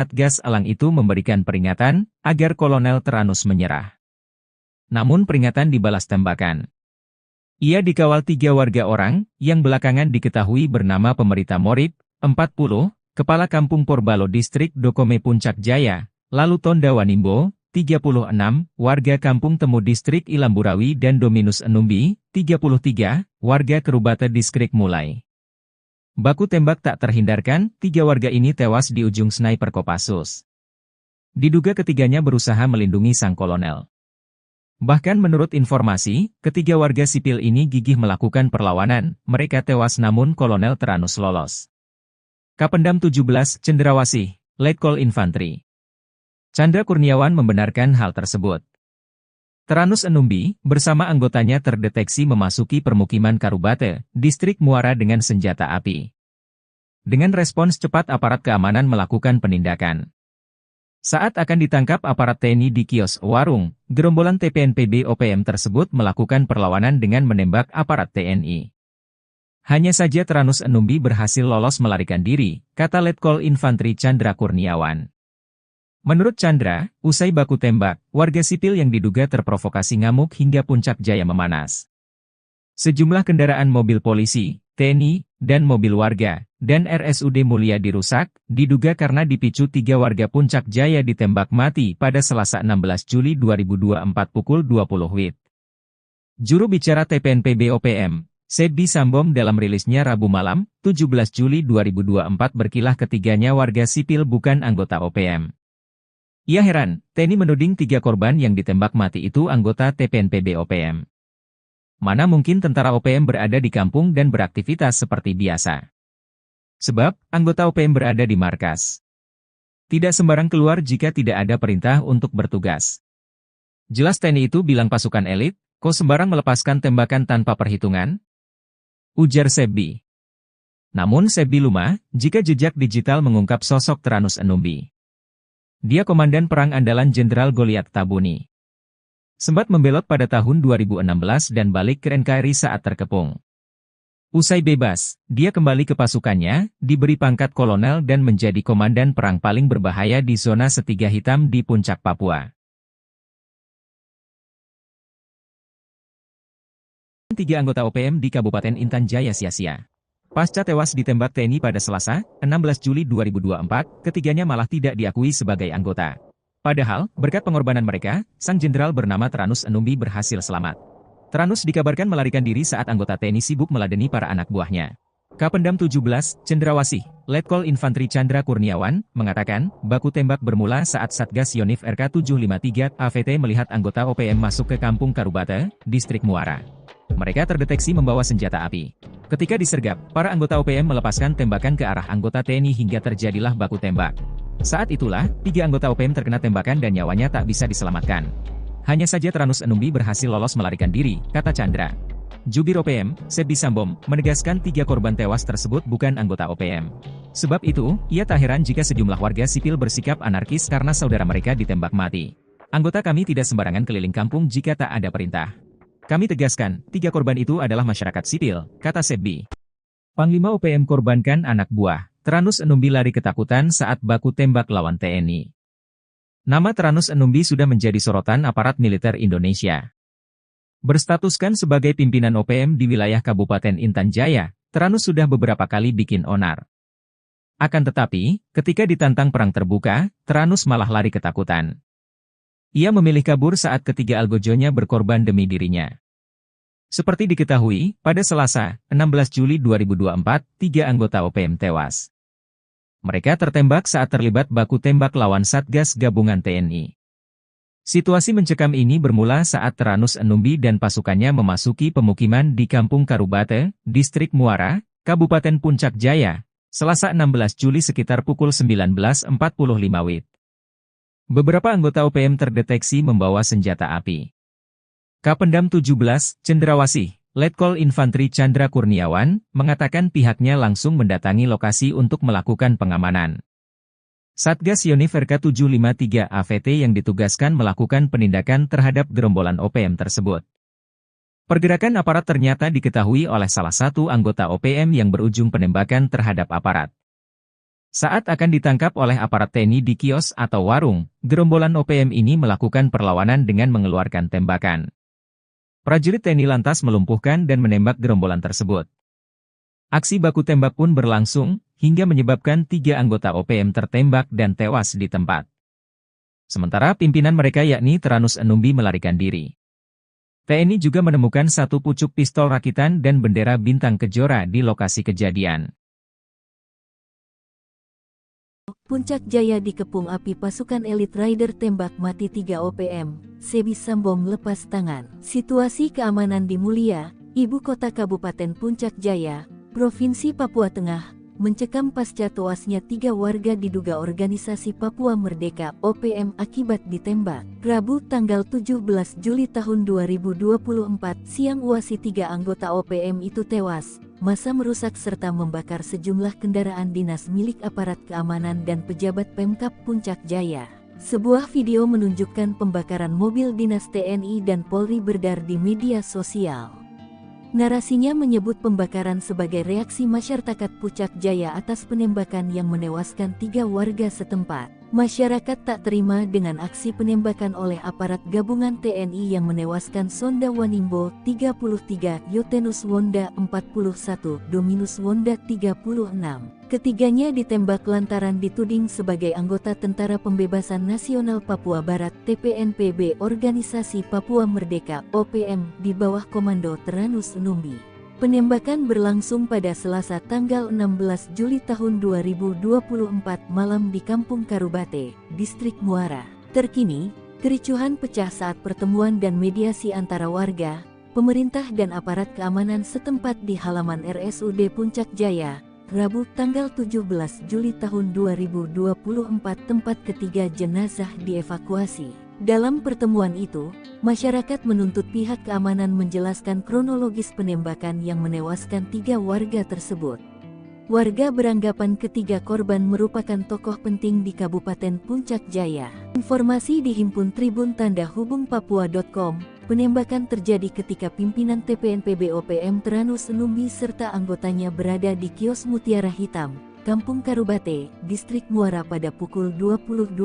Satgas Elang itu memberikan peringatan agar Kolonel Teranus menyerah. Namun peringatan dibalas tembakan. Ia dikawal 3 warga orang, yang belakangan diketahui bernama Pemerita Morib, 40, Kepala Kampung Porbalo Distrik Dokome Puncak Jaya, lalu Tonda Wanimbo, 36, warga Kampung Temu Distrik Ilamburawi dan Dominus Enumbi, 33, warga Kerubata Distrik Mulai. Baku tembak tak terhindarkan, 3 warga ini tewas di ujung sniper Kopassus. Diduga ketiganya berusaha melindungi sang kolonel. Bahkan menurut informasi, ketiga warga sipil ini gigih melakukan perlawanan, mereka tewas namun Kolonel Teranus lolos. Kapendam 17, Cendrawasih, Letkol Infantri Chandra Kurniawan membenarkan hal tersebut. Teranus Enumbi, bersama anggotanya terdeteksi memasuki permukiman Karubate, Distrik Muara dengan senjata api. Dengan respons cepat aparat keamanan melakukan penindakan. Saat akan ditangkap aparat TNI di kios warung, gerombolan TPNPB OPM tersebut melakukan perlawanan dengan menembak aparat TNI. Hanya saja Teranus Enumbi berhasil lolos melarikan diri, kata Letkol Infantri Chandra Kurniawan. Menurut Chandra, usai baku tembak, warga sipil yang diduga terprovokasi ngamuk hingga Puncak Jaya memanas. Sejumlah kendaraan mobil polisi, TNI, dan mobil warga, dan RSUD Mulia dirusak, diduga karena dipicu 3 warga Puncak Jaya ditembak mati pada Selasa 16 Juli 2024 pukul 20 WIB. Juru bicara TPNPB OPM, Sebbi Sambom dalam rilisnya Rabu malam, 17 Juli 2024 berkilah ketiganya warga sipil bukan anggota OPM. Ia heran, TNI menuding 3 korban yang ditembak mati itu anggota TPNPB OPM. Mana mungkin tentara OPM berada di kampung dan beraktivitas seperti biasa. Sebab, anggota OPM berada di markas. Tidak sembarang keluar jika tidak ada perintah untuk bertugas. Jelas TNI itu bilang pasukan elit, kok sembarang melepaskan tembakan tanpa perhitungan? Ujar Sebbi. Namun Sebbi lumah, jika jejak digital mengungkap sosok Teranus Enumbi. Dia komandan perang andalan Jenderal Goliat Tabuni. Sempat membelot pada tahun 2016 dan balik ke NKRI saat terkepung. Usai bebas, dia kembali ke pasukannya, diberi pangkat kolonel dan menjadi komandan perang paling berbahaya di zona Setiga Hitam di Puncak Papua. 3 anggota OPM di Kabupaten Intan Jaya sia-sia. Pasca tewas ditembak TNI pada Selasa, 16 Juli 2024, ketiganya malah tidak diakui sebagai anggota. Padahal, berkat pengorbanan mereka, sang jenderal bernama Teranus Enumbi berhasil selamat. Teranus dikabarkan melarikan diri saat anggota TNI sibuk meladeni para anak buahnya. Kapendam 17, Cendrawasih, Letkol Infantri Chandra Kurniawan, mengatakan, baku tembak bermula saat Satgas Yonif RK 753 AVT melihat anggota OPM masuk ke Kampung Karubate, Distrik Muara. Mereka terdeteksi membawa senjata api. Ketika disergap, para anggota OPM melepaskan tembakan ke arah anggota TNI hingga terjadilah baku tembak. Saat itulah, 3 anggota OPM terkena tembakan dan nyawanya tak bisa diselamatkan. Hanya saja Teranus Enumbi berhasil lolos melarikan diri, kata Chandra. Jubir OPM, Sebbi Sambom, menegaskan 3 korban tewas tersebut bukan anggota OPM. Sebab itu, ia tak heran jika sejumlah warga sipil bersikap anarkis karena saudara mereka ditembak mati. Anggota kami tidak sembarangan keliling kampung jika tak ada perintah. Kami tegaskan, 3 korban itu adalah masyarakat sipil, kata Sebbi. Panglima OPM korbankan anak buah. Teranus Enumbi lari ketakutan saat baku tembak lawan TNI. Nama Teranus Enumbi sudah menjadi sorotan aparat militer Indonesia. Berstatuskan sebagai pimpinan OPM di wilayah Kabupaten Intan Jaya, Teranus sudah beberapa kali bikin onar. Akan tetapi, ketika ditantang perang terbuka, Teranus malah lari ketakutan. Ia memilih kabur saat ketiga algojonya berkorban demi dirinya. Seperti diketahui, pada Selasa, 16 Juli 2024, 3 anggota OPM tewas. Mereka tertembak saat terlibat baku tembak lawan Satgas Gabungan TNI. Situasi mencekam ini bermula saat Teranus Enumbi dan pasukannya memasuki pemukiman di Kampung Karubate, Distrik Muara, Kabupaten Puncak Jaya, Selasa 16 Juli sekitar pukul 19.45 WIB. Beberapa anggota OPM terdeteksi membawa senjata api. Kapendam 17, Cendrawasih, Letkol Infantri Chandra Kurniawan, mengatakan pihaknya langsung mendatangi lokasi untuk melakukan pengamanan. Satgas Yonif RK 753 AVT yang ditugaskan melakukan penindakan terhadap gerombolan OPM tersebut. Pergerakan aparat ternyata diketahui oleh salah satu anggota OPM yang berujung penembakan terhadap aparat. Saat akan ditangkap oleh aparat TNI di kios atau warung, gerombolan OPM ini melakukan perlawanan dengan mengeluarkan tembakan. Prajurit TNI lantas melumpuhkan dan menembak gerombolan tersebut. Aksi baku tembak pun berlangsung, hingga menyebabkan 3 anggota OPM tertembak dan tewas di tempat. Sementara pimpinan mereka yakni Teranus Enumbi melarikan diri. TNI juga menemukan 1 pucuk pistol rakitan dan bendera bintang kejora di lokasi kejadian. Puncak Jaya dikepung api pasukan elit rider tembak mati 3 OPM, Sebi Sambom lepas tangan. Situasi keamanan di Mulia, ibu kota Kabupaten Puncak Jaya, Provinsi Papua Tengah, mencekam pasca tewasnya 3 warga diduga organisasi Papua Merdeka OPM akibat ditembak. Rabu tanggal 17 Juli tahun 2024 siang UASI 3 anggota OPM itu tewas. Massa merusak serta membakar sejumlah kendaraan dinas milik aparat keamanan dan pejabat Pemkab Puncak Jaya. Sebuah video menunjukkan pembakaran mobil dinas TNI dan Polri beredar di media sosial. Narasinya menyebut pembakaran sebagai reaksi masyarakat Puncak Jaya atas penembakan yang menewaskan 3 warga setempat. Masyarakat tak terima dengan aksi penembakan oleh aparat gabungan TNI yang menewaskan Sonda Wanimbo 33, Yotenus Wonda 41, Dominus Wonda 36. Ketiganya ditembak lantaran dituding sebagai anggota Tentara Pembebasan Nasional Papua Barat TPNPB Organisasi Papua Merdeka OPM di bawah komando Teranus Enumbi. Penembakan berlangsung pada Selasa tanggal 16 Juli tahun 2024 malam di Kampung Karubate, Distrik Muara. Terkini, kericuhan pecah saat pertemuan dan mediasi antara warga, pemerintah dan aparat keamanan setempat di halaman RSUD Puncak Jaya, Rabu tanggal 17 Juli tahun 2024 tempat ketiga jenazah dievakuasi. Dalam pertemuan itu, masyarakat menuntut pihak keamanan menjelaskan kronologis penembakan yang menewaskan 3 warga tersebut. Warga beranggapan ketiga korban merupakan tokoh penting di Kabupaten Puncak Jaya. Informasi dihimpun Tribun Tanda Hubung Papua.com, penembakan terjadi ketika pimpinan TPNPB OPM Teranus Enumbi serta anggotanya berada di kios Mutiara Hitam, Kampung Karubate, Distrik Muara pada pukul 20.12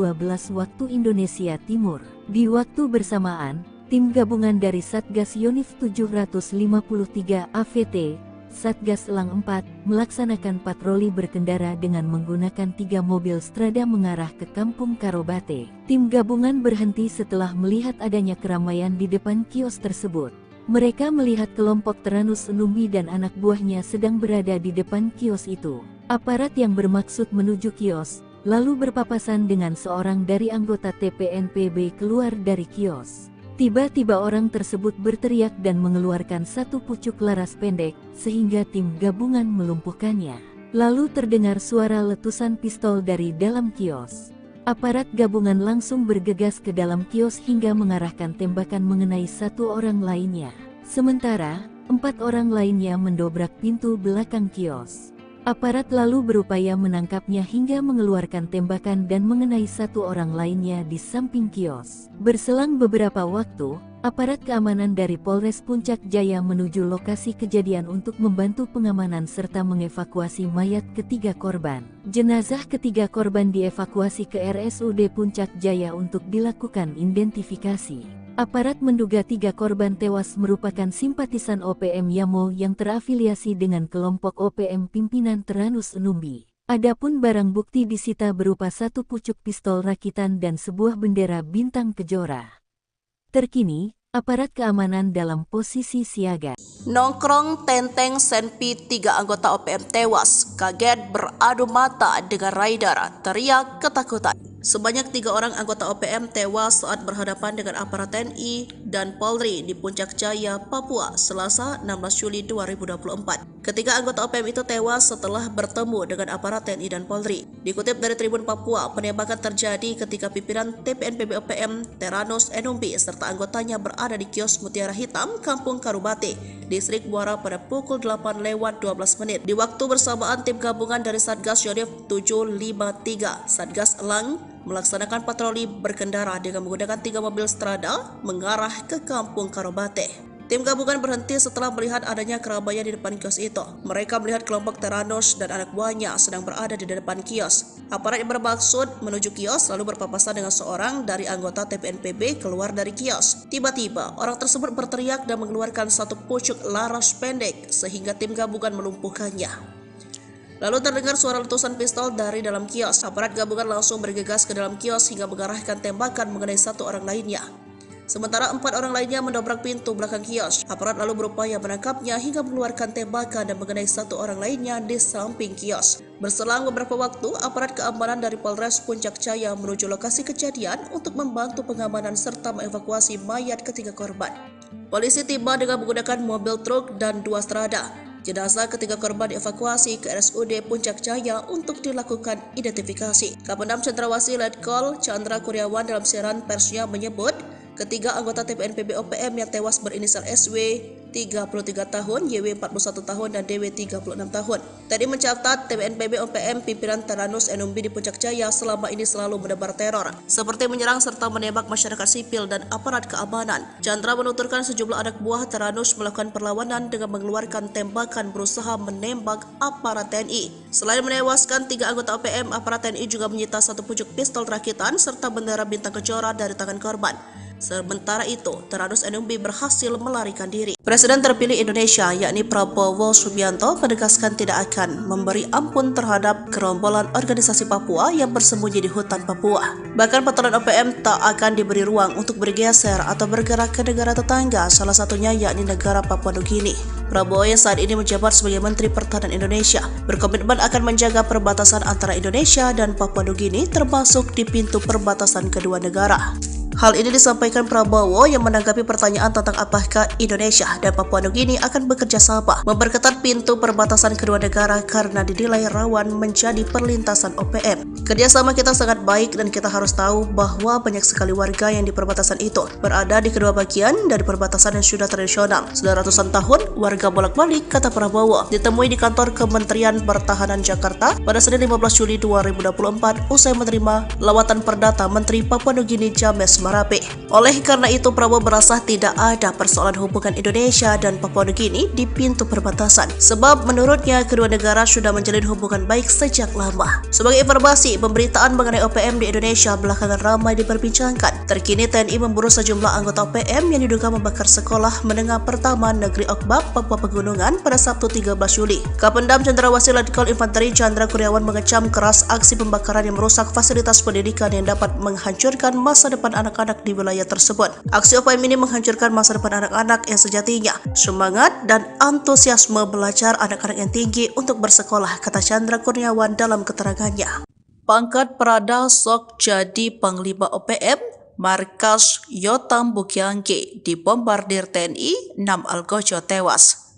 waktu Indonesia Timur. Di waktu bersamaan, tim gabungan dari Satgas Yonif 753 AVT, Satgas Elang 4, melaksanakan patroli berkendara dengan menggunakan 3 mobil Strada mengarah ke Kampung Karubate. Tim gabungan berhenti setelah melihat adanya keramaian di depan kios tersebut. Mereka melihat kelompok Teranus Enumbi dan anak buahnya sedang berada di depan kios itu. Aparat yang bermaksud menuju kios, lalu berpapasan dengan seorang dari anggota TPNPB keluar dari kios. Tiba-tiba orang tersebut berteriak dan mengeluarkan 1 pucuk laras pendek, sehingga tim gabungan melumpuhkannya. Lalu terdengar suara letusan pistol dari dalam kios. Aparat gabungan langsung bergegas ke dalam kios hingga mengarahkan tembakan mengenai 1 orang lainnya. Sementara, 4 orang lainnya mendobrak pintu belakang kios. Aparat lalu berupaya menangkapnya hingga mengeluarkan tembakan dan mengenai 1 orang lainnya di samping kios. Berselang beberapa waktu, aparat keamanan dari Polres Puncak Jaya menuju lokasi kejadian untuk membantu pengamanan serta mengevakuasi mayat ketiga korban. Jenazah ketiga korban dievakuasi ke RSUD Puncak Jaya untuk dilakukan identifikasi. Aparat menduga 3 korban tewas merupakan simpatisan OPM Yamo yang terafiliasi dengan kelompok OPM pimpinan Teranus Enumbi. Adapun barang bukti disita berupa 1 pucuk pistol rakitan dan sebuah bendera bintang kejora. Terkini, aparat keamanan dalam posisi siaga. Nongkrong Tenteng Senpi 3 anggota OPM tewas, kaget beradu mata dengan rider, teriak ketakutan. Sebanyak 3 orang anggota OPM tewas saat berhadapan dengan aparat TNI dan Polri di Puncak Jaya, Papua, Selasa 16 Juli 2024. Ketiga anggota OPM itu tewas setelah bertemu dengan aparat TNI dan Polri. Dikutip dari Tribun Papua, penembakan terjadi ketika pimpinan TPNPB OPM Teranus Enumbi serta anggotanya berada di kios Mutiara Hitam, Kampung Karubate, Distrik Muara pada pukul 8:12. Di waktu bersamaan, tim gabungan dari Satgas Yonif 753, Satgas Elang, melaksanakan patroli berkendara dengan menggunakan 3 mobil Strada mengarah ke Kampung Karubate. Tim gabungan berhenti setelah melihat adanya keramaian di depan kios itu. Mereka melihat kelompok Teranos dan anak buahnya sedang berada di depan kios. Aparat yang bermaksud menuju kios lalu berpapasan dengan seorang dari anggota TPNPB keluar dari kios. Tiba-tiba, orang tersebut berteriak dan mengeluarkan satu pucuk laras pendek sehingga tim gabungan melumpuhkannya. Lalu terdengar suara letusan pistol dari dalam kios. Aparat gabungan langsung bergegas ke dalam kios hingga mengarahkan tembakan mengenai satu orang lainnya. Sementara 4 orang lainnya mendobrak pintu belakang kios. Aparat lalu berupaya menangkapnya hingga mengeluarkan tembakan dan mengenai satu orang lainnya di samping kios. Berselang beberapa waktu, aparat keamanan dari Polres Puncak Jaya menuju lokasi kejadian untuk membantu pengamanan serta mengevakuasi mayat ketiga korban. Polisi tiba dengan menggunakan mobil truk dan 2 strada. Jenazah ketiga korban dievakuasi ke RSUD Puncak Jaya untuk dilakukan identifikasi. Kapendam Cendrawasih Letkol Chandra Kurniawan dalam siaran persnya menyebut, ketiga anggota TPNPB OPM yang tewas berinisial SW 33 tahun, YW 41 tahun, dan DW 36 tahun. Tadi mencatat TPNPB OPM pimpinan Teranos Enumbi di Puncak Jaya selama ini selalu menebar teror, seperti menyerang serta menembak masyarakat sipil dan aparat keamanan. Chandra menuturkan sejumlah anak buah Teranos melakukan perlawanan dengan mengeluarkan tembakan berusaha menembak aparat TNI. Selain menewaskan 3 anggota OPM, aparat TNI juga menyita 1 pucuk pistol rakitan serta bendera bintang kejora dari tangan korban. Sementara itu, Teranos Enumbi berhasil melarikan diri. Presiden terpilih Indonesia, yakni Prabowo Subianto, menegaskan tidak akan memberi ampun terhadap gerombolan organisasi Papua yang bersembunyi di hutan Papua. Bahkan patolan OPM tak akan diberi ruang untuk bergeser atau bergerak ke negara tetangga, salah satunya yakni negara Papua Nugini. Prabowo yang saat ini menjabat sebagai Menteri Pertahanan Indonesia berkomitmen akan menjaga perbatasan antara Indonesia dan Papua Nugini, termasuk di pintu perbatasan kedua negara. Hal ini disampaikan Prabowo yang menanggapi pertanyaan tentang apakah Indonesia dan Papua Nugini akan bekerja sama memperketat pintu perbatasan kedua negara karena dinilai rawan menjadi perlintasan OPM. Kerjasama kita sangat baik dan kita harus tahu bahwa banyak sekali warga yang di perbatasan itu berada di kedua bagian dari perbatasan yang sudah tradisional. Sudah ratusan tahun warga bolak-balik, kata Prabowo, ditemui di kantor Kementerian Pertahanan Jakarta pada Senin 15 Juli 2024 usai menerima lawatan perdata Menteri Papua Nugini James Marape. Oleh karena itu, Prabowo merasa tidak ada persoalan hubungan Indonesia dan Papua Nugini di pintu perbatasan, sebab menurutnya kedua negara sudah menjalin hubungan baik sejak lama. Sebagai informasi, pemberitaan mengenai OPM di Indonesia belakangan ramai diperbincangkan. Terkini TNI memburu sejumlah anggota OPM yang diduga membakar sekolah menengah pertama Negeri Okbab, Papua Pegunungan pada Sabtu 13 Juli. Kapendam Cendrawasih Letkol Infanteri Chandra Kurniawan mengecam keras aksi pembakaran yang merusak fasilitas pendidikan yang dapat menghancurkan masa depan anak-anak di wilayah tersebut. Aksi OPM ini menghancurkan masa depan anak-anak yang sejatinya semangat dan antusiasme belajar anak-anak yang tinggi untuk bersekolah, kata Chandra Kurniawan dalam keterangannya. Pangkat Prada sok jadi Panglima OPM, markas Yotam Bukyange dibombardir TNI, 6 algojo tewas.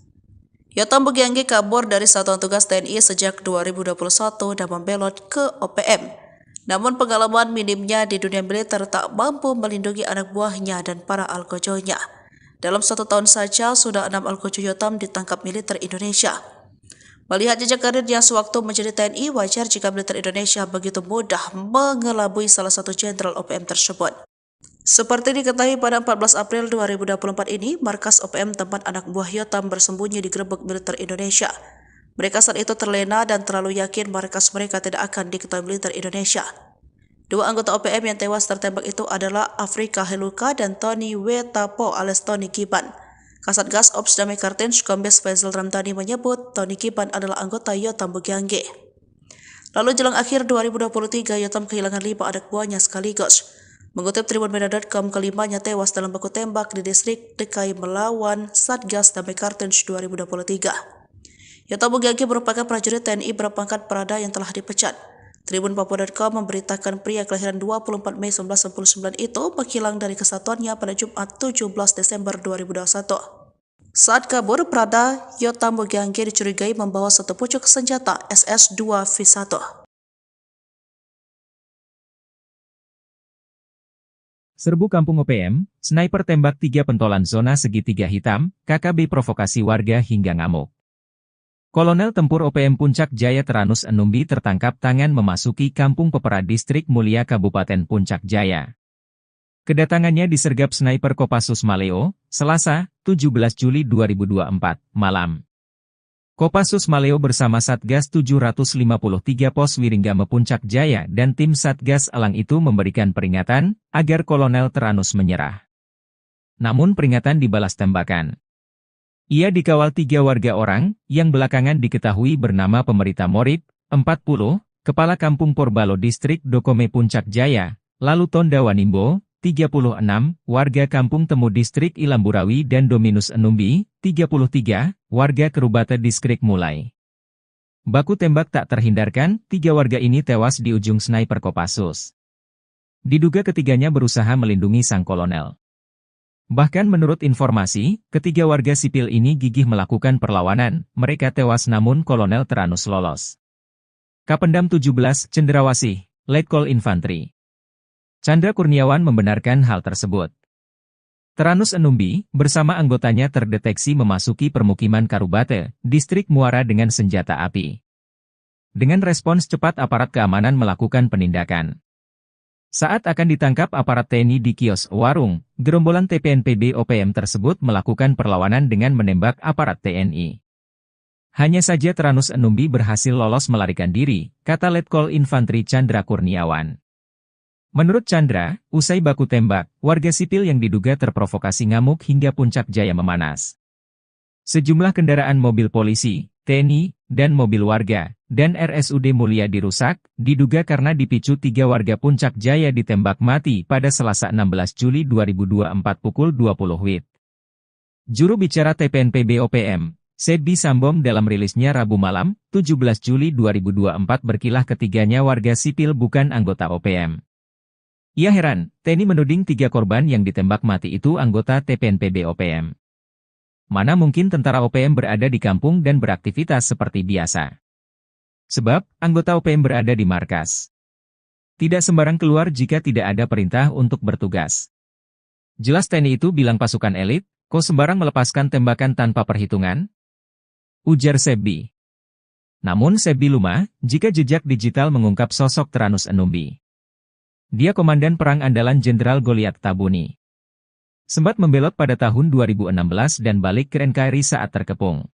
Yotam Bukyange kabur dari satuan tugas TNI sejak 2021 dan membelot ke OPM. Namun pengalaman minimnya di dunia militer tak mampu melindungi anak buahnya dan para algojonya. Dalam 1 tahun saja sudah 6 algojo Yotam ditangkap militer Indonesia. Melihat jejak karirnya sewaktu menjadi TNI, wajar jika militer Indonesia begitu mudah mengelabui salah satu jenderal OPM tersebut. Seperti diketahui pada 14 April 2024 ini, markas OPM tempat anak buah Yotam bersembunyi digerebek militer Indonesia. Mereka saat itu terlena dan terlalu yakin markas mereka tidak akan diketahui militer Indonesia. 2 anggota OPM yang tewas tertembak itu adalah Afrika Heluka dan Tony Wetapo alias Tony Kiban. Kasatgas Ops Damai Kartens Kombes Faisal Ramdhani menyebut Tony Kiban adalah anggota Yotam Bukyange. Lalu jelang akhir 2023, Yotam kehilangan 5 anak buahnya sekaligus. Mengutip tribunmedia.com, kelimanya tewas dalam baku tembak di distrik Dekai melawan Satgas Damai Kartens 2023. Yotam Bukyange merupakan prajurit TNI berpangkat Prada yang telah dipecat. Tribunpapua.com memberitakan pria kelahiran 24 Mei 1999 itu menghilang dari kesatuannya pada Jumat 17 Desember 2021. Saat kabur, Prada Yotam Bukyange dicurigai membawa 1 pucuk senjata SS-2V1. Serbu Kampung OPM, sniper tembak 3 pentolan zona segitiga hitam, KKB provokasi warga hingga ngamuk. Kolonel Tempur OPM Puncak Jaya Teranos Enumbi tertangkap tangan memasuki Kampung Pepera Distrik Mulia Kabupaten Puncak Jaya. Kedatangannya disergap sniper Kopassus Maleo, Selasa, 17 Juli 2024, malam. Kopassus Maleo bersama Satgas 753 Pos Wiringgame Puncak Jaya dan tim Satgas Elang itu memberikan peringatan agar Kolonel Teranus menyerah. Namun peringatan dibalas tembakan. Ia dikawal 3 warga orang, yang belakangan diketahui bernama Pemerita Morib, 40, Kepala Kampung Porbalo Distrik Dokome Puncak Jaya, lalu Tonda Wanimbo, 36, warga Kampung Temu Distrik Ilamburawi dan Dominus Enumbi, 33, warga Kerubata Distrik Mulai. Baku tembak tak terhindarkan, 3 warga ini tewas di ujung sniper Kopassus. Diduga ketiganya berusaha melindungi sang kolonel. Bahkan menurut informasi, ketiga warga sipil ini gigih melakukan perlawanan, mereka tewas namun Kolonel Teranus lolos. Kapendam 17, Cendrawasih, Letkol Infantri Chandra Kurniawan membenarkan hal tersebut. Teranus Enumbi, bersama anggotanya terdeteksi memasuki permukiman Karubate, Distrik Muara dengan senjata api. Dengan respons cepat aparat keamanan melakukan penindakan. Saat akan ditangkap aparat TNI di kios warung, gerombolan TPNPB OPM tersebut melakukan perlawanan dengan menembak aparat TNI. Hanya saja Teranus Enumbi berhasil lolos melarikan diri, kata Letkol Infantri Chandra Kurniawan. Menurut Chandra, usai baku tembak, warga sipil yang diduga terprovokasi ngamuk hingga Puncak Jaya memanas. Sejumlah kendaraan mobil polisi, TNI, dan mobil warga, dan RSUD Mulia dirusak, diduga karena dipicu 3 warga Puncak Jaya ditembak mati pada Selasa 16 Juli 2024 pukul 20 WIB. Juru bicara TPNPB OPM, Sebi Sambom dalam rilisnya Rabu malam, 17 Juli 2024 berkilah ketiganya warga sipil bukan anggota OPM. Ia heran, TNI menuding 3 korban yang ditembak mati itu anggota TPNPB OPM. Mana mungkin tentara OPM berada di kampung dan beraktivitas seperti biasa. Sebab, anggota OPM berada di markas. Tidak sembarang keluar jika tidak ada perintah untuk bertugas. Jelas TNI itu bilang pasukan elit, kok sembarang melepaskan tembakan tanpa perhitungan? Ujar Sebi. Namun Sebi lumah, jika jejak digital mengungkap sosok Teranus Enumbi. Dia komandan perang andalan Jenderal Goliat Tabuni. Sempat membelot pada tahun 2016 dan balik ke NKRI saat terkepung.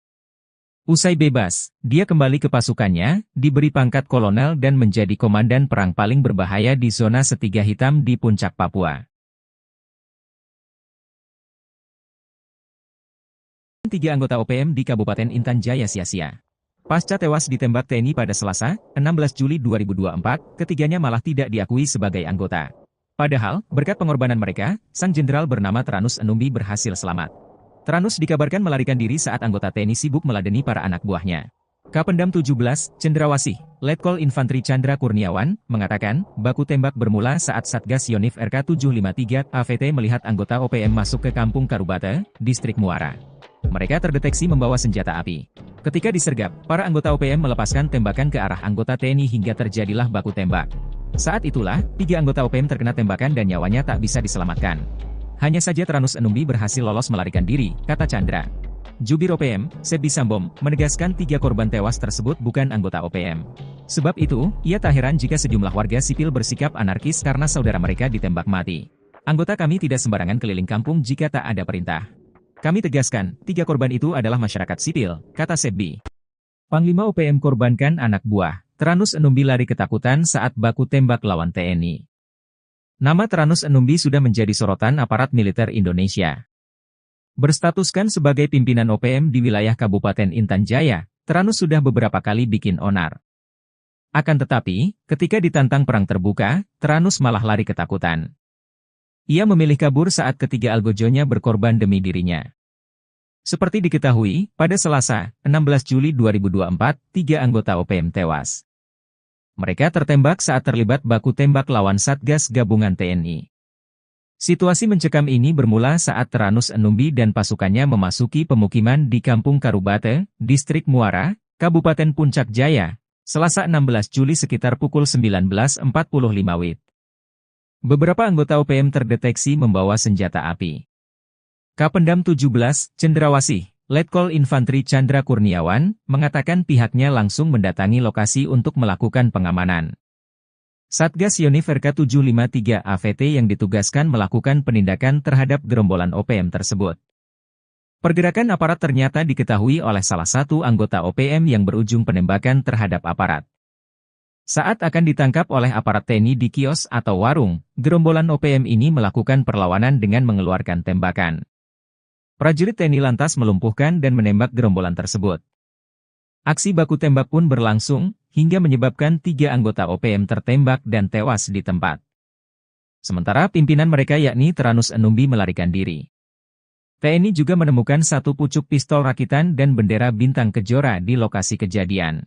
Usai bebas, dia kembali ke pasukannya, diberi pangkat kolonel dan menjadi komandan perang paling berbahaya di zona Setiga Hitam di Puncak Papua. 3 anggota OPM di Kabupaten Intan Jaya sia-sia. Pasca tewas ditembak TNI pada Selasa, 16 Juli 2024, ketiganya malah tidak diakui sebagai anggota. Padahal, berkat pengorbanan mereka, sang jenderal bernama Teranus Enumbi berhasil selamat. Teranus dikabarkan melarikan diri saat anggota TNI sibuk meladeni para anak buahnya. Kapendam 17, Cendrawasih, Letkol Infantri Chandra Kurniawan, mengatakan, baku tembak bermula saat Satgas Yonif RK 753 AVT melihat anggota OPM masuk ke Kampung Karubate, Distrik Muara. Mereka terdeteksi membawa senjata api. Ketika disergap, para anggota OPM melepaskan tembakan ke arah anggota TNI hingga terjadilah baku tembak. Saat itulah, 3 anggota OPM terkena tembakan dan nyawanya tak bisa diselamatkan. Hanya saja Teranus Enumbi berhasil lolos melarikan diri, kata Chandra. Jubir OPM, Sebi Sambom, menegaskan 3 korban tewas tersebut bukan anggota OPM. Sebab itu, ia tak heran jika sejumlah warga sipil bersikap anarkis karena saudara mereka ditembak mati. Anggota kami tidak sembarangan keliling kampung jika tak ada perintah. Kami tegaskan, 3 korban itu adalah masyarakat sipil, kata Sebi. Panglima OPM korbankan anak buah. Teranus Enumbi lari ketakutan saat baku tembak lawan TNI. Nama Teranus Enumbi sudah menjadi sorotan aparat militer Indonesia. Berstatuskan sebagai pimpinan OPM di wilayah Kabupaten Intan Jaya, Teranus sudah beberapa kali bikin onar. Akan tetapi, ketika ditantang perang terbuka, Teranus malah lari ketakutan. Ia memilih kabur saat ketiga algojonya berkorban demi dirinya. Seperti diketahui, pada Selasa, 16 Juli 2024, 3 anggota OPM tewas. Mereka tertembak saat terlibat baku tembak lawan Satgas Gabungan TNI. Situasi mencekam ini bermula saat Teranus Enumbi dan pasukannya memasuki pemukiman di Kampung Karubate, Distrik Muara, Kabupaten Puncak Jaya, Selasa 16 Juli sekitar pukul 19.45 WIB. Beberapa anggota OPM terdeteksi membawa senjata api. Kapendam 17, Cendrawasih, Letkol Infantri Chandra Kurniawan, mengatakan pihaknya langsung mendatangi lokasi untuk melakukan pengamanan. Satgas Yonif RK 753 AVT yang ditugaskan melakukan penindakan terhadap gerombolan OPM tersebut. Pergerakan aparat ternyata diketahui oleh salah satu anggota OPM yang berujung penembakan terhadap aparat. Saat akan ditangkap oleh aparat TNI di kios atau warung, gerombolan OPM ini melakukan perlawanan dengan mengeluarkan tembakan. Prajurit TNI lantas melumpuhkan dan menembak gerombolan tersebut. Aksi baku tembak pun berlangsung, hingga menyebabkan 3 anggota OPM tertembak dan tewas di tempat. Sementara pimpinan mereka yakni Teranus Enumbi melarikan diri. TNI juga menemukan 1 pucuk pistol rakitan dan bendera bintang kejora di lokasi kejadian.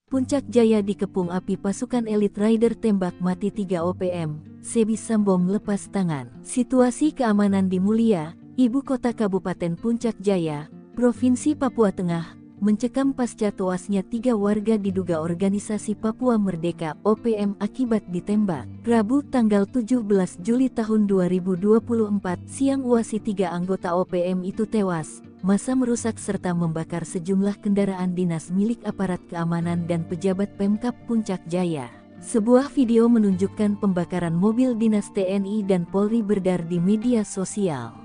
Puncak Jaya dikepung api pasukan elit Rider tembak mati 3 OPM, Sebi Sambom lepas tangan. Situasi keamanan di Mulia, ibu kota Kabupaten Puncak Jaya, Provinsi Papua Tengah, mencekam pasca tewasnya 3 warga diduga organisasi Papua Merdeka OPM akibat ditembak. Rabu tanggal 17 Juli tahun 2024 siang uasi 3 anggota OPM itu tewas. Massa merusak serta membakar sejumlah kendaraan dinas milik aparat keamanan dan pejabat Pemkab Puncak Jaya. Sebuah video menunjukkan pembakaran mobil dinas TNI dan Polri beredar di media sosial.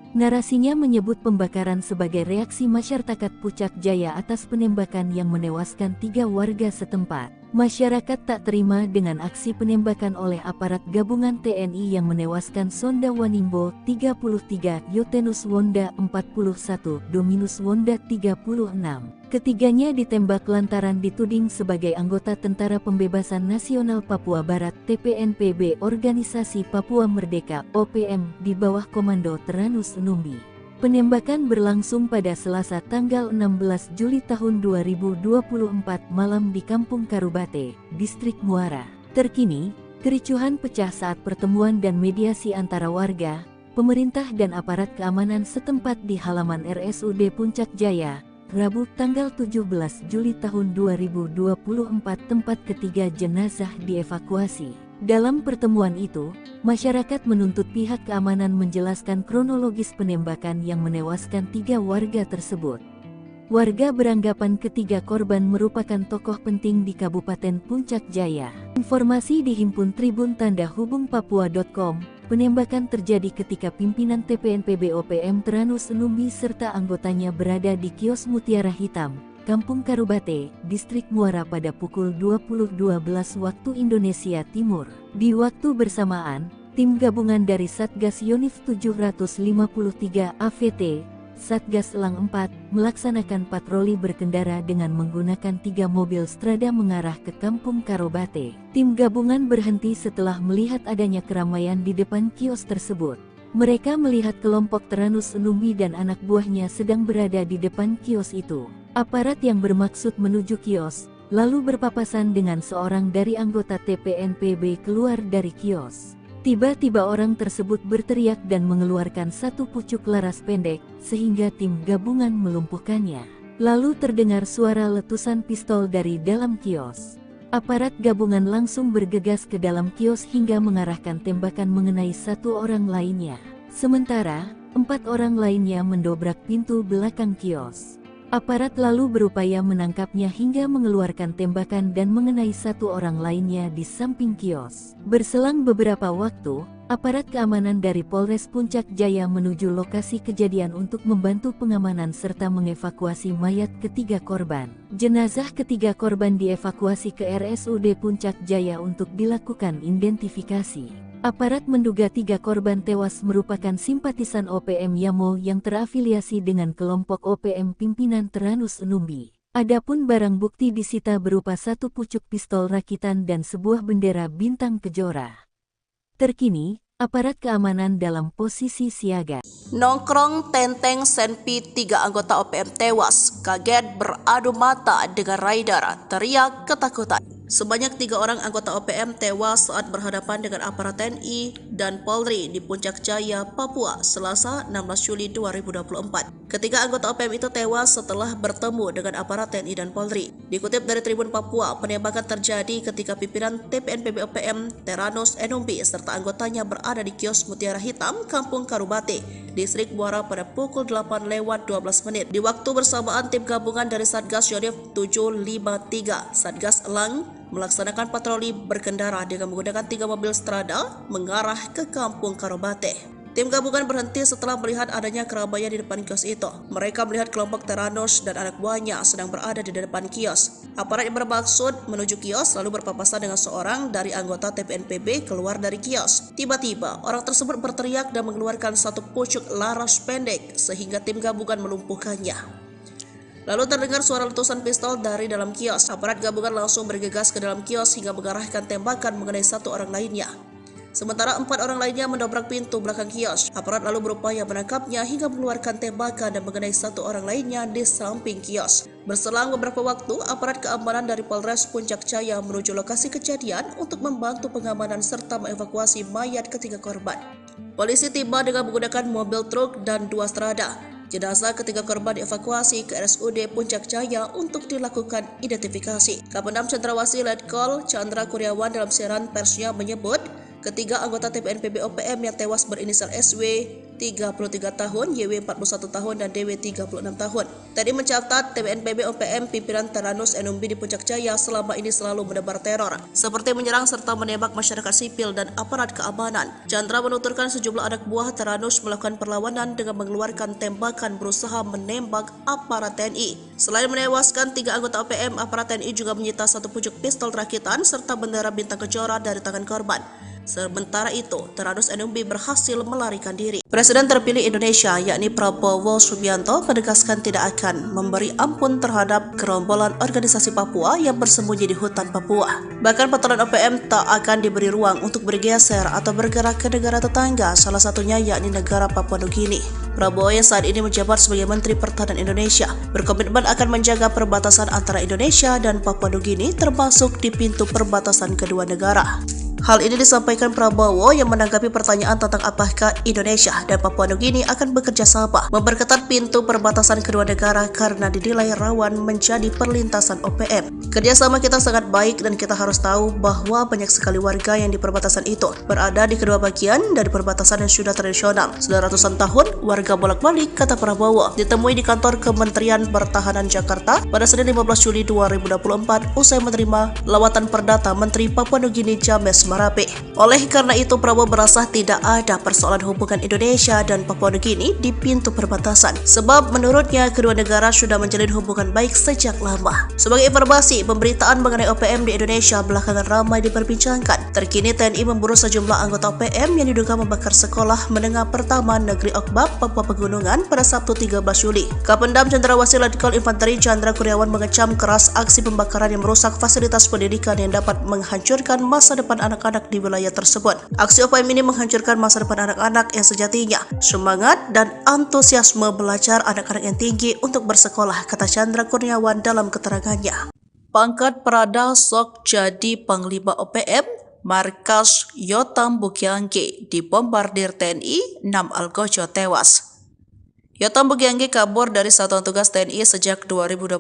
Narasinya menyebut pembakaran sebagai reaksi masyarakat Puncak Jaya atas penembakan yang menewaskan 3 warga setempat. Masyarakat tak terima dengan aksi penembakan oleh aparat gabungan TNI yang menewaskan Sonda Wanimbo 33, Yotenus Wonda 41, Dominus Wonda 36. Ketiganya ditembak lantaran dituding sebagai anggota Tentara Pembebasan Nasional Papua Barat TPNPB Organisasi Papua Merdeka OPM di bawah komando Teranus Enumbi. Penembakan berlangsung pada Selasa tanggal 16 Juli tahun 2024 malam di Kampung Karubate, Distrik Muara. Terkini, kericuhan pecah saat pertemuan dan mediasi antara warga, pemerintah dan aparat keamanan setempat di halaman RSUD Puncak Jaya, Rabu tanggal 17 Juli tahun 2024 tempat ketiga jenazah dievakuasi. Dalam pertemuan itu, masyarakat menuntut pihak keamanan menjelaskan kronologis penembakan yang menewaskan 3 warga tersebut. Warga beranggapan ketiga korban merupakan tokoh penting di Kabupaten Puncak Jaya. Informasi dihimpun Tribun Tanda Hubung Papua.com, penembakan terjadi ketika pimpinan TPNPB OPM Teranus Enumbi serta anggotanya berada di kios Mutiara Hitam, Kampung Karubate, Distrik Muara pada pukul 20.12 waktu Indonesia Timur. Di waktu bersamaan, tim gabungan dari Satgas Yonif 753 AVT, Satgas Elang 4, melaksanakan patroli berkendara dengan menggunakan 3 mobil Strada mengarah ke Kampung Karubate. Tim gabungan berhenti setelah melihat adanya keramaian di depan kios tersebut. Mereka melihat kelompok Teranus Enumbi dan anak buahnya sedang berada di depan kios itu. Aparat yang bermaksud menuju kios, lalu berpapasan dengan seorang dari anggota TPNPB keluar dari kios. Tiba-tiba orang tersebut berteriak dan mengeluarkan 1 pucuk laras pendek, sehingga tim gabungan melumpuhkannya. Lalu terdengar suara letusan pistol dari dalam kios. Aparat gabungan langsung bergegas ke dalam kios hingga mengarahkan tembakan mengenai 1 orang lainnya. Sementara, 4 orang lainnya mendobrak pintu belakang kios. Aparat lalu berupaya menangkapnya hingga mengeluarkan tembakan dan mengenai 1 orang lainnya di samping kios. Berselang beberapa waktu, aparat keamanan dari Polres Puncak Jaya menuju lokasi kejadian untuk membantu pengamanan serta mengevakuasi mayat ketiga korban. Jenazah ketiga korban dievakuasi ke RSUD Puncak Jaya untuk dilakukan identifikasi. Aparat menduga 3 korban tewas merupakan simpatisan OPM Yamo yang terafiliasi dengan kelompok OPM pimpinan Teranus Enumbi. Adapun barang bukti disita berupa 1 pucuk pistol rakitan dan sebuah bendera bintang kejora. Terkini, aparat keamanan dalam posisi siaga. Nongkrong tenteng Senpi 3 anggota OPM tewas, kaget beradu mata dengan Rider, teriak ketakutan. Sebanyak 3 orang anggota OPM tewas saat berhadapan dengan aparat TNI dan Polri di Puncak Jaya, Papua, Selasa 16 Juli 2024. Ketiga anggota OPM itu tewas setelah bertemu dengan aparat TNI dan Polri. Dikutip dari Tribun Papua, penembakan terjadi ketika pimpinan TPNPB OPM Teranus Enumbi serta anggotanya berada di kios Mutiara Hitam, Kampung Karubate, Distrik Muara pada pukul 8:12. Di waktu bersamaan, tim gabungan dari Satgas Yonif 753, Satgas Elang, melaksanakan patroli berkendara dengan menggunakan 3 mobil strada mengarah ke Kampung Karubate. Tim gabungan berhenti setelah melihat adanya keramaian di depan kios itu. Mereka melihat kelompok Teranus dan anak buahnya sedang berada di depan kios. Aparat yang bermaksud menuju kios lalu berpapasan dengan seorang dari anggota TPNPB keluar dari kios. Tiba-tiba, orang tersebut berteriak dan mengeluarkan satu pucuk laras pendek sehingga tim gabungan melumpuhkannya. Lalu terdengar suara letusan pistol dari dalam kios. Aparat gabungan langsung bergegas ke dalam kios hingga mengarahkan tembakan mengenai 1 orang lainnya. Sementara 4 orang lainnya mendobrak pintu belakang kios. Aparat lalu berupaya menangkapnya hingga mengeluarkan tembakan dan mengenai 1 orang lainnya di samping kios. Berselang beberapa waktu, aparat keamanan dari Polres Puncak Jaya menuju lokasi kejadian untuk membantu pengamanan serta mengevakuasi mayat ketiga korban. Polisi tiba dengan menggunakan mobil truk dan 2 strada. Jenazah ketiga korban dievakuasi ke RSUD Puncak Jaya untuk dilakukan identifikasi. Kapendam Cendrawasih Letkol Chandra Kurniawan dalam siaran persnya menyebut, ketiga anggota TPNPB OPM yang tewas berinisial SW 33 tahun, YW 41 tahun, dan DW 36 tahun. Tadi mencatat TPNPB OPM pimpinan Teranus Enumbi di Puncak Jaya selama ini selalu menebar teror, seperti menyerang serta menembak masyarakat sipil dan aparat keamanan. Chandra menuturkan sejumlah anak buah Teranus melakukan perlawanan dengan mengeluarkan tembakan berusaha menembak aparat TNI. Selain menewaskan 3 anggota OPM, aparat TNI juga menyita 1 pucuk pistol rakitan serta bendera bintang kejora dari tangan korban. Sementara itu, Teranus Enumbi berhasil melarikan diri. Presiden terpilih Indonesia, yakni Prabowo Subianto, menegaskan tidak akan memberi ampun terhadap gerombolan organisasi Papua yang bersembunyi di hutan Papua. Bahkan patroli OPM tak akan diberi ruang untuk bergeser atau bergerak ke negara tetangga, salah satunya yakni negara Papua Nugini. Prabowo yang saat ini menjabat sebagai Menteri Pertahanan Indonesia berkomitmen akan menjaga perbatasan antara Indonesia dan Papua Nugini, termasuk di pintu perbatasan kedua negara. Hal ini disampaikan Prabowo yang menanggapi pertanyaan tentang apakah Indonesia dan Papua Nugini akan bekerja sama memperketat pintu perbatasan kedua negara karena dinilai rawan menjadi perlintasan OPM. Kerjasama kita sangat baik dan kita harus tahu bahwa banyak sekali warga yang di perbatasan itu berada di kedua bagian dari perbatasan yang sudah tradisional. Sudah ratusan tahun warga bolak-balik, kata Prabowo, ditemui di kantor Kementerian Pertahanan Jakarta pada Senin 15 Juli 2024 usai menerima lawatan perdata Menteri Papua Nugini James Marape. Oleh karena itu, Prabowo merasa tidak ada persoalan hubungan Indonesia dan Papua Nugini di pintu perbatasan, sebab menurutnya kedua negara sudah menjalin hubungan baik sejak lama. Sebagai informasi, pemberitaan mengenai OPM di Indonesia belakangan ramai diperbincangkan. Terkini TNI memburu sejumlah anggota OPM yang diduga membakar sekolah menengah pertama Negeri Okbab, Papua Pegunungan pada Sabtu 13 Juli. Kapendam Cendrawasih Letkol Infanteri Chandra Kurniawan mengecam keras aksi pembakaran yang merusak fasilitas pendidikan yang dapat menghancurkan masa depan anak-anak di wilayah tersebut. Aksi OPM ini menghancurkan masa depan anak-anak yang sejatinya semangat dan antusiasme belajar anak-anak yang tinggi untuk bersekolah, kata Chandra Kurniawan dalam keterangannya. Pangkat Prada sok jadi Panglima OPM, Markas Yotam Bukiangge dibombardir TNI, 6 algojo tewas. Yotam Bukiangge kabur dari satuan tugas TNI sejak 2021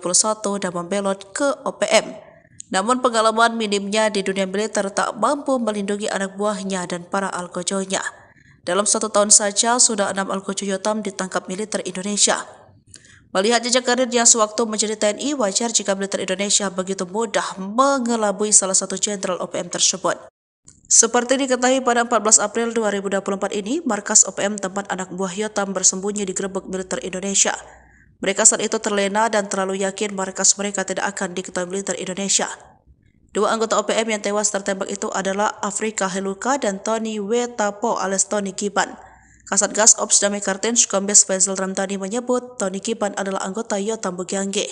dan membelot ke OPM. Namun pengalaman minimnya di dunia militer tak mampu melindungi anak buahnya dan para algojonya. Dalam 1 tahun saja, sudah 6 algojo Yotam ditangkap militer Indonesia. Melihat jejak karirnya sewaktu menjadi TNI, wajar jika militer Indonesia begitu mudah mengelabui salah satu jenderal OPM tersebut. Seperti diketahui pada 14 April 2024 ini, markas OPM tempat anak buah Yotam bersembunyi digerebek militer Indonesia. Mereka saat itu terlena dan terlalu yakin markas mereka tidak akan diketahui militer Indonesia. 2 anggota OPM yang tewas tertembak itu adalah Afrika Heluka dan Tony Wetapo alias Tony Kiban. Kasatgas Ops Damai Kartens Kombes Faisal Ramdhani menyebut Tony Kiban adalah anggota Yotam Bukiangge.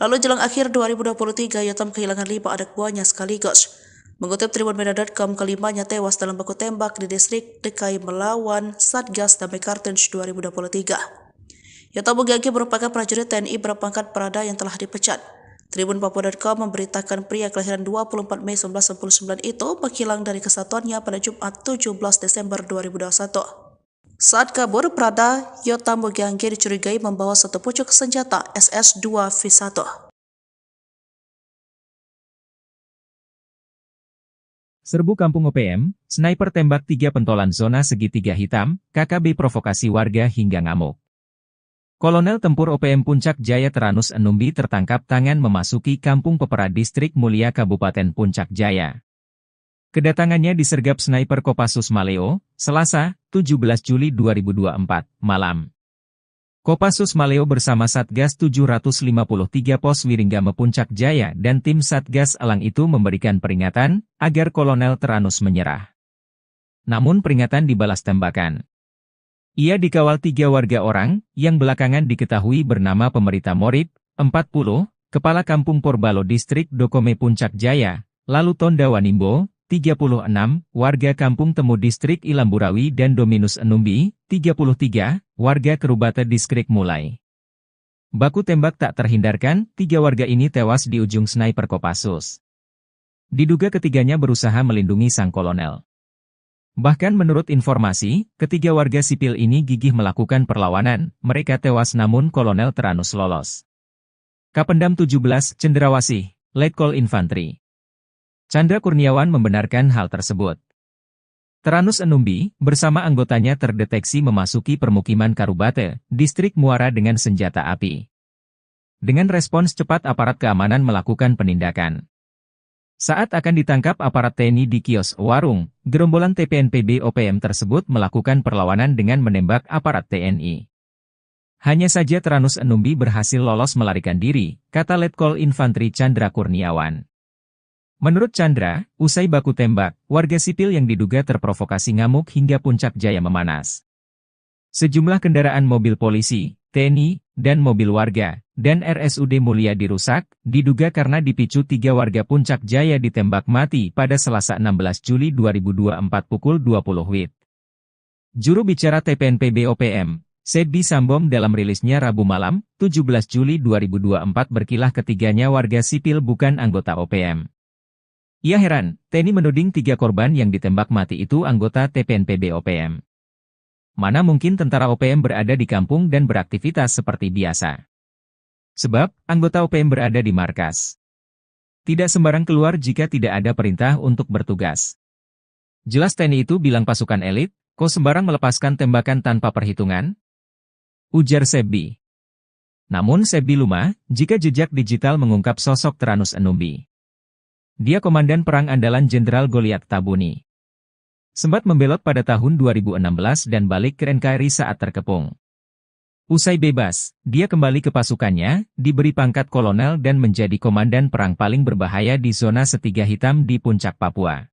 Lalu jelang akhir 2023, Yotam kehilangan 5 anak buahnya sekaligus. Mengutip tribunmedia.com, kelimanya tewas dalam baku tembak di distrik DKI melawan Satgas Damai Kartens 2023. Yotam Bukiangge merupakan prajurit TNI berpangkat Prada yang telah dipecat. Tribun Papua.com memberitakan pria kelahiran 24 Mei 1999 itu menghilang dari kesatuannya pada Jumat 17 Desember 2021. Saat kabur, Prada Yota Mugianggi dicurigai membawa satu pucuk senjata SS-2V1. Serbu Kampung OPM, sniper tembak 3 pentolan zona segitiga hitam, KKB provokasi warga hingga ngamuk. Kolonel Tempur OPM Puncak Jaya Teranus Enumbi tertangkap tangan memasuki Kampung Pepera Distrik Mulia Kabupaten Puncak Jaya. Kedatangannya disergap sniper Kopassus Maleo, Selasa, 17 Juli 2024, malam. Kopassus Maleo bersama Satgas 753 Pos Wiringgame Puncak Jaya dan tim Satgas Elang itu memberikan peringatan agar Kolonel Teranus menyerah. Namun peringatan dibalas tembakan. Ia dikawal 3 warga orang, yang belakangan diketahui bernama Pemerita Morib, 40, Kepala Kampung Porbalo Distrik Dokome Puncak Jaya, lalu Tonda Wanimbo, 36, warga Kampung Temu Distrik Ilamburawi dan Dominus Enumbi, 33, warga Kerubata Distrik Mulai. Baku tembak tak terhindarkan, 3 warga ini tewas di ujung sniper Kopassus. Diduga ketiganya berusaha melindungi sang kolonel. Bahkan menurut informasi, ketiga warga sipil ini gigih melakukan perlawanan, mereka tewas namun Kolonel Teranus lolos. Kapendam 17, Cendrawasih, Letkol Infantri Chandra Kurniawan membenarkan hal tersebut. Teranus Enumbi, bersama anggotanya terdeteksi memasuki permukiman Karubate, Distrik Muara dengan senjata api. Dengan respons cepat aparat keamanan melakukan penindakan. Saat akan ditangkap aparat TNI di kios warung, gerombolan TPNPB OPM tersebut melakukan perlawanan dengan menembak aparat TNI. Hanya saja Teranus Enumbi berhasil lolos melarikan diri, kata Letkol Infantri Chandra Kurniawan. Menurut Chandra, usai baku tembak, warga sipil yang diduga terprovokasi ngamuk hingga Puncak Jaya memanas. Sejumlah kendaraan mobil polisi, TNI, dan mobil warga, dan RSUD Mulia dirusak, diduga karena dipicu 3 warga Puncak Jaya ditembak mati pada Selasa 16 Juli 2024 pukul 20 WIB. Juru bicara TPNPB OPM, Sedbi Sambom dalam rilisnya Rabu malam, 17 Juli 2024 berkilah ketiganya warga sipil bukan anggota OPM. Ia heran, TNI menuding 3 korban yang ditembak mati itu anggota TPNPB OPM. Mana mungkin tentara OPM berada di kampung dan beraktivitas seperti biasa. Sebab, anggota OPM berada di markas. Tidak sembarang keluar jika tidak ada perintah untuk bertugas. Jelas TNI itu bilang pasukan elit, kok sembarang melepaskan tembakan tanpa perhitungan? Ujar Sebbi. Namun Sebbi lumah, jika jejak digital mengungkap sosok Teranus Enumbi. Dia komandan perang andalan Jenderal Goliat Tabuni. Sempat membelot pada tahun 2016 dan balik ke NKRI saat terkepung. Usai bebas, dia kembali ke pasukannya, diberi pangkat kolonel dan menjadi komandan perang paling berbahaya di zona Setiga Hitam di Puncak Papua.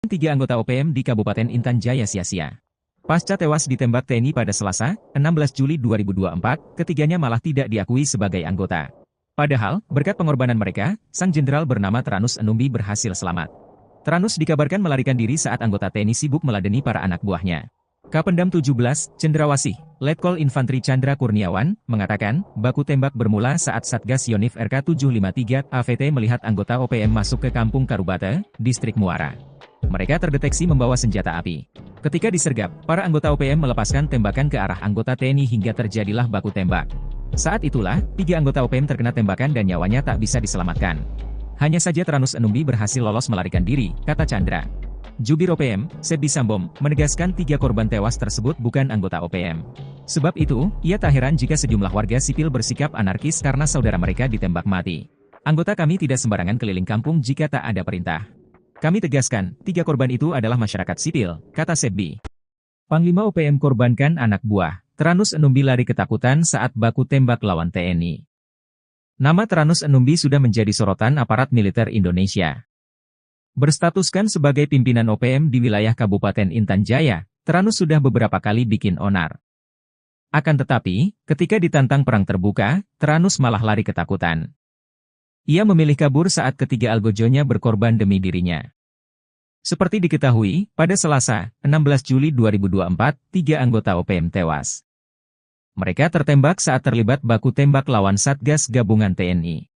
3 anggota OPM di Kabupaten Intan Jaya sia-sia. Pasca tewas ditembak TNI pada Selasa, 16 Juli 2024, ketiganya malah tidak diakui sebagai anggota. Padahal, berkat pengorbanan mereka, sang jenderal bernama Teranus Enumbi berhasil selamat. Teranus dikabarkan melarikan diri saat anggota TNI sibuk meladeni para anak buahnya. Kapendam 17, Cendrawasih, Letkol Infantri Chandra Kurniawan, mengatakan, baku tembak bermula saat Satgas Yonif RK 753 AVT melihat anggota OPM masuk ke Kampung Karubate, Distrik Muara. Mereka terdeteksi membawa senjata api. Ketika disergap, para anggota OPM melepaskan tembakan ke arah anggota TNI hingga terjadilah baku tembak. Saat itulah, 3 anggota OPM terkena tembakan dan nyawanya tak bisa diselamatkan. Hanya saja Teranus Enumbi berhasil lolos melarikan diri, kata Chandra. Jubir OPM, Sedbi Sambom, menegaskan 3 korban tewas tersebut bukan anggota OPM. Sebab itu, ia tak heran jika sejumlah warga sipil bersikap anarkis karena saudara mereka ditembak mati. Anggota kami tidak sembarangan keliling kampung jika tak ada perintah. Kami tegaskan, 3 korban itu adalah masyarakat sipil, kata Sedbi. Panglima OPM korbankan anak buah. Teranus Enumbi lari ketakutan saat baku tembak lawan TNI. Nama Teranus Enumbi sudah menjadi sorotan aparat militer Indonesia. Berstatuskan sebagai pimpinan OPM di wilayah Kabupaten Intan Jaya, Teranus sudah beberapa kali bikin onar. Akan tetapi, ketika ditantang perang terbuka, Teranus malah lari ketakutan. Ia memilih kabur saat ketiga algojonya berkorban demi dirinya. Seperti diketahui, pada Selasa, 16 Juli 2024, 3 anggota OPM tewas. Mereka tertembak saat terlibat baku tembak lawan Satgas Gabungan TNI.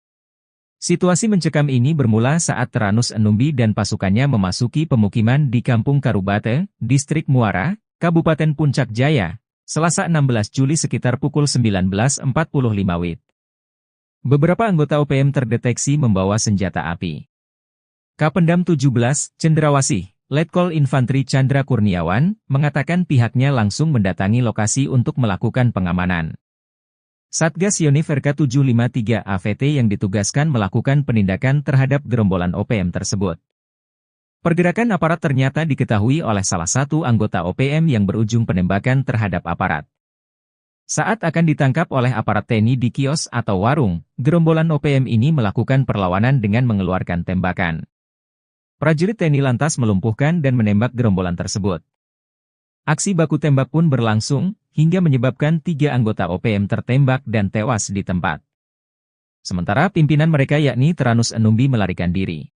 Situasi mencekam ini bermula saat Teranus Enumbi dan pasukannya memasuki pemukiman di Kampung Karubate, Distrik Muara, Kabupaten Puncak Jaya, Selasa 16 Juli sekitar pukul 19.45 WIB. Beberapa anggota OPM terdeteksi membawa senjata api. Kapendam 17, Cendrawasih, Letkol Infantri Chandra Kurniawan, mengatakan pihaknya langsung mendatangi lokasi untuk melakukan pengamanan. Satgas Yonif RK753 AVT yang ditugaskan melakukan penindakan terhadap gerombolan OPM tersebut. Pergerakan aparat ternyata diketahui oleh salah satu anggota OPM yang berujung penembakan terhadap aparat. Saat akan ditangkap oleh aparat TNI di kios atau warung, gerombolan OPM ini melakukan perlawanan dengan mengeluarkan tembakan. Prajurit TNI lantas melumpuhkan dan menembak gerombolan tersebut. Aksi baku tembak pun berlangsung, hingga menyebabkan 3 anggota OPM tertembak dan tewas di tempat. Sementara pimpinan mereka yakni Teranus Enumbi melarikan diri.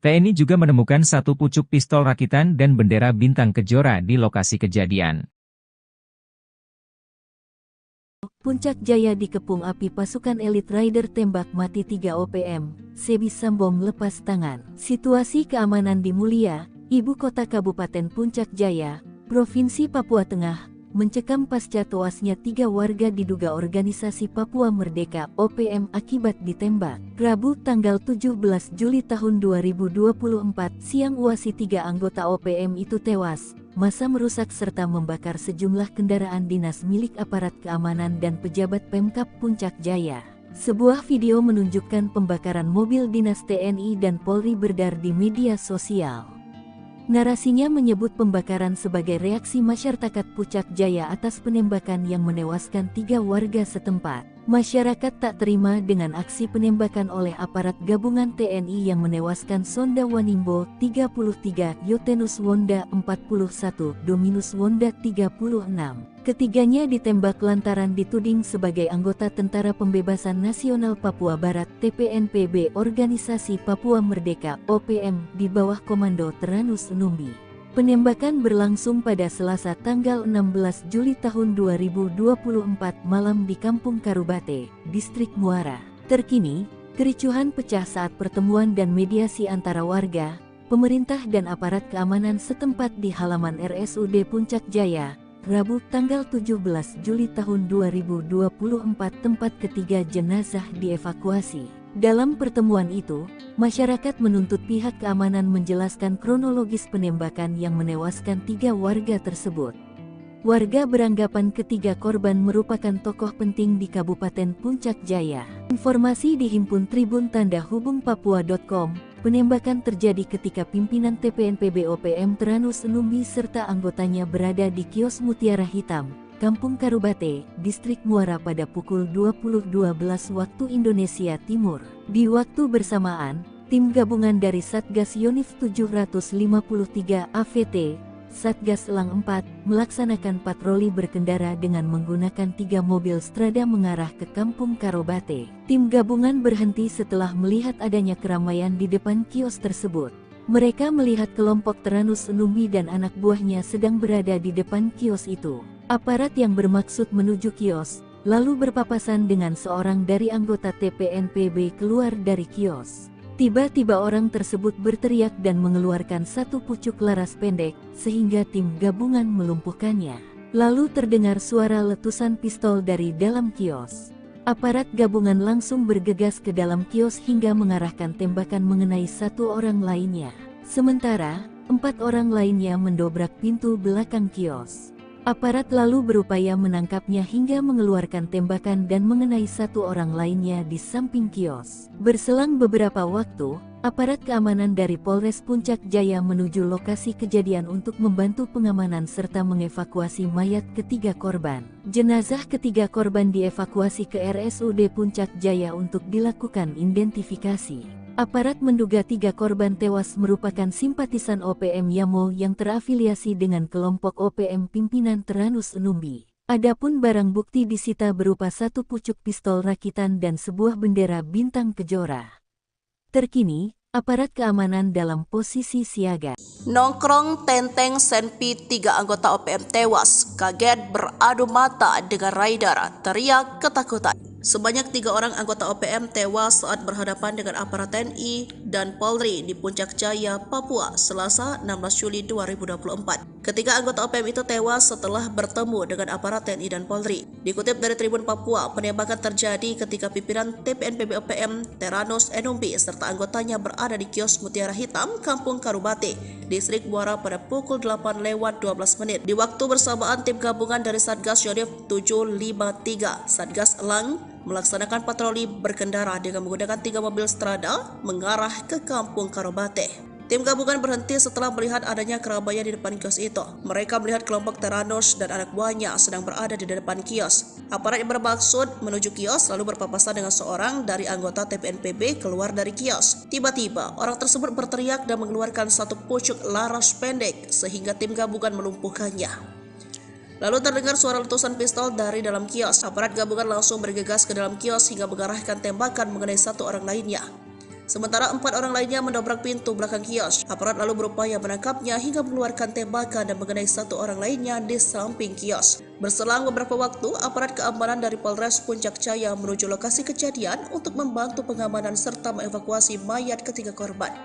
TNI juga menemukan 1 pucuk pistol rakitan dan bendera bintang kejora di lokasi kejadian. Puncak Jaya dikepung api pasukan elit rider tembak mati 3 OPM, Sebi Sambom lepas tangan. Situasi keamanan di Mulia, ibu kota Kabupaten Puncak Jaya, Provinsi Papua Tengah, mencekam pasca tewasnya 3 warga diduga organisasi Papua Merdeka OPM akibat ditembak. Rabu tanggal 17 Juli tahun 2024 siang uasi 3 anggota OPM itu tewas. Massa merusak serta membakar sejumlah kendaraan dinas milik aparat keamanan dan pejabat Pemkab Puncak Jaya. Sebuah video menunjukkan pembakaran mobil dinas TNI dan Polri beredar di media sosial. Narasinya menyebut pembakaran sebagai reaksi masyarakat Puncak Jaya atas penembakan yang menewaskan 3 warga setempat. Masyarakat tak terima dengan aksi penembakan oleh aparat gabungan TNI yang menewaskan Sonda Wanimbo 33, Yotenus Wonda 41, Dominus Wonda 36. Ketiganya ditembak lantaran dituding sebagai anggota Tentara Pembebasan Nasional Papua Barat TPNPB Organisasi Papua Merdeka OPM di bawah komando Teranus Enumbi. Penembakan berlangsung pada Selasa tanggal 16 Juli tahun 2024 malam di Kampung Karubate, Distrik Muara. Terkini, kericuhan pecah saat pertemuan dan mediasi antara warga, pemerintah dan aparat keamanan setempat di halaman RSUD Puncak Jaya, Rabu tanggal 17 Juli tahun 2024 tempat ketiga jenazah dievakuasi. Dalam pertemuan itu, masyarakat menuntut pihak keamanan menjelaskan kronologis penembakan yang menewaskan 3 warga tersebut. Warga beranggapan ketiga korban merupakan tokoh penting di Kabupaten Puncak Jaya. Informasi dihimpun Tribun Tanda Hubung Papua.com, penembakan terjadi ketika pimpinan TPNPB OPM Teranus Enumbi serta anggotanya berada di kios Mutiara Hitam, Kampung Karubate, Distrik Muara pada pukul 20.12 waktu Indonesia Timur. Di waktu bersamaan, tim gabungan dari Satgas Yonif 753 AVT, Satgas Elang 4, melaksanakan patroli berkendara dengan menggunakan 3 mobil Strada mengarah ke Kampung Karubate. Tim gabungan berhenti setelah melihat adanya keramaian di depan kios tersebut. Mereka melihat kelompok Teranus Enumbi dan anak buahnya sedang berada di depan kios itu. Aparat yang bermaksud menuju kios, lalu berpapasan dengan seorang dari anggota TPNPB keluar dari kios. Tiba-tiba orang tersebut berteriak dan mengeluarkan 1 pucuk laras pendek, sehingga tim gabungan melumpuhkannya. Lalu terdengar suara letusan pistol dari dalam kios. Aparat gabungan langsung bergegas ke dalam kios hingga mengarahkan tembakan mengenai 1 orang lainnya. Sementara, 4 orang lainnya mendobrak pintu belakang kios. Aparat lalu berupaya menangkapnya hingga mengeluarkan tembakan dan mengenai 1 orang lainnya di samping kios. Berselang beberapa waktu, aparat keamanan dari Polres Puncak Jaya menuju lokasi kejadian untuk membantu pengamanan serta mengevakuasi mayat ketiga korban. Jenazah ketiga korban dievakuasi ke RSUD Puncak Jaya untuk dilakukan identifikasi. Aparat menduga 3 korban tewas merupakan simpatisan OPM Yamo yang terafiliasi dengan kelompok OPM pimpinan Teranus Enumbi. Adapun barang bukti disita berupa 1 pucuk pistol rakitan dan sebuah bendera bintang kejora. Terkini, aparat keamanan dalam posisi siaga. Nongkrong tenteng Senpi 3 anggota OPM tewas. kaget beradu mata dengan rider, teriak ketakutan. Sebanyak 3 orang anggota OPM tewas saat berhadapan dengan aparat TNI dan Polri di Puncak Jaya, Papua, Selasa 16 Juli 2024. Ketiga anggota OPM itu tewas setelah bertemu dengan aparat TNI dan Polri. Dikutip dari Tribun Papua, penembakan terjadi ketika pimpinan TPNPB OPM Teranus Enumbi serta anggotanya berada di kios Mutiara Hitam, Kampung Karubate, Distrik Muara pada pukul 8:12 menit. Di waktu bersamaan, tim gabungan dari Satgas Yonif 753, Satgas Elang, melaksanakan patroli berkendara dengan menggunakan 3 mobil strada mengarah ke Kampung Karobate. Tim gabungan berhenti setelah melihat adanya keramaian di depan kios itu. Mereka melihat kelompok Teranus dan anak buahnya sedang berada di depan kios. Aparat yang bermaksud menuju kios lalu berpapasan dengan seorang dari anggota TPNPB keluar dari kios. Tiba-tiba, orang tersebut berteriak dan mengeluarkan satu pucuk laras pendek sehingga tim gabungan melumpuhkannya. Lalu terdengar suara letusan pistol dari dalam kios. Aparat gabungan langsung bergegas ke dalam kios hingga mengarahkan tembakan mengenai 1 orang lainnya. Sementara 4 orang lainnya mendobrak pintu belakang kios. Aparat lalu berupaya menangkapnya hingga mengeluarkan tembakan dan mengenai 1 orang lainnya di samping kios. Berselang beberapa waktu, aparat keamanan dari Polres Puncak Jaya menuju lokasi kejadian untuk membantu pengamanan serta mengevakuasi mayat ketiga korban.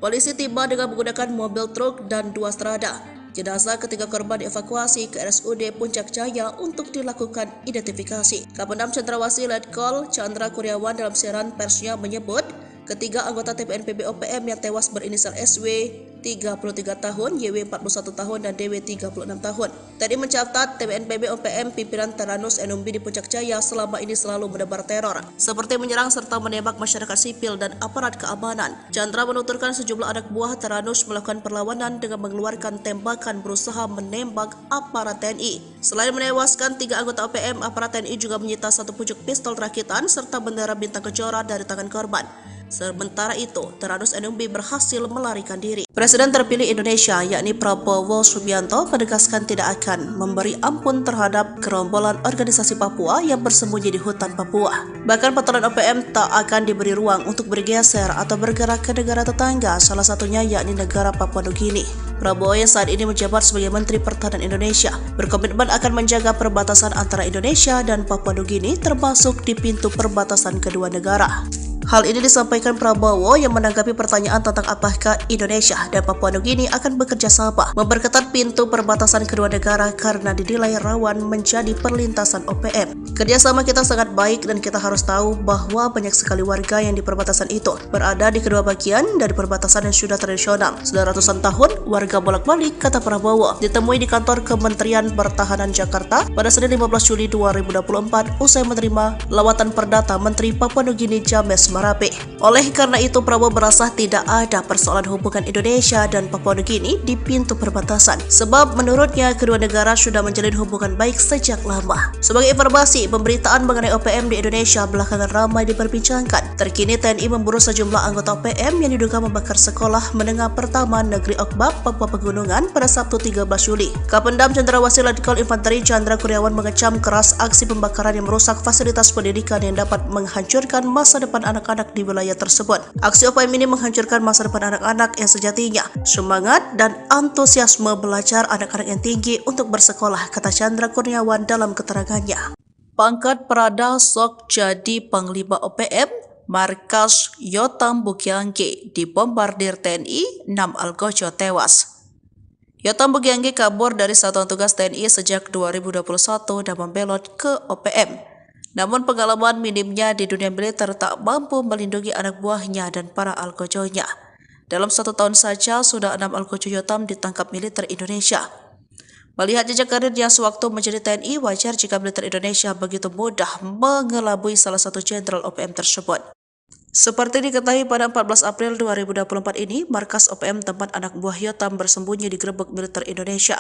Polisi tiba dengan menggunakan mobil truk dan 2 strada. Jenazah ketiga korban dievakuasi ke RSUD Puncak Jaya untuk dilakukan identifikasi. Kapendam Cendrawasih Letkol Chandra Kurniawan dalam siaran persnya menyebut, ketiga anggota TPNPB OPM yang tewas berinisial SW 33 tahun, YW 41 tahun, dan DW 36 tahun. Tadi mencatat TPNPB OPM pimpinan Teranus Enumbi di Puncak Jaya selama ini selalu menebar teror, seperti menyerang serta menembak masyarakat sipil dan aparat keamanan. Chandra menuturkan sejumlah anak buah Teranus melakukan perlawanan dengan mengeluarkan tembakan berusaha menembak aparat TNI. Selain menewaskan 3 anggota OPM, aparat TNI juga menyita 1 pucuk pistol rakitan serta bendera bintang kejora dari tangan korban. Sementara itu, Teranus Enumbi berhasil melarikan diri. Presiden terpilih Indonesia, yakni Prabowo Subianto, menegaskan tidak akan memberi ampun terhadap gerombolan organisasi Papua yang bersembunyi di hutan Papua. Bahkan patroli OPM tak akan diberi ruang untuk bergeser atau bergerak ke negara tetangga, salah satunya yakni negara Papua Nugini. Prabowo yang saat ini menjabat sebagai Menteri Pertahanan Indonesia berkomitmen akan menjaga perbatasan antara Indonesia dan Papua Nugini, termasuk di pintu perbatasan kedua negara. Hal ini disampaikan Prabowo yang menanggapi pertanyaan tentang apakah Indonesia dan Papua Nugini akan bekerja sama memperketat pintu perbatasan kedua negara karena dinilai rawan menjadi perlintasan OPM. Kerjasama kita sangat baik dan kita harus tahu bahwa banyak sekali warga yang di perbatasan itu berada di kedua bagian dari perbatasan yang sudah tradisional. Sudah ratusan tahun warga bolak-balik, kata Prabowo, ditemui di kantor Kementerian Pertahanan Jakarta pada Senin 15 Juli 2024 usai menerima lawatan perdata Menteri Papua Nugini James Marape. Oleh karena itu, Prabowo merasa tidak ada persoalan hubungan Indonesia dan Papua Nugini di pintu perbatasan, sebab menurutnya kedua negara sudah menjalin hubungan baik sejak lama. Sebagai informasi, pemberitaan mengenai OPM di Indonesia belakangan ramai diperbincangkan. Terkini TNI memburu sejumlah anggota OPM yang diduga membakar sekolah menengah pertama Negeri Okbab, Papua Pegunungan pada Sabtu 13 Juli. Kapendam Cendrawasih Letkol Infanteri Chandra Kurniawan mengecam keras aksi pembakaran yang merusak fasilitas pendidikan yang dapat menghancurkan masa depan anak-anak di wilayah tersebut. Aksi OPM ini menghancurkan masa depan anak-anak yang sejatinya semangat dan antusiasme belajar anak-anak yang tinggi untuk bersekolah, kata Chandra Kurniawan dalam keterangannya. Pangkat Prada sok jadi Panglima OPM, markas Yotam Bukiangge dibombardir TNI, 6 algojo tewas. Yotam Bukiangge kabur dari satuan tugas TNI sejak 2021 dan membelot ke OPM. Namun pengalaman minimnya di dunia militer tak mampu melindungi anak buahnya dan para algojonya. Dalam 1 tahun saja sudah 6 algojo Yotam ditangkap militer Indonesia. Melihat jejak karirnya sewaktu menjadi TNI, wajar jika militer Indonesia begitu mudah mengelabui salah satu jenderal OPM tersebut. Seperti diketahui pada 14 April 2024 ini, markas OPM tempat anak buah Yotam bersembunyi digerebek militer Indonesia.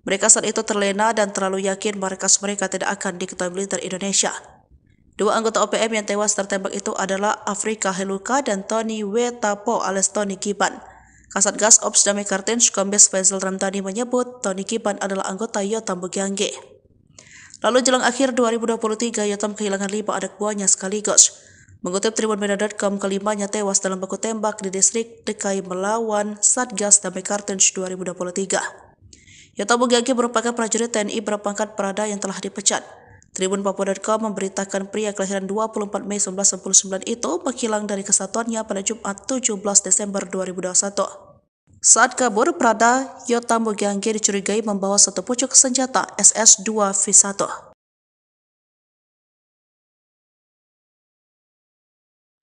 Mereka saat itu terlena dan terlalu yakin markas mereka tidak akan diketahui militer Indonesia. 2 anggota OPM yang tewas tertembak itu adalah Afrika Heluka dan Tony Wetapo alias Tony Kiban. Kasatgas Ops Damai Kartens Kombes Faisal Ramdhani menyebut Tony Kiban adalah anggota Yotam Bukiangge. Lalu jelang akhir 2023, Yotam kehilangan 5 anak buahnya sekaligus. Mengutip tribunmedia.com, kelimanya tewas dalam baku tembak di distrik Dekai melawan Satgas Damai Kartens 2023. Yotambo Giangge merupakan prajurit TNI berpangkat Prada yang telah dipecat. Tribun Papua.com memberitakan pria kelahiran 24 Mei 1999 itu menghilang dari kesatuannya pada Jumat 17 Desember 2021. Saat kabur, Prada Yotambo Giangge dicurigai membawa satu pucuk senjata SS-2V1.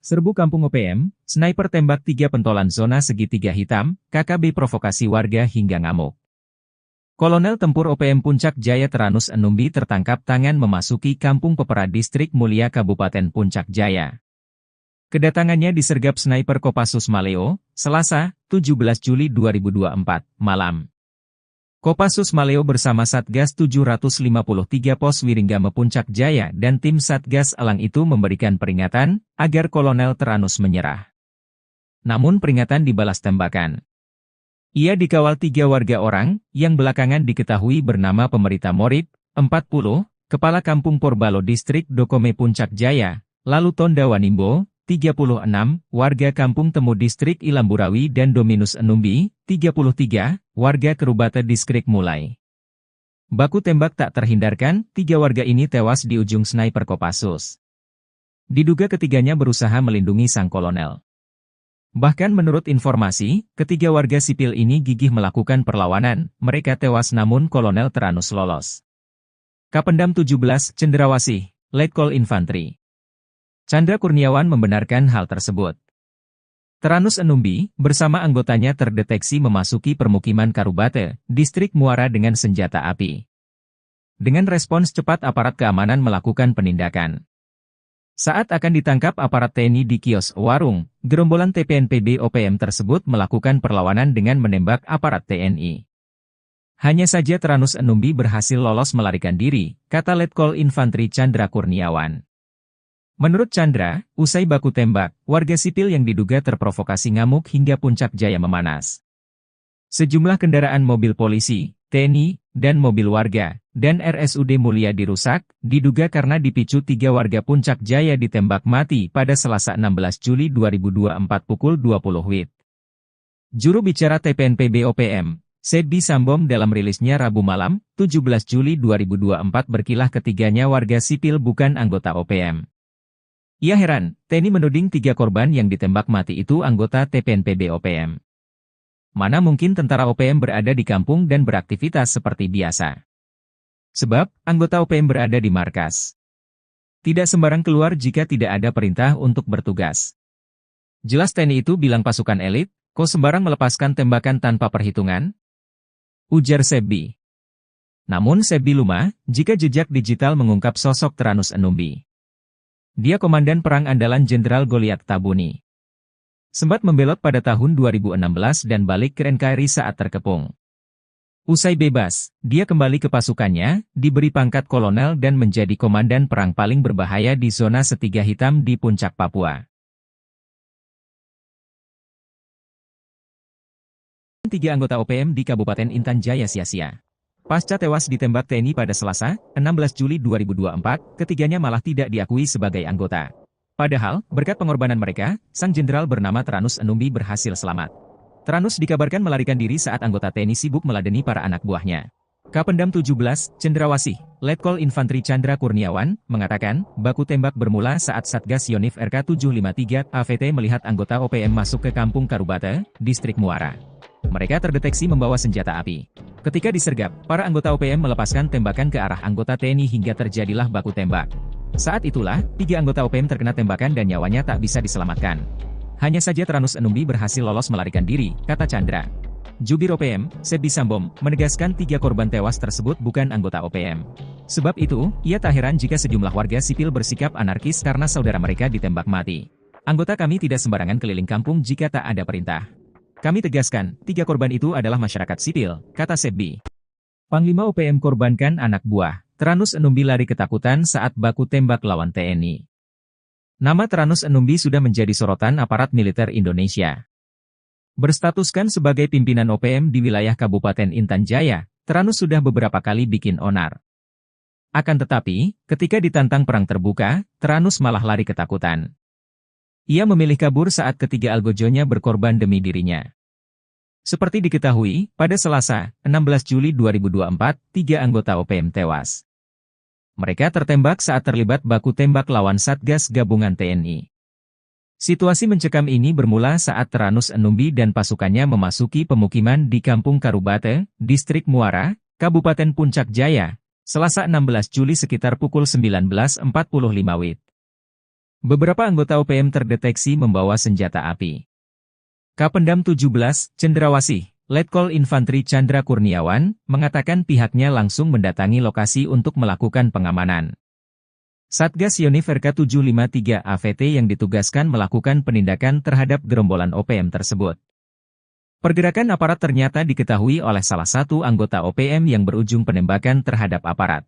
Serbu Kampung OPM, sniper tembak 3 pentolan zona segitiga hitam, KKB provokasi warga hingga ngamuk. Kolonel Tempur OPM Puncak Jaya Teranus Enumbi tertangkap tangan memasuki Kampung Pepera Distrik Mulia Kabupaten Puncak Jaya. Kedatangannya disergap sniper Kopassus Maleo, Selasa, 17 Juli 2024, malam. Kopassus Maleo bersama Satgas 753 Pos Wiringgame Puncak Jaya dan tim Satgas Elang itu memberikan peringatan agar Kolonel Teranus menyerah. Namun peringatan dibalas tembakan. Ia dikawal 3 warga orang, yang belakangan diketahui bernama Pemerita Morib, 40, Kepala Kampung Porbalo Distrik Dokome Puncak Jaya, lalu Tonda Wanimbo, 36, warga Kampung Temu Distrik Ilamburawi dan Dominus Enumbi, 33, warga Kerubata Distrik Mulai. Baku tembak tak terhindarkan, 3 warga ini tewas di ujung sniper Kopassus. Diduga ketiganya berusaha melindungi sang kolonel. Bahkan menurut informasi, ketiga warga sipil ini gigih melakukan perlawanan, mereka tewas namun Kolonel Teranus lolos. Kapendam 17, Cendrawasih, Letkol Infantri Chandra Kurniawan membenarkan hal tersebut. Teranus Enumbi, bersama anggotanya terdeteksi memasuki permukiman Karubate, Distrik Muara dengan senjata api. Dengan respons cepat aparat keamanan melakukan penindakan. Saat akan ditangkap aparat TNI di kios warung, gerombolan TPNPB OPM tersebut melakukan perlawanan dengan menembak aparat TNI. Hanya saja Teranus Enumbi berhasil lolos melarikan diri, kata Letkol Infantri Chandra Kurniawan. Menurut Chandra, usai baku tembak, warga sipil yang diduga terprovokasi ngamuk hingga Puncak Jaya memanas. Sejumlah kendaraan mobil polisi, TNI, dan mobil warga, dan RSUD Mulia dirusak, diduga karena dipicu 3 warga Puncak Jaya ditembak mati pada Selasa 16 Juli 2024 pukul 20 WIB. Juru bicara TPNPB OPM, Sebbi Sambom dalam rilisnya Rabu malam, 17 Juli 2024 berkilah ketiganya warga sipil bukan anggota OPM. Ia heran, TNI menuding 3 korban yang ditembak mati itu anggota TPNPB OPM. Mana mungkin tentara OPM berada di kampung dan beraktivitas seperti biasa. Sebab, anggota OPM berada di markas. Tidak sembarang keluar jika tidak ada perintah untuk bertugas. Jelas TNI itu bilang pasukan elit, kok sembarang melepaskan tembakan tanpa perhitungan? Ujar Sebbi. Namun Sebbi lumah, jika jejak digital mengungkap sosok Teranus Enumbi. Dia komandan perang andalan Jenderal Goliat Tabuni. Sempat membelot pada tahun 2016 dan balik ke NKRI saat terkepung. Usai bebas, dia kembali ke pasukannya, diberi pangkat kolonel dan menjadi komandan perang paling berbahaya di zona Setiga Hitam di Puncak Papua. 3 anggota OPM di Kabupaten Intan Jaya sia-sia. Pasca tewas ditembak TNI pada Selasa, 16 Juli 2024, ketiganya malah tidak diakui sebagai anggota. Padahal, berkat pengorbanan mereka, sang jenderal bernama Teranus Enumbi berhasil selamat. Teranus dikabarkan melarikan diri saat anggota TNI sibuk meladeni para anak buahnya. Kapendam 17, Cendrawasih, Letkol Infantri Chandra Kurniawan, mengatakan, baku tembak bermula saat Satgas Yonif RK753 AVT melihat anggota OPM masuk ke Kampung Karubate, Distrik Muara. Mereka terdeteksi membawa senjata api. Ketika disergap, para anggota OPM melepaskan tembakan ke arah anggota TNI hingga terjadilah baku tembak. Saat itulah, 3 anggota OPM terkena tembakan dan nyawanya tak bisa diselamatkan. Hanya saja Teranus Enumbi berhasil lolos melarikan diri, kata Chandra. Jubir OPM, Sebbi Sambom, menegaskan 3 korban tewas tersebut bukan anggota OPM. Sebab itu, ia tak heran jika sejumlah warga sipil bersikap anarkis karena saudara mereka ditembak mati. Anggota kami tidak sembarangan keliling kampung jika tak ada perintah. Kami tegaskan, 3 korban itu adalah masyarakat sipil, kata Sebbi. Panglima OPM korbankan anak buah. Teranus Enumbi lari ketakutan saat baku tembak lawan TNI. Nama Teranus Enumbi sudah menjadi sorotan aparat militer Indonesia. Berstatuskan sebagai pimpinan OPM di wilayah Kabupaten Intan Jaya, Teranus sudah beberapa kali bikin onar. Akan tetapi, ketika ditantang perang terbuka, Teranus malah lari ketakutan. Ia memilih kabur saat ketiga algojonya berkorban demi dirinya. Seperti diketahui, pada Selasa, 16 Juli 2024, 3 anggota OPM tewas. Mereka tertembak saat terlibat baku tembak lawan Satgas Gabungan TNI. Situasi mencekam ini bermula saat Teranus Enumbi dan pasukannya memasuki pemukiman di Kampung Karubate, Distrik Muara, Kabupaten Puncak Jaya, Selasa 16 Juli sekitar pukul 19.45 WIB. Beberapa anggota OPM terdeteksi membawa senjata api. Kapendam 17, Cendrawasih, Letkol Infantri Chandra Kurniawan, mengatakan pihaknya langsung mendatangi lokasi untuk melakukan pengamanan. Satgas Yonif RK753 AVT yang ditugaskan melakukan penindakan terhadap gerombolan OPM tersebut. Pergerakan aparat ternyata diketahui oleh salah satu anggota OPM yang berujung penembakan terhadap aparat.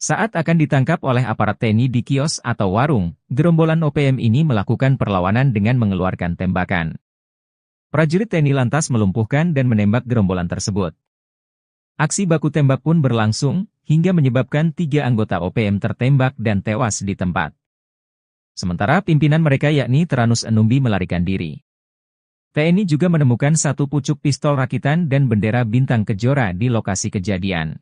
Saat akan ditangkap oleh aparat TNI di kios atau warung, gerombolan OPM ini melakukan perlawanan dengan mengeluarkan tembakan. Prajurit TNI lantas melumpuhkan dan menembak gerombolan tersebut. Aksi baku tembak pun berlangsung, hingga menyebabkan 3 anggota OPM tertembak dan tewas di tempat. Sementara pimpinan mereka yakni Teranus Enumbi melarikan diri. TNI juga menemukan 1 pucuk pistol rakitan dan bendera bintang kejora di lokasi kejadian.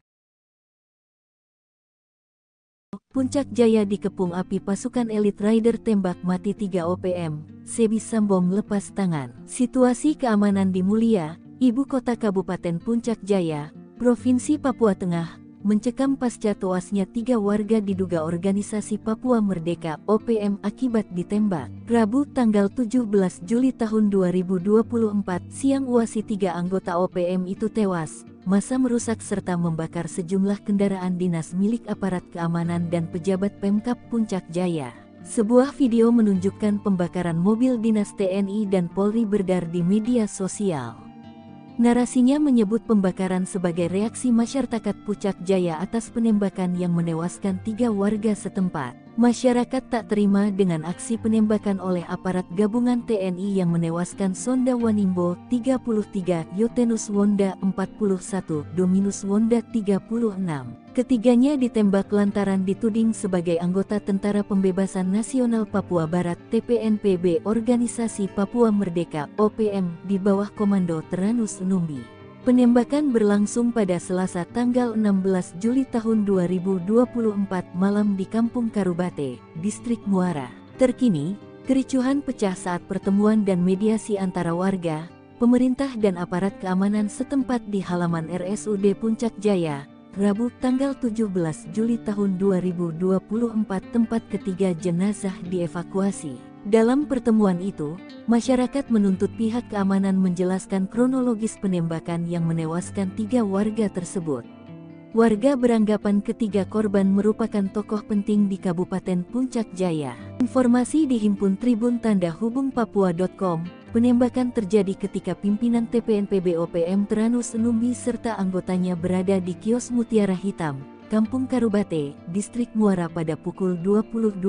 Puncak Jaya dikepung api pasukan elit Rider tembak mati 3 OPM, Sebi Sambong lepas tangan. Situasi keamanan di Mulia, ibu kota Kabupaten Puncak Jaya, Provinsi Papua Tengah, mencekam pasca tewasnya 3 warga diduga organisasi Papua Merdeka (OPM) akibat ditembak. Rabu tanggal 17 Juli tahun 2024 siang uasi 3 anggota OPM itu tewas. Massa merusak serta membakar sejumlah kendaraan dinas milik aparat keamanan dan pejabat Pemkab Puncak Jaya. Sebuah video menunjukkan pembakaran mobil dinas TNI dan Polri beredar di media sosial. Narasinya menyebut pembakaran sebagai reaksi masyarakat Puncak Jaya atas penembakan yang menewaskan 3 warga setempat. Masyarakat tak terima dengan aksi penembakan oleh aparat gabungan TNI yang menewaskan Sonda Wanimbo 33, Yotenus Wonda 41, Dominus Wonda 36. Ketiganya ditembak lantaran dituding sebagai anggota Tentara Pembebasan Nasional Papua Barat (TPNPB) Organisasi Papua Merdeka (OPM) di bawah komando Teranus Enumbi. Penembakan berlangsung pada Selasa tanggal 16 Juli tahun 2024 malam di Kampung Karubate, Distrik Muara. Terkini, kericuhan pecah saat pertemuan dan mediasi antara warga, pemerintah dan aparat keamanan setempat di halaman RSUD Puncak Jaya, Rabu tanggal 17 Juli tahun 2024 tempat ketiga jenazah dievakuasi. Dalam pertemuan itu, masyarakat menuntut pihak keamanan menjelaskan kronologis penembakan yang menewaskan 3 warga tersebut. Warga beranggapan ketiga korban merupakan tokoh penting di Kabupaten Puncak Jaya. Informasi dihimpun Tribun Tanda Hubung Papua.com. Penembakan terjadi ketika pimpinan TPNPB OPM Teranus Enumbi serta anggotanya berada di kios Mutiara Hitam, Kampung Karubate, Distrik Muara pada pukul 20.12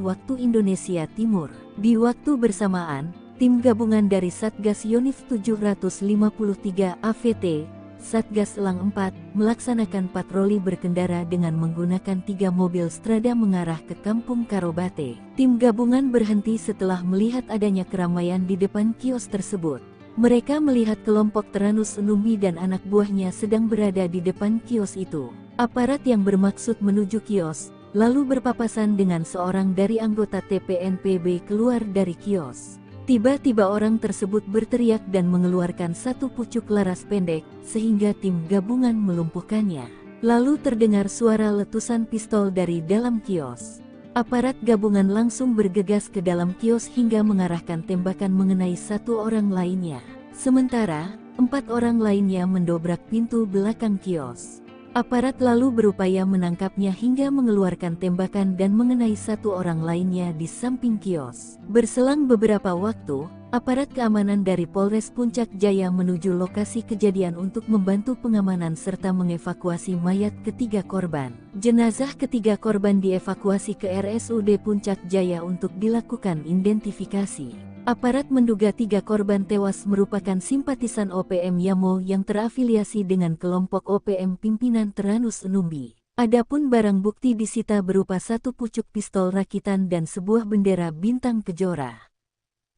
waktu Indonesia Timur. Di waktu bersamaan, tim gabungan dari Satgas Yonif 753 AVT, Satgas Elang 4, melaksanakan patroli berkendara dengan menggunakan 3 mobil Strada mengarah ke Kampung Karubate. Tim gabungan berhenti setelah melihat adanya keramaian di depan kios tersebut. Mereka melihat kelompok Teranus Enumbi dan anak buahnya sedang berada di depan kios itu. Aparat yang bermaksud menuju kios, lalu berpapasan dengan seorang dari anggota TPNPB keluar dari kios. Tiba-tiba orang tersebut berteriak dan mengeluarkan 1 pucuk laras pendek, sehingga tim gabungan melumpuhkannya. Lalu terdengar suara letusan pistol dari dalam kios. Aparat gabungan langsung bergegas ke dalam kios hingga mengarahkan tembakan mengenai 1 orang lainnya. Sementara, 4 orang lainnya mendobrak pintu belakang kios. Aparat lalu berupaya menangkapnya hingga mengeluarkan tembakan dan mengenai 1 orang lainnya di samping kios. Berselang beberapa waktu, aparat keamanan dari Polres Puncak Jaya menuju lokasi kejadian untuk membantu pengamanan serta mengevakuasi mayat ketiga korban. Jenazah ketiga korban dievakuasi ke RSUD Puncak Jaya untuk dilakukan identifikasi. Aparat menduga 3 korban tewas merupakan simpatisan OPM Yamo yang terafiliasi dengan kelompok OPM pimpinan Teranus Enumbi. Adapun barang bukti disita berupa 1 pucuk pistol rakitan dan sebuah bendera bintang kejora.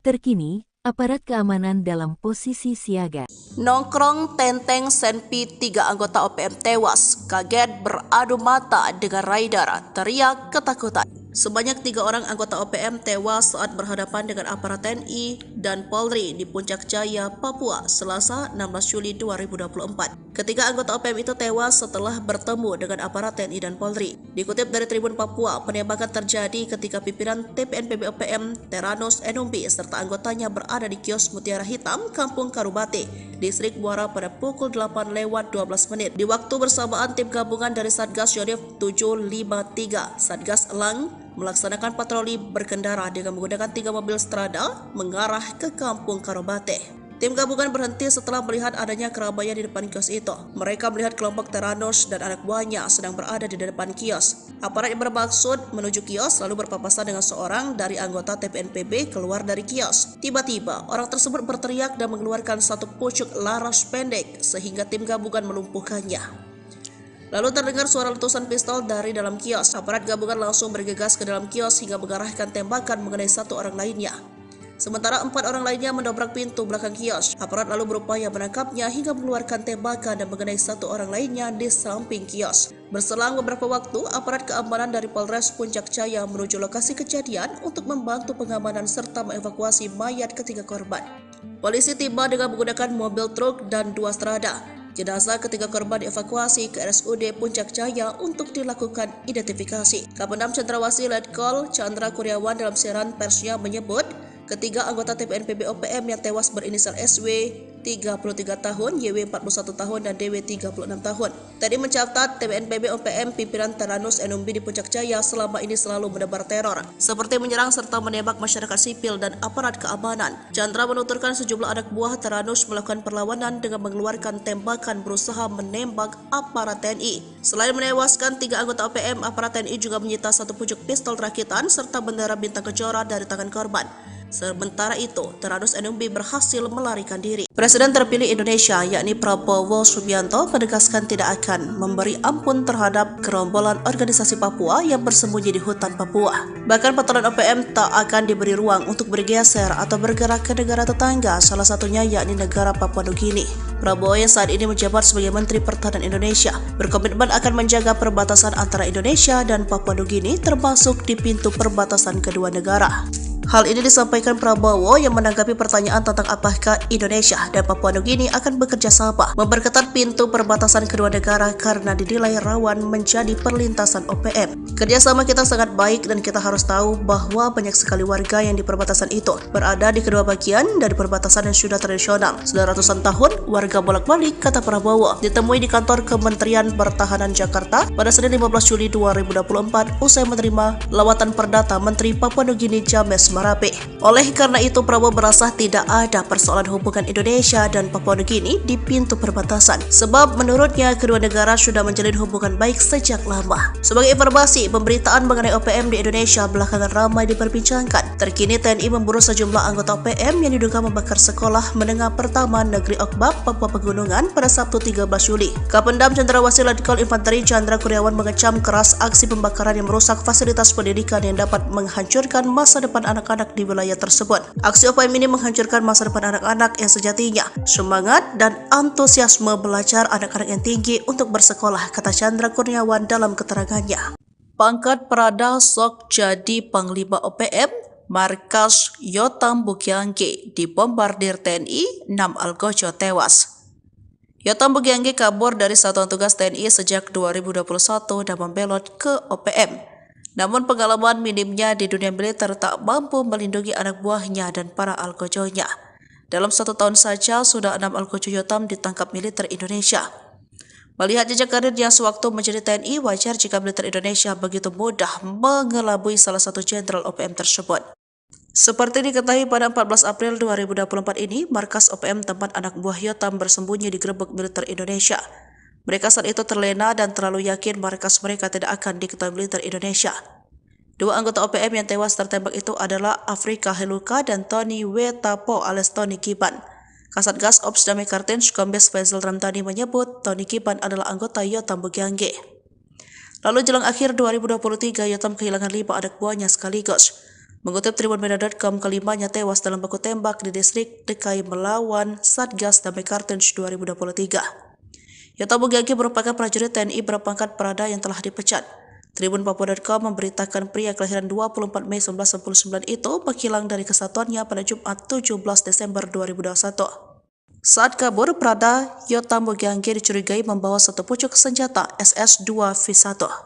Terkini, aparat keamanan dalam posisi siaga. Nongkrong Tenteng Senpi 3 anggota OPM tewas, kaget beradu mata dengan rider, teriak ketakutan. Sebanyak 3 orang anggota OPM tewas saat berhadapan dengan aparat TNI dan Polri di Puncak Jaya, Papua, Selasa 16 Juli 2024. Ketiga anggota OPM itu tewas setelah bertemu dengan aparat TNI dan Polri. Dikutip dari Tribun Papua, penembakan terjadi ketika pimpinan TPNPB OPM Teranus Enumbi serta anggotanya berada di kios Mutiara Hitam, Kampung Karubate, Distrik Muara pada pukul 8:12. Di waktu bersamaan, tim gabungan dari Satgas Yonif 753 Satgas Elang melaksanakan patroli berkendara dengan menggunakan 3 mobil strada mengarah ke Kampung Karobate. Tim gabungan berhenti setelah melihat adanya keramaian di depan kios itu. Mereka melihat kelompok Teranus dan anak buahnya sedang berada di depan kios. Aparat yang bermaksud menuju kios lalu berpapasan dengan seorang dari anggota TPNPB keluar dari kios. Tiba-tiba, orang tersebut berteriak dan mengeluarkan satu pucuk laras pendek sehingga tim gabungan melumpuhkannya. Lalu terdengar suara letusan pistol dari dalam kios. Aparat gabungan langsung bergegas ke dalam kios hingga mengarahkan tembakan mengenai 1 orang lainnya. Sementara 4 orang lainnya mendobrak pintu belakang kios. Aparat lalu berupaya menangkapnya hingga mengeluarkan tembakan dan mengenai 1 orang lainnya di samping kios. Berselang beberapa waktu, aparat keamanan dari Polres Puncak Jaya menuju lokasi kejadian untuk membantu pengamanan serta mengevakuasi mayat ketiga korban. Polisi tiba dengan menggunakan mobil truk dan 2 strada. Jenazah ketiga korban dievakuasi ke RSUD Puncak Jaya untuk dilakukan identifikasi. Kapendam Cendrawasih Letkol Chandra Kurniawan dalam siaran persnya menyebut, ketiga anggota TPNPB OPM yang tewas berinisial SW 33 tahun, YW 41 tahun, dan DW 36 tahun. Tadi mencatat TPNPB OPM pimpinan Teranus Enumbi di Puncak Jaya selama ini selalu menebar teror, seperti menyerang serta menembak masyarakat sipil dan aparat keamanan. Chandra menuturkan sejumlah anak buah Teranus melakukan perlawanan dengan mengeluarkan tembakan berusaha menembak aparat TNI. Selain menewaskan 3 anggota OPM, aparat TNI juga menyita 1 pucuk pistol rakitan serta bendera bintang kejora dari tangan korban. Sementara itu, Teranus Enumbi berhasil melarikan diri. Presiden terpilih Indonesia, yakni Prabowo Subianto, menegaskan tidak akan memberi ampun terhadap gerombolan organisasi Papua yang bersembunyi di hutan Papua. Bahkan patroli OPM tak akan diberi ruang untuk bergeser atau bergerak ke negara tetangga, salah satunya yakni negara Papua Nugini. Prabowo yang saat ini menjabat sebagai Menteri Pertahanan Indonesia berkomitmen akan menjaga perbatasan antara Indonesia dan Papua Nugini, termasuk di pintu perbatasan kedua negara. Hal ini disampaikan Prabowo yang menanggapi pertanyaan tentang apakah Indonesia dan Papua Nugini akan bekerja sama memperketat pintu perbatasan kedua negara karena dinilai rawan menjadi perlintasan OPM. Kerjasama kita sangat baik dan kita harus tahu bahwa banyak sekali warga yang di perbatasan itu berada di kedua bagian dari perbatasan yang sudah tradisional. Sudah ratusan tahun warga bolak-balik, kata Prabowo. Ditemui di kantor Kementerian Pertahanan Jakarta pada Senin 15 Juli 2024 usai menerima lawatan perdata Menteri Papua Nugini James Marape. Oleh karena itu, Prabowo merasa tidak ada persoalan hubungan Indonesia dan Papua Nugini di pintu perbatasan, sebab menurutnya kedua negara sudah menjalin hubungan baik sejak lama. Sebagai informasi, pemberitaan mengenai OPM di Indonesia belakangan ramai diperbincangkan. Terkini TNI memburu sejumlah anggota OPM yang diduga membakar sekolah menengah pertama Negeri Okbab, Papua Pegunungan pada Sabtu 13 Juli. Kapendam Cendrawasih Letkol Infanteri Chandra Kurniawan mengecam keras aksi pembakaran yang merusak fasilitas pendidikan yang dapat menghancurkan masa depan anak-anak di wilayah tersebut. Aksi OPM ini menghancurkan masa depan anak-anak yang sejatinya semangat dan antusiasme belajar anak-anak yang tinggi untuk bersekolah, kata Chandra Kurniawan dalam keterangannya. Pangkat Prada sok jadi Panglima OPM, markas Yotam Bukyangge dibombardir TNI, 6 algojo tewas. Yotam Bukyangge kabur dari Satuan Tugas TNI sejak 2021 dan membelot ke OPM. Namun pengalaman minimnya di dunia militer tak mampu melindungi anak buahnya dan para algojonya. Dalam 1 tahun saja sudah 6 algojo Yotam ditangkap militer Indonesia. Melihat jejak karirnya sewaktu menjadi TNI, wajar jika militer Indonesia begitu mudah mengelabui salah satu jenderal OPM tersebut. Seperti diketahui pada 14 April 2024 ini, markas OPM tempat anak buah Yotam bersembunyi digerebek militer Indonesia. Mereka saat itu terlena dan terlalu yakin markas mereka tidak akan diketahui militer Indonesia. 2 anggota OPM yang tewas tertembak itu adalah Afrika Heluka dan Tony Wetapo alias Tony Kiban. Kasatgas Ops Damai Kartens Kombes Faisal Ramdhani menyebut Tony Kiban adalah anggota Yotam Bukyangge. Lalu jelang akhir 2023, Yotam kehilangan 5 anak buahnya sekaligus. Mengutip tribunmedia.com, kelimanya tewas dalam baku tembak di distrik DKI melawan Satgas Damai Kartens 2023. Yotabu Gage merupakan prajurit TNI berpangkat Prada yang telah dipecat. Tribun Papua.com memberitakan pria kelahiran 24 Mei 1999 itu menghilang dari kesatuannya pada Jumat 17 Desember 2021. Saat kabur, Prada Yotamu Gage dicurigai membawa satu pucuk senjata SS-2 V1.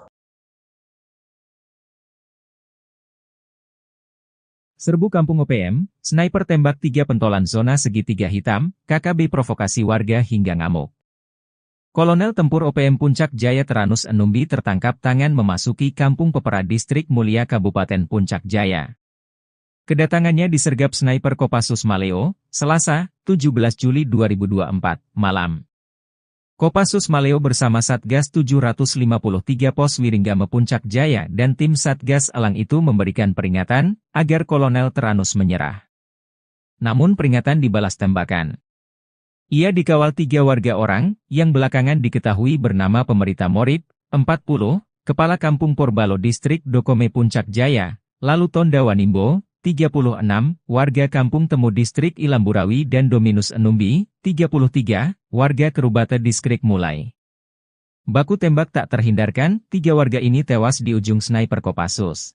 Serbu Kampung OPM, sniper tembak 3 pentolan zona segitiga hitam, KKB provokasi warga hingga ngamuk. Kolonel Tempur OPM Puncak Jaya Teranus Enumbi tertangkap tangan memasuki Kampung Pepera Distrik Mulia Kabupaten Puncak Jaya. Kedatangannya disergap sniper Kopassus Maleo, Selasa, 17 Juli 2024, malam. Kopassus Maleo bersama Satgas 753 Pos Wiringgame Puncak Jaya dan tim Satgas Elang itu memberikan peringatan agar Kolonel Teranus menyerah. Namun peringatan dibalas tembakan. Ia dikawal 3 warga orang, yang belakangan diketahui bernama Pemerita Morib, 40, Kepala Kampung Porbalo Distrik Dokome Puncak Jaya, lalu Tonda Wanimbo, 36, warga Kampung Temu Distrik Ilamburawi dan Dominus Enumbi, 33, warga Kerubata Distrik Mulai. Baku tembak tak terhindarkan, 3 warga ini tewas di ujung sniper Kopassus.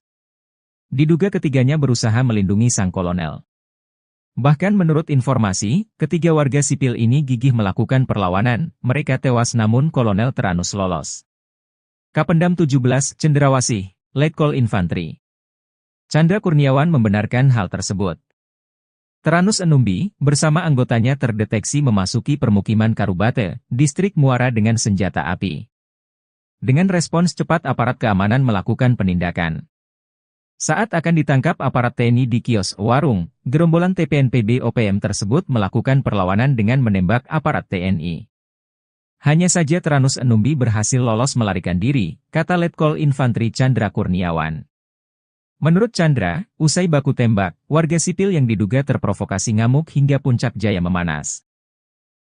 Diduga ketiganya berusaha melindungi sang kolonel. Bahkan menurut informasi, ketiga warga sipil ini gigih melakukan perlawanan, mereka tewas namun Kolonel Teranus lolos. Kapendam 17, Cendrawasih, Letkol Infantri Chandra Kurniawan membenarkan hal tersebut. Teranus Enumbi, bersama anggotanya terdeteksi memasuki permukiman Karubate, Distrik Muara dengan senjata api. Dengan respons cepat aparat keamanan melakukan penindakan. Saat akan ditangkap aparat TNI di kios warung, gerombolan TPNPB OPM tersebut melakukan perlawanan dengan menembak aparat TNI. Hanya saja Teranus Enumbi berhasil lolos melarikan diri, kata Letkol Infantri Chandra Kurniawan. Menurut Chandra, usai baku tembak, warga sipil yang diduga terprovokasi ngamuk hingga Puncak Jaya memanas.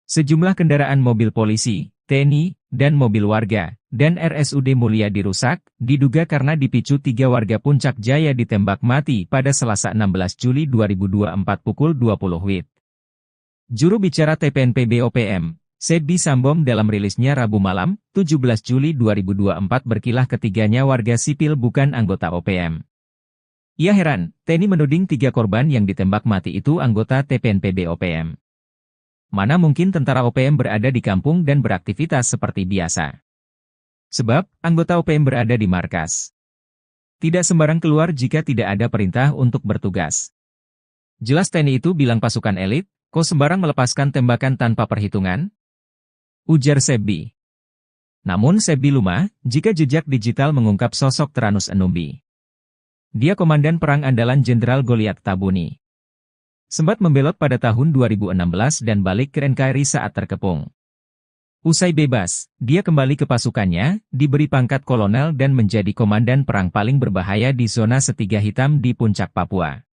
Sejumlah kendaraan mobil polisi, TNI, dan mobil warga, dan RSUD Mulia dirusak, diduga karena dipicu 3 warga Puncak Jaya ditembak mati pada Selasa 16 Juli 2024 pukul 20 WIB. Juru bicara TPNPB OPM, Sebi Sambom dalam rilisnya Rabu malam, 17 Juli 2024 berkilah ketiganya warga sipil bukan anggota OPM. Ia heran, TNI menuding 3 korban yang ditembak mati itu anggota TPNPB OPM. Mana mungkin tentara OPM berada di kampung dan beraktivitas seperti biasa. Sebab, anggota OPM berada di markas. Tidak sembarang keluar jika tidak ada perintah untuk bertugas. Jelas TNI itu bilang pasukan elit, kok sembarang melepaskan tembakan tanpa perhitungan? Ujar Sebi. Namun Sebi lumah, jika jejak digital mengungkap sosok Teranus Enumbi. Dia komandan perang andalan Jenderal Goliat Tabuni. Sempat membelot pada tahun 2016 dan balik ke NKRI saat terkepung. Usai bebas, dia kembali ke pasukannya, diberi pangkat kolonel dan menjadi komandan perang paling berbahaya di zona Setiga Hitam di Puncak Papua.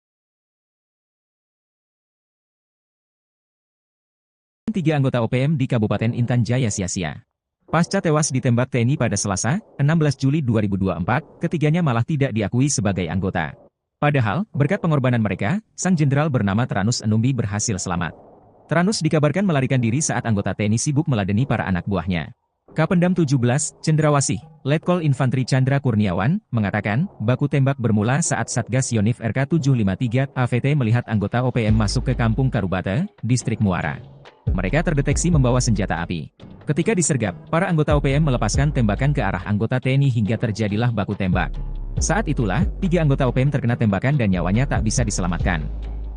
3 anggota OPM di Kabupaten Intan Jaya sia-sia. Pasca tewas ditembak TNI pada Selasa, 16 Juli 2024, ketiganya malah tidak diakui sebagai anggota. Padahal, berkat pengorbanan mereka, sang jenderal bernama Teranus Enumbi berhasil selamat. Teranus dikabarkan melarikan diri saat anggota TNI sibuk meladeni para anak buahnya. Kapendam 17, Cendrawasih, Letkol Infantri Chandra Kurniawan, mengatakan, baku tembak bermula saat Satgas Yonif RK 753 AVT melihat anggota OPM masuk ke Kampung Karubate, Distrik Muara. Mereka terdeteksi membawa senjata api. Ketika disergap, para anggota OPM melepaskan tembakan ke arah anggota TNI hingga terjadilah baku tembak. Saat itulah, 3 anggota OPM terkena tembakan dan nyawanya tak bisa diselamatkan.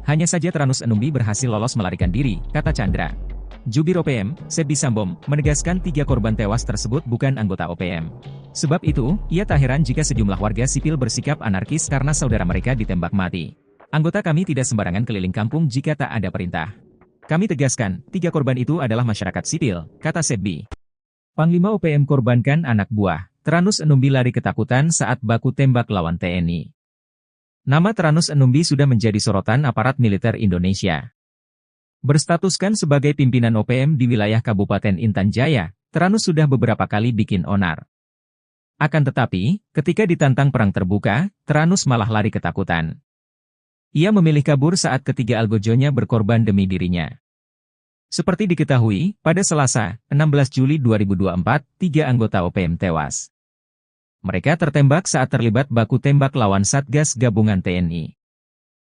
Hanya saja Teranus Enumbi berhasil lolos melarikan diri, kata Chandra. Jubir OPM, Sebi Sambom, menegaskan 3 korban tewas tersebut bukan anggota OPM. Sebab itu, ia tak heran jika sejumlah warga sipil bersikap anarkis karena saudara mereka ditembak mati. Anggota kami tidak sembarangan keliling kampung jika tak ada perintah. Kami tegaskan, 3 korban itu adalah masyarakat sipil, kata Sebi. Panglima OPM korbankan anak buah. Teranus Enumbi lari ketakutan saat baku tembak lawan TNI. Nama Teranus Enumbi sudah menjadi sorotan aparat militer Indonesia. Berstatuskan sebagai pimpinan OPM di wilayah Kabupaten Intan Jaya, Teranus sudah beberapa kali bikin onar. Akan tetapi, ketika ditantang perang terbuka, Teranus malah lari ketakutan. Ia memilih kabur saat ketiga algojonya berkorban demi dirinya. Seperti diketahui, pada Selasa, 16 Juli 2024, 3 anggota OPM tewas. Mereka tertembak saat terlibat baku tembak lawan Satgas Gabungan TNI.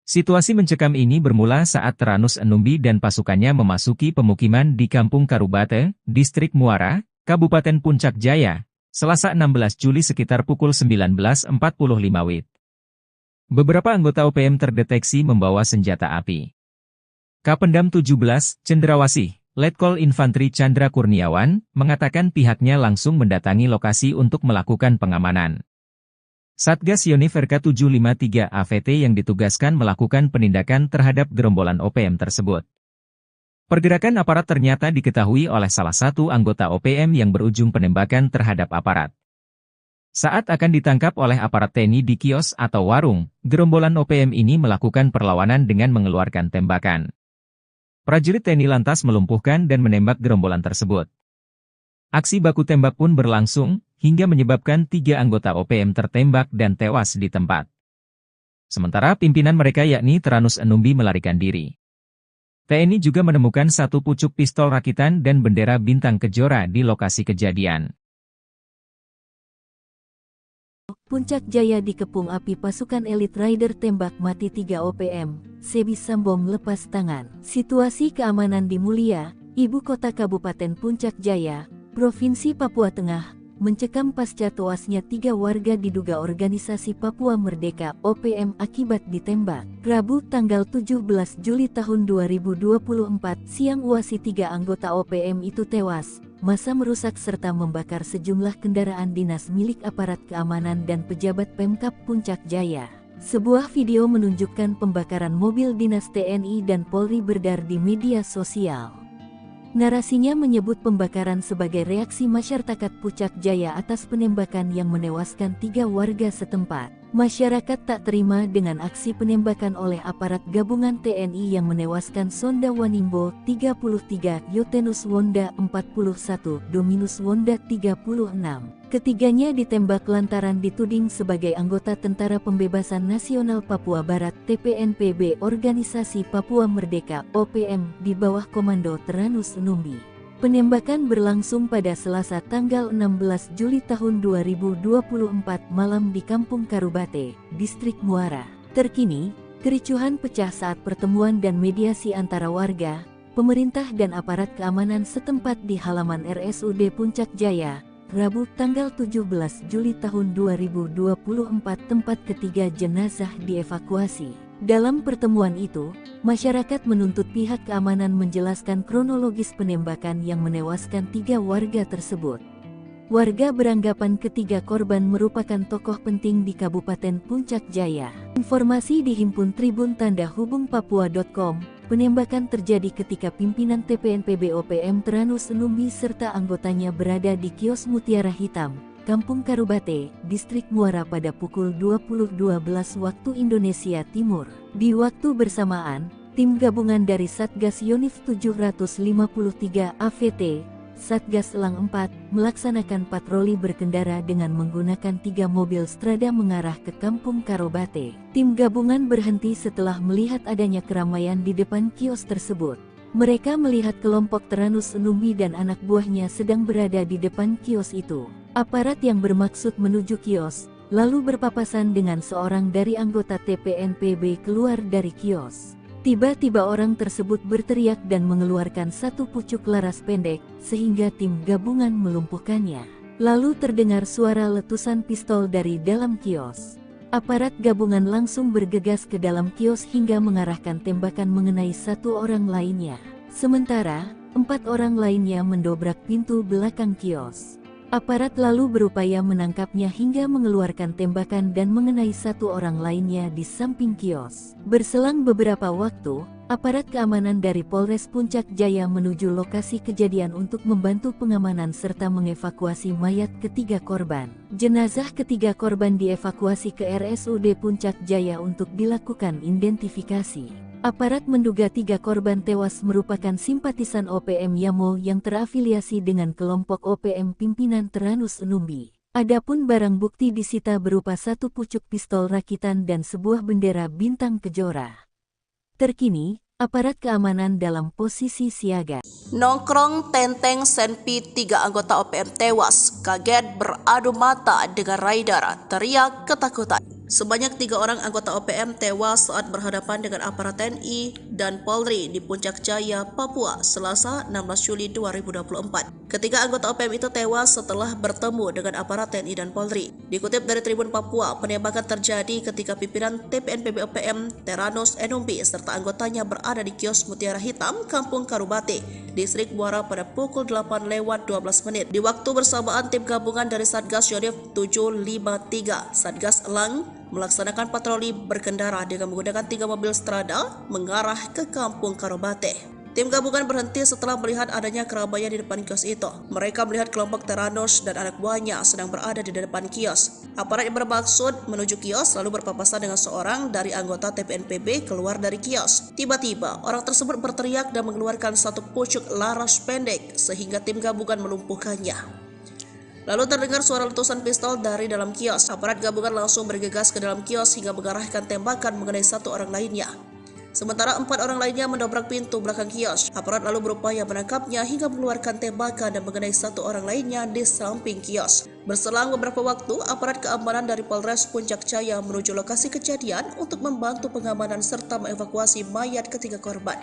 Situasi mencekam ini bermula saat Teranus Enumbi dan pasukannya memasuki pemukiman di Kampung Karubate, Distrik Muara, Kabupaten Puncak Jaya, Selasa 16 Juli sekitar pukul 19.45 WIB. Beberapa anggota OPM terdeteksi membawa senjata api. Kapendam 17, Cendrawasih, Letkol Infantri Chandra Kurniawan, mengatakan pihaknya langsung mendatangi lokasi untuk melakukan pengamanan. Satgas Yoniverka 753 AVT yang ditugaskan melakukan penindakan terhadap gerombolan OPM tersebut. Pergerakan aparat ternyata diketahui oleh salah satu anggota OPM yang berujung penembakan terhadap aparat. Saat akan ditangkap oleh aparat TNI di kios atau warung, gerombolan OPM ini melakukan perlawanan dengan mengeluarkan tembakan. Prajurit TNI lantas melumpuhkan dan menembak gerombolan tersebut. Aksi baku tembak pun berlangsung, hingga menyebabkan 3 anggota OPM tertembak dan tewas di tempat. Sementara pimpinan mereka yakni Teranus Enumbi melarikan diri. TNI juga menemukan 1 pucuk pistol rakitan dan bendera bintang kejora di lokasi kejadian. Puncak Jaya dikepung api pasukan elit rider tembak mati 3 OPM, Sebi Sambong lepas tangan. Situasi keamanan di Mulia, ibu kota Kabupaten Puncak Jaya, Provinsi Papua Tengah, mencekam pasca tewasnya 3 warga diduga organisasi Papua Merdeka OPM akibat ditembak. Rabu tanggal 17 Juli tahun 2024 siang UASI 3 anggota OPM itu tewas. Massa merusak serta membakar sejumlah kendaraan dinas milik aparat keamanan dan pejabat Pemkab Puncak Jaya. Sebuah video menunjukkan pembakaran mobil dinas TNI dan Polri beredar di media sosial. Narasinya menyebut pembakaran sebagai reaksi masyarakat Puncak Jaya atas penembakan yang menewaskan 3 warga setempat. Masyarakat tak terima dengan aksi penembakan oleh aparat gabungan TNI yang menewaskan Sonda Wanimbo 33, Yotenus Wonda 41, Dominus Wonda 36. Ketiganya ditembak lantaran dituding sebagai anggota Tentara Pembebasan Nasional Papua Barat TPNPB Organisasi Papua Merdeka OPM di bawah komando Teranus Enumbi. Penembakan berlangsung pada Selasa tanggal 16 Juli tahun 2024 malam di Kampung Karubate, Distrik Muara. Terkini, kericuhan pecah saat pertemuan dan mediasi antara warga, pemerintah dan aparat keamanan setempat di halaman RSUD Puncak Jaya, Rabu tanggal 17 Juli tahun 2024 tempat ketiga jenazah dievakuasi. Dalam pertemuan itu, masyarakat menuntut pihak keamanan menjelaskan kronologis penembakan yang menewaskan 3 warga tersebut. Warga beranggapan ketiga korban merupakan tokoh penting di Kabupaten Puncak Jaya. Informasi dihimpun Tribun Tanda Hubung Papua.com, penembakan terjadi ketika pimpinan TPNPB OPM Teranus Enumbi serta anggotanya berada di kios Mutiara Hitam, Kampung Karubate, Distrik Muara pada pukul 20.12 waktu Indonesia Timur. Di waktu bersamaan, tim gabungan dari Satgas Yonif 753 AVT, Satgas Elang 4, melaksanakan patroli berkendara dengan menggunakan 3 mobil Strada mengarah ke Kampung Karubate. Tim gabungan berhenti setelah melihat adanya keramaian di depan kios tersebut. Mereka melihat kelompok Teranus Enumbi dan anak buahnya sedang berada di depan kios itu. Aparat yang bermaksud menuju kios, lalu berpapasan dengan seorang dari anggota TPNPB keluar dari kios. Tiba-tiba orang tersebut berteriak dan mengeluarkan 1 pucuk laras pendek, sehingga tim gabungan melumpuhkannya. Lalu terdengar suara letusan pistol dari dalam kios. Aparat gabungan langsung bergegas ke dalam kios hingga mengarahkan tembakan mengenai 1 orang lainnya. Sementara, 4 orang lainnya mendobrak pintu belakang kios. Aparat lalu berupaya menangkapnya hingga mengeluarkan tembakan dan mengenai 1 orang lainnya di samping kios. Berselang beberapa waktu, aparat keamanan dari Polres Puncak Jaya menuju lokasi kejadian untuk membantu pengamanan serta mengevakuasi mayat ketiga korban. Jenazah ketiga korban dievakuasi ke RSUD Puncak Jaya untuk dilakukan identifikasi. Aparat menduga 3 korban tewas merupakan simpatisan OPM Yamo yang terafiliasi dengan kelompok OPM pimpinan Teranus Enumbi. Adapun barang bukti disita berupa satu pucuk pistol rakitan dan sebuah bendera bintang kejora. Terkini, aparat keamanan dalam posisi siaga. Nongkrong tenteng Senpi 3 anggota OPM tewas, kaget beradu mata dengan rider, teriak ketakutan. Sebanyak 3 orang anggota OPM tewas saat berhadapan dengan aparat TNI dan Polri di Puncak Jaya, Papua, Selasa 16 Juli 2024. Ketiga anggota OPM itu tewas setelah bertemu dengan aparat TNI dan Polri. Dikutip dari Tribun Papua, penembakan terjadi ketika pimpinan TPNPB OPM Teranus Enumbi serta anggotanya berada di kios Mutiara Hitam, Kampung Karubate, Distrik Muara pada pukul 8:12. Di waktu bersamaan, tim gabungan dari Satgas Yonif 753 Satgas Elang melaksanakan patroli berkendara dengan menggunakan 3 mobil strada mengarah ke Kampung Karobate. Tim gabungan berhenti setelah melihat adanya keramaian di depan kios itu. Mereka melihat kelompok Teranus dan anak buahnya sedang berada di depan kios. Aparat yang bermaksud menuju kios lalu berpapasan dengan seorang dari anggota TPNPB keluar dari kios. Tiba-tiba, orang tersebut berteriak dan mengeluarkan satu pucuk laras pendek sehingga tim gabungan melumpuhkannya. Lalu terdengar suara letusan pistol dari dalam kios. Aparat gabungan langsung bergegas ke dalam kios hingga mengarahkan tembakan mengenai 1 orang lainnya. Sementara 4 orang lainnya mendobrak pintu belakang kios. Aparat lalu berupaya menangkapnya hingga mengeluarkan tembakan dan mengenai 1 orang lainnya di samping kios. Berselang beberapa waktu, aparat keamanan dari Polres Puncak Jaya menuju lokasi kejadian untuk membantu pengamanan serta mengevakuasi mayat ketiga korban.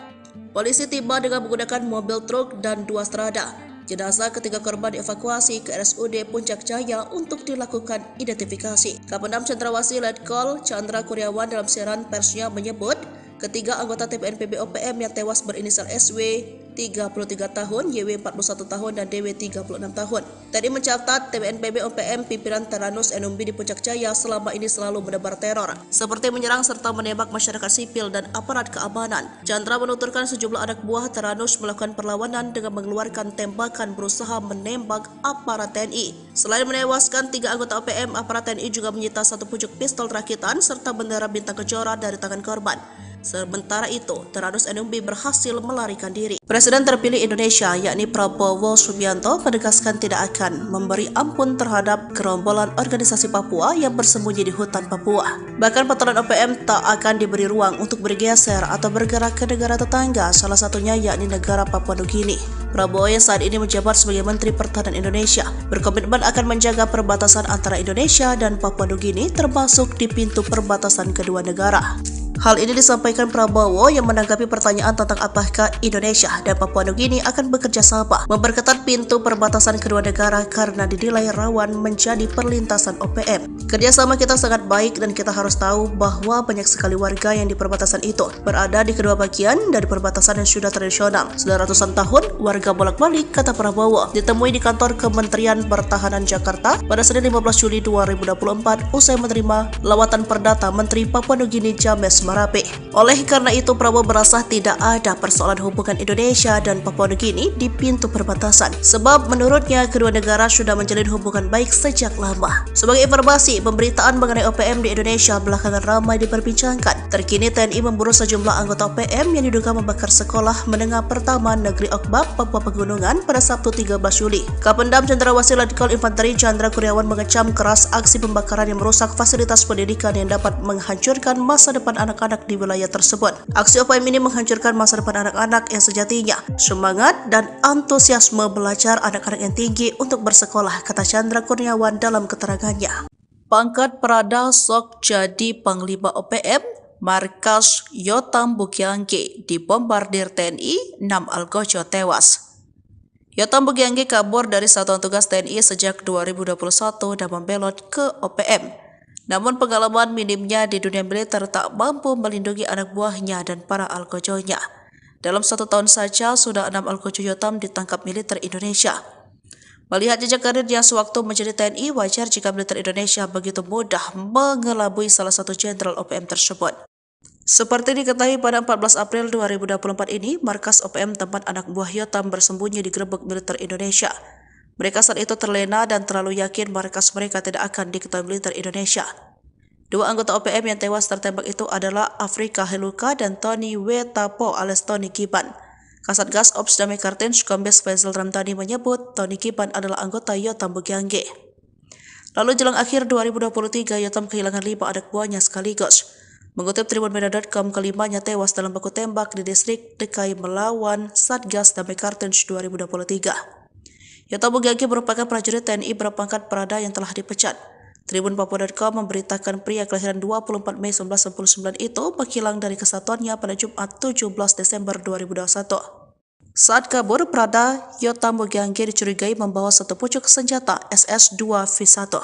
Polisi tiba dengan menggunakan mobil truk dan 2 strada. Jenazah ketiga korban dievakuasi ke RSUD Puncak Jaya untuk dilakukan identifikasi. Kapendam Cendrawasih Letkol Chandra Kurniawan dalam siaran persnya menyebut, ketiga anggota TPNPB OPM yang tewas berinisial SW 33 tahun, YW 41 tahun, dan DW 36 tahun. Tadi mencatat TPNPB OPM pimpinan Teranus Enumbi di Puncak Jaya selama ini selalu menebar teror, seperti menyerang serta menembak masyarakat sipil dan aparat keamanan. Chandra menuturkan sejumlah anak buah Teranus melakukan perlawanan dengan mengeluarkan tembakan berusaha menembak aparat TNI. Selain menewaskan 3 anggota OPM, aparat TNI juga menyita 1 pucuk pistol rakitan serta bendera bintang kejora dari tangan korban. Sementara itu, Teranus Enumbi berhasil melarikan diri. Presiden terpilih Indonesia, yakni Prabowo Subianto, menegaskan tidak akan memberi ampun terhadap gerombolan organisasi Papua yang bersembunyi di hutan Papua. Bahkan patroli OPM tak akan diberi ruang untuk bergeser atau bergerak ke negara tetangga, salah satunya yakni negara Papua Nugini. Prabowo yang saat ini menjabat sebagai Menteri Pertahanan Indonesia berkomitmen akan menjaga perbatasan antara Indonesia dan Papua Nugini, termasuk di pintu perbatasan kedua negara. Hal ini disampaikan Prabowo yang menanggapi pertanyaan tentang apakah Indonesia dan Papua Nugini akan bekerja sama memperketat pintu perbatasan kedua negara karena dinilai rawan menjadi perlintasan OPM. Kerjasama kita sangat baik dan kita harus tahu bahwa banyak sekali warga yang di perbatasan itu berada di kedua bagian dari perbatasan yang sudah tradisional. Sudah ratusan tahun warga bolak-balik, kata Prabowo. Ditemui di kantor Kementerian Pertahanan Jakarta pada Senin 15 Juli 2024 usai menerima lawatan perdata Menteri Papua Nugini James Marape. Oleh karena itu, Prabowo merasa tidak ada persoalan hubungan Indonesia dan Papua Nugini di pintu perbatasan, sebab menurutnya kedua negara sudah menjalin hubungan baik sejak lama. Sebagai informasi, pemberitaan mengenai OPM di Indonesia belakangan ramai diperbincangkan. Terkini TNI memburu sejumlah anggota OPM yang diduga membakar sekolah menengah pertama Negeri Okbab, Papua Pegunungan pada Sabtu 13 Juli. Kapendam Cendrawasih Letkol Infanteri Chandra Kurniawan mengecam keras aksi pembakaran yang merusak fasilitas pendidikan yang dapat menghancurkan masa depan anak-anak di wilayah tersebut. Aksi OPM ini menghancurkan masa depan anak-anak yang sejatinya semangat dan antusiasme belajar anak-anak yang tinggi untuk bersekolah, kata Chandra Kurniawan dalam keterangannya. Pangkat Prada sok jadi Panglima OPM, markas Yotam Bukiangge dibombardir TNI, 6 algojo tewas. Yotam Bukiangge kabur dari Satuan Tugas TNI sejak 2021 dan membelot ke OPM. Namun pengalaman minimnya di dunia militer tak mampu melindungi anak buahnya dan para algojonya. Dalam 1 tahun saja sudah 6 algojo Yotam ditangkap militer Indonesia. Melihat jejak karirnya sewaktu menjadi TNI, wajar jika militer Indonesia begitu mudah mengelabui salah satu jenderal OPM tersebut. Seperti diketahui pada 14 April 2024 ini, markas OPM tempat anak buah Yotam bersembunyi digerebek militer Indonesia. Mereka saat itu terlena dan terlalu yakin markas mereka tidak akan diketahui militer Indonesia. 2 anggota OPM yang tewas tertembak itu adalah Afrika Heluka dan Tony Wetapo alias Tony Kiban. Kasatgas Ops Damai Kartens Kombes Faisal Ramdhani menyebut Tony Kiban adalah anggota Yotam Bukiangge. Lalu jelang akhir 2023, Yotam kehilangan 5 anak buahnya sekaligus. Mengutip tribunmedia.com, kelimanya tewas dalam baku tembak di distrik DKI melawan Satgas Damai Kartens 2023. Yotam Bugagi merupakan prajurit TNI berpangkat Prada yang telah dipecat. Tribun Papua.com memberitakan pria kelahiran 24 Mei 1999 itu menghilang dari kesatuannya pada Jumat 17 Desember 2021. Saat kabur, Prada Yotam Bugagi dicurigai membawa satu pucuk senjata SS-2 V1.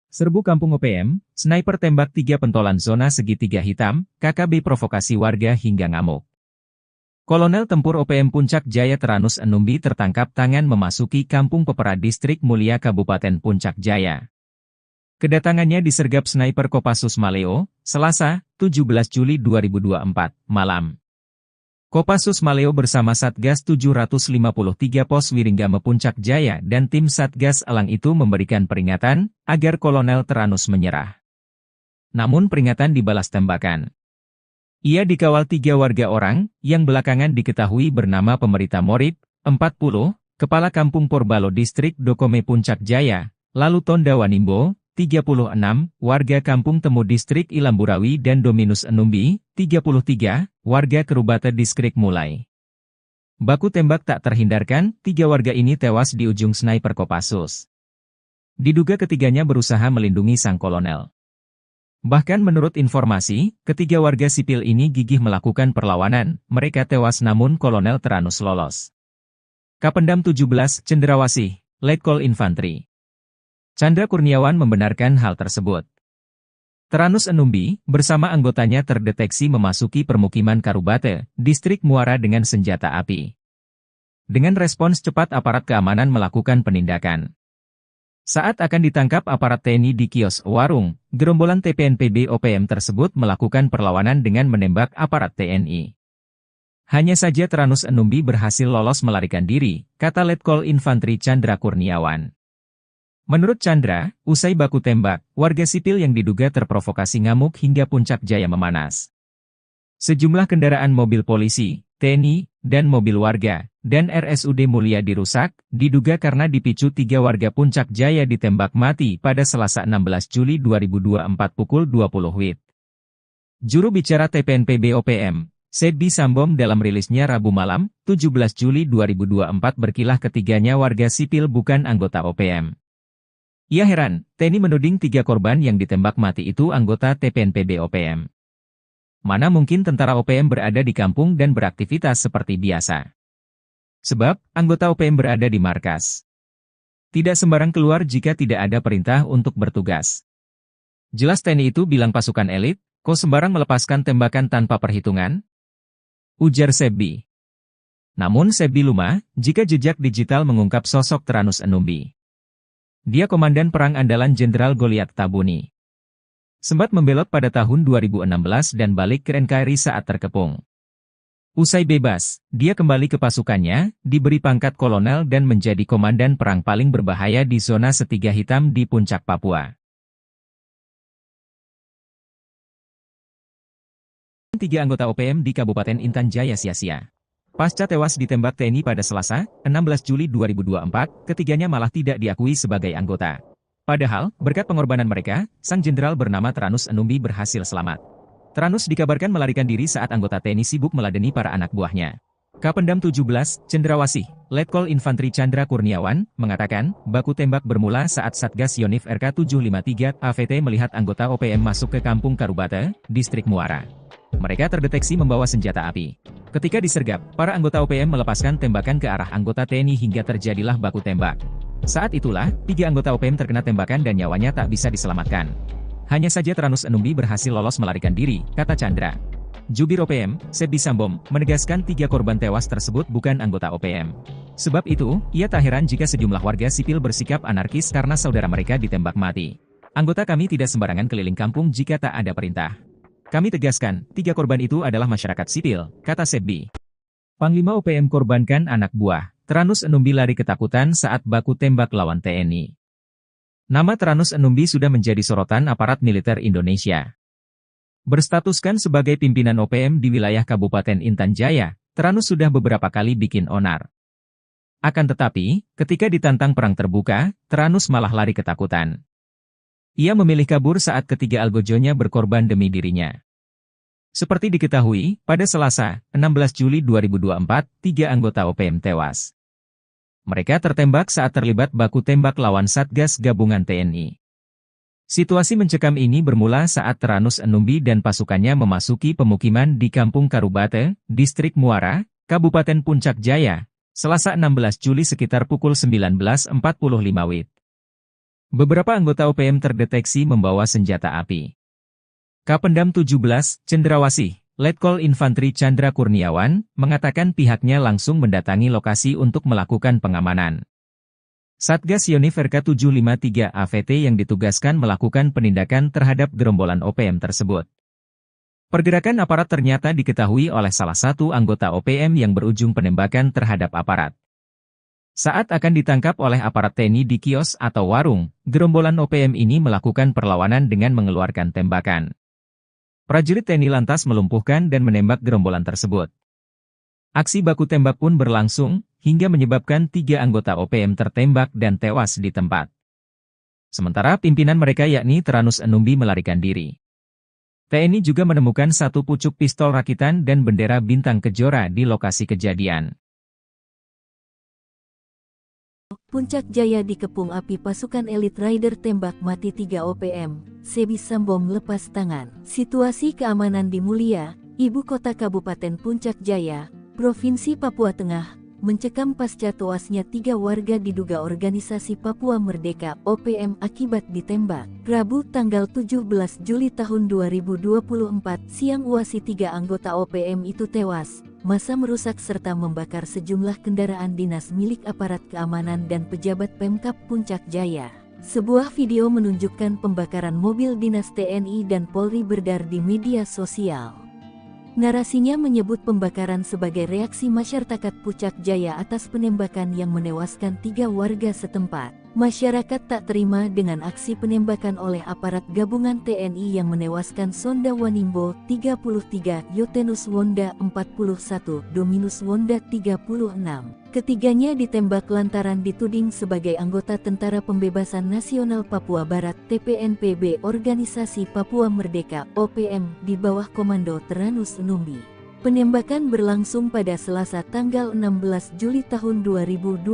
Serbu Kampung OPM, sniper tembak 3 pentolan zona segitiga hitam, KKB provokasi warga hingga ngamuk. Kolonel Tempur OPM Puncak Jaya Teranus Enumbi tertangkap tangan memasuki Kampung Pepera Distrik Mulia Kabupaten Puncak Jaya. Kedatangannya disergap sniper Kopassus Maleo, Selasa, 17 Juli 2024, malam. Kopassus Maleo bersama Satgas 753 Pos Wiringgame Puncak Jaya dan tim Satgas Elang itu memberikan peringatan agar Kolonel Teranus menyerah. Namun peringatan dibalas tembakan. Ia dikawal 3 warga orang, yang belakangan diketahui bernama Pemerita Morib, 40, Kepala Kampung Porbalo Distrik Dokome Puncak Jaya, lalu Tonda Wanimbo, 36, warga Kampung Temu Distrik Ilamburawi dan Dominus Enumbi, 33, warga Kerubata Distrik Mulai. Baku tembak tak terhindarkan, 3 warga ini tewas di ujung sniper Kopassus. Diduga ketiganya berusaha melindungi sang kolonel. Bahkan menurut informasi, ketiga warga sipil ini gigih melakukan perlawanan, mereka tewas namun Kolonel Teranus lolos. Kapendam 17, Cendrawasih, Letkol Infantri Chandra Kurniawan membenarkan hal tersebut. Teranus Enumbi, bersama anggotanya terdeteksi memasuki permukiman Karubate, Distrik Muara dengan senjata api. Dengan respons cepat aparat keamanan melakukan penindakan. Saat akan ditangkap aparat TNI di kios warung, gerombolan TPNPB OPM tersebut melakukan perlawanan dengan menembak aparat TNI. Hanya saja Teranus Enumbi berhasil lolos melarikan diri, kata Letkol Infantri Chandra Kurniawan. Menurut Chandra, usai baku tembak, warga sipil yang diduga terprovokasi ngamuk hingga Puncak Jaya memanas. Sejumlah kendaraan mobil polisi, TNI, dan mobil warga, dan RSUD Mulia dirusak, diduga karena dipicu 3 warga Puncak Jaya ditembak mati pada Selasa 16 Juli 2024 pukul 20 WIB. Juru bicara TPNPB OPM, Sebbi Sambom dalam rilisnya Rabu malam, 17 Juli 2024 berkilah ketiganya warga sipil bukan anggota OPM. Ia heran, TNI menuding 3 korban yang ditembak mati itu anggota TPNPB OPM. Mana mungkin tentara OPM berada di kampung dan beraktivitas seperti biasa. Sebab, anggota OPM berada di markas. Tidak sembarang keluar jika tidak ada perintah untuk bertugas. Jelas TNI itu bilang pasukan elit, kok sembarang melepaskan tembakan tanpa perhitungan? Ujar Sebbi. Namun Sebbi lumah, jika jejak digital mengungkap sosok Teranus Enumbi. Dia komandan perang andalan Jenderal Goliat Tabuni. Sempat membelot pada tahun 2016 dan balik ke NKRI saat terkepung. Usai bebas, dia kembali ke pasukannya, diberi pangkat kolonel dan menjadi komandan perang paling berbahaya di zona Setiga Hitam di Puncak Papua. 3 anggota OPM di Kabupaten Intan Jaya sia-sia. Pasca tewas ditembak TNI pada Selasa, 16 Juli 2024, ketiganya malah tidak diakui sebagai anggota. Padahal, berkat pengorbanan mereka, sang jenderal bernama Teranus Enumbi berhasil selamat. Teranus dikabarkan melarikan diri saat anggota TNI sibuk meladeni para anak buahnya. Kapendam 17, Cendrawasih, Letkol Infantri Chandra Kurniawan, mengatakan, baku tembak bermula saat Satgas Yonif RK 753 AVT melihat anggota OPM masuk ke Kampung Karubate, Distrik Muara. Mereka terdeteksi membawa senjata api. Ketika disergap, para anggota OPM melepaskan tembakan ke arah anggota TNI hingga terjadilah baku tembak. Saat itulah, 3 anggota OPM terkena tembakan dan nyawanya tak bisa diselamatkan. Hanya saja Teranus Enumbi berhasil lolos melarikan diri, kata Chandra. Jubir OPM, Sebbi Sambom, menegaskan 3 korban tewas tersebut bukan anggota OPM. Sebab itu, ia tak heran jika sejumlah warga sipil bersikap anarkis karena saudara mereka ditembak mati. Anggota kami tidak sembarangan keliling kampung jika tak ada perintah. Kami tegaskan, 3 korban itu adalah masyarakat sipil, kata Sebbi. Panglima OPM korbankan anak buah. Teranus Enumbi lari ketakutan saat baku tembak lawan TNI. Nama Teranus Enumbi sudah menjadi sorotan aparat militer Indonesia. Berstatuskan sebagai pimpinan OPM di wilayah Kabupaten Intan Jaya, Teranus sudah beberapa kali bikin onar. Akan tetapi, ketika ditantang perang terbuka, Tyrannus malah lari ketakutan. Ia memilih kabur saat ketiga algojonya berkorban demi dirinya. Seperti diketahui, pada Selasa, 16 Juli 2024, 3 anggota OPM tewas. Mereka tertembak saat terlibat baku tembak lawan Satgas Gabungan TNI. Situasi mencekam ini bermula saat Tyrannus Enumbi dan pasukannya memasuki pemukiman di Kampung Karubate, Distrik Muara, Kabupaten Puncak Jaya, Selasa 16 Juli sekitar pukul 19.45 WIB. Beberapa anggota OPM terdeteksi membawa senjata api. Kapendam 17, Cendrawasih, Letkol Infantri Chandra Kurniawan, mengatakan pihaknya langsung mendatangi lokasi untuk melakukan pengamanan. Satgas Yoniverka 753 AVT yang ditugaskan melakukan penindakan terhadap gerombolan OPM tersebut. Pergerakan aparat ternyata diketahui oleh salah satu anggota OPM yang berujung penembakan terhadap aparat. Saat akan ditangkap oleh aparat TNI di kios atau warung, gerombolan OPM ini melakukan perlawanan dengan mengeluarkan tembakan. Prajurit TNI lantas melumpuhkan dan menembak gerombolan tersebut. Aksi baku tembak pun berlangsung, hingga menyebabkan 3 anggota OPM tertembak dan tewas di tempat. Sementara pimpinan mereka yakni Tyrannus Enumbi melarikan diri. TNI juga menemukan 1 pucuk pistol rakitan dan bendera bintang kejora di lokasi kejadian. Puncak Jaya dikepung api pasukan elit Rider tembak mati 3 OPM, Sebi Sambom lepas tangan. Situasi keamanan di Mulia, ibu kota Kabupaten Puncak Jaya, Provinsi Papua Tengah, mencekam pasca tewasnya 3 warga diduga organisasi Papua Merdeka OPM akibat ditembak. Rabu tanggal 17 Juli tahun 2024 siang UASI 3 anggota OPM itu tewas. Massa merusak serta membakar sejumlah kendaraan dinas milik aparat keamanan dan pejabat Pemkab Puncak Jaya. Sebuah video menunjukkan pembakaran mobil dinas TNI dan Polri beredar di media sosial. Narasinya menyebut pembakaran sebagai reaksi masyarakat Puncak Jaya atas penembakan yang menewaskan 3 warga setempat. Masyarakat tak terima dengan aksi penembakan oleh aparat gabungan TNI yang menewaskan Sonda Wanimbo 33, Yotenus Wonda 41, Dominus Wonda 36. Ketiganya ditembak lantaran dituding sebagai anggota Tentara Pembebasan Nasional Papua Barat TPNPB Organisasi Papua Merdeka OPM di bawah komando Tyrannus Enumbi. Penembakan berlangsung pada Selasa tanggal 16 Juli tahun 2024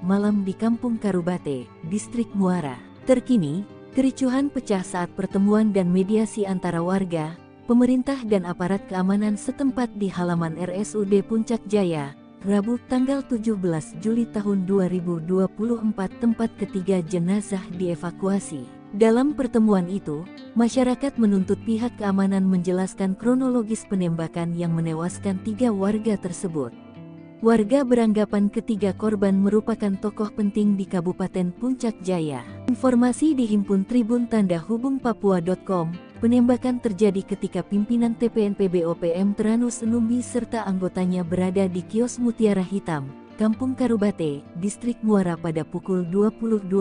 malam di Kampung Karubate, Distrik Muara. Terkini, kericuhan pecah saat pertemuan dan mediasi antara warga, pemerintah dan aparat keamanan setempat di halaman RSUD Puncak Jaya, Rabu tanggal 17 Juli tahun 2024 tempat ketiga jenazah dievakuasi. Dalam pertemuan itu, masyarakat menuntut pihak keamanan menjelaskan kronologis penembakan yang menewaskan 3 warga tersebut. Warga beranggapan ketiga korban merupakan tokoh penting di Kabupaten Puncak Jaya. Informasi dihimpun Tribun Tanda Hubung Papua.com, penembakan terjadi ketika pimpinan TPNPB OPM Tyrannus Enumbi serta anggotanya berada di kios Mutiara Hitam, Kampung Karubate, Distrik Muara pada pukul 20.12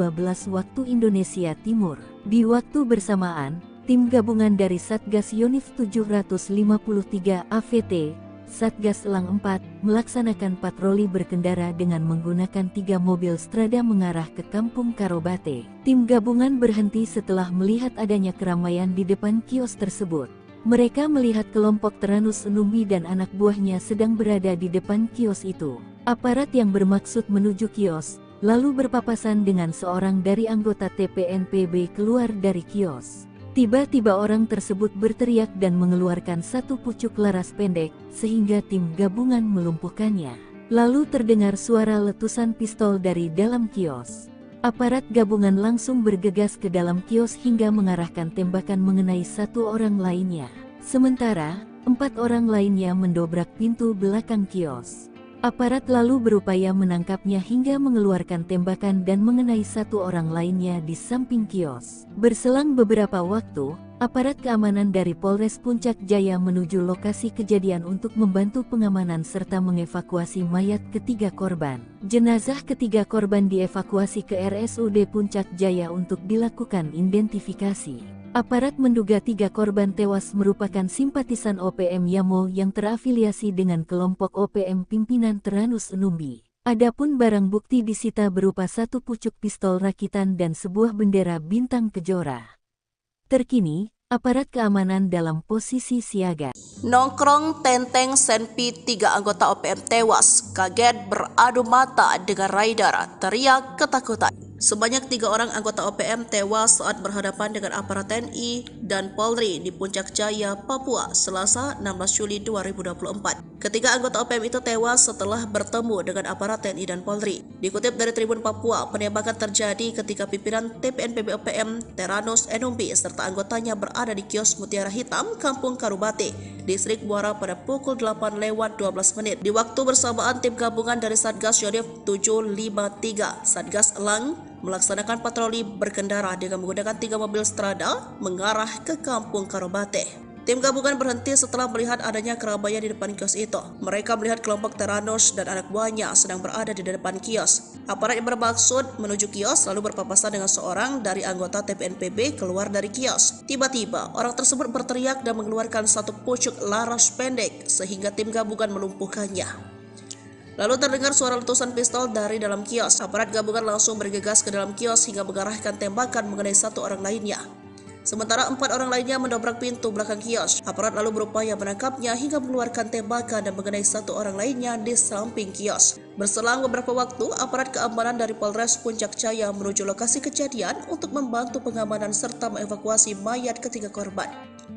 waktu Indonesia Timur. Di waktu bersamaan, tim gabungan dari Satgas Yonif 753 AVT, Satgas Elang 4, melaksanakan patroli berkendara dengan menggunakan 3 mobil Strada mengarah ke Kampung Karubate. Tim gabungan berhenti setelah melihat adanya keramaian di depan kios tersebut. Mereka melihat kelompok Tyrannus Enumbi dan anak buahnya sedang berada di depan kios itu. Aparat yang bermaksud menuju kios, lalu berpapasan dengan seorang dari anggota TPNPB keluar dari kios. Tiba-tiba orang tersebut berteriak dan mengeluarkan 1 pucuk laras pendek, sehingga tim gabungan melumpuhkannya. Lalu terdengar suara letusan pistol dari dalam kios. Aparat gabungan langsung bergegas ke dalam kios hingga mengarahkan tembakan mengenai 1 orang lainnya. Sementara, 4 orang lainnya mendobrak pintu belakang kios. Aparat lalu berupaya menangkapnya hingga mengeluarkan tembakan dan mengenai 1 orang lainnya di samping kios. Berselang beberapa waktu, aparat keamanan dari Polres Puncak Jaya menuju lokasi kejadian untuk membantu pengamanan serta mengevakuasi mayat ketiga korban. Jenazah ketiga korban dievakuasi ke RSUD Puncak Jaya untuk dilakukan identifikasi. Aparat menduga 3 korban tewas merupakan simpatisan OPM Yamo yang terafiliasi dengan kelompok OPM pimpinan Tyrannus Enumbi. Adapun barang bukti disita berupa satu pucuk pistol rakitan dan sebuah bendera bintang kejora. Terkini, aparat keamanan dalam posisi siaga. Nongkrong Tenteng Senpi 3 anggota OPM tewas, kaget beradu mata dengan rider, teriak ketakutan. Sebanyak 3 orang anggota OPM tewas saat berhadapan dengan aparat TNI dan Polri di Puncak Jaya, Papua, Selasa 16 Juli 2024. Ketiga anggota OPM itu tewas setelah bertemu dengan aparat TNI dan Polri. Dikutip dari Tribun Papua, penembakan terjadi ketika pimpinan TPNPB OPM Teranus Enumbi serta anggotanya berada di kios Mutiara Hitam, Kampung Karubate, Distrik Muara pada pukul 8:12. Di waktu bersamaan, tim gabungan dari Satgas Yonif 753 Satgas Elang melaksanakan patroli berkendara dengan menggunakan 3 mobil strada mengarah ke Kampung Karobate. Tim gabungan berhenti setelah melihat adanya keramaian di depan kios itu. Mereka melihat kelompok Teranus dan anak buahnya sedang berada di depan kios. Aparat yang bermaksud menuju kios lalu berpapasan dengan seorang dari anggota TPNPB keluar dari kios. Tiba-tiba, orang tersebut berteriak dan mengeluarkan satu pucuk laras pendek sehingga tim gabungan melumpuhkannya. Lalu terdengar suara letusan pistol dari dalam kios. Aparat gabungan langsung bergegas ke dalam kios hingga mengarahkan tembakan mengenai 1 orang lainnya. Sementara 4 orang lainnya mendobrak pintu belakang kios. Aparat lalu berupaya menangkapnya hingga mengeluarkan tembakan dan mengenai 1 orang lainnya di samping kios. Berselang beberapa waktu, aparat keamanan dari Polres Puncak Jaya menuju lokasi kejadian untuk membantu pengamanan serta mengevakuasi mayat ketiga korban.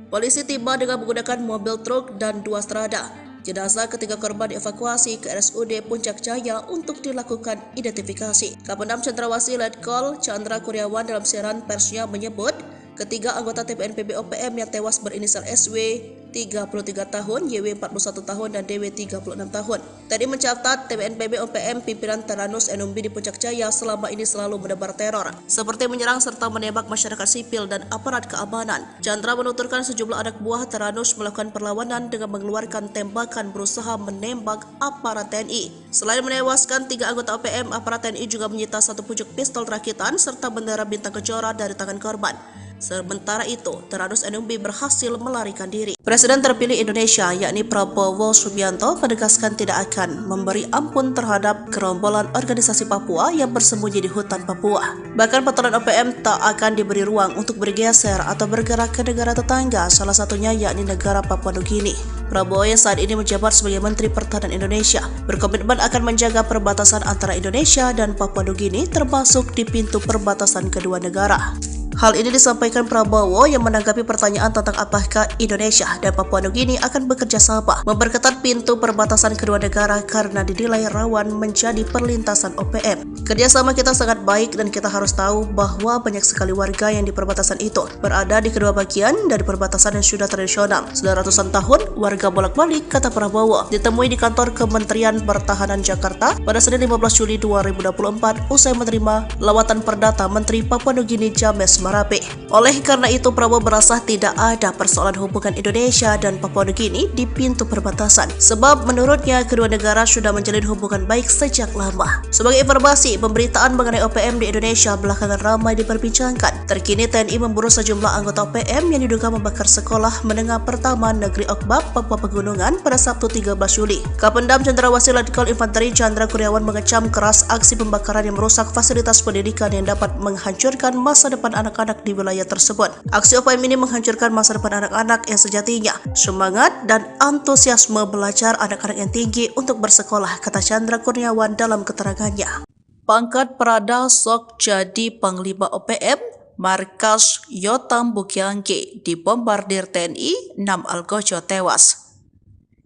Polisi tiba dengan menggunakan mobil truk dan 2 strada. Jenazah ketiga korban dievakuasi ke RSUD Puncak Jaya untuk dilakukan identifikasi. Kapendam Cendrawasih Letkol Chandra Kurniawan dalam siaran persnya menyebut, ketiga anggota TPNPB OPM yang tewas berinisial SW 33 tahun, YW 41 tahun, dan DW 36 tahun. Tadi mencatat TPNPB OPM pimpinan Teranus Enumbi di Puncak Jaya selama ini selalu menebar teror, seperti menyerang serta menembak masyarakat sipil dan aparat keamanan. Chandra menuturkan sejumlah anak buah Teranus melakukan perlawanan dengan mengeluarkan tembakan berusaha menembak aparat TNI. Selain menewaskan 3 anggota OPM, aparat TNI juga menyita 1 pucuk pistol rakitan serta bendera bintang kejora dari tangan korban. Sementara itu, Teranus Enumbi berhasil melarikan diri. Presiden terpilih Indonesia, yakni Prabowo Subianto, menegaskan tidak akan memberi ampun terhadap gerombolan organisasi Papua yang bersembunyi di hutan Papua. Bahkan patroli OPM tak akan diberi ruang untuk bergeser atau bergerak ke negara tetangga, salah satunya yakni negara Papua Nugini. Prabowo yang saat ini menjabat sebagai Menteri Pertahanan Indonesia berkomitmen akan menjaga perbatasan antara Indonesia dan Papua Nugini, termasuk di pintu perbatasan kedua negara. Hal ini disampaikan Prabowo yang menanggapi pertanyaan tentang apakah Indonesia dan Papua Nugini akan bekerja sama memperketat pintu perbatasan kedua negara karena dinilai rawan menjadi perlintasan OPM. Kerjasama kita sangat baik dan kita harus tahu bahwa banyak sekali warga yang di perbatasan itu berada di kedua bagian dari perbatasan yang sudah tradisional. Sudah ratusan tahun warga bolak-balik, kata Prabowo. Ditemui di kantor Kementerian Pertahanan Jakarta pada Senin 15 Juli 2024 usai menerima lawatan perdata Menteri Papua Nugini James Marape. Oleh karena itu, Prabowo merasa tidak ada persoalan hubungan Indonesia dan Papua Nugini di pintu perbatasan, sebab menurutnya kedua negara sudah menjalin hubungan baik sejak lama. Sebagai informasi, pemberitaan mengenai OPM di Indonesia belakangan ramai diperbincangkan. Terkini TNI memburu sejumlah anggota OPM yang diduga membakar sekolah menengah pertama Negeri Okbab, Papua Pegunungan pada Sabtu 13 Juli. Kapendam Cendrawasih Letkol Infanteri Chandra Kurniawan mengecam keras aksi pembakaran yang merusak fasilitas pendidikan yang dapat menghancurkan masa depan anak-anak di wilayah tersebut. Aksi OPM ini menghancurkan masa depan anak-anak yang sejatinya semangat dan antusiasme belajar anak-anak yang tinggi untuk bersekolah, kata Chandra Kurniawan dalam keterangannya. Pangkat Prada sok jadi Panglima OPM, markas Yotam Bukyangge dibombardir TNI, 6 algojo tewas.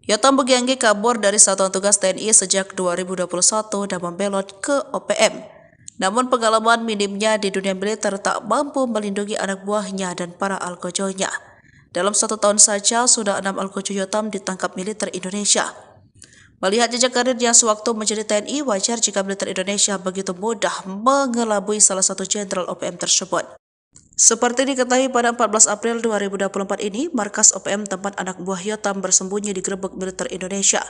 Yotam Bukyangge kabur dari satuan tugas TNI sejak 2021 dan membelot ke OPM. Namun pengalaman minimnya di dunia militer tak mampu melindungi anak buahnya dan para algojonya. Dalam 1 tahun saja sudah 6 algojo Yotam ditangkap militer Indonesia. Melihat jejak karirnya sewaktu menjadi TNI, wajar jika militer Indonesia begitu mudah mengelabui salah satu jenderal OPM tersebut. Seperti diketahui pada 14 April 2024 ini, markas OPM tempat anak buah Yotam bersembunyi digerebek militer Indonesia.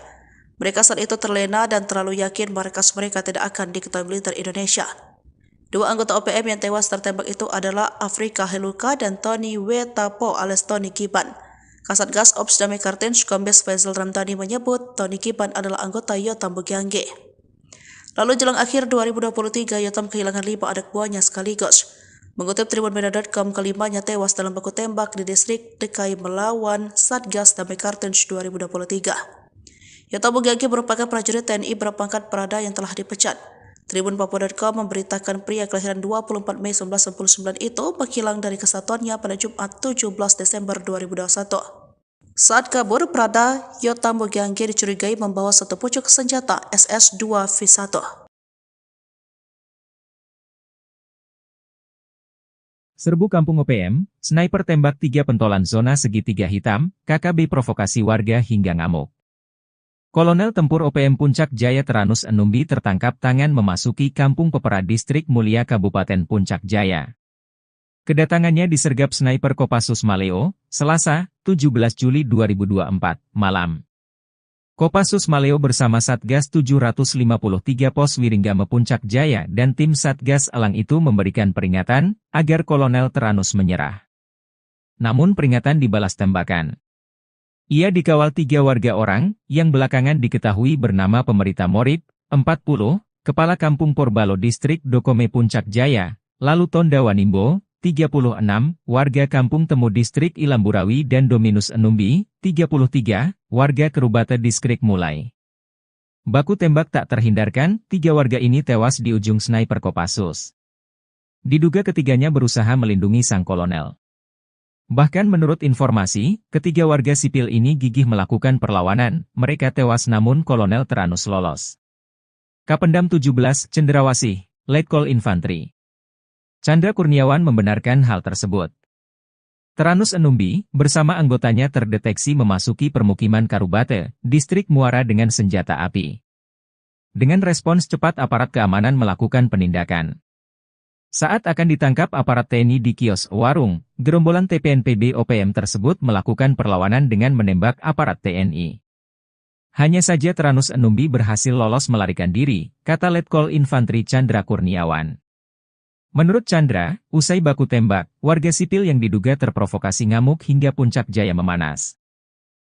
Mereka saat itu terlena dan terlalu yakin markas mereka tidak akan diketahui militer Indonesia. 2 anggota OPM yang tewas tertembak itu adalah Afrika Heluka dan Tony Wetapo alias Tony Kiban. Kasatgas Ops Damai Kartens Kombes Faisal Ramdhani menyebut Tony Kiban adalah anggota Yotam Bukyangge. Lalu jelang akhir 2023, Yotam kehilangan 5 anak buahnya sekaligus. Mengutip tribunmedia.com, kelimanya tewas dalam baku tembak di distrik DKI melawan Satgas Damai Kartens 2023. Yotam Bugagi merupakan prajurit TNI berpangkat Prada yang telah dipecat. Tribun Papua.com memberitakan pria kelahiran 24 Mei 1999 itu menghilang dari kesatuannya pada Jumat 17 Desember 2021. Saat kabur, Prada Yotam Bugagi dicurigai membawa satu pucuk senjata SS-2 V1. Serbu Kampung OPM, sniper tembak 3 pentolan zona segitiga hitam, KKB provokasi warga hingga ngamuk. Kolonel Tempur OPM Puncak Jaya Teranus Enumbi tertangkap tangan memasuki Kampung Pepera Distrik Mulia Kabupaten Puncak Jaya. Kedatangannya disergap sniper Kopassus Maleo, Selasa, 17 Juli 2024, malam. Kopassus Maleo bersama Satgas 753 Pos Wiringgame Puncak Jaya dan tim Satgas Elang itu memberikan peringatan agar Kolonel Teranus menyerah. Namun peringatan dibalas tembakan. Ia dikawal 3 warga orang yang belakangan diketahui bernama Pemerita Morib, 40, Kepala Kampung Porbalo Distrik Dokome Puncak Jaya, lalu Tonda Wanimbo, 36, warga Kampung Temu Distrik Ilamburawi dan Dominus Enumbi, 33, warga Kerubata Distrik Mulai. Baku tembak tak terhindarkan, 3 warga ini tewas di ujung sniper Kopassus. Diduga ketiganya berusaha melindungi sang kolonel. Bahkan menurut informasi, ketiga warga sipil ini gigih melakukan perlawanan, mereka tewas namun Kolonel Teranus lolos. Kapendam 17, Cendrawasih, Letkol Infantri Chandra Kurniawan membenarkan hal tersebut. Teranus Enumbi, bersama anggotanya terdeteksi memasuki permukiman Karubate, Distrik Muara dengan senjata api. Dengan respons cepat aparat keamanan melakukan penindakan. Saat akan ditangkap aparat TNI di kios warung, gerombolan TPNPB OPM tersebut melakukan perlawanan dengan menembak aparat TNI. Hanya saja Teranus Enumbi berhasil lolos melarikan diri, kata Letkol Infantri Chandra Kurniawan. Menurut Chandra, usai baku tembak, warga sipil yang diduga terprovokasi ngamuk hingga Puncak Jaya memanas.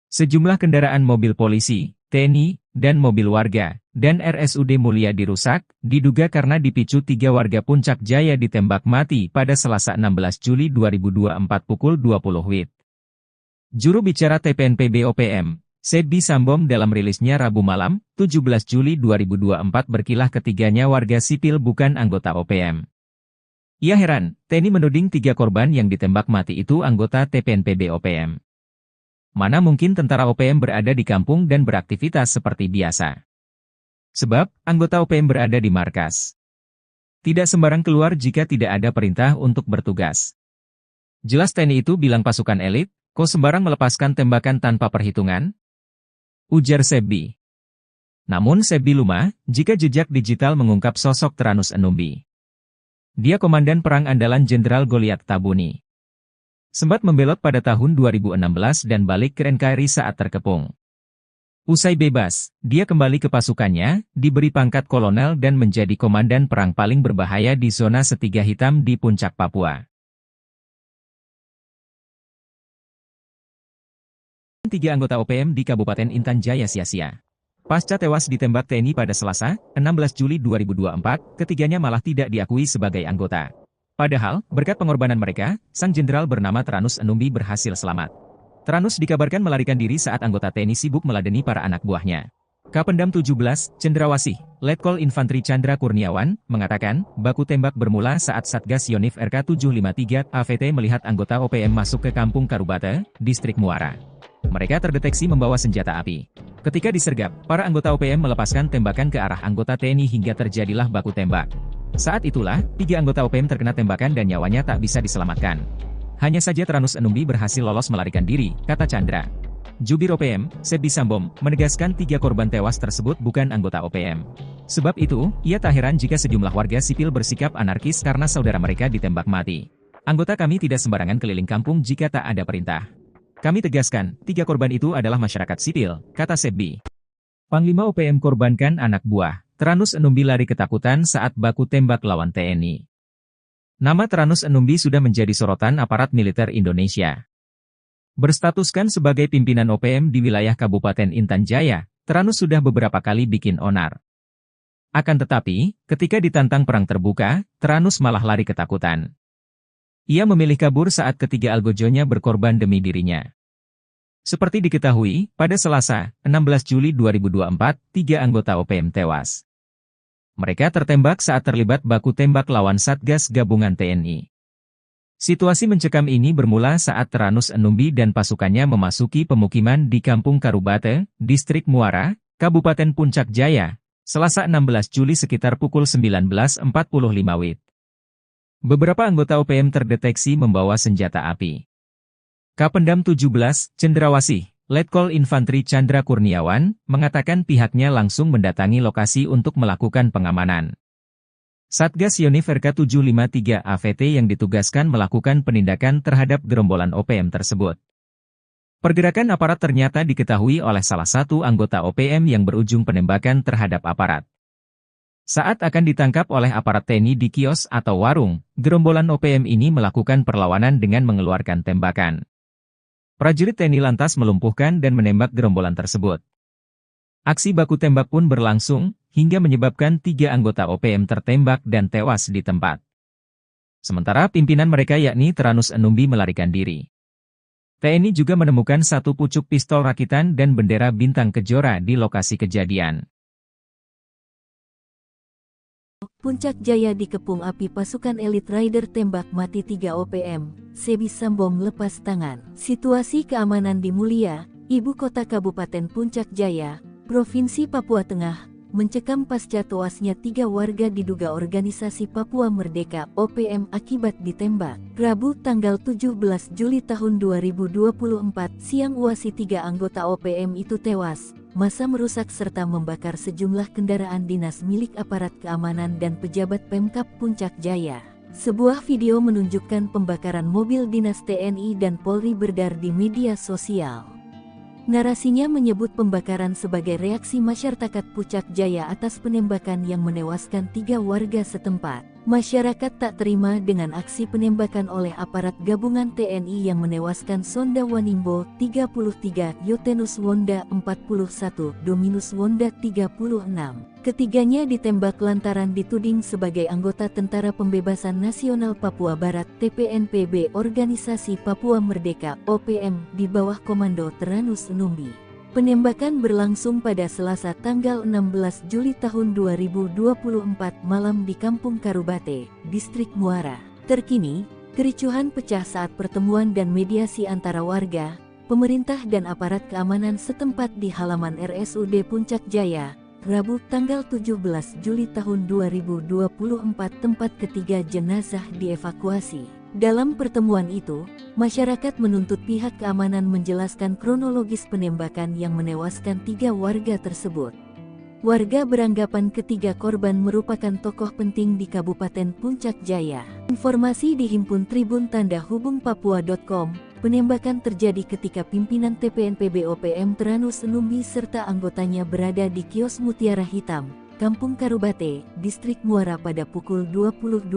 Sejumlah kendaraan mobil polisi, TNI, dan mobil warga, dan RSUD Mulia dirusak, diduga karena dipicu 3 warga Puncak Jaya ditembak mati pada Selasa 16 Juli 2024 pukul 20 WIB. Juru bicara TPNPB OPM, Sebi Sambom dalam rilisnya Rabu malam, 17 Juli 2024 berkilah ketiganya warga sipil bukan anggota OPM. Ia heran, TNI menuding 3 korban yang ditembak mati itu anggota TPNPB OPM. Mana mungkin tentara OPM berada di kampung dan beraktivitas seperti biasa. Sebab, anggota OPM berada di markas. Tidak sembarang keluar jika tidak ada perintah untuk bertugas. Jelas TNI itu bilang pasukan elit, kok sembarang melepaskan tembakan tanpa perhitungan? Ujar Sebi. Namun Sebi lumah, jika jejak digital mengungkap sosok Teranus Enumbi. Dia komandan perang andalan Jenderal Goliat Tabuni. Sempat membelot pada tahun 2016 dan balik ke NKRI saat terkepung. Usai bebas, dia kembali ke pasukannya, diberi pangkat kolonel dan menjadi komandan perang paling berbahaya di zona Setiga Hitam di Puncak Papua. 3 anggota OPM di Kabupaten Intan Jaya sia-sia. Pasca tewas ditembak TNI pada Selasa, 16 Juli 2024, ketiganya malah tidak diakui sebagai anggota. Padahal, berkat pengorbanan mereka, sang jenderal bernama Teranus Enumbi berhasil selamat. Teranus dikabarkan melarikan diri saat anggota TNI sibuk meladeni para anak buahnya. Kapendam 17, Cendrawasih, Letkol Infantri Chandra Kurniawan, mengatakan, baku tembak bermula saat Satgas Yonif RK753 AVT melihat anggota OPM masuk ke Kampung Karubate, Distrik Muara. Mereka terdeteksi membawa senjata api. Ketika disergap, para anggota OPM melepaskan tembakan ke arah anggota TNI hingga terjadilah baku tembak. Saat itulah, 3 anggota OPM terkena tembakan dan nyawanya tak bisa diselamatkan. Hanya saja Teranus Enumbi berhasil lolos melarikan diri, kata Chandra. Jubir OPM, Sebi Sambom, menegaskan 3 korban tewas tersebut bukan anggota OPM. Sebab itu, ia tak heran jika sejumlah warga sipil bersikap anarkis karena saudara mereka ditembak mati. Anggota kami tidak sembarangan keliling kampung jika tak ada perintah. Kami tegaskan, 3 korban itu adalah masyarakat sipil, kata Sebi. Panglima OPM korbankan anak buah. Teranus Enumbi lari ketakutan saat baku tembak lawan TNI. Nama Teranus Enumbi sudah menjadi sorotan aparat militer Indonesia. Berstatuskan sebagai pimpinan OPM di wilayah Kabupaten Intan Jaya, Teranus sudah beberapa kali bikin onar. Akan tetapi, ketika ditantang perang terbuka, Tyrannus malah lari ketakutan. Ia memilih kabur saat ketiga algojonya berkorban demi dirinya. Seperti diketahui, pada Selasa, 16 Juli 2024, 3 anggota OPM tewas. Mereka tertembak saat terlibat baku tembak lawan Satgas Gabungan TNI. Situasi mencekam ini bermula saat Tyrannus Enumbi dan pasukannya memasuki pemukiman di Kampung Karubate, Distrik Muara, Kabupaten Puncak Jaya, Selasa 16 Juli sekitar pukul 19.45 WIB. Beberapa anggota OPM terdeteksi membawa senjata api. Kapendam 17, Cendrawasih, Letkol Infantri Chandra Kurniawan, mengatakan pihaknya langsung mendatangi lokasi untuk melakukan pengamanan. Satgas Yonif RK 753 AVT yang ditugaskan melakukan penindakan terhadap gerombolan OPM tersebut. Pergerakan aparat ternyata diketahui oleh salah satu anggota OPM yang berujung penembakan terhadap aparat. Saat akan ditangkap oleh aparat TNI di kios atau warung, gerombolan OPM ini melakukan perlawanan dengan mengeluarkan tembakan. Prajurit TNI lantas melumpuhkan dan menembak gerombolan tersebut. Aksi baku tembak pun berlangsung, hingga menyebabkan 3 anggota OPM tertembak dan tewas di tempat. Sementara pimpinan mereka yakni Tyrannus Enumbi melarikan diri. TNI juga menemukan 1 pucuk pistol rakitan dan bendera bintang kejora di lokasi kejadian. Puncak Jaya dikepung api pasukan elit Rider tembak mati 3 OPM, Sebi Sambong lepas tangan. Situasi keamanan di Mulia, ibu kota Kabupaten Puncak Jaya, Provinsi Papua Tengah, mencekam pasca tewasnya 3 warga diduga organisasi Papua Merdeka OPM akibat ditembak. Rabu tanggal 17 Juli tahun 2024 siang UASI 3 anggota OPM itu tewas. Massa merusak serta membakar sejumlah kendaraan dinas milik aparat keamanan dan pejabat Pemkab Puncak Jaya. Sebuah video menunjukkan pembakaran mobil dinas TNI dan Polri beredar di media sosial. Narasinya menyebut pembakaran sebagai reaksi masyarakat Puncak Jaya atas penembakan yang menewaskan 3 warga setempat. Masyarakat tak terima dengan aksi penembakan oleh aparat gabungan TNI yang menewaskan Sonda Wanimbo 33, Yotenus Wonda 41, Dominus Wonda 36. Ketiganya ditembak lantaran dituding sebagai anggota Tentara Pembebasan Nasional Papua Barat TPNPB Organisasi Papua Merdeka OPM di bawah komando Tyrannus Enumbi. Penembakan berlangsung pada Selasa tanggal 16 Juli tahun 2024 malam di Kampung Karubate, Distrik Muara. Terkini, kericuhan pecah saat pertemuan dan mediasi antara warga, pemerintah dan aparat keamanan setempat di halaman RSUD Puncak Jaya, Rabu tanggal 17 Juli tahun 2024 tempat ketiga jenazah dievakuasi. Dalam pertemuan itu, masyarakat menuntut pihak keamanan menjelaskan kronologis penembakan yang menewaskan 3 warga tersebut. Warga beranggapan ketiga korban merupakan tokoh penting di Kabupaten Puncak Jaya. Informasi dihimpun Tribun Tanda Hubung Papua.com. Penembakan terjadi ketika pimpinan TPNPB OPM Tyrannus Enumbi serta anggotanya berada di kios Mutiara Hitam, Kampung Karubate, Distrik Muara pada pukul 20.12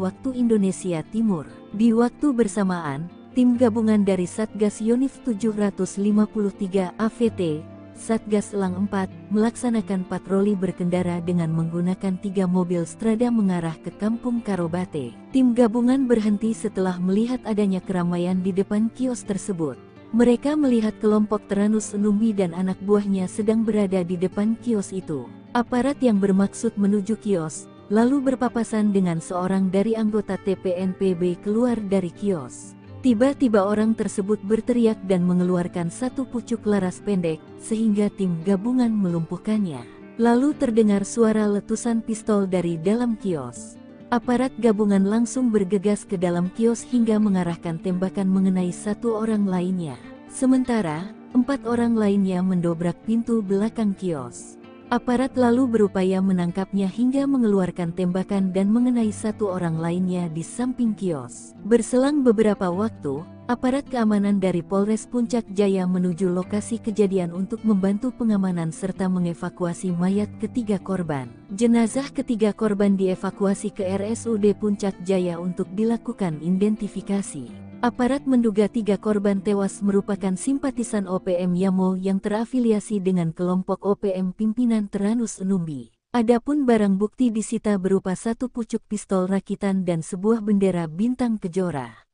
waktu Indonesia Timur. Di waktu bersamaan, tim gabungan dari Satgas Yonif 753 AVT, Satgas Elang 4, melaksanakan patroli berkendara dengan menggunakan 3 mobil Strada mengarah ke Kampung Karubate. Tim gabungan berhenti setelah melihat adanya keramaian di depan kios tersebut. Mereka melihat kelompok Tyrannus Enumbi dan anak buahnya sedang berada di depan kios itu. Aparat yang bermaksud menuju kios, lalu berpapasan dengan seorang dari anggota TPNPB keluar dari kios. Tiba-tiba orang tersebut berteriak dan mengeluarkan 1 pucuk laras pendek, sehingga tim gabungan melumpuhkannya. Lalu terdengar suara letusan pistol dari dalam kios. Aparat gabungan langsung bergegas ke dalam kios hingga mengarahkan tembakan mengenai 1 orang lainnya. Sementara, 4 orang lainnya mendobrak pintu belakang kios. Aparat lalu berupaya menangkapnya hingga mengeluarkan tembakan dan mengenai 1 orang lainnya di samping kios. Berselang beberapa waktu, aparat keamanan dari Polres Puncak Jaya menuju lokasi kejadian untuk membantu pengamanan serta mengevakuasi mayat ketiga korban. Jenazah ketiga korban dievakuasi ke RSUD Puncak Jaya untuk dilakukan identifikasi. Aparat menduga 3 korban tewas merupakan simpatisan OPM Yamo yang terafiliasi dengan kelompok OPM pimpinan Tyrannus Enumbi. Adapun barang bukti disita berupa satu pucuk pistol rakitan dan sebuah bendera bintang kejora.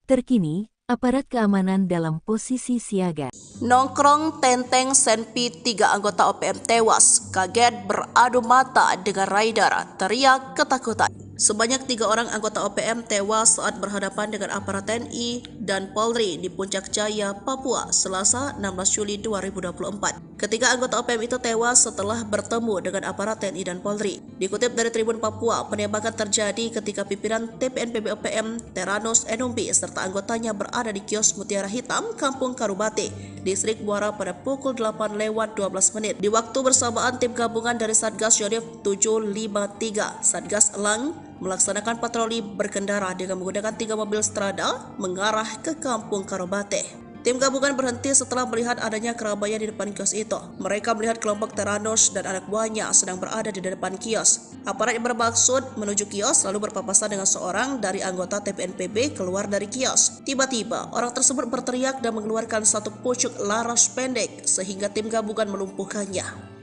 Terkini, aparat keamanan dalam posisi siaga. Nongkrong Tenteng Senpi 3 anggota OPM tewas, kaget beradu mata dengan rider, teriak ketakutan. Sebanyak 3 orang anggota OPM tewas saat berhadapan dengan aparat TNI dan Polri di Puncak Jaya, Papua, Selasa 16 Juli 2024. Ketiga anggota OPM itu tewas setelah bertemu dengan aparat TNI dan Polri. Dikutip dari Tribun Papua, penembakan terjadi ketika pimpinan TPNPB OPM Teranus Enumbi serta anggotanya berada di kios Mutiara Hitam, Kampung Karubate, Distrik Muara pada pukul 8:12. Di waktu bersamaan, tim gabungan dari Satgas Yonif 753 Satgas Elang melaksanakan patroli berkendara dengan menggunakan 3 mobil strada mengarah ke Kampung Karubate. Tim gabungan berhenti setelah melihat adanya keramaian di depan kios itu. Mereka melihat kelompok Teranus dan anak buahnya sedang berada di depan kios. Aparat yang bermaksud menuju kios lalu berpapasan dengan seorang dari anggota TPNPB keluar dari kios. Tiba-tiba, orang tersebut berteriak dan mengeluarkan satu pucuk laras pendek sehingga tim gabungan melumpuhkannya.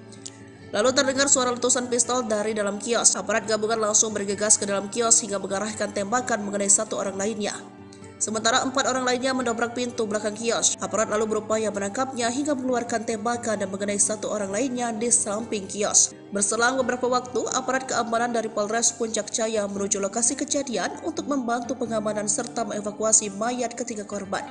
Lalu terdengar suara letusan pistol dari dalam kios. Aparat gabungan langsung bergegas ke dalam kios hingga mengarahkan tembakan mengenai 1 orang lainnya. Sementara 4 orang lainnya mendobrak pintu belakang kios. Aparat lalu berupaya menangkapnya hingga mengeluarkan tembakan dan mengenai 1 orang lainnya di samping kios. Berselang beberapa waktu, aparat keamanan dari Polres Puncak Jaya menuju lokasi kejadian untuk membantu pengamanan serta mengevakuasi mayat ketiga korban.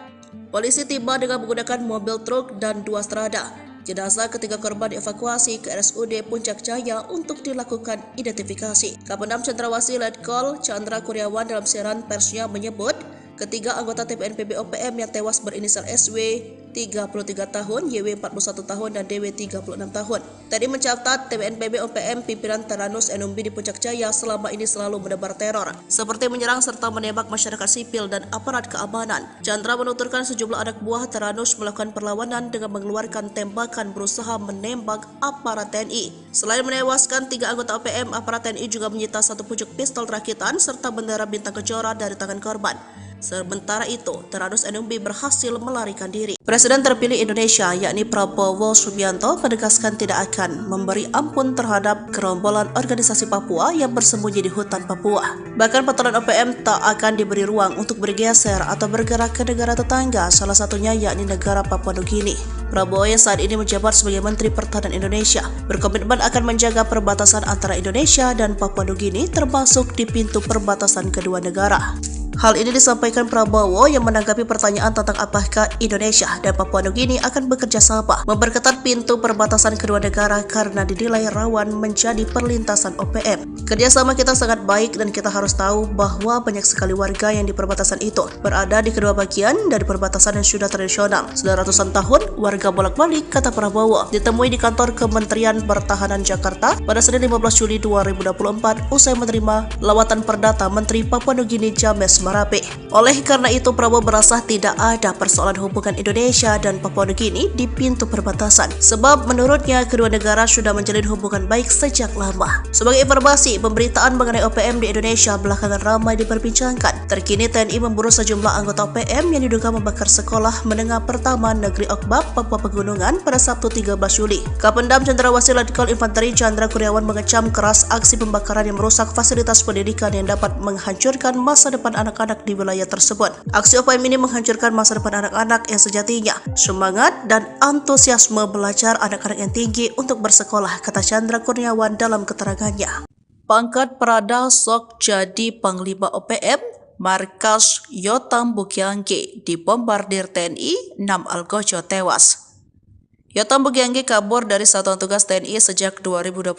Polisi tiba dengan menggunakan mobil truk dan 2 strada. Jenazah ketiga korban dievakuasi ke RSUD Puncak Jaya untuk dilakukan identifikasi. Kapendam Cendrawasih Letkol Chandra Kurniawan dalam siaran persnya menyebut, ketiga anggota TPNPB OPM yang tewas berinisial SW 33 tahun, YW 41 tahun, dan DW 36 tahun. Tadi mencatat TPNPB OPM pimpinan Teranus Enumbi di Puncak Jaya selama ini selalu menebar teror, seperti menyerang serta menembak masyarakat sipil dan aparat keamanan. Chandra menuturkan sejumlah anak buah Teranus melakukan perlawanan dengan mengeluarkan tembakan berusaha menembak aparat TNI. Selain menewaskan 3 anggota OPM, aparat TNI juga menyita 1 pucuk pistol rakitan serta bendera bintang kejora dari tangan korban. Sementara itu, Teranus Enumbi berhasil melarikan diri. Presiden terpilih Indonesia, yakni Prabowo Subianto, menegaskan tidak akan memberi ampun terhadap gerombolan organisasi Papua yang bersembunyi di hutan Papua. Bahkan patroli OPM tak akan diberi ruang untuk bergeser atau bergerak ke negara tetangga, salah satunya yakni negara Papua Nugini. Prabowo yang saat ini menjabat sebagai Menteri Pertahanan Indonesia berkomitmen akan menjaga perbatasan antara Indonesia dan Papua Nugini, termasuk di pintu perbatasan kedua negara. Hal ini disampaikan Prabowo yang menanggapi pertanyaan tentang apakah Indonesia dan Papua Nugini akan bekerja sama memperketat pintu perbatasan kedua negara karena dinilai rawan menjadi perlintasan OPM. Kerjasama kita sangat baik dan kita harus tahu bahwa banyak sekali warga yang di perbatasan itu berada di kedua bagian dari perbatasan yang sudah tradisional. Sudah ratusan tahun warga bolak-balik, kata Prabowo. Ditemui di kantor Kementerian Pertahanan Jakarta pada Senin 15 Juli 2024 usai menerima lawatan perdata Menteri Papua Nugini James Marape. Oleh karena itu, Prabowo merasa tidak ada persoalan hubungan Indonesia dan Papua Nugini di pintu perbatasan, sebab menurutnya kedua negara sudah menjalin hubungan baik sejak lama. Sebagai informasi, pemberitaan mengenai OPM di Indonesia belakangan ramai diperbincangkan. Terkini TNI memburu sejumlah anggota OPM yang diduga membakar sekolah menengah pertama Negeri Okbab, Papua Pegunungan pada Sabtu 13 Juli. Kapendam Cendrawasih Letkol Infanteri Chandra Kurniawan mengecam keras aksi pembakaran yang merusak fasilitas pendidikan yang dapat menghancurkan masa depan anak-anak di wilayah tersebut. Aksi OPM ini menghancurkan masa depan anak-anak yang sejatinya semangat dan antusiasme belajar anak-anak yang tinggi untuk bersekolah, kata Chandra Kurniawan dalam keterangannya. Pangkat Prada sok jadi Panglima OPM, markas Yotam Bukyangge dibombardir TNI, 6 algojo tewas. Yotam Bukyangge kabur dari Satuan Tugas TNI sejak 2021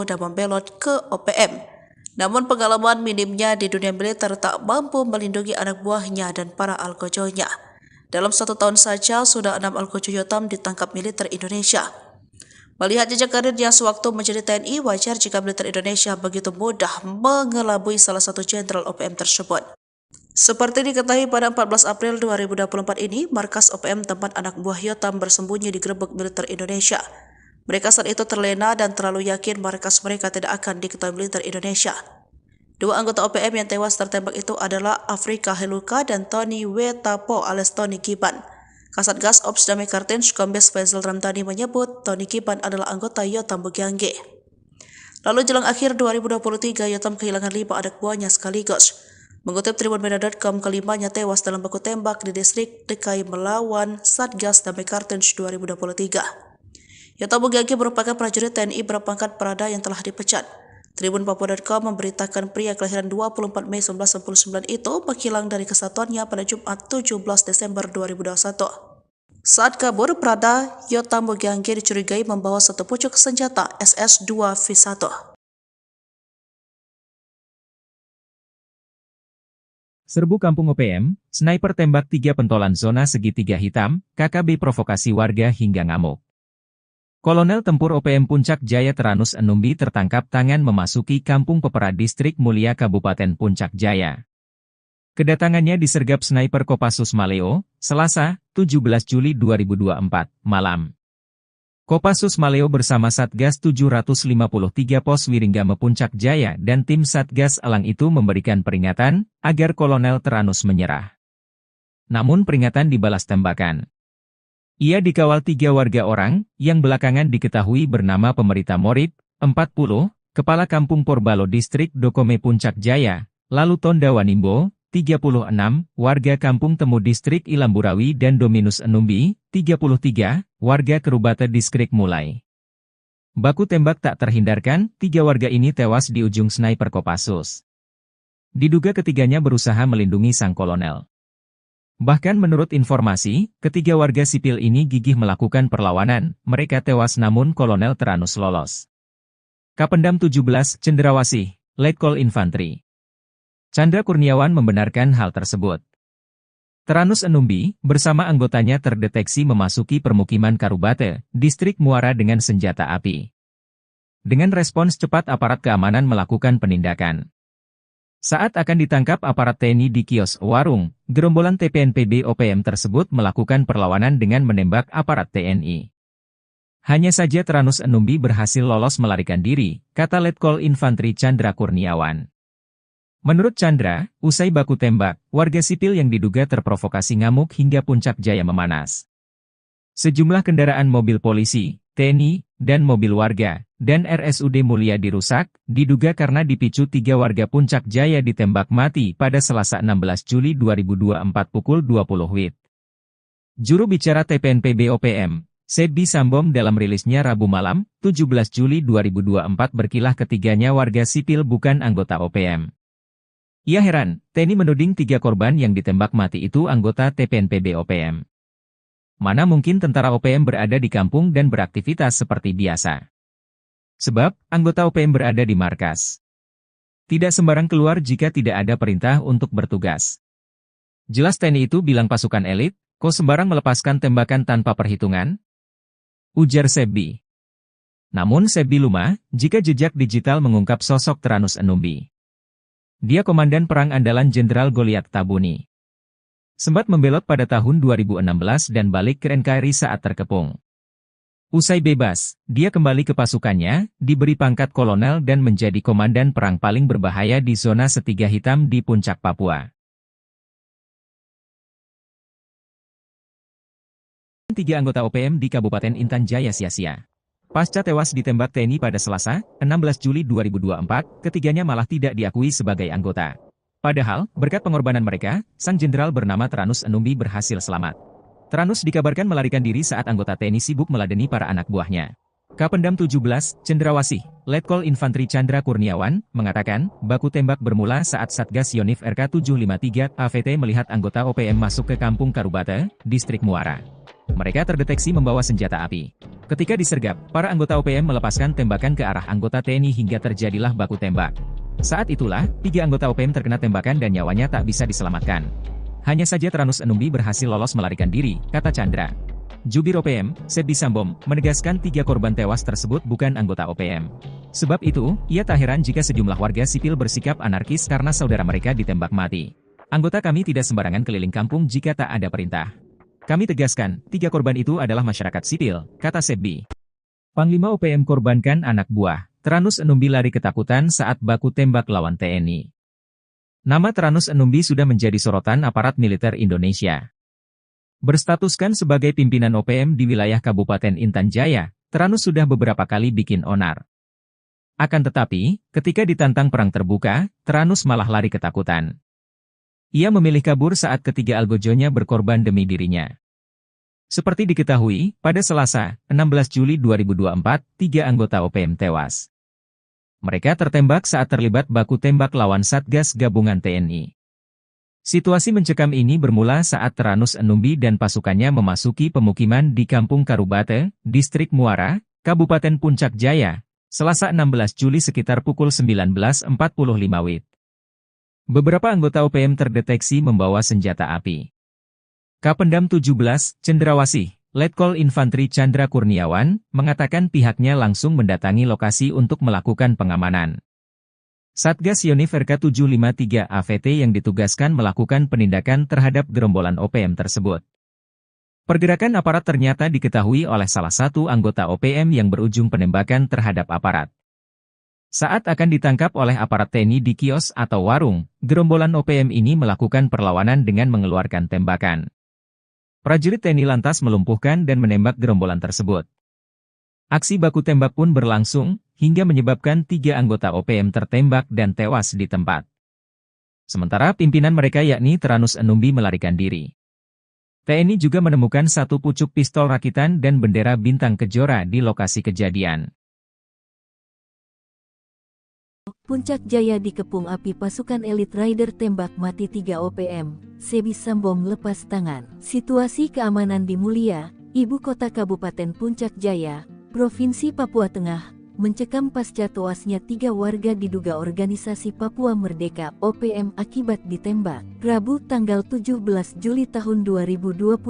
dan membelot ke OPM. Namun pengalaman minimnya di dunia militer tak mampu melindungi anak buahnya dan para algojonya. Dalam 1 tahun saja sudah 6 algojo Yotam ditangkap militer Indonesia. Melihat jejak karirnya sewaktu menjadi TNI, wajar jika militer Indonesia begitu mudah mengelabui salah satu jenderal OPM tersebut. Seperti diketahui pada 14 April 2024 ini, markas OPM tempat anak buah Yotam bersembunyi digerebek militer Indonesia. Mereka saat itu terlena dan terlalu yakin markas mereka tidak akan diketahui militer Indonesia. 2 anggota OPM yang tewas tertembak itu adalah Afrika Heluka dan Tony Wetapo alias Tony Kiban. Kasatgas Ops Damai Kartens Kombes Faisal Ramdhani menyebut Tony Kiban adalah anggota Yotam Bukyangge. Lalu jelang akhir 2023, Yotam kehilangan 5 anak buahnya sekaligus. Mengutip tribunmedia.com, kelimanya tewas dalam baku tembak di distrik DKI melawan Satgas Damai Kartens 2023. Yotam Bugagi merupakan prajurit TNI berpangkat Prada yang telah dipecat. Tribun Papua.com memberitakan pria kelahiran 24 Mei 1999 itu menghilang dari kesatuannya pada Jumat 17 Desember 2021. Saat kabur, Prada Yotam Bugagi dicurigai membawa satu pucuk senjata SS-2V1. Serbu Kampung OPM, sniper tembak 3 pentolan zona segitiga hitam, KKB provokasi warga hingga ngamuk. Kolonel Tempur OPM Puncak Jaya Teranus Enumbi tertangkap tangan memasuki Kampung Pepera Distrik Mulia Kabupaten Puncak Jaya. Kedatangannya disergap sniper Kopassus Maleo, Selasa, 17 Juli 2024, malam. Kopassus Maleo bersama Satgas 753 Pos Wiringgame Puncak Jaya dan tim Satgas Elang itu memberikan peringatan agar Kolonel Teranus menyerah. Namun peringatan dibalas tembakan. Ia dikawal 3 warga orang yang belakangan diketahui bernama Pemerita Morib, 40, Kepala Kampung Porbalo Distrik Dokome Puncak Jaya, lalu Tonda Wanimbo, 36, warga Kampung Temu Distrik Ilamburawi dan Dominus Enumbi, 33, warga Kerubata Distrik Mulai. Baku tembak tak terhindarkan, 3 warga ini tewas di ujung sniper Kopassus. Diduga ketiganya berusaha melindungi sang kolonel. Bahkan menurut informasi, ketiga warga sipil ini gigih melakukan perlawanan, mereka tewas namun Kolonel Teranus lolos. Kapendam 17, Cendrawasih, Letkol Infantri Chandra Kurniawan membenarkan hal tersebut. Teranus Enumbi, bersama anggotanya terdeteksi memasuki permukiman Karubate, Distrik Muara dengan senjata api. Dengan respons cepat aparat keamanan melakukan penindakan. Saat akan ditangkap aparat TNI di kios warung, gerombolan TPNPB OPM tersebut melakukan perlawanan dengan menembak aparat TNI. Hanya saja Teranus Enumbi berhasil lolos melarikan diri, kata Letkol Infantri Chandra Kurniawan. Menurut Chandra, usai baku tembak, warga sipil yang diduga terprovokasi ngamuk hingga Puncak Jaya memanas. Sejumlah kendaraan mobil polisi, TNI, dan mobil warga, dan RSUD Mulia dirusak, diduga karena dipicu 3 warga Puncak Jaya ditembak mati pada Selasa 16 Juli 2024 pukul 20 WIB. Juru bicara TPNPB OPM, Sebi Sambom dalam rilisnya Rabu malam, 17 Juli 2024 berkilah ketiganya warga sipil bukan anggota OPM. Ia heran, TNI menuding 3 korban yang ditembak mati itu anggota TPNPB OPM. Mana mungkin tentara OPM berada di kampung dan beraktivitas seperti biasa. Sebab, anggota OPM berada di markas. Tidak sembarang keluar jika tidak ada perintah untuk bertugas. Jelas TNI itu bilang pasukan elit, kok sembarang melepaskan tembakan tanpa perhitungan? Ujar Sebi. Namun Sebi lumah, jika jejak digital mengungkap sosok Teranus Enumbi. Dia komandan perang andalan Jenderal Goliat Tabuni. Sempat membelot pada tahun 2016 dan balik ke NKRI saat terkepung. Usai bebas, dia kembali ke pasukannya, diberi pangkat kolonel dan menjadi komandan perang paling berbahaya di zona Setiga Hitam di Puncak Papua. 3 anggota OPM di Kabupaten Intan Jaya sia-sia. Pasca tewas ditembak TNI pada Selasa, 16 Juli 2024, ketiganya malah tidak diakui sebagai anggota. Padahal, berkat pengorbanan mereka, sang jenderal bernama Teranus Enumbi berhasil selamat. Teranus dikabarkan melarikan diri saat anggota TNI sibuk meladeni para anak buahnya. Kapendam 17, Cendrawasih, Letkol Infantri Chandra Kurniawan, mengatakan, baku tembak bermula saat Satgas Yonif RK 753 AVT melihat anggota OPM masuk ke Kampung Karubate, Distrik Muara. Mereka terdeteksi membawa senjata api. Ketika disergap, para anggota OPM melepaskan tembakan ke arah anggota TNI hingga terjadilah baku tembak. Saat itulah, 3 anggota OPM terkena tembakan dan nyawanya tak bisa diselamatkan. Hanya saja Teranus Enumbi berhasil lolos melarikan diri, kata Chandra. Jubir OPM, Sebi Sambom, menegaskan 3 korban tewas tersebut bukan anggota OPM. Sebab itu, ia tak heran jika sejumlah warga sipil bersikap anarkis karena saudara mereka ditembak mati. Anggota kami tidak sembarangan keliling kampung jika tak ada perintah. Kami tegaskan, 3 korban itu adalah masyarakat sipil, kata Sebi. Panglima OPM korbankan anak buah. Teranus Enumbi lari ketakutan saat baku tembak lawan TNI. Nama Teranus Enumbi sudah menjadi sorotan aparat militer Indonesia. Berstatuskan sebagai pimpinan OPM di wilayah Kabupaten Intan Jaya, Teranus sudah beberapa kali bikin onar. Akan tetapi, ketika ditantang perang terbuka, Tyrannus malah lari ketakutan. Ia memilih kabur saat ketiga algojonya berkorban demi dirinya. Seperti diketahui, pada Selasa, 16 Juli 2024, 3 anggota OPM tewas. Mereka tertembak saat terlibat baku tembak lawan Satgas Gabungan TNI. Situasi mencekam ini bermula saat Tyrannus Enumbi dan pasukannya memasuki pemukiman di Kampung Karubate, Distrik Muara, Kabupaten Puncak Jaya, Selasa 16 Juli sekitar pukul 19.45 WIB. Beberapa anggota OPM terdeteksi membawa senjata api. Kapendam 17, Cendrawasih, Letkol Infantri Chandra Kurniawan, mengatakan pihaknya langsung mendatangi lokasi untuk melakukan pengamanan. Satgas Yonif RK753 AVT yang ditugaskan melakukan penindakan terhadap gerombolan OPM tersebut. Pergerakan aparat ternyata diketahui oleh salah satu anggota OPM yang berujung penembakan terhadap aparat. Saat akan ditangkap oleh aparat TNI di kios atau warung, gerombolan OPM ini melakukan perlawanan dengan mengeluarkan tembakan. Prajurit TNI lantas melumpuhkan dan menembak gerombolan tersebut. Aksi baku tembak pun berlangsung, hingga menyebabkan 3 anggota OPM tertembak dan tewas di tempat. Sementara pimpinan mereka yakni Tyrannus Enumbi melarikan diri. TNI juga menemukan 1 pucuk pistol rakitan dan bendera bintang kejora di lokasi kejadian. Puncak Jaya dikepung api pasukan elit Rider tembak mati 3 OPM, Sebi Sambom lepas tangan. Situasi keamanan di Mulia, ibu kota Kabupaten Puncak Jaya, Provinsi Papua Tengah, mencekam pasca tewasnya 3 warga diduga organisasi Papua Merdeka OPM akibat ditembak. Rabu tanggal 17 Juli tahun 2024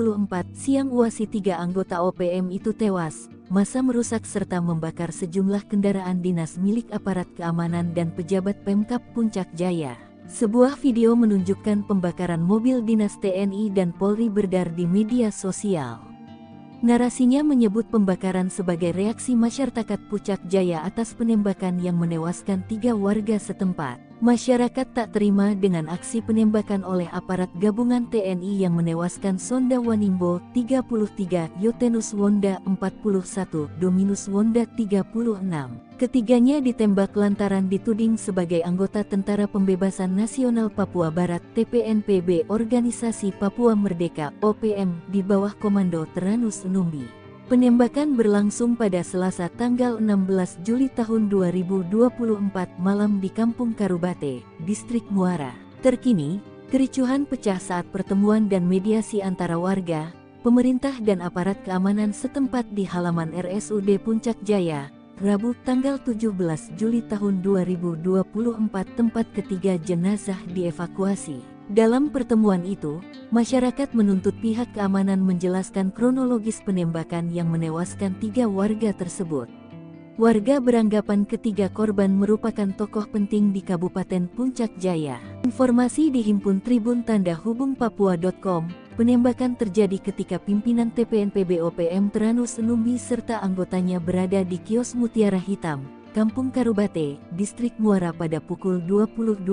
siang uasi 3 anggota OPM itu tewas. Massa merusak serta membakar sejumlah kendaraan dinas milik aparat keamanan dan pejabat Pemkab Puncak Jaya. Sebuah video menunjukkan pembakaran mobil dinas TNI dan Polri beredar di media sosial. Narasinya menyebut pembakaran sebagai reaksi masyarakat Puncak Jaya atas penembakan yang menewaskan 3 warga setempat. Masyarakat tak terima dengan aksi penembakan oleh aparat gabungan TNI yang menewaskan Sonda Wanimbo 33, Yotenus Wonda 41, Dominus Wonda 36. Ketiganya ditembak lantaran dituding sebagai anggota Tentara Pembebasan Nasional Papua Barat TPNPB Organisasi Papua Merdeka OPM di bawah komando Tyrannus Enumbi. Penembakan berlangsung pada Selasa tanggal 16 Juli tahun 2024 malam di Kampung Karubate, Distrik Muara. Terkini, kericuhan pecah saat pertemuan dan mediasi antara warga, pemerintah dan aparat keamanan setempat di halaman RSUD Puncak Jaya, Rabu tanggal 17 Juli tahun 2024 tempat ketiga jenazah dievakuasi. Dalam pertemuan itu, masyarakat menuntut pihak keamanan menjelaskan kronologis penembakan yang menewaskan 3 warga tersebut. Warga beranggapan ketiga korban merupakan tokoh penting di Kabupaten Puncak Jaya. Informasi dihimpun Tribun Tanda Hubung Papua.com, penembakan terjadi ketika pimpinan TPNPB OPM Tyrannus Enumbi serta anggotanya berada di kios Mutiara Hitam, Kampung Karubate, Distrik Muara pada pukul 20.12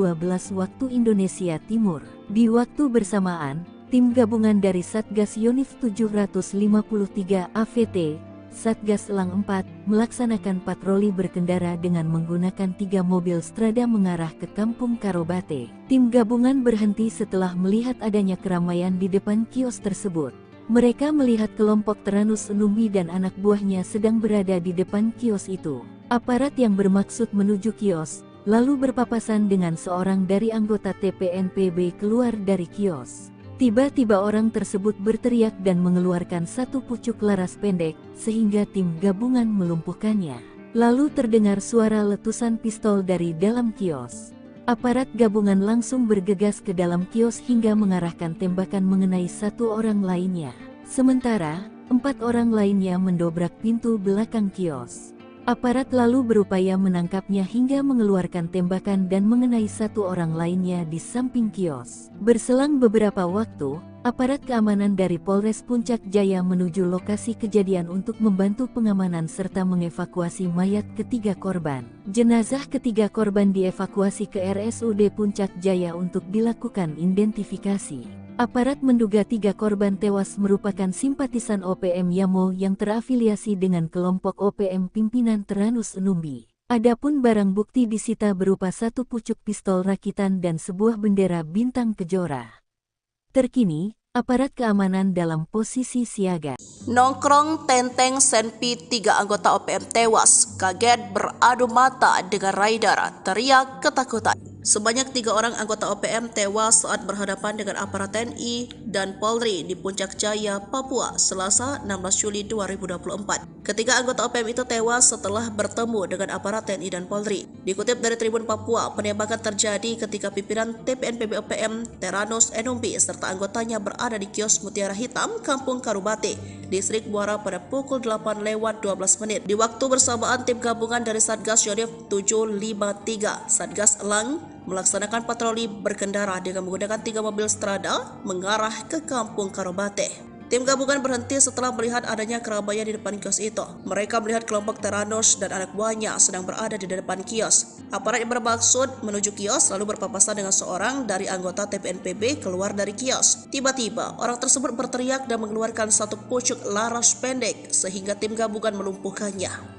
waktu Indonesia Timur. Di waktu bersamaan, tim gabungan dari Satgas Yonif 753 AVT, Satgas Elang 4, melaksanakan patroli berkendara dengan menggunakan 3 mobil Strada mengarah ke Kampung Karubate. Tim gabungan berhenti setelah melihat adanya keramaian di depan kios tersebut. Mereka melihat kelompok Tyrannus Enumbi dan anak buahnya sedang berada di depan kios itu. Aparat yang bermaksud menuju kios, lalu berpapasan dengan seorang dari anggota TPNPB keluar dari kios. Tiba-tiba orang tersebut berteriak dan mengeluarkan 1 pucuk laras pendek, sehingga tim gabungan melumpuhkannya. Lalu terdengar suara letusan pistol dari dalam kios. Aparat gabungan langsung bergegas ke dalam kios hingga mengarahkan tembakan mengenai 1 orang lainnya. Sementara, 4 orang lainnya mendobrak pintu belakang kios. Aparat lalu berupaya menangkapnya hingga mengeluarkan tembakan dan mengenai 1 orang lainnya di samping kios. Berselang beberapa waktu, aparat keamanan dari Polres Puncak Jaya menuju lokasi kejadian untuk membantu pengamanan serta mengevakuasi mayat ketiga korban. Jenazah ketiga korban dievakuasi ke RSUD Puncak Jaya untuk dilakukan identifikasi. Aparat menduga 3 korban tewas merupakan simpatisan OPM Yamo yang terafiliasi dengan kelompok OPM pimpinan Tyrannus Enumbi. Adapun barang bukti disita berupa satu pucuk pistol rakitan dan sebuah bendera bintang kejora. Terkini, aparat keamanan dalam posisi siaga. Nongkrong tenteng Senpi 3 anggota OPM tewas, kaget beradu mata dengan rider, teriak ketakutan. Sebanyak 3 orang anggota OPM tewas saat berhadapan dengan aparat TNI dan Polri di Puncak Jaya, Papua, Selasa 16 Juli 2024. Ketiga anggota OPM itu tewas setelah bertemu dengan aparat TNI dan Polri. Dikutip dari Tribun Papua, penembakan terjadi ketika pimpinan TPNPB OPM Teranus Enumbi serta anggotanya berada di kios Mutiara Hitam, Kampung Karubate, Distrik Muara pada pukul 8:12. Di waktu bersamaan, tim gabungan dari Satgas Yonif 753 Satgas Elang melaksanakan patroli berkendara dengan menggunakan 3 mobil strada mengarah ke Kampung Karobate. Tim gabungan berhenti setelah melihat adanya keramaian di depan kios itu. Mereka melihat kelompok Teranus dan anak buahnya sedang berada di depan kios. Aparat yang bermaksud menuju kios lalu berpapasan dengan seorang dari anggota TPNPB keluar dari kios. Tiba-tiba, orang tersebut berteriak dan mengeluarkan satu pucuk laras pendek sehingga tim gabungan melumpuhkannya.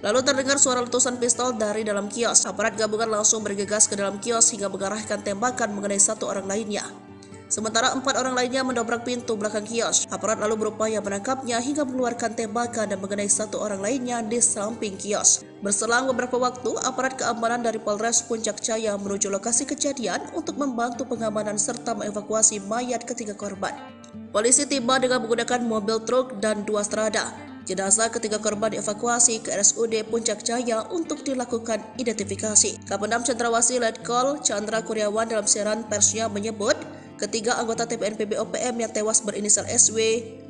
Lalu terdengar suara letusan pistol dari dalam kios. Aparat gabungan langsung bergegas ke dalam kios hingga mengarahkan tembakan mengenai 1 orang lainnya. Sementara 4 orang lainnya mendobrak pintu belakang kios. Aparat lalu berupaya menangkapnya hingga mengeluarkan tembakan dan mengenai 1 orang lainnya di samping kios. Berselang beberapa waktu, aparat keamanan dari Polres Puncak Jaya menuju lokasi kejadian untuk membantu pengamanan serta mengevakuasi mayat ketiga korban. Polisi tiba dengan menggunakan mobil truk dan 2 strada. Jenazah ketiga korban dievakuasi ke RSUD Puncak Jaya untuk dilakukan identifikasi. Kapendam Cendrawasih Letkol Chandra Kurniawan dalam siaran persnya menyebut, ketiga anggota TPNPB OPM yang tewas berinisial SW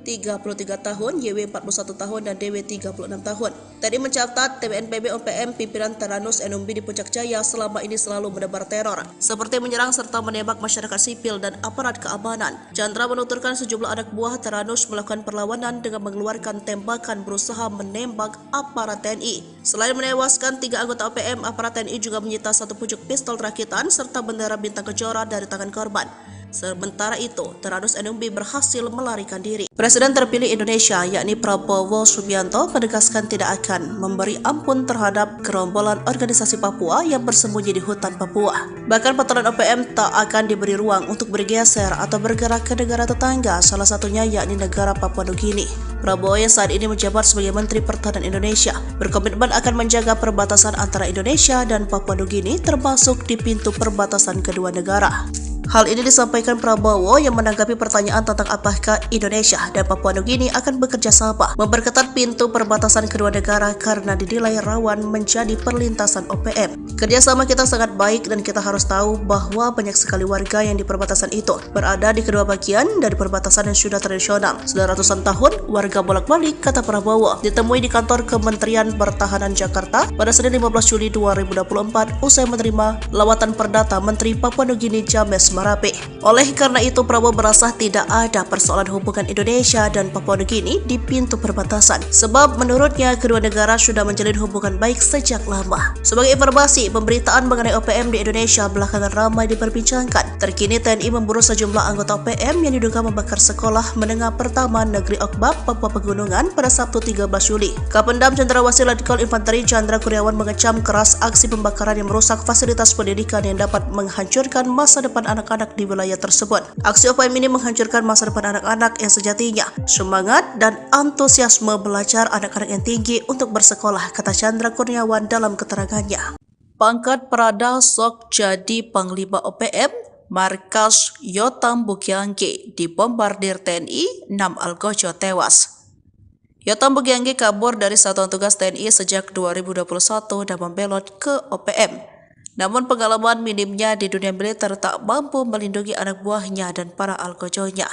33 tahun, YW 41 tahun, dan DW 36 tahun. Tadi mencatat TPNPB OPM pimpinan Teranus Enumbi di Puncak Jaya selama ini selalu menebar teror, seperti menyerang serta menembak masyarakat sipil dan aparat keamanan. Chandra menuturkan sejumlah anak buah Teranus melakukan perlawanan dengan mengeluarkan tembakan berusaha menembak aparat TNI. Selain menewaskan 3 anggota OPM, aparat TNI juga menyita 1 pucuk pistol rakitan serta bendera bintang kejora dari tangan korban. Sementara itu, Teranus Enumbi berhasil melarikan diri. Presiden terpilih Indonesia, yakni Prabowo Subianto, menegaskan tidak akan memberi ampun terhadap gerombolan organisasi Papua yang bersembunyi di hutan Papua. Bahkan patroli OPM tak akan diberi ruang untuk bergeser atau bergerak ke negara tetangga, salah satunya yakni negara Papua Nugini. Prabowo yang saat ini menjabat sebagai Menteri Pertahanan Indonesia berkomitmen akan menjaga perbatasan antara Indonesia dan Papua Nugini, termasuk di pintu perbatasan kedua negara. Hal ini disampaikan Prabowo yang menanggapi pertanyaan tentang apakah Indonesia dan Papua Nugini akan bekerja sama memperketat pintu perbatasan kedua negara karena dinilai rawan menjadi perlintasan OPM. Kerjasama kita sangat baik dan kita harus tahu bahwa banyak sekali warga yang di perbatasan itu berada di kedua bagian dari perbatasan yang sudah tradisional. Sudah ratusan tahun warga bolak-balik, kata Prabowo, ditemui di kantor Kementerian Pertahanan Jakarta pada Senin 15 Juli 2024 usai menerima lawatan perdata Menteri Papua Nugini James Marape. Oleh karena itu, Prabowo merasa tidak ada persoalan hubungan Indonesia dan Papua Nugini di pintu perbatasan, sebab menurutnya kedua negara sudah menjalin hubungan baik sejak lama. Sebagai informasi, pemberitaan mengenai OPM di Indonesia belakangan ramai diperbincangkan. Terkini TNI memburu sejumlah anggota OPM yang diduga membakar sekolah menengah pertama Negeri Okbab, Papua Pegunungan pada Sabtu 13 Juli. Kapendam Cendrawasih Letkol Infanteri Chandra Kurniawan mengecam keras aksi pembakaran yang merusak fasilitas pendidikan yang dapat menghancurkan masa depan anak-anak di wilayah tersebut. Aksi OPM ini menghancurkan masa depan anak-anak yang sejatinya semangat dan antusiasme belajar anak-anak yang tinggi untuk bersekolah, kata Chandra Kurniawan dalam keterangannya. Pangkat Prada sok jadi Panglima OPM, markas Yotam Bukiangge dibombardir TNI, 6 algojo tewas. Yotam Bukiangge kabur dari satuan tugas TNI sejak 2021 dan membelot ke OPM. Namun pengalaman minimnya di dunia militer tak mampu melindungi anak buahnya dan para algojonya.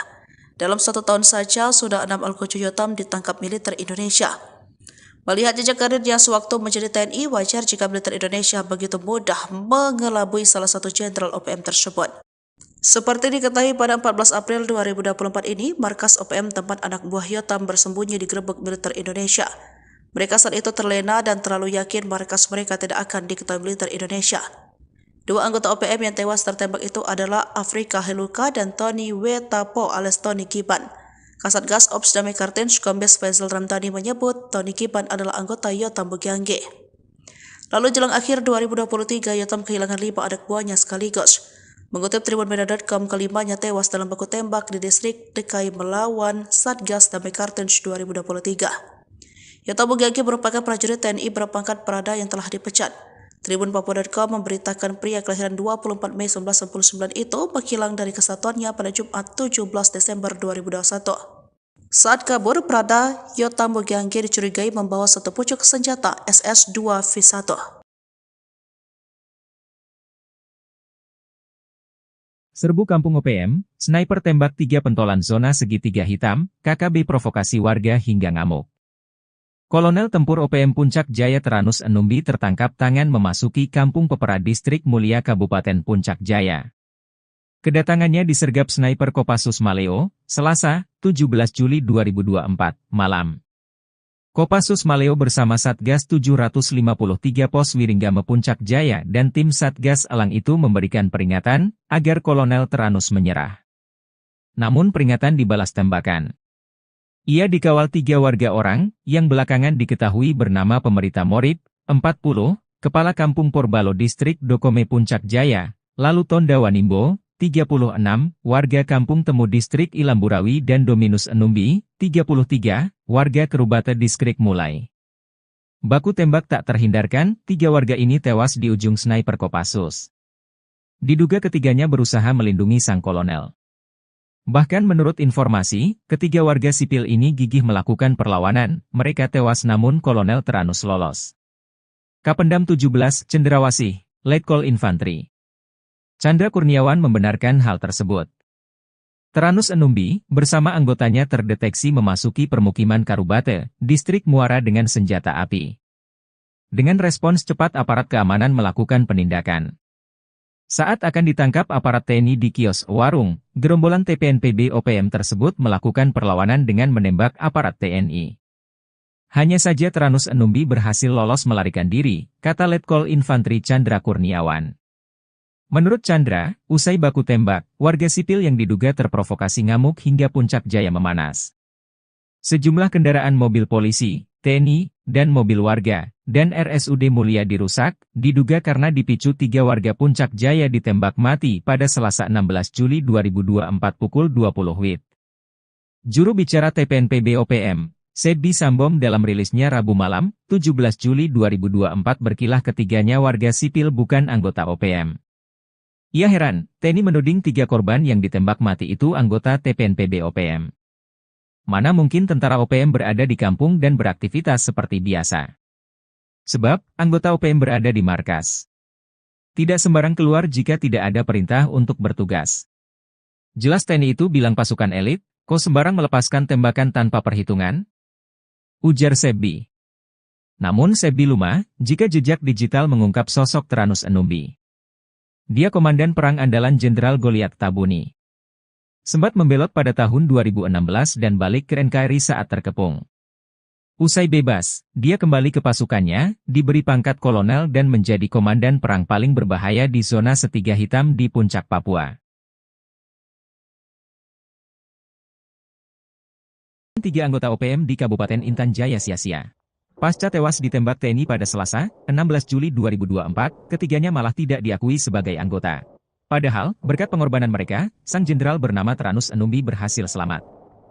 Dalam 1 tahun saja sudah 6 algojo Yotam ditangkap militer Indonesia. Melihat jejak karirnya sewaktu menjadi TNI, wajar jika militer Indonesia begitu mudah mengelabui salah satu jenderal OPM tersebut. Seperti diketahui pada 14 April 2024 ini, markas OPM tempat anak buah Yotam bersembunyi digerebek militer Indonesia. Mereka saat itu terlena dan terlalu yakin markas mereka tidak akan diketahui militer Indonesia. 2 anggota OPM yang tewas tertembak itu adalah Afrika Heluka dan Tony Wetapo alias Tony Kiban. Kasatgas Ops Damai Kartens Kombes Faisal Ramdhani menyebut Tony Kiban adalah anggota Yotam Bukiangge. Lalu jelang akhir 2023, Yotam kehilangan 5 anak buahnya sekaligus. Mengutip tribunmedia.com, kelimanya tewas dalam baku tembak di distrik DKI melawan Satgas Damai Kartens 2023. Yotam Bugagi merupakan prajurit TNI berpangkat Prada yang telah dipecat. Tribunpapua.com memberitakan pria kelahiran 24 Mei 1999 itu menghilang dari kesatuannya pada Jumat 17 Desember 2021. Saat kabur, Prada Yotam Bugagi dicurigai membawa satu pucuk senjata SS-2V1. Serbu Kampung OPM, sniper tembak 3 pentolan zona segitiga hitam, KKB provokasi warga hingga ngamuk. Kolonel Tempur OPM Puncak Jaya Teranus Enumbi tertangkap tangan memasuki Kampung Pepera Distrik Mulia Kabupaten Puncak Jaya. Kedatangannya disergap sniper Kopassus Maleo, Selasa, 17 Juli 2024, malam. Kopassus Maleo bersama Satgas 753 Pos Wiringgame Puncak Jaya dan tim Satgas Elang itu memberikan peringatan agar Kolonel Teranus menyerah. Namun peringatan dibalas tembakan. Ia dikawal 3 warga orang, yang belakangan diketahui bernama Pemerita Morib, 40, Kepala Kampung Porbalo Distrik Dokome Puncak Jaya, lalu Tonda Wanimbo, 36, warga Kampung Temu Distrik Ilamburawi dan Dominus Enumbi, 33, warga Kerubata Distrik Mulai. Baku tembak tak terhindarkan, 3 warga ini tewas di ujung sniper Kopassus. Diduga ketiganya berusaha melindungi sang kolonel. Bahkan menurut informasi, ketiga warga sipil ini gigih melakukan perlawanan, mereka tewas namun Kolonel Teranus lolos. Kapendam 17, Cendrawasih, Letkol Infantri Chandra Kurniawan membenarkan hal tersebut. Teranus Enumbi, bersama anggotanya terdeteksi memasuki permukiman Karubate, Distrik Muara dengan senjata api. Dengan respons cepat aparat keamanan melakukan penindakan. Saat akan ditangkap aparat TNI di kios warung, gerombolan TPNPB OPM tersebut melakukan perlawanan dengan menembak aparat TNI. Hanya saja Teranus Enumbi berhasil lolos melarikan diri, kata Letkol Infantri Chandra Kurniawan. Menurut Chandra, usai baku tembak, warga sipil yang diduga terprovokasi ngamuk hingga Puncak Jaya memanas. Sejumlah kendaraan mobil polisi, TNI, dan mobil warga, dan RSUD Mulia dirusak, diduga karena dipicu 3 warga Puncak Jaya ditembak mati pada Selasa 16 Juli 2024 pukul 20 WIB. Juru bicara TPNPB OPM, Sebi Sambom dalam rilisnya Rabu malam, 17 Juli 2024 berkilah ketiganya warga sipil bukan anggota OPM. Ia heran, TNI menuding 3 korban yang ditembak mati itu anggota TPNPB OPM. Mana mungkin tentara OPM berada di kampung dan beraktivitas seperti biasa. Sebab, anggota OPM berada di markas. Tidak sembarang keluar jika tidak ada perintah untuk bertugas. Jelas TNI itu bilang pasukan elit, kok sembarang melepaskan tembakan tanpa perhitungan? Ujar Sebi. Namun Sebi lumah, jika jejak digital mengungkap sosok Teranus Enumbi. Dia komandan perang andalan Jenderal Goliat Tabuni. Sempat membelot pada tahun 2016 dan balik ke NKRI saat terkepung. Usai bebas, dia kembali ke pasukannya, diberi pangkat kolonel dan menjadi komandan perang paling berbahaya di zona Setiga Hitam di Puncak Papua. 3 anggota OPM di Kabupaten Intan Jaya sia-sia. Pasca tewas ditembak TNI pada Selasa, 16 Juli 2024, ketiganya malah tidak diakui sebagai anggota. Padahal, berkat pengorbanan mereka, sang jenderal bernama Teranus Enumbi berhasil selamat.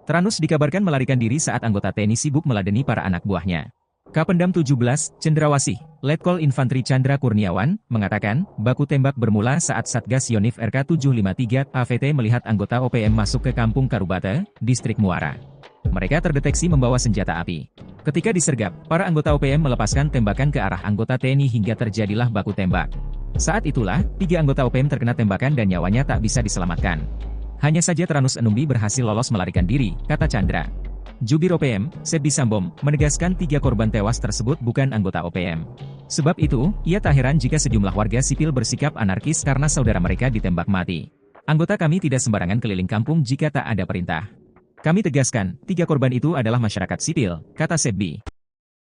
Teranus dikabarkan melarikan diri saat anggota TNI sibuk meladeni para anak buahnya. Kapendam 17, Cendrawasih, Letkol Infantri Chandra Kurniawan, mengatakan, baku tembak bermula saat Satgas Yonif RK 753 AVT melihat anggota OPM masuk ke Kampung Karubate, Distrik Muara. Mereka terdeteksi membawa senjata api. Ketika disergap, para anggota OPM melepaskan tembakan ke arah anggota TNI hingga terjadilah baku tembak. Saat itulah, 3 anggota OPM terkena tembakan dan nyawanya tak bisa diselamatkan. Hanya saja Teranus Enumbi berhasil lolos melarikan diri, kata Chandra. Jubir OPM, Sebi Sambom, menegaskan 3 korban tewas tersebut bukan anggota OPM. Sebab itu, ia tak heran jika sejumlah warga sipil bersikap anarkis karena saudara mereka ditembak mati. Anggota kami tidak sembarangan keliling kampung jika tak ada perintah. Kami tegaskan, 3 korban itu adalah masyarakat sipil, kata Sebi.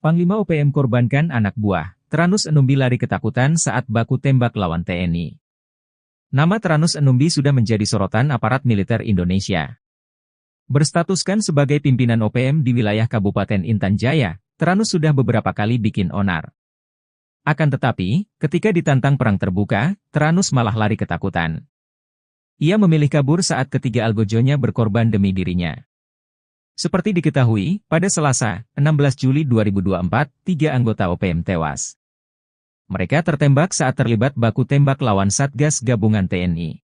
Panglima OPM korbankan anak buah. Teranus Enumbi lari ketakutan saat baku tembak lawan TNI. Nama Teranus Enumbi sudah menjadi sorotan aparat militer Indonesia. Berstatuskan sebagai pimpinan OPM di wilayah Kabupaten Intan Jaya, Teranus sudah beberapa kali bikin onar. Akan tetapi, ketika ditantang perang terbuka, Tyrannus malah lari ketakutan. Ia memilih kabur saat ketiga algojonya berkorban demi dirinya. Seperti diketahui, pada Selasa, 16 Juli 2024, 3 anggota OPM tewas. Mereka tertembak saat terlibat baku tembak lawan Satgas Gabungan TNI.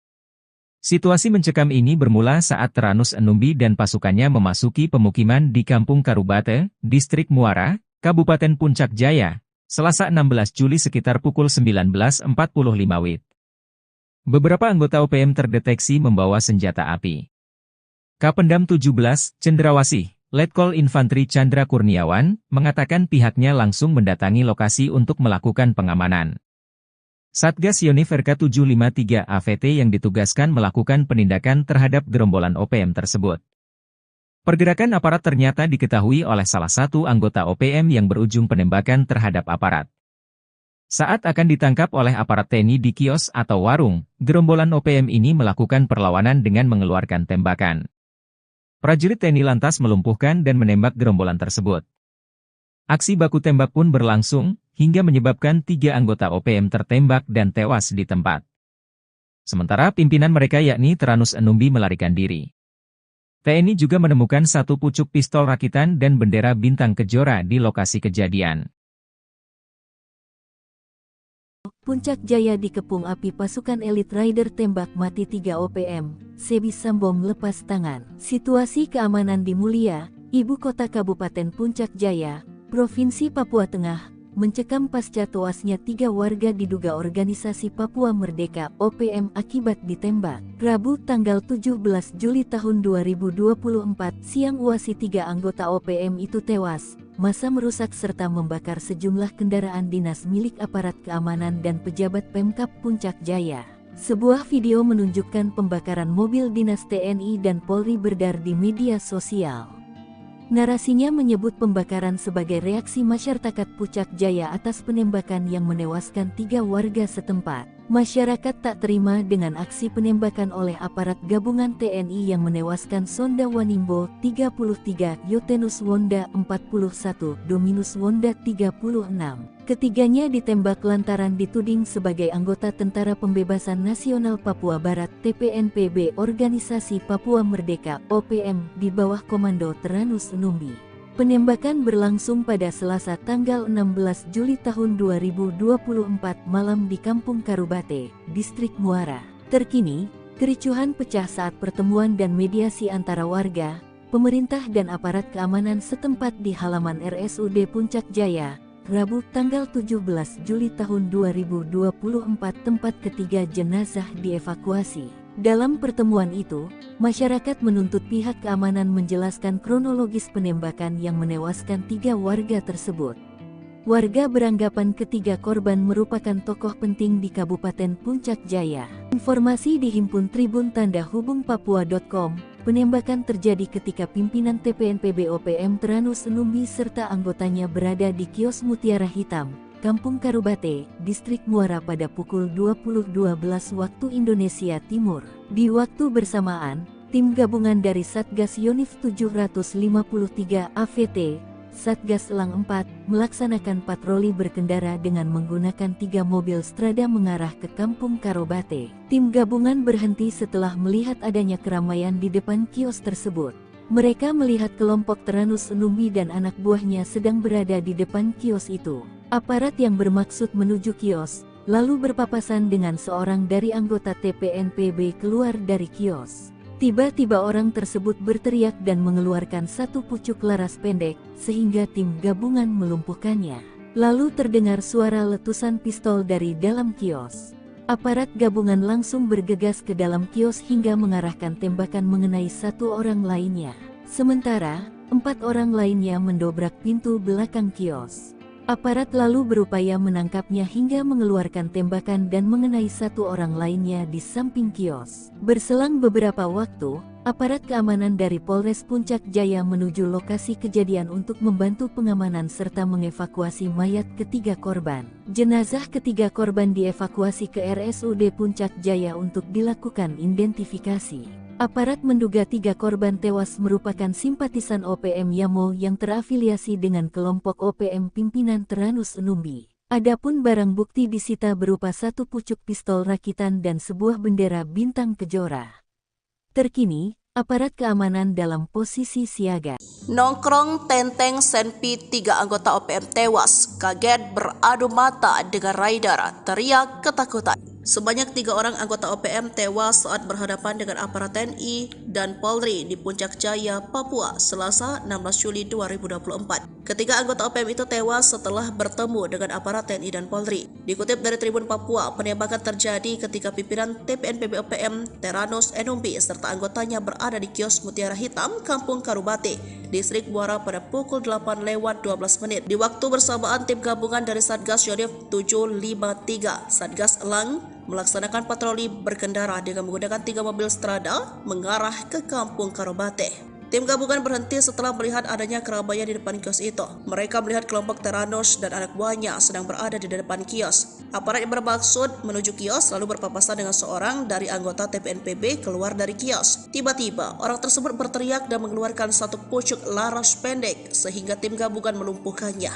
Situasi mencekam ini bermula saat Tyrannus Enumbi dan pasukannya memasuki pemukiman di Kampung Karubate, Distrik Muara, Kabupaten Puncak Jaya, Selasa 16 Juli sekitar pukul 19.45 WIB. Beberapa anggota OPM terdeteksi membawa senjata api. Kapendam 17, Cendrawasih, Letkol Infantri Chandra Kurniawan, mengatakan pihaknya langsung mendatangi lokasi untuk melakukan pengamanan. Satgas Yonif RK753 AVT yang ditugaskan melakukan penindakan terhadap gerombolan OPM tersebut. Pergerakan aparat ternyata diketahui oleh salah satu anggota OPM yang berujung penembakan terhadap aparat. Saat akan ditangkap oleh aparat TNI di kios atau warung, gerombolan OPM ini melakukan perlawanan dengan mengeluarkan tembakan. Prajurit TNI lantas melumpuhkan dan menembak gerombolan tersebut. Aksi baku tembak pun berlangsung, hingga menyebabkan 3 anggota OPM tertembak dan tewas di tempat. Sementara pimpinan mereka yakni Tyrannus Enumbi melarikan diri. TNI juga menemukan 1 pucuk pistol rakitan dan bendera bintang kejora di lokasi kejadian. Puncak Jaya dikepung api pasukan elit Rider tembak mati 3 OPM, Sebi Sambom lepas tangan. Situasi keamanan di Mulia, ibu kota Kabupaten Puncak Jaya, Provinsi Papua Tengah, mencekam pasca tewasnya 3 warga diduga organisasi Papua Merdeka (OPM) akibat ditembak. Rabu tanggal 17 Juli tahun 2024 siang uasi 3 anggota OPM itu tewas. Massa merusak serta membakar sejumlah kendaraan dinas milik aparat keamanan dan pejabat Pemkab Puncak Jaya. Sebuah video menunjukkan pembakaran mobil dinas TNI dan Polri beredar di media sosial. Narasinya menyebut pembakaran sebagai reaksi masyarakat Puncak Jaya atas penembakan yang menewaskan 3 warga setempat. Masyarakat tak terima dengan aksi penembakan oleh aparat gabungan TNI yang menewaskan Sonda Wanimbo 33, Yotenus Wonda 41, Dominus Wonda 36. Ketiganya ditembak lantaran dituding sebagai anggota Tentara Pembebasan Nasional Papua Barat (TPNPB) Organisasi Papua Merdeka (OPM) di bawah komando Tyrannus Enumbi. Penembakan berlangsung pada Selasa tanggal 16 Juli tahun 2024 malam di Kampung Karubate, Distrik Muara. Terkini, kericuhan pecah saat pertemuan dan mediasi antara warga, pemerintah dan aparat keamanan setempat di halaman RSUD Puncak Jaya, Rabu tanggal 17 Juli tahun 2024 tempat ketiga jenazah dievakuasi. Dalam pertemuan itu, masyarakat menuntut pihak keamanan menjelaskan kronologis penembakan yang menewaskan 3 warga tersebut. Warga beranggapan ketiga korban merupakan tokoh penting di Kabupaten Puncak Jaya. Informasi dihimpun Tribun Tanda Hubung Papua.com. Penembakan terjadi ketika pimpinan TPNPB OPM Tyrannus Enumbi serta anggotanya berada di kios Mutiara Hitam, Kampung Karubate, Distrik Muara pada pukul 20.12 waktu Indonesia Timur. Di waktu bersamaan, tim gabungan dari Satgas Yonif 753 AVT, Satgas Elang 4, melaksanakan patroli berkendara dengan menggunakan 3 mobil Strada mengarah ke Kampung Karubate. Tim gabungan berhenti setelah melihat adanya keramaian di depan kios tersebut. Mereka melihat kelompok Tyrannus Enumbi dan anak buahnya sedang berada di depan kios itu. Aparat yang bermaksud menuju kios, lalu berpapasan dengan seorang dari anggota TPNPB keluar dari kios. Tiba-tiba orang tersebut berteriak dan mengeluarkan 1 pucuk laras pendek, sehingga tim gabungan melumpuhkannya. Lalu terdengar suara letusan pistol dari dalam kios. Aparat gabungan langsung bergegas ke dalam kios hingga mengarahkan tembakan mengenai 1 orang lainnya. Sementara, 4 orang lainnya mendobrak pintu belakang kios. Aparat lalu berupaya menangkapnya hingga mengeluarkan tembakan dan mengenai 1 orang lainnya di samping kios. Berselang beberapa waktu, aparat keamanan dari Polres Puncak Jaya menuju lokasi kejadian untuk membantu pengamanan serta mengevakuasi mayat ketiga korban. Jenazah ketiga korban dievakuasi ke RSUD Puncak Jaya untuk dilakukan identifikasi. Aparat menduga 3 korban tewas merupakan simpatisan OPM Yamo yang terafiliasi dengan kelompok OPM pimpinan Tyrannus Enumbi. Adapun barang bukti disita berupa satu pucuk pistol rakitan dan sebuah bendera bintang kejora. Terkini, aparat keamanan dalam posisi siaga. Nongkrong Tenteng Senpi 3 anggota OPM tewas, kaget beradu mata dengan rider, teriak ketakutan. Sebanyak 3 orang anggota OPM tewas saat berhadapan dengan aparat TNI dan Polri di Puncak Jaya, Papua, Selasa 16 Juli 2024. Ketiga anggota OPM itu tewas setelah bertemu dengan aparat TNI dan Polri. Dikutip dari Tribun Papua, penembakan terjadi ketika pimpinan TPNPB OPM Teranus Enumbi serta anggotanya berada di kios Mutiara Hitam, Kampung Karubate, Distrik Muara pada pukul 8:12 Di waktu bersamaan, tim gabungan dari Satgas Yonif 753, Satgas Elang, melaksanakan patroli berkendara dengan menggunakan 3 mobil strada mengarah ke Kampung Karubate. Tim gabungan berhenti setelah melihat adanya keramaian di depan kios itu. Mereka melihat kelompok Teranus dan anak buahnya sedang berada di depan kios. Aparat yang bermaksud menuju kios lalu berpapasan dengan seorang dari anggota TPNPB keluar dari kios. Tiba-tiba, orang tersebut berteriak dan mengeluarkan satu pucuk laras pendek sehingga tim gabungan melumpuhkannya.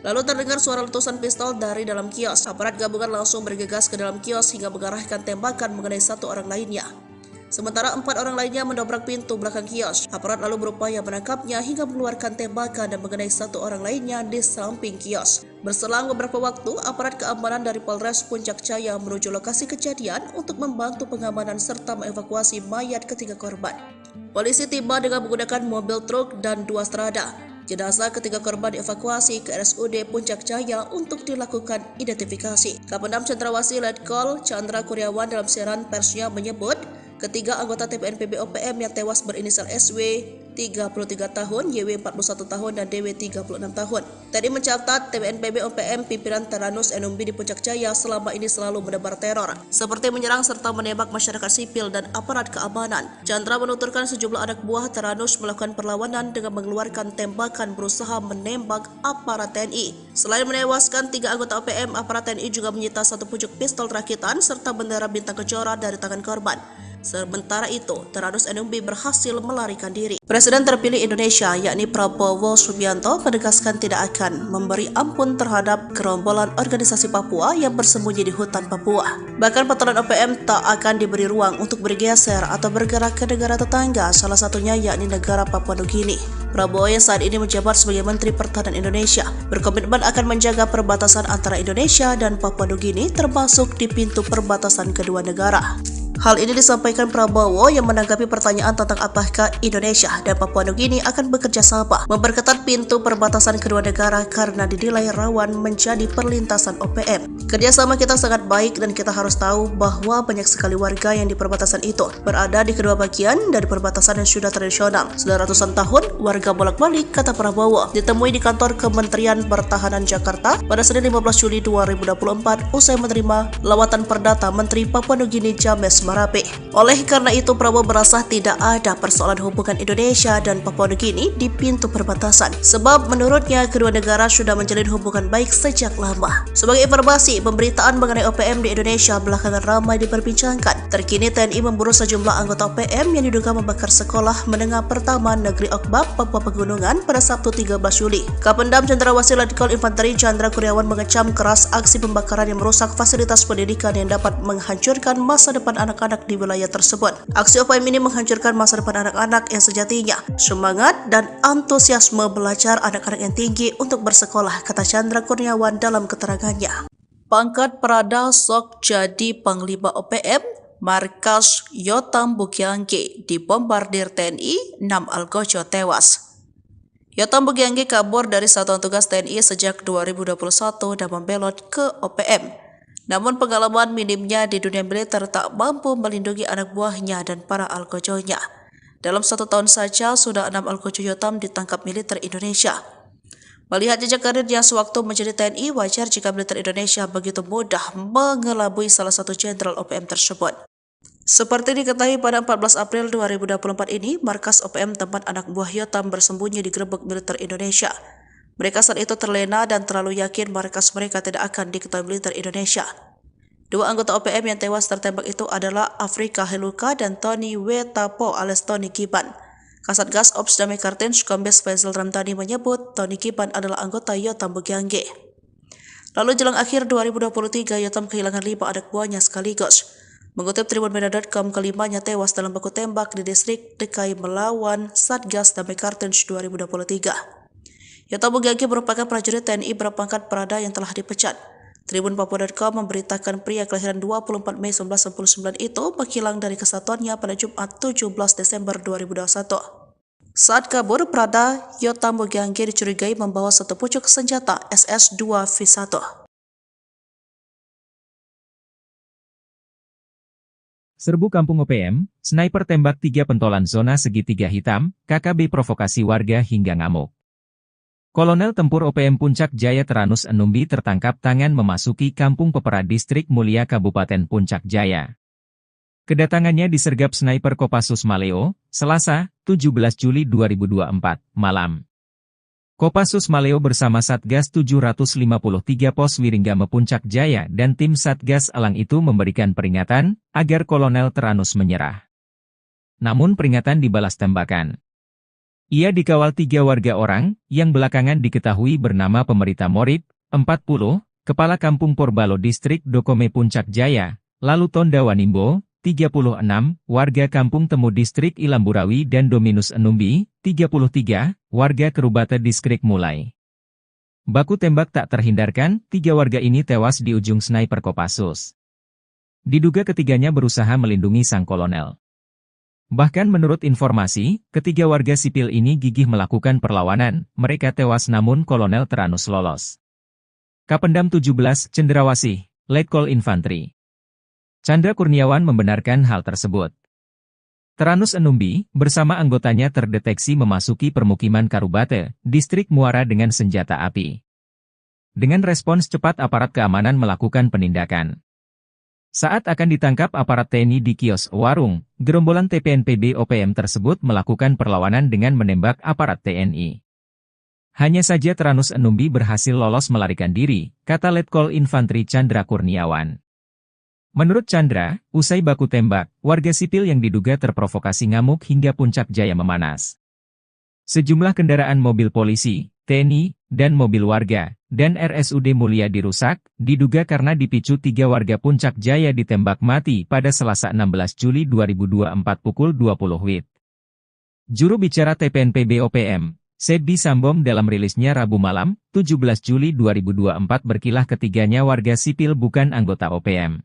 Lalu terdengar suara letusan pistol dari dalam kios. Aparat gabungan langsung bergegas ke dalam kios hingga mengarahkan tembakan mengenai 1 orang lainnya. Sementara 4 orang lainnya mendobrak pintu belakang kios. Aparat lalu berupaya menangkapnya hingga mengeluarkan tembakan dan mengenai 1 orang lainnya di samping kios. Berselang beberapa waktu, aparat keamanan dari Polres Puncak Jaya menuju lokasi kejadian untuk membantu pengamanan serta mengevakuasi mayat ketiga korban. Polisi tiba dengan menggunakan mobil truk dan 2 strada. Jenazah ketiga korban dievakuasi ke RSUD Puncak Jaya untuk dilakukan identifikasi. Kapendam Cendrawasih Letkol Chandra Kurniawan dalam siaran persnya menyebut, ketiga anggota TPNPB OPM yang tewas berinisial SW 33 tahun, YW 41 tahun, dan DW 36 tahun. Tadi mencatat TPNPB OPM pimpinan Teranus Enumbi di Puncak Jaya selama ini selalu menebar teror, seperti menyerang serta menembak masyarakat sipil dan aparat keamanan. Chandra menuturkan sejumlah anak buah Teranus melakukan perlawanan dengan mengeluarkan tembakan berusaha menembak aparat TNI. Selain menewaskan 3 anggota OPM, aparat TNI juga menyita 1 pucuk pistol rakitan serta bendera bintang kejora dari tangan korban. Sementara itu, Teranus Enumbi berhasil melarikan diri. Presiden terpilih Indonesia, yakni Prabowo Subianto, menegaskan tidak akan memberi ampun terhadap gerombolan organisasi Papua yang bersembunyi di hutan Papua. Bahkan patroli OPM tak akan diberi ruang untuk bergeser atau bergerak ke negara tetangga, salah satunya yakni negara Papua Nugini. Prabowo yang saat ini menjabat sebagai Menteri Pertahanan Indonesia berkomitmen akan menjaga perbatasan antara Indonesia dan Papua Nugini, termasuk di pintu perbatasan kedua negara. Hal ini disampaikan Prabowo yang menanggapi pertanyaan tentang apakah Indonesia dan Papua Nugini akan bekerja sama memperketat pintu perbatasan kedua negara karena dinilai rawan menjadi perlintasan OPM. Kerjasama kita sangat baik dan kita harus tahu bahwa banyak sekali warga yang di perbatasan itu berada di kedua bagian dari perbatasan yang sudah tradisional. Sudah ratusan tahun warga bolak-balik, kata Prabowo, ditemui di kantor Kementerian Pertahanan Jakarta pada Senin 15 Juli 2024 usai menerima lawatan perdata Menteri Papua Nugini James Marape. Oleh karena itu, Prabowo merasa tidak ada persoalan hubungan Indonesia dan Papua Nugini di pintu perbatasan, sebab menurutnya kedua negara sudah menjalin hubungan baik sejak lama. Sebagai informasi, pemberitaan mengenai OPM di Indonesia belakangan ramai diperbincangkan. Terkini TNI memburu sejumlah anggota OPM yang diduga membakar sekolah menengah pertama Negeri Okbab, Papua Pegunungan pada Sabtu 13 Juli. Kapendam Cendrawasih Letkol Infanteri Chandra Kurniawan mengecam keras aksi pembakaran yang merusak fasilitas pendidikan yang dapat menghancurkan masa depan anak-anak di wilayah tersebut. Aksi OPM ini menghancurkan masa depan anak-anak yang sejatinya semangat dan antusiasme belajar anak-anak yang tinggi untuk bersekolah, kata Chandra Kurniawan dalam keterangannya. Pangkat Prada sok jadi Panglima OPM, Markas Yotam Bukiangge dibombardir TNI, 6 Algojo tewas. Yotam Bukiangge kabur dari satuan tugas TNI sejak 2021 dan membelot ke OPM. Namun pengalaman minimnya di dunia militer tak mampu melindungi anak buahnya dan para algojonya. Dalam 1 tahun saja, sudah 6 algojo Yotam ditangkap militer Indonesia. Melihat jejak karirnya sewaktu menjadi TNI, wajar jika militer Indonesia begitu mudah mengelabui salah satu jenderal OPM tersebut. Seperti diketahui pada 14 April 2024 ini, markas OPM tempat anak buah Yotam bersembunyi digerebek militer Indonesia. Mereka saat itu terlena dan terlalu yakin markas mereka tidak akan diketahui militer Indonesia. 2 anggota OPM yang tewas tertembak itu adalah Afrika Heluka dan Tony Wetapo alias Tony Kiban. Kasatgas Ops Damai Kartens Kombes Faisal Ramdhani menyebut Tony Kiban adalah anggota Yotam Bukiangge. Lalu jelang akhir 2023, Yotam kehilangan 5 anak buahnya sekaligus. Mengutip tribunmedia.com, kelimanya tewas dalam baku tembak di distrik DKI melawan Satgas Damai Kartens 2023. Yotam Bugagi merupakan prajurit TNI berpangkat Prada yang telah dipecat. Tribunpapua.com memberitakan pria kelahiran 24 Mei 1999 itu menghilang dari kesatuannya pada Jumat 17 Desember 2021. Saat kabur, Prada Yotam Bugagi dicurigai membawa satu pucuk senjata SS-2V1. Serbu Kampung OPM, sniper tembak 3 pentolan zona segitiga hitam, KKB provokasi warga hingga ngamuk. Kolonel Tempur OPM Puncak Jaya Teranus Enumbi tertangkap tangan memasuki Kampung Pepera Distrik Mulia Kabupaten Puncak Jaya. Kedatangannya disergap sniper Kopassus Maleo, Selasa, 17 Juli 2024, malam. Kopassus Maleo bersama Satgas 753 Pos Wiringgame Puncak Jaya dan tim Satgas Elang itu memberikan peringatan agar Kolonel Teranus menyerah. Namun peringatan dibalas tembakan. Ia dikawal 3 warga orang, yang belakangan diketahui bernama Pemerita Morib, 40, Kepala Kampung Porbalo Distrik Dokome Puncak Jaya, lalu Tonda Wanimbo, 36, warga Kampung Temu Distrik Ilamburawi dan Dominus Enumbi, 33, warga Kerubata Distrik Mulai. Baku tembak tak terhindarkan, 3 warga ini tewas di ujung sniper Kopassus. Diduga ketiganya berusaha melindungi sang kolonel. Bahkan menurut informasi, ketiga warga sipil ini gigih melakukan perlawanan, mereka tewas namun Kolonel Teranus lolos. Kapendam 17, Cendrawasih, Letkol Infantri Chandra Kurniawan membenarkan hal tersebut. Teranus Enumbi, bersama anggotanya terdeteksi memasuki permukiman Karubate, Distrik Muara dengan senjata api. Dengan respons cepat aparat keamanan melakukan penindakan. Saat akan ditangkap aparat TNI di kios warung, gerombolan TPNPB OPM tersebut melakukan perlawanan dengan menembak aparat TNI. Hanya saja Teranus Enumbi berhasil lolos melarikan diri, kata Letkol Infantri Chandra Kurniawan. Menurut Chandra, usai baku tembak, warga sipil yang diduga terprovokasi ngamuk hingga Puncak Jaya memanas. Sejumlah kendaraan mobil polisi, TNI, dan mobil warga, dan RSUD Mulia dirusak, diduga karena dipicu 3 warga Puncak Jaya ditembak mati pada Selasa 16 Juli 2024 pukul 20 WIB. Juru bicara TPNPB OPM, Sebbi Sambom dalam rilisnya Rabu malam, 17 Juli 2024 berkilah ketiganya warga sipil bukan anggota OPM.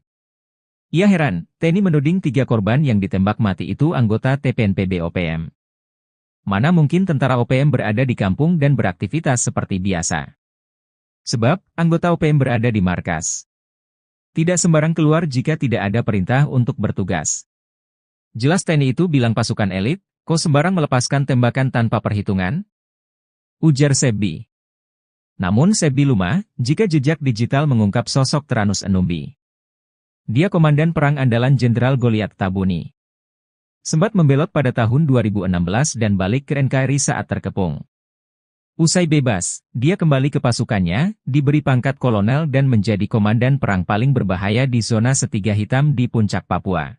Ia heran, TNI menuding 3 korban yang ditembak mati itu anggota TPNPB OPM. Mana mungkin tentara OPM berada di kampung dan beraktivitas seperti biasa. Sebab, anggota OPM berada di markas. Tidak sembarang keluar jika tidak ada perintah untuk bertugas. Jelas TNI itu bilang pasukan elit, kok sembarang melepaskan tembakan tanpa perhitungan? Ujar Sebbi. Namun Sebbi lumah, jika jejak digital mengungkap sosok Teranus Enumbi. Dia komandan perang andalan Jenderal Goliat Tabuni. Sempat membelot pada tahun 2016 dan balik ke NKRI saat terkepung. Usai bebas, dia kembali ke pasukannya, diberi pangkat kolonel dan menjadi komandan perang paling berbahaya di zona Setiga Hitam di Puncak Papua.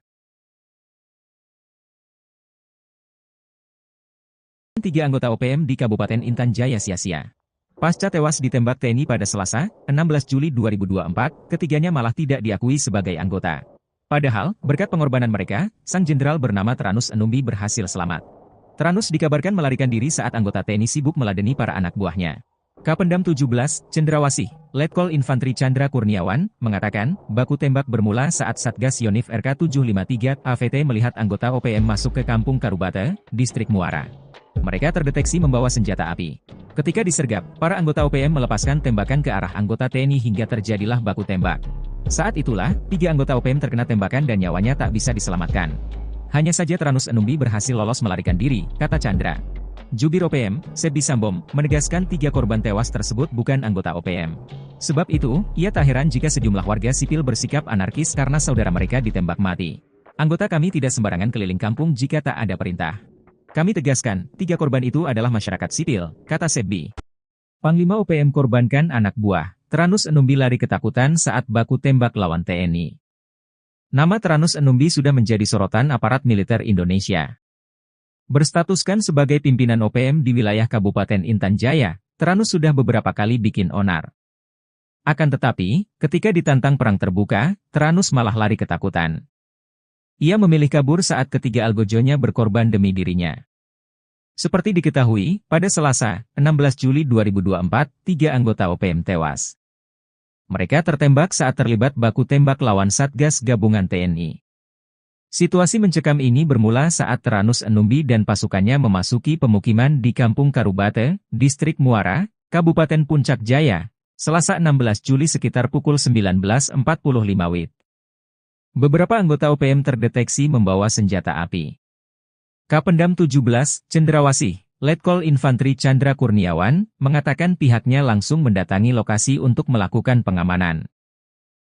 3 anggota OPM di Kabupaten Intan Jaya sia-sia. Pasca tewas ditembak TNI pada Selasa, 16 Juli 2024, ketiganya malah tidak diakui sebagai anggota. Padahal, berkat pengorbanan mereka, sang jenderal bernama Teranus Enumbi berhasil selamat. Teranus dikabarkan melarikan diri saat anggota TNI sibuk meladeni para anak buahnya. Kapendam 17, Cendrawasih, Letkol Infantri Chandra Kurniawan, mengatakan, baku tembak bermula saat Satgas Yonif RK 753 AVT melihat anggota OPM masuk ke Kampung Karubate, Distrik Muara. Mereka terdeteksi membawa senjata api. Ketika disergap, para anggota OPM melepaskan tembakan ke arah anggota TNI hingga terjadilah baku tembak. Saat itulah, 3 anggota OPM terkena tembakan dan nyawanya tak bisa diselamatkan. Hanya saja Teranus Enumbi berhasil lolos melarikan diri, kata Chandra. Jubir OPM, Sebbi Sambom, menegaskan 3 korban tewas tersebut bukan anggota OPM. Sebab itu, ia tak heran jika sejumlah warga sipil bersikap anarkis karena saudara mereka ditembak mati. Anggota kami tidak sembarangan keliling kampung jika tak ada perintah. Kami tegaskan, 3 korban itu adalah masyarakat sipil, kata Sebbi. Panglima OPM korbankan anak buah. Teranus Enumbi lari ketakutan saat baku tembak lawan TNI. Nama Teranus Enumbi sudah menjadi sorotan aparat militer Indonesia. Berstatuskan sebagai pimpinan OPM di wilayah Kabupaten Intan Jaya, Teranus sudah beberapa kali bikin onar. Akan tetapi, ketika ditantang perang terbuka, Tyrannus malah lari ketakutan. Ia memilih kabur saat ketiga algojonya berkorban demi dirinya. Seperti diketahui, pada Selasa, 16 Juli 2024, 3 anggota OPM tewas. Mereka tertembak saat terlibat baku tembak lawan Satgas Gabungan TNI. Situasi mencekam ini bermula saat Tyrannus Enumbi dan pasukannya memasuki pemukiman di Kampung Karubate, Distrik Muara, Kabupaten Puncak Jaya, Selasa 16 Juli sekitar pukul 19.45 WIB. Beberapa anggota OPM terdeteksi membawa senjata api. Kapendam 17, Cendrawasih, Letkol Infantri Chandra Kurniawan, mengatakan pihaknya langsung mendatangi lokasi untuk melakukan pengamanan.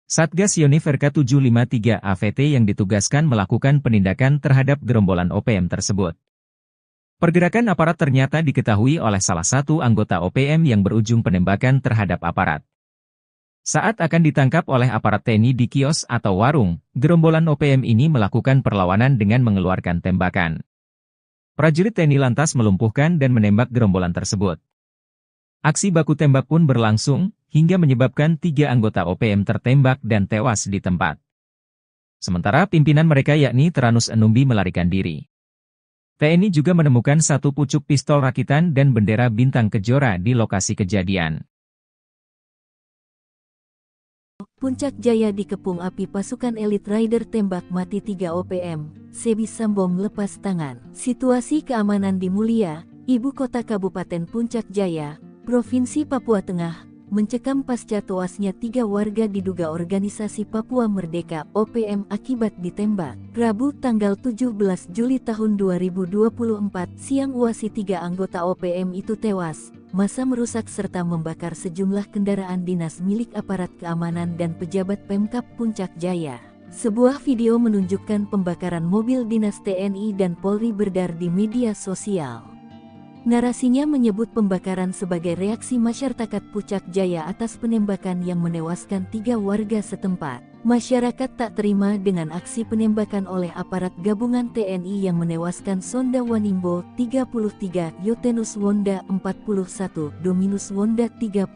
Satgas Yonif RK753 AVT yang ditugaskan melakukan penindakan terhadap gerombolan OPM tersebut. Pergerakan aparat ternyata diketahui oleh salah satu anggota OPM yang berujung penembakan terhadap aparat. Saat akan ditangkap oleh aparat TNI di kios atau warung, gerombolan OPM ini melakukan perlawanan dengan mengeluarkan tembakan. Prajurit TNI lantas melumpuhkan dan menembak gerombolan tersebut. Aksi baku tembak pun berlangsung, hingga menyebabkan 3 anggota OPM tertembak dan tewas di tempat. Sementara pimpinan mereka yakni Tyrannus Enumbi melarikan diri. TNI juga menemukan 1 pucuk pistol rakitan dan bendera bintang kejora di lokasi kejadian. Puncak Jaya dikepung api pasukan elit Rider tembak mati 3 OPM, Sebi Sambom lepas tangan. Situasi keamanan di Mulia, ibu kota Kabupaten Puncak Jaya, Provinsi Papua Tengah, mencekam pasca tewasnya 3 warga diduga organisasi Papua Merdeka OPM akibat ditembak. Rabu tanggal 17 Juli tahun 2024 siang uasi 3 anggota OPM itu tewas. Massa merusak serta membakar sejumlah kendaraan dinas milik aparat keamanan dan pejabat Pemkab Puncak Jaya. Sebuah video menunjukkan pembakaran mobil dinas TNI dan Polri beredar di media sosial. Narasinya menyebut pembakaran sebagai reaksi masyarakat Puncak Jaya atas penembakan yang menewaskan 3 warga setempat. Masyarakat tak terima dengan aksi penembakan oleh aparat gabungan TNI yang menewaskan Sonda Wanimbo 33, Yotenus Wonda 41, Dominus Wonda 36.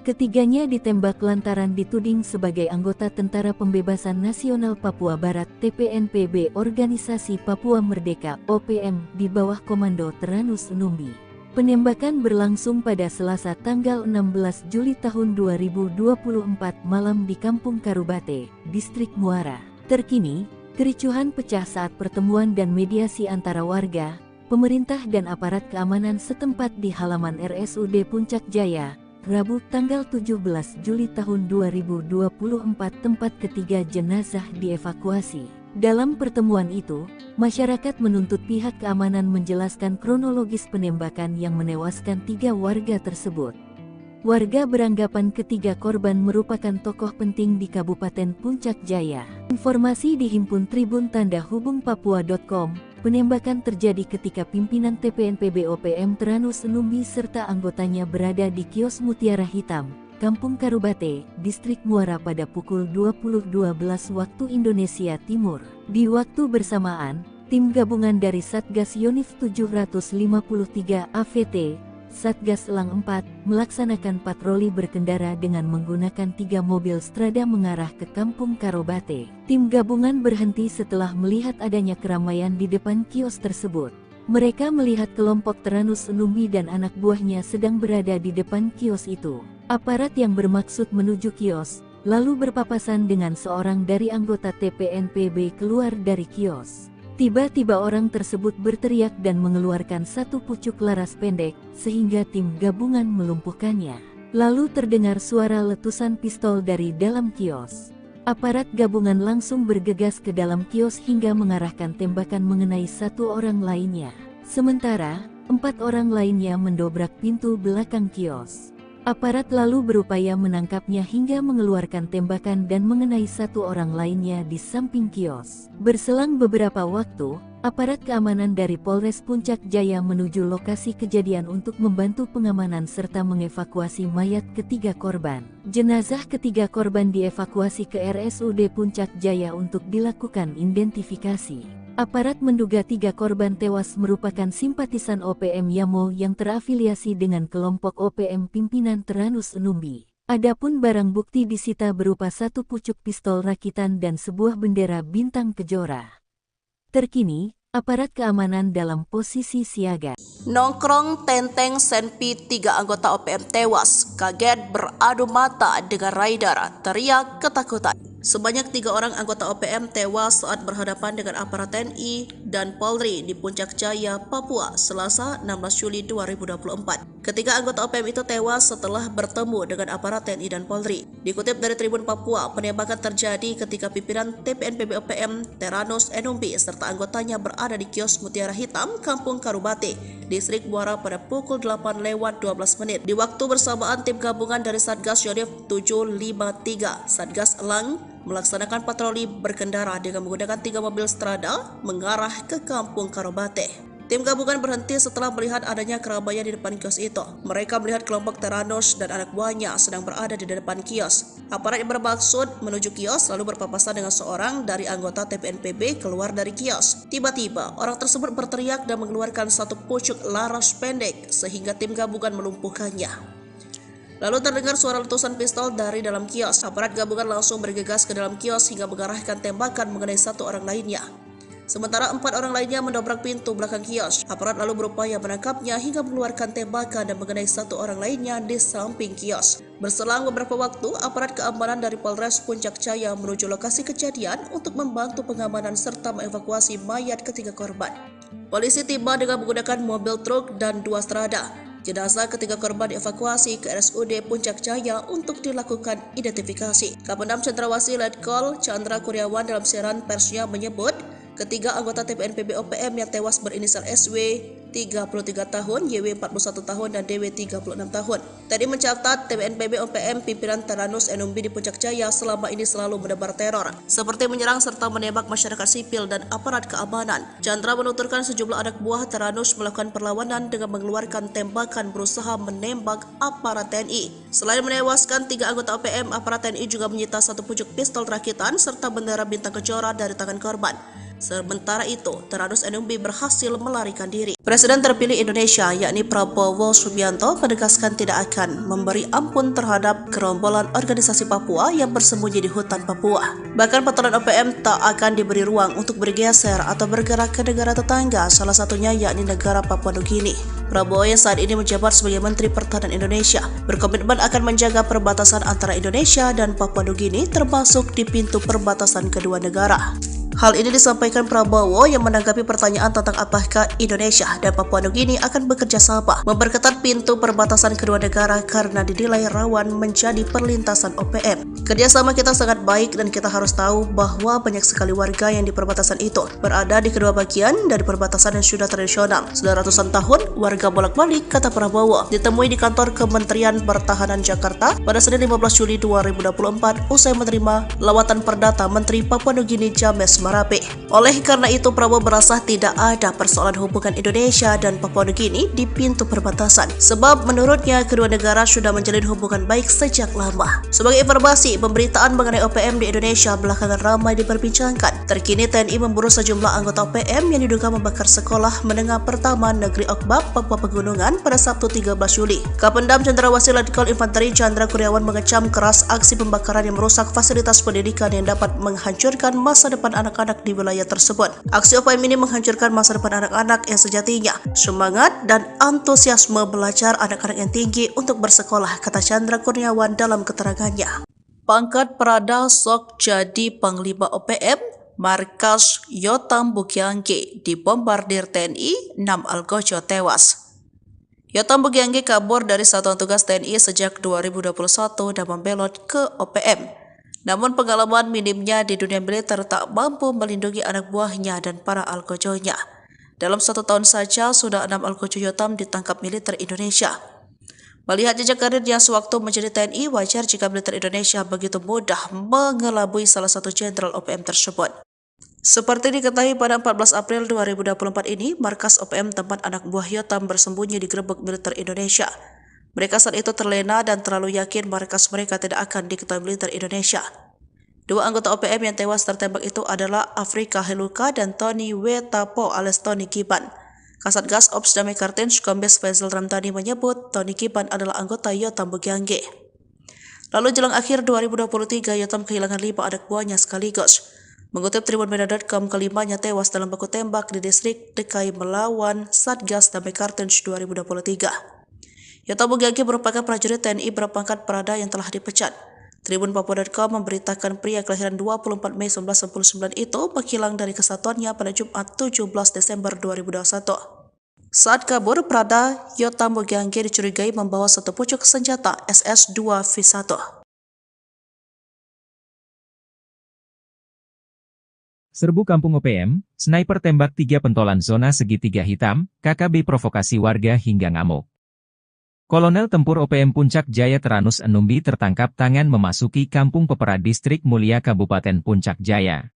Ketiganya ditembak lantaran dituding sebagai anggota Tentara Pembebasan Nasional Papua Barat TPNPB Organisasi Papua Merdeka OPM di bawah komando Tyrannus Enumbi. Penembakan berlangsung pada Selasa tanggal 16 Juli tahun 2024 malam di Kampung Karubate, Distrik Muara. Terkini, kericuhan pecah saat pertemuan dan mediasi antara warga, pemerintah dan aparat keamanan setempat di halaman RSUD Puncak Jaya, Rabu tanggal 17 Juli tahun 2024 tempat ketiga jenazah dievakuasi. Dalam pertemuan itu, masyarakat menuntut pihak keamanan menjelaskan kronologis penembakan yang menewaskan 3 warga tersebut. Warga beranggapan ketiga korban merupakan tokoh penting di Kabupaten Puncak Jaya. Informasi dihimpun Tribun Tanda Hubung Papua.com, penembakan terjadi ketika pimpinan TPNPB OPM Tyrannus Enumbi serta anggotanya berada di kios Mutiara Hitam, Kampung Karubate, Distrik Muara pada pukul 20.12 waktu Indonesia Timur. Di waktu bersamaan, tim gabungan dari Satgas Yonif 753 AVT, Satgas Elang 4, melaksanakan patroli berkendara dengan menggunakan 3 mobil strada mengarah ke Kampung Karubate. Tim gabungan berhenti setelah melihat adanya keramaian di depan kios tersebut. Mereka melihat kelompok Tyrannus Enumbi dan anak buahnya sedang berada di depan kios itu. Aparat yang bermaksud menuju kios, lalu berpapasan dengan seorang dari anggota TPNPB keluar dari kios. Tiba-tiba orang tersebut berteriak dan mengeluarkan 1 pucuk laras pendek, sehingga tim gabungan melumpuhkannya. Lalu terdengar suara letusan pistol dari dalam kios. Aparat gabungan langsung bergegas ke dalam kios hingga mengarahkan tembakan mengenai 1 orang lainnya. Sementara, 4 orang lainnya mendobrak pintu belakang kios. Aparat lalu berupaya menangkapnya hingga mengeluarkan tembakan dan mengenai 1 orang lainnya di samping kios. Berselang beberapa waktu, aparat keamanan dari Polres Puncak Jaya menuju lokasi kejadian untuk membantu pengamanan serta mengevakuasi mayat ketiga korban. Jenazah ketiga korban dievakuasi ke RSUD Puncak Jaya untuk dilakukan identifikasi. Aparat menduga 3 korban tewas merupakan simpatisan OPM Yamo yang terafiliasi dengan kelompok OPM pimpinan Tyrannus Enumbi. Adapun barang bukti disita berupa satu pucuk pistol rakitan dan sebuah bendera bintang kejora. Terkini, aparat keamanan dalam posisi siaga. Nongkrong Tenteng Senpi 3 anggota OPM tewas, kaget beradu mata dengan rider, teriak ketakutan. Sebanyak 3 orang anggota OPM tewas saat berhadapan dengan aparat TNI dan Polri di Puncak Jaya, Papua, Selasa 16 Juli 2024. Ketiga anggota OPM itu tewas setelah bertemu dengan aparat TNI dan Polri. Dikutip dari Tribun Papua, penembakan terjadi ketika pimpinan TPNPB OPM Teranus Enumbi serta anggotanya berada di kios Mutiara Hitam, Kampung Karubate, Distrik Muara pada pukul 8:12 menit. Di waktu bersamaan, tim gabungan dari Satgas Yonif 753, Satgas Elang, melaksanakan patroli berkendara dengan menggunakan 3 mobil strada mengarah ke Kampung Karubate. Tim gabungan berhenti setelah melihat adanya keramaian di depan kios itu. Mereka melihat kelompok Teranus dan anak buahnya sedang berada di depan kios. Aparat yang bermaksud menuju kios lalu berpapasan dengan seorang dari anggota TPNPB keluar dari kios. Tiba-tiba, orang tersebut berteriak dan mengeluarkan satu pucuk laras pendek sehingga tim gabungan melumpuhkannya. Lalu terdengar suara letusan pistol dari dalam kios. Aparat gabungan langsung bergegas ke dalam kios hingga mengarahkan tembakan mengenai 1 orang lainnya. Sementara 4 orang lainnya mendobrak pintu belakang kios. Aparat lalu berupaya menangkapnya hingga mengeluarkan tembakan dan mengenai 1 orang lainnya di samping kios. Berselang beberapa waktu, aparat keamanan dari Polres Puncak Jaya menuju lokasi kejadian untuk membantu pengamanan serta mengevakuasi mayat ketiga korban. Polisi tiba dengan menggunakan mobil truk dan 2 strada. Jenazah ketiga korban dievakuasi ke RSUD Puncak Jaya untuk dilakukan identifikasi. Kapendam Cendrawasih Letkol Chandra Kurniawan dalam siaran persnya menyebut, ketiga anggota TPNPB OPM yang tewas berinisial SW 33 tahun, YW 41 tahun, dan DW 36 tahun. Tadi mencatat TPNPB OPM pimpinan Teranus Enumbi di Puncak Jaya selama ini selalu menebar teror, seperti menyerang serta menembak masyarakat sipil dan aparat keamanan. Chandra menuturkan sejumlah anak buah Teranus melakukan perlawanan dengan mengeluarkan tembakan berusaha menembak aparat TNI. Selain menewaskan 3 anggota OPM, aparat TNI juga menyita 1 pucuk pistol rakitan serta bendera bintang kejora dari tangan korban. Sementara itu, Teranus Enumbi berhasil melarikan diri. Presiden terpilih Indonesia, yakni Prabowo Subianto, menegaskan tidak akan memberi ampun terhadap gerombolan organisasi Papua yang bersembunyi di hutan Papua. Bahkan patroli OPM tak akan diberi ruang untuk bergeser atau bergerak ke negara tetangga, salah satunya yakni negara Papua Nugini. Prabowo yang saat ini menjabat sebagai Menteri Pertahanan Indonesia berkomitmen akan menjaga perbatasan antara Indonesia dan Papua Nugini, termasuk di pintu perbatasan kedua negara. Hal ini disampaikan Prabowo yang menanggapi pertanyaan tentang apakah Indonesia dan Papua Nugini akan bekerja sama memperketat pintu perbatasan kedua negara karena dinilai rawan menjadi perlintasan OPM. Kerjasama kita sangat baik dan kita harus tahu bahwa banyak sekali warga yang di perbatasan itu berada di kedua bagian dari perbatasan yang sudah tradisional. Sudah ratusan tahun warga bolak-balik, kata Prabowo, ditemui di kantor Kementerian Pertahanan Jakarta pada Senin 15 Juli 2024 usai menerima lawatan perdata Menteri Papua Nugini James Marape. Oleh karena itu, Prabowo merasa tidak ada persoalan hubungan Indonesia dan Papua Nugini di pintu perbatasan, sebab menurutnya kedua negara sudah menjalin hubungan baik sejak lama. Sebagai informasi, pemberitaan mengenai OPM di Indonesia belakangan ramai diperbincangkan. Terkini TNI memburu sejumlah anggota OPM yang diduga membakar sekolah menengah pertama Negeri Okbab, Papua Pegunungan pada Sabtu 13 Juli. Kapendam Cendrawasih Letkol Infanteri Chandra Kurniawan mengecam keras aksi pembakaran yang merusak fasilitas pendidikan yang dapat menghancurkan masa depan anak-anak di wilayah tersebut. Aksi OPM ini menghancurkan masa depan anak-anak yang sejatinya semangat dan antusiasme belajar anak-anak yang tinggi untuk bersekolah, kata Chandra Kurniawan dalam keterangannya. Pangkat Prada sok jadi Panglima OPM, markas Yotam Bukiangge dibombardir TNI, 6 algojo tewas. Yotam Bukiangge kabur dari Satuan Tugas TNI sejak 2021 dan membelot ke OPM. Namun pengalaman minimnya di dunia militer tak mampu melindungi anak buahnya dan para algojonya. Dalam 1 tahun saja, sudah 6 algojo Yotam ditangkap militer Indonesia. Melihat jejak karirnya sewaktu menjadi TNI, wajar jika militer Indonesia begitu mudah mengelabui salah satu jenderal OPM tersebut. Seperti diketahui pada 14 April 2024 ini, markas OPM tempat anak buah Yotam bersembunyi digerebek militer Indonesia. Mereka saat itu terlena dan terlalu yakin markas mereka tidak akan diketahui militer Indonesia. 2 anggota OPM yang tewas tertembak itu adalah Afrika Heluka dan Tony Wetapo alias Tony Kiban. Kasatgas Ops Damai Kartens Kombes Faisal Ramdhani menyebut Tony Kiban adalah anggota Yotam Bukiangge. Lalu jelang akhir 2023, Yotam kehilangan 5 anak buahnya sekaligus. Mengutip tribunmedia.com, kelimanya tewas dalam baku tembak di distrik DKI melawan Satgas Damai Kartens 2023. Yotam Bugagi merupakan prajurit TNI berpangkat Prada yang telah dipecat. Tribun Papua.com memberitakan pria kelahiran 24 Mei 1999 itu menghilang dari kesatuannya pada Jumat 17 Desember 2021. Saat kabur, Prada Yotam Bugagi dicurigai membawa satu pucuk senjata SS-2V1. Serbu Kampung OPM, sniper tembak 3 pentolan zona segitiga hitam, KKB provokasi warga hingga ngamuk. Kolonel Tempur OPM Puncak Jaya Teranus Enumbi tertangkap tangan memasuki Kampung Pepera Distrik Mulia Kabupaten Puncak Jaya.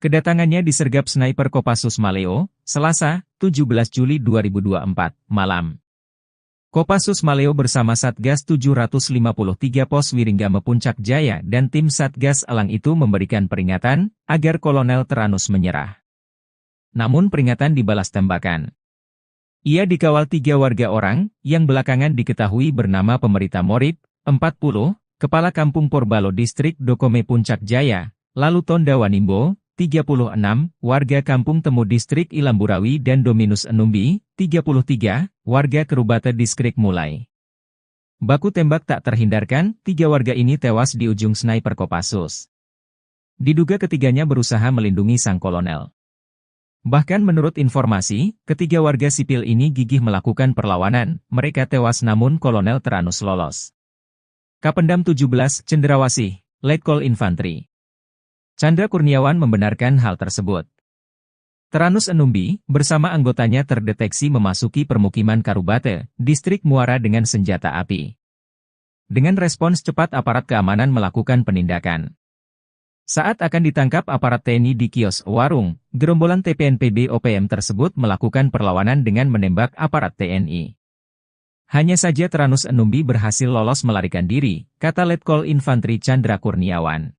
Kedatangannya disergap sniper Kopassus Maleo, Selasa, 17 Juli 2024, malam. Kopassus Maleo bersama Satgas 753 Pos Wiringgame Puncak Jaya dan tim Satgas Elang itu memberikan peringatan agar Kolonel Teranus menyerah. Namun peringatan dibalas tembakan. Ia dikawal 3 warga orang, yang belakangan diketahui bernama Pemerita Morib, 40, Kepala Kampung Porbalo Distrik Dokome Puncak Jaya, lalu Tonda Wanimbo, 36, warga Kampung Temu Distrik Ilamburawi dan Dominus Enumbi, 33, warga Kerubata Distrik Mulai. Baku tembak tak terhindarkan, 3 warga ini tewas di ujung sniper Kopassus. Diduga ketiganya berusaha melindungi sang kolonel. Bahkan menurut informasi, ketiga warga sipil ini gigih melakukan perlawanan, mereka tewas namun Kolonel Teranus lolos. Kapendam 17, Cendrawasih, Letkol Infantri Chandra Kurniawan membenarkan hal tersebut. Teranus Enumbi, bersama anggotanya terdeteksi memasuki permukiman Karubate, Distrik Muara dengan senjata api. Dengan respons cepat aparat keamanan melakukan penindakan. Saat akan ditangkap aparat TNI di kios warung, gerombolan TPNPB OPM tersebut melakukan perlawanan dengan menembak aparat TNI. Hanya saja Teranus Enumbi berhasil lolos melarikan diri, kata Letkol Infantri Chandra Kurniawan.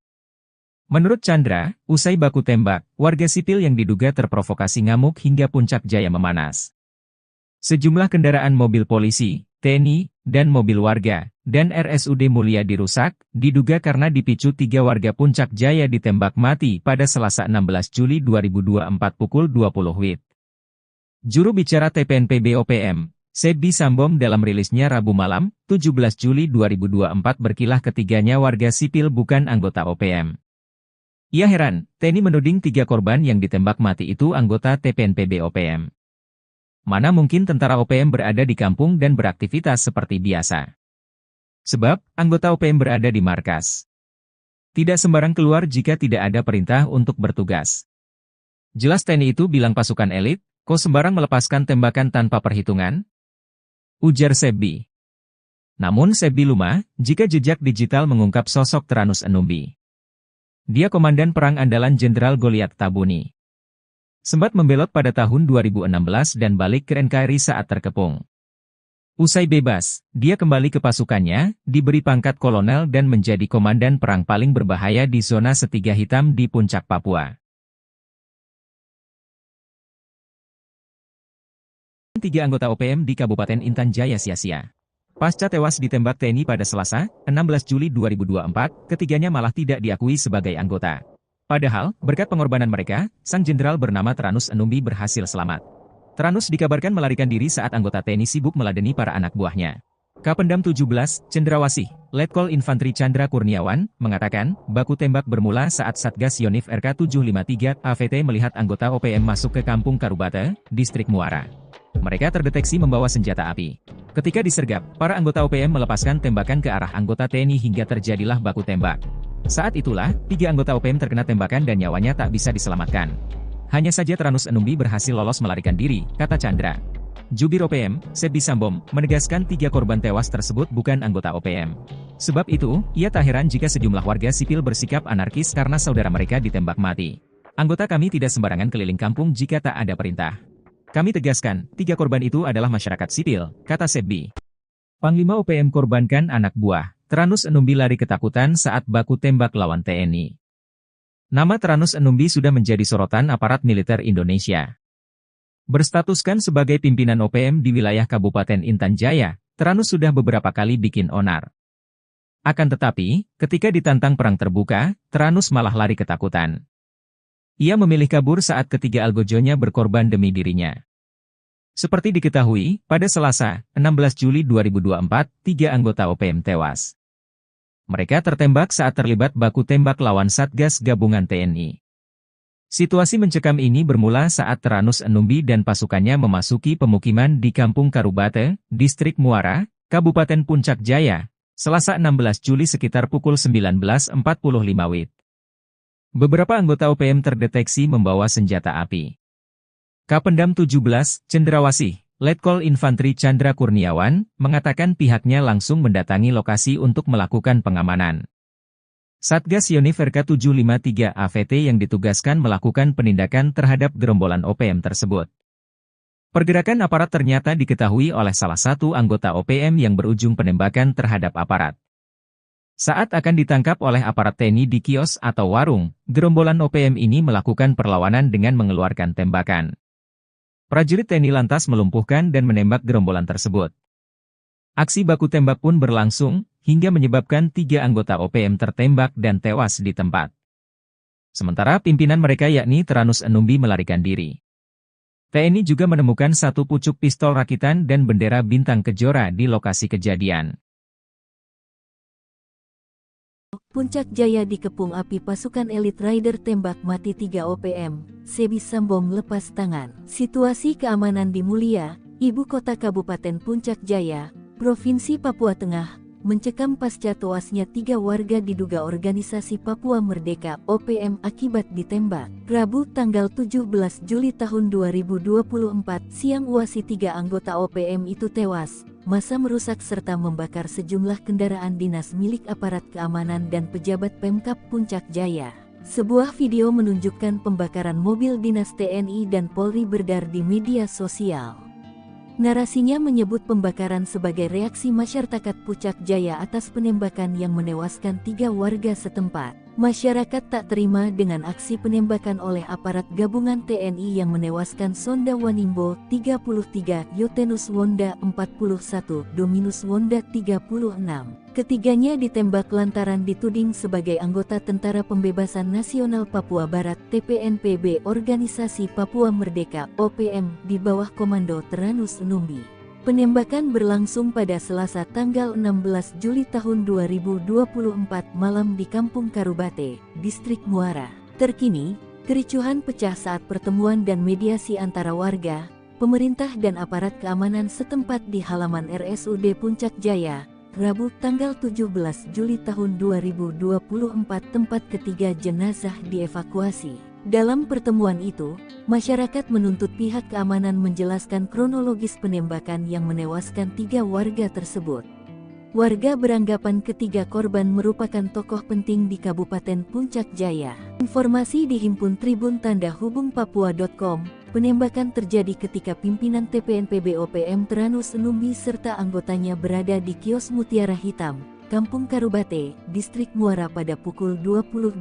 Menurut Chandra, usai baku tembak, warga sipil yang diduga terprovokasi ngamuk hingga Puncak Jaya memanas. Sejumlah kendaraan mobil polisi, TNI, dan mobil warga, dan RSUD Mulia dirusak, diduga karena dipicu 3 warga Puncak Jaya ditembak mati pada Selasa 16 Juli 2024 pukul 20 WIB. Juru bicara TPNPB OPM, Sebi Sambom dalam rilisnya Rabu malam, 17 Juli 2024 berkilah ketiganya warga sipil bukan anggota OPM. Ia heran, TNI menuding 3 korban yang ditembak mati itu anggota TPNPB OPM. Mana mungkin tentara OPM berada di kampung dan beraktivitas seperti biasa. Sebab, anggota OPM berada di markas. Tidak sembarang keluar jika tidak ada perintah untuk bertugas. Jelas TNI itu bilang pasukan elit, kok sembarang melepaskan tembakan tanpa perhitungan? Ujar Sebi. Namun Sebi lumah, jika jejak digital mengungkap sosok Teranus Enumbi. Dia komandan perang andalan Jenderal Goliat Tabuni. Sempat membelot pada tahun 2016 dan balik ke NKRI saat terkepung. Usai bebas, dia kembali ke pasukannya, diberi pangkat kolonel dan menjadi komandan perang paling berbahaya di zona Setiga Hitam di Puncak Papua. 3 anggota OPM di Kabupaten Intan Jaya sia-sia. Pasca tewas ditembak TNI pada Selasa, 16 Juli 2024, ketiganya malah tidak diakui sebagai anggota. Padahal, berkat pengorbanan mereka, sang jenderal bernama Teranus Enumbi berhasil selamat. Teranus dikabarkan melarikan diri saat anggota TNI sibuk meladeni para anak buahnya. Kapendam 17, Cendrawasih, Letkol Infantri Chandra Kurniawan, mengatakan, baku tembak bermula saat Satgas Yonif RK 753 AVT melihat anggota OPM masuk ke Kampung Karubate, Distrik Muara. Mereka terdeteksi membawa senjata api. Ketika disergap, para anggota OPM melepaskan tembakan ke arah anggota TNI hingga terjadilah baku tembak. Saat itulah, 3 anggota OPM terkena tembakan dan nyawanya tak bisa diselamatkan. Hanya saja Teranus Enumbi berhasil lolos melarikan diri, kata Chandra. Jubir OPM, Sebi Sambom, menegaskan 3 korban tewas tersebut bukan anggota OPM. Sebab itu, ia tak heran jika sejumlah warga sipil bersikap anarkis karena saudara mereka ditembak mati. Anggota kami tidak sembarangan keliling kampung jika tak ada perintah. Kami tegaskan, 3 korban itu adalah masyarakat sipil, kata Sebi. Panglima OPM korbankan anak buah. Teranus Enumbi lari ketakutan saat baku tembak lawan TNI. Nama Teranus Enumbi sudah menjadi sorotan aparat militer Indonesia. Berstatuskan sebagai pimpinan OPM di wilayah Kabupaten Intan Jaya, Teranus sudah beberapa kali bikin onar. Akan tetapi, ketika ditantang perang terbuka, Tyrannus malah lari ketakutan. Ia memilih kabur saat ketiga algojonya berkorban demi dirinya. Seperti diketahui, pada Selasa, 16 Juli 2024, 3 anggota OPM tewas. Mereka tertembak saat terlibat baku tembak lawan Satgas Gabungan TNI. Situasi mencekam ini bermula saat Tyrannus Enumbi dan pasukannya memasuki pemukiman di Kampung Karubate, Distrik Muara, Kabupaten Puncak Jaya, Selasa 16 Juli sekitar pukul 19.45 WIB. Beberapa anggota OPM terdeteksi membawa senjata api. Kapendam 17, Cendrawasih, Letkol Infantri Chandra Kurniawan, mengatakan pihaknya langsung mendatangi lokasi untuk melakukan pengamanan. Satgas Yonif RK753 AVT yang ditugaskan melakukan penindakan terhadap gerombolan OPM tersebut. Pergerakan aparat ternyata diketahui oleh salah satu anggota OPM yang berujung penembakan terhadap aparat. Saat akan ditangkap oleh aparat TNI di kios atau warung, gerombolan OPM ini melakukan perlawanan dengan mengeluarkan tembakan. Prajurit TNI lantas melumpuhkan dan menembak gerombolan tersebut. Aksi baku tembak pun berlangsung, hingga menyebabkan 3 anggota OPM tertembak dan tewas di tempat. Sementara pimpinan mereka yakni Tyrannus Enumbi melarikan diri. TNI juga menemukan 1 pucuk pistol rakitan dan bendera bintang kejora di lokasi kejadian. Puncak Jaya dikepung api pasukan elit Rider tembak mati 3 OPM, Sebi Sambom lepas tangan. Situasi keamanan di Mulia, ibu kota Kabupaten Puncak Jaya, Provinsi Papua Tengah, mencekam pasca tewasnya 3 warga diduga organisasi Papua Merdeka OPM akibat ditembak. Rabu tanggal 17 Juli tahun 2024 siang uasi 3 anggota OPM itu tewas. Massa merusak serta membakar sejumlah kendaraan dinas milik aparat keamanan dan pejabat Pemkab Puncak Jaya. Sebuah video menunjukkan pembakaran mobil dinas TNI dan Polri beredar di media sosial. Narasinya menyebut pembakaran sebagai reaksi masyarakat Puncak Jaya atas penembakan yang menewaskan 3 warga setempat. Masyarakat tak terima dengan aksi penembakan oleh aparat gabungan TNI yang menewaskan Sonda Wanimbo 33, Yotenus Wonda 41, Dominus Wonda 36. Ketiganya ditembak lantaran dituding sebagai anggota Tentara Pembebasan Nasional Papua Barat TPNPB Organisasi Papua Merdeka OPM di bawah komando Tyrannus Enumbi. Penembakan berlangsung pada Selasa tanggal 16 Juli tahun 2024 malam di Kampung Karubate, Distrik Muara. Terkini, kericuhan pecah saat pertemuan dan mediasi antara warga, pemerintah dan aparat keamanan setempat di halaman RSUD Puncak Jaya, Rabu tanggal 17 Juli tahun 2024 tempat ketiga jenazah dievakuasi. Dalam pertemuan itu, masyarakat menuntut pihak keamanan menjelaskan kronologis penembakan yang menewaskan 3 warga tersebut. Warga beranggapan ketiga korban merupakan tokoh penting di Kabupaten Puncak Jaya. Informasi dihimpun Tribun Tanda Hubung Papua.com, penembakan terjadi ketika pimpinan TPNPB OPM Tyrannus Enumbi serta anggotanya berada di kios Mutiara Hitam, Kampung Karubate, Distrik Muara pada pukul 20.12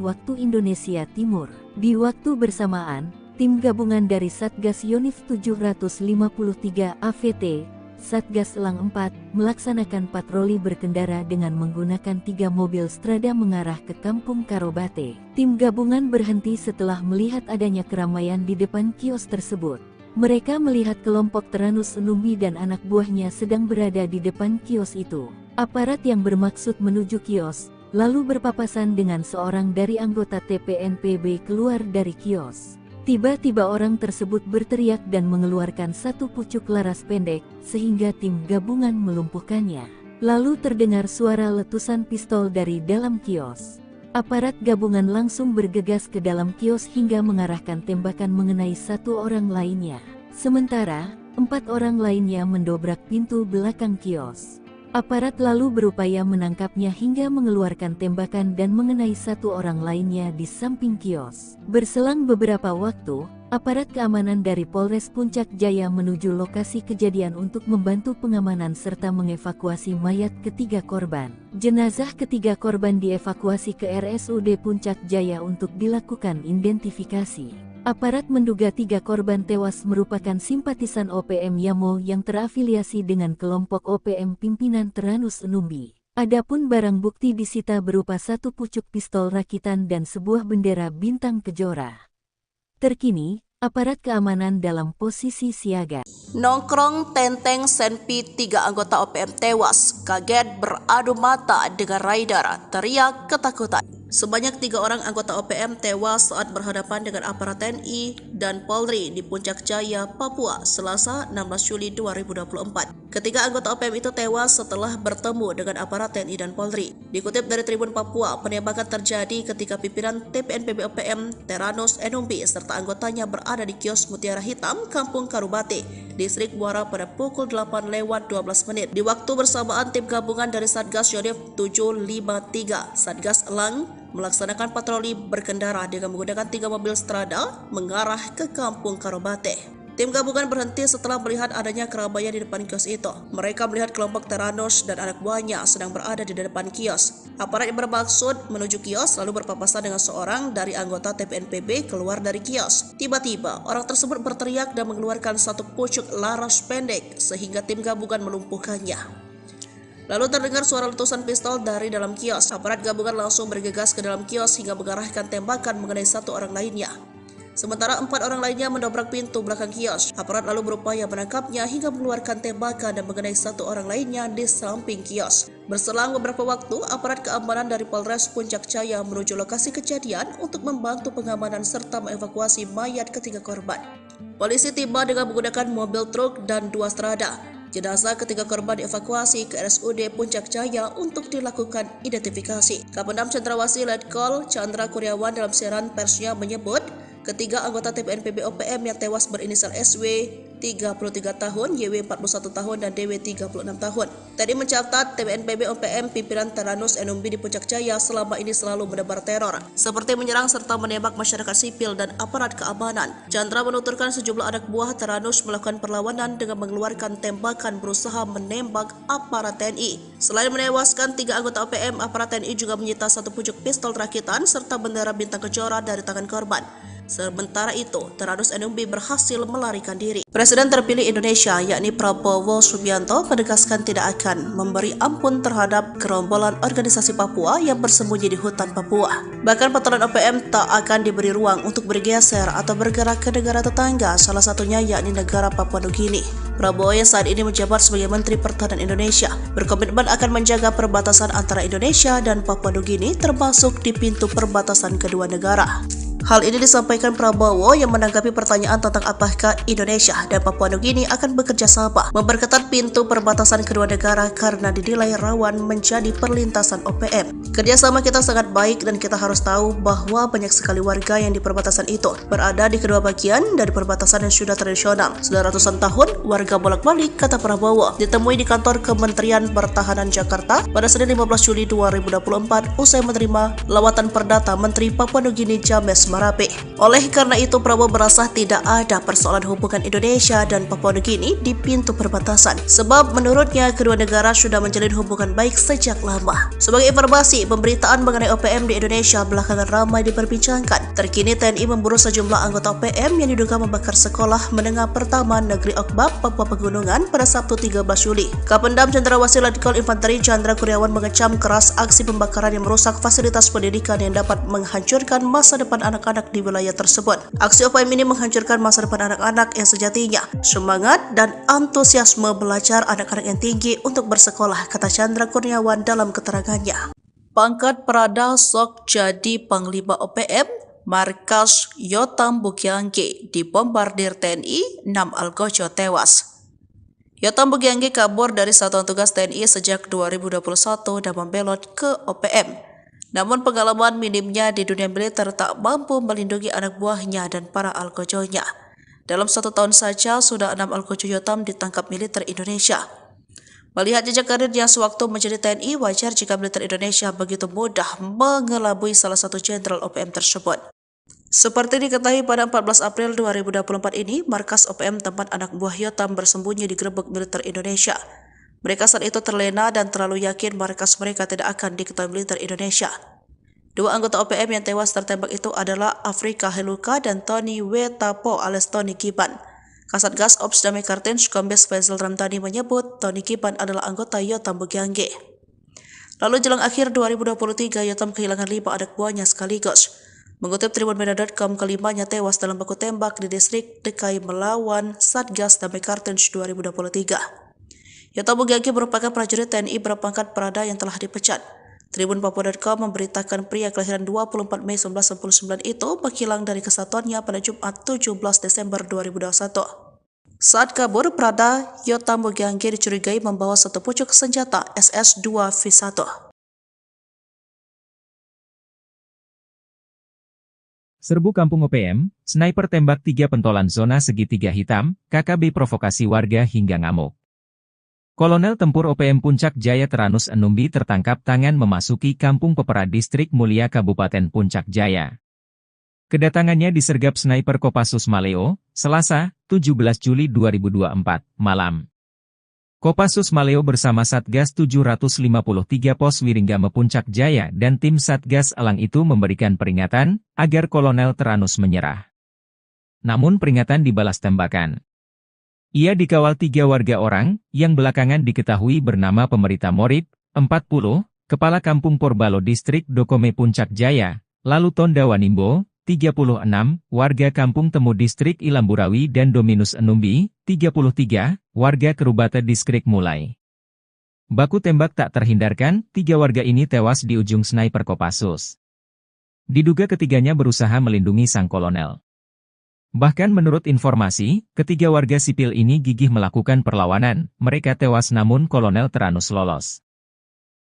waktu Indonesia Timur. Di waktu bersamaan, tim gabungan dari Satgas Yonif 753 AVT, Satgas Elang 4, melaksanakan patroli berkendara dengan menggunakan 3 mobil strada mengarah ke Kampung Karubate. Tim gabungan berhenti setelah melihat adanya keramaian di depan kios tersebut. Mereka melihat kelompok Tyrannus Enumbi dan anak buahnya sedang berada di depan kios itu. Aparat yang bermaksud menuju kios, lalu berpapasan dengan seorang dari anggota TPNPB keluar dari kios. Tiba-tiba orang tersebut berteriak dan mengeluarkan 1 pucuk laras pendek, sehingga tim gabungan melumpuhkannya. Lalu terdengar suara letusan pistol dari dalam kios. Aparat gabungan langsung bergegas ke dalam kios hingga mengarahkan tembakan mengenai 1 orang lainnya. Sementara, 4 orang lainnya mendobrak pintu belakang kios. Aparat lalu berupaya menangkapnya hingga mengeluarkan tembakan dan mengenai 1 orang lainnya di samping kios. Berselang beberapa waktu, aparat keamanan dari Polres Puncak Jaya menuju lokasi kejadian untuk membantu pengamanan serta mengevakuasi mayat ketiga korban. Jenazah ketiga korban dievakuasi ke RSUD Puncak Jaya untuk dilakukan identifikasi. Aparat menduga 3 korban tewas merupakan simpatisan OPM Yamo yang terafiliasi dengan kelompok OPM pimpinan Tyrannus Enumbi. Adapun barang bukti disita berupa satu pucuk pistol rakitan dan sebuah bendera bintang kejora. Terkini, aparat keamanan dalam posisi siaga. Nongkrong Tenteng Senpi 3 anggota OPM tewas, kaget beradu mata dengan rider, teriak ketakutan. Sebanyak 3 orang anggota OPM tewas saat berhadapan dengan aparat TNI dan Polri di Puncak Jaya, Papua, Selasa 16 Juli 2024. Ketiga anggota OPM itu tewas setelah bertemu dengan aparat TNI dan Polri. Dikutip dari Tribun Papua, penembakan terjadi ketika pimpinan TPNPB OPM Teranus Enumbi serta anggotanya berada di kios Mutiara Hitam, Kampung Karubate, Distrik Muara pada pukul 8:12 menit. Di waktu bersamaan, tim gabungan dari Satgas Yonif 753, Satgas Elang, melaksanakan patroli berkendara dengan menggunakan 3 mobil strada mengarah ke Kampung Karubate. Tim gabungan berhenti setelah melihat adanya keramaian di depan kios itu. Mereka melihat kelompok Teranus dan anak buahnya sedang berada di depan kios. Aparat yang bermaksud menuju kios lalu berpapasan dengan seorang dari anggota TPNPB keluar dari kios. Tiba-tiba, orang tersebut berteriak dan mengeluarkan satu pucuk laras pendek sehingga tim gabungan melumpuhkannya. Lalu terdengar suara letusan pistol dari dalam kios. Aparat gabungan langsung bergegas ke dalam kios hingga mengarahkan tembakan mengenai 1 orang lainnya. Sementara 4 orang lainnya mendobrak pintu belakang kios. Aparat lalu berupaya menangkapnya hingga mengeluarkan tembakan dan mengenai 1 orang lainnya di samping kios. Berselang beberapa waktu, aparat keamanan dari Polres Puncak Jaya menuju lokasi kejadian untuk membantu pengamanan serta mengevakuasi mayat ketiga korban. Polisi tiba dengan menggunakan mobil truk dan 2 strada. Jenazah ketiga korban dievakuasi ke RSUD Puncak Jaya untuk dilakukan identifikasi. Kapendam Cendrawasih Letkol Chandra Kurniawan dalam siaran persnya menyebut, ketiga anggota TPNPB OPM yang tewas berinisial SW 33 tahun, YW 41 tahun, dan DW 36 tahun. Tadi mencatat TPNPB OPM pimpinan Teranus Enumbi di Puncak Jaya selama ini selalu menebar teror, seperti menyerang serta menembak masyarakat sipil dan aparat keamanan. Chandra menuturkan sejumlah anak buah Teranus melakukan perlawanan dengan mengeluarkan tembakan berusaha menembak aparat TNI. Selain menewaskan 3 anggota OPM, aparat TNI juga menyita 1 pucuk pistol rakitan serta bendera bintang kejora dari tangan korban. Sementara itu, Teranus Enumbi berhasil melarikan diri. Presiden terpilih Indonesia, yakni Prabowo Subianto, menegaskan tidak akan memberi ampun terhadap gerombolan organisasi Papua yang bersembunyi di hutan Papua. Bahkan patroli OPM tak akan diberi ruang untuk bergeser atau bergerak ke negara tetangga, salah satunya yakni negara Papua Nugini. Prabowo yang saat ini menjabat sebagai Menteri Pertahanan Indonesia berkomitmen akan menjaga perbatasan antara Indonesia dan Papua Nugini, termasuk di pintu perbatasan kedua negara. Hal ini disampaikan Prabowo yang menanggapi pertanyaan tentang apakah Indonesia dan Papua Nugini akan bekerja sama memperketat pintu perbatasan kedua negara karena dinilai rawan menjadi perlintasan OPM. Kerjasama kita sangat baik dan kita harus tahu bahwa banyak sekali warga yang di perbatasan itu berada di kedua bagian dari perbatasan yang sudah tradisional. Sudah ratusan tahun warga bolak-balik, kata Prabowo, ditemui di kantor Kementerian Pertahanan Jakarta pada Senin 15 Juli 2024 usai menerima lawatan perdata Menteri Papua Nugini James Marape. Oleh karena itu, Prabowo merasa tidak ada persoalan hubungan Indonesia dan Papua Nugini di pintu perbatasan, sebab menurutnya kedua negara sudah menjalin hubungan baik sejak lama. Sebagai informasi, pemberitaan mengenai OPM di Indonesia belakangan ramai diperbincangkan. Terkini TNI memburu sejumlah anggota OPM yang diduga membakar sekolah menengah pertama Negeri Okbab, Papua Pegunungan pada Sabtu 13 Juli. Kapendam Cendrawasih Letkol Infanteri Chandra Kurniawan mengecam keras aksi pembakaran yang merusak fasilitas pendidikan yang dapat menghancurkan masa depan anak-anak di wilayah tersebut. Aksi OPM ini menghancurkan masa depan anak-anak yang sejatinya semangat dan antusiasme belajar anak-anak yang tinggi untuk bersekolah, kata Chandra Kurniawan dalam keterangannya. Pangkat Prada sok jadi Panglima OPM, Markas Yotam Bukiangge dibombardir TNI, 6 Algojo tewas. Yotam Bukiangge kabur dari Satuan Tugas TNI sejak 2021 dan membelot ke OPM. Namun pengalaman minimnya di dunia militer tak mampu melindungi anak buahnya dan para algojonya. Dalam 1 tahun saja, sudah 6 algojo Yotam ditangkap militer Indonesia. Melihat jejak karirnya sewaktu menjadi TNI, wajar jika militer Indonesia begitu mudah mengelabui salah satu jenderal OPM tersebut. Seperti diketahui pada 14 April 2024 ini, markas OPM tempat anak buah Yotam bersembunyi digerebek militer Indonesia. Mereka saat itu terlena dan terlalu yakin markas mereka tidak akan diketahui militer Indonesia. 2 anggota OPM yang tewas tertembak itu adalah Afrika Heluka dan Tony Wetapo alias Tony Kiban. Kasatgas Ops Damai Kartens Kombes Faisal Ramdhani menyebut Tony Kiban adalah anggota Yotam Bukiangge. Lalu jelang akhir 2023, Yotam kehilangan 5 anak buahnya sekaligus. Mengutip tribunmedia.com, kelimanya tewas dalam baku tembak di distrik DKI melawan Satgas Damai Kartens 2023. Yotam Bugianggi merupakan prajurit TNI berpangkat Prada yang telah dipecat. Tribun Papua.com memberitakan pria kelahiran 24 Mei 1999 itu menghilang dari kesatuannya pada Jumat 17 Desember 2021. Saat kabur, Prada Yotam Bugianggi dicurigai membawa satu pucuk senjata SS-2V1. Serbu Kampung OPM, sniper tembak 3 pentolan zona segitiga hitam, KKB provokasi warga hingga ngamuk. Kolonel Tempur OPM Puncak Jaya Teranus Enumbi tertangkap tangan memasuki Kampung Pepera Distrik Mulia Kabupaten Puncak Jaya. Kedatangannya disergap sniper Kopassus Maleo, Selasa, 17 Juli 2024, malam. Kopassus Maleo bersama Satgas 753 Pos Wiringgame Puncak Jaya dan tim Satgas Elang itu memberikan peringatan agar Kolonel Teranus menyerah. Namun peringatan dibalas tembakan. Ia dikawal 3 warga orang, yang belakangan diketahui bernama Pemerita Morib, 40, Kepala Kampung Porbalo Distrik Dokome Puncak Jaya, lalu Tonda Wanimbo, 36, warga Kampung Temu Distrik Ilamburawi dan Dominus Enumbi, 33, warga Kerubata Distrik Mulai. Baku tembak tak terhindarkan, 3 warga ini tewas di ujung sniper Kopassus. Diduga ketiganya berusaha melindungi sang kolonel. Bahkan menurut informasi, ketiga warga sipil ini gigih melakukan perlawanan, mereka tewas namun Kolonel Teranus lolos.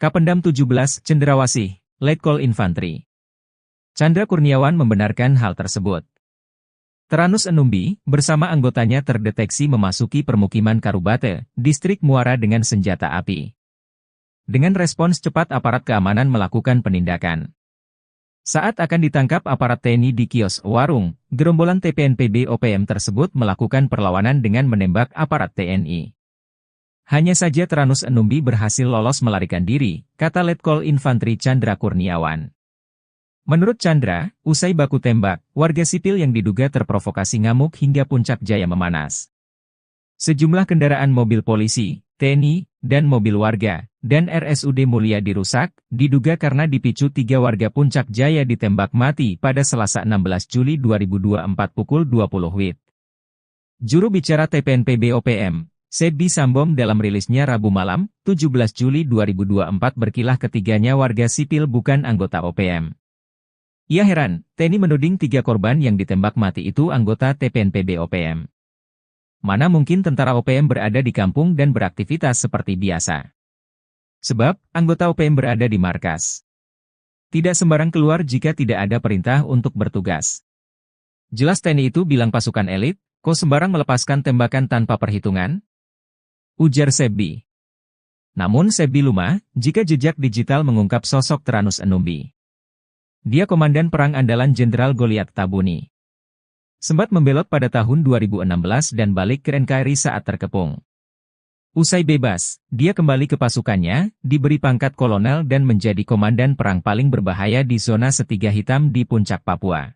Kapendam 17, Cendrawasih, Letkol Infantri Chandra Kurniawan membenarkan hal tersebut. Teranus Enumbi, bersama anggotanya terdeteksi memasuki permukiman Karubate, Distrik Muara dengan senjata api. Dengan respons cepat aparat keamanan melakukan penindakan. Saat akan ditangkap aparat TNI di kios warung, gerombolan TPNPB OPM tersebut melakukan perlawanan dengan menembak aparat TNI. Hanya saja Teranus Enumbi berhasil lolos melarikan diri, kata Letkol Infantri Chandra Kurniawan. Menurut Chandra, usai baku tembak, warga sipil yang diduga terprovokasi ngamuk hingga Puncak Jaya memanas. Sejumlah kendaraan mobil polisi, TNI, dan mobil warga, dan RSUD Mulia dirusak, diduga karena dipicu 3 warga Puncak Jaya ditembak mati pada Selasa 16 Juli 2024 pukul 20 WIB. Juru bicara TPNPB OPM, Sebi Sambom dalam rilisnya Rabu malam, 17 Juli 2024 berkilah ketiganya warga sipil bukan anggota OPM. Ia heran, TNI menuding 3 korban yang ditembak mati itu anggota TPNPB OPM. Mana mungkin tentara OPM berada di kampung dan beraktivitas seperti biasa. Sebab, anggota OPM berada di markas. Tidak sembarang keluar jika tidak ada perintah untuk bertugas. Jelas TNI itu bilang pasukan elit, kok sembarang melepaskan tembakan tanpa perhitungan? Ujar Sebi. Namun Sebi lumah, jika jejak digital mengungkap sosok Teranus Enumbi. Dia komandan perang andalan Jenderal Goliat Tabuni. Sempat membelot pada tahun 2016 dan balik ke NKRI saat terkepung. Usai bebas, dia kembali ke pasukannya, diberi pangkat kolonel dan menjadi komandan perang paling berbahaya di zona Setiga Hitam di Puncak Papua.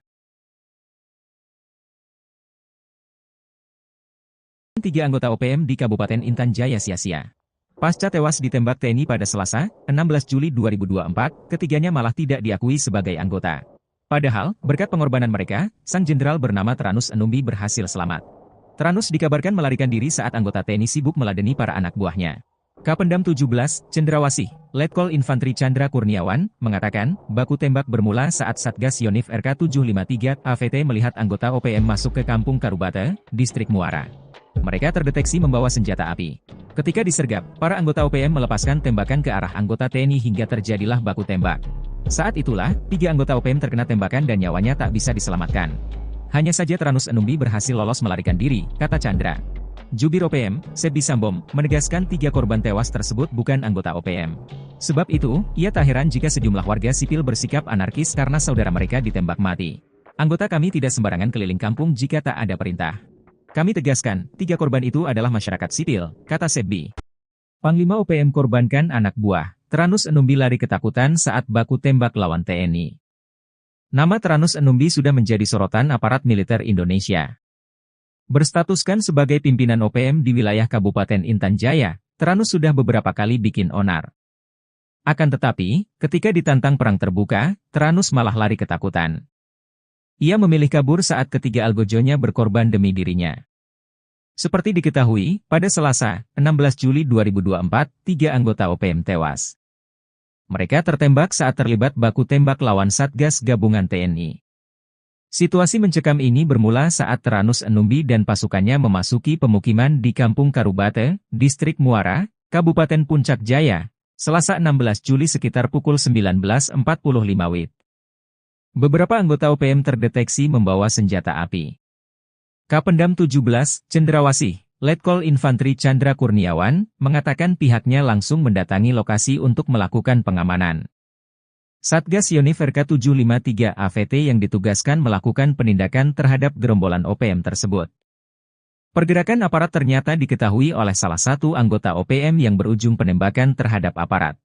3 anggota OPM di Kabupaten Intan Jaya sia-sia. Pasca tewas ditembak TNI pada Selasa, 16 Juli 2024, ketiganya malah tidak diakui sebagai anggota. Padahal, berkat pengorbanan mereka, sang jenderal bernama Teranus Enumbi berhasil selamat. Teranus dikabarkan melarikan diri saat anggota TNI sibuk meladeni para anak buahnya. Kapendam 17, Cendrawasih, Letkol Infantri Chandra Kurniawan, mengatakan, baku tembak bermula saat Satgas Yonif RK 753 AVT melihat anggota OPM masuk ke Kampung Karubate, Distrik Muara. Mereka terdeteksi membawa senjata api. Ketika disergap, para anggota OPM melepaskan tembakan ke arah anggota TNI hingga terjadilah baku tembak. Saat itulah, 3 anggota OPM terkena tembakan dan nyawanya tak bisa diselamatkan. Hanya saja Teranus Enumbi berhasil lolos melarikan diri, kata Chandra. Jubir OPM, Sebi Sambom, menegaskan 3 korban tewas tersebut bukan anggota OPM. Sebab itu, ia tak heran jika sejumlah warga sipil bersikap anarkis karena saudara mereka ditembak mati. Anggota kami tidak sembarangan keliling kampung jika tak ada perintah. Kami tegaskan, 3 korban itu adalah masyarakat sipil, kata Sebi. Panglima OPM korbankan anak buah. Teranus Enumbi lari ketakutan saat baku tembak lawan TNI. Nama Teranus Enumbi sudah menjadi sorotan aparat militer Indonesia. Berstatuskan sebagai pimpinan OPM di wilayah Kabupaten Intan Jaya, Teranus sudah beberapa kali bikin onar. Akan tetapi, ketika ditantang perang terbuka, Tyrannus malah lari ketakutan. Ia memilih kabur saat ketiga algojonya berkorban demi dirinya. Seperti diketahui, pada Selasa, 16 Juli 2024, 3 anggota OPM tewas. Mereka tertembak saat terlibat baku tembak lawan Satgas Gabungan TNI. Situasi mencekam ini bermula saat Tyrannus Enumbi dan pasukannya memasuki pemukiman di Kampung Karubate, Distrik Muara, Kabupaten Puncak Jaya, Selasa 16 Juli sekitar pukul 19.45 WIB. Beberapa anggota OPM terdeteksi membawa senjata api. Kapendam 17, Cendrawasih, Letkol Infantri Chandra Kurniawan, mengatakan pihaknya langsung mendatangi lokasi untuk melakukan pengamanan. Satgas Yonif RK753 AVT yang ditugaskan melakukan penindakan terhadap gerombolan OPM tersebut. Pergerakan aparat ternyata diketahui oleh salah satu anggota OPM yang berujung penembakan terhadap aparat.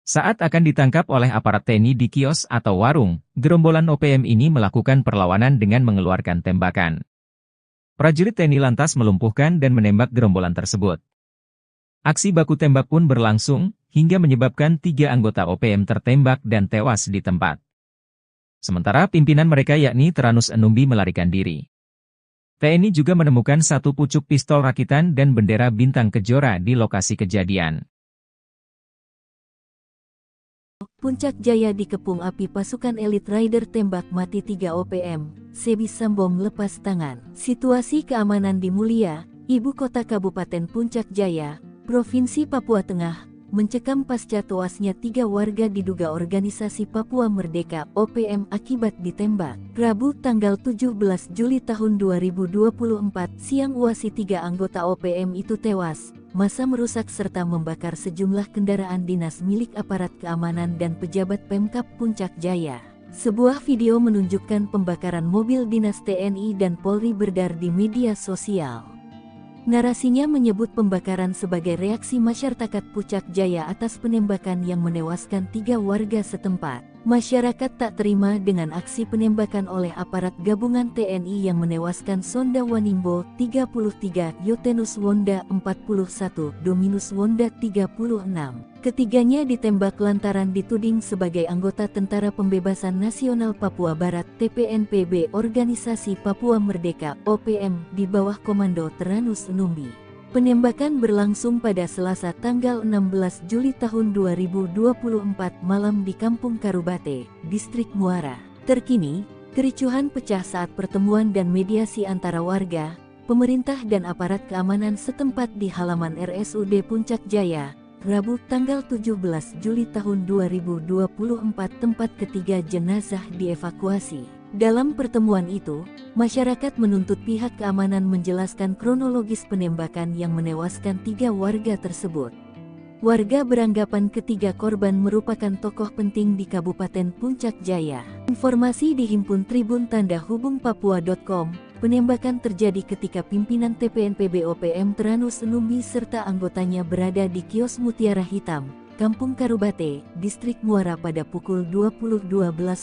Saat akan ditangkap oleh aparat TNI di kios atau warung, gerombolan OPM ini melakukan perlawanan dengan mengeluarkan tembakan. Prajurit TNI lantas melumpuhkan dan menembak gerombolan tersebut. Aksi baku tembak pun berlangsung, hingga menyebabkan 3 anggota OPM tertembak dan tewas di tempat. Sementara pimpinan mereka yakni Tyrannus Enumbi melarikan diri. TNI juga menemukan 1 pucuk pistol rakitan dan bendera bintang kejora di lokasi kejadian. Puncak Jaya dikepung api pasukan elit Rider tembak mati 3 OPM, Sebi Sambom lepas tangan. Situasi keamanan di Mulia, ibu kota Kabupaten Puncak Jaya, Provinsi Papua Tengah, mencekam pasca tewasnya 3 warga diduga organisasi Papua Merdeka OPM akibat ditembak. Rabu tanggal 17 Juli tahun 2024 siang uasi 3 anggota OPM itu tewas. Massa merusak serta membakar sejumlah kendaraan dinas milik aparat keamanan dan pejabat Pemkab Puncak Jaya. Sebuah video menunjukkan pembakaran mobil dinas TNI dan Polri beredar di media sosial. Narasinya menyebut pembakaran sebagai reaksi masyarakat Puncak Jaya atas penembakan yang menewaskan 3 warga setempat. Masyarakat tak terima dengan aksi penembakan oleh aparat gabungan TNI yang menewaskan Sonda Wanimbo 33, Yotenus Wonda 41, Dominus Wonda 36. Ketiganya ditembak lantaran dituding sebagai anggota Tentara Pembebasan Nasional Papua Barat TPNPB Organisasi Papua Merdeka OPM di bawah komando Tyrannus Enumbi. Penembakan berlangsung pada Selasa tanggal 16 Juli tahun 2024 malam di Kampung Karubate, Distrik Muara. Terkini, kericuhan pecah saat pertemuan dan mediasi antara warga, pemerintah dan aparat keamanan setempat di halaman RSUD Puncak Jaya, Rabu tanggal 17 Juli tahun 2024 tempat ketiga jenazah dievakuasi. Dalam pertemuan itu, masyarakat menuntut pihak keamanan menjelaskan kronologis penembakan yang menewaskan 3 warga tersebut. Warga beranggapan ketiga korban merupakan tokoh penting di Kabupaten Puncak Jaya. Informasi dihimpun Tribun Tanda Hubung Papua.com, penembakan terjadi ketika pimpinan TPNPB OPM Tyrannus Enumbi serta anggotanya berada di kios Mutiara Hitam, Kampung Karubate, Distrik Muara pada pukul 20.12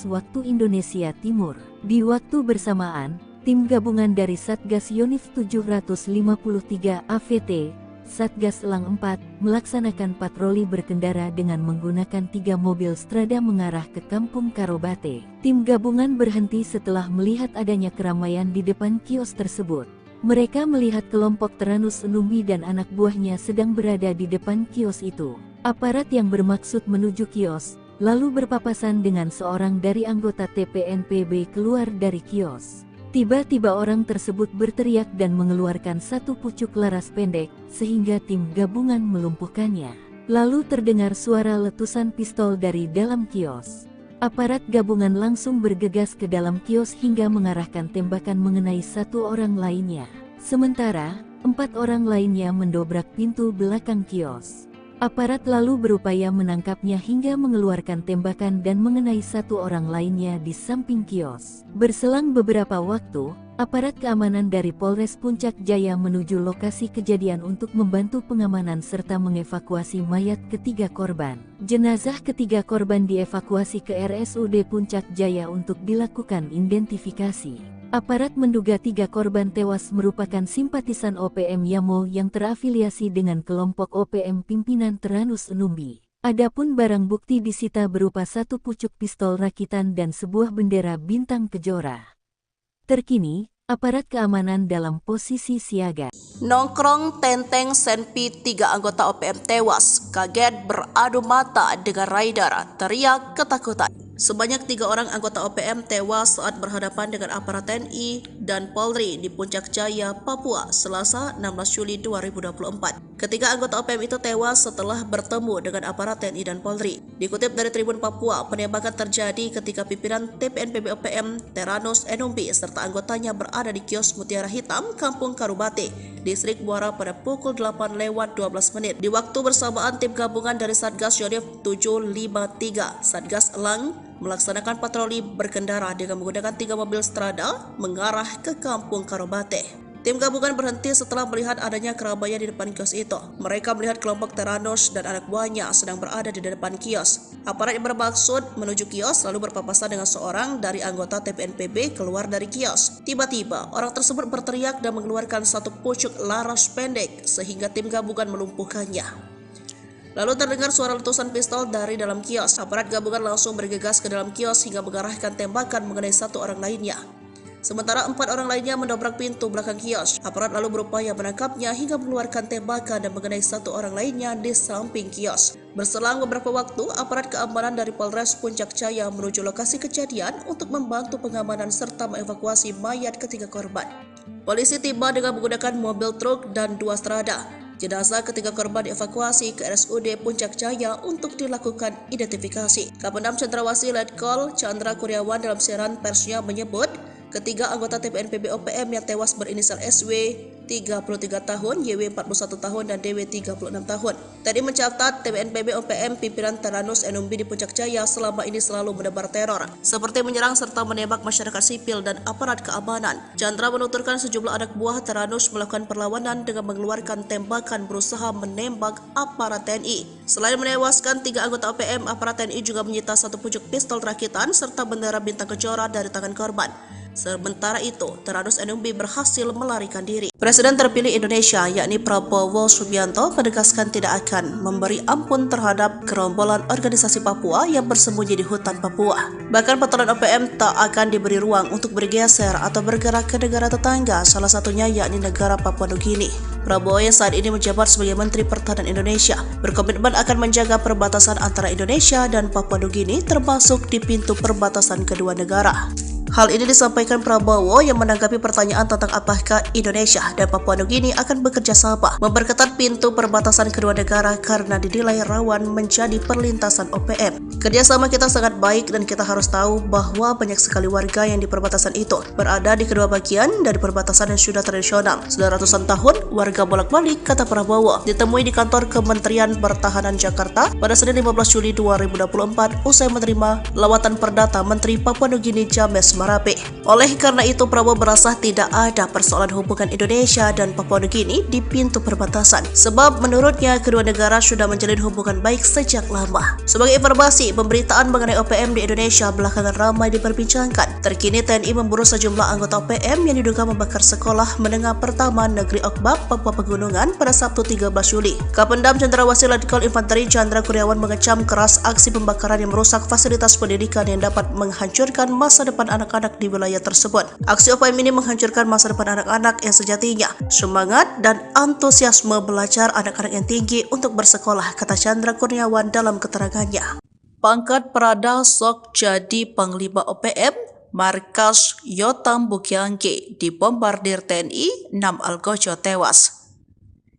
waktu Indonesia Timur. Di waktu bersamaan, tim gabungan dari Satgas Yonif 753 AVT, Satgas Elang 4, melaksanakan patroli berkendara dengan menggunakan 3 mobil strada mengarah ke Kampung Karubate. Tim gabungan berhenti setelah melihat adanya keramaian di depan kios tersebut. Mereka melihat kelompok Tyrannus Enumbi dan anak buahnya sedang berada di depan kios itu. Aparat yang bermaksud menuju kios, lalu berpapasan dengan seorang dari anggota TPNPB keluar dari kios. Tiba-tiba orang tersebut berteriak dan mengeluarkan 1 pucuk laras pendek, sehingga tim gabungan melumpuhkannya. Lalu terdengar suara letusan pistol dari dalam kios. Aparat gabungan langsung bergegas ke dalam kios hingga mengarahkan tembakan mengenai 1 orang lainnya. Sementara, 4 orang lainnya mendobrak pintu belakang kios. Aparat lalu berupaya menangkapnya hingga mengeluarkan tembakan dan mengenai 1 orang lainnya di samping kios. Berselang beberapa waktu, aparat keamanan dari Polres Puncak Jaya menuju lokasi kejadian untuk membantu pengamanan serta mengevakuasi mayat ketiga korban. Jenazah ketiga korban dievakuasi ke RSUD Puncak Jaya untuk dilakukan identifikasi. Aparat menduga 3 korban tewas merupakan simpatisan OPM Yamo yang terafiliasi dengan kelompok OPM pimpinan Tyrannus Enumbi. Adapun barang bukti disita berupa satu pucuk pistol rakitan dan sebuah bendera bintang kejora. Terkini, aparat keamanan dalam posisi siaga. Nongkrong Tenteng Senpi 3 anggota OPM tewas, kaget beradu mata dengan rider, teriak ketakutan. Sebanyak 3 orang anggota OPM tewas saat berhadapan dengan aparat TNI dan Polri di Puncak Jaya, Papua, Selasa 16 Juli 2024. Ketiga anggota OPM itu tewas setelah bertemu dengan aparat TNI dan Polri. Dikutip dari Tribun Papua, penembakan terjadi ketika pimpinan TPNPB OPM Teranus Enumbi serta anggotanya berada di kios Mutiara Hitam, Kampung Karubate, Distrik Muara pada pukul 8:12 menit. Di waktu bersamaan, tim gabungan dari Satgas Yonif 753, Satgas Elang, melaksanakan patroli berkendara dengan menggunakan 3 mobil strada mengarah ke Kampung Karubate. Tim gabungan berhenti setelah melihat adanya keramaian di depan kios itu. Mereka melihat kelompok Teranus dan anak buahnya sedang berada di depan kios. Aparat yang bermaksud menuju kios lalu berpapasan dengan seorang dari anggota TPNPB keluar dari kios. Tiba-tiba, orang tersebut berteriak dan mengeluarkan satu pucuk laras pendek sehingga tim gabungan melumpuhkannya. Lalu terdengar suara letusan pistol dari dalam kios. Aparat gabungan langsung bergegas ke dalam kios hingga mengarahkan tembakan mengenai 1 orang lainnya. Sementara 4 orang lainnya mendobrak pintu belakang kios. Aparat lalu berupaya menangkapnya hingga mengeluarkan tembakan dan mengenai 1 orang lainnya di samping kios. Berselang beberapa waktu, aparat keamanan dari Polres Puncak Jaya menuju lokasi kejadian untuk membantu pengamanan serta mengevakuasi mayat ketiga korban. Polisi tiba dengan menggunakan mobil truk dan 2 strada. Jenazah ketiga korban dievakuasi ke RSUD Puncak Jaya untuk dilakukan identifikasi. Kapendam Cendrawasih Letkol Chandra Kurniawan dalam siaran persnya menyebut, ketiga anggota TPNPB OPM yang tewas berinisial SW 33 tahun, YW 41 tahun, dan DW 36 tahun. Tadi mencatat TPNPB OPM pimpinan Teranus Enumbi di Puncak Jaya selama ini selalu menebar teror, seperti menyerang serta menembak masyarakat sipil dan aparat keamanan. Chandra menuturkan sejumlah anak buah Teranus melakukan perlawanan dengan mengeluarkan tembakan berusaha menembak aparat TNI. Selain menewaskan 3 anggota OPM, aparat TNI juga menyita 1 pucuk pistol rakitan serta bendera bintang kejora dari tangan korban. Sementara itu, Teranus Enumbi berhasil melarikan diri. Presiden terpilih Indonesia, yakni Prabowo Subianto, menegaskan tidak akan memberi ampun terhadap gerombolan organisasi Papua yang bersembunyi di hutan Papua. Bahkan patroli OPM tak akan diberi ruang untuk bergeser atau bergerak ke negara tetangga, salah satunya yakni negara Papua Nugini. Prabowo yang saat ini menjabat sebagai Menteri Pertahanan Indonesia berkomitmen akan menjaga perbatasan antara Indonesia dan Papua Nugini, termasuk di pintu perbatasan kedua negara. Hal ini disampaikan Prabowo yang menanggapi pertanyaan tentang apakah Indonesia dan Papua Nugini akan bekerja sama memperketat pintu perbatasan kedua negara karena dinilai rawan menjadi perlintasan OPM. Kerjasama kita sangat baik dan kita harus tahu bahwa banyak sekali warga yang di perbatasan itu berada di kedua bagian dari perbatasan yang sudah tradisional. Sudah ratusan tahun warga bolak-balik, kata Prabowo, ditemui di kantor Kementerian Pertahanan Jakarta pada Senin 15 Juli 2024 usai menerima lawatan perdata Menteri Papua Nugini James Marape. Oleh karena itu, Prabowo merasa tidak ada persoalan hubungan Indonesia dan Papua Nugini di pintu perbatasan, sebab menurutnya kedua negara sudah menjalin hubungan baik sejak lama. Sebagai informasi, pemberitaan mengenai OPM di Indonesia belakangan ramai diperbincangkan. Terkini TNI memburu sejumlah anggota OPM yang diduga membakar sekolah menengah pertama Negeri Okbab, Papua Pegunungan pada Sabtu 13 Juli. Kapendam Cendrawasih Letkol Infanteri Chandra Kurniawan mengecam keras aksi pembakaran yang merusak fasilitas pendidikan yang dapat menghancurkan masa depan anak-anak di wilayah tersebut. Aksi OPM ini menghancurkan masa depan anak-anak yang sejatinya semangat dan antusiasme belajar anak-anak yang tinggi untuk bersekolah, kata Chandra Kurniawan dalam keterangannya. Pangkat Prada sok jadi Panglima OPM, markas Yotam Bukiangge dibombardir TNI, 6 algojo tewas.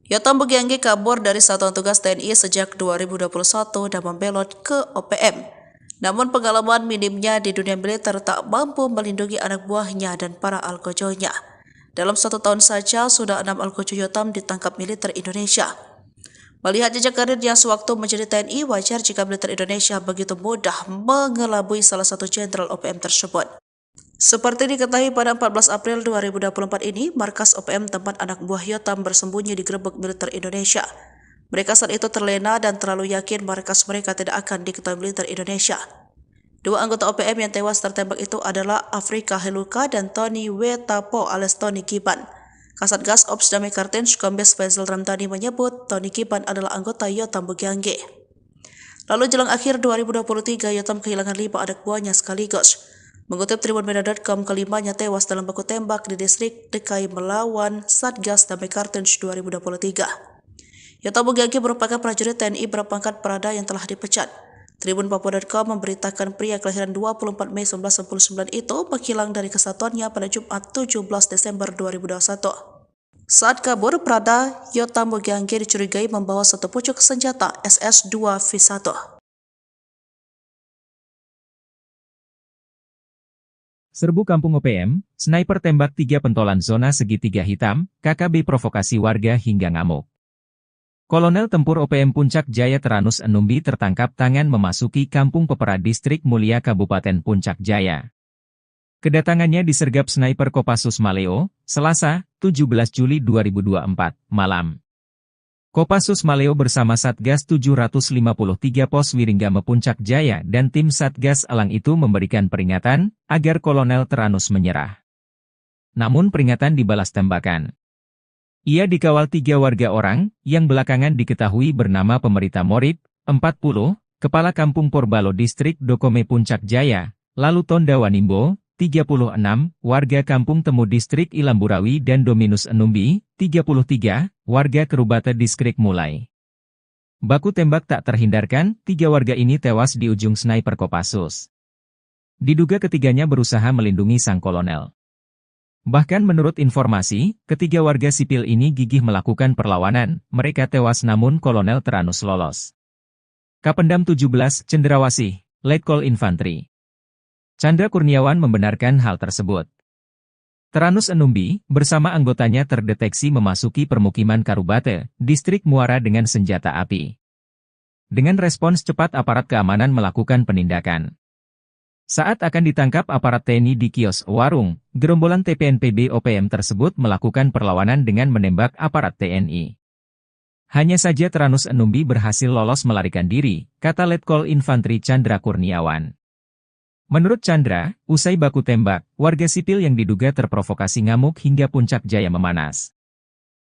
Yotam Bukiangge kabur dari Satuan Tugas TNI sejak 2021 dan membelot ke OPM. Namun pengalaman minimnya di dunia militer tak mampu melindungi anak buahnya dan para algojonya. Dalam 1 tahun saja, sudah 6 algojo Yotam ditangkap militer Indonesia. Melihat jejak karirnya sewaktu menjadi TNI, wajar jika militer Indonesia begitu mudah mengelabui salah satu jenderal OPM tersebut. Seperti diketahui pada 14 April 2024 ini, markas OPM tempat anak buah Yotam bersembunyi digerebek militer Indonesia. Mereka saat itu terlena dan terlalu yakin markas mereka tidak akan diketahui militer Indonesia. 2 anggota OPM yang tewas tertembak itu adalah Afrika Heluka dan Tony Wetapo alias Tony Kiban. Kasatgas Ops Damai Kartens Kombes Faisal Ramdhani menyebut Tony Kiban adalah anggota Yotam Bukiangge. Lalu jelang akhir 2023, Yotam kehilangan 5 anak buahnya sekaligus. Mengutip tribunmedia.com, kelimanya tewas dalam baku tembak di distrik DKI melawan Satgas Damai Kartens 2023. Yotam Bugagi merupakan prajurit TNI berpangkat Prada yang telah dipecat. Tribun Papua.com memberitakan pria kelahiran 24 Mei 1999 itu menghilang dari kesatuannya pada Jumat 17 Desember 2021. Saat kabur, Prada Yotam Bugagi dicurigai membawa satu pucuk senjata SS-2V1. Serbu Kampung OPM, sniper tembak 3 pentolan zona segitiga hitam, KKB provokasi warga hingga ngamuk. Kolonel Tempur OPM Puncak Jaya Teranus Enumbi tertangkap tangan memasuki Kampung Pepera Distrik Mulia Kabupaten Puncak Jaya. Kedatangannya disergap sniper Kopassus Maleo, Selasa, 17 Juli 2024, malam. Kopassus Maleo bersama Satgas 753 Pos Wiringgame Puncak Jaya dan tim Satgas Elang itu memberikan peringatan agar Kolonel Teranus menyerah. Namun peringatan dibalas tembakan. Ia dikawal 3 warga orang, yang belakangan diketahui bernama Pemerita Morib, 40, Kepala Kampung Porbalo Distrik Dokome Puncak Jaya, lalu Tonda Wanimbo, 36, warga Kampung Temu Distrik Ilamburawi dan Dominus Enumbi, 33, warga Kerubata Distrik Mulai. Baku tembak tak terhindarkan, 3 warga ini tewas di ujung sniper Kopassus. Diduga ketiganya berusaha melindungi sang kolonel. Bahkan menurut informasi, ketiga warga sipil ini gigih melakukan perlawanan, mereka tewas namun Kolonel Teranus lolos. Kapendam 17, Cendrawasih, Letkol Infantri Chandra Kurniawan membenarkan hal tersebut. Teranus Enumbi, bersama anggotanya terdeteksi memasuki permukiman Karubate, Distrik Muara dengan senjata api. Dengan respons cepat aparat keamanan melakukan penindakan. Saat akan ditangkap aparat TNI di kios warung, gerombolan TPNPB OPM tersebut melakukan perlawanan dengan menembak aparat TNI. Hanya saja Teranus Enumbi berhasil lolos melarikan diri, kata Letkol Infantri Chandra Kurniawan. Menurut Chandra, usai baku tembak, warga sipil yang diduga terprovokasi ngamuk hingga Puncak Jaya memanas.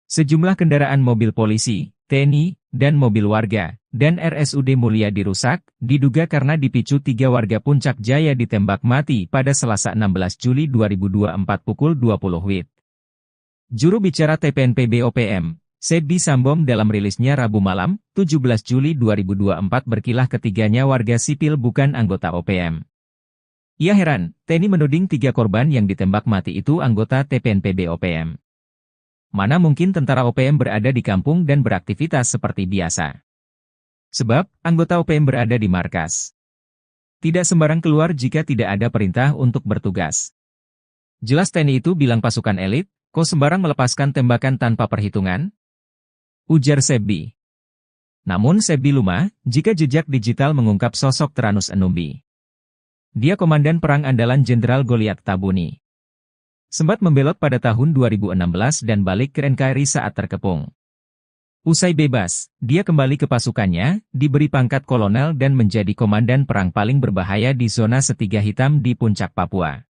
Sejumlah kendaraan mobil polisi, TNI, dan mobil warga, dan RSUD Mulia dirusak, diduga karena dipicu 3 warga Puncak Jaya ditembak mati pada Selasa 16 Juli 2024 pukul 20 WIB. Juru bicara TPNPB OPM, Sebi Sambom dalam rilisnya Rabu malam, 17 Juli 2024 berkilah ketiganya warga sipil bukan anggota OPM. Ia heran, TNI menuding 3 korban yang ditembak mati itu anggota TPNPB OPM. Mana mungkin tentara OPM berada di kampung dan beraktivitas seperti biasa. Sebab, anggota OPM berada di markas. Tidak sembarang keluar jika tidak ada perintah untuk bertugas. Jelas TNI itu bilang pasukan elit, kok sembarang melepaskan tembakan tanpa perhitungan? Ujar Sebi. Namun Sebi lumah, jika jejak digital mengungkap sosok Teranus Enumbi. Dia komandan perang andalan Jenderal Goliat Tabuni. Sempat membelot pada tahun 2016 dan balik ke NKRI saat terkepung. Usai bebas, dia kembali ke pasukannya, diberi pangkat kolonel dan menjadi komandan perang paling berbahaya di zona Setiga Hitam di Puncak Papua.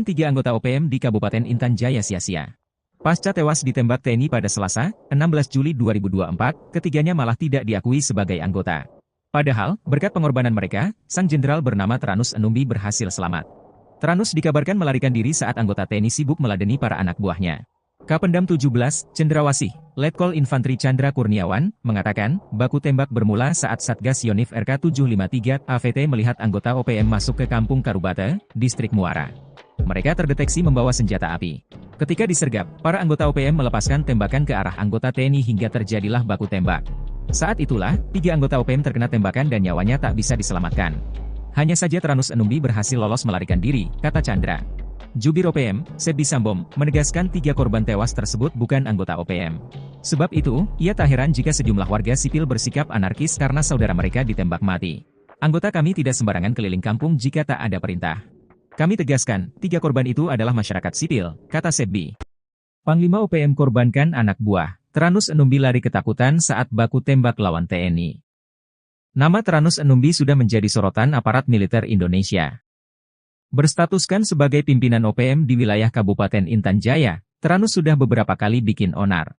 3 anggota OPM di Kabupaten Intan Jaya sia-sia. Pasca tewas ditembak TNI pada Selasa, 16 Juli 2024, ketiganya malah tidak diakui sebagai anggota. Padahal, berkat pengorbanan mereka, sang jenderal bernama Teranus Enumbi berhasil selamat. Teranus dikabarkan melarikan diri saat anggota TNI sibuk meladeni para anak buahnya. Kapendam 17, Cendrawasih, Letkol Infantri Chandra Kurniawan, mengatakan, baku tembak bermula saat Satgas Yonif RK 753 AVT melihat anggota OPM masuk ke Kampung Karubate, Distrik Muara. Mereka terdeteksi membawa senjata api. Ketika disergap, para anggota OPM melepaskan tembakan ke arah anggota TNI hingga terjadilah baku tembak. Saat itulah, 3 anggota OPM terkena tembakan dan nyawanya tak bisa diselamatkan. Hanya saja Teranus Enumbi berhasil lolos melarikan diri, kata Chandra. Jubir OPM, Sebi Sambom, menegaskan 3 korban tewas tersebut bukan anggota OPM. Sebab itu, ia tak heran jika sejumlah warga sipil bersikap anarkis karena saudara mereka ditembak mati. Anggota kami tidak sembarangan keliling kampung jika tak ada perintah. Kami tegaskan, 3 korban itu adalah masyarakat sipil, kata Sebi. Panglima OPM korbankan anak buah. Teranus Enumbi lari ketakutan saat baku tembak lawan TNI. Nama Teranus Enumbi sudah menjadi sorotan aparat militer Indonesia. Berstatuskan sebagai pimpinan OPM di wilayah Kabupaten Intan Jaya, Teranus sudah beberapa kali bikin onar.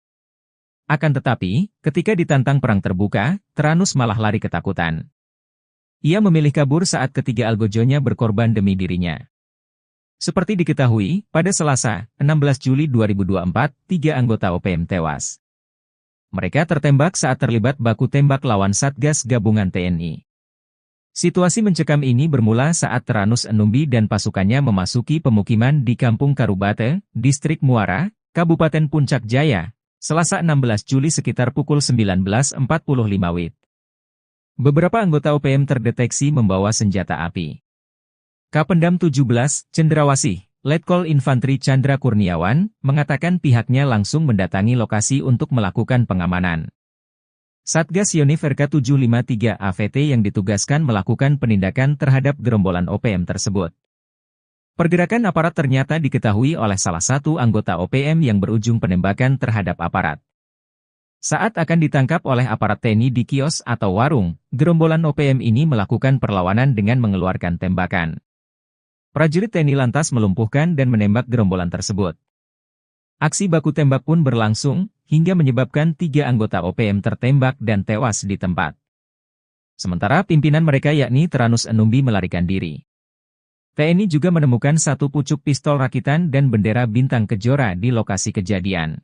Akan tetapi, ketika ditantang perang terbuka, Tyrannus malah lari ketakutan. Ia memilih kabur saat ketiga algojonya berkorban demi dirinya. Seperti diketahui, pada Selasa, 16 Juli 2024, 3 anggota OPM tewas. Mereka tertembak saat terlibat baku tembak lawan Satgas Gabungan TNI. Situasi mencekam ini bermula saat Tyrannus Enumbi dan pasukannya memasuki pemukiman di Kampung Karubate, Distrik Muara, Kabupaten Puncak Jaya, Selasa 16 Juli sekitar pukul 19.45 WIB. Beberapa anggota OPM terdeteksi membawa senjata api. Kapendam 17, Cendrawasih, Letkol Infantri Chandra Kurniawan, mengatakan pihaknya langsung mendatangi lokasi untuk melakukan pengamanan. Satgas Yonif RK753 AVT yang ditugaskan melakukan penindakan terhadap gerombolan OPM tersebut. Pergerakan aparat ternyata diketahui oleh salah satu anggota OPM yang berujung penembakan terhadap aparat. Saat akan ditangkap oleh aparat TNI di kios atau warung, gerombolan OPM ini melakukan perlawanan dengan mengeluarkan tembakan. Prajurit TNI lantas melumpuhkan dan menembak gerombolan tersebut. Aksi baku tembak pun berlangsung, hingga menyebabkan 3 anggota OPM tertembak dan tewas di tempat. Sementara pimpinan mereka yakni Tyrannus Enumbi melarikan diri. TNI juga menemukan 1 pucuk pistol rakitan dan bendera bintang kejora di lokasi kejadian.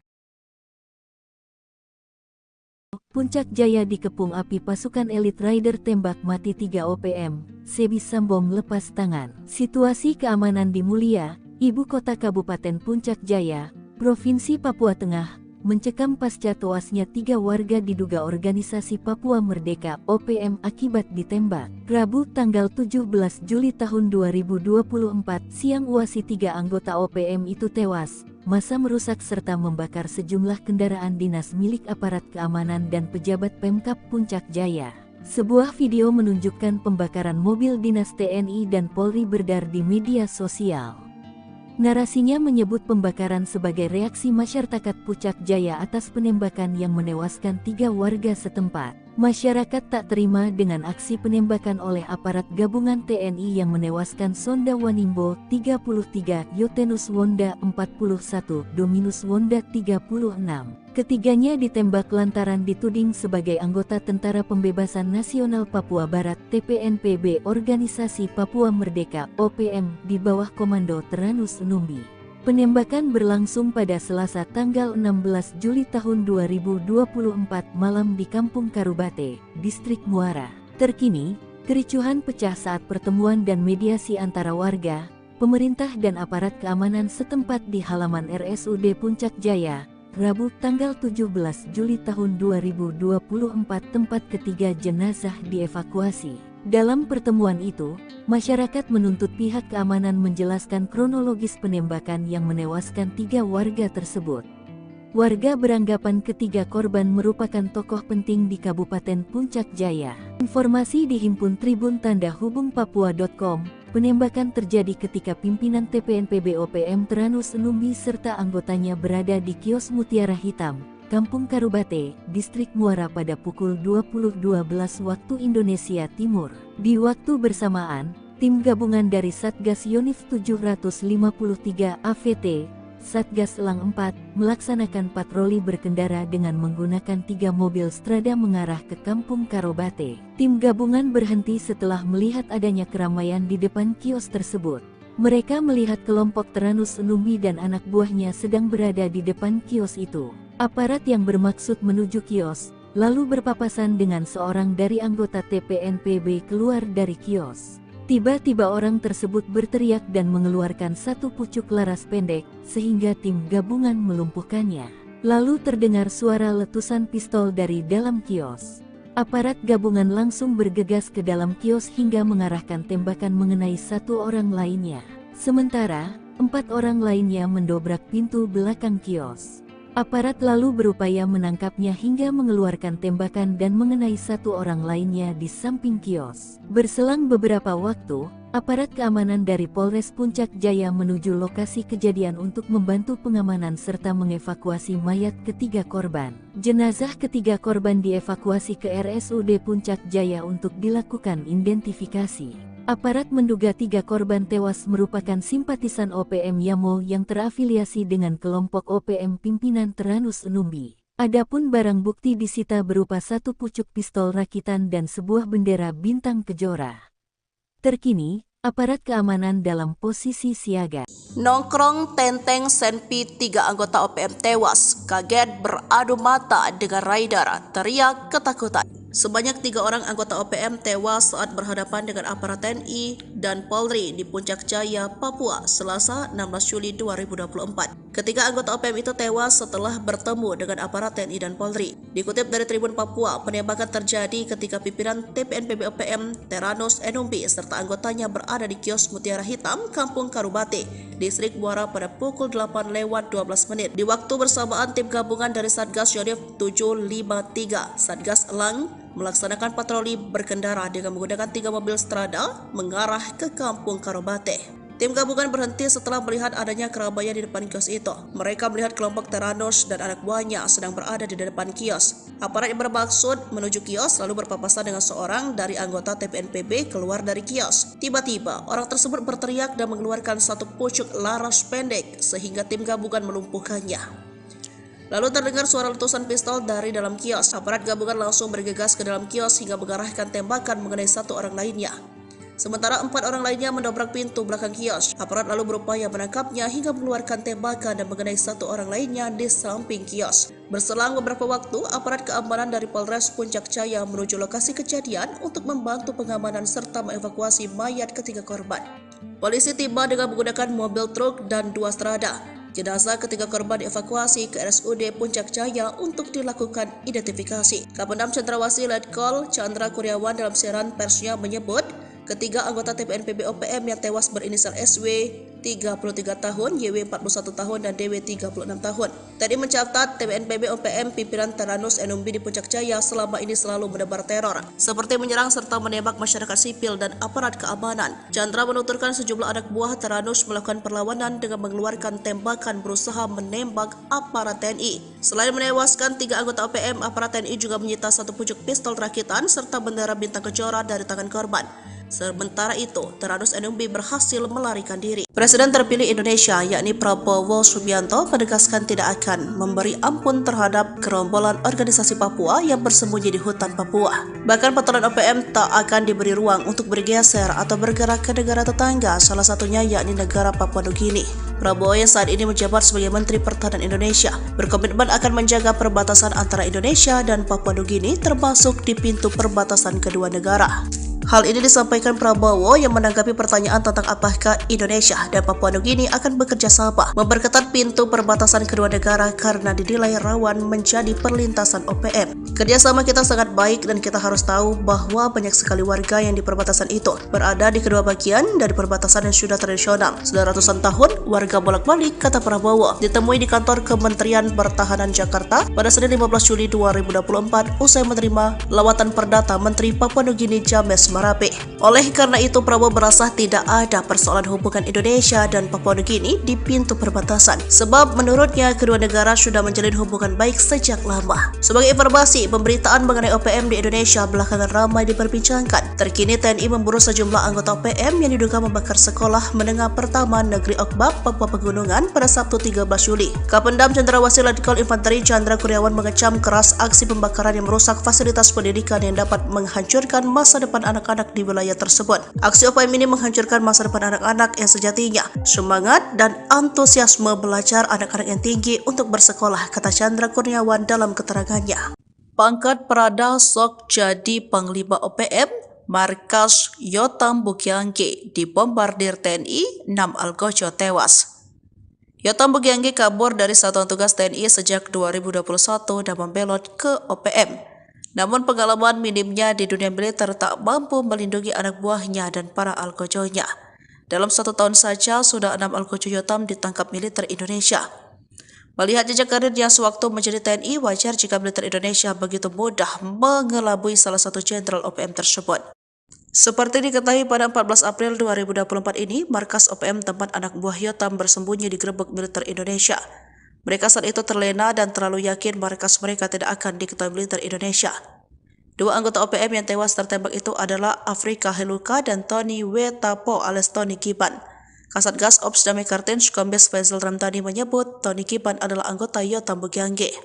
Puncak Jaya dikepung api pasukan elit Rider tembak mati 3 OPM, Sebi Sambong lepas tangan. Situasi keamanan di Mulia, ibu kota Kabupaten Puncak Jaya, Provinsi Papua Tengah, mencekam pasca tewasnya 3 warga diduga organisasi Papua Merdeka OPM akibat ditembak. Rabu tanggal 17 Juli tahun 2024 siang UASI 3 anggota OPM itu tewas. Massa merusak serta membakar sejumlah kendaraan dinas milik aparat keamanan dan pejabat Pemkab Puncak Jaya. Sebuah video menunjukkan pembakaran mobil dinas TNI dan Polri beredar di media sosial. Narasinya menyebut pembakaran sebagai reaksi masyarakat Puncak Jaya atas penembakan yang menewaskan 3 warga setempat. Masyarakat tak terima dengan aksi penembakan oleh aparat gabungan TNI yang menewaskan Sonda Wanimbo 33, Yotenus Wonda 41, Dominus Wonda 36. Ketiganya ditembak lantaran dituding sebagai anggota Tentara Pembebasan Nasional Papua Barat TPNPB Organisasi Papua Merdeka OPM di bawah komando Tyrannus Enumbi. Penembakan berlangsung pada Selasa tanggal 16 Juli tahun 2024 malam di Kampung Karubate, Distrik Muara. Terkini, kericuhan pecah saat pertemuan dan mediasi antara warga, pemerintah dan aparat keamanan setempat di halaman RSUD Puncak Jaya, Rabu tanggal 17 Juli tahun 2024 tempat ketiga jenazah dievakuasi. Dalam pertemuan itu, masyarakat menuntut pihak keamanan menjelaskan kronologis penembakan yang menewaskan 3 warga tersebut. Warga beranggapan ketiga korban merupakan tokoh penting di Kabupaten Puncak Jaya. Informasi dihimpun Tribun Tanda Hubung Papua.com. Penembakan terjadi ketika pimpinan TPNPB OPM Tyrannus Enumbi serta anggotanya berada di kios Mutiara Hitam, Kampung Karubate, Distrik Muara pada pukul 20.12 waktu Indonesia Timur. Di waktu bersamaan, tim gabungan dari Satgas Yonif 753 AVT, Satgas Elang 4, melaksanakan patroli berkendara dengan menggunakan 3 mobil Strada mengarah ke Kampung Karubate. Tim gabungan berhenti setelah melihat adanya keramaian di depan kios tersebut. Mereka melihat kelompok Tyrannus Enumbi dan anak buahnya sedang berada di depan kios itu. Aparat yang bermaksud menuju kios, lalu berpapasan dengan seorang dari anggota TPNPB keluar dari kios. Tiba-tiba orang tersebut berteriak dan mengeluarkan 1 pucuk laras pendek, sehingga tim gabungan melumpuhkannya. Lalu terdengar suara letusan pistol dari dalam kios. Aparat gabungan langsung bergegas ke dalam kios hingga mengarahkan tembakan mengenai 1 orang lainnya. Sementara, 4 orang lainnya mendobrak pintu belakang kios. Aparat lalu berupaya menangkapnya hingga mengeluarkan tembakan dan mengenai 1 orang lainnya di samping kios. Berselang beberapa waktu, aparat keamanan dari Polres Puncak Jaya menuju lokasi kejadian untuk membantu pengamanan serta mengevakuasi mayat ketiga korban. Jenazah ketiga korban dievakuasi ke RSUD Puncak Jaya untuk dilakukan identifikasi. Aparat menduga 3 korban tewas merupakan simpatisan OPM Yamo yang terafiliasi dengan kelompok OPM pimpinan Tyrannus Enumbi. Adapun barang bukti disita berupa satu pucuk pistol rakitan dan sebuah bendera bintang kejora. Terkini, aparat keamanan dalam posisi siaga. Nongkrong Tenteng Senpi 3 anggota OPM tewas, kaget beradu mata dengan rider, teriak ketakutan. Sebanyak 3 orang anggota OPM tewas saat berhadapan dengan aparat TNI dan Polri di Puncak Jaya, Papua, Selasa 16 Juli 2024. Ketiga anggota OPM itu tewas setelah bertemu dengan aparat TNI dan Polri. Dikutip dari Tribun Papua, penembakan terjadi ketika pimpinan TPNPB OPM Teranus Enumbi serta anggotanya berada di kios Mutiara Hitam, Kampung Karubate, Distrik Muara pada pukul 8:12 menit. Di waktu bersamaan, tim gabungan dari Satgas Yonif 753 Satgas Elang melaksanakan patroli berkendara dengan menggunakan 3 mobil strada mengarah ke Kampung Karubate. Tim gabungan berhenti setelah melihat adanya keramaian di depan kios itu. Mereka melihat kelompok Teranus dan anak buahnya sedang berada di depan kios. Aparat yang bermaksud menuju kios lalu berpapasan dengan seorang dari anggota TPNPB keluar dari kios. Tiba-tiba, orang tersebut berteriak dan mengeluarkan satu pucuk laras pendek sehingga tim gabungan melumpuhkannya. Lalu terdengar suara letusan pistol dari dalam kios. Aparat gabungan langsung bergegas ke dalam kios hingga mengarahkan tembakan mengenai 1 orang lainnya. Sementara 4 orang lainnya mendobrak pintu belakang kios. Aparat lalu berupaya menangkapnya hingga mengeluarkan tembakan dan mengenai 1 orang lainnya di samping kios. Berselang beberapa waktu, aparat keamanan dari Polres Puncak Jaya menuju lokasi kejadian untuk membantu pengamanan serta mengevakuasi mayat ketiga korban. Polisi tiba dengan menggunakan mobil truk dan 2 strada. Jenazah ketiga korban dievakuasi ke RSUD Puncak Jaya untuk dilakukan identifikasi. Kapendam Cendrawasih Letkol Chandra Kurniawan dalam siaran persnya menyebut, ketiga anggota TPNPB OPM yang tewas berinisial SW 33 tahun, YW 41 tahun, dan DW 36 tahun. Tadi mencatat TPNPB OPM pimpinan Teranus Enumbi di Puncak Jaya selama ini selalu menebar teror, seperti menyerang serta menembak masyarakat sipil dan aparat keamanan. Chandra menuturkan sejumlah anak buah Teranus melakukan perlawanan dengan mengeluarkan tembakan berusaha menembak aparat TNI. Selain menewaskan 3 anggota OPM, aparat TNI juga menyita 1 pucuk pistol rakitan serta bendera bintang kejora dari tangan korban. Sementara itu, Teranus Enumbi berhasil melarikan diri. Presiden terpilih Indonesia, yakni Prabowo Subianto, menegaskan tidak akan memberi ampun terhadap gerombolan organisasi Papua yang bersembunyi di hutan Papua. Bahkan patroli OPM tak akan diberi ruang untuk bergeser atau bergerak ke negara tetangga, salah satunya yakni negara Papua Nugini. Prabowo yang saat ini menjabat sebagai Menteri Pertahanan Indonesia berkomitmen akan menjaga perbatasan antara Indonesia dan Papua Nugini, termasuk di pintu perbatasan kedua negara. Hal ini disampaikan Prabowo yang menanggapi pertanyaan tentang apakah Indonesia dan Papua Nugini akan bekerja sama memperketat pintu perbatasan kedua negara karena dinilai rawan menjadi perlintasan OPM. Kerjasama kita sangat baik dan kita harus tahu bahwa banyak sekali warga yang di perbatasan itu berada di kedua bagian dari perbatasan yang sudah tradisional. Sudah ratusan tahun warga bolak-balik, kata Prabowo. Ditemui di kantor Kementerian Pertahanan Jakarta pada Senin 15 Juli 2024 usai menerima lawatan perdata Menteri Papua Nugini James Marape. Oleh karena itu, Prabowo merasa tidak ada persoalan hubungan Indonesia dan Papua Nugini di pintu perbatasan, sebab menurutnya kedua negara sudah menjalin hubungan baik sejak lama. Sebagai informasi, pemberitaan mengenai OPM di Indonesia belakangan ramai diperbincangkan. Terkini TNI memburu sejumlah anggota OPM yang diduga membakar sekolah menengah pertama Negeri Okbab, Papua Pegunungan pada Sabtu 13 Juli. Kapendam Cendrawasih Letkol Infanteri Chandra Kurniawan mengecam keras aksi pembakaran yang merusak fasilitas pendidikan yang dapat menghancurkan masa depan anak-anak di wilayah tersebut. Aksi OPM ini menghancurkan masa depan anak-anak yang sejatinya semangat dan antusiasme belajar anak-anak yang tinggi untuk bersekolah, kata Chandra Kurniawan dalam keterangannya. Pangkat Prada sok jadi Panglima OPM, markas Yotam Bukyange dibombardir TNI, 6 algojo tewas. Yotam Bukyange kabur dari satuan tugas TNI sejak 2021 dan membelot ke OPM. Namun pengalaman minimnya di dunia militer tak mampu melindungi anak buahnya dan para algojonya. Dalam 1 tahun saja sudah 6 algojo Yotam ditangkap militer Indonesia. Melihat jejak karirnya sewaktu menjadi TNI, wajar jika militer Indonesia begitu mudah mengelabui salah satu jenderal OPM tersebut. Seperti diketahui pada 14 April 2024 ini, markas OPM tempat anak buah Yotam bersembunyi digerebek militer Indonesia. Mereka saat itu terlena dan terlalu yakin markas mereka tidak akan diketahui militer Indonesia. 2 anggota OPM yang tewas tertembak itu adalah Afrika Heluka dan Tony Wetapo alias Tony Kiban. Kasatgas Ops Damai Kartens Kombes Faisal Ramdhani menyebut Tony Kiban adalah anggota Yotam Bukyange.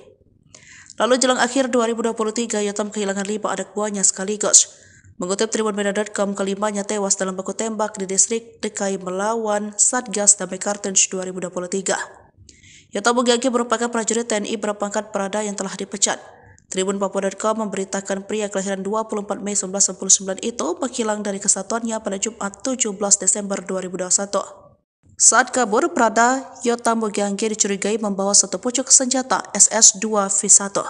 Lalu jelang akhir 2023, Yotam kehilangan 5 anak buahnya sekaligus. Mengutip tribunmedia.com, kelimanya tewas dalam baku tembak di distrik DKI melawan Satgas Damai Kartens 2023. Yotam Bugagi merupakan prajurit TNI berpangkat Prada yang telah dipecat. Tribun Papua.com memberitakan pria kelahiran 24 Mei 1999 itu menghilang dari kesatuannya pada Jumat 17 Desember 2021. Saat kabur, Prada Yotam Bugagi dicurigai membawa satu pucuk senjata SS-2V1.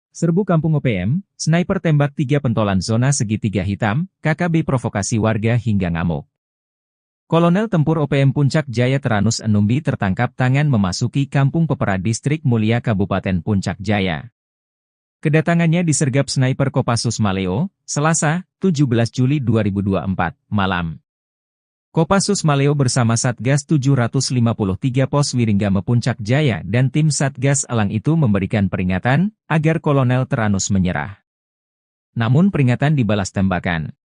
Serbu Kampung OPM, sniper tembak 3 pentolan zona segitiga hitam, KKB provokasi warga hingga ngamuk. Kolonel Tempur OPM Puncak Jaya Teranus Enumbi tertangkap tangan memasuki Kampung Pepera Distrik Mulia Kabupaten Puncak Jaya. Kedatangannya disergap sniper Kopassus Maleo, Selasa, 17 Juli 2024, malam. Kopassus Maleo bersama Satgas 753 Pos Wiringgame Puncak Jaya dan tim Satgas Elang itu memberikan peringatan agar Kolonel Teranus menyerah. Namun peringatan dibalas tembakan.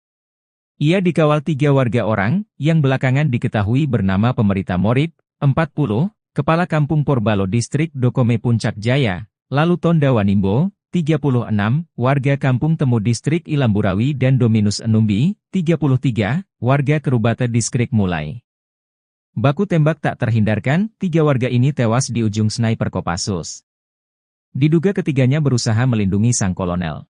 Ia dikawal 3 warga orang yang belakangan diketahui bernama Pemerita Morib, 40, Kepala Kampung Porbalo Distrik Dokome Puncak Jaya, lalu Tonda Wanimbo, 36, warga Kampung Temu Distrik Ilamburawi dan Dominus Enumbi, 33, warga Kerubata Distrik Mulai. Baku tembak tak terhindarkan, 3 warga ini tewas di ujung sniper Kopassus. Diduga ketiganya berusaha melindungi sang kolonel.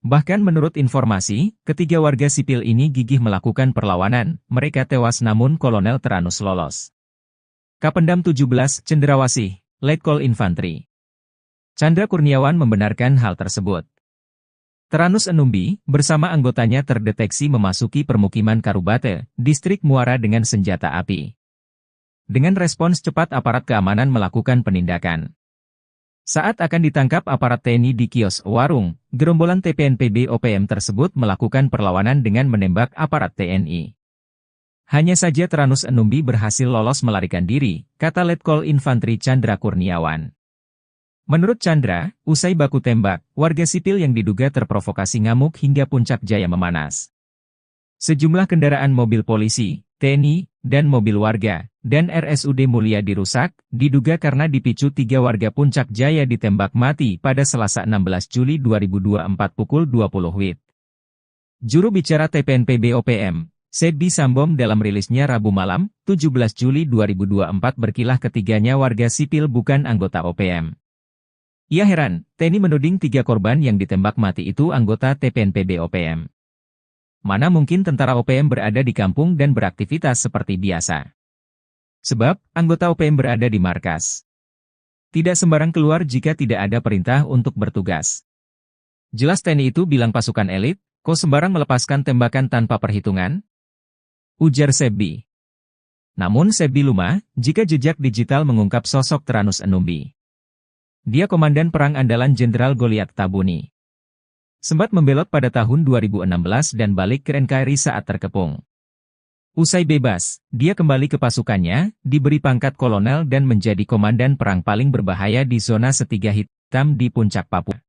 Bahkan menurut informasi, ketiga warga sipil ini gigih melakukan perlawanan, mereka tewas namun Kolonel Teranus lolos. Kapendam 17, Cendrawasih, Letkol Infantri Chandra Kurniawan membenarkan hal tersebut. Teranus Enumbi, bersama anggotanya terdeteksi memasuki permukiman Karubate, Distrik Muara dengan senjata api. Dengan respons cepat aparat keamanan melakukan penindakan. Saat akan ditangkap aparat TNI di kios warung, gerombolan TPNPB OPM tersebut melakukan perlawanan dengan menembak aparat TNI. Hanya saja Teranus Enumbi berhasil lolos melarikan diri, kata Letkol Infantri Chandra Kurniawan. Menurut Chandra, usai baku tembak, warga sipil yang diduga terprovokasi ngamuk hingga Puncak Jaya memanas. Sejumlah kendaraan mobil polisi, TNI, dan mobil warga, dan RSUD Mulia dirusak, diduga karena dipicu 3 warga Puncak Jaya ditembak mati pada Selasa 16 Juli 2024 pukul 20 WIB. Juru bicara TPNPB OPM, Sebbi Sambom dalam rilisnya Rabu malam, 17 Juli 2024 berkilah ketiganya warga sipil bukan anggota OPM. Ia heran, TNI menuding 3 korban yang ditembak mati itu anggota TPNPB OPM. Mana mungkin tentara OPM berada di kampung dan beraktivitas seperti biasa. Sebab, anggota OPM berada di markas. Tidak sembarang keluar jika tidak ada perintah untuk bertugas. Jelas TNI itu bilang pasukan elit, kok sembarang melepaskan tembakan tanpa perhitungan? Ujar Sebbi. Namun Sebbi lumah, jika jejak digital mengungkap sosok Teranus Enumbi. Dia komandan perang andalan Jenderal Goliat Tabuni. Sempat membelot pada tahun 2016 dan balik ke NKRI saat terkepung. Usai bebas, dia kembali ke pasukannya, diberi pangkat kolonel dan menjadi komandan perang paling berbahaya di zona segitiga hitam di Puncak Papua.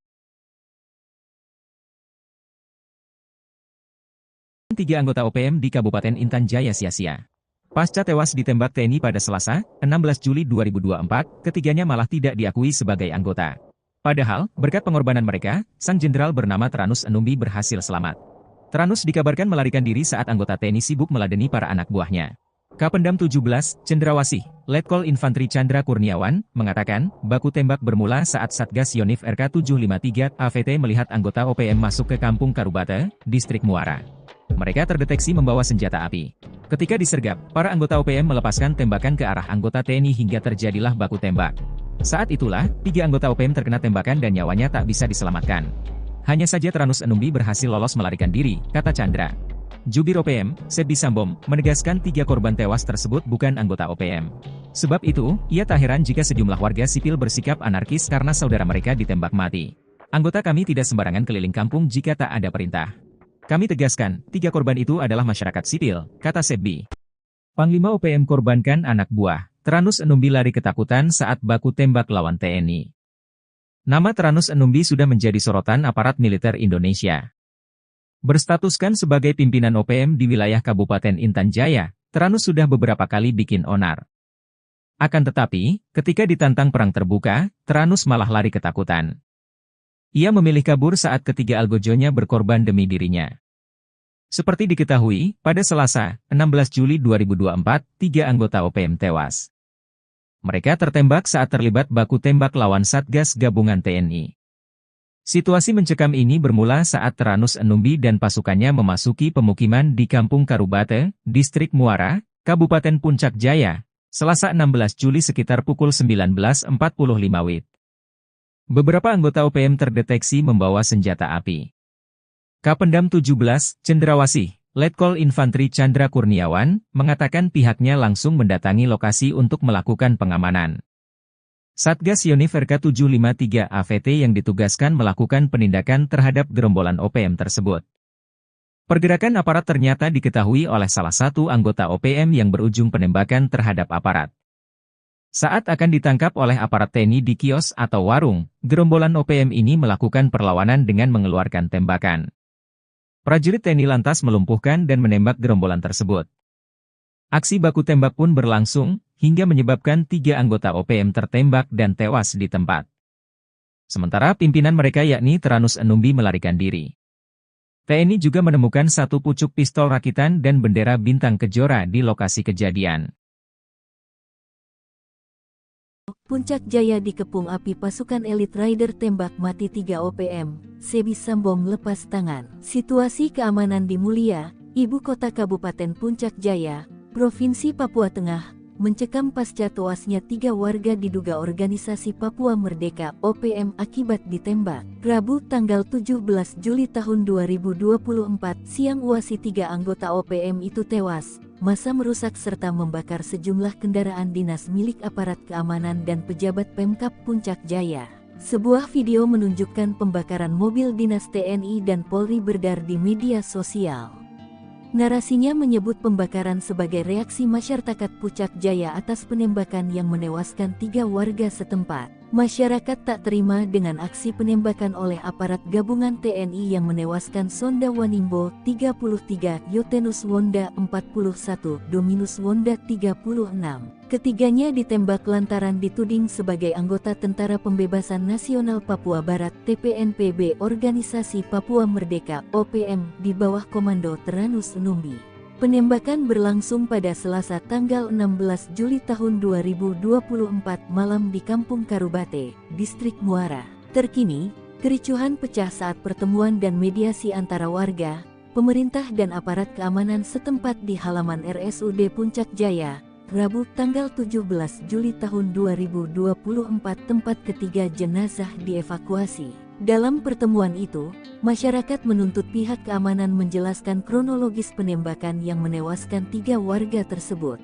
3 anggota OPM di Kabupaten Intan Jaya sia-sia. Pasca tewas ditembak TNI pada Selasa, 16 Juli 2024, ketiganya malah tidak diakui sebagai anggota. Padahal, berkat pengorbanan mereka, sang jenderal bernama Teranus Enumbi berhasil selamat. Teranus dikabarkan melarikan diri saat anggota TNI sibuk meladeni para anak buahnya. Kapendam 17, Cendrawasih, Letkol Infantri Chandra Kurniawan, mengatakan, baku tembak bermula saat Satgas Yonif RK753 AVT melihat anggota OPM masuk ke Kampung Karubate, Distrik Muara. Mereka terdeteksi membawa senjata api. Ketika disergap, para anggota OPM melepaskan tembakan ke arah anggota TNI hingga terjadilah baku tembak. Saat itulah, 3 anggota OPM terkena tembakan dan nyawanya tak bisa diselamatkan. Hanya saja Teranus Enumbi berhasil lolos melarikan diri, kata Chandra. Jubir OPM, Sebbi Sambom, menegaskan 3 korban tewas tersebut bukan anggota OPM. Sebab itu, ia tak heran jika sejumlah warga sipil bersikap anarkis karena saudara mereka ditembak mati. Anggota kami tidak sembarangan keliling kampung jika tak ada perintah. Kami tegaskan, 3 korban itu adalah masyarakat sipil, kata Sebbi. Panglima OPM korbankan anak buah. Teranus Enumbi lari ketakutan saat baku tembak lawan TNI. Nama Teranus Enumbi sudah menjadi sorotan aparat militer Indonesia. Berstatuskan sebagai pimpinan OPM di wilayah Kabupaten Intan Jaya, Teranus sudah beberapa kali bikin onar. Akan tetapi, ketika ditantang perang terbuka, Tyrannus malah lari ketakutan. Ia memilih kabur saat ketiga algojonya berkorban demi dirinya. Seperti diketahui, pada Selasa, 16 Juli 2024, 3 anggota OPM tewas. Mereka tertembak saat terlibat baku tembak lawan Satgas Gabungan TNI. Situasi mencekam ini bermula saat Tyrannus Enumbi dan pasukannya memasuki pemukiman di Kampung Karubate, Distrik Muara, Kabupaten Puncak Jaya, Selasa 16 Juli sekitar pukul 19.45 WIB. Beberapa anggota OPM terdeteksi membawa senjata api. Kapendam 17, Cendrawasih, Letkol Infantri Chandra Kurniawan, mengatakan pihaknya langsung mendatangi lokasi untuk melakukan pengamanan. Satgas Yonif RK753 AVT yang ditugaskan melakukan penindakan terhadap gerombolan OPM tersebut. Pergerakan aparat ternyata diketahui oleh salah satu anggota OPM yang berujung penembakan terhadap aparat. Saat akan ditangkap oleh aparat TNI di kios atau warung, gerombolan OPM ini melakukan perlawanan dengan mengeluarkan tembakan. Prajurit TNI lantas melumpuhkan dan menembak gerombolan tersebut. Aksi baku tembak pun berlangsung, hingga menyebabkan 3 anggota OPM tertembak dan tewas di tempat. Sementara pimpinan mereka yakni Tyrannus Enumbi melarikan diri. TNI juga menemukan 1 pucuk pistol rakitan dan bendera bintang kejora di lokasi kejadian. Puncak Jaya dikepung api pasukan elit rider tembak mati 3 OPM, Sebi Sambong lepas tangan. Situasi keamanan di Mulia, ibu kota Kabupaten Puncak Jaya, Provinsi Papua Tengah, mencekam pasca tewasnya 3 warga diduga organisasi Papua Merdeka OPM akibat ditembak. Rabu tanggal 17 Juli tahun 2024 siang uasi 3 anggota OPM itu tewas. Massa merusak serta membakar sejumlah kendaraan dinas milik aparat keamanan dan pejabat Pemkab Puncak Jaya. Sebuah video menunjukkan pembakaran mobil dinas TNI dan Polri beredar di media sosial. Narasinya menyebut pembakaran sebagai reaksi masyarakat Puncak Jaya atas penembakan yang menewaskan 3 warga setempat. Masyarakat tak terima dengan aksi penembakan oleh aparat gabungan TNI yang menewaskan Sonda Wanimbo 33, Yotenus Wonda 41, Dominus Wonda 36. Ketiganya ditembak lantaran dituding sebagai anggota Tentara Pembebasan Nasional Papua Barat TPNPB Organisasi Papua Merdeka OPM di bawah komando Tyrannus Enumbi. Penembakan berlangsung pada Selasa tanggal 16 Juli tahun 2024 malam di Kampung Karubate, Distrik Muara. Terkini, kericuhan pecah saat pertemuan dan mediasi antara warga, pemerintah dan aparat keamanan setempat di halaman RSUD Puncak Jaya, Rabu tanggal 17 Juli tahun 2024 tempat ketiga jenazah dievakuasi. Dalam pertemuan itu, masyarakat menuntut pihak keamanan menjelaskan kronologis penembakan yang menewaskan 3 warga tersebut.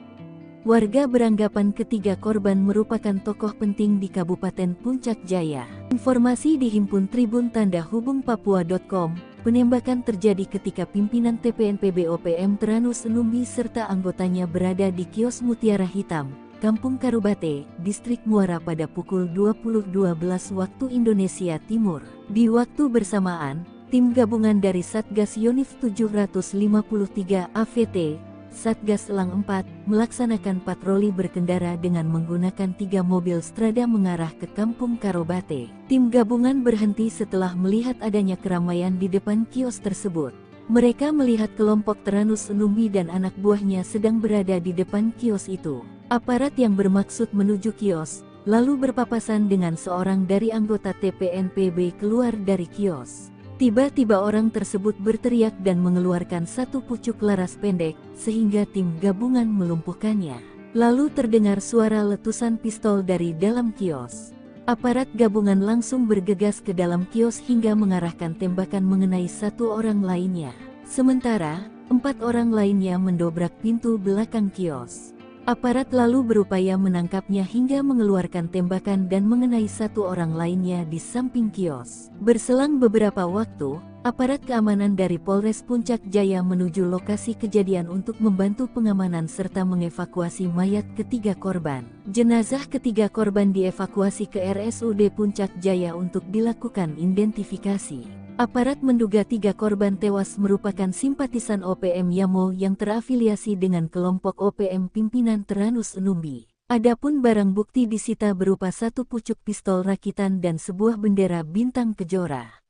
Warga beranggapan ketiga korban merupakan tokoh penting di Kabupaten Puncak Jaya. Informasi dihimpun Tribun Tanda Hubung Papua.com, penembakan terjadi ketika pimpinan TPNPB OPM Tyrannus Enumbi serta anggotanya berada di kios Mutiara Hitam, Kampung Karubate, Distrik Muara pada pukul 20.12 waktu Indonesia Timur. Di waktu bersamaan, tim gabungan dari Satgas Yonif 753 AVT, Satgas Elang 4, melaksanakan patroli berkendara dengan menggunakan 3 mobil Strada mengarah ke Kampung Karubate. Tim gabungan berhenti setelah melihat adanya keramaian di depan kios tersebut. Mereka melihat kelompok Tyrannus Enumbi dan anak buahnya sedang berada di depan kios itu. Aparat yang bermaksud menuju kios, lalu berpapasan dengan seorang dari anggota TPNPB keluar dari kios. Tiba-tiba orang tersebut berteriak dan mengeluarkan 1 pucuk laras pendek, sehingga tim gabungan melumpuhkannya. Lalu terdengar suara letusan pistol dari dalam kios. Aparat gabungan langsung bergegas ke dalam kios hingga mengarahkan tembakan mengenai 1 orang lainnya. Sementara, 4 orang lainnya mendobrak pintu belakang kios. Aparat lalu berupaya menangkapnya hingga mengeluarkan tembakan dan mengenai 1 orang lainnya di samping kios. Berselang beberapa waktu, aparat keamanan dari Polres Puncak Jaya menuju lokasi kejadian untuk membantu pengamanan serta mengevakuasi mayat ketiga korban. Jenazah ketiga korban dievakuasi ke RSUD Puncak Jaya untuk dilakukan identifikasi. Aparat menduga 3 korban tewas merupakan simpatisan OPM Yamo yang terafiliasi dengan kelompok OPM pimpinan Tyrannus Enumbi. Adapun barang bukti disita berupa satu pucuk pistol rakitan dan sebuah bendera bintang kejora.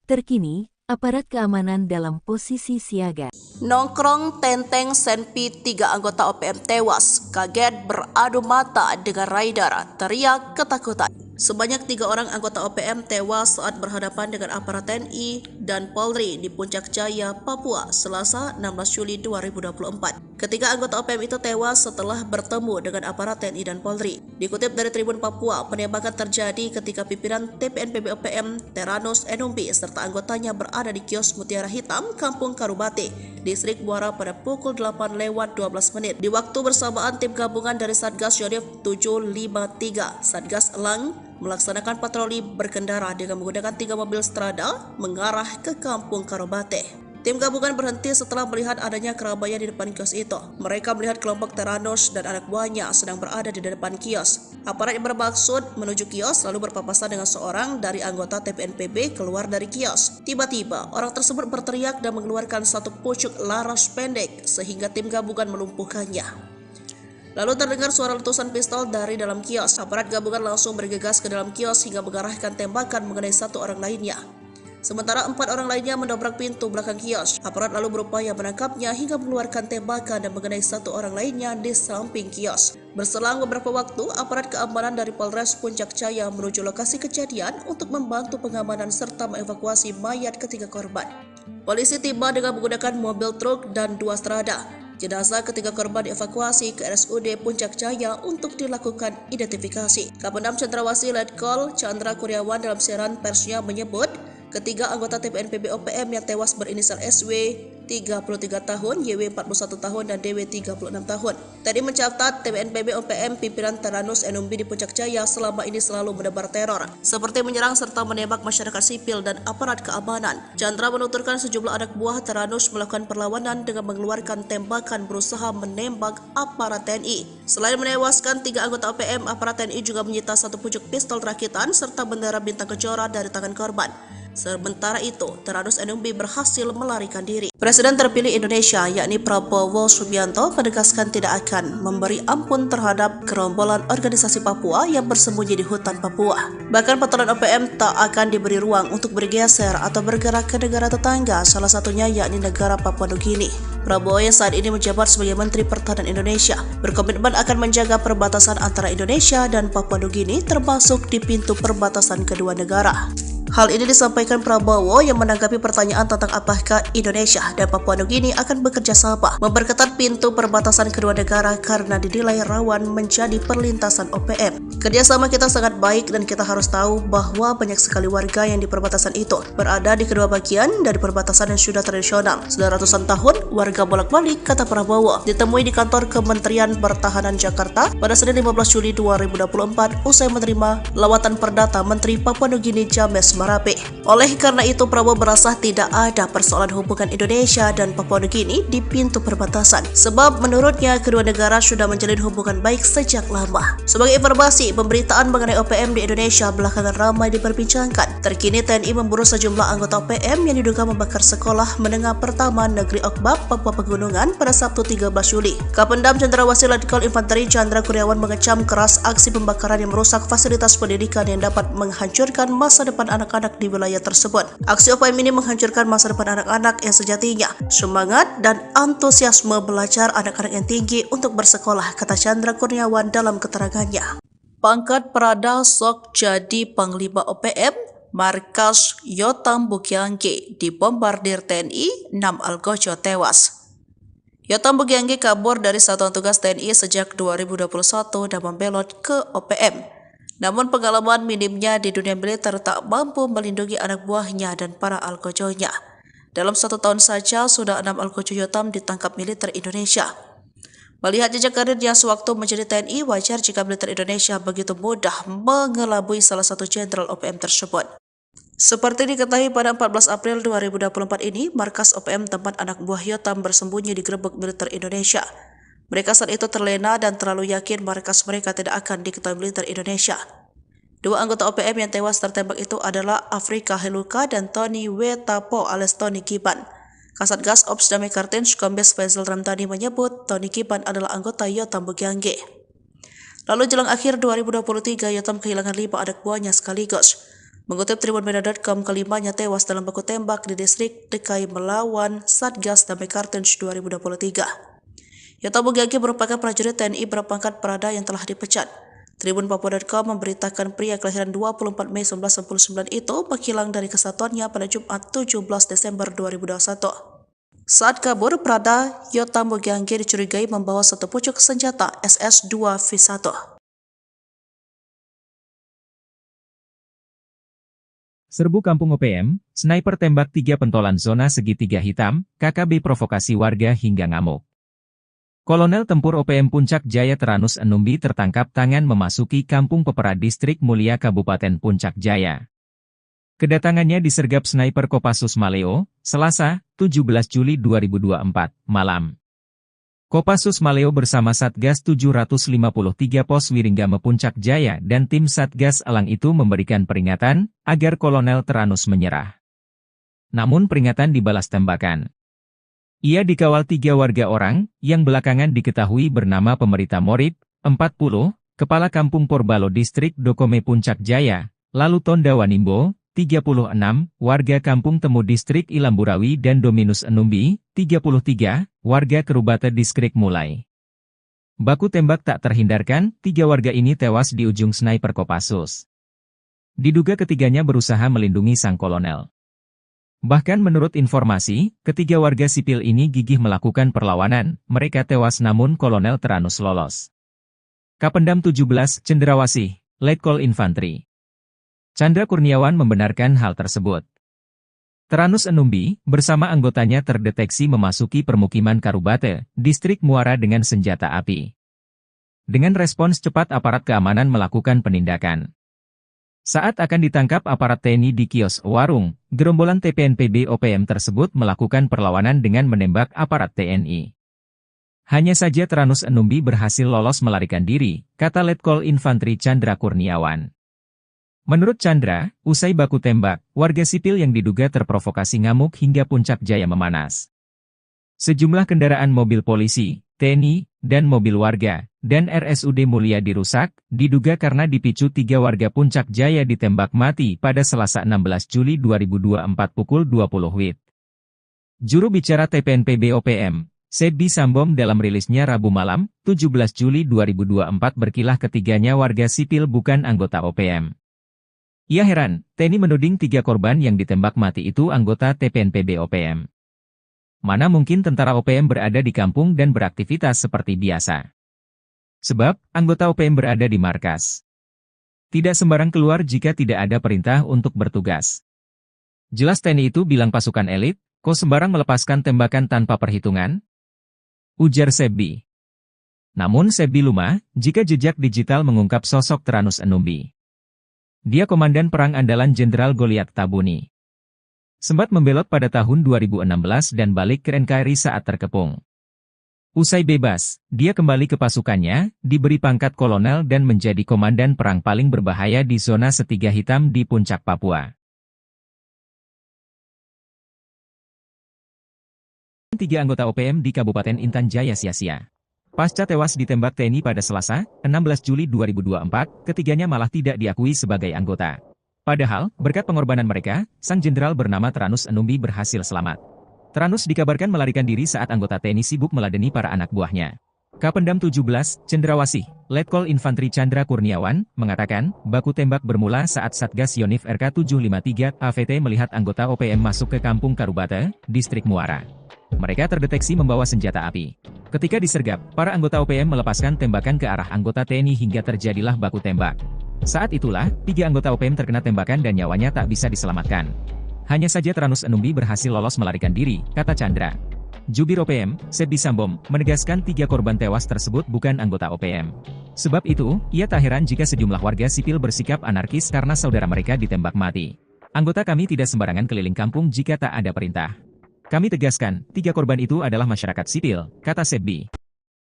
Terkini, aparat keamanan dalam posisi siaga. Nongkrong Tenteng Senpi 3 anggota OPM tewas, kaget beradu mata dengan rider, teriak ketakutan. Sebanyak 3 orang anggota OPM tewas saat berhadapan dengan aparat TNI dan Polri di Puncak Jaya, Papua, Selasa 16 Juli 2024. Ketiga anggota OPM itu tewas setelah bertemu dengan aparat TNI dan Polri. Dikutip dari Tribun Papua, penembakan terjadi ketika pimpinan TPNPB OPM Teranus Enumbi serta anggotanya berada di kios Mutiara Hitam, Kampung Karubate, Distrik Muara pada pukul 8:12 menit. Di waktu bersamaan, tim gabungan dari Satgas Yonif 753, Satgas Elang, melaksanakan patroli berkendara dengan menggunakan 3 mobil strada mengarah ke Kampung Karobate. Tim gabungan berhenti setelah melihat adanya keramaian di depan kios itu. Mereka melihat kelompok Teranus dan anak buahnya sedang berada di depan kios. Aparat yang bermaksud menuju kios lalu berpapasan dengan seorang dari anggota TPNPB keluar dari kios. Tiba-tiba, orang tersebut berteriak dan mengeluarkan satu pucuk laras pendek sehingga tim gabungan melumpuhkannya. Lalu terdengar suara letusan pistol dari dalam kios. Aparat gabungan langsung bergegas ke dalam kios hingga mengarahkan tembakan mengenai satu orang lainnya. Sementara 4 orang lainnya mendobrak pintu belakang kios. Aparat lalu berupaya menangkapnya hingga mengeluarkan tembakan dan mengenai satu orang lainnya di samping kios. Berselang beberapa waktu, aparat keamanan dari Polres Puncak Jaya menuju lokasi kejadian untuk membantu pengamanan serta mengevakuasi mayat ketiga korban. Polisi tiba dengan menggunakan mobil truk dan 2 strada. Jenazah ketiga korban dievakuasi ke RSUD Puncak Jaya untuk dilakukan identifikasi. Kapendam Cendrawasih Letkol Chandra Kurniawan dalam siaran persnya menyebut, ketiga anggota TPNPB OPM yang tewas berinisial SW 33 tahun, YW 41 tahun, dan DW 36 tahun. Tadi mencatat TPNPB OPM pimpinan Teranus Enumbi di Puncak Jaya selama ini selalu menebar teror, seperti menyerang serta menembak masyarakat sipil dan aparat keamanan. Chandra menuturkan sejumlah anak buah Teranus melakukan perlawanan dengan mengeluarkan tembakan berusaha menembak aparat TNI. Selain menewaskan 3 anggota OPM, aparat TNI juga menyita satu pucuk pistol rakitan serta bendera bintang kejora dari tangan korban. Sementara itu, Teranus Enumbi berhasil melarikan diri. Presiden terpilih Indonesia, yakni Prabowo Subianto, menegaskan tidak akan memberi ampun terhadap gerombolan organisasi Papua yang bersembunyi di hutan Papua. Bahkan patroli OPM tak akan diberi ruang untuk bergeser atau bergerak ke negara tetangga, salah satunya yakni negara Papua Nugini. Prabowo yang saat ini menjabat sebagai Menteri Pertahanan Indonesia berkomitmen akan menjaga perbatasan antara Indonesia dan Papua Nugini, termasuk di pintu perbatasan kedua negara. Hal ini disampaikan Prabowo yang menanggapi pertanyaan tentang apakah Indonesia dan Papua Nugini akan bekerja sama memperketat pintu perbatasan kedua negara karena dinilai rawan menjadi perlintasan OPM. Kerjasama kita sangat baik dan kita harus tahu bahwa banyak sekali warga yang di perbatasan itu berada di kedua bagian dari perbatasan yang sudah tradisional. Sudah ratusan tahun warga bolak-balik, kata Prabowo, ditemui di kantor Kementerian Pertahanan Jakarta pada Senin 15 Juli 2024 usai menerima lawatan perdata Menteri Papua Nugini James Marape. Oleh karena itu, Prabowo merasa tidak ada persoalan hubungan Indonesia dan Papua Nugini di pintu perbatasan, sebab menurutnya kedua negara sudah menjalin hubungan baik sejak lama. Sebagai informasi, pemberitaan mengenai OPM di Indonesia belakangan ramai diperbincangkan. Terkini TNI memburu sejumlah anggota OPM yang diduga membakar sekolah menengah pertama Negeri Okbab, Papua Pegunungan pada Sabtu 13 Juli. Kapendam Cendrawasih Letkol Infanteri Chandra Kurniawan mengecam keras aksi pembakaran yang merusak fasilitas pendidikan yang dapat menghancurkan masa depan anak-anak di wilayah tersebut. Aksi OPM ini menghancurkan masa depan anak-anak yang sejatinya semangat dan antusiasme belajar anak-anak yang tinggi untuk bersekolah, kata Chandra Kurniawan dalam keterangannya. Pangkat Prada sok jadi Panglima OPM, markas Yotam Bukiangge dibombardir TNI, 6 algojo tewas. Yotam Bukiangge kabur dari Satuan Tugas TNI sejak 2021 dan membelot ke OPM. Namun pengalaman minimnya di dunia militer tak mampu melindungi anak buahnya dan para algojonya. Dalam 1 tahun saja sudah 6 algojo Yotam ditangkap militer Indonesia. Melihat jejak karirnya sewaktu menjadi TNI, wajar jika militer Indonesia begitu mudah mengelabui salah satu jenderal OPM tersebut. Seperti diketahui pada 14 April 2024 ini, markas OPM tempat anak buah Yotam bersembunyi digerebek militer Indonesia. Mereka saat itu terlena dan terlalu yakin markas mereka tidak akan diketahui militer Indonesia. 2 anggota OPM yang tewas tertembak itu adalah Afrika Heluka dan Tony Wetapo alias Tony Kiban. Kasatgas Ops Damai Kartens Kombes Faisal Ramdhani menyebut Tony Kiban adalah anggota Yotam Bukiangge. Lalu jelang akhir 2023, Yotam kehilangan 5 anak buahnya sekaligus. Mengutip tribunmedia.com, kelimanya tewas dalam baku tembak di distrik DKI melawan Satgas Damai Kartens 2023. Yotam Bugagi merupakan prajurit TNI berpangkat Prada yang telah dipecat. Tribun Papua.com memberitakan pria kelahiran 24 Mei 1999 itu menghilang dari kesatuannya pada Jumat 17 Desember 2021. Saat kabur, Prada Yotam Bugagi dicurigai membawa satu pucuk senjata SS-2V1. Serbu Kampung OPM, sniper tembak 3 pentolan zona segitiga hitam, KKB provokasi warga hingga ngamuk. Kolonel Tempur OPM Puncak Jaya Teranus Enumbi tertangkap tangan memasuki Kampung Pepera Distrik Mulia Kabupaten Puncak Jaya. Kedatangannya disergap sniper Kopassus Maleo, Selasa, 17 Juli 2024, malam. Kopassus Maleo bersama Satgas 753 Pos Wiringgame Puncak Jaya dan tim Satgas Elang itu memberikan peringatan agar Kolonel Teranus menyerah. Namun peringatan dibalas tembakan. Ia dikawal 3 warga orang, yang belakangan diketahui bernama Pemerita Morib, 40, Kepala Kampung Porbalo Distrik Dokome Puncak Jaya, lalu Tonda Wanimbo, 36, warga Kampung Temu Distrik Ilamburawi dan Dominus Enumbi, 33, warga Kerubata Distrik Mulai. Baku tembak tak terhindarkan, 3 warga ini tewas di ujung sniper Kopassus. Diduga ketiganya berusaha melindungi sang kolonel. Bahkan menurut informasi, ketiga warga sipil ini gigih melakukan perlawanan, mereka tewas namun Kolonel Teranus lolos. Kapendam 17, Cendrawasih, Letkol Infantri Chandra Kurniawan membenarkan hal tersebut. Teranus Enumbi, bersama anggotanya terdeteksi memasuki permukiman Karubate, Distrik Muara dengan senjata api. Dengan respons cepat aparat keamanan melakukan penindakan. Saat akan ditangkap aparat TNI di kios warung, gerombolan TPNPB OPM tersebut melakukan perlawanan dengan menembak aparat TNI. Hanya saja Teranus Enumbi berhasil lolos melarikan diri, kata Letkol Infantri Chandra Kurniawan. Menurut Chandra, usai baku tembak, warga sipil yang diduga terprovokasi ngamuk hingga Puncak Jaya memanas. Sejumlah kendaraan mobil polisi, TNI, dan mobil warga, dan RSUD Mulia dirusak, diduga karena dipicu 3 warga Puncak Jaya ditembak mati pada Selasa 16 Juli 2024 pukul 20 WIB. Juru bicara TPNPB OPM, Sebi Sambom dalam rilisnya Rabu malam, 17 Juli 2024 berkilah ketiganya warga sipil bukan anggota OPM. Ia heran, TNI menuding 3 korban yang ditembak mati itu anggota TPNPB OPM. Mana mungkin tentara OPM berada di kampung dan beraktivitas seperti biasa. Sebab, anggota OPM berada di markas. Tidak sembarang keluar jika tidak ada perintah untuk bertugas. Jelas TNI itu bilang pasukan elit, kok sembarang melepaskan tembakan tanpa perhitungan? Ujar Sebi. Namun Sebi lumah, jika jejak digital mengungkap sosok Teranus Enumbi. Dia komandan perang andalan Jenderal Goliat Tabuni. Sempat membelot pada tahun 2016 dan balik ke NKRI saat terkepung. Usai bebas, dia kembali ke pasukannya, diberi pangkat kolonel dan menjadi komandan perang paling berbahaya di zona Setiga Hitam di Puncak Papua. 3 anggota OPM di Kabupaten Intan Jaya sia-sia. Pasca tewas ditembak TNI pada Selasa, 16 Juli 2024, ketiganya malah tidak diakui sebagai anggota. Padahal, berkat pengorbanan mereka, sang jenderal bernama Teranus Enumbi berhasil selamat. Teranus dikabarkan melarikan diri saat anggota TNI sibuk meladeni para anak buahnya. Kapendam 17, Cendrawasih, Letkol Infantri Chandra Kurniawan, mengatakan, baku tembak bermula saat Satgas Yonif RK 753 AVT melihat anggota OPM masuk ke Kampung Karubate, Distrik Muara. Mereka terdeteksi membawa senjata api. Ketika disergap, para anggota OPM melepaskan tembakan ke arah anggota TNI hingga terjadilah baku tembak. Saat itulah, 3 anggota OPM terkena tembakan dan nyawanya tak bisa diselamatkan. Hanya saja Teranus Enumbi berhasil lolos melarikan diri, kata Chandra. Jubir OPM, Sebi Sambom, menegaskan 3 korban tewas tersebut bukan anggota OPM. Sebab itu, ia tak heran jika sejumlah warga sipil bersikap anarkis karena saudara mereka ditembak mati. Anggota kami tidak sembarangan keliling kampung jika tak ada perintah. Kami tegaskan, 3 korban itu adalah masyarakat sipil, kata Sebi.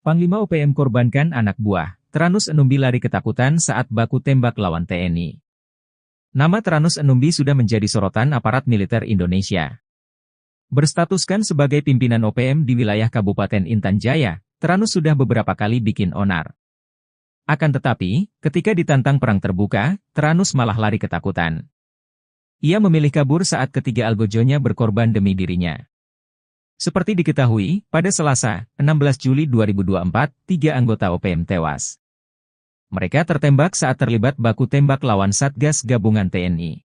Panglima OPM korbankan anak buah. Teranus Enumbi lari ketakutan saat baku tembak lawan TNI. Nama Teranus Enumbi sudah menjadi sorotan aparat militer Indonesia. Berstatuskan sebagai pimpinan OPM di wilayah Kabupaten Intan Jaya, Teranus sudah beberapa kali bikin onar. Akan tetapi, ketika ditantang perang terbuka, Tyrannus malah lari ketakutan. Ia memilih kabur saat ketiga algojonya berkorban demi dirinya. Seperti diketahui, pada Selasa, 16 Juli 2024, 3 anggota OPM tewas. Mereka tertembak saat terlibat baku tembak lawan Satgas Gabungan TNI.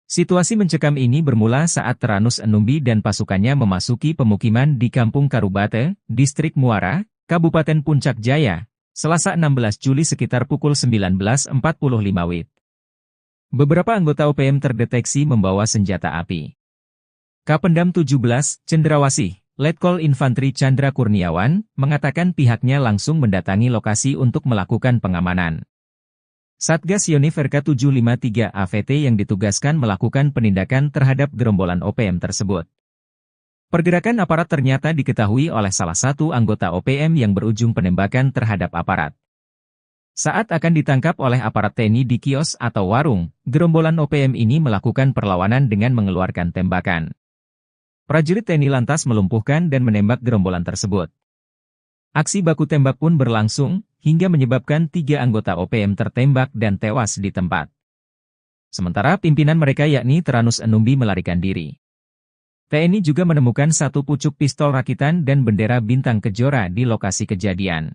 Situasi mencekam ini bermula saat Tyrannus Enumbi dan pasukannya memasuki pemukiman di Kampung Karubate, Distrik Muara, Kabupaten Puncak Jaya, Selasa 16 Juli sekitar pukul 19.45 WIB. Beberapa anggota OPM terdeteksi membawa senjata api. Kapendam 17, Cendrawasih, Letkol Infantri Chandra Kurniawan, mengatakan pihaknya langsung mendatangi lokasi untuk melakukan pengamanan. Satgas Yoniverka 753 AVT yang ditugaskan melakukan penindakan terhadap gerombolan OPM tersebut. Pergerakan aparat ternyata diketahui oleh salah satu anggota OPM yang berujung penembakan terhadap aparat. Saat akan ditangkap oleh aparat TNI di kios atau warung, gerombolan OPM ini melakukan perlawanan dengan mengeluarkan tembakan. Prajurit TNI lantas melumpuhkan dan menembak gerombolan tersebut. Aksi baku tembak pun berlangsung, hingga menyebabkan 3 anggota OPM tertembak dan tewas di tempat. Sementara pimpinan mereka yakni Tyrannus Enumbi melarikan diri. TNI juga menemukan 1 pucuk pistol rakitan dan bendera bintang kejora di lokasi kejadian.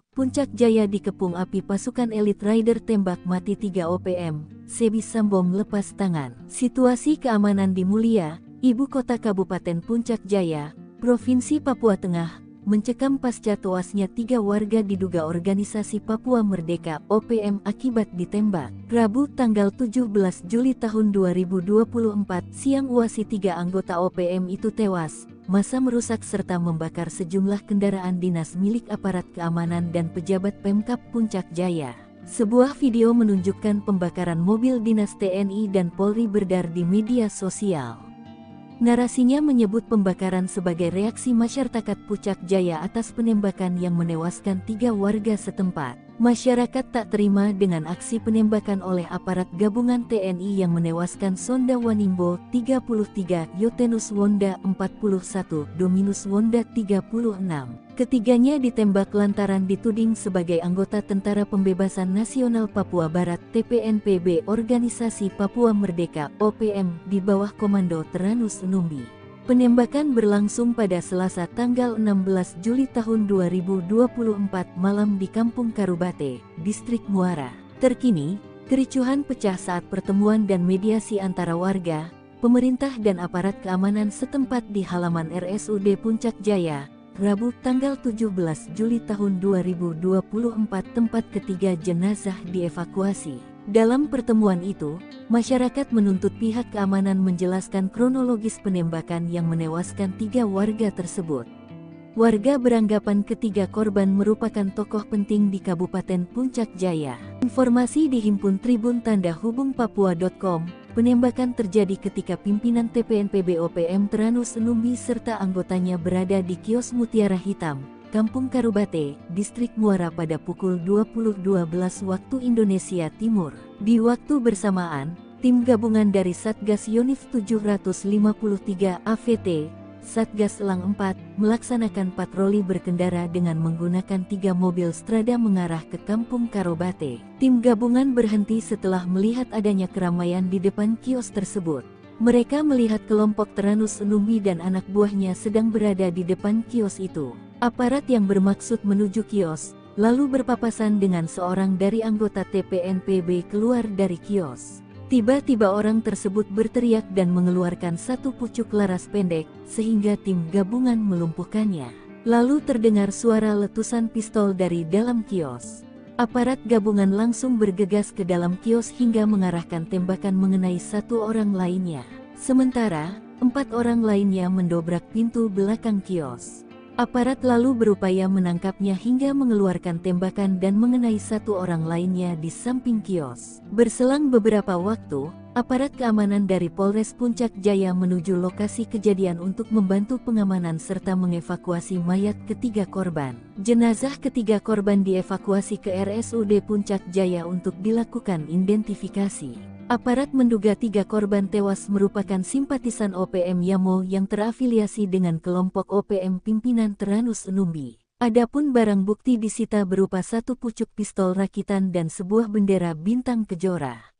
Puncak Jaya dikepung api pasukan elit Rider tembak mati 3 OPM, Sebi Sambong lepas tangan. Situasi keamanan di Mulia, ibu kota Kabupaten Puncak Jaya, Provinsi Papua Tengah, mencekam pasca tewasnya 3 warga diduga organisasi Papua Merdeka OPM akibat ditembak. Rabu tanggal 17 Juli tahun 2024 siang uasi 3 anggota OPM itu tewas. Massa merusak serta membakar sejumlah kendaraan dinas milik aparat keamanan dan pejabat Pemkab Puncak Jaya. Sebuah video menunjukkan pembakaran mobil dinas TNI dan Polri beredar di media sosial. Narasinya menyebut pembakaran sebagai reaksi masyarakat Puncak Jaya atas penembakan yang menewaskan 3 warga setempat. Masyarakat tak terima dengan aksi penembakan oleh aparat gabungan TNI yang menewaskan Sonda Wanimbo 33, Yotenus Wonda 41, Dominus Wonda 36. Ketiganya ditembak lantaran dituding sebagai anggota Tentara Pembebasan Nasional Papua Barat TPNPB Organisasi Papua Merdeka OPM di bawah komando Tyrannus Enumbi. Penembakan berlangsung pada Selasa tanggal 16 Juli tahun 2024 malam di Kampung Karubate, Distrik Muara. Terkini, kericuhan pecah saat pertemuan dan mediasi antara warga, pemerintah dan aparat keamanan setempat di halaman RSUD Puncak Jaya, Rabu tanggal 17 Juli tahun 2024 tempat ketiga jenazah dievakuasi. Dalam pertemuan itu, masyarakat menuntut pihak keamanan menjelaskan kronologis penembakan yang menewaskan 3 warga tersebut. Warga beranggapan ketiga korban merupakan tokoh penting di Kabupaten Puncak Jaya. Informasi dihimpun Tribun Tanda Hubung Papua.com, penembakan terjadi ketika pimpinan TPNPB OPM Tyrannus Enumbi serta anggotanya berada di kios Mutiara Hitam, Kampung Karubate, Distrik Muara pada pukul 20.12 waktu Indonesia Timur. Di waktu bersamaan, tim gabungan dari Satgas Yonif 753 AVT, Satgas Elang 4, melaksanakan patroli berkendara dengan menggunakan 3 mobil Strada mengarah ke Kampung Karubate. Tim gabungan berhenti setelah melihat adanya keramaian di depan kios tersebut. Mereka melihat kelompok Tyrannus Enumbi dan anak buahnya sedang berada di depan kios itu. Aparat yang bermaksud menuju kios, lalu berpapasan dengan seorang dari anggota TPNPB keluar dari kios. Tiba-tiba orang tersebut berteriak dan mengeluarkan 1 pucuk laras pendek, sehingga tim gabungan melumpuhkannya. Lalu terdengar suara letusan pistol dari dalam kios. Aparat gabungan langsung bergegas ke dalam kios hingga mengarahkan tembakan mengenai 1 orang lainnya. Sementara, 4 orang lainnya mendobrak pintu belakang kios. Aparat lalu berupaya menangkapnya hingga mengeluarkan tembakan dan mengenai 1 orang lainnya di samping kios. Berselang beberapa waktu, aparat keamanan dari Polres Puncak Jaya menuju lokasi kejadian untuk membantu pengamanan serta mengevakuasi mayat ketiga korban. Jenazah ketiga korban dievakuasi ke RSUD Puncak Jaya untuk dilakukan identifikasi. Aparat menduga 3 korban tewas merupakan simpatisan OPM Yamo yang terafiliasi dengan kelompok OPM pimpinan Tyrannus Enumbi. Adapun barang bukti disita berupa satu pucuk pistol rakitan dan sebuah bendera bintang kejora.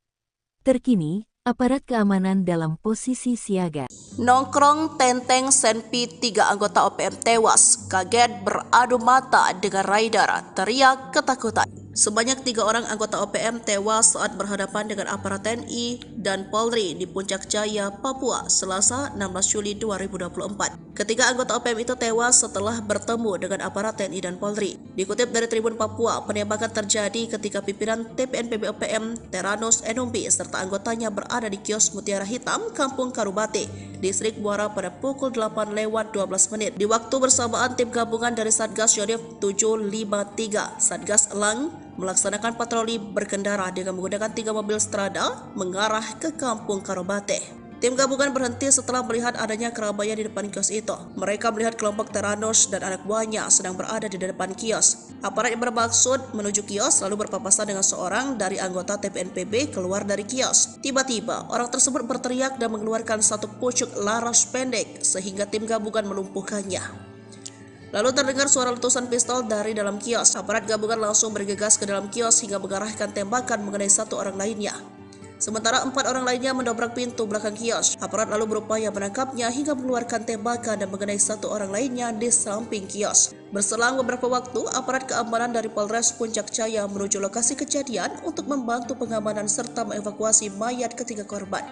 Terkini, aparat keamanan dalam posisi siaga. Nongkrong Tenteng Senpi 3 anggota OPM tewas, kaget beradu mata dengan rider, teriak ketakutan. Sebanyak 3 orang anggota OPM tewas saat berhadapan dengan aparat TNI dan Polri di Puncak Jaya, Papua, Selasa 16 Juli 2024. Ketiga anggota OPM itu tewas setelah bertemu dengan aparat TNI dan Polri. Dikutip dari Tribun Papua, penembakan terjadi ketika pimpinan TPNPB OPM Teranus Enumbi serta anggotanya berada di kios Mutiara Hitam, Kampung Karubate, Distrik Muara pada pukul 8:12. Di waktu bersamaan, tim gabungan dari Satgas Yonif 753 Satgas Elang melaksanakan patroli berkendara dengan menggunakan 3 mobil strada mengarah ke Kampung Karobate. Tim gabungan berhenti setelah melihat adanya keramaian di depan kios itu. Mereka melihat kelompok Teranus dan anak buahnya sedang berada di depan kios. Aparat yang bermaksud menuju kios lalu berpapasan dengan seorang dari anggota TPNPB keluar dari kios. Tiba-tiba, orang tersebut berteriak dan mengeluarkan satu pucuk laras pendek sehingga tim gabungan melumpuhkannya. Lalu terdengar suara letusan pistol dari dalam kios. Aparat gabungan langsung bergegas ke dalam kios hingga mengarahkan tembakan mengenai 1 orang lainnya. Sementara 4 orang lainnya mendobrak pintu belakang kios. Aparat lalu berupaya menangkapnya hingga mengeluarkan tembakan dan mengenai 1 orang lainnya di samping kios. Berselang beberapa waktu, aparat keamanan dari Polres Puncak Jaya menuju lokasi kejadian untuk membantu pengamanan serta mengevakuasi mayat ketiga korban.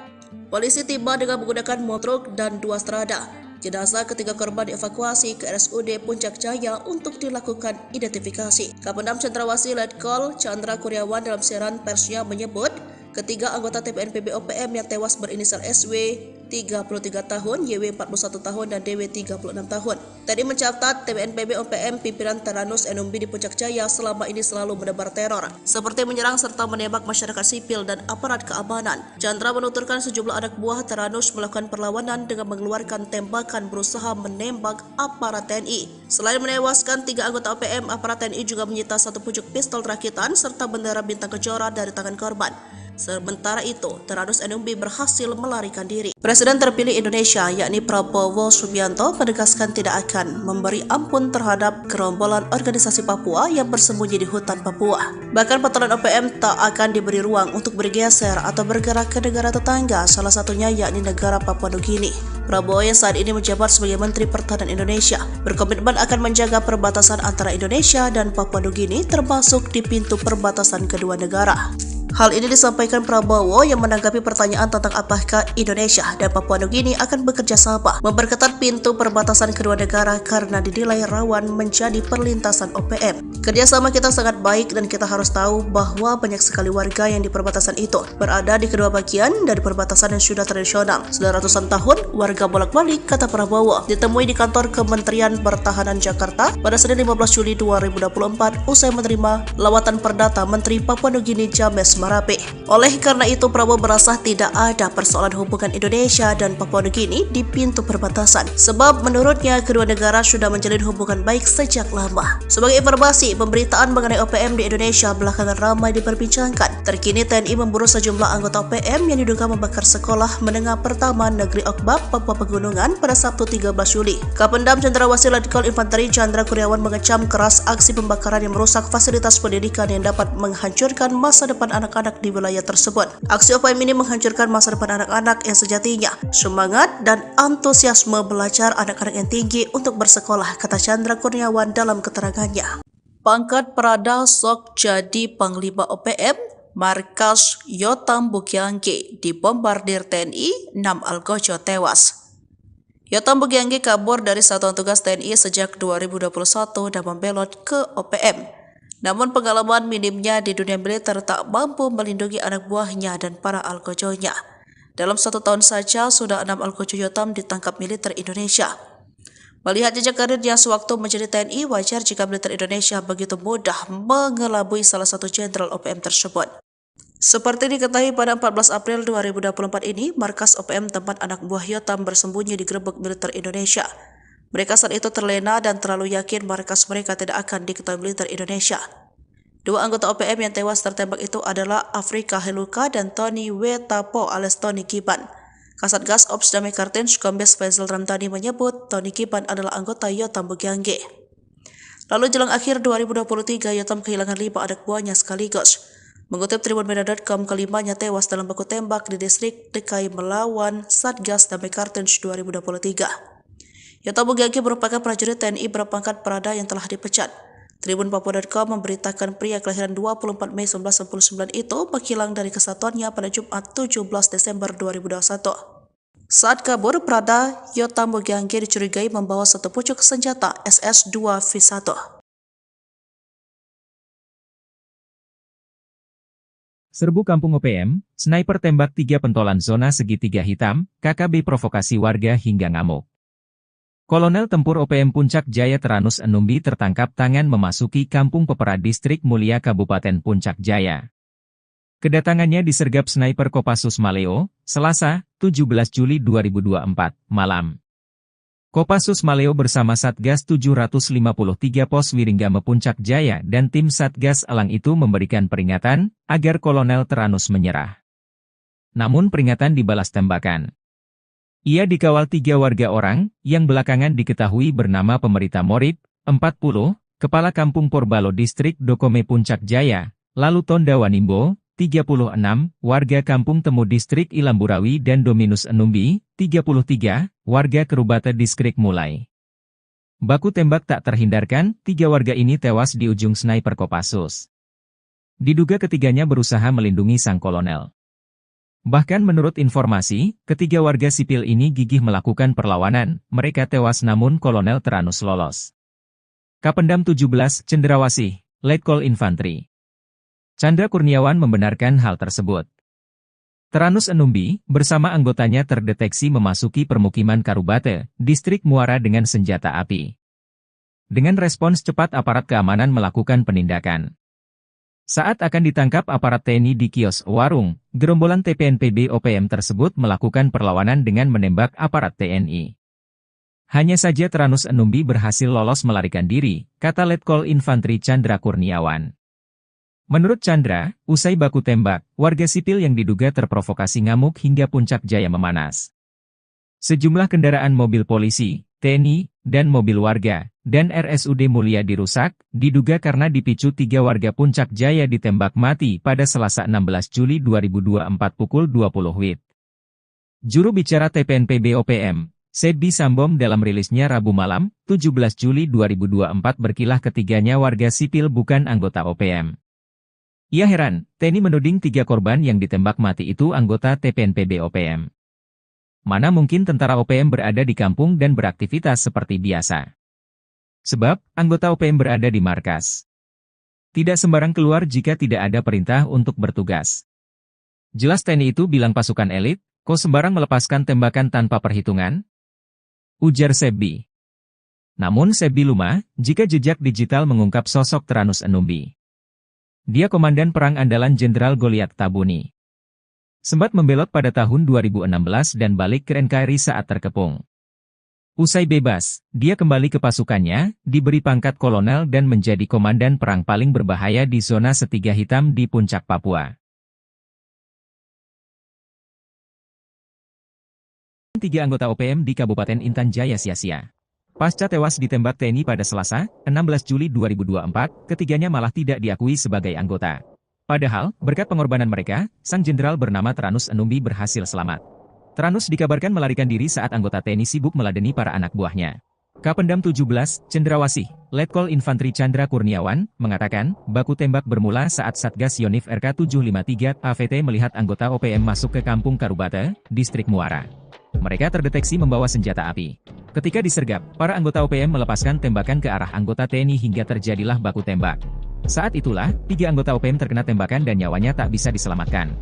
Polisi tiba dengan menggunakan motor dan 2 strada. Jenazah ketiga korban dievakuasi ke RSUD Puncak Jaya untuk dilakukan identifikasi. Kapendam Cendrawasih Letkol Chandra Kurniawan dalam siaran persnya menyebut, ketiga anggota TPNPB OPM yang tewas berinisial SW 33 tahun, YW 41 tahun, dan DW 36 tahun. Tadi mencatat TPNPB OPM pimpinan Teranus Enumbi di Puncak Jaya selama ini selalu menebar teror, seperti menyerang serta menembak masyarakat sipil dan aparat keamanan. Chandra menuturkan sejumlah anak buah Teranus melakukan perlawanan dengan mengeluarkan tembakan berusaha menembak aparat TNI. Selain menewaskan 3 anggota OPM, aparat TNI juga menyita 1 pucuk pistol rakitan serta bendera bintang kejora dari tangan korban. Sementara itu, Teranus Enumbi berhasil melarikan diri. Presiden terpilih Indonesia, yakni Prabowo Subianto, menegaskan tidak akan memberi ampun terhadap gerombolan organisasi Papua yang bersembunyi di hutan Papua. Bahkan patroli OPM tak akan diberi ruang untuk bergeser atau bergerak ke negara tetangga, salah satunya yakni negara Papua Nugini. Prabowo yang saat ini menjabat sebagai Menteri Pertahanan Indonesia berkomitmen akan menjaga perbatasan antara Indonesia dan Papua Nugini, termasuk di pintu perbatasan kedua negara. Hal ini disampaikan Prabowo yang menanggapi pertanyaan tentang apakah Indonesia dan Papua Nugini akan bekerja sama memperketat pintu perbatasan kedua negara karena dinilai rawan menjadi perlintasan OPM. Kerjasama kita sangat baik dan kita harus tahu bahwa banyak sekali warga yang di perbatasan itu berada di kedua bagian dari perbatasan yang sudah tradisional. Sudah ratusan tahun warga bolak-balik, kata Prabowo, ditemui di kantor Kementerian Pertahanan Jakarta pada Senin 15 Juli 2024 usai menerima lawatan perdata Menteri Papua Nugini James Marape. Oleh karena itu, Prabowo merasa tidak ada persoalan hubungan Indonesia dan Papua Nugini di pintu perbatasan, sebab menurutnya kedua negara sudah menjalin hubungan baik sejak lama. Sebagai informasi, pemberitaan mengenai OPM di Indonesia belakangan ramai diperbincangkan. Terkini TNI memburu sejumlah anggota OPM yang diduga membakar sekolah menengah pertama Negeri Okbab, Papua Pegunungan pada Sabtu 13 Juli. Kapendam Cendrawasih Letkol Infanteri Chandra Kurniawan mengecam keras aksi pembakaran yang merusak fasilitas pendidikan yang dapat menghancurkan masa depan anak-anak di wilayah tersebut. Aksi OPM ini menghancurkan masa depan anak-anak yang sejatinya semangat dan antusiasme belajar anak-anak yang tinggi untuk bersekolah, kata Chandra Kurniawan dalam keterangannya. Pangkat Prada sok jadi Panglima OPM, markas Yotam Bukiangge dibombardir TNI, 6 algojo tewas. Yotam Bukiangge kabur dari Satuan Tugas TNI sejak 2021 dan membelot ke OPM. Namun pengalaman minimnya di dunia militer tak mampu melindungi anak buahnya dan para algojonya. Dalam 1 tahun saja sudah 6 algojo Yotam ditangkap militer Indonesia. Melihat jejak karirnya sewaktu menjadi TNI, wajar jika militer Indonesia begitu mudah mengelabui salah satu jenderal OPM tersebut. Seperti diketahui pada 14 April 2024 ini, markas OPM tempat anak buah Yotam bersembunyi digerebek militer Indonesia. Mereka saat itu terlena dan terlalu yakin markas mereka tidak akan diketahui militer Indonesia. 2 anggota OPM yang tewas tertembak itu adalah Afrika Heluka dan Tony Wetapo alias Tony Kiban. Kasatgas Ops Damai Kartens Kombes Faisal Ramdhani menyebut Tony Kiban adalah anggota Yotam Bukiangge. Lalu jelang akhir 2023, Yotam kehilangan 5 anak buahnya sekaligus. Mengutip tribunmedia.com, kelimanya tewas dalam baku tembak di distrik DKI melawan Satgas Damai Kartens 2023. Yotam Bugagi merupakan prajurit TNI berpangkat Prada yang telah dipecat. Tribun Papua.com memberitakan pria kelahiran 24 Mei 1999 itu menghilang dari kesatuannya pada Jumat 17 Desember 2021. Saat kabur, Prada Yotam Bugagi dicurigai membawa satu pucuk senjata SS-2V1. Serbu Kampung OPM, sniper tembak 3 pentolan zona segitiga hitam, KKB provokasi warga hingga ngamuk. Kolonel Tempur OPM Puncak Jaya Teranus Enumbi tertangkap tangan memasuki Kampung Pepera Distrik Mulia Kabupaten Puncak Jaya. Kedatangannya disergap sniper Kopassus Maleo, Selasa, 17 Juli 2024, malam. Kopassus Maleo bersama Satgas 753 Pos Wiringgame Puncak Jaya dan tim Satgas Elang itu memberikan peringatan agar Kolonel Teranus menyerah. Namun peringatan dibalas tembakan. Ia dikawal 3 warga orang, yang belakangan diketahui bernama Pemerita Morib, 40, Kepala Kampung Porbalo Distrik Dokome Puncak Jaya, lalu Tonda Wanimbo, 36, warga Kampung Temu Distrik Ilamburawi dan Dominus Enumbi, 33, warga Kerubata Distrik Mulai. Baku tembak tak terhindarkan, 3 warga ini tewas di ujung sniper Kopassus. Diduga ketiganya berusaha melindungi sang kolonel. Bahkan menurut informasi, ketiga warga sipil ini gigih melakukan perlawanan, mereka tewas namun Kolonel Teranus lolos. Kapendam 17, Cendrawasih, Letkol Infantri Chandra Kurniawan membenarkan hal tersebut. Teranus Enumbi, bersama anggotanya terdeteksi memasuki permukiman Karubate, Distrik Muara dengan senjata api. Dengan respons cepat aparat keamanan melakukan penindakan. Saat akan ditangkap aparat TNI di kios warung, gerombolan TPNPB OPM tersebut melakukan perlawanan dengan menembak aparat TNI. Hanya saja Teranus Enumbi berhasil lolos melarikan diri, kata Letkol Infantri Chandra Kurniawan. Menurut Chandra, usai baku tembak, warga sipil yang diduga terprovokasi ngamuk hingga Puncak Jaya memanas. Sejumlah kendaraan mobil polisi, TNI, dan mobil warga, dan RSUD Mulia dirusak, diduga karena dipicu 3 warga Puncak Jaya ditembak mati pada Selasa 16 Juli 2024 pukul 20 WIB. Juru bicara TPNPB OPM, Sebbi Sambom dalam rilisnya Rabu malam, 17 Juli 2024 berkilah ketiganya warga sipil bukan anggota OPM. Ia heran, TNI menuding 3 korban yang ditembak mati itu anggota TPNPB OPM. Mana mungkin tentara OPM berada di kampung dan beraktivitas seperti biasa. Sebab, anggota OPM berada di markas. Tidak sembarang keluar jika tidak ada perintah untuk bertugas. Jelas TNI itu bilang pasukan elit, kok sembarang melepaskan tembakan tanpa perhitungan? Ujar Sebbi. Namun Sebbi lumah, jika jejak digital mengungkap sosok Teranus Enumbi. Dia komandan perang andalan Jenderal Goliat Tabuni. Sempat membelot pada tahun 2016 dan balik ke NKRI saat terkepung. Usai bebas, dia kembali ke pasukannya, diberi pangkat kolonel dan menjadi komandan perang paling berbahaya di zona Setiga Hitam di Puncak Papua. 3 anggota OPM di Kabupaten Intan Jaya sia-sia. Pasca tewas ditembak TNI pada Selasa, 16 Juli 2024, ketiganya malah tidak diakui sebagai anggota. Padahal, berkat pengorbanan mereka, sang jenderal bernama Teranus Enumbi berhasil selamat. Teranus dikabarkan melarikan diri saat anggota TNI sibuk meladeni para anak buahnya. Kapendam 17, Cendrawasih, Letkol Infantri Chandra Kurniawan, mengatakan, baku tembak bermula saat Satgas Yonif RK 753 AVT melihat anggota OPM masuk ke Kampung Karubate, Distrik Muara. Mereka terdeteksi membawa senjata api. Ketika disergap, para anggota OPM melepaskan tembakan ke arah anggota TNI hingga terjadilah baku tembak. Saat itulah, 3 anggota OPM terkena tembakan dan nyawanya tak bisa diselamatkan.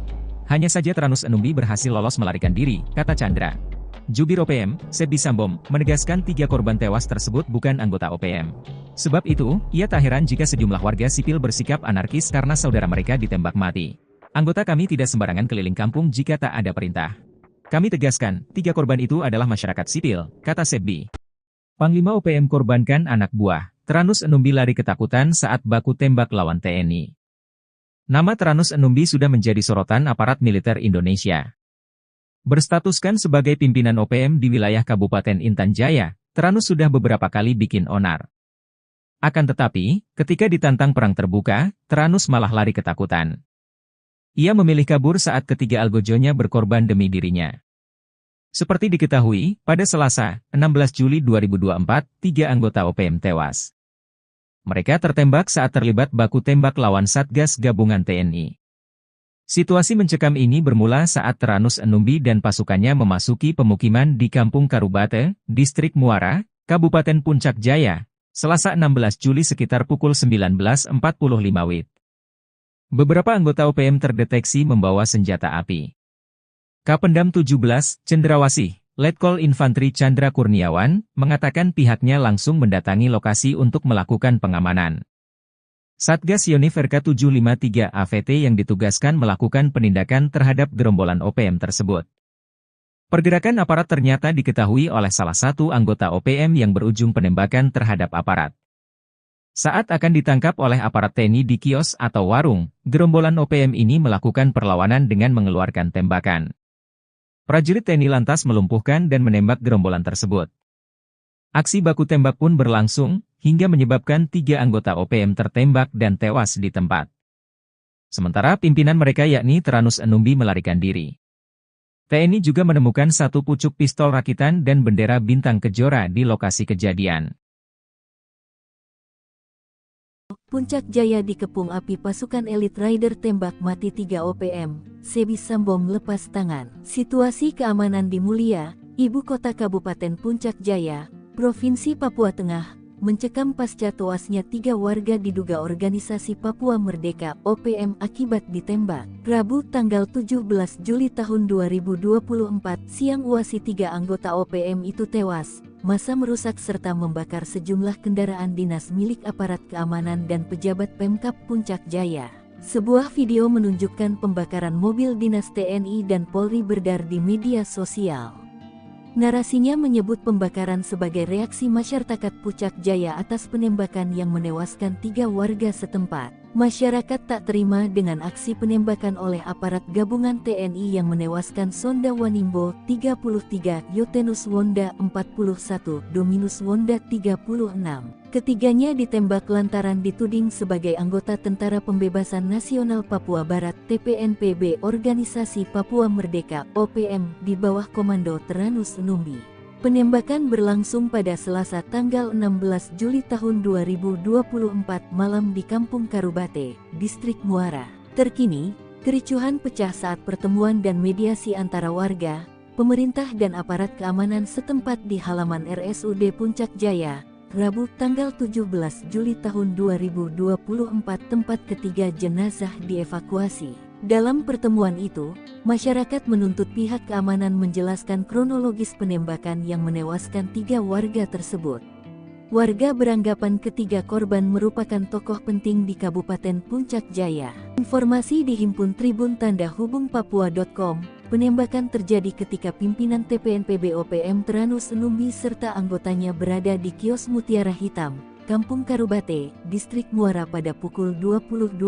Hanya saja Teranus Enumbi berhasil lolos melarikan diri, kata Chandra. Jubir OPM, Sebbi Sambom, menegaskan 3 korban tewas tersebut bukan anggota OPM. Sebab itu, ia tak heran jika sejumlah warga sipil bersikap anarkis karena saudara mereka ditembak mati. Anggota kami tidak sembarangan keliling kampung jika tak ada perintah. Kami tegaskan, 3 korban itu adalah masyarakat sipil, kata Sebbi. Panglima OPM korbankan anak buah. Teranus Enumbi lari ketakutan saat baku tembak lawan TNI. Nama Teranus Enumbi sudah menjadi sorotan aparat militer Indonesia. Berstatuskan sebagai pimpinan OPM di wilayah Kabupaten Intan Jaya, Teranus sudah beberapa kali bikin onar. Akan tetapi, ketika ditantang perang terbuka, Tyrannus malah lari ketakutan. Ia memilih kabur saat ketiga algojonya berkorban demi dirinya. Seperti diketahui, pada Selasa, 16 Juli 2024, 3 anggota OPM tewas. Mereka tertembak saat terlibat baku tembak lawan Satgas Gabungan TNI. Situasi mencekam ini bermula saat Tyrannus Enumbi dan pasukannya memasuki pemukiman di Kampung Karubate, Distrik Muara, Kabupaten Puncak Jaya, Selasa 16 Juli sekitar pukul 19.45 WIB. Beberapa anggota OPM terdeteksi membawa senjata api. Kapendam 17, Cendrawasih, Letkol Infantri Chandra Kurniawan, mengatakan pihaknya langsung mendatangi lokasi untuk melakukan pengamanan. Satgas Yonif RK 753 AVT yang ditugaskan melakukan penindakan terhadap gerombolan OPM tersebut. Pergerakan aparat ternyata diketahui oleh salah satu anggota OPM yang berujung penembakan terhadap aparat. Saat akan ditangkap oleh aparat TNI di kios atau warung, gerombolan OPM ini melakukan perlawanan dengan mengeluarkan tembakan. Prajurit TNI lantas melumpuhkan dan menembak gerombolan tersebut. Aksi baku tembak pun berlangsung, hingga menyebabkan 3 anggota OPM tertembak dan tewas di tempat. Sementara pimpinan mereka yakni Tyrannus Enumbi melarikan diri. TNI juga menemukan 1 pucuk pistol rakitan dan bendera bintang kejora di lokasi kejadian. Puncak Jaya dikepung api pasukan elit rider tembak mati 3 OPM, Sebi Sambom lepas tangan. Situasi keamanan di Mulia, ibu kota Kabupaten Puncak Jaya, Provinsi Papua Tengah, mencekam pasca tewasnya 3 warga diduga organisasi Papua Merdeka OPM akibat ditembak. Rabu tanggal 17 Juli tahun 2024 siang UASI 3 anggota OPM itu tewas. Massa merusak serta membakar sejumlah kendaraan dinas milik aparat keamanan dan pejabat Pemkab Puncak Jaya. Sebuah video menunjukkan pembakaran mobil dinas TNI dan Polri beredar di media sosial. Narasinya menyebut pembakaran sebagai reaksi masyarakat Puncak Jaya atas penembakan yang menewaskan 3 warga setempat. Masyarakat tak terima dengan aksi penembakan oleh aparat gabungan TNI yang menewaskan Sonda Wanimbo 33, Yotenus Wonda 41, Dominus Wonda 36. Ketiganya ditembak lantaran dituding sebagai anggota Tentara Pembebasan Nasional Papua Barat TPNPB Organisasi Papua Merdeka OPM di bawah komando Tyrannus Enumbi. Penembakan berlangsung pada Selasa tanggal 16 Juli tahun 2024 malam di Kampung Karubate, Distrik Muara. Terkini, kericuhan pecah saat pertemuan dan mediasi antara warga, pemerintah dan aparat keamanan setempat di halaman RSUD Puncak Jaya, Rabu tanggal 17 Juli tahun 2024 tempat ketiga jenazah dievakuasi. Dalam pertemuan itu, masyarakat menuntut pihak keamanan menjelaskan kronologis penembakan yang menewaskan 3 warga tersebut. Warga beranggapan ketiga korban merupakan tokoh penting di Kabupaten Puncak Jaya. Informasi dihimpun Tribun Tanda Hubung Papua.com, penembakan terjadi ketika pimpinan TPNPB OPM Tyrannus Enumbi serta anggotanya berada di kios Mutiara Hitam, Kampung Karubate, Distrik Muara pada pukul 20.12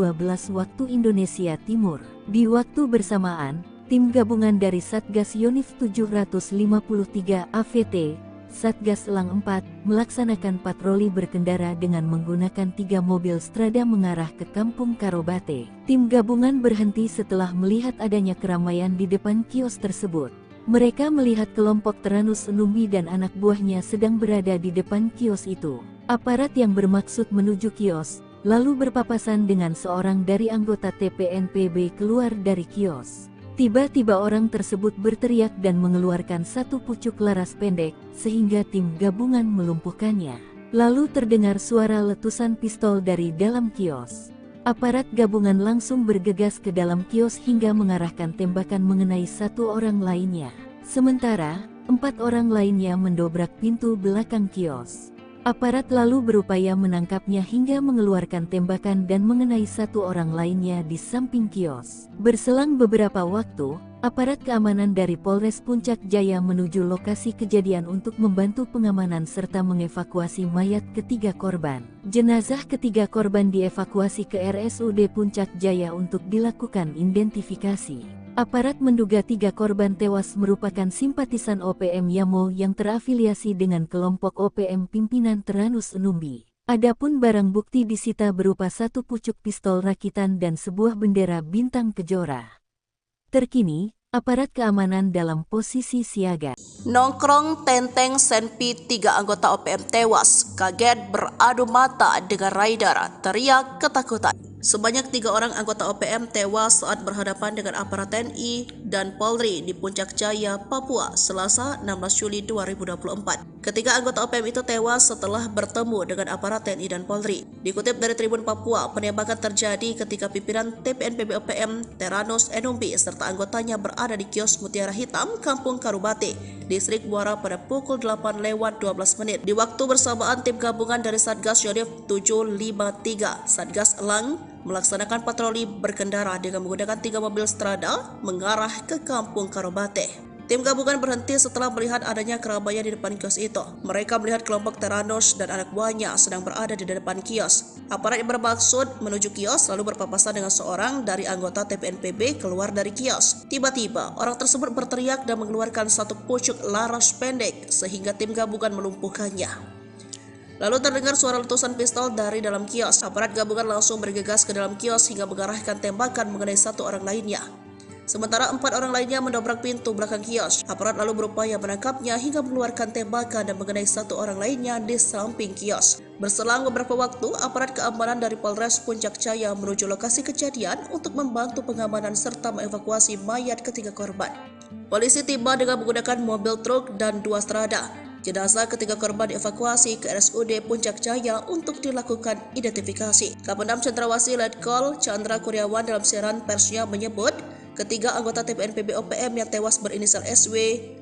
waktu Indonesia Timur. Di waktu bersamaan, tim gabungan dari Satgas Yonif 753 AVT, Satgas Elang 4, melaksanakan patroli berkendara dengan menggunakan 3 mobil Strada mengarah ke Kampung Karubate. Tim gabungan berhenti setelah melihat adanya keramaian di depan kios tersebut. Mereka melihat kelompok Tyrannus Enumbi dan anak buahnya sedang berada di depan kios itu. Aparat yang bermaksud menuju kios, lalu berpapasan dengan seorang dari anggota TPNPB keluar dari kios. Tiba-tiba orang tersebut berteriak dan mengeluarkan 1 pucuk laras pendek, sehingga tim gabungan melumpuhkannya. Lalu terdengar suara letusan pistol dari dalam kios. Aparat gabungan langsung bergegas ke dalam kios hingga mengarahkan tembakan mengenai 1 orang lainnya. Sementara, 4 orang lainnya mendobrak pintu belakang kios. Aparat lalu berupaya menangkapnya hingga mengeluarkan tembakan dan mengenai 1 orang lainnya di samping kios. Berselang beberapa waktu, aparat keamanan dari Polres Puncak Jaya menuju lokasi kejadian untuk membantu pengamanan serta mengevakuasi mayat ketiga korban. Jenazah ketiga korban dievakuasi ke RSUD Puncak Jaya untuk dilakukan identifikasi. Aparat menduga 3 korban tewas merupakan simpatisan OPM Yamo yang terafiliasi dengan kelompok OPM pimpinan Tyrannus Enumbi. Adapun barang bukti disita berupa satu pucuk pistol rakitan dan sebuah bendera bintang kejora. Terkini, aparat keamanan dalam posisi siaga. Nongkrong Tenteng Senpi 3 anggota OPM tewas, kaget beradu mata dengan rider, teriak ketakutan. Sebanyak 3 orang anggota OPM tewas saat berhadapan dengan aparat TNI dan Polri di Puncak Jaya, Papua, Selasa 16 Juli 2024. Ketiga anggota OPM itu tewas setelah bertemu dengan aparat TNI dan Polri. Dikutip dari Tribun Papua, penembakan terjadi ketika pimpinan TPNPB OPM Teranus Enumbi serta anggotanya berada di kios Mutiara Hitam, Kampung Karubate, Distrik Muara pada pukul 8:12 menit. Di waktu bersamaan, tim gabungan dari Satgas Yonif 753, Satgas Elang, melaksanakan patroli berkendara dengan menggunakan 3 mobil strada mengarah ke Kampung Karobate. Tim gabungan berhenti setelah melihat adanya keramaian di depan kios itu. Mereka melihat kelompok Teranus dan anak buahnya sedang berada di depan kios. Aparat yang bermaksud menuju kios lalu berpapasan dengan seorang dari anggota TPNPB keluar dari kios. Tiba-tiba, orang tersebut berteriak dan mengeluarkan satu pucuk laras pendek sehingga tim gabungan melumpuhkannya. Lalu terdengar suara letusan pistol dari dalam kios. Aparat gabungan langsung bergegas ke dalam kios hingga mengarahkan tembakan mengenai satu orang lainnya. Sementara 4 orang lainnya mendobrak pintu belakang kios. Aparat lalu berupaya menangkapnya hingga mengeluarkan tembakan dan mengenai satu orang lainnya di samping kios. Berselang beberapa waktu, aparat keamanan dari Polres Puncak Jaya menuju lokasi kejadian untuk membantu pengamanan serta mengevakuasi mayat ketiga korban. Polisi tiba dengan menggunakan mobil truk dan 2 strada. Jenazah ketiga korban dievakuasi ke RSUD Puncak Jaya untuk dilakukan identifikasi. Kapendam Cendrawasih Letkol Chandra Kurniawan dalam siaran persnya menyebut, ketiga anggota TPNPB OPM yang tewas berinisial SW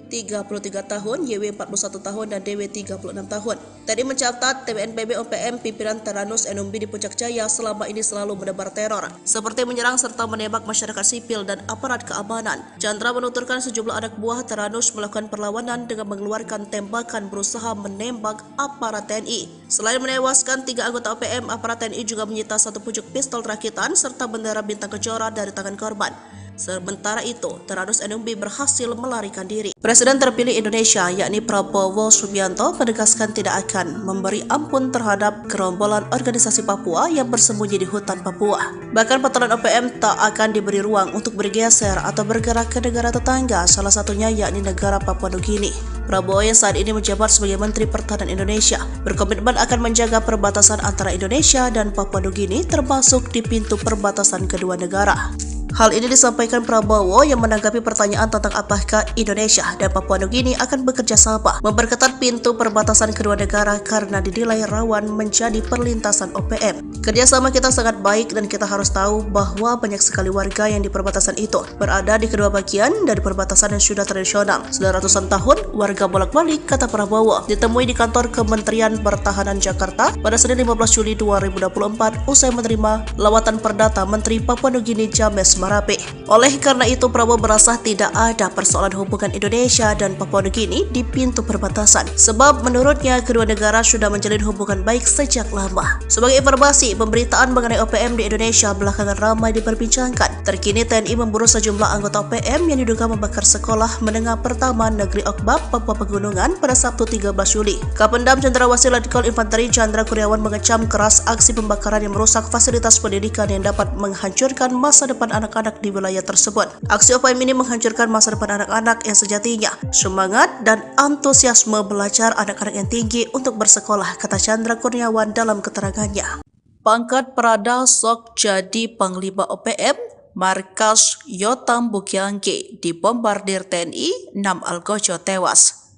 33 tahun, YW 41 tahun, dan DW 36 tahun. Tadi mencatat TPNPB OPM pimpinan Teranus Enumbi di Puncak Jaya selama ini selalu menebar teror, seperti menyerang serta menembak masyarakat sipil dan aparat keamanan. Chandra menuturkan sejumlah anak buah Teranus melakukan perlawanan dengan mengeluarkan tembakan berusaha menembak aparat TNI. Selain menewaskan 3 anggota OPM, aparat TNI juga menyita satu pucuk pistol rakitan serta bendera bintang kejora dari tangan korban. Sementara itu, Teranus Enumbi berhasil melarikan diri. Presiden terpilih Indonesia, yakni Prabowo Subianto, menegaskan tidak akan memberi ampun terhadap gerombolan organisasi Papua yang bersembunyi di hutan Papua. Bahkan patroli OPM tak akan diberi ruang untuk bergeser atau bergerak ke negara tetangga, salah satunya yakni negara Papua Nugini. Prabowo yang saat ini menjabat sebagai Menteri Pertahanan Indonesia berkomitmen akan menjaga perbatasan antara Indonesia dan Papua Nugini, termasuk di pintu perbatasan kedua negara. Hal ini disampaikan Prabowo yang menanggapi pertanyaan tentang apakah Indonesia dan Papua Nugini akan bekerja sama memperketat pintu perbatasan kedua negara karena dinilai rawan menjadi perlintasan OPM. Kerjasama kita sangat baik dan kita harus tahu bahwa banyak sekali warga yang di perbatasan itu berada di kedua bagian dari perbatasan yang sudah tradisional. Sudah ratusan tahun warga bolak-balik, kata Prabowo. Ditemui di kantor Kementerian Pertahanan Jakarta pada Senin 15 Juli 2024 usai menerima lawatan perdata Menteri Papua Nugini James Marape. Oleh karena itu, Prabowo merasa tidak ada persoalan hubungan Indonesia dan Papua Nugini di pintu perbatasan, sebab menurutnya kedua negara sudah menjalin hubungan baik sejak lama. Sebagai informasi, pemberitaan mengenai OPM di Indonesia belakangan ramai diperbincangkan. Terkini TNI memburu sejumlah anggota OPM yang diduga membakar sekolah menengah pertama Negeri Okbab, Papua Pegunungan pada Sabtu 13 Juli. Kapendam Cendrawasih Letkol Infanteri Chandra Kurniawan mengecam keras aksi pembakaran yang merusak fasilitas pendidikan yang dapat menghancurkan masa depan anak-anak di wilayah tersebut. Aksi OPM ini menghancurkan masa depan anak-anak yang sejatinya semangat dan antusiasme belajar anak-anak yang tinggi untuk bersekolah, kata Chandra Kurniawan dalam keterangannya. Pangkat Prada sok jadi Panglima OPM, markas Yotam Bukyangge dibombardir TNI, 6 algojo tewas.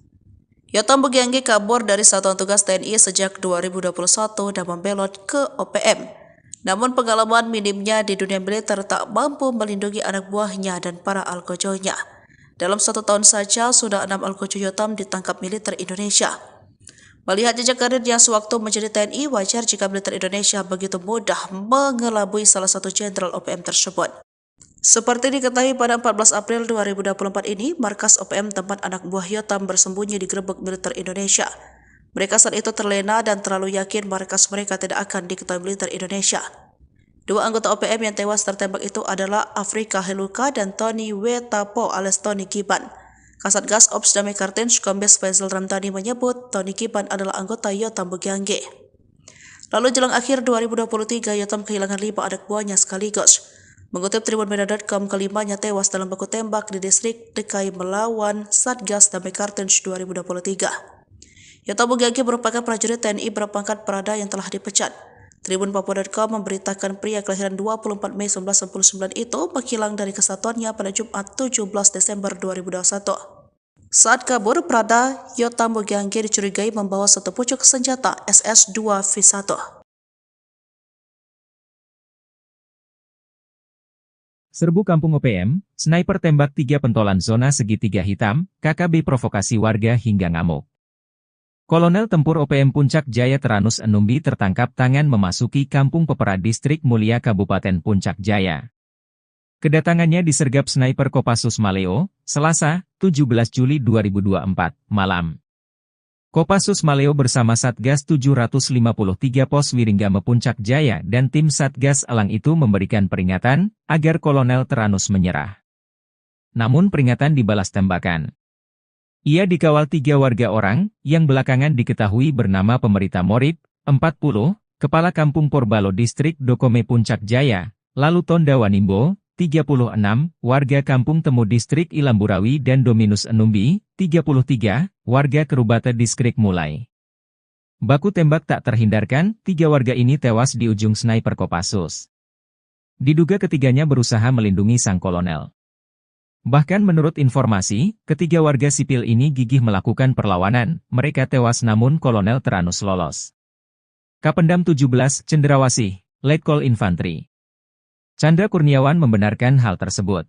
Yotam Bukyangge kabur dari Satuan Tugas TNI sejak 2021 dan membelot ke OPM. Namun pengalaman minimnya di dunia militer tak mampu melindungi anak buahnya dan para algojonya. Dalam 1 tahun saja sudah 6 algojo Yotam ditangkap militer Indonesia. Melihat jejak karirnya sewaktu menjadi TNI, wajar jika militer Indonesia begitu mudah mengelabui salah satu jenderal OPM tersebut. Seperti diketahui pada 14 April 2024 ini, markas OPM tempat anak buah Yotam bersembunyi digerebek militer Indonesia. Mereka saat itu terlena dan terlalu yakin markas mereka tidak akan diketahui militer Indonesia. 2 anggota OPM yang tewas tertembak itu adalah Afrika Heluka dan Tony Wetapo alias Tony Kiban. Kasatgas Ops Damai Kartens Kombes Faisal Ramdhani menyebut Tony Kiban adalah anggota Yotam Bukyangge. Lalu jelang akhir 2023, Yotam kehilangan 5 anak buahnya sekaligus. Mengutip tribunmedia.com, kelimanya tewas dalam baku tembak di distrik DKI melawan Satgas Damai Kartens 2023. Yotam Bugagi merupakan prajurit TNI berpangkat Prada yang telah dipecat. Tribun Papua.com memberitakan pria kelahiran 24 Mei 1999 itu menghilang dari kesatuannya pada Jumat 17 Desember 2021. Saat kabur, Prada Yotam Bugagi dicurigai membawa satu pucuk senjata SS-2V1. Serbu Kampung OPM, sniper tembak 3 pentolan zona segitiga hitam, KKB provokasi warga hingga ngamuk. Kolonel Tempur OPM Puncak Jaya Teranus Enumbi tertangkap tangan memasuki Kampung Pepera Distrik Mulia Kabupaten Puncak Jaya. Kedatangannya disergap sniper Kopassus Maleo, Selasa, 17 Juli 2024, malam. Kopassus Maleo bersama Satgas 753 Pos Wiringgame Puncak Jaya dan tim Satgas Elang itu memberikan peringatan agar Kolonel Teranus menyerah. Namun peringatan dibalas tembakan. Ia dikawal 3 warga orang yang belakangan diketahui bernama Pemerita Morib, 40, Kepala Kampung Porbalo Distrik Dokome Puncak Jaya, lalu Tonda Wanimbo, 36, warga Kampung Temu Distrik Ilamburawi dan Dominus Enumbi, 33, warga Kerubata Distrik Mulai. Baku tembak tak terhindarkan, 3 warga ini tewas di ujung sniper Kopassus. Diduga ketiganya berusaha melindungi sang kolonel. Bahkan menurut informasi, ketiga warga sipil ini gigih melakukan perlawanan, mereka tewas namun Kolonel Teranus lolos. Kapendam 17, Cendrawasih, Letkol Infantri Chandra Kurniawan membenarkan hal tersebut.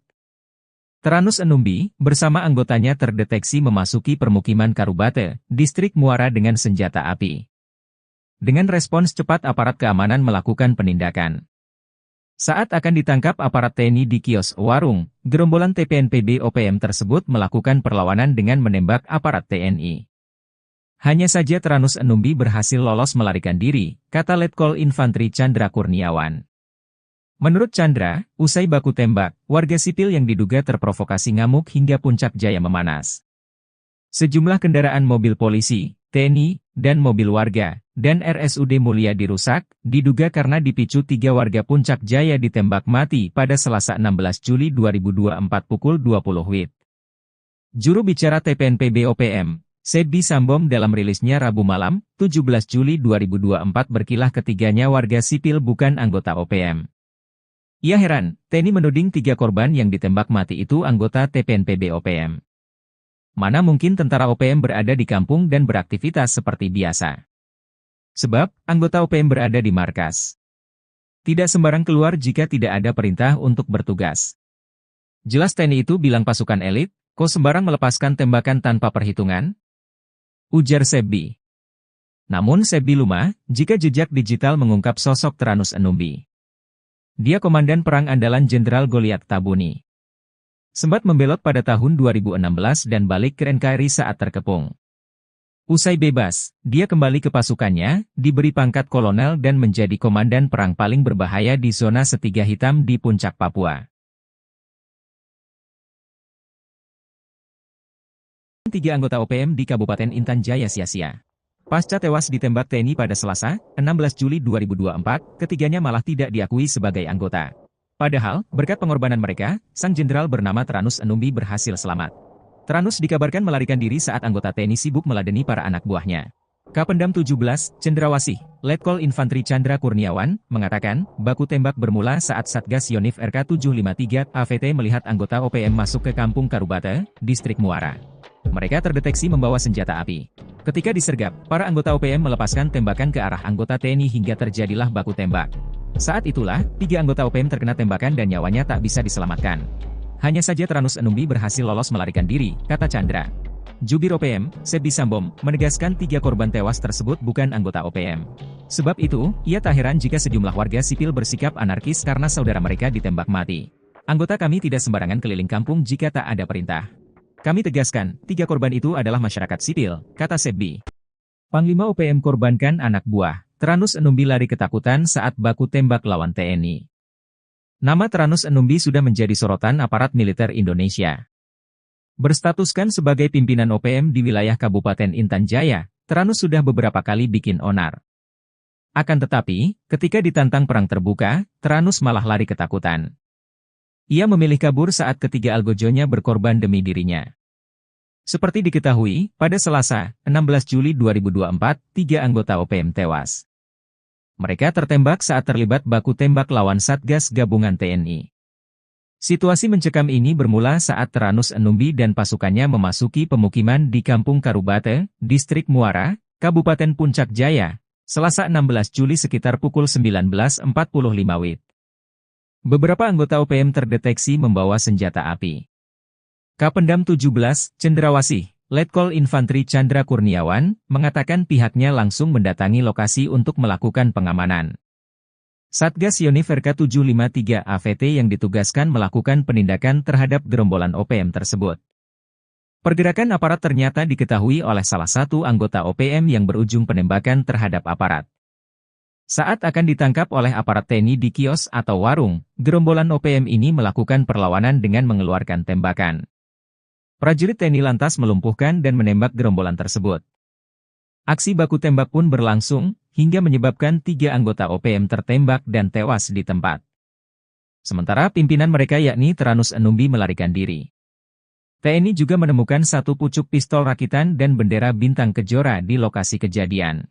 Teranus Enumbi, bersama anggotanya terdeteksi memasuki permukiman Karubate, Distrik Muara dengan senjata api. Dengan respons cepat aparat keamanan melakukan penindakan. Saat akan ditangkap aparat TNI di kios warung, gerombolan TPNPB OPM tersebut melakukan perlawanan dengan menembak aparat TNI. Hanya saja Teranus Enumbi berhasil lolos melarikan diri, kata Letkol Infantri Chandra Kurniawan. Menurut Chandra, usai baku tembak, warga sipil yang diduga terprovokasi ngamuk hingga Puncak Jaya memanas. Sejumlah kendaraan mobil polisi, TNI, dan mobil warga, dan RSUD Mulia dirusak, diduga karena dipicu 3 warga Puncak Jaya ditembak mati pada Selasa 16 Juli 2024 pukul 20 WIB. Juru bicara TPNPB OPM, Sebi Sambom dalam rilisnya Rabu malam, 17 Juli 2024 berkilah ketiganya warga sipil bukan anggota OPM. Ia heran, TNI menuding 3 korban yang ditembak mati itu anggota TPNPB OPM. Mana mungkin tentara OPM berada di kampung dan beraktivitas seperti biasa. Sebab, anggota OPM berada di markas. Tidak sembarang keluar jika tidak ada perintah untuk bertugas. Jelas TNI itu bilang pasukan elit, kok sembarang melepaskan tembakan tanpa perhitungan? Ujar Sebi. Namun Sebi lumah, jika jejak digital mengungkap sosok Teranus Enumbi. Dia komandan perang andalan Jenderal Goliat Tabuni. Sempat membelot pada tahun 2016 dan balik ke NKRI saat terkepung. Usai bebas, dia kembali ke pasukannya, diberi pangkat kolonel dan menjadi komandan perang paling berbahaya di zona Setiga Hitam di Puncak Papua. 3 anggota OPM di Kabupaten Intan Jaya sia-sia. Pasca tewas ditembak TNI pada Selasa, 16 Juli 2024, ketiganya malah tidak diakui sebagai anggota. Padahal, berkat pengorbanan mereka, sang jenderal bernama Teranus Enumbi berhasil selamat. Teranus dikabarkan melarikan diri saat anggota TNI sibuk meladeni para anak buahnya. Kapendam 17, Cendrawasih, Letkol Infantri Chandra Kurniawan, mengatakan, baku tembak bermula saat Satgas Yonif RK753 AVT melihat anggota OPM masuk ke Kampung Karubate, Distrik Muara. Mereka terdeteksi membawa senjata api. Ketika disergap, para anggota OPM melepaskan tembakan ke arah anggota TNI hingga terjadilah baku tembak. Saat itulah, 3 anggota OPM terkena tembakan dan nyawanya tak bisa diselamatkan. Hanya saja Teranus Enumbi berhasil lolos melarikan diri, kata Chandra. Jubir OPM, Sebi Sambom, menegaskan 3 korban tewas tersebut bukan anggota OPM. Sebab itu, ia tak heran jika sejumlah warga sipil bersikap anarkis karena saudara mereka ditembak mati. Anggota kami tidak sembarangan keliling kampung jika tak ada perintah. Kami tegaskan, 3 korban itu adalah masyarakat sipil, kata Sebi. Panglima OPM korbankan anak buah. Teranus Enumbi lari ketakutan saat baku tembak lawan TNI. Nama Teranus Enumbi sudah menjadi sorotan aparat militer Indonesia. Berstatuskan sebagai pimpinan OPM di wilayah Kabupaten Intan Jaya, Teranus sudah beberapa kali bikin onar. Akan tetapi, ketika ditantang perang terbuka, Tyrannus malah lari ketakutan. Ia memilih kabur saat ketiga algojonya berkorban demi dirinya. Seperti diketahui, pada Selasa, 16 Juli 2024, 3 anggota OPM tewas. Mereka tertembak saat terlibat baku tembak lawan Satgas Gabungan TNI. Situasi mencekam ini bermula saat Tyrannus Enumbi dan pasukannya memasuki pemukiman di Kampung Karubate, Distrik Muara, Kabupaten Puncak Jaya, Selasa 16 Juli sekitar pukul 19.45 WIB. Beberapa anggota OPM terdeteksi membawa senjata api. Kapendam 17, Cendrawasih, Letkol Infantri Chandra Kurniawan, mengatakan pihaknya langsung mendatangi lokasi untuk melakukan pengamanan. Satgas Yoniverka 753 AVT yang ditugaskan melakukan penindakan terhadap gerombolan OPM tersebut. Pergerakan aparat ternyata diketahui oleh salah satu anggota OPM yang berujung penembakan terhadap aparat. Saat akan ditangkap oleh aparat TNI di kios atau warung, gerombolan OPM ini melakukan perlawanan dengan mengeluarkan tembakan. Prajurit TNI lantas melumpuhkan dan menembak gerombolan tersebut. Aksi baku tembak pun berlangsung, hingga menyebabkan 3 anggota OPM tertembak dan tewas di tempat. Sementara pimpinan mereka yakni Tyrannus Enumbi melarikan diri. TNI juga menemukan 1 pucuk pistol rakitan dan bendera bintang kejora di lokasi kejadian.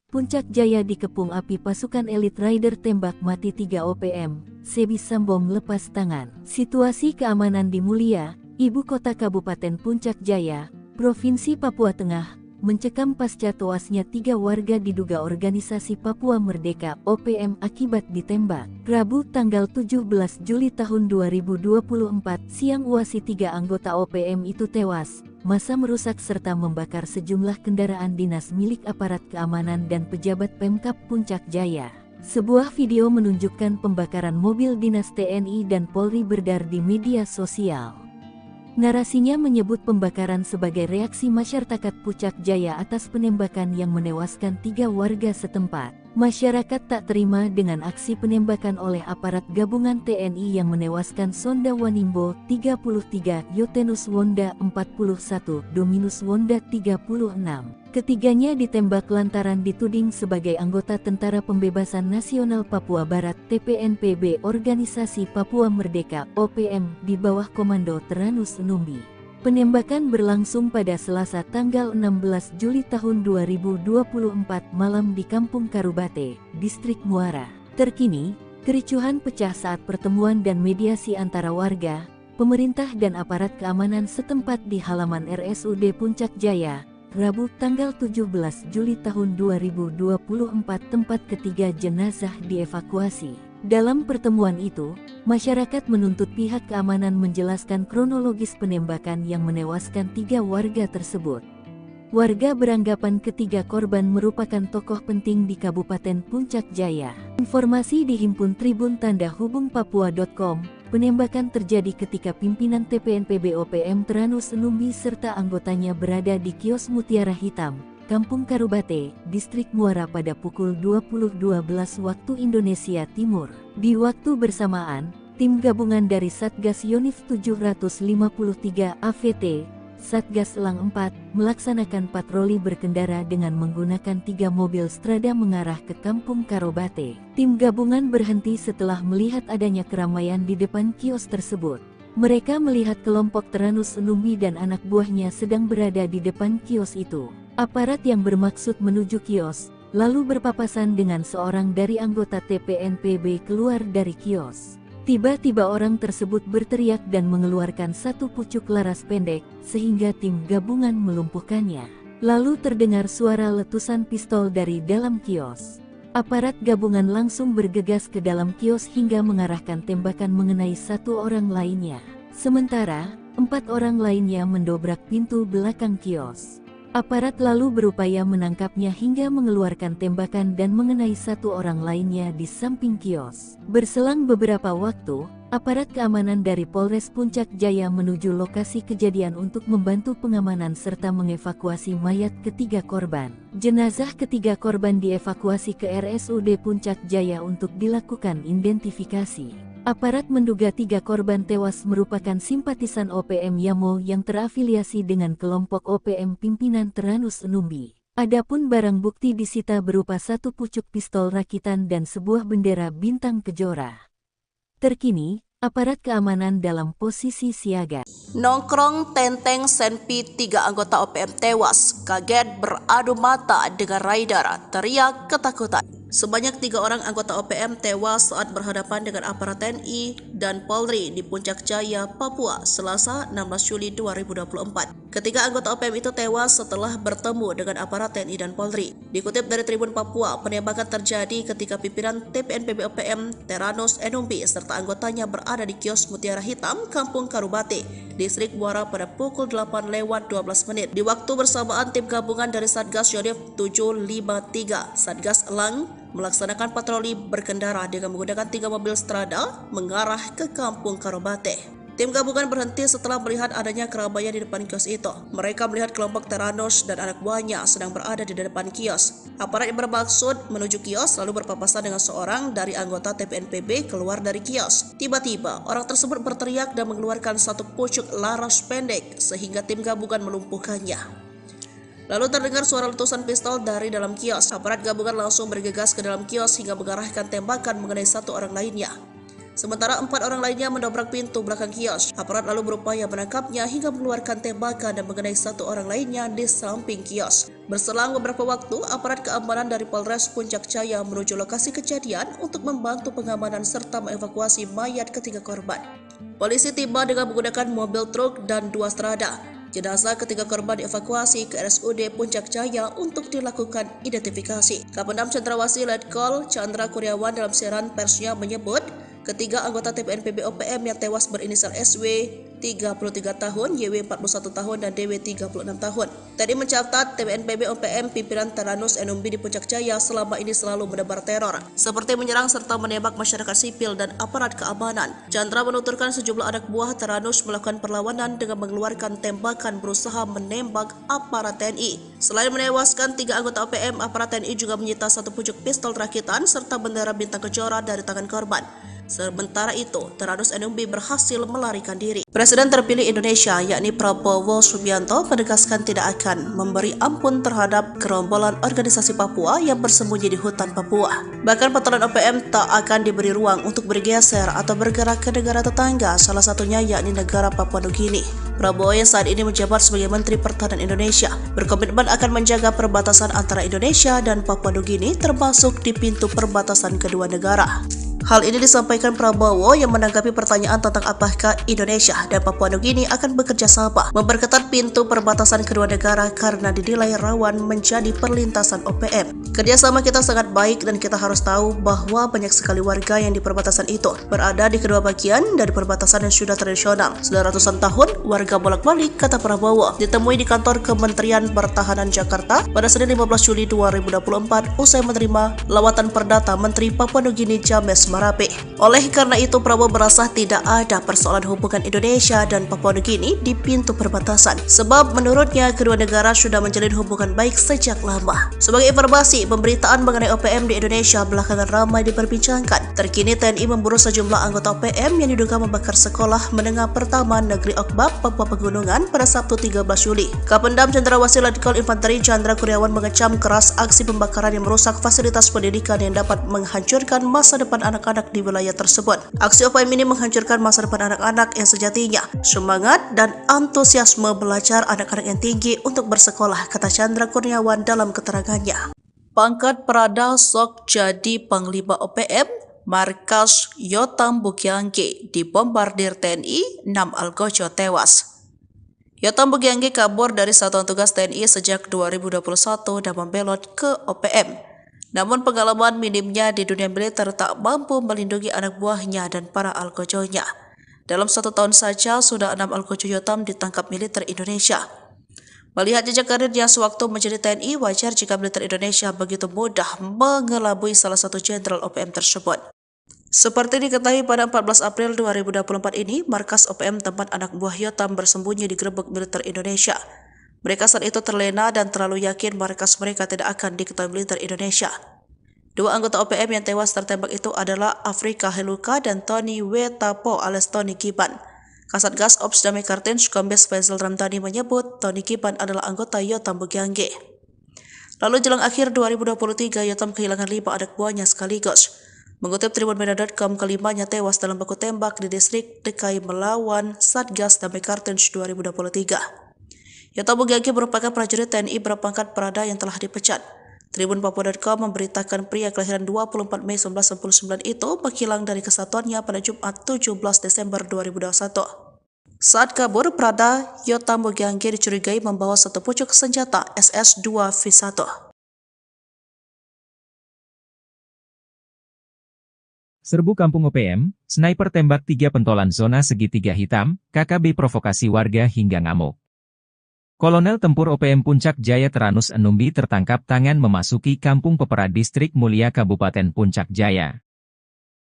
Puncak Jaya dikepung api pasukan elit rider tembak mati 3 OPM, Sebi Sambong lepas tangan. Situasi keamanan di Mulia, ibu kota Kabupaten Puncak Jaya, Provinsi Papua Tengah, mencekam pasca tewasnya 3 warga diduga organisasi Papua Merdeka OPM akibat ditembak. Rabu tanggal 17 Juli tahun 2024 siang uasi 3 anggota OPM itu tewas. Massa merusak serta membakar sejumlah kendaraan dinas milik aparat keamanan dan pejabat Pemkab Puncak Jaya. Sebuah video menunjukkan pembakaran mobil dinas TNI dan Polri beredar di media sosial. Narasinya menyebut pembakaran sebagai reaksi masyarakat Puncak Jaya atas penembakan yang menewaskan 3 warga setempat. Masyarakat tak terima dengan aksi penembakan oleh aparat gabungan TNI yang menewaskan Sonda Wanimbo 33, Yotenus Wonda 41, Dominus Wonda 36. Ketiganya ditembak lantaran dituding sebagai anggota Tentara Pembebasan Nasional Papua Barat TPNPB Organisasi Papua Merdeka OPM di bawah komando Tyrannus Enumbi. Penembakan berlangsung pada Selasa tanggal 16 Juli tahun 2024 malam di Kampung Karubate, Distrik Muara. Terkini, kericuhan pecah saat pertemuan dan mediasi antara warga, pemerintah dan aparat keamanan setempat di halaman RSUD Puncak Jaya, Rabu tanggal 17 Juli tahun 2024 tempat ketiga jenazah dievakuasi. Dalam pertemuan itu, masyarakat menuntut pihak keamanan menjelaskan kronologis penembakan yang menewaskan 3 warga tersebut. Warga beranggapan ketiga korban merupakan tokoh penting di Kabupaten Puncak Jaya. Informasi dihimpun Tribun Tanda Hubung Papua.com, penembakan terjadi ketika pimpinan TPNPB OPM Tyrannus Enumbi serta anggotanya berada di kios Mutiara Hitam, Kampung Karubate, Distrik Muara pada pukul 20.12 waktu Indonesia Timur. Di waktu bersamaan, tim gabungan dari Satgas Yonif 753 AVT, Satgas Elang 4, melaksanakan patroli berkendara dengan menggunakan 3 mobil Strada mengarah ke Kampung Karubate. Tim gabungan berhenti setelah melihat adanya keramaian di depan kios tersebut. Mereka melihat kelompok Tyrannus Enumbi dan anak buahnya sedang berada di depan kios itu. Aparat yang bermaksud menuju kios, lalu berpapasan dengan seorang dari anggota TPNPB keluar dari kios. Tiba-tiba orang tersebut berteriak dan mengeluarkan 1 pucuk laras pendek, sehingga tim gabungan melumpuhkannya. Lalu terdengar suara letusan pistol dari dalam kios. Aparat gabungan langsung bergegas ke dalam kios hingga mengarahkan tembakan mengenai 1 orang lainnya. Sementara, 4 orang lainnya mendobrak pintu belakang kios. Aparat lalu berupaya menangkapnya hingga mengeluarkan tembakan dan mengenai 1 orang lainnya di samping kios. Berselang beberapa waktu, aparat keamanan dari Polres Puncak Jaya menuju lokasi kejadian untuk membantu pengamanan serta mengevakuasi mayat ketiga korban. Jenazah ketiga korban dievakuasi ke RSUD Puncak Jaya untuk dilakukan identifikasi. Aparat menduga 3 korban tewas merupakan simpatisan OPM Yamo yang terafiliasi dengan kelompok OPM pimpinan Tyrannus Enumbi. Adapun barang bukti disita berupa satu pucuk pistol rakitan dan sebuah bendera bintang kejora. Terkini, aparat keamanan dalam posisi siaga. Nongkrong Tenteng Senpi 3 anggota OPM tewas, kaget beradu mata dengan rider, teriak ketakutan. Sebanyak 3 orang anggota OPM tewas saat berhadapan dengan aparat TNI dan Polri di Puncak Jaya, Papua, Selasa 16 Juli 2024. Ketiga anggota OPM itu tewas setelah bertemu dengan aparat TNI dan Polri. Dikutip dari Tribun Papua, penembakan terjadi ketika pimpinan TPNPB OPM Teranus Enumbi serta anggotanya berada di kios Mutiara Hitam, Kampung Karubate, Distrik Muara pada pukul 8:12 menit. Di waktu bersamaan, tim gabungan dari Satgas Yonif 753, Satgas Elang, melaksanakan patroli berkendara dengan menggunakan 3 mobil strada mengarah ke Kampung Karobate. Tim gabungan berhenti setelah melihat adanya keramaian di depan kios itu. Mereka melihat kelompok Teranus dan anak buahnya sedang berada di depan kios. Aparat yang bermaksud menuju kios lalu berpapasan dengan seorang dari anggota TPNPB keluar dari kios. Tiba-tiba, orang tersebut berteriak dan mengeluarkan satu pucuk laras pendek sehingga tim gabungan melumpuhkannya. Lalu terdengar suara letusan pistol dari dalam kios. Aparat gabungan langsung bergegas ke dalam kios hingga mengarahkan tembakan mengenai satu orang lainnya. Sementara 4 orang lainnya mendobrak pintu belakang kios. Aparat lalu berupaya menangkapnya hingga mengeluarkan tembakan dan mengenai satu orang lainnya di samping kios. Berselang beberapa waktu, aparat keamanan dari Polres Puncak Jaya menuju lokasi kejadian untuk membantu pengamanan serta mengevakuasi mayat ketiga korban. Polisi tiba dengan menggunakan mobil truk dan 2 strada. Jenazah ketiga korban dievakuasi ke RSUD Puncak Jaya untuk dilakukan identifikasi. Kapendam Cendrawasih Letkol Chandra Kurniawan dalam siaran persnya menyebut, ketiga anggota TPNPB OPM yang tewas berinisial SW 33 tahun, YW 41 tahun, dan DW 36 tahun. Tadi mencatat TPNPB OPM pimpinan Teranus Enumbi di Puncak Jaya selama ini selalu menebar teror, seperti menyerang serta menembak masyarakat sipil dan aparat keamanan. Chandra menuturkan sejumlah anak buah Teranus melakukan perlawanan dengan mengeluarkan tembakan berusaha menembak aparat TNI. Selain menewaskan 3 anggota OPM, aparat TNI juga menyita satu pucuk pistol rakitan serta bendera bintang kejora dari tangan korban. Sementara itu, Teranus Enumbi berhasil melarikan diri. Presiden terpilih Indonesia, yakni Prabowo Subianto, menegaskan tidak akan memberi ampun terhadap gerombolan organisasi Papua yang bersembunyi di hutan Papua. Bahkan patroli OPM tak akan diberi ruang untuk bergeser atau bergerak ke negara tetangga, salah satunya yakni negara Papua Nugini. Prabowo yang saat ini menjabat sebagai Menteri Pertahanan Indonesia berkomitmen akan menjaga perbatasan antara Indonesia dan Papua Nugini, termasuk di pintu perbatasan kedua negara. Hal ini disampaikan Prabowo yang menanggapi pertanyaan tentang apakah Indonesia dan Papua Nugini akan bekerja sama memperketat pintu perbatasan kedua negara karena dinilai rawan menjadi perlintasan OPM. Kerjasama kita sangat baik dan kita harus tahu bahwa banyak sekali warga yang di perbatasan itu berada di kedua bagian dari perbatasan yang sudah tradisional. Sudah ratusan tahun warga bolak-balik, kata Prabowo. Ditemui di kantor Kementerian Pertahanan Jakarta pada Senin 15 Juli 2024 usai menerima lawatan perdata Menteri Papua Nugini James Marape. Oleh karena itu, Prabowo merasa tidak ada persoalan hubungan Indonesia dan Papua Nugini di pintu perbatasan, sebab menurutnya kedua negara sudah menjalin hubungan baik sejak lama. Sebagai informasi, pemberitaan mengenai OPM di Indonesia belakangan ramai diperbincangkan. Terkini TNI memburu sejumlah anggota OPM yang diduga membakar sekolah menengah pertama Negeri Okbab, Papua Pegunungan pada Sabtu 13 Juli. Kapendam Cendrawasih Letkol Infanteri Chandra Kurniawan mengecam keras aksi pembakaran yang merusak fasilitas pendidikan yang dapat menghancurkan masa depan anak-anak di wilayah tersebut. Aksi OPM ini menghancurkan masa depan anak-anak yang sejatinya semangat dan antusiasme belajar anak-anak yang tinggi untuk bersekolah, kata Chandra Kurniawan dalam keterangannya. Pangkat Prada sok jadi Panglima OPM, markas Yotam Bukyangge dibombardir TNI, 6 algojo tewas. Yotam Bukyangge kabur dari Satuan Tugas TNI sejak 2021 dan membelot ke OPM. Namun pengalaman minimnya di dunia militer tak mampu melindungi anak buahnya dan para algojonya. Dalam 1 tahun saja sudah 6 algojo Yotam ditangkap militer Indonesia. Melihat jejak karirnya sewaktu menjadi TNI, wajar jika militer Indonesia begitu mudah mengelabui salah satu jenderal OPM tersebut. Seperti diketahui pada 14 April 2024 ini, markas OPM tempat anak buah Yotam bersembunyi digerebek militer Indonesia. Mereka saat itu terlena dan terlalu yakin markas mereka tidak akan diketahui militer Indonesia. 2 anggota OPM yang tewas tertembak itu adalah Afrika Heluka dan Tony Wetapo alias Tony Kiban. Kasatgas Ops Damai Kartens Kombes Faisal Ramdhani menyebut Tony Kiban adalah anggota Yotam Bukyangge. Lalu jelang akhir 2023, Yotam kehilangan 5 anak buahnya sekaligus. Mengutip tribunmedia.com, kelimanya tewas dalam baku tembak di distrik DKI melawan Satgas Damai Kartens 2023. Yotam Bugagi merupakan prajurit TNI berpangkat Prada yang telah dipecat. Tribun Papua.com memberitakan pria kelahiran 24 Mei 1999 itu menghilang dari kesatuannya pada Jumat 17 Desember 2021. Saat kabur, Prada Yotam Bugagi dicurigai membawa satu pucuk senjata SS-2V1. Serbu Kampung OPM, sniper tembak 3 pentolan zona segitiga hitam, KKB provokasi warga hingga ngamuk. Kolonel Tempur OPM Puncak Jaya Teranus Enumbi tertangkap tangan memasuki Kampung Pepera Distrik Mulia Kabupaten Puncak Jaya.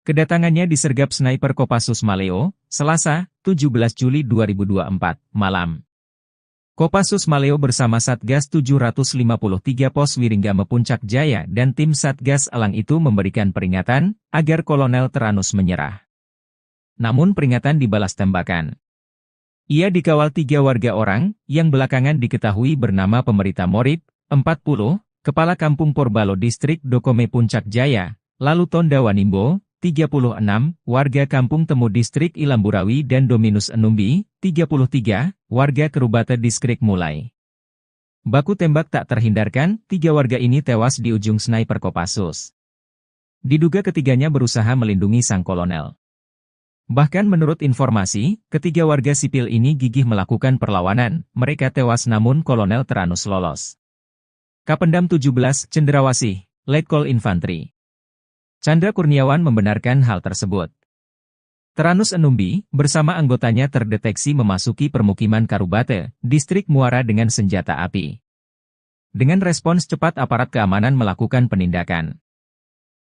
Kedatangannya disergap sniper Kopassus Maleo, Selasa, 17 Juli 2024, malam. Kopassus Maleo bersama Satgas 753 Pos Wiringgame Puncak Jaya dan tim Satgas Elang itu memberikan peringatan agar Kolonel Teranus menyerah. Namun peringatan dibalas tembakan. Ia dikawal 3 warga orang, yang belakangan diketahui bernama Pemerita Morib, 40, Kepala Kampung Porbalo Distrik Dokome Puncak Jaya, lalu Tonda Wanimbo, 36, warga Kampung Temu Distrik Ilamburawi dan Dominus Enumbi, 33, warga Kerubata Distrik Mulai. Baku tembak tak terhindarkan, 3 warga ini tewas di ujung sniper Kopassus. Diduga ketiganya berusaha melindungi sang kolonel. Bahkan menurut informasi, ketiga warga sipil ini gigih melakukan perlawanan, mereka tewas namun Kolonel Teranus lolos. Kapendam 17, Cendrawasih, Letkol Infantri Chandra Kurniawan membenarkan hal tersebut. Teranus Enumbi, bersama anggotanya terdeteksi memasuki permukiman Karubate, Distrik Muara dengan senjata api. Dengan respons cepat aparat keamanan melakukan penindakan.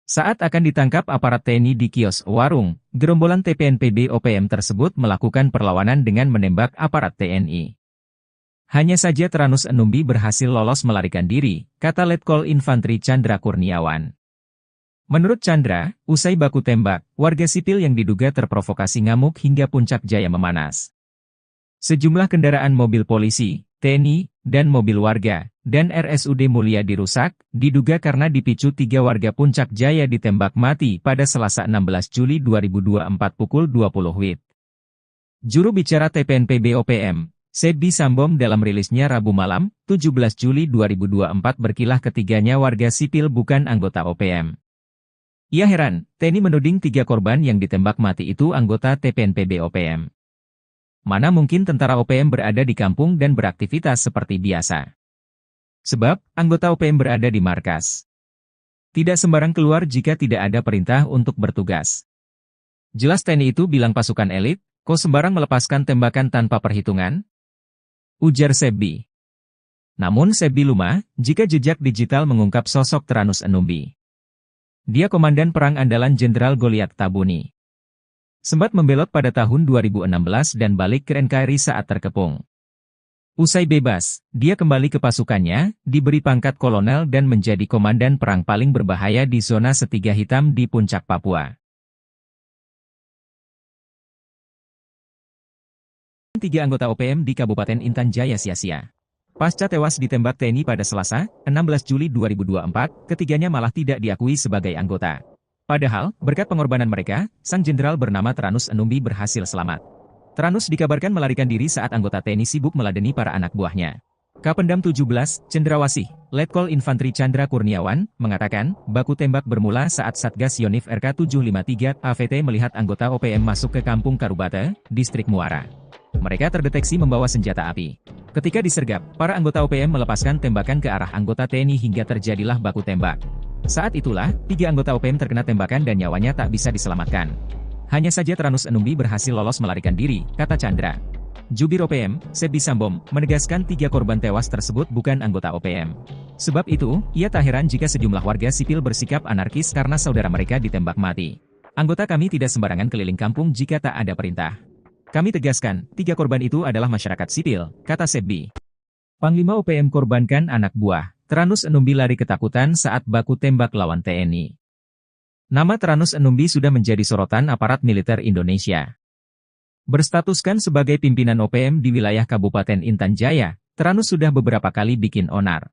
Saat akan ditangkap aparat TNI di kios warung, gerombolan TPNPB OPM tersebut melakukan perlawanan dengan menembak aparat TNI. Hanya saja Teranus Enumbi berhasil lolos melarikan diri, kata Letkol Infantri Chandra Kurniawan. Menurut Chandra, usai baku tembak, warga sipil yang diduga terprovokasi ngamuk hingga Puncak Jaya memanas. Sejumlah kendaraan mobil polisi, TNI, dan mobil warga, dan RSUD Mulia dirusak, diduga karena dipicu 3 warga Puncak Jaya ditembak mati pada Selasa 16 Juli 2024 pukul 20 WIB. Juru bicara TPNPB OPM, Sebi Sambom dalam rilisnya Rabu malam, 17 Juli 2024 berkilah ketiganya warga sipil bukan anggota OPM. Ia heran, TNI menuding 3 korban yang ditembak mati itu anggota TPNPB OPM. Mana mungkin tentara OPM berada di kampung dan beraktivitas seperti biasa. Sebab, anggota OPM berada di markas. Tidak sembarang keluar jika tidak ada perintah untuk bertugas. Jelas TNI itu bilang pasukan elit, kok sembarang melepaskan tembakan tanpa perhitungan? Ujar Sebi. Namun Sebi lumah, jika jejak digital mengungkap sosok Teranus Enumbi. Dia komandan perang andalan Jenderal Goliat Tabuni. Sempat membelot pada tahun 2016 dan balik ke NKRI saat terkepung. Usai bebas, dia kembali ke pasukannya, diberi pangkat kolonel dan menjadi komandan perang paling berbahaya di zona Setiga Hitam di Puncak Papua. 3 anggota OPM di Kabupaten Intan Jaya sia-sia. Pasca tewas ditembak TNI pada Selasa, 16 Juli 2024, ketiganya malah tidak diakui sebagai anggota. Padahal, berkat pengorbanan mereka, sang jenderal bernama Teranus Enumbi berhasil selamat. Teranus dikabarkan melarikan diri saat anggota TNI sibuk meladeni para anak buahnya. Kapendam 17, Cendrawasih, Letkol Infantri Chandra Kurniawan, mengatakan, baku tembak bermula saat Satgas Yonif RK 753 AVT melihat anggota OPM masuk ke Kampung Karubate, Distrik Muara. Mereka terdeteksi membawa senjata api. Ketika disergap, para anggota OPM melepaskan tembakan ke arah anggota TNI hingga terjadilah baku tembak. Saat itulah, 3 anggota OPM terkena tembakan dan nyawanya tak bisa diselamatkan. Hanya saja Teranus Enumbi berhasil lolos melarikan diri, kata Chandra. Jubir OPM, Sebi Sambom, menegaskan 3 korban tewas tersebut bukan anggota OPM. Sebab itu, ia tak heran jika sejumlah warga sipil bersikap anarkis karena saudara mereka ditembak mati. Anggota kami tidak sembarangan keliling kampung jika tak ada perintah. Kami tegaskan, 3 korban itu adalah masyarakat sipil, kata Sebi. Panglima OPM korbankan anak buah. Teranus Enumbi lari ketakutan saat baku tembak lawan TNI. Nama Teranus Enumbi sudah menjadi sorotan aparat militer Indonesia. Berstatuskan sebagai pimpinan OPM di wilayah Kabupaten Intan Jaya, Teranus sudah beberapa kali bikin onar.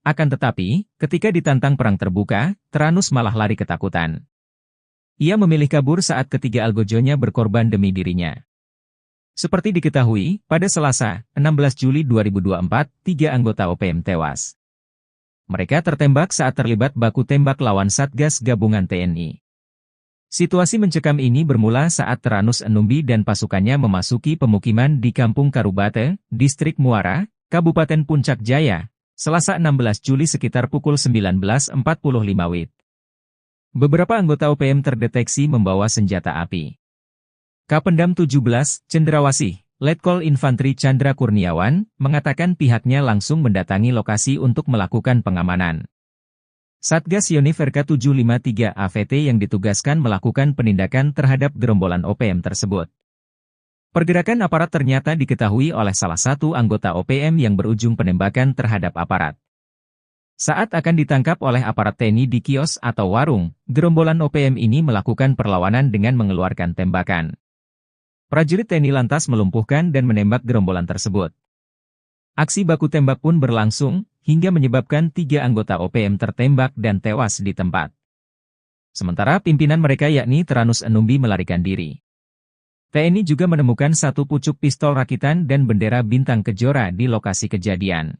Akan tetapi, ketika ditantang perang terbuka, Tyrannus malah lari ketakutan. Ia memilih kabur saat ketiga algojonya berkorban demi dirinya. Seperti diketahui, pada Selasa, 16 Juli 2024, 3 anggota OPM tewas. Mereka tertembak saat terlibat baku tembak lawan Satgas Gabungan TNI. Situasi mencekam ini bermula saat Tyrannus Enumbi dan pasukannya memasuki pemukiman di Kampung Karubate, Distrik Muara, Kabupaten Puncak Jaya, Selasa 16 Juli sekitar pukul 19.45 WIB. Beberapa anggota OPM terdeteksi membawa senjata api. Kapendam 17, Cendrawasih, Letkol Infantri Chandra Kurniawan, mengatakan pihaknya langsung mendatangi lokasi untuk melakukan pengamanan. Satgas Yonif RK753 AVT yang ditugaskan melakukan penindakan terhadap gerombolan OPM tersebut. Pergerakan aparat ternyata diketahui oleh salah satu anggota OPM yang berujung penembakan terhadap aparat. Saat akan ditangkap oleh aparat TNI di kios atau warung, gerombolan OPM ini melakukan perlawanan dengan mengeluarkan tembakan. Prajurit TNI lantas melumpuhkan dan menembak gerombolan tersebut. Aksi baku tembak pun berlangsung, hingga menyebabkan 3 anggota OPM tertembak dan tewas di tempat. Sementara pimpinan mereka yakni Tyrannus Enumbi melarikan diri. TNI juga menemukan 1 pucuk pistol rakitan dan bendera bintang kejora di lokasi kejadian.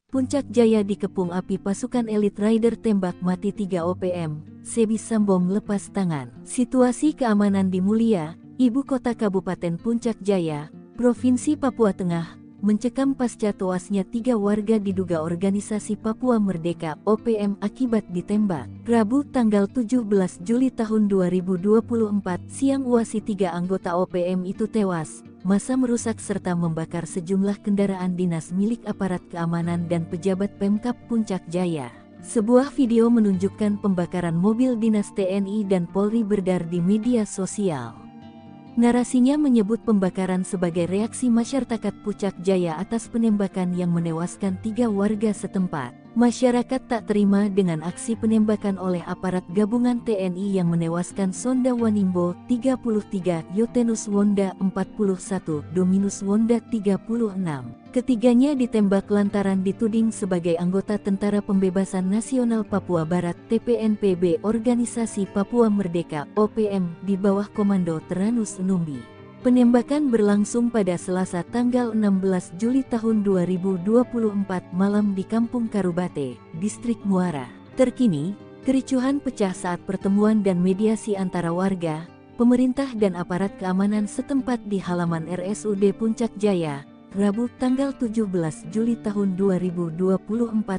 Puncak Jaya dikepung api pasukan elit Rider tembak mati 3 OPM, Sebi Sambong lepas tangan. Situasi keamanan di Mulia, ibu kota Kabupaten Puncak Jaya, Provinsi Papua Tengah, mencekam pasca tewasnya 3 warga diduga organisasi Papua Merdeka (OPM) akibat ditembak. Rabu tanggal 17 Juli tahun 2024 siang uasi 3 anggota OPM itu tewas. Massa merusak serta membakar sejumlah kendaraan dinas milik aparat keamanan dan pejabat Pemkab Puncak Jaya. Sebuah video menunjukkan pembakaran mobil dinas TNI dan Polri beredar di media sosial. Narasinya menyebut pembakaran sebagai reaksi masyarakat Puncak Jaya atas penembakan yang menewaskan 3 warga setempat. Masyarakat tak terima dengan aksi penembakan oleh aparat gabungan TNI yang menewaskan Sonda Wanimbo 33, Yotenus Wonda 41, Dominus Wonda 36. Ketiganya ditembak lantaran dituding sebagai anggota Tentara Pembebasan Nasional Papua Barat (TPNPB) Organisasi Papua Merdeka (OPM) di bawah komando Tyrannus Enumbi. Penembakan berlangsung pada Selasa tanggal 16 Juli tahun 2024 malam di Kampung Karubate, Distrik Muara. Terkini, kericuhan pecah saat pertemuan dan mediasi antara warga, pemerintah dan aparat keamanan setempat di halaman RSUD Puncak Jaya, Rabu tanggal 17 Juli tahun 2024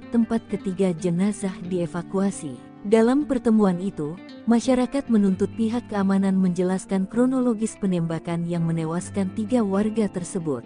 tempat ketiga jenazah dievakuasi. Dalam pertemuan itu, masyarakat menuntut pihak keamanan menjelaskan kronologis penembakan yang menewaskan 3 warga tersebut.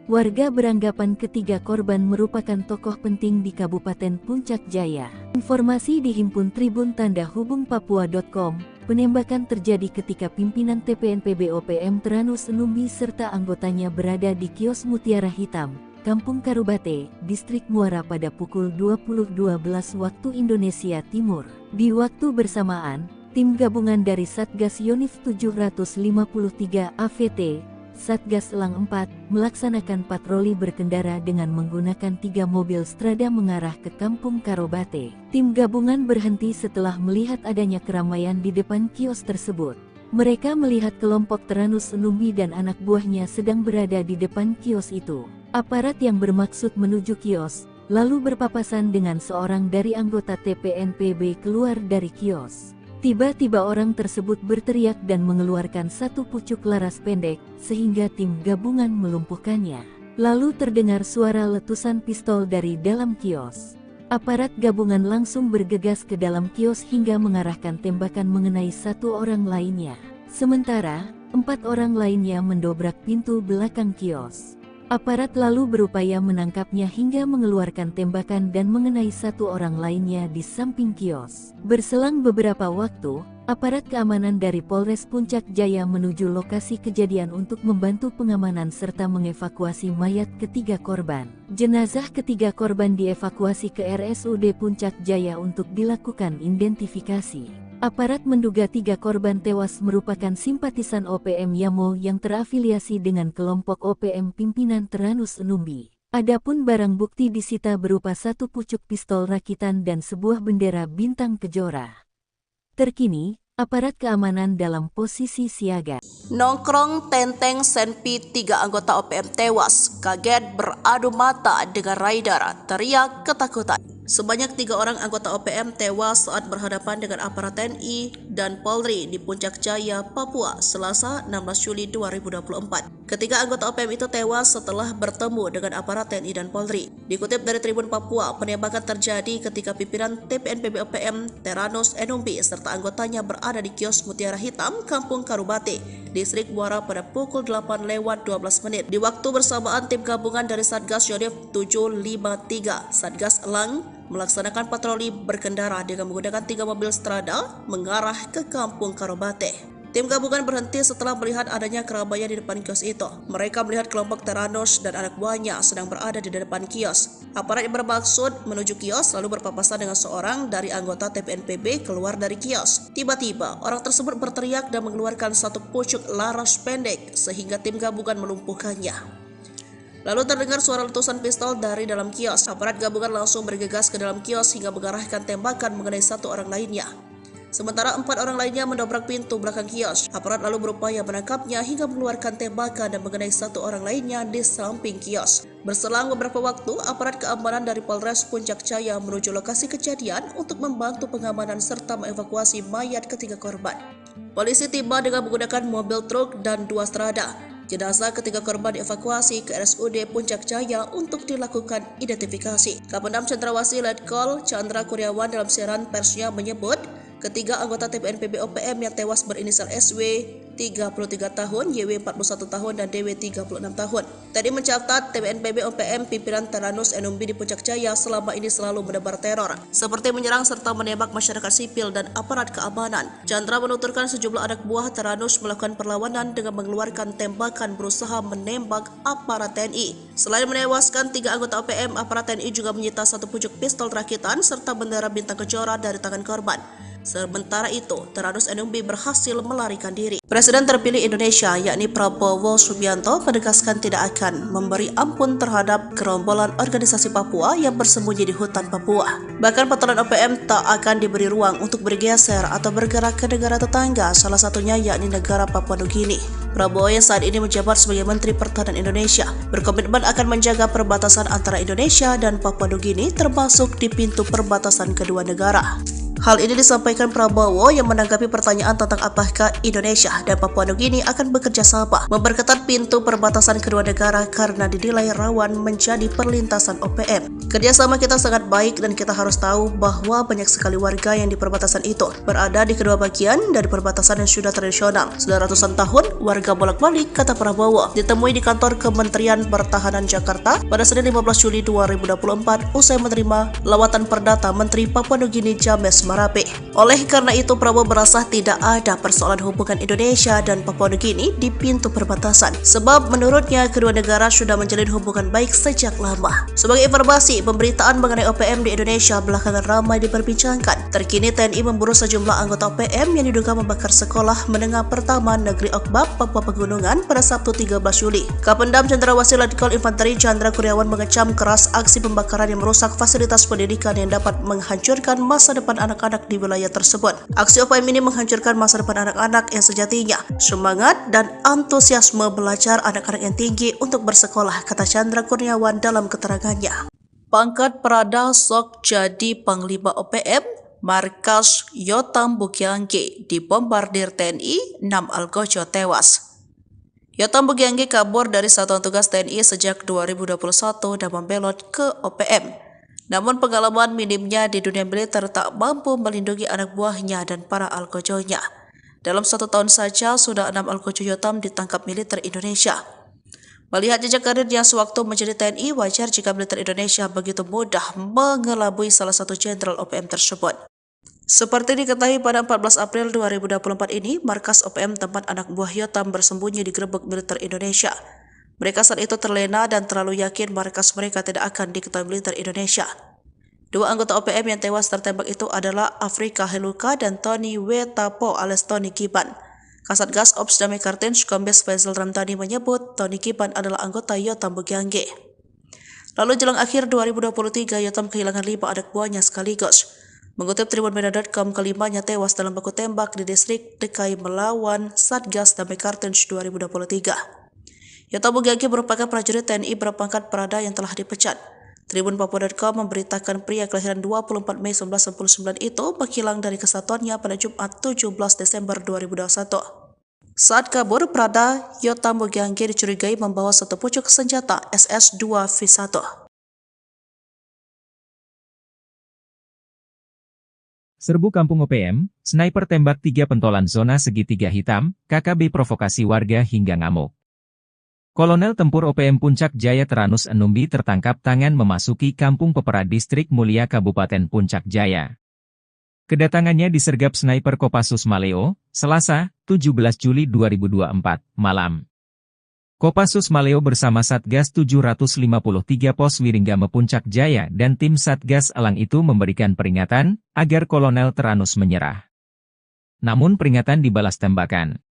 Warga beranggapan ketiga korban merupakan tokoh penting di Kabupaten Puncak Jaya. Informasi dihimpun Tribun Tanda Hubung Papua.com. Penembakan terjadi ketika pimpinan TPNPB OPM Tyrannus Enumbi serta anggotanya berada di kios Mutiara Hitam, Kampung Karubate, Distrik Muara pada pukul 20.12 waktu Indonesia Timur. Di waktu bersamaan, tim gabungan dari Satgas Yonif 753 AVT, Satgas Elang 4, melaksanakan patroli berkendara dengan menggunakan 3 mobil Strada mengarah ke Kampung Karubate. Tim gabungan berhenti setelah melihat adanya keramaian di depan kios tersebut. Mereka melihat kelompok Tyrannus Enumbi dan anak buahnya sedang berada di depan kios itu. Aparat yang bermaksud menuju kios, lalu berpapasan dengan seorang dari anggota TPNPB keluar dari kios. Tiba-tiba orang tersebut berteriak dan mengeluarkan 1 pucuk laras pendek, sehingga tim gabungan melumpuhkannya. Lalu terdengar suara letusan pistol dari dalam kios. Aparat gabungan langsung bergegas ke dalam kios hingga mengarahkan tembakan mengenai 1 orang lainnya. Sementara, 4 orang lainnya mendobrak pintu belakang kios. Aparat lalu berupaya menangkapnya hingga mengeluarkan tembakan dan mengenai 1 orang lainnya di samping kios. Berselang beberapa waktu, aparat keamanan dari Polres Puncak Jaya menuju lokasi kejadian untuk membantu pengamanan serta mengevakuasi mayat ketiga korban. Jenazah ketiga korban dievakuasi ke RSUD Puncak Jaya untuk dilakukan identifikasi. Aparat menduga 3 korban tewas merupakan simpatisan OPM Yamo yang terafiliasi dengan kelompok OPM pimpinan Tyrannus Enumbi. Adapun barang bukti disita berupa satu pucuk pistol rakitan dan sebuah bendera bintang kejora. Terkini, aparat keamanan dalam posisi siaga. Nongkrong tenteng Senpi 3 anggota OPM tewas, kaget beradu mata dengan rider, teriak ketakutan. Sebanyak 3 orang anggota OPM tewas saat berhadapan dengan aparat TNI dan Polri di Puncak Jaya, Papua, Selasa 16 Juli 2024. Ketiga anggota OPM itu tewas setelah bertemu dengan aparat TNI dan Polri. Dikutip dari Tribun Papua, penembakan terjadi ketika pimpinan TPNPB OPM Teranus Enumbi serta anggotanya berada di kios Mutiara Hitam, Kampung Karubate, Distrik Muara pada pukul 8:12. Di waktu bersamaan, tim gabungan dari Satgas Yonif 753 Satgas Elang melaksanakan patroli berkendara dengan menggunakan 3 mobil strada mengarah ke Kampung Karobate. Tim gabungan berhenti setelah melihat adanya keramaian di depan kios itu. Mereka melihat kelompok Teranus dan anak buahnya sedang berada di depan kios. Aparat yang bermaksud menuju kios lalu berpapasan dengan seorang dari anggota TPNPB keluar dari kios. Tiba-tiba, orang tersebut berteriak dan mengeluarkan satu pucuk laras pendek sehingga tim gabungan melumpuhkannya. Lalu terdengar suara letusan pistol dari dalam kios. Aparat gabungan langsung bergegas ke dalam kios hingga mengarahkan tembakan mengenai satu orang lainnya. Sementara 4 orang lainnya mendobrak pintu belakang kios. Aparat lalu berupaya menangkapnya hingga mengeluarkan tembakan dan mengenai satu orang lainnya di samping kios. Berselang beberapa waktu, aparat keamanan dari Polres Puncak Jaya menuju lokasi kejadian untuk membantu pengamanan serta mengevakuasi mayat ketiga korban. Polisi tiba dengan menggunakan mobil truk dan 2 strada. Jenazah ketiga korban dievakuasi ke RSUD Puncak Jaya untuk dilakukan identifikasi. Kapendam Cendrawasih Letkol Chandra Kurniawan dalam siaran persnya menyebut, ketiga anggota TPNPB OPM yang tewas berinisial SW 33 tahun, YW 41 tahun, dan DW 36 tahun. Tadi mencatat TPNPB OPM pimpinan Teranus Enumbi di Puncak Jaya selama ini selalu menebar teror, seperti menyerang serta menembak masyarakat sipil dan aparat keamanan. Chandra menuturkan sejumlah anak buah Teranus melakukan perlawanan dengan mengeluarkan tembakan berusaha menembak aparat TNI. Selain menewaskan 3 anggota OPM, aparat TNI juga menyita satu pucuk pistol rakitan serta bendera bintang kejora dari tangan korban. Sementara itu, Teranus Enumbi berhasil melarikan diri. Presiden terpilih Indonesia yakni Prabowo Subianto menegaskan tidak akan memberi ampun terhadap gerombolan organisasi Papua yang bersembunyi di hutan Papua. Bahkan patroli OPM tak akan diberi ruang untuk bergeser atau bergerak ke negara tetangga, salah satunya yakni negara Papua Nugini. Prabowo yang saat ini menjabat sebagai Menteri Pertahanan Indonesia berkomitmen akan menjaga perbatasan antara Indonesia dan Papua Nugini termasuk di pintu perbatasan kedua negara. Hal ini disampaikan Prabowo yang menanggapi pertanyaan tentang apakah Indonesia dan Papua Nugini akan bekerja sama memperketat pintu perbatasan kedua negara karena dinilai rawan menjadi perlintasan OPM. Kerjasama kita sangat baik dan kita harus tahu bahwa banyak sekali warga yang di perbatasan itu berada di kedua bagian dari perbatasan yang sudah tradisional. Sudah ratusan tahun warga bolak-balik, kata Prabowo. Ditemui di kantor Kementerian Pertahanan Jakarta pada Senin 15 Juli 2024 usai menerima lawatan perdata Menteri Papua Nugini James Marape. Oleh karena itu, Prabowo merasa tidak ada persoalan hubungan Indonesia dan Papua Nugini di pintu perbatasan, sebab menurutnya kedua negara sudah menjalin hubungan baik sejak lama. Sebagai informasi, pemberitaan mengenai OPM di Indonesia belakangan ramai diperbincangkan. Terkini TNI memburu sejumlah anggota OPM yang diduga membakar sekolah menengah pertama Negeri Okbab, Papua Pegunungan pada Sabtu 13 Juli. Kapendam Cendrawasih Letkol Infanteri Chandra Kurniawan mengecam keras aksi pembakaran yang merusak fasilitas pendidikan yang dapat menghancurkan masa depan anak-anak di wilayah tersebut. Aksi OPM ini menghancurkan masa depan anak-anak yang sejatinya semangat dan antusiasme belajar anak-anak yang tinggi untuk bersekolah, kata Chandra Kurniawan dalam keterangannya. Pangkat Prada sok jadi Panglima OPM, markas Yotam Bukiangge dibombardir TNI, 6 algojo tewas. Yotam Bukiangge kabur dari Satuan Tugas TNI sejak 2021 dan membelot ke OPM. Namun pengalaman minimnya di dunia militer tak mampu melindungi anak buahnya dan para algojonya. Dalam 1 tahun saja sudah 6 algojo Yotam ditangkap militer Indonesia. Melihat jejak karirnya sewaktu menjadi TNI, wajar jika militer Indonesia begitu mudah mengelabui salah satu jenderal OPM tersebut. Seperti diketahui pada 14 April 2024 ini, markas OPM tempat anak buah Yotam bersembunyi digerebek militer Indonesia. Mereka saat itu terlena dan terlalu yakin markas mereka tidak akan diketahui militer Indonesia. 2 anggota OPM yang tewas tertembak itu adalah Afrika Heluka dan Tony Wetapo alias Tony Kiban. Kasatgas Ops Damai Kartens Kombes Faisal Ramdhani menyebut Tony Kiban adalah anggota Yotam Bukiangge. Lalu jelang akhir 2023, Yotam kehilangan 5 anak buahnya sekaligus. Mengutip tribunmedia.com, kelimanya tewas dalam baku tembak di distrik DKI melawan Satgas Damai Kartens 2023. Yotam Bugagi merupakan prajurit TNI berpangkat Prada yang telah dipecat. Tribunpapua.com memberitakan pria kelahiran 24 Mei 1999 itu menghilang dari kesatuannya pada Jumat 17 Desember 2021. Saat kabur, Prada Yotam Bugagi dicurigai membawa satu pucuk senjata SS-2V1. Serbu Kampung OPM, sniper tembak 3 pentolan zona segitiga hitam, KKB provokasi warga hingga ngamuk. Kolonel Tempur OPM Puncak Jaya Teranus Enumbi tertangkap tangan memasuki Kampung Pepera Distrik Mulia Kabupaten Puncak Jaya. Kedatangannya disergap sniper Kopassus Maleo, Selasa, 17 Juli 2024, malam. Kopassus Maleo bersama Satgas 753 Pos Wiringgame Puncak Jaya dan tim Satgas Elang itu memberikan peringatan agar Kolonel Teranus menyerah. Namun peringatan dibalas tembakan.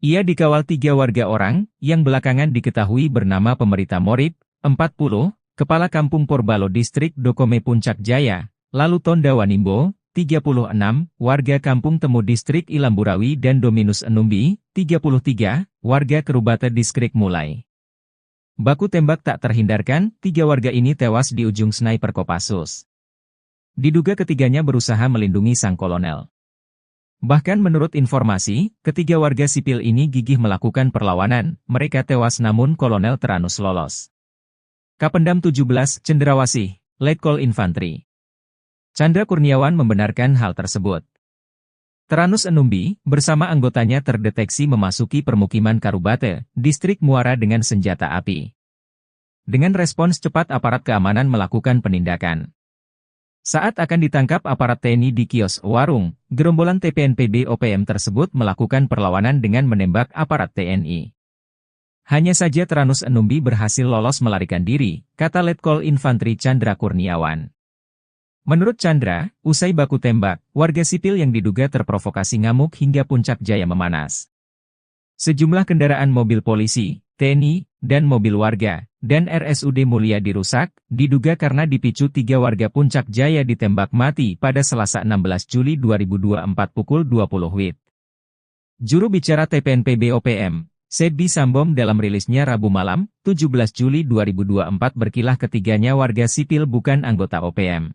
Ia dikawal 3 warga orang, yang belakangan diketahui bernama Pemerita Morib, 40, Kepala Kampung Porbalo Distrik Dokome Puncak Jaya, lalu Tonda Wanimbo, 36, warga Kampung Temu Distrik Ilamburawi dan Dominus Enumbi, 33, warga Kerubata Distrik Mulai. Baku tembak tak terhindarkan, 3 warga ini tewas di ujung sniper Kopassus. Diduga ketiganya berusaha melindungi sang kolonel. Bahkan menurut informasi, ketiga warga sipil ini gigih melakukan perlawanan, mereka tewas namun Kolonel Teranus lolos. Kapendam 17, Cendrawasih, Letkol Infantri Chandra Kurniawan membenarkan hal tersebut. Teranus Enumbi, bersama anggotanya terdeteksi memasuki permukiman Karubate, Distrik Muara dengan senjata api. Dengan respons cepat aparat keamanan melakukan penindakan. Saat akan ditangkap aparat TNI di kios warung, gerombolan TPNPB OPM tersebut melakukan perlawanan dengan menembak aparat TNI. Hanya saja Teranus Enumbi berhasil lolos melarikan diri, kata Letkol Infantri Chandra Kurniawan. Menurut Chandra, usai baku tembak, warga sipil yang diduga terprovokasi ngamuk hingga Puncak Jaya memanas. Sejumlah kendaraan mobil polisi, TNI, dan mobil warga, dan RSUD Mulia dirusak, diduga karena dipicu 3 warga Puncak Jaya ditembak mati pada Selasa 16 Juli 2024 pukul 20 WIB. Juru bicara TPNPB OPM, Sebi Sambom dalam rilisnya Rabu malam, 17 Juli 2024 berkilah ketiganya warga sipil bukan anggota OPM.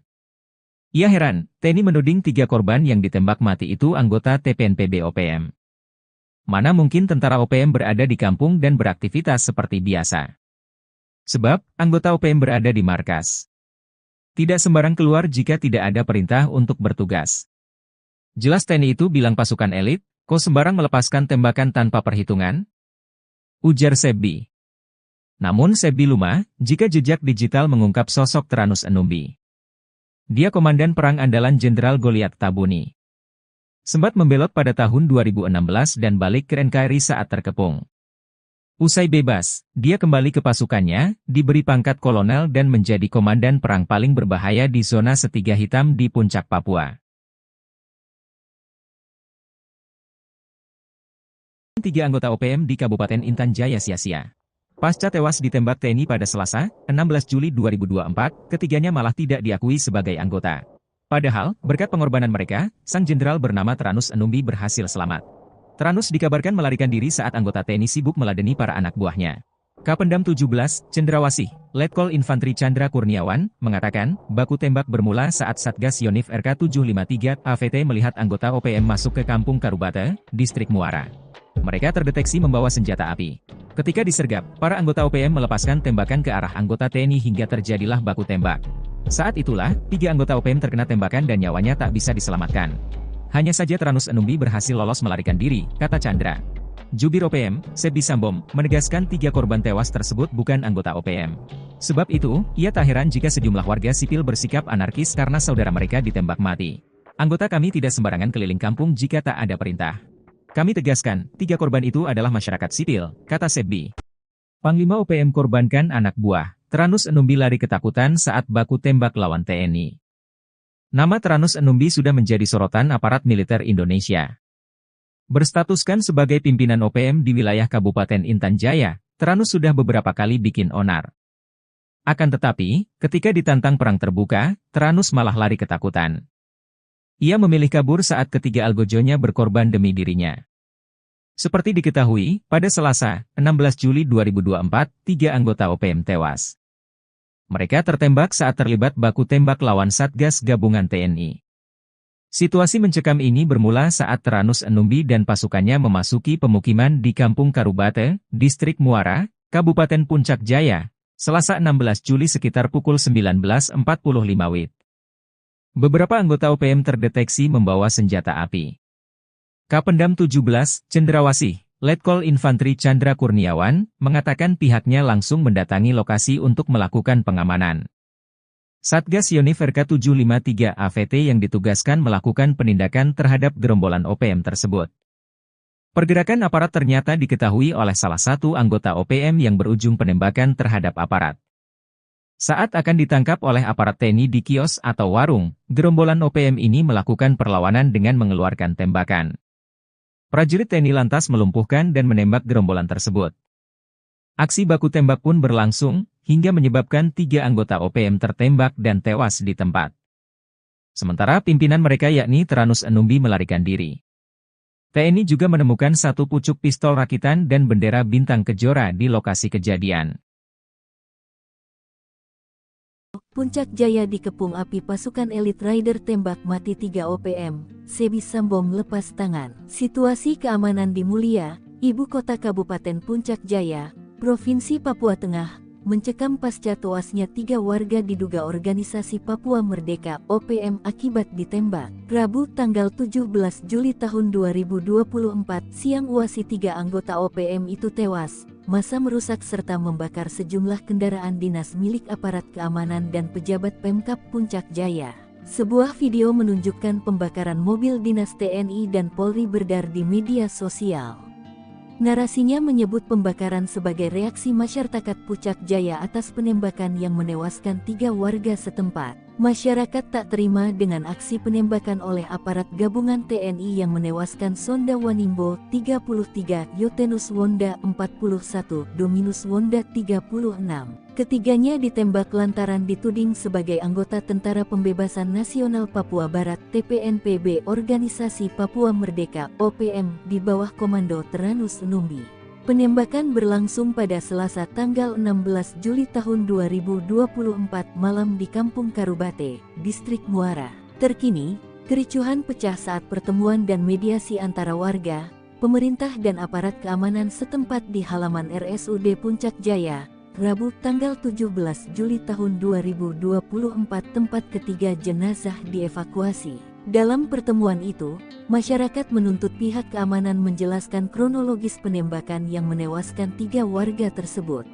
Ia heran, TNI menuding 3 korban yang ditembak mati itu anggota TPNPB OPM. Mana mungkin tentara OPM berada di kampung dan beraktivitas seperti biasa. Sebab, anggota OPM berada di markas. Tidak sembarang keluar jika tidak ada perintah untuk bertugas. Jelas TNI itu bilang pasukan elit, kok sembarang melepaskan tembakan tanpa perhitungan? Ujar Sebi. Namun Sebi lumah, jika jejak digital mengungkap sosok Teranus Enumbi. Dia komandan perang andalan Jenderal Goliat Tabuni. Sempat membelot pada tahun 2016 dan balik ke NKRI saat terkepung. Usai bebas, dia kembali ke pasukannya, diberi pangkat kolonel dan menjadi komandan perang paling berbahaya di zona Setiga Hitam di Puncak Papua. 3 anggota OPM di Kabupaten Intan Jaya sia-sia. Pasca tewas ditembak TNI pada Selasa, 16 Juli 2024, ketiganya malah tidak diakui sebagai anggota. Padahal, berkat pengorbanan mereka, sang jenderal bernama Teranus Enumbi berhasil selamat. Teranus dikabarkan melarikan diri saat anggota TNI sibuk meladeni para anak buahnya. Kapendam 17, Cendrawasih, Letkol Infantri Chandra Kurniawan, mengatakan, baku tembak bermula saat Satgas Yonif RK 753 AVT melihat anggota OPM masuk ke Kampung Karubate, Distrik Muara. Mereka terdeteksi membawa senjata api. Ketika disergap, para anggota OPM melepaskan tembakan ke arah anggota TNI hingga terjadilah baku tembak. Saat itulah, 3 anggota OPM terkena tembakan dan nyawanya tak bisa diselamatkan. Hanya saja Teranus Enumbi berhasil lolos melarikan diri, kata Chandra. Jubir OPM, Sebi Sambom, menegaskan 3 korban tewas tersebut bukan anggota OPM. Sebab itu, ia tak heran jika sejumlah warga sipil bersikap anarkis karena saudara mereka ditembak mati. Anggota kami tidak sembarangan keliling kampung jika tak ada perintah. Kami tegaskan, 3 korban itu adalah masyarakat sipil, kata Sebi. Panglima OPM korbankan anak buah. Teranus Enumbi lari ketakutan saat baku tembak lawan TNI. Nama Teranus Enumbi sudah menjadi sorotan aparat militer Indonesia. Berstatuskan sebagai pimpinan OPM di wilayah Kabupaten Intan Jaya, Teranus sudah beberapa kali bikin onar. Akan tetapi, ketika ditantang perang terbuka, Tyrannus malah lari ketakutan. Ia memilih kabur saat ketiga algojonya berkorban demi dirinya. Seperti diketahui, pada Selasa, 16 Juli 2024, 3 anggota OPM tewas. Mereka tertembak saat terlibat baku tembak lawan Satgas Gabungan TNI. Situasi mencekam ini bermula saat Tyrannus Enumbi dan pasukannya memasuki pemukiman di Kampung Karubate, Distrik Muara, Kabupaten Puncak Jaya, Selasa 16 Juli sekitar pukul 19.45 WIB. Beberapa anggota OPM terdeteksi membawa senjata api. Kapendam 17, Cendrawasih, Letkol Infantri Chandra Kurniawan, mengatakan pihaknya langsung mendatangi lokasi untuk melakukan pengamanan. Satgas Yonif RK753 AVT yang ditugaskan melakukan penindakan terhadap gerombolan OPM tersebut. Pergerakan aparat ternyata diketahui oleh salah satu anggota OPM yang berujung penembakan terhadap aparat. Saat akan ditangkap oleh aparat TNI di kios atau warung, gerombolan OPM ini melakukan perlawanan dengan mengeluarkan tembakan. Prajurit TNI lantas melumpuhkan dan menembak gerombolan tersebut. Aksi baku tembak pun berlangsung, hingga menyebabkan 3 anggota OPM tertembak dan tewas di tempat. Sementara pimpinan mereka yakni Tyrannus Enumbi melarikan diri. TNI juga menemukan 1 pucuk pistol rakitan dan bendera bintang kejora di lokasi kejadian. Puncak Jaya dikepung api pasukan elit Rider tembak mati 3 OPM, Sebi Sambom lepas tangan. Situasi keamanan di Mulia, ibu kota Kabupaten Puncak Jaya, Provinsi Papua Tengah, mencekam pasca tewasnya 3 warga diduga organisasi Papua Merdeka OPM akibat ditembak. Rabu tanggal 17 Juli tahun 2024 siang UASI 3 anggota OPM itu tewas. Massa merusak serta membakar sejumlah kendaraan dinas milik aparat keamanan dan pejabat Pemkab Puncak Jaya. Sebuah video menunjukkan pembakaran mobil dinas TNI dan Polri beredar di media sosial. Narasinya menyebut pembakaran sebagai reaksi masyarakat Puncak Jaya atas penembakan yang menewaskan 3 warga setempat. Masyarakat tak terima dengan aksi penembakan oleh aparat gabungan TNI yang menewaskan Sonda Wanimbo 33, Yotenus Wonda 41, Dominus Wonda 36. Ketiganya ditembak lantaran dituding sebagai anggota Tentara Pembebasan Nasional Papua Barat TPNPB Organisasi Papua Merdeka OPM di bawah komando Tyrannus Enumbi. Penembakan berlangsung pada Selasa tanggal 16 Juli tahun 2024 malam di Kampung Karubate, Distrik Muara. Terkini, kericuhan pecah saat pertemuan dan mediasi antara warga, pemerintah dan aparat keamanan setempat di halaman RSUD Puncak Jaya, Rabu tanggal 17 Juli tahun 2024 tempat ketiga jenazah dievakuasi. Dalam pertemuan itu, masyarakat menuntut pihak keamanan menjelaskan kronologis penembakan yang menewaskan 3 warga tersebut.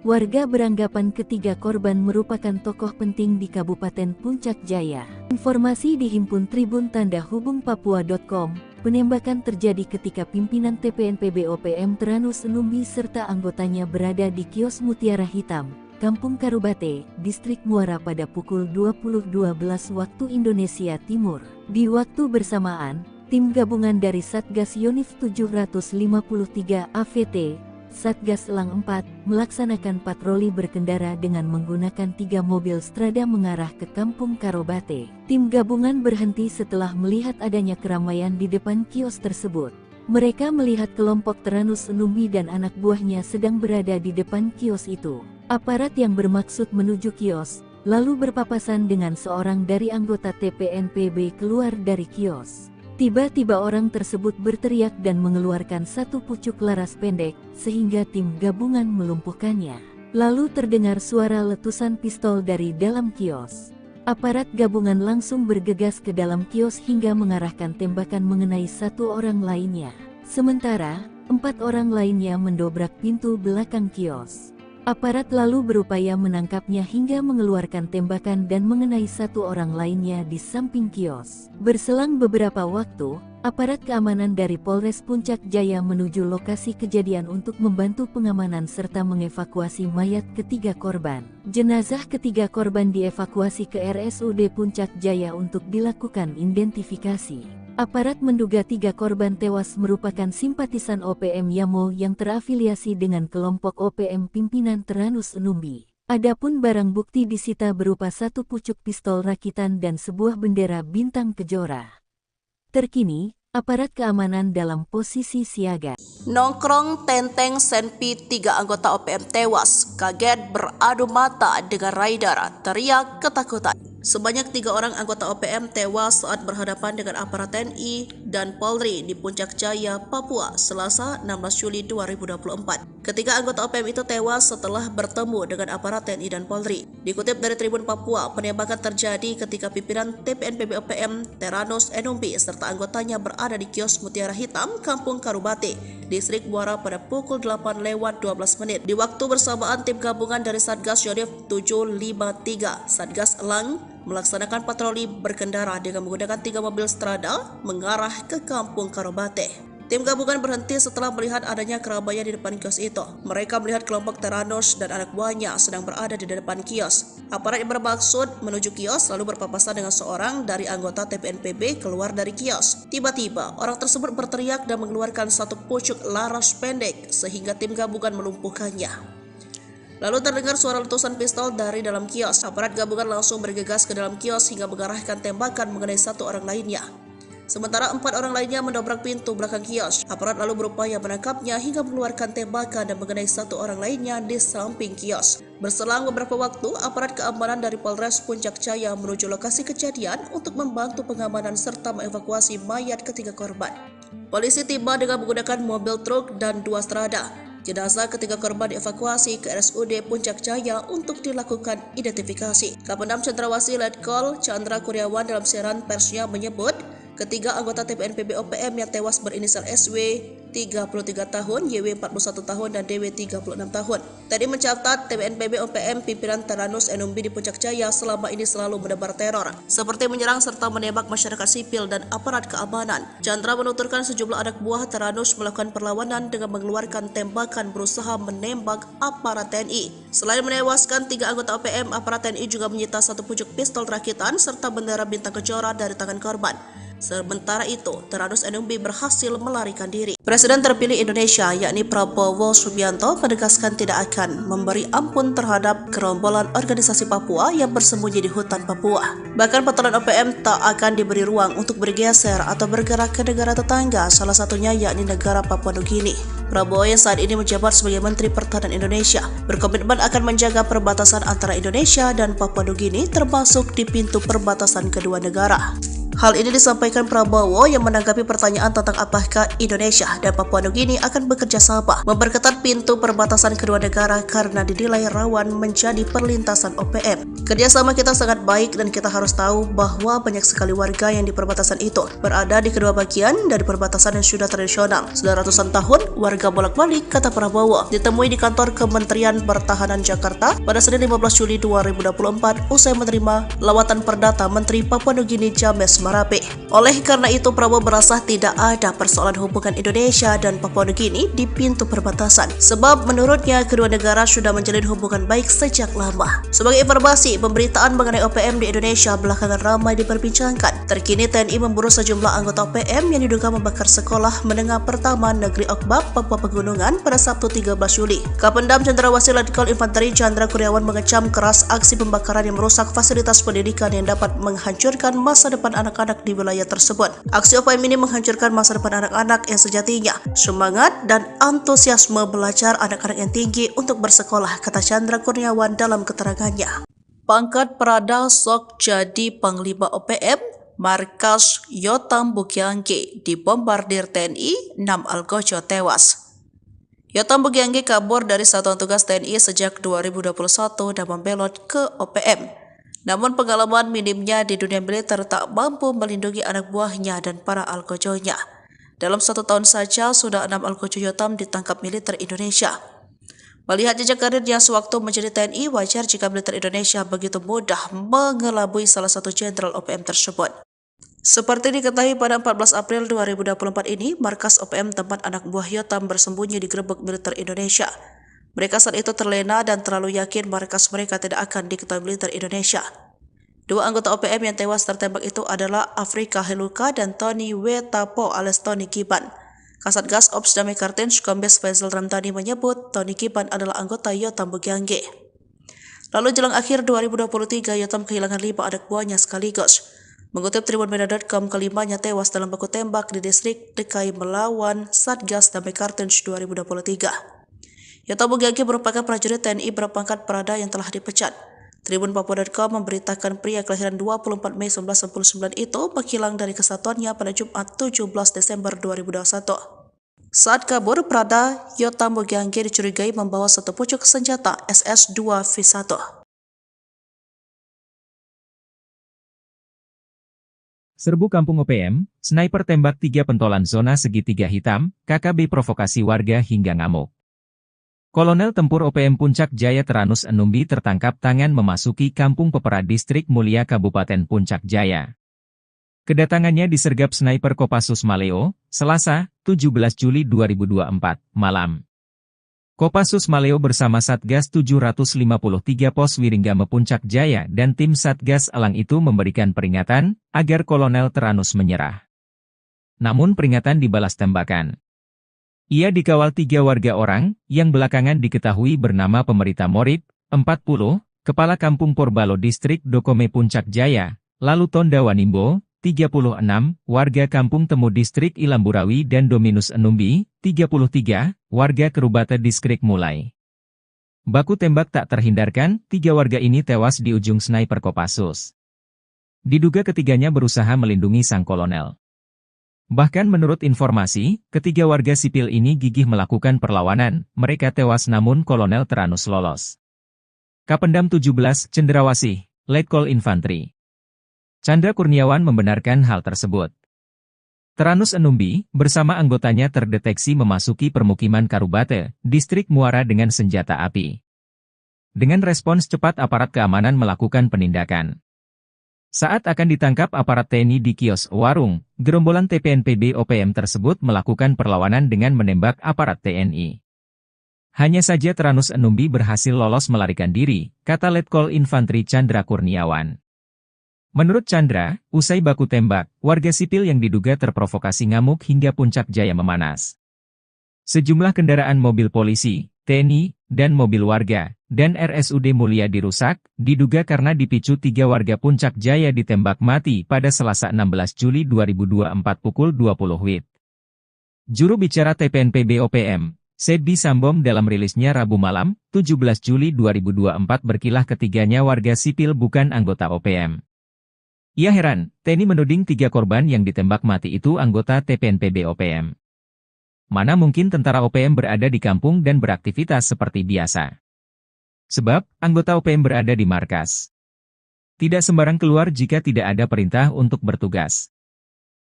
Warga beranggapan ketiga korban merupakan tokoh penting di Kabupaten Puncak Jaya. Informasi dihimpun Tribun Tanda Hubung Papua.com, penembakan terjadi ketika pimpinan TPNPB OPM Tyrannus Enumbi serta anggotanya berada di kios Mutiara Hitam, Kampung Karubate, Distrik Muara pada pukul 20.12 waktu Indonesia Timur. Di waktu bersamaan, tim gabungan dari Satgas Yonif 753 AVT, Satgas Elang 4, melaksanakan patroli berkendara dengan menggunakan 3 mobil Strada mengarah ke Kampung Karubate. Tim gabungan berhenti setelah melihat adanya keramaian di depan kios tersebut. Mereka melihat kelompok Tyrannus Enumbi dan anak buahnya sedang berada di depan kios itu. Aparat yang bermaksud menuju kios, lalu berpapasan dengan seorang dari anggota TPNPB keluar dari kios. Tiba-tiba orang tersebut berteriak dan mengeluarkan 1 pucuk laras pendek, sehingga tim gabungan melumpuhkannya. Lalu terdengar suara letusan pistol dari dalam kios. Aparat gabungan langsung bergegas ke dalam kios hingga mengarahkan tembakan mengenai 1 orang lainnya. Sementara, 4 orang lainnya mendobrak pintu belakang kios. Aparat lalu berupaya menangkapnya hingga mengeluarkan tembakan dan mengenai 1 orang lainnya di samping kios. Berselang beberapa waktu, aparat keamanan dari Polres Puncak Jaya menuju lokasi kejadian untuk membantu pengamanan serta mengevakuasi mayat ketiga korban. Jenazah ketiga korban dievakuasi ke RSUD Puncak Jaya untuk dilakukan identifikasi. Aparat menduga 3 korban tewas merupakan simpatisan OPM Yamo yang terafiliasi dengan kelompok OPM pimpinan Tyrannus Enumbi. Adapun barang bukti disita berupa satu pucuk pistol rakitan dan sebuah bendera bintang kejora. Terkini, aparat keamanan dalam posisi siaga. Nongkrong Tenteng Senpi 3 anggota OPM tewas, kaget beradu mata dengan rider, teriak ketakutan. Sebanyak 3 orang anggota OPM tewas saat berhadapan dengan aparat TNI dan Polri di Puncak Jaya, Papua, Selasa 16 Juli 2024. Ketiga anggota OPM itu tewas setelah bertemu dengan aparat TNI dan Polri. Dikutip dari Tribun Papua, penembakan terjadi ketika pimpinan TPNPB OPM Teranus Enumbi serta anggotanya berada di kios Mutiara Hitam, Kampung Karubate, Distrik Muara pada pukul 8:12 menit. Di waktu bersamaan, tim gabungan dari Satgas Yonif 753, Satgas Elang, melaksanakan patroli berkendara dengan menggunakan 3 mobil strada mengarah ke Kampung Karubate. Tim gabungan berhenti setelah melihat adanya keramaian di depan kios itu. Mereka melihat kelompok Teranus dan anak buahnya sedang berada di depan kios. Aparat yang bermaksud menuju kios lalu berpapasan dengan seorang dari anggota TPNPB keluar dari kios. Tiba-tiba, orang tersebut berteriak dan mengeluarkan satu pucuk laras pendek sehingga tim gabungan melumpuhkannya. Lalu terdengar suara letusan pistol dari dalam kios. Aparat gabungan langsung bergegas ke dalam kios hingga mengarahkan tembakan mengenai satu orang lainnya. Sementara 4 orang lainnya mendobrak pintu belakang kios. Aparat lalu berupaya menangkapnya hingga mengeluarkan tembakan dan mengenai satu orang lainnya di samping kios. Berselang beberapa waktu, aparat keamanan dari Polres Puncak Jaya menuju lokasi kejadian untuk membantu pengamanan serta mengevakuasi mayat ketiga korban. Polisi tiba dengan menggunakan mobil truk dan 2 strada. Jenazah ketiga korban dievakuasi ke RSUD Puncak Jaya untuk dilakukan identifikasi. Kapendam Cendrawasih Letkol Chandra Kurniawan dalam siaran persnya menyebut, ketiga anggota TPNPB OPM yang tewas berinisial SW 33 tahun, YW 41 tahun, dan DW 36 tahun. Tadi mencatat TPNPB OPM pimpinan Teranus Enumbi di Puncak Jaya selama ini selalu menebar teror, seperti menyerang serta menembak masyarakat sipil dan aparat keamanan. Chandra menuturkan sejumlah anak buah Teranus melakukan perlawanan dengan mengeluarkan tembakan berusaha menembak aparat TNI. Selain menewaskan 3 anggota OPM, aparat TNI juga menyita satu pucuk pistol rakitan serta bendera bintang kejora dari tangan korban. Sementara itu, Teranus Enumbi berhasil melarikan diri. Presiden terpilih Indonesia, yakni Prabowo Subianto, menegaskan tidak akan memberi ampun terhadap gerombolan organisasi Papua yang bersembunyi di hutan Papua. Bahkan patolan OPM tak akan diberi ruang untuk bergeser atau bergerak ke negara tetangga, salah satunya yakni negara Papua Nugini. Prabowo yang saat ini menjabat sebagai Menteri Pertahanan Indonesia berkomitmen akan menjaga perbatasan antara Indonesia dan Papua Nugini, termasuk di pintu perbatasan kedua negara. Hal ini disampaikan Prabowo yang menanggapi pertanyaan tentang apakah Indonesia dan Papua Nugini akan bekerja sama memperketat pintu perbatasan kedua negara karena dinilai rawan menjadi perlintasan OPM. Kerjasama kita sangat baik dan kita harus tahu bahwa banyak sekali warga yang di perbatasan itu berada di kedua bagian dari perbatasan yang sudah tradisional. Sudah ratusan tahun warga bolak-balik, kata Prabowo, ditemui di kantor Kementerian Pertahanan Jakarta pada Senin 15 Juli 2024 usai menerima lawatan perdata Menteri Papua Nugini James Marape. Oleh karena itu, Prabowo merasa tidak ada persoalan hubungan Indonesia dan Papua Nugini di pintu perbatasan, sebab menurutnya kedua negara sudah menjalin hubungan baik sejak lama. Sebagai informasi, pemberitaan mengenai OPM di Indonesia belakangan ramai diperbincangkan. Terkini TNI memburu sejumlah anggota OPM yang diduga membakar sekolah menengah pertama Negeri Okbab, Papua Pegunungan pada Sabtu 13 Juli. Kapendam Cendrawasih Letkol Infanteri Chandra Kurniawan mengecam keras aksi pembakaran yang merusak fasilitas pendidikan yang dapat menghancurkan masa depan anak-anak di wilayah tersebut. Aksi OPM ini menghancurkan masa depan anak-anak yang sejatinya semangat dan antusiasme belajar anak-anak yang tinggi untuk bersekolah, kata Chandra Kurniawan dalam keterangannya. Pangkat Prada sok jadi Panglima OPM, markas Yotam Bukiangge dibombardir TNI, 6 algojo tewas. Yotam Bukiangge kabur dari satuan tugas TNI sejak 2021 dan membelot ke OPM. Namun pengalaman minimnya di dunia militer tak mampu melindungi anak buahnya dan para algojonya. Dalam 1 tahun saja, sudah 6 algojo Yotam ditangkap militer Indonesia. Melihat jejak karirnya sewaktu menjadi TNI, wajar jika militer Indonesia begitu mudah mengelabui salah satu jenderal OPM tersebut. Seperti diketahui pada 14 April 2024 ini, markas OPM tempat anak buah Yotam bersembunyi digerebek militer Indonesia. Mereka saat itu terlena dan terlalu yakin markas mereka tidak akan diketahui militer Indonesia. 2 anggota OPM yang tewas tertembak itu adalah Afrika Heluka dan Tony Wetapo alias Tony Kiban. Kasatgas Ops Damai Kartens Kombes Faisal Ramdhani menyebut Tony Kiban adalah anggota Yotam Bukiangge. Lalu jelang akhir 2023, Yotam kehilangan 5 anak buahnya sekaligus. Mengutip tribunmedia.com, kelimanya tewas dalam baku tembak di distrik DKI melawan Satgas Damai Kartens 2023. Yotam Bugiagi merupakan prajurit TNI berpangkat Prada yang telah dipecat. Tribunpapua.com memberitakan pria kelahiran 24 Mei 1999 itu menghilang dari kesatuannya pada Jumat 17 Desember 2021. Saat kabur, Prada Yotam Bugiagi dicurigai membawa satu pucuk senjata SS-2V1. Serbu Kampung OPM, sniper tembak 3 pentolan zona segitiga hitam, KKB provokasi warga hingga ngamuk. Kolonel Tempur OPM Puncak Jaya Teranus Enumbi tertangkap tangan memasuki Kampung Pepera Distrik Mulia Kabupaten Puncak Jaya. Kedatangannya disergap sniper Kopassus Maleo, Selasa, 17 Juli 2024, malam. Kopassus Maleo bersama Satgas 753 Pos Wiringgame Puncak Jaya dan tim Satgas Elang itu memberikan peringatan agar Kolonel Teranus menyerah. Namun peringatan dibalas tembakan. Ia dikawal 3 warga orang, yang belakangan diketahui bernama Pemerita Morib, 40, Kepala Kampung Porbalo Distrik Dokome Puncak Jaya, lalu Tonda Wanimbo, 36, warga Kampung Temu Distrik Ilamburawi dan Dominus Enumbi, 33, warga Kerubata Distrik Mulai. Baku tembak tak terhindarkan, 3 warga ini tewas di ujung sniper Kopassus. Diduga ketiganya berusaha melindungi sang kolonel. Bahkan menurut informasi, ketiga warga sipil ini gigih melakukan perlawanan, mereka tewas namun Kolonel Teranus lolos. Kapendam 17, Cendrawasih, Letkol Infantri Chandra Kurniawan membenarkan hal tersebut. Teranus Enumbi, bersama anggotanya terdeteksi memasuki permukiman Karubate, Distrik Muara dengan senjata api. Dengan respons cepat aparat keamanan melakukan penindakan. Saat akan ditangkap aparat TNI di kios warung, gerombolan TPNPB OPM tersebut melakukan perlawanan dengan menembak aparat TNI. Hanya saja Teranus Enumbi berhasil lolos melarikan diri, kata Letkol Infantri Chandra Kurniawan. Menurut Chandra, usai baku tembak, warga sipil yang diduga terprovokasi ngamuk hingga Puncak Jaya memanas. Sejumlah kendaraan mobil polisi, TNI, dan mobil warga, dan RSUD Mulia dirusak, diduga karena dipicu 3 warga Puncak Jaya ditembak mati pada Selasa 16 Juli 2024 pukul 20 WIB. Juru bicara TPNPB OPM, Sebbi Sambom dalam rilisnya Rabu malam, 17 Juli 2024 berkilah ketiganya warga sipil bukan anggota OPM. Ia heran, TNI menuding 3 korban yang ditembak mati itu anggota TPNPB OPM. Mana mungkin tentara OPM berada di kampung dan beraktivitas seperti biasa. Sebab, anggota OPM berada di markas. Tidak sembarang keluar jika tidak ada perintah untuk bertugas.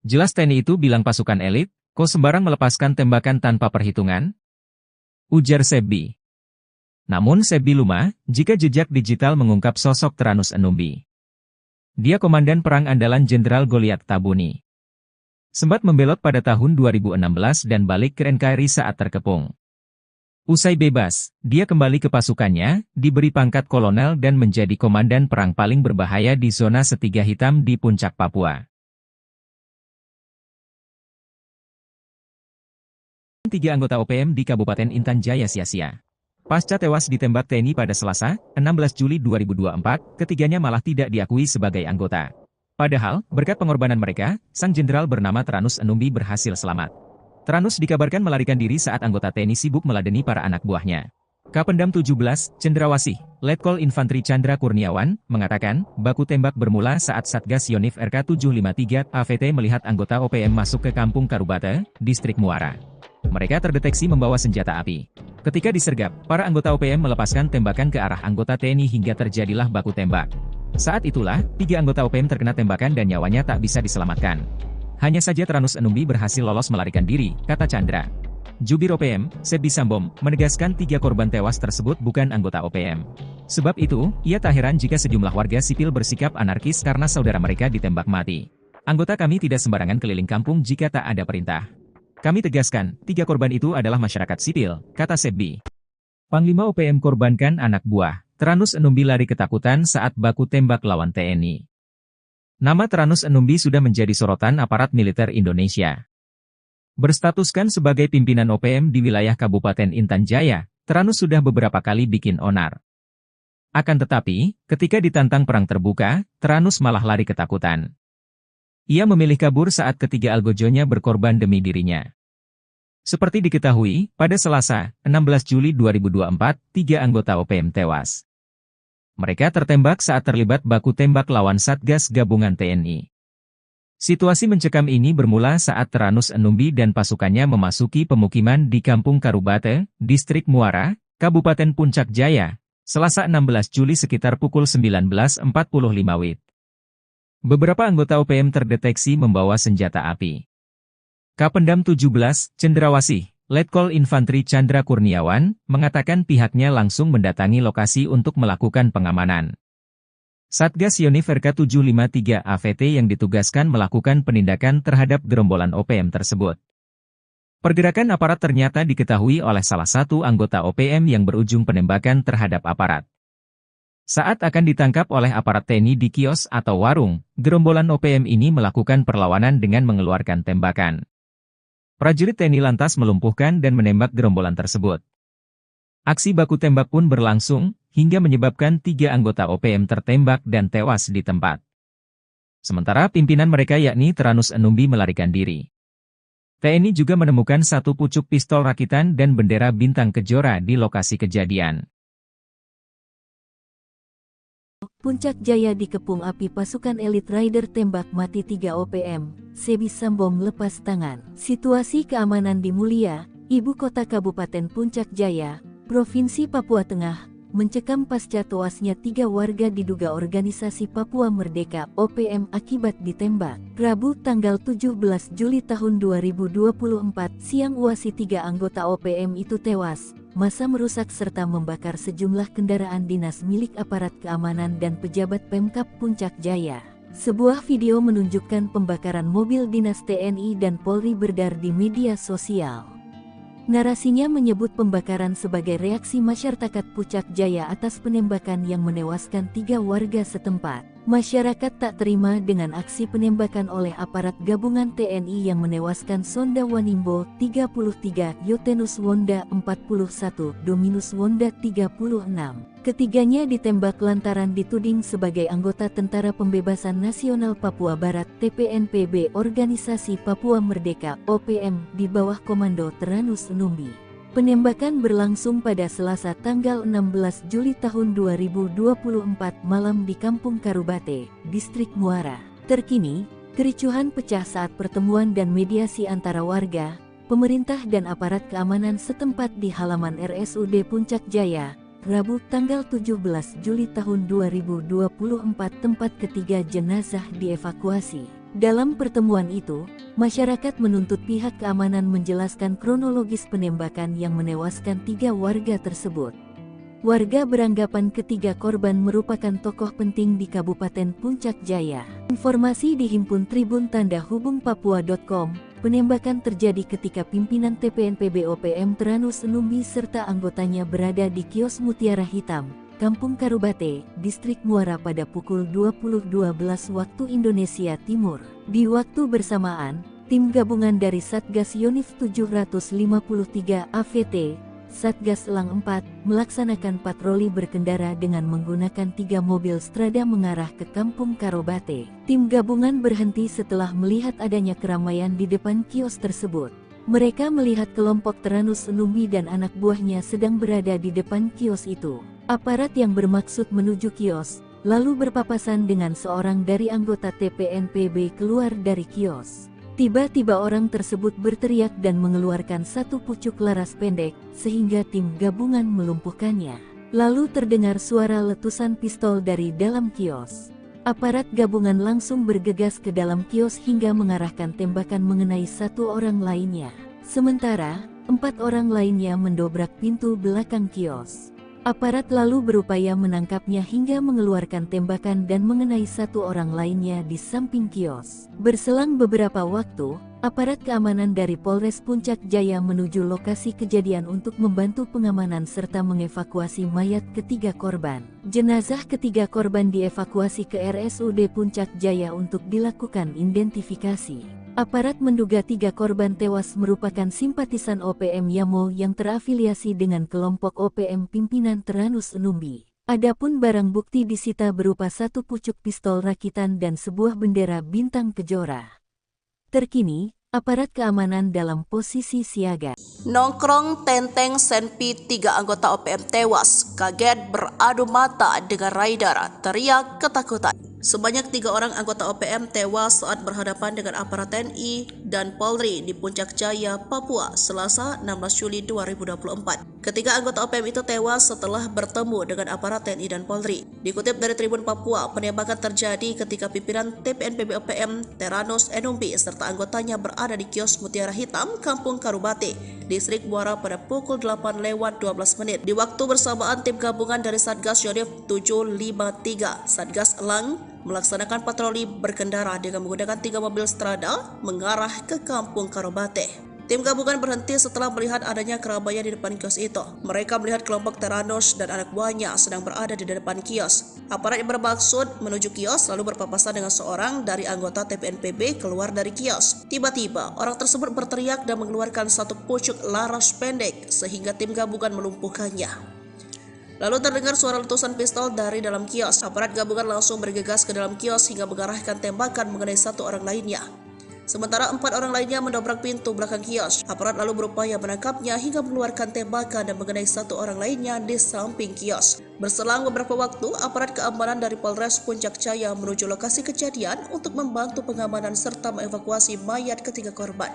Jelas TNI itu bilang pasukan elit, kok sembarang melepaskan tembakan tanpa perhitungan? Ujar Sebbi. Namun Sebbi lumah, jika jejak digital mengungkap sosok Teranus Enumbi. Dia komandan perang andalan Jenderal Goliat Tabuni. Sempat membelot pada tahun 2016 dan balik ke NKRI saat terkepung. Usai bebas, dia kembali ke pasukannya, diberi pangkat kolonel dan menjadi komandan perang paling berbahaya di zona Setiga Hitam di Puncak Papua. 3 anggota OPM di Kabupaten Intan Jaya sia-sia. Pasca tewas ditembak TNI pada Selasa, 16 Juli 2024, ketiganya malah tidak diakui sebagai anggota. Padahal, berkat pengorbanan mereka, sang jenderal bernama Teranus Enumbi berhasil selamat. Teranus dikabarkan melarikan diri saat anggota TNI sibuk meladeni para anak buahnya. Kapendam 17, Cendrawasih, Letkol Infantri Chandra Kurniawan, mengatakan, baku tembak bermula saat Satgas Yonif RK753 AVT melihat anggota OPM masuk ke Kampung Karubate, Distrik Muara. Mereka terdeteksi membawa senjata api. Ketika disergap, para anggota OPM melepaskan tembakan ke arah anggota TNI hingga terjadilah baku tembak. Saat itulah, 3 anggota OPM terkena tembakan dan nyawanya tak bisa diselamatkan. Hanya saja Teranus Enumbi berhasil lolos melarikan diri, kata Chandra. Jubir OPM, Sebbi Sambom, menegaskan 3 korban tewas tersebut bukan anggota OPM. Sebab itu, ia tak heran jika sejumlah warga sipil bersikap anarkis karena saudara mereka ditembak mati. Anggota kami tidak sembarangan keliling kampung jika tak ada perintah. Kami tegaskan, 3 korban itu adalah masyarakat sipil, kata Sebbi. Panglima OPM korbankan anak buah. Teranus Enumbi lari ketakutan saat baku tembak lawan TNI. Nama Teranus Enumbi sudah menjadi sorotan aparat militer Indonesia. Berstatuskan sebagai pimpinan OPM di wilayah Kabupaten Intan Jaya, Teranus sudah beberapa kali bikin onar. Akan tetapi, ketika ditantang perang terbuka, Tyrannus malah lari ketakutan. Ia memilih kabur saat ketiga algojonya berkorban demi dirinya. Seperti diketahui, pada Selasa, 16 Juli 2024, 3 anggota OPM tewas. Mereka tertembak saat terlibat baku tembak lawan Satgas Gabungan TNI. Situasi mencekam ini bermula saat Tyrannus Enumbi dan pasukannya memasuki pemukiman di Kampung Karubate, Distrik Muara, Kabupaten Puncak Jaya, Selasa 16 Juli sekitar pukul 19.45 WIB. Beberapa anggota OPM terdeteksi membawa senjata api. Kapendam 17, Cendrawasih, Letkol Infantri Chandra Kurniawan, mengatakan pihaknya langsung mendatangi lokasi untuk melakukan pengamanan. Satgas Yonif RK753 AVT yang ditugaskan melakukan penindakan terhadap gerombolan OPM tersebut. Pergerakan aparat ternyata diketahui oleh salah satu anggota OPM yang berujung penembakan terhadap aparat. Saat akan ditangkap oleh aparat TNI di kios atau warung, gerombolan OPM ini melakukan perlawanan dengan mengeluarkan tembakan. Prajurit TNI lantas melumpuhkan dan menembak gerombolan tersebut. Aksi baku tembak pun berlangsung, hingga menyebabkan 3 anggota OPM tertembak dan tewas di tempat. Sementara pimpinan mereka yakni Tyrannus Enumbi melarikan diri. TNI juga menemukan 1 pucuk pistol rakitan dan bendera bintang kejora di lokasi kejadian. Puncak Jaya dikepung api pasukan elit rider tembak mati 3 OPM, Sebi Sambom lepas tangan. Situasi keamanan di Mulia, ibu kota Kabupaten Puncak Jaya, Provinsi Papua Tengah, mencekam pasca tewasnya 3 warga diduga organisasi Papua Merdeka OPM akibat ditembak. Rabu tanggal 17 Juli tahun 2024 siang uasi 3 anggota OPM itu tewas. Massa merusak serta membakar sejumlah kendaraan dinas milik aparat keamanan dan pejabat Pemkab Puncak Jaya. Sebuah video menunjukkan pembakaran mobil dinas TNI dan Polri beredar di media sosial. Narasinya menyebut pembakaran sebagai reaksi masyarakat Puncak Jaya atas penembakan yang menewaskan 3 warga setempat. Masyarakat tak terima dengan aksi penembakan oleh aparat gabungan TNI yang menewaskan Sonda Wanimbo 33, Yotenus Wonda 41, Dominus Wonda 36. Ketiganya ditembak lantaran dituding sebagai anggota Tentara Pembebasan Nasional Papua Barat TPNPB Organisasi Papua Merdeka OPM di bawah komando Tyrannus Enumbi. Penembakan berlangsung pada Selasa tanggal 16 Juli tahun 2024 malam di Kampung Karubate, Distrik Muara. Terkini, kericuhan pecah saat pertemuan dan mediasi antara warga, pemerintah dan aparat keamanan setempat di halaman RSUD Puncak Jaya, Rabu tanggal 17 Juli tahun 2024 tempat ketiga jenazah dievakuasi. Dalam pertemuan itu, masyarakat menuntut pihak keamanan menjelaskan kronologis penembakan yang menewaskan 3 warga tersebut. Warga beranggapan ketiga korban merupakan tokoh penting di Kabupaten Puncak Jaya. Informasi dihimpun Tribun Tanda Hubung Papua.com, penembakan terjadi ketika pimpinan TPNPB OPM Tyrannus Enumbi serta anggotanya berada di kios Mutiara Hitam, Kampung Karubate, Distrik Muara pada pukul 20.12 waktu Indonesia Timur. Di waktu bersamaan, tim gabungan dari Satgas Yonif 753 AVT, Satgas Elang 4, melaksanakan patroli berkendara dengan menggunakan 3 mobil strada mengarah ke Kampung Karubate. Tim gabungan berhenti setelah melihat adanya keramaian di depan kios tersebut. Mereka melihat kelompok Tyrannus Enumbi dan anak buahnya sedang berada di depan kios itu. Aparat yang bermaksud menuju kios, lalu berpapasan dengan seorang dari anggota TPNPB keluar dari kios. Tiba-tiba orang tersebut berteriak dan mengeluarkan 1 pucuk laras pendek, sehingga tim gabungan melumpuhkannya. Lalu terdengar suara letusan pistol dari dalam kios. Aparat gabungan langsung bergegas ke dalam kios hingga mengarahkan tembakan mengenai 1 orang lainnya. Sementara, 4 orang lainnya mendobrak pintu belakang kios. Aparat lalu berupaya menangkapnya hingga mengeluarkan tembakan dan mengenai 1 orang lainnya di samping kios. Berselang beberapa waktu, aparat keamanan dari Polres Puncak Jaya menuju lokasi kejadian untuk membantu pengamanan serta mengevakuasi mayat ketiga korban. Jenazah ketiga korban dievakuasi ke RSUD Puncak Jaya untuk dilakukan identifikasi. Aparat menduga 3 korban tewas merupakan simpatisan OPM Yamo yang terafiliasi dengan kelompok OPM pimpinan Tyrannus Enumbi. Adapun barang bukti disita berupa satu pucuk pistol rakitan dan sebuah bendera bintang kejora. Terkini, aparat keamanan dalam posisi siaga. Nongkrong Tenteng Senpi 3 anggota OPM tewas, kaget beradu mata dengan rider, teriak ketakutan. Sebanyak 3 orang anggota OPM tewas saat berhadapan dengan aparat TNI dan Polri di Puncak Jaya, Papua, Selasa 16 Juli 2024. Ketiga anggota OPM itu tewas setelah bertemu dengan aparat TNI dan Polri. Dikutip dari Tribun Papua, penembakan terjadi ketika pimpinan TPNPB OPM Teranus Enumbi serta anggotanya berada di kios Mutiara Hitam, Kampung Karubate, Distrik Muara pada pukul 8:12 menit. Di waktu bersamaan, tim gabungan dari Satgas Yonif 753, Satgas Elang, melaksanakan patroli berkendara dengan menggunakan 3 mobil strada mengarah ke Kampung Karubate. Tim gabungan berhenti setelah melihat adanya keramaian di depan kios itu. Mereka melihat kelompok Teranus dan anak buahnya sedang berada di depan kios. Aparat yang bermaksud menuju kios lalu berpapasan dengan seorang dari anggota TPNPB keluar dari kios. Tiba-tiba, orang tersebut berteriak dan mengeluarkan satu pucuk laras pendek sehingga tim gabungan melumpuhkannya. Lalu terdengar suara letusan pistol dari dalam kios. Aparat gabungan langsung bergegas ke dalam kios hingga mengarahkan tembakan mengenai satu orang lainnya. Sementara 4 orang lainnya mendobrak pintu belakang kios. Aparat lalu berupaya menangkapnya hingga mengeluarkan tembakan dan mengenai 1 orang lainnya di samping kios. Berselang beberapa waktu, aparat keamanan dari Polres Puncak Jaya menuju lokasi kejadian untuk membantu pengamanan serta mengevakuasi mayat ketiga korban.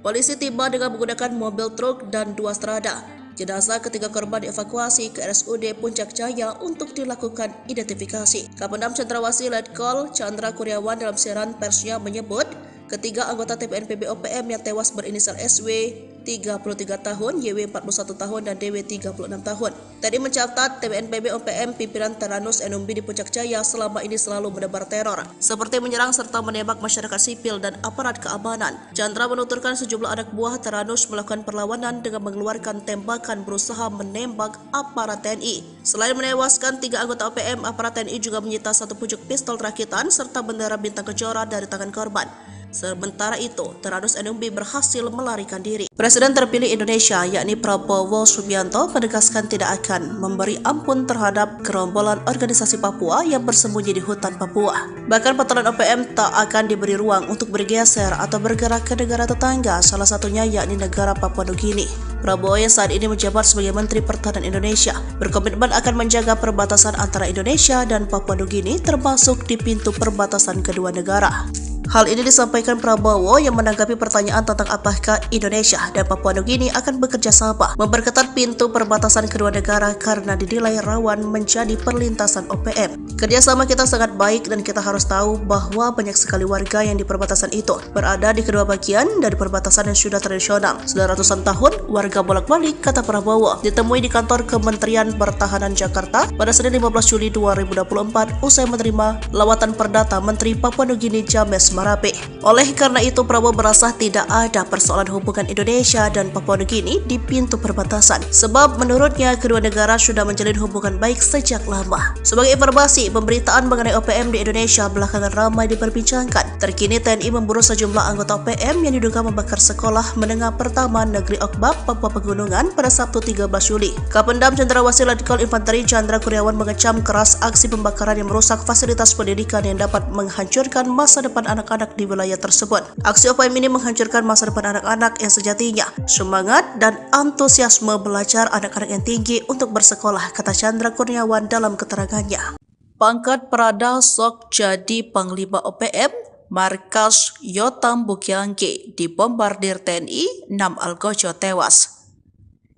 Polisi tiba dengan menggunakan mobil truk dan 2 strada. Jenazah ketiga korban dievakuasi ke RSUD Puncak Jaya untuk dilakukan identifikasi. Kapendam Cendrawasih Letkol Chandra Kurniawan dalam siaran persnya menyebut, ketiga anggota TPNPB OPM yang tewas berinisial SW 33 tahun, YW 41 tahun, dan DW 36 tahun. Tadi mencatat TPNPB OPM pimpinan Teranus Enumbi di Puncak Jaya selama ini selalu menebar teror, seperti menyerang serta menembak masyarakat sipil dan aparat keamanan. Chandra menuturkan sejumlah anak buah Teranus melakukan perlawanan dengan mengeluarkan tembakan berusaha menembak aparat TNI. Selain menewaskan 3 anggota OPM, aparat TNI juga menyita 1 pucuk pistol rakitan serta bendera bintang kejora dari tangan korban. Sementara itu, Teranus Enumbi berhasil melarikan diri. Presiden terpilih Indonesia, yakni Prabowo Subianto, menegaskan tidak akan memberi ampun terhadap gerombolan organisasi Papua yang bersembunyi di hutan Papua. Bahkan patroli OPM tak akan diberi ruang untuk bergeser atau bergerak ke negara tetangga, salah satunya yakni negara Papua Nugini. Prabowo yang saat ini menjabat sebagai Menteri Pertahanan Indonesia berkomitmen akan menjaga perbatasan antara Indonesia dan Papua Nugini, termasuk di pintu perbatasan kedua negara. Hal ini disampaikan Prabowo yang menanggapi pertanyaan tentang apakah Indonesia dan Papua Nugini akan bekerja sama memperketat pintu perbatasan kedua negara karena dinilai rawan menjadi perlintasan OPM. Kerjasama kita sangat baik dan kita harus tahu bahwa banyak sekali warga yang di perbatasan itu berada di kedua bagian dari perbatasan yang sudah tradisional. Sudah ratusan tahun warga bolak-balik, kata Prabowo, ditemui di kantor Kementerian Pertahanan Jakarta pada Senin 15 Juli 2024 usai menerima lawatan perdata Menteri Papua Nugini James Marape. Oleh karena itu, Prabowo merasa tidak ada persoalan hubungan Indonesia dan Papua Nugini di pintu perbatasan, sebab menurutnya kedua negara sudah menjalin hubungan baik sejak lama. Sebagai informasi, pemberitaan mengenai OPM di Indonesia belakangan ramai diperbincangkan. Terkini TNI memburu sejumlah anggota OPM yang diduga membakar sekolah menengah pertama Negeri Okbab, Papua Pegunungan pada Sabtu 13 Juli. Kapendam Cendrawasih Letkol Infanteri Chandra Kurniawan mengecam keras aksi pembakaran yang merusak fasilitas pendidikan yang dapat menghancurkan masa depan anak-anak di wilayah tersebut. Aksi OPM ini menghancurkan masa depan anak-anak yang sejatinya semangat dan antusiasme belajar anak-anak yang tinggi untuk bersekolah, kata Chandra Kurniawan dalam keterangannya. Pangkat Prada sok jadi Panglima OPM, markas Yotam Bukiangge dibombardir TNI, 6 algojo tewas.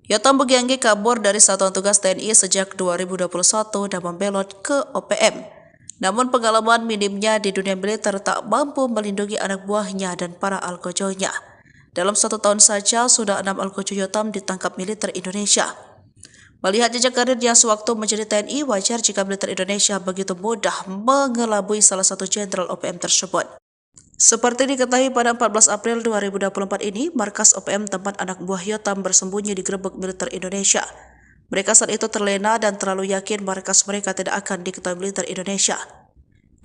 Yotam Bukiangge kabur dari Satuan Tugas TNI sejak 2021 dan membelot ke OPM. Namun pengalaman minimnya di dunia militer tak mampu melindungi anak buahnya dan para algojonya. Dalam 1 tahun saja sudah 6 algojo Yotam ditangkap militer Indonesia. Melihat jejak karirnya sewaktu menjadi TNI, wajar jika militer Indonesia begitu mudah mengelabui salah satu jenderal OPM tersebut. Seperti diketahui pada 14 April 2024 ini, markas OPM tempat anak buah Yotam bersembunyi digerebek militer Indonesia. Mereka saat itu terlena dan terlalu yakin markas mereka tidak akan diketahui militer Indonesia.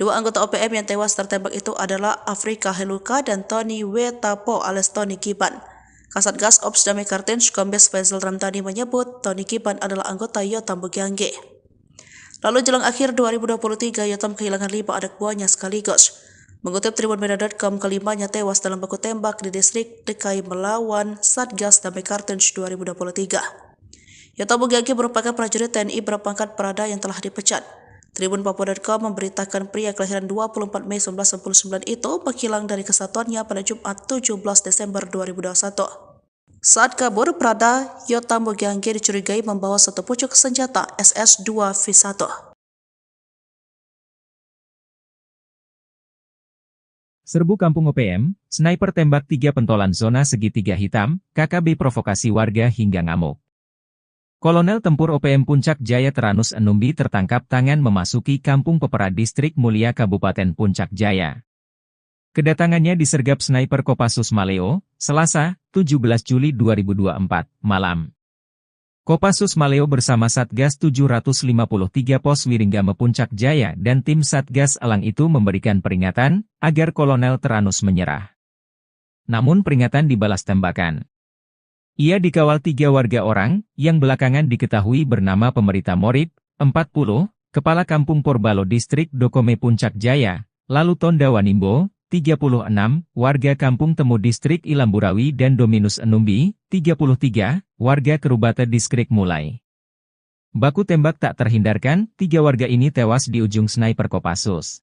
2 anggota OPM yang tewas tertembak itu adalah Afrika Heluka dan Tony Wetapo alias Tony Kiban. Kasatgas Ops Damai Kartens Kombes Faisal Ramdhani menyebut Tony Kiban adalah anggota Yotam Bukiangge. Lalu jelang akhir 2023, Yotam kehilangan 5 anak buahnya sekaligus. Mengutip tribunmedia.com, kelimanya tewas dalam baku tembak di distrik DKI melawan Satgas Damai Kartens 2023. Yotam Bugagi merupakan prajurit TNI berpangkat Prada yang telah dipecat. Tribun Papua.com memberitakan pria kelahiran 24 Mei 1999 itu menghilang dari kesatuannya pada Jumat 17 Desember 2021. Saat kabur, Prada Yotam Bugagi dicurigai membawa satu pucuk senjata SS-2V1. Serbu Kampung OPM, sniper tembak 3 pentolan zona segitiga hitam, KKB provokasi warga hingga ngamuk. Kolonel Tempur OPM Puncak Jaya Teranus Enumbi tertangkap tangan memasuki Kampung Pepera Distrik Mulia Kabupaten Puncak Jaya. Kedatangannya disergap sniper Kopassus Maleo, Selasa, 17 Juli 2024, malam. Kopassus Maleo bersama Satgas 753 Pos Wiringgame Puncak Jaya dan tim Satgas Elang itu memberikan peringatan agar Kolonel Teranus menyerah. Namun peringatan dibalas tembakan. Ia dikawal 3 warga orang, yang belakangan diketahui bernama Pemerita Morib, 40, Kepala Kampung Porbalo Distrik Dokome Puncak Jaya, lalu Tonda Wanimbo, 36, warga Kampung Temu Distrik Ilamburawi dan Dominus Enumbi, 33, warga Kerubata Distrik Mulai. Baku tembak tak terhindarkan, 3 warga ini tewas di ujung sniper Kopassus.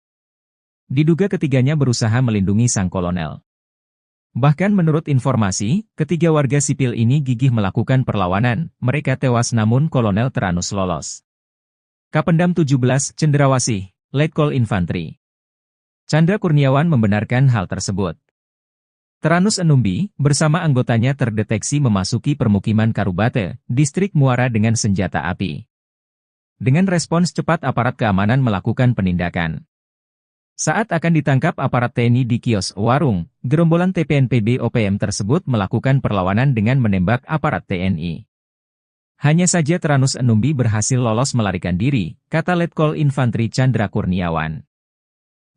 Diduga ketiganya berusaha melindungi sang kolonel. Bahkan menurut informasi, ketiga warga sipil ini gigih melakukan perlawanan, mereka tewas namun Kolonel Teranus lolos. Kapendam 17, Cendrawasih, Letkol Infantri Chandra Kurniawan membenarkan hal tersebut. Teranus Enumbi, bersama anggotanya terdeteksi memasuki permukiman Karubate, Distrik Muara dengan senjata api. Dengan respons cepat aparat keamanan melakukan penindakan. Saat akan ditangkap aparat TNI di kios warung, gerombolan TPNPB OPM tersebut melakukan perlawanan dengan menembak aparat TNI. Hanya saja Teranus Enumbi berhasil lolos melarikan diri, kata Letkol Infantri Chandra Kurniawan.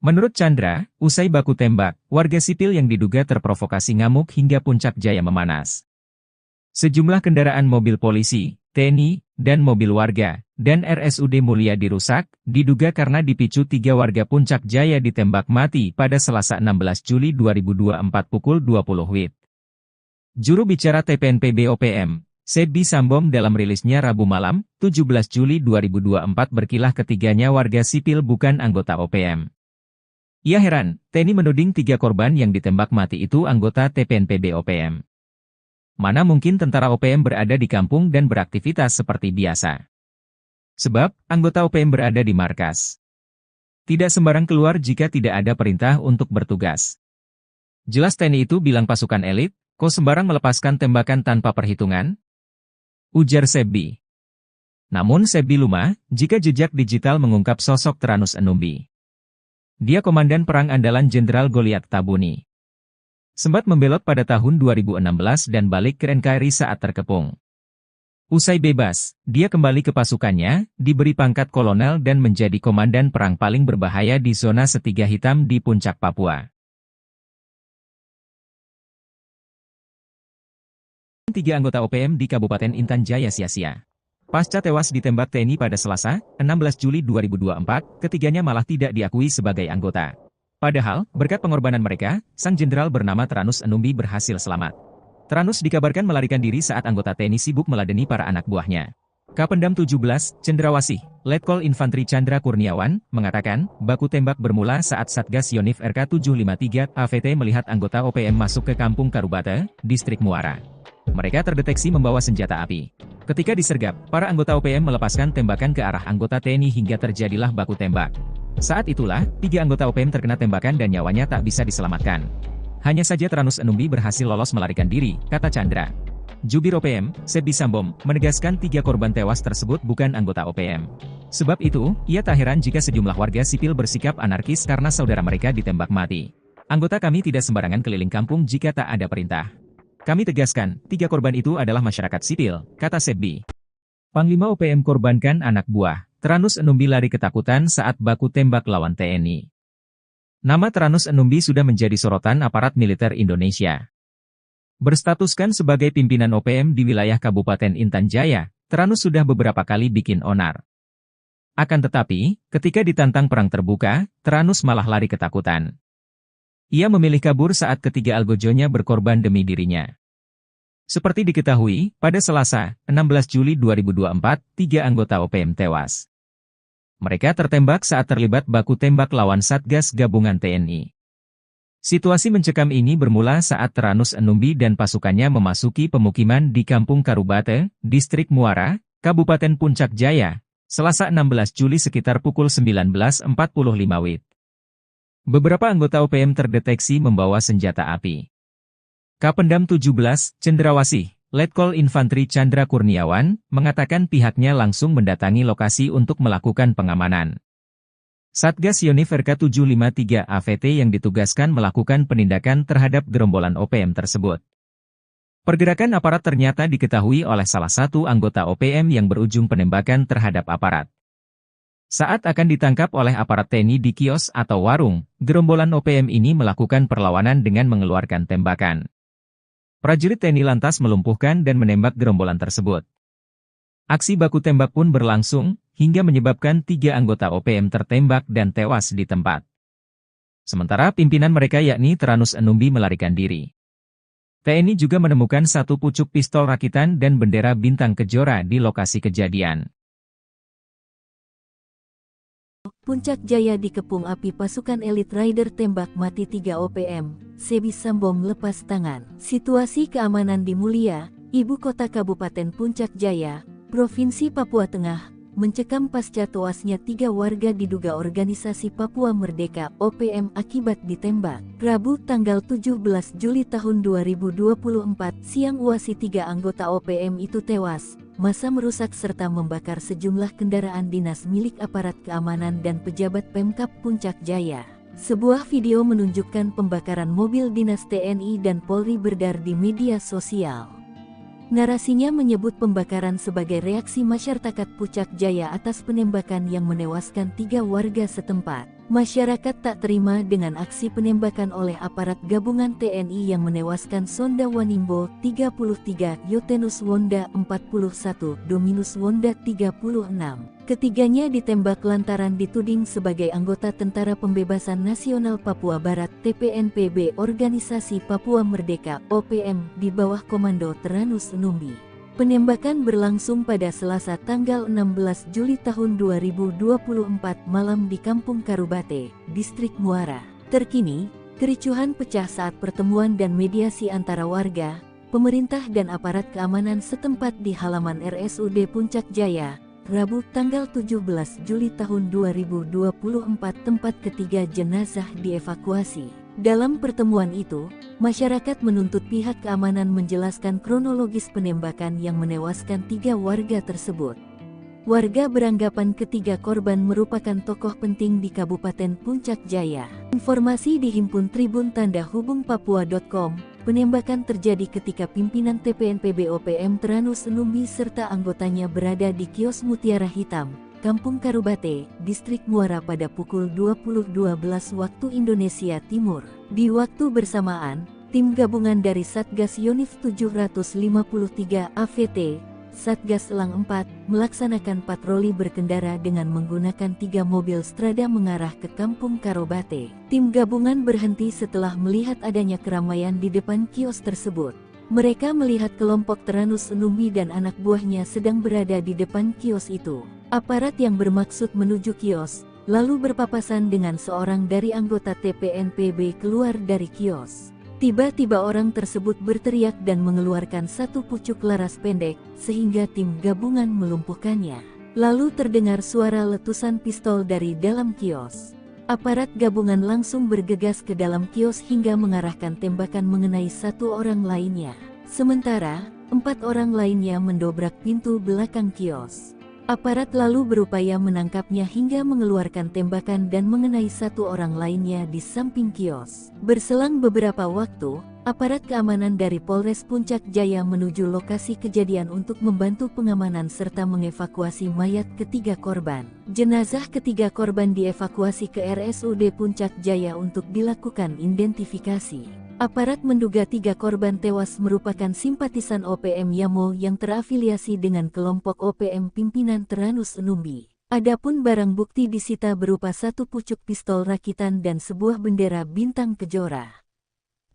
Menurut Chandra, usai baku tembak, warga sipil yang diduga terprovokasi ngamuk hingga Puncak Jaya memanas. Sejumlah kendaraan mobil polisi, TNI, dan mobil warga, dan RSUD Mulia dirusak, diduga karena dipicu 3 warga Puncak Jaya ditembak mati pada Selasa 16 Juli 2024 pukul 20 WIB. Juru bicara TPNPB OPM, Sebi Sambom dalam rilisnya Rabu malam, 17 Juli 2024 berkilah ketiganya warga sipil bukan anggota OPM. Ia heran, TNI menuding 3 korban yang ditembak mati itu anggota TPNPB OPM. Mana mungkin tentara OPM berada di kampung dan beraktivitas seperti biasa. Sebab, anggota OPM berada di markas. Tidak sembarang keluar jika tidak ada perintah untuk bertugas. Jelas TNI itu bilang pasukan elit, kok sembarang melepaskan tembakan tanpa perhitungan? Ujar Sebi. Namun Sebi lumah, jika jejak digital mengungkap sosok Teranus Enumbi. Dia komandan perang andalan Jenderal Goliat Tabuni. Sempat membelot pada tahun 2016 dan balik ke NKRI saat terkepung. Usai bebas, dia kembali ke pasukannya, diberi pangkat kolonel dan menjadi komandan perang paling berbahaya di zona Setiga Hitam di Puncak Papua. 3 anggota OPM di Kabupaten Intan Jaya sia-sia. Pasca tewas ditembak TNI pada Selasa, 16 Juli 2024, ketiganya malah tidak diakui sebagai anggota. Padahal, berkat pengorbanan mereka, sang jenderal bernama Teranus Enumbi berhasil selamat. Teranus dikabarkan melarikan diri saat anggota TNI sibuk meladeni para anak buahnya. Kapendam 17, Cendrawasih, Letkol Infantri Chandra Kurniawan, mengatakan, baku tembak bermula saat Satgas Yonif RK 753 AVT melihat anggota OPM masuk ke Kampung Karubate, Distrik Muara. Mereka terdeteksi membawa senjata api. Ketika disergap, para anggota OPM melepaskan tembakan ke arah anggota TNI hingga terjadilah baku tembak. Saat itulah, 3 anggota OPM terkena tembakan dan nyawanya tak bisa diselamatkan. Hanya saja Teranus Enumbi berhasil lolos melarikan diri, kata Chandra. Jubir OPM, Sebi Sambom, menegaskan 3 korban tewas tersebut bukan anggota OPM. Sebab itu, ia tak heran jika sejumlah warga sipil bersikap anarkis karena saudara mereka ditembak mati. Anggota kami tidak sembarangan keliling kampung jika tak ada perintah. Kami tegaskan, 3 korban itu adalah masyarakat sipil, kata Sebi. Panglima OPM korbankan anak buah. Teranus Enumbi lari ketakutan saat baku tembak lawan TNI. Nama Teranus Enumbi sudah menjadi sorotan aparat militer Indonesia. Berstatuskan sebagai pimpinan OPM di wilayah Kabupaten Intan Jaya, Teranus sudah beberapa kali bikin onar. Akan tetapi, ketika ditantang perang terbuka, Tyrannus malah lari ketakutan. Ia memilih kabur saat ketiga algojonya berkorban demi dirinya. Seperti diketahui, pada Selasa, 16 Juli 2024, 3 anggota OPM tewas. Mereka tertembak saat terlibat baku tembak lawan Satgas Gabungan TNI. Situasi mencekam ini bermula saat Tyrannus Enumbi dan pasukannya memasuki pemukiman di Kampung Karubate, Distrik Muara, Kabupaten Puncak Jaya, Selasa 16 Juli sekitar pukul 19.45 WIB. Beberapa anggota OPM terdeteksi membawa senjata api. Kapendam 17, Cendrawasih, Letkol Infantri Chandra Kurniawan, mengatakan pihaknya langsung mendatangi lokasi untuk melakukan pengamanan. Satgas Yonif RK753 AVT yang ditugaskan melakukan penindakan terhadap gerombolan OPM tersebut. Pergerakan aparat ternyata diketahui oleh salah satu anggota OPM yang berujung penembakan terhadap aparat. Saat akan ditangkap oleh aparat TNI di kios atau warung, gerombolan OPM ini melakukan perlawanan dengan mengeluarkan tembakan. Prajurit TNI lantas melumpuhkan dan menembak gerombolan tersebut. Aksi baku tembak pun berlangsung, hingga menyebabkan 3 anggota OPM tertembak dan tewas di tempat. Sementara pimpinan mereka yakni Tyrannus Enumbi melarikan diri. TNI juga menemukan 1 pucuk pistol rakitan dan bendera bintang kejora di lokasi kejadian. Puncak Jaya dikepung api pasukan elit Rider tembak mati 3 OPM, Sebi Sambong lepas tangan. Situasi keamanan di Mulia, ibu kota Kabupaten Puncak Jaya, Provinsi Papua Tengah, mencekam pasca tewasnya 3 warga diduga organisasi Papua Merdeka OPM akibat ditembak. Rabu tanggal 17 Juli tahun 2024 siang uasi 3 anggota OPM itu tewas. Massa merusak serta membakar sejumlah kendaraan dinas milik aparat keamanan dan pejabat Pemkab Puncak Jaya. Sebuah video menunjukkan pembakaran mobil dinas TNI dan Polri beredar di media sosial. Narasinya menyebut pembakaran sebagai reaksi masyarakat Puncak Jaya atas penembakan yang menewaskan 3 warga setempat. Masyarakat tak terima dengan aksi penembakan oleh aparat gabungan TNI yang menewaskan Sonda Wanimbo 33, Yotenus Wonda 41, Dominus Wonda 36. Ketiganya ditembak lantaran dituding sebagai anggota Tentara Pembebasan Nasional Papua Barat TPNPB Organisasi Papua Merdeka OPM di bawah komando Tyrannus Enumbi. Penembakan berlangsung pada Selasa tanggal 16 Juli tahun 2024 malam di Kampung Karubate, Distrik Muara. Terkini, kericuhan pecah saat pertemuan dan mediasi antara warga, pemerintah dan aparat keamanan setempat di halaman RSUD Puncak Jaya, Rabu tanggal 17 Juli tahun 2024 tempat ketiga jenazah dievakuasi. Dalam pertemuan itu, masyarakat menuntut pihak keamanan menjelaskan kronologis penembakan yang menewaskan 3 warga tersebut. Warga beranggapan ketiga korban merupakan tokoh penting di Kabupaten Puncak Jaya. Informasi dihimpun Tribun Tanda Hubung Papua.com, penembakan terjadi ketika pimpinan TPNPB OPM Tyrannus Enumbi serta anggotanya berada di kios Mutiara Hitam, Kampung Karubate, Distrik Muara pada pukul 20.12 waktu Indonesia Timur. Di waktu bersamaan, tim gabungan dari Satgas Yonif 753 AVT, Satgas Elang 4, melaksanakan patroli berkendara dengan menggunakan 3 mobil Strada mengarah ke Kampung Karubate. Tim gabungan berhenti setelah melihat adanya keramaian di depan kios tersebut. Mereka melihat kelompok Tyrannus Enumbi dan anak buahnya sedang berada di depan kios itu. Aparat yang bermaksud menuju kios, lalu berpapasan dengan seorang dari anggota TPNPB keluar dari kios. Tiba-tiba orang tersebut berteriak dan mengeluarkan 1 pucuk laras pendek, sehingga tim gabungan melumpuhkannya. Lalu terdengar suara letusan pistol dari dalam kios. Aparat gabungan langsung bergegas ke dalam kios hingga mengarahkan tembakan mengenai 1 orang lainnya. Sementara, 4 orang lainnya mendobrak pintu belakang kios. Aparat lalu berupaya menangkapnya hingga mengeluarkan tembakan dan mengenai 1 orang lainnya di samping kios. Berselang beberapa waktu, aparat keamanan dari Polres Puncak Jaya menuju lokasi kejadian untuk membantu pengamanan serta mengevakuasi mayat ketiga korban. Jenazah ketiga korban dievakuasi ke RSUD Puncak Jaya untuk dilakukan identifikasi. Aparat menduga 3 korban tewas merupakan simpatisan OPM Yamo yang terafiliasi dengan kelompok OPM pimpinan Tyrannus Enumbi. Adapun barang bukti disita berupa satu pucuk pistol rakitan dan sebuah bendera bintang kejora.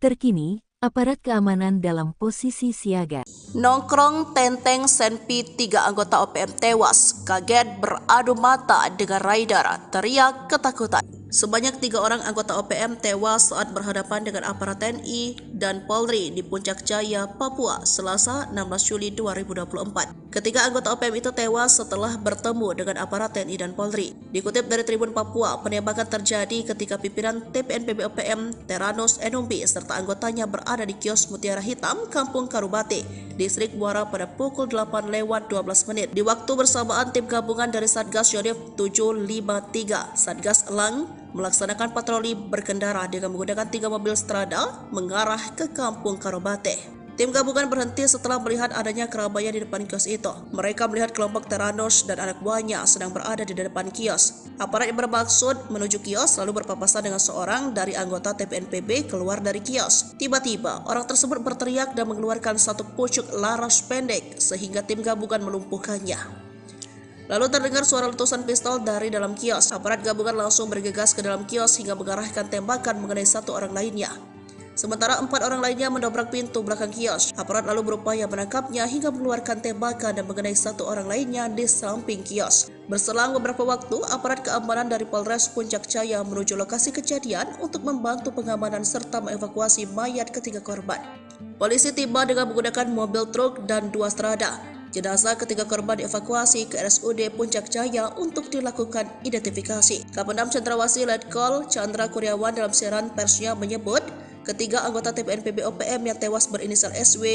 Terkini, aparat keamanan dalam posisi siaga. Nongkrong tenteng Senpi 3 anggota OPM tewas, kaget beradu mata dengan rider, teriak ketakutan. Sebanyak 3 orang anggota OPM tewas saat berhadapan dengan aparat TNI dan Polri di Puncak Jaya, Papua, Selasa 16 Juli 2024. Ketiga anggota OPM itu tewas setelah bertemu dengan aparat TNI dan Polri. Dikutip dari Tribun Papua, penembakan terjadi ketika pimpinan TPNPB OPM Teranus Enumbi serta anggotanya berada di kios Mutiara Hitam, Kampung Karubate, Distrik Muara pada pukul 8:12 menit. Di waktu bersamaan, tim gabungan dari Satgas Yonif 753, Satgas Elang, melaksanakan patroli berkendara dengan menggunakan 3 mobil strada mengarah ke Kampung Karobate. Tim gabungan berhenti setelah melihat adanya keramaian di depan kios itu. Mereka melihat kelompok Teranus dan anak buahnya sedang berada di depan kios. Aparat yang bermaksud menuju kios lalu berpapasan dengan seorang dari anggota TPNPB keluar dari kios. Tiba-tiba, orang tersebut berteriak dan mengeluarkan satu pucuk laras pendek sehingga tim gabungan melumpuhkannya. Lalu terdengar suara letusan pistol dari dalam kios. Aparat gabungan langsung bergegas ke dalam kios hingga mengarahkan tembakan mengenai 1 orang lainnya. Sementara 4 orang lainnya mendobrak pintu belakang kios. Aparat lalu berupaya menangkapnya hingga mengeluarkan tembakan dan mengenai 1 orang lainnya di samping kios. Berselang beberapa waktu, aparat keamanan dari Polres Puncak Jaya menuju lokasi kejadian untuk membantu pengamanan serta mengevakuasi mayat ketiga korban. Polisi tiba dengan menggunakan mobil truk dan 2 strada. Jenazah ketiga korban dievakuasi ke RSUD Puncak Jaya untuk dilakukan identifikasi. Kapendam Cendrawasih Letkol Chandra Kurniawan dalam siaran persnya menyebut, ketiga anggota TPNPB OPM yang tewas berinisial SW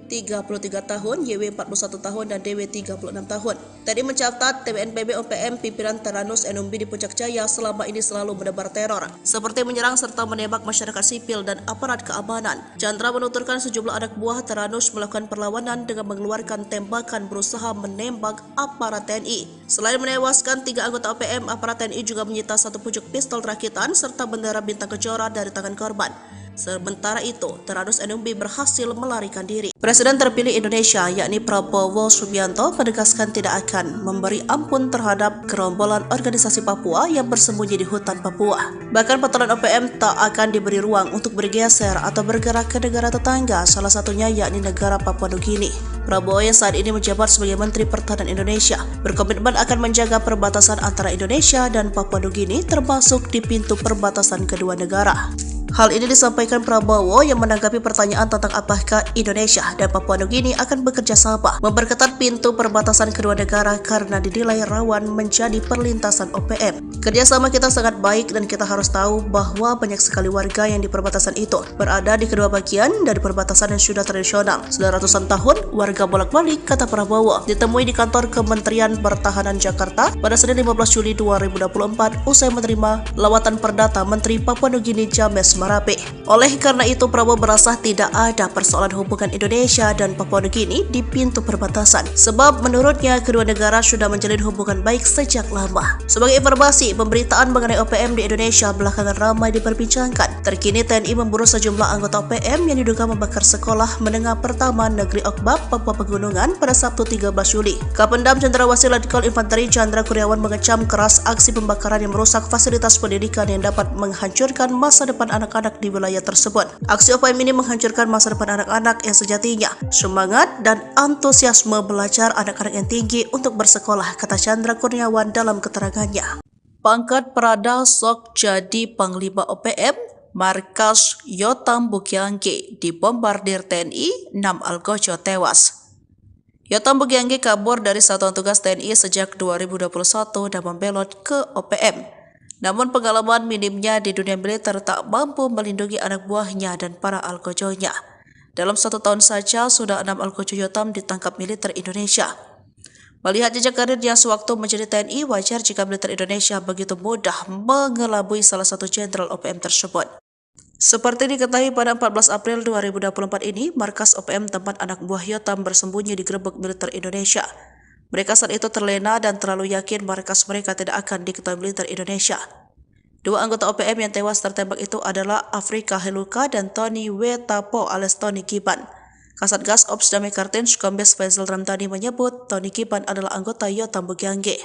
33 tahun, YW 41 tahun, dan DW 36 tahun. Tadi mencatat TPNPB OPM pimpinan Teranus Enumbi di Puncak Jaya selama ini selalu menebar teror, seperti menyerang serta menembak masyarakat sipil dan aparat keamanan. Chandra menuturkan sejumlah anak buah Teranus melakukan perlawanan dengan mengeluarkan tembakan berusaha menembak aparat TNI. Selain menewaskan 3 anggota OPM, aparat TNI juga menyita 1 pucuk pistol rakitan serta bendera bintang kejora dari tangan korban. Sementara itu, Teranus Enumbi berhasil melarikan diri. Presiden terpilih Indonesia, yakni Prabowo Subianto, menegaskan tidak akan memberi ampun terhadap gerombolan organisasi Papua yang bersembunyi di hutan Papua. Bahkan patroli OPM tak akan diberi ruang untuk bergeser atau bergerak ke negara tetangga, salah satunya yakni negara Papua Nugini. Prabowo yang saat ini menjabat sebagai Menteri Pertahanan Indonesia berkomitmen akan menjaga perbatasan antara Indonesia dan Papua Nugini, termasuk di pintu perbatasan kedua negara. Hal ini disampaikan Prabowo yang menanggapi pertanyaan tentang apakah Indonesia dan Papua Nugini akan bekerja sama memperketat pintu perbatasan kedua negara karena dinilai rawan menjadi perlintasan OPM. Kerjasama kita sangat baik dan kita harus tahu bahwa banyak sekali warga yang di perbatasan itu berada di kedua bagian dari perbatasan yang sudah tradisional. Sudah ratusan tahun warga bolak-balik, kata Prabowo. Ditemui di kantor Kementerian Pertahanan Jakarta pada Senin 15 Juli 2024 usai menerima lawatan perdata Menteri Papua Nugini James Marape. Oleh karena itu, Prabowo merasa tidak ada persoalan hubungan Indonesia dan Papua Nugini di pintu perbatasan, sebab menurutnya kedua negara sudah menjalin hubungan baik sejak lama. Sebagai informasi, pemberitaan mengenai OPM di Indonesia belakangan ramai diperbincangkan. Terkini TNI memburu sejumlah anggota OPM yang diduga membakar sekolah menengah pertama Negeri Okbab, Papua Pegunungan pada Sabtu 13 Juli. Kapendam Cendrawasih Letkol Infanteri Chandra Kurniawan mengecam keras aksi pembakaran yang merusak fasilitas pendidikan yang dapat menghancurkan masa depan anak-anak di wilayah tersebut. Aksi OPM ini menghancurkan masa depan anak-anak yang sejatinya semangat dan antusiasme belajar anak-anak yang tinggi untuk bersekolah, kata Chandra Kurniawan dalam keterangannya. Pangkat Prada sok jadi Panglima OPM, markas Yotam Bukyange dibombardir TNI, 6 algojo tewas. Yotam Bukyange kabur dari Satuan Tugas TNI sejak 2021 dan membelot ke OPM. Namun pengalaman minimnya di dunia militer tak mampu melindungi anak buahnya dan para algojonya. Dalam 1 tahun saja sudah 6 algojo Yotam ditangkap militer Indonesia. Melihat jejak karirnya sewaktu menjadi TNI, wajar jika militer Indonesia begitu mudah mengelabui salah satu jenderal OPM tersebut. Seperti diketahui pada 14 April 2024 ini, markas OPM tempat anak buah Yotam bersembunyi digerebek militer Indonesia. Mereka saat itu terlena dan terlalu yakin markas mereka tidak akan diketahui militer Indonesia. 2 anggota OPM yang tewas tertembak itu adalah Afrika Heluka dan Tony Wetapo alias Tony Kiban. Kasatgas Ops Damai Kartens Kombes Faisal Ramdhani menyebut Tony Kiban adalah anggota Yotam Bukyange.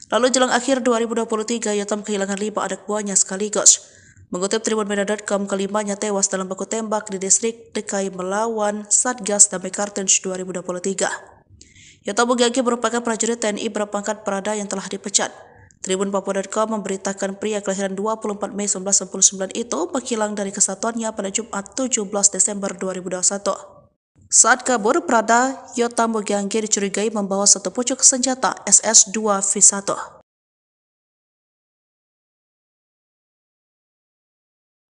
Lalu jelang akhir 2023, Yotam kehilangan 5 anak buahnya sekaligus. Mengutip tribunmedia.com, kelimanya tewas dalam baku tembak di distrik DKI melawan Satgas Damai Kartens 2023. Yotam Bugagi merupakan prajurit TNI berpangkat Prada yang telah dipecat. Tribun Papua.com memberitakan pria kelahiran 24 Mei 1999 itu menghilang dari kesatuannya pada Jumat 17 Desember 2021. Saat kabur, Prada Yotam Bugagi dicurigai membawa satu pucuk senjata SS-2V1.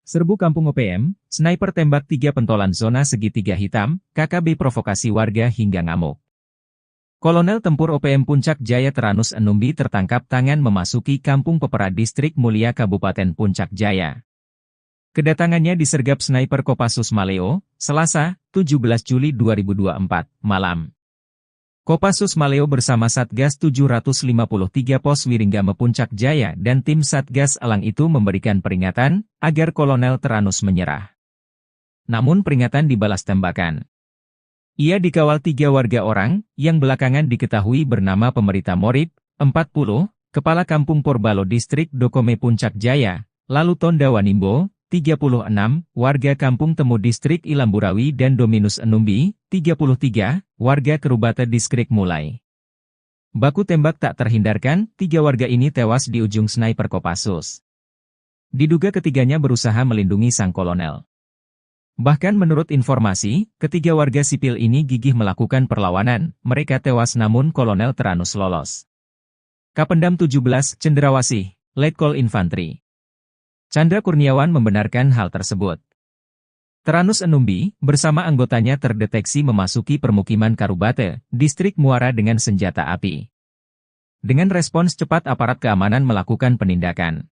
Serbu Kampung OPM, sniper tembak 3 pentolan zona segitiga hitam, KKB provokasi warga hingga ngamuk. Kolonel Tempur OPM Puncak Jaya Teranus Enumbi tertangkap tangan memasuki Kampung Pepera Distrik Mulia Kabupaten Puncak Jaya. Kedatangannya disergap sniper Kopassus Maleo, Selasa, 17 Juli 2024, malam. Kopassus Maleo bersama Satgas 753 Pos Wiringgame Puncak Jaya dan tim Satgas Elang itu memberikan peringatan agar Kolonel Teranus menyerah. Namun peringatan dibalas tembakan. Ia dikawal 3 warga orang yang belakangan diketahui bernama Pemerita Morib, 40, Kepala Kampung Porbalo Distrik Dokome Puncak Jaya, lalu Tonda Wanimbo, 36, warga Kampung Temu Distrik Ilamburawi dan Dominus Enumbi, 33, warga Kerubata Distrik Mulai. Baku tembak tak terhindarkan, 3 warga ini tewas di ujung sniper Kopassus. Diduga ketiganya berusaha melindungi sang kolonel. Bahkan menurut informasi, ketiga warga sipil ini gigih melakukan perlawanan, mereka tewas namun Kolonel Teranus lolos. Kapendam 17, Cendrawasih, Letkol Infantri Chandra Kurniawan membenarkan hal tersebut. Teranus Enumbi, bersama anggotanya terdeteksi memasuki permukiman Karubate, Distrik Muara dengan senjata api. Dengan respons cepat aparat keamanan melakukan penindakan.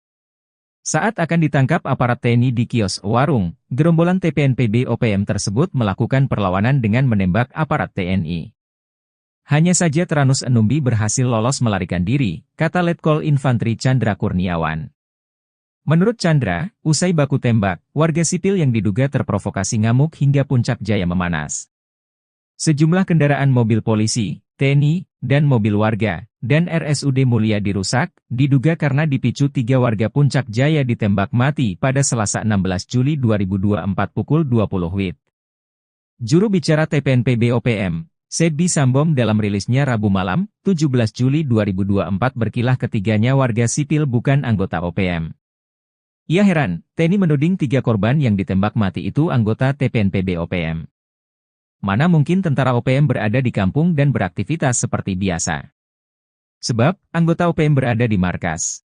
Saat akan ditangkap aparat TNI di kios warung, gerombolan TPNPB OPM tersebut melakukan perlawanan dengan menembak aparat TNI. Hanya saja Teranus Enumbi berhasil lolos melarikan diri, kata Letkol Infantri Chandra Kurniawan. Menurut Chandra, usai baku tembak, warga sipil yang diduga terprovokasi ngamuk hingga Puncak Jaya memanas. Sejumlah kendaraan mobil polisi, TNI, dan mobil warga, dan RSUD Mulia dirusak, diduga karena dipicu 3 warga Puncak Jaya ditembak mati pada Selasa 16 Juli 2024 pukul 20 WIB. Juru bicara TPNPB OPM, Sebi Sambom dalam rilisnya Rabu malam, 17 Juli 2024 berkilah ketiganya warga sipil bukan anggota OPM. Ia heran, TNI menuding 3 korban yang ditembak mati itu anggota TPNPB OPM. Mana mungkin tentara OPM berada di kampung dan beraktivitas seperti biasa. Sebab, anggota OPM berada di markas.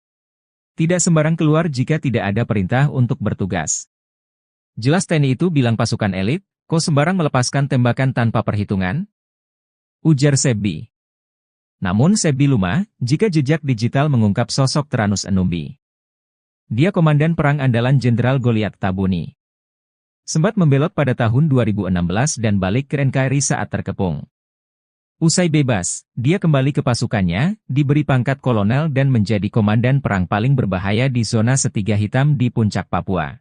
Tidak sembarang keluar jika tidak ada perintah untuk bertugas. Jelas TNI itu bilang pasukan elit, kok sembarang melepaskan tembakan tanpa perhitungan? Ujar Sebi. Namun Sebi lumah, jika jejak digital mengungkap sosok Teranus Enumbi. Dia komandan perang andalan Jenderal Goliat Tabuni. Sempat membelot pada tahun 2016 dan balik ke NKRI saat terkepung. Usai bebas, dia kembali ke pasukannya, diberi pangkat kolonel dan menjadi komandan perang paling berbahaya di zona Setiga Hitam di Puncak Papua.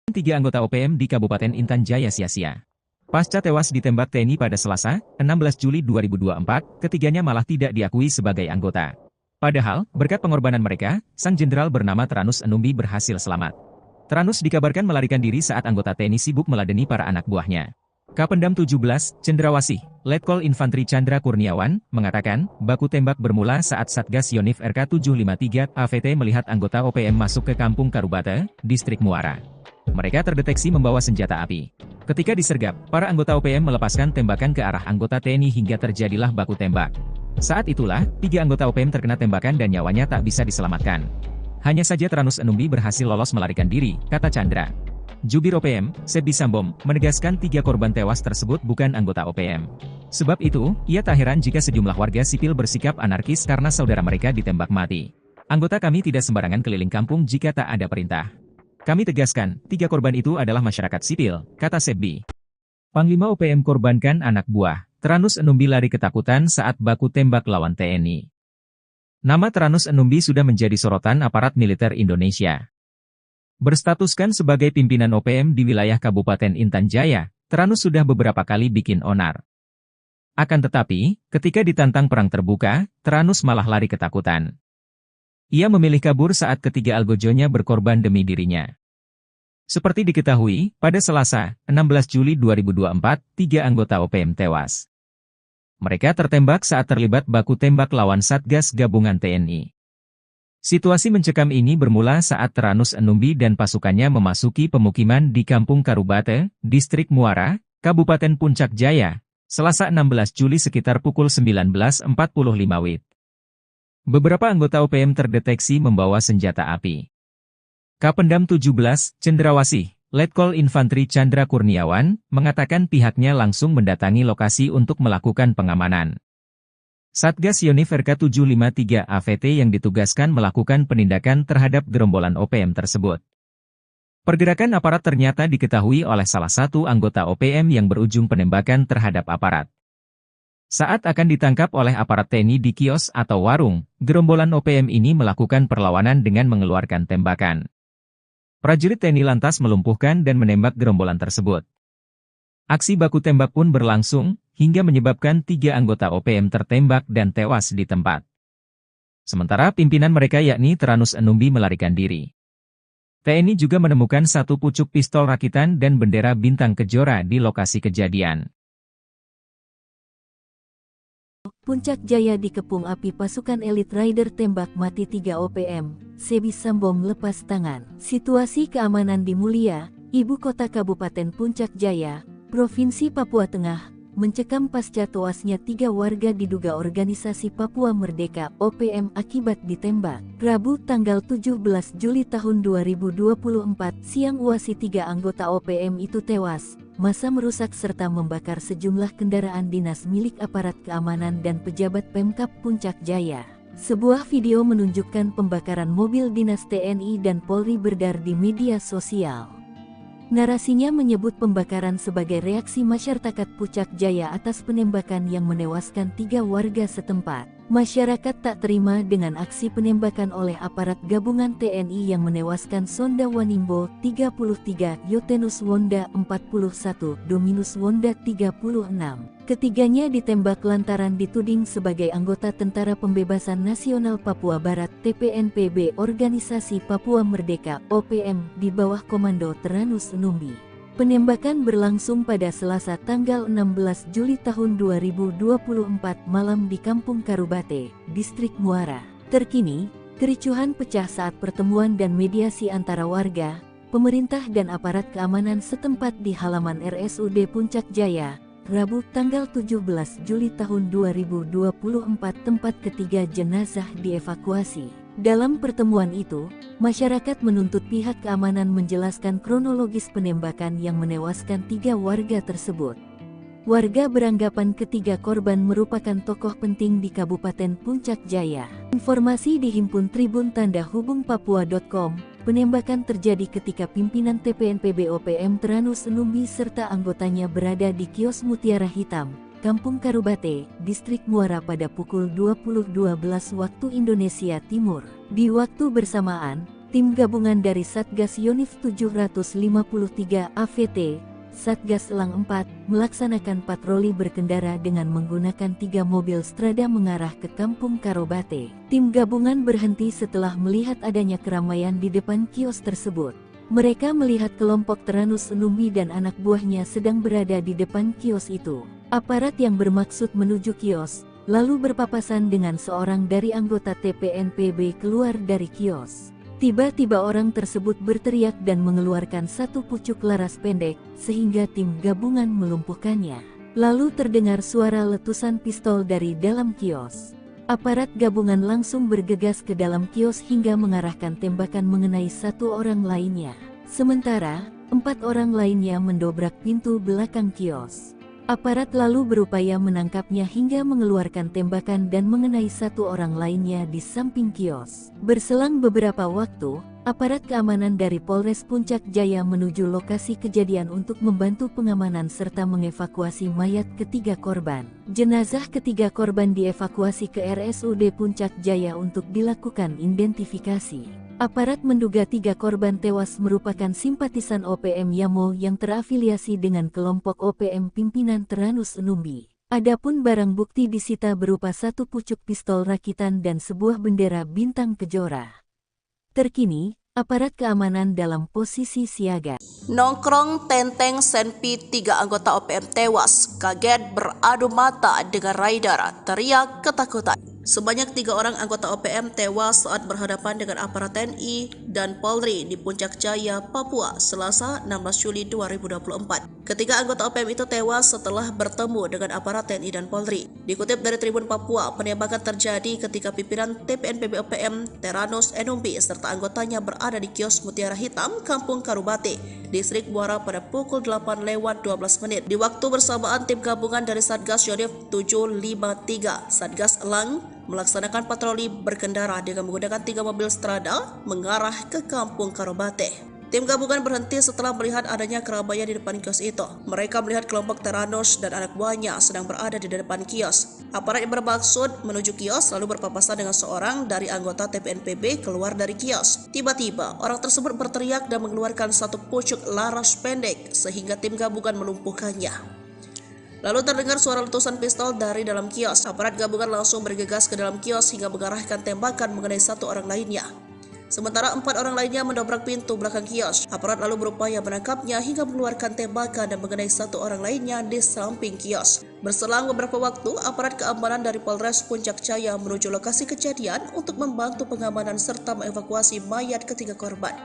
3 anggota OPM di Kabupaten Intan Jaya sia-sia. Pasca tewas ditembak TNI pada Selasa, 16 Juli 2024, ketiganya malah tidak diakui sebagai anggota. Padahal, berkat pengorbanan mereka, sang jenderal bernama Teranus Enumbi berhasil selamat. Teranus dikabarkan melarikan diri saat anggota TNI sibuk meladeni para anak buahnya. Kapendam 17, Cendrawasih, Letkol Infantri Chandra Kurniawan, mengatakan, baku tembak bermula saat Satgas Yonif RK 753 AVT melihat anggota OPM masuk ke Kampung Karubate, Distrik Muara. Mereka terdeteksi membawa senjata api. Ketika disergap, para anggota OPM melepaskan tembakan ke arah anggota TNI hingga terjadilah baku tembak. Saat itulah, 3 anggota OPM terkena tembakan dan nyawanya tak bisa diselamatkan. Hanya saja Teranus Enumbi berhasil lolos melarikan diri, kata Chandra. Jubir OPM, Sebi Sambom, menegaskan 3 korban tewas tersebut bukan anggota OPM. Sebab itu, ia tak heran jika sejumlah warga sipil bersikap anarkis karena saudara mereka ditembak mati. Anggota kami tidak sembarangan keliling kampung jika tak ada perintah. Kami tegaskan, 3 korban itu adalah masyarakat sipil, kata Sebi. Panglima OPM korbankan anak buah. Teranus Enumbi lari ketakutan saat baku tembak lawan TNI. Nama Teranus Enumbi sudah menjadi sorotan aparat militer Indonesia. Berstatuskan sebagai pimpinan OPM di wilayah Kabupaten Intan Jaya, Teranus sudah beberapa kali bikin onar. Akan tetapi, ketika ditantang perang terbuka, Tyrannus malah lari ketakutan. Ia memilih kabur saat ketiga algojonya berkorban demi dirinya. Seperti diketahui, pada Selasa, 16 Juli 2024, 3 anggota OPM tewas. Mereka tertembak saat terlibat baku tembak lawan Satgas Gabungan TNI. Situasi mencekam ini bermula saat Tyrannus Enumbi dan pasukannya memasuki pemukiman di Kampung Karubate, Distrik Muara, Kabupaten Puncak Jaya, Selasa 16 Juli sekitar pukul 19.45 WIB. Beberapa anggota OPM terdeteksi membawa senjata api. Kapendam 17, Cendrawasih, Letkol Infantri Chandra Kurniawan, mengatakan pihaknya langsung mendatangi lokasi untuk melakukan pengamanan. Satgas Yonif RK753 AVT yang ditugaskan melakukan penindakan terhadap gerombolan OPM tersebut. Pergerakan aparat ternyata diketahui oleh salah satu anggota OPM yang berujung penembakan terhadap aparat. Saat akan ditangkap oleh aparat TNI di kios atau warung, gerombolan OPM ini melakukan perlawanan dengan mengeluarkan tembakan. Prajurit TNI lantas melumpuhkan dan menembak gerombolan tersebut. Aksi baku tembak pun berlangsung, hingga menyebabkan 3 anggota OPM tertembak dan tewas di tempat. Sementara pimpinan mereka yakni Tyrannus Enumbi melarikan diri. TNI juga menemukan 1 pucuk pistol rakitan dan bendera bintang kejora di lokasi kejadian. Puncak Jaya dikepung api pasukan elit Rider tembak mati 3 OPM, Sebi Sambom lepas tangan. Situasi keamanan di Mulia, ibu kota Kabupaten Puncak Jaya, Provinsi Papua Tengah, mencekam pasca tewasnya 3 warga diduga organisasi Papua Merdeka (OPM) akibat ditembak. Rabu tanggal 17 Juli tahun 2024 siang uasi 3 anggota OPM itu tewas. Massa merusak serta membakar sejumlah kendaraan dinas milik aparat keamanan dan pejabat Pemkab Puncak Jaya. Sebuah video menunjukkan pembakaran mobil dinas TNI dan Polri beredar di media sosial. Narasinya menyebut pembakaran sebagai reaksi masyarakat Puncak Jaya atas penembakan yang menewaskan 3 warga setempat. Masyarakat tak terima dengan aksi penembakan oleh aparat gabungan TNI yang menewaskan Sonda Wanimbo 33, Yotenus Wonda 41, Dominus Wonda 36. Ketiganya ditembak lantaran dituding sebagai anggota Tentara Pembebasan Nasional Papua Barat (TPNPB) Organisasi Papua Merdeka (OPM) di bawah komando Tyrannus Enumbi. Penembakan berlangsung pada Selasa tanggal 16 Juli tahun 2024 malam di Kampung Karubate, Distrik Muara. Terkini, kericuhan pecah saat pertemuan dan mediasi antara warga, pemerintah dan aparat keamanan setempat di halaman RSUD Puncak Jaya, Rabu tanggal 17 Juli tahun 2024 tempat ketiga jenazah dievakuasi. Dalam pertemuan itu, masyarakat menuntut pihak keamanan menjelaskan kronologis penembakan yang menewaskan 3 warga tersebut. Warga beranggapan ketiga korban merupakan tokoh penting di Kabupaten Puncak Jaya. Informasi dihimpun Tribun Tanda Hubung Papua.com, penembakan terjadi ketika pimpinan TPNPB OPM Tyrannus Enumbi serta anggotanya berada di kios Mutiara Hitam, Kampung Karubate, Distrik Muara pada pukul 20.12 waktu Indonesia Timur. Di waktu bersamaan, tim gabungan dari Satgas Yonif 753 AVT, Satgas Elang 4, melaksanakan patroli berkendara dengan menggunakan 3 mobil Strada mengarah ke Kampung Karubate. Tim gabungan berhenti setelah melihat adanya keramaian di depan kios tersebut. Mereka melihat kelompok Tyrannus Enumbi dan anak buahnya sedang berada di depan kios itu. Aparat yang bermaksud menuju kios, lalu berpapasan dengan seorang dari anggota TPNPB keluar dari kios. Tiba-tiba orang tersebut berteriak dan mengeluarkan 1 pucuk laras pendek, sehingga tim gabungan melumpuhkannya. Lalu terdengar suara letusan pistol dari dalam kios. Aparat gabungan langsung bergegas ke dalam kios hingga mengarahkan tembakan mengenai 1 orang lainnya. Sementara, 4 orang lainnya mendobrak pintu belakang kios. Aparat lalu berupaya menangkapnya hingga mengeluarkan tembakan dan mengenai 1 orang lainnya di samping kios. Berselang beberapa waktu, aparat keamanan dari Polres Puncak Jaya menuju lokasi kejadian untuk membantu pengamanan serta mengevakuasi mayat ketiga korban. Jenazah ketiga korban dievakuasi ke RSUD Puncak Jaya untuk dilakukan identifikasi. Aparat menduga 3 korban tewas merupakan simpatisan OPM Yamo yang terafiliasi dengan kelompok OPM pimpinan Tyrannus Enumbi. Adapun barang bukti disita berupa satu pucuk pistol rakitan dan sebuah bendera bintang kejora. Terkini, aparat keamanan dalam posisi siaga. Nongkrong tenteng Senpi 3 anggota OPM tewas, kaget beradu mata dengan rider, teriak ketakutan. Sebanyak 3 orang anggota OPM tewas saat berhadapan dengan aparat TNI dan Polri di Puncak Jaya, Papua, Selasa 16 Juli 2024. Ketiga anggota OPM itu tewas setelah bertemu dengan aparat TNI dan Polri. Dikutip dari Tribun Papua, penembakan terjadi ketika pimpinan TPNPB OPM Teranus Enumbi serta anggotanya berada di kios Mutiara Hitam, Kampung Karubate, Distrik Muara pada pukul 8:12 di waktu bersamaan tim gabungan dari Satgas Yonif 753 Satgas Elang melaksanakan patroli berkendara dengan menggunakan 3 mobil strada mengarah ke Kampung Karubate. Tim gabungan berhenti setelah melihat adanya keramaian di depan kios itu. Mereka melihat kelompok Teranus dan anak buahnya sedang berada di depan kios. Aparat yang bermaksud menuju kios lalu berpapasan dengan seorang dari anggota TPNPB keluar dari kios. Tiba-tiba, orang tersebut berteriak dan mengeluarkan satu pucuk laras pendek sehingga tim gabungan melumpuhkannya. Lalu terdengar suara letusan pistol dari dalam kios. Aparat gabungan langsung bergegas ke dalam kios hingga mengarahkan tembakan mengenai satu orang lainnya. Sementara 4 orang lainnya mendobrak pintu belakang kios. Aparat lalu berupaya menangkapnya hingga mengeluarkan tembakan dan mengenai satu orang lainnya di samping kios. Berselang beberapa waktu, aparat keamanan dari Polres Puncak Jaya menuju lokasi kejadian untuk membantu pengamanan serta mengevakuasi mayat ketiga korban.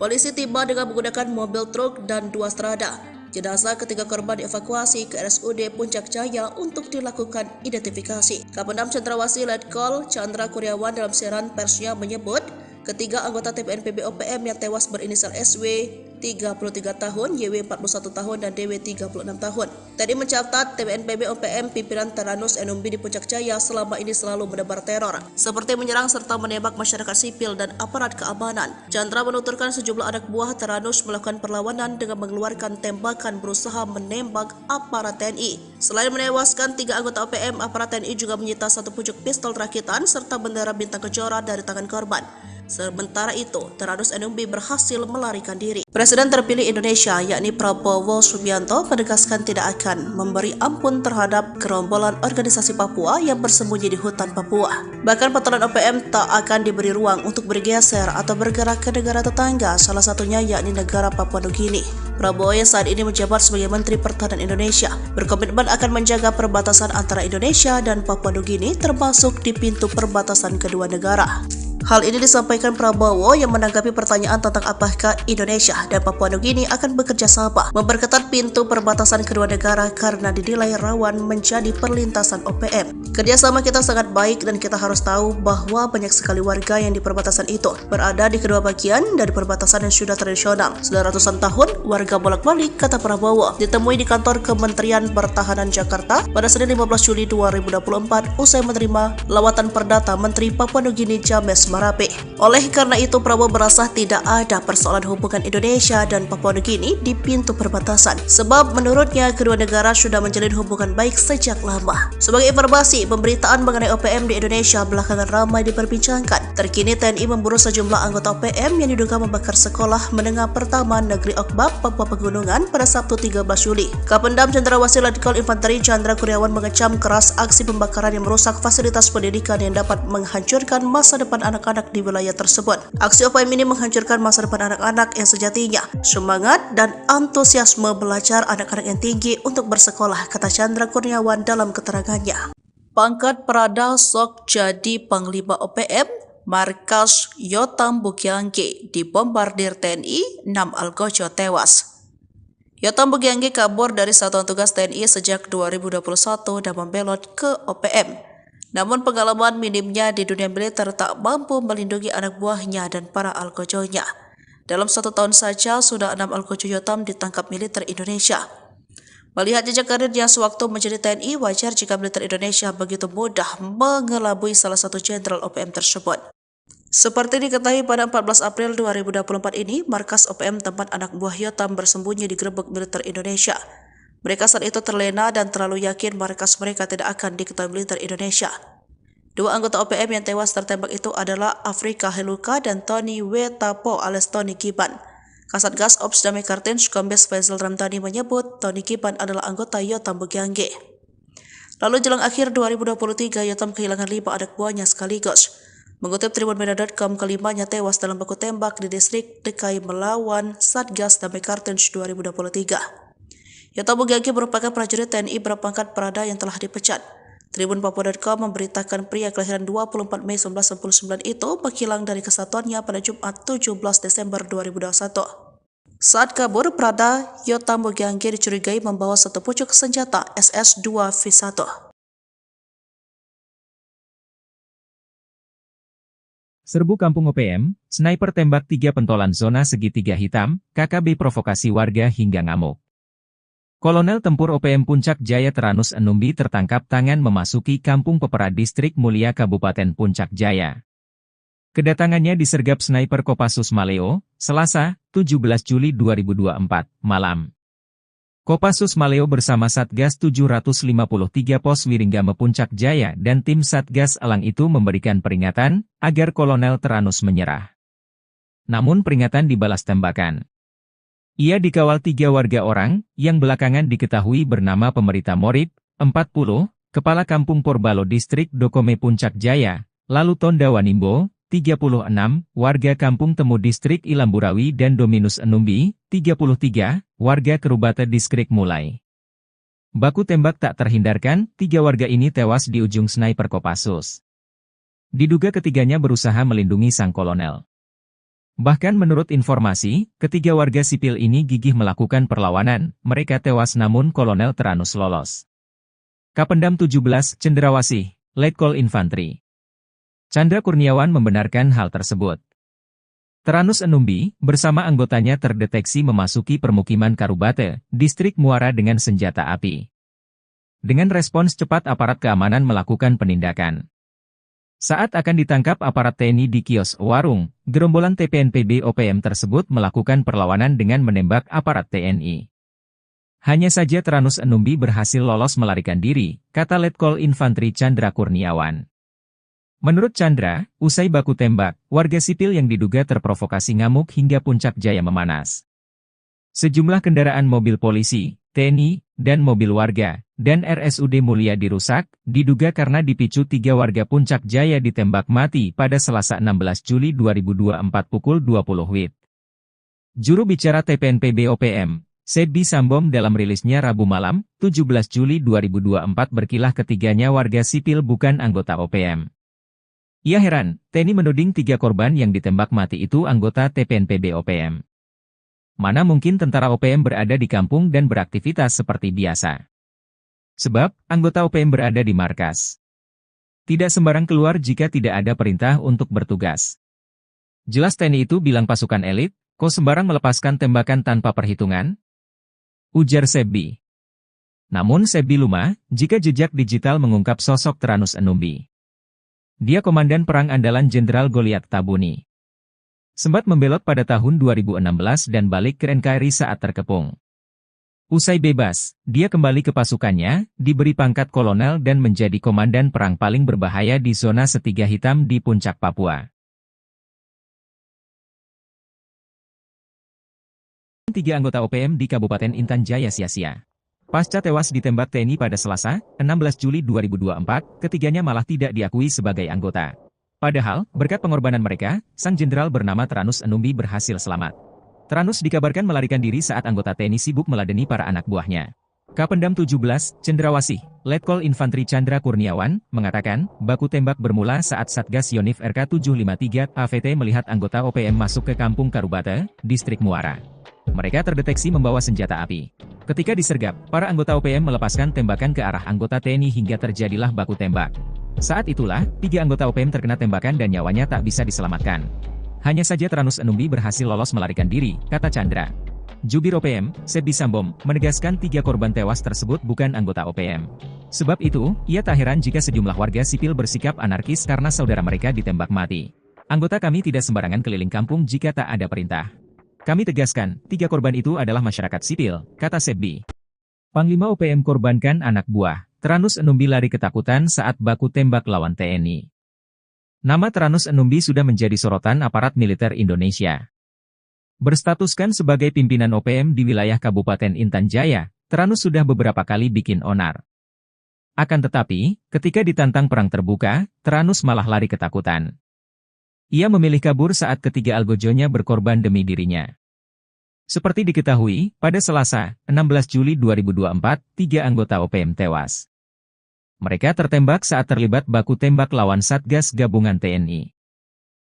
Polisi tiba dengan menggunakan mobil truk dan 2 strada. Jenazah ketiga korban dievakuasi ke RSUD Puncak Jaya untuk dilakukan identifikasi. Kapendam Cendrawasih Letkol Chandra Kurniawan dalam siaran persnya menyebut, ketiga anggota TPNPB OPM yang tewas berinisial SW 33 tahun, YW 41 tahun, dan DW 36 tahun. Tadi mencatat TPNPB OPM pimpinan Teranus Enumbi di Puncak Jaya selama ini selalu menebar teror, seperti menyerang serta menembak masyarakat sipil dan aparat keamanan. Chandra menuturkan sejumlah anak buah Teranus melakukan perlawanan dengan mengeluarkan tembakan berusaha menembak aparat TNI. Selain menewaskan 3 anggota OPM, aparat TNI juga menyita satu pucuk pistol rakitan serta bendera bintang kejora dari tangan korban. Sementara itu, Teranus Enumbi berhasil melarikan diri. Presiden terpilih Indonesia, yakni Prabowo Subianto, menegaskan tidak akan memberi ampun terhadap gerombolan organisasi Papua yang bersembunyi di hutan Papua. Bahkan patolan OPM tak akan diberi ruang untuk bergeser atau bergerak ke negara tetangga, salah satunya yakni negara Papua Nugini. Prabowo yang saat ini menjabat sebagai Menteri Pertahanan Indonesia berkomitmen akan menjaga perbatasan antara Indonesia dan Papua Nugini, termasuk di pintu perbatasan kedua negara. Hal ini disampaikan Prabowo yang menanggapi pertanyaan tentang apakah Indonesia dan Papua Nugini akan bekerja sama memperketat pintu perbatasan kedua negara karena dinilai rawan menjadi perlintasan OPM. Kerjasama kita sangat baik dan kita harus tahu bahwa banyak sekali warga yang di perbatasan itu berada di kedua bagian dari perbatasan yang sudah tradisional. Sudah ratusan tahun, warga bolak-balik, kata Prabowo, ditemui di kantor Kementerian Pertahanan Jakarta pada Senin 15 Juli 2024 usai menerima lawatan perdata Menteri Papua Nugini James Marape. Oleh karena itu, Prabowo merasa tidak ada persoalan hubungan Indonesia dan Papua Nugini di pintu perbatasan, sebab menurutnya kedua negara sudah menjalin hubungan baik sejak lama. Sebagai informasi, pemberitaan mengenai OPM di Indonesia belakangan ramai diperbincangkan. Terkini TNI memburu sejumlah anggota OPM yang diduga membakar sekolah menengah pertama Negeri Okbab, Papua Pegunungan pada Sabtu 13 Juli. Kapendam Cendrawasih Letkol Infanteri Chandra Kurniawan mengecam keras aksi pembakaran yang merusak fasilitas pendidikan yang dapat menghancurkan masa depan anak-anak di wilayah tersebut. Aksi OPM ini menghancurkan masa depan anak-anak yang sejatinya semangat dan antusiasme belajar anak-anak yang tinggi untuk bersekolah, kata Chandra Kurniawan dalam keterangannya. Pangkat Prada sok jadi Panglima OPM, Markas Yotam Bukiangge dibombardir TNI, 6 algojo tewas. Yotam Bukiangge kabur dari satuan tugas TNI sejak 2021 dan membelot ke OPM. Namun pengalaman minimnya di dunia militer tak mampu melindungi anak buahnya dan para algojonya. Dalam 1 tahun saja, sudah 6 algojo Yotam ditangkap militer Indonesia. Melihat jejak karirnya sewaktu menjadi TNI, wajar jika militer Indonesia begitu mudah mengelabui salah satu jenderal OPM tersebut. Seperti diketahui pada 14 April 2024 ini, markas OPM tempat anak buah Yotam bersembunyi digerebek militer Indonesia. Mereka saat itu terlena dan terlalu yakin markas mereka tidak akan diketahui militer Indonesia. 2 anggota OPM yang tewas tertembak itu adalah Afrika Heluka dan Tony Wetapo alias Tony Kiban. Kasatgas Ops Damai Kartens Kombes Faisal Ramdhani menyebut Tony Kiban adalah anggota Yotam Bukiangge. Lalu jelang akhir 2023, Yotam kehilangan 5 anak buahnya sekaligus. Mengutip tribunmedia.com, kelimanya tewas dalam baku tembak di distrik DKI melawan Satgas Damai Kartens 2023. Yotam Bugianggi merupakan prajurit TNI berpangkat Prada yang telah dipecat. Tribunpapua.com memberitakan pria kelahiran 24 Mei 1999 itu menghilang dari kesatuannya pada Jumat 17 Desember 2021. Saat kabur Prada, Yotam Bugianggi dicurigai membawa satu pucuk senjata SS2V1. Serbu Kampung OPM, sniper tembak 3 pentolan zona segitiga hitam, KKB provokasi warga hingga ngamuk. Kolonel Tempur OPM Puncak Jaya Teranus Enumbi tertangkap tangan memasuki Kampung Pepera Distrik Mulia Kabupaten Puncak Jaya. Kedatangannya disergap sniper Kopassus Maleo, Selasa, 17 Juli 2024, malam. Kopassus Maleo bersama Satgas 753 Pos Wiringgame Puncak Jaya dan tim Satgas Elang itu memberikan peringatan agar Kolonel Teranus menyerah. Namun peringatan dibalas tembakan. Ia dikawal 3 warga orang, yang belakangan diketahui bernama Pemerita Morib, 40, Kepala Kampung Porbalo Distrik Dokome Puncak Jaya, lalu Tonda Wanimbo, 36, warga Kampung Temu Distrik Ilamburawi dan Dominus Enumbi, 33, warga Kerubata Distrik Mulai. Baku tembak tak terhindarkan, 3 warga ini tewas di ujung sniper Kopassus. Diduga ketiganya berusaha melindungi sang kolonel. Bahkan menurut informasi, ketiga warga sipil ini gigih melakukan perlawanan, mereka tewas namun Kolonel Teranus lolos. Kapendam 17, Cendrawasih, Letkol Infantri Chandra Kurniawan membenarkan hal tersebut. Teranus Enumbi, bersama anggotanya terdeteksi memasuki permukiman Karubate, Distrik Muara dengan senjata api. Dengan respons cepat aparat keamanan melakukan penindakan. Saat akan ditangkap aparat TNI di kios warung, gerombolan TPNPB OPM tersebut melakukan perlawanan dengan menembak aparat TNI. Hanya saja Teranus Enumbi berhasil lolos melarikan diri, kata Letkol Infantri Chandra Kurniawan. Menurut Chandra, usai baku tembak, warga sipil yang diduga terprovokasi ngamuk hingga Puncak Jaya memanas. Sejumlah kendaraan mobil polisi, TNI, dan mobil warga, dan RSUD Mulia dirusak, diduga karena dipicu 3 warga Puncak Jaya ditembak mati pada Selasa 16 Juli 2024 pukul 20 WIB. Juru bicara TPNPB OPM, Sebbi Sambom dalam rilisnya Rabu malam, 17 Juli 2024 berkilah ketiganya warga sipil bukan anggota OPM. Ia heran, TNI menuding 3 korban yang ditembak mati itu anggota TPNPB OPM. Mana mungkin tentara OPM berada di kampung dan beraktivitas seperti biasa. Sebab, anggota OPM berada di markas. Tidak sembarang keluar jika tidak ada perintah untuk bertugas. Jelas TNI itu bilang pasukan elit, kok sembarang melepaskan tembakan tanpa perhitungan? Ujar Sebbi. Namun Sebbi lumah, jika jejak digital mengungkap sosok Teranus Enumbi. Dia komandan perang andalan Jenderal Goliat Tabuni. Sempat membelot pada tahun 2016 dan balik ke NKRI saat terkepung. Usai bebas, dia kembali ke pasukannya, diberi pangkat kolonel dan menjadi komandan perang paling berbahaya di zona Setiga Hitam di Puncak Papua. 3 anggota OPM di Kabupaten Intan Jaya sia-sia. Pasca tewas ditembak TNI pada Selasa, 16 Juli 2024, ketiganya malah tidak diakui sebagai anggota. Padahal, berkat pengorbanan mereka, sang jenderal bernama Teranus Enumbi berhasil selamat. Teranus dikabarkan melarikan diri saat anggota TNI sibuk meladeni para anak buahnya. Kapendam 17, Cendrawasih, Letkol Infantri Chandra Kurniawan, mengatakan, baku tembak bermula saat Satgas Yonif RK 753 AVT melihat anggota OPM masuk ke Kampung Karubate, Distrik Muara. Mereka terdeteksi membawa senjata api. Ketika disergap, para anggota OPM melepaskan tembakan ke arah anggota TNI hingga terjadilah baku tembak. Saat itulah, 3 anggota OPM terkena tembakan dan nyawanya tak bisa diselamatkan. Hanya saja Teranus Enumbi berhasil lolos melarikan diri, kata Chandra. Jubir OPM, Sebbi Sambom, menegaskan 3 korban tewas tersebut bukan anggota OPM. Sebab itu, ia tak heran jika sejumlah warga sipil bersikap anarkis karena saudara mereka ditembak mati. Anggota kami tidak sembarangan keliling kampung jika tak ada perintah. Kami tegaskan, 3 korban itu adalah masyarakat sipil, kata Sebbi. Panglima OPM korbankan anak buah. Teranus Enumbi lari ketakutan saat baku tembak lawan TNI. Nama Teranus Enumbi sudah menjadi sorotan aparat militer Indonesia. Berstatuskan sebagai pimpinan OPM di wilayah Kabupaten Intan Jaya, Teranus sudah beberapa kali bikin onar. Akan tetapi, ketika ditantang perang terbuka, Tyrannus malah lari ketakutan. Ia memilih kabur saat ketiga algojonya berkorban demi dirinya. Seperti diketahui, pada Selasa, 16 Juli 2024, 3 anggota OPM tewas. Mereka tertembak saat terlibat baku tembak lawan Satgas Gabungan TNI.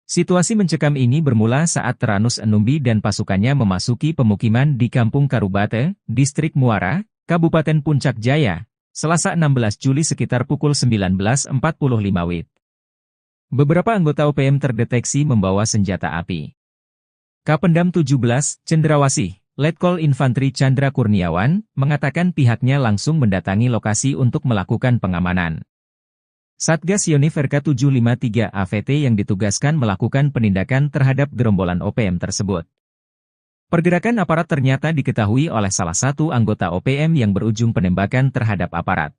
Situasi mencekam ini bermula saat Tyrannus Enumbi dan pasukannya memasuki pemukiman di Kampung Karubate, Distrik Muara, Kabupaten Puncak Jaya, Selasa 16 Juli sekitar pukul 19.45 WIB. Beberapa anggota OPM terdeteksi membawa senjata api. Kapendam 17, Cendrawasih, Letkol Infantri Chandra Kurniawan, mengatakan pihaknya langsung mendatangi lokasi untuk melakukan pengamanan. Satgas Yonif RK753 AVT yang ditugaskan melakukan penindakan terhadap gerombolan OPM tersebut. Pergerakan aparat ternyata diketahui oleh salah satu anggota OPM yang berujung penembakan terhadap aparat.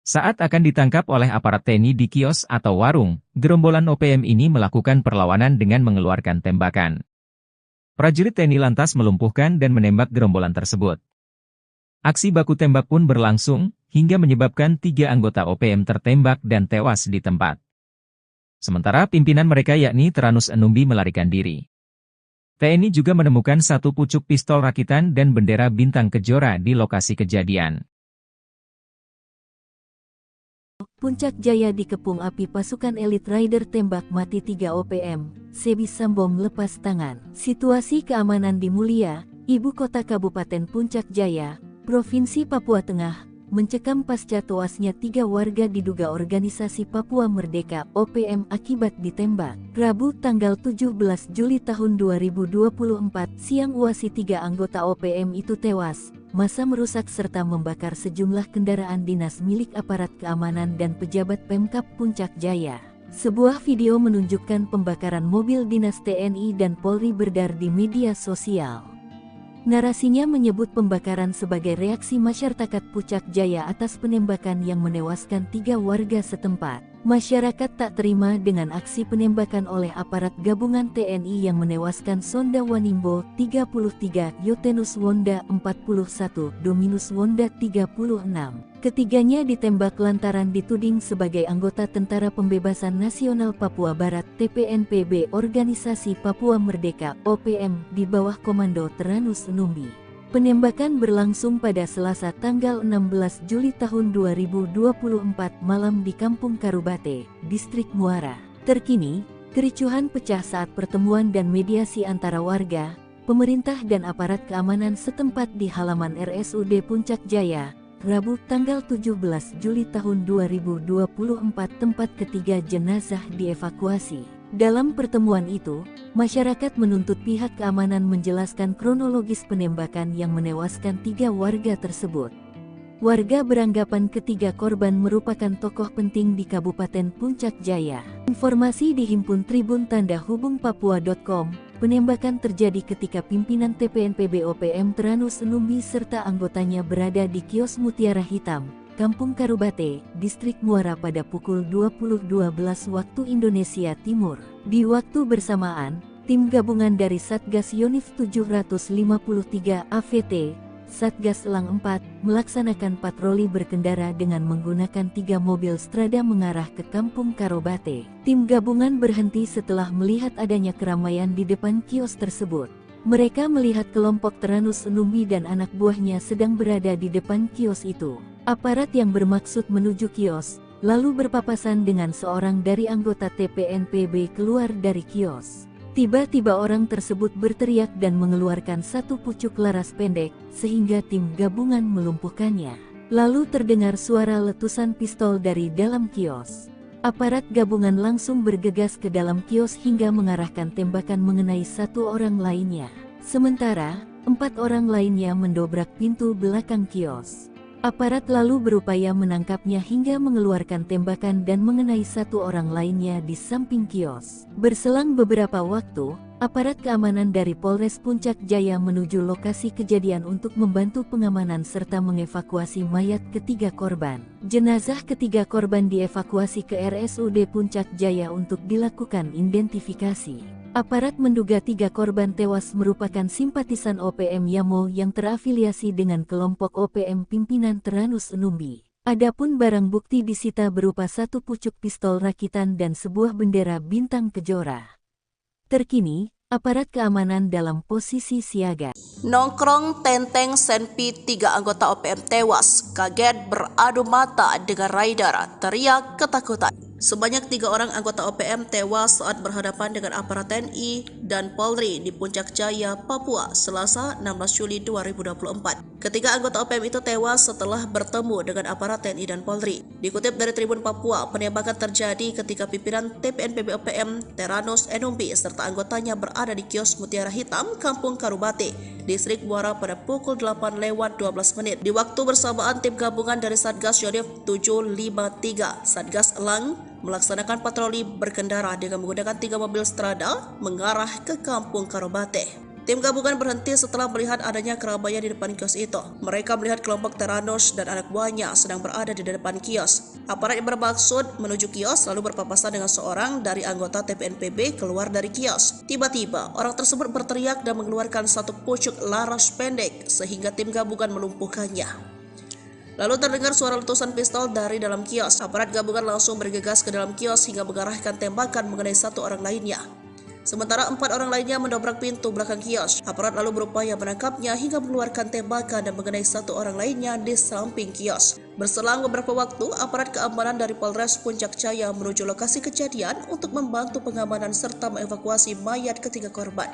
Saat akan ditangkap oleh aparat TNI di kios atau warung, gerombolan OPM ini melakukan perlawanan dengan mengeluarkan tembakan. Prajurit TNI lantas melumpuhkan dan menembak gerombolan tersebut. Aksi baku tembak pun berlangsung, hingga menyebabkan 3 anggota OPM tertembak dan tewas di tempat. Sementara pimpinan mereka yakni Tyrannus Enumbi melarikan diri. TNI juga menemukan 1 pucuk pistol rakitan dan bendera bintang kejora di lokasi kejadian. Puncak Jaya dikepung api pasukan elit rider tembak mati 3 OPM, Sebi Sambom lepas tangan. Situasi keamanan di Mulia, ibu kota Kabupaten Puncak Jaya, Provinsi Papua Tengah, mencekam pasca tewasnya 3 warga diduga organisasi Papua Merdeka OPM akibat ditembak. Rabu tanggal 17 Juli tahun 2024 siang uasi 3 anggota OPM itu tewas. Massa merusak serta membakar sejumlah kendaraan dinas milik aparat keamanan dan pejabat Pemkab Puncak Jaya. Sebuah video menunjukkan pembakaran mobil dinas TNI dan Polri beredar di media sosial. Narasinya menyebut pembakaran sebagai reaksi masyarakat Puncak Jaya atas penembakan yang menewaskan 3 warga setempat. Masyarakat tak terima dengan aksi penembakan oleh aparat gabungan TNI yang menewaskan Sonda Wanimbo 33, Yotenus Wonda 41, Dominus Wonda 36. Ketiganya ditembak lantaran dituding sebagai anggota Tentara Pembebasan Nasional Papua Barat TPNPB Organisasi Papua Merdeka OPM di bawah komando Tyrannus Enumbi. Penembakan berlangsung pada Selasa tanggal 16 Juli tahun 2024 malam di Kampung Karubate, Distrik Muara. Terkini, kericuhan pecah saat pertemuan dan mediasi antara warga, pemerintah dan aparat keamanan setempat di halaman RSUD Puncak Jaya, Rabu tanggal 17 Juli tahun 2024 tempat ketiga jenazah dievakuasi. Dalam pertemuan itu, masyarakat menuntut pihak keamanan menjelaskan kronologis penembakan yang menewaskan 3 warga tersebut. Warga beranggapan ketiga korban merupakan tokoh penting di Kabupaten Puncak Jaya. Informasi dihimpun Tribun Tanda Hubung Papua.com, penembakan terjadi ketika pimpinan TPNPB OPM Tyrannus Enumbi serta anggotanya berada di kios Mutiara Hitam, Kampung Karubate, Distrik Muara pada pukul 20.12 waktu Indonesia Timur. Di waktu bersamaan, tim gabungan dari Satgas Yonif 753 AVT, Satgas Elang 4, melaksanakan patroli berkendara dengan menggunakan 3 mobil Strada mengarah ke Kampung Karubate. Tim gabungan berhenti setelah melihat adanya keramaian di depan kios tersebut. Mereka melihat kelompok Tyrannus Enumbi dan anak buahnya sedang berada di depan kios itu. Aparat yang bermaksud menuju kios, lalu berpapasan dengan seorang dari anggota TPNPB keluar dari kios. Tiba-tiba orang tersebut berteriak dan mengeluarkan 1 pucuk laras pendek, sehingga tim gabungan melumpuhkannya. Lalu terdengar suara letusan pistol dari dalam kios. Aparat gabungan langsung bergegas ke dalam kios hingga mengarahkan tembakan mengenai 1 orang lainnya. Sementara, 4 orang lainnya mendobrak pintu belakang kios. Aparat lalu berupaya menangkapnya hingga mengeluarkan tembakan dan mengenai 1 orang lainnya di samping kios. Berselang beberapa waktu, aparat keamanan dari Polres Puncak Jaya menuju lokasi kejadian untuk membantu pengamanan serta mengevakuasi mayat ketiga korban. Jenazah ketiga korban dievakuasi ke RSUD Puncak Jaya untuk dilakukan identifikasi. Aparat menduga 3 korban tewas merupakan simpatisan OPM Yamo yang terafiliasi dengan kelompok OPM pimpinan Tyrannus Enumbi. Adapun barang bukti disita berupa satu pucuk pistol rakitan dan sebuah bendera bintang kejora. Terkini, aparat keamanan dalam posisi siaga. Nongkrong Tenteng Senpi 3 anggota OPM tewas, kaget beradu mata dengan rider, teriak ketakutan. Sebanyak 3 orang anggota OPM tewas saat berhadapan dengan aparat TNI dan Polri di Puncak Jaya, Papua, Selasa 16 Juli 2024. Ketiga anggota OPM itu tewas setelah bertemu dengan aparat TNI dan Polri. Dikutip dari Tribun Papua, penembakan terjadi ketika pimpinan TPNPB OPM Teranus Enumbi serta anggotanya berada di kios Mutiara Hitam, Kampung Karubate, Distrik Muara pada pukul 8:12 menit. Di waktu bersamaan, tim gabungan dari Satgas Yonif 753, Satgas Elang, melaksanakan patroli berkendara dengan menggunakan 3 mobil strada mengarah ke Kampung Karobate. Tim gabungan berhenti setelah melihat adanya keramaian di depan kios itu. Mereka melihat kelompok Teranus dan anak buahnya sedang berada di depan kios. Aparat yang bermaksud menuju kios lalu berpapasan dengan seorang dari anggota TPNPB keluar dari kios. Tiba-tiba, orang tersebut berteriak dan mengeluarkan satu pucuk laras pendek sehingga tim gabungan melumpuhkannya. Lalu terdengar suara letusan pistol dari dalam kios. Aparat gabungan langsung bergegas ke dalam kios hingga mengarahkan tembakan mengenai satu orang lainnya. Sementara 4 orang lainnya mendobrak pintu belakang kios. Aparat lalu berupaya menangkapnya hingga mengeluarkan tembakan dan mengenai 1 orang lainnya di samping kios. Berselang beberapa waktu, aparat keamanan dari Polres Puncak Jaya menuju lokasi kejadian untuk membantu pengamanan serta mengevakuasi mayat ketiga korban.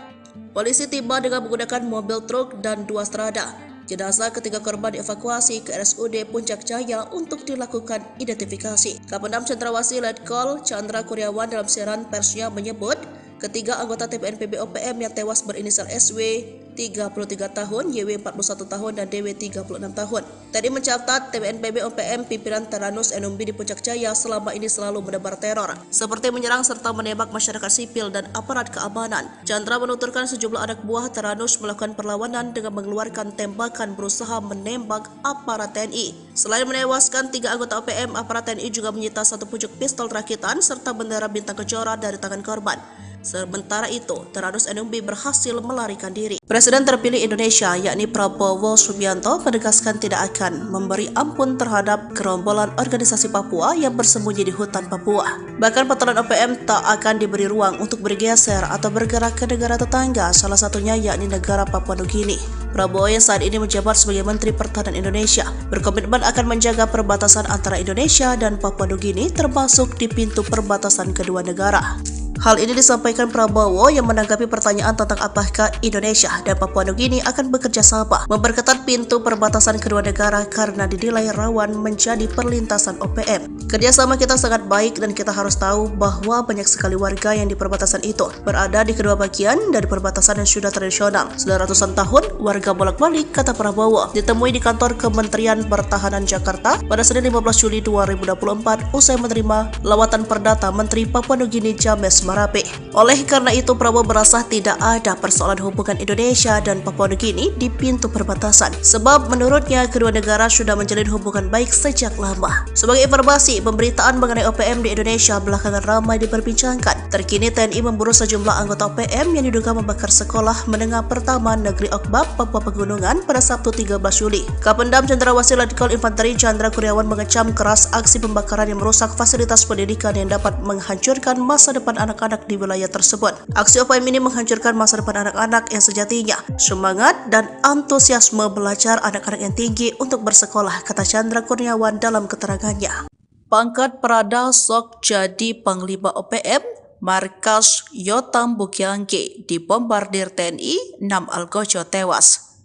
Polisi tiba dengan menggunakan mobil truk dan 2 strada. Jenazah ketiga korban dievakuasi ke RSUD Puncak Jaya untuk dilakukan identifikasi. Kapendam Cendrawasih Letkol Chandra Kurniawan dalam siaran persnya menyebut, ketiga anggota TPNPB OPM yang tewas berinisial SW 33 tahun, YW 41 tahun, dan DW 36 tahun. Tadi mencatat TPNPB OPM pimpinan Teranus Enumbi di Puncak Jaya selama ini selalu menebar teror, seperti menyerang serta menembak masyarakat sipil dan aparat keamanan. Chandra menuturkan sejumlah anak buah Teranus melakukan perlawanan dengan mengeluarkan tembakan berusaha menembak aparat TNI. Selain menewaskan 3 anggota OPM, aparat TNI juga menyita 1 pucuk pistol rakitan serta bendera bintang kejora dari tangan korban. Sementara itu, Teranus Enumbi berhasil melarikan diri. Presiden terpilih Indonesia, yakni Prabowo Subianto, menegaskan tidak akan memberi ampun terhadap gerombolan organisasi Papua yang bersembunyi di hutan Papua. Bahkan patroli OPM tak akan diberi ruang untuk bergeser atau bergerak ke negara tetangga, salah satunya yakni negara Papua Nugini. Prabowo yang saat ini menjabat sebagai Menteri Pertahanan Indonesia berkomitmen akan menjaga perbatasan antara Indonesia dan Papua Nugini, termasuk di pintu perbatasan kedua negara. Hal ini disampaikan Prabowo yang menanggapi pertanyaan tentang apakah Indonesia dan Papua Nugini akan bekerja sama memperketat pintu perbatasan kedua negara karena dinilai rawan menjadi perlintasan OPM. Kerjasama kita sangat baik dan kita harus tahu bahwa banyak sekali warga yang di perbatasan itu berada di kedua bagian dari perbatasan yang sudah tradisional. Sudah ratusan tahun warga bolak-balik, kata Prabowo, ditemui di kantor Kementerian Pertahanan Jakarta pada Senin 15 Juli 2024 usai menerima lawatan perdata Menteri Papua Nugini James Marape. Oleh karena itu, Prabowo merasa tidak ada persoalan hubungan Indonesia dan Papua Nugini di pintu perbatasan, sebab menurutnya kedua negara sudah menjalin hubungan baik sejak lama. Sebagai informasi, pemberitaan mengenai OPM di Indonesia belakangan ramai diperbincangkan. Terkini TNI memburu sejumlah anggota OPM yang diduga membakar sekolah menengah pertama Negeri Okbab, Papua Pegunungan pada Sabtu 13 Juli. Kapendam Cendrawasih Letkol Infanteri Chandra Kurniawan mengecam keras aksi pembakaran yang merusak fasilitas pendidikan yang dapat menghancurkan masa depan anak-anak di wilayah tersebut. Aksi OPM ini menghancurkan masa depan anak-anak yang sejatinya semangat dan antusiasme belajar anak-anak yang tinggi untuk bersekolah, kata Chandra Kurniawan dalam keterangannya. Pangkat Prada sok jadi Panglima OPM, markas Yotam Bukiangge dibombardir TNI, 6 algojo tewas.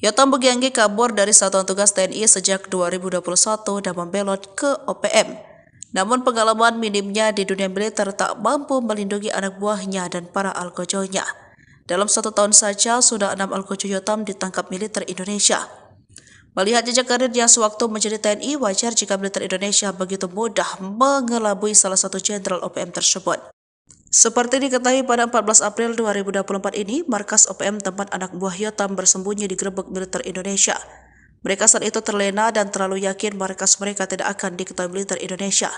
Yotam Bukiangge kabur dari Satuan Tugas TNI sejak 2021 dan membelot ke OPM. Namun pengalaman minimnya di dunia militer tak mampu melindungi anak buahnya dan para algojonya. Dalam 1 tahun saja sudah 6 algojo Yotam ditangkap militer Indonesia. Melihat jejak karirnya sewaktu menjadi TNI, wajar jika militer Indonesia begitu mudah mengelabui salah satu jenderal OPM tersebut. Seperti diketahui pada 14 April 2024 ini, markas OPM tempat anak buah Yotam bersembunyi digerebek militer Indonesia. Mereka saat itu terlena dan terlalu yakin markas mereka tidak akan diketahui militer Indonesia.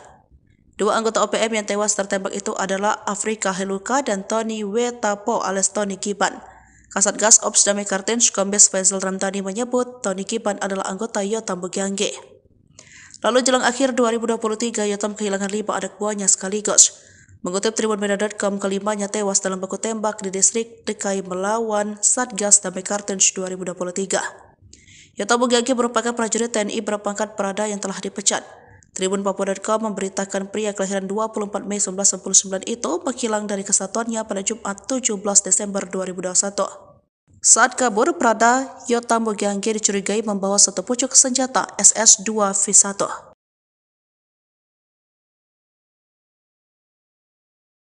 2 anggota OPM yang tewas tertembak itu adalah Afrika Heluka dan Tony Wetapo alias Tony Kiban. Kasatgas Ops Damai Kartens Kombes Faisal Ramdhani menyebut Tony Kiban adalah anggota Yotam Bukiangge. Lalu jelang akhir 2023, Yotam kehilangan 5 anak buahnya sekaligus. Mengutip tribunmedia.com, kelimanya tewas dalam baku tembak di distrik DKI melawan Satgas Damai Kartens 2023. Yotam Bugagi merupakan prajurit TNI berpangkat Prada yang telah dipecat. Tribun Papua.com memberitakan pria kelahiran 24 Mei 1999 itu menghilang dari kesatuannya pada Jumat 17 Desember 2021. Saat kabur, Prada Yotam Bugagi dicurigai membawa satu pucuk senjata SS-2 V1.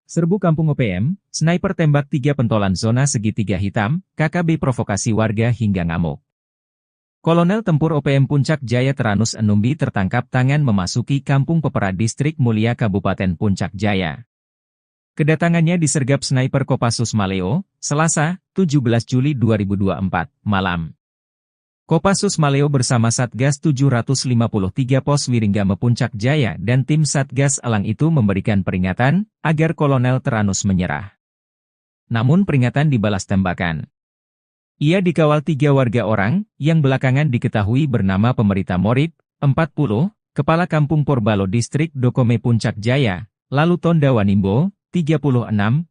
Serbu Kampung OPM, sniper tembak 3 pentolan zona segitiga hitam, KKB provokasi warga hingga ngamuk. Kolonel Tempur OPM Puncak Jaya Teranus Enumbi tertangkap tangan memasuki Kampung Pepera Distrik Mulia Kabupaten Puncak Jaya. Kedatangannya disergap sniper Kopassus Maleo, Selasa, 17 Juli 2024, malam. Kopassus Maleo bersama Satgas 753 Pos Wiringgame Puncak Jaya dan tim Satgas Elang itu memberikan peringatan agar Kolonel Teranus menyerah. Namun peringatan dibalas tembakan. Ia dikawal 3 warga orang, yang belakangan diketahui bernama Pemerita Morib, 40, Kepala Kampung Porbalo Distrik Dokome Puncak Jaya, lalu Tonda Wanimbo, 36,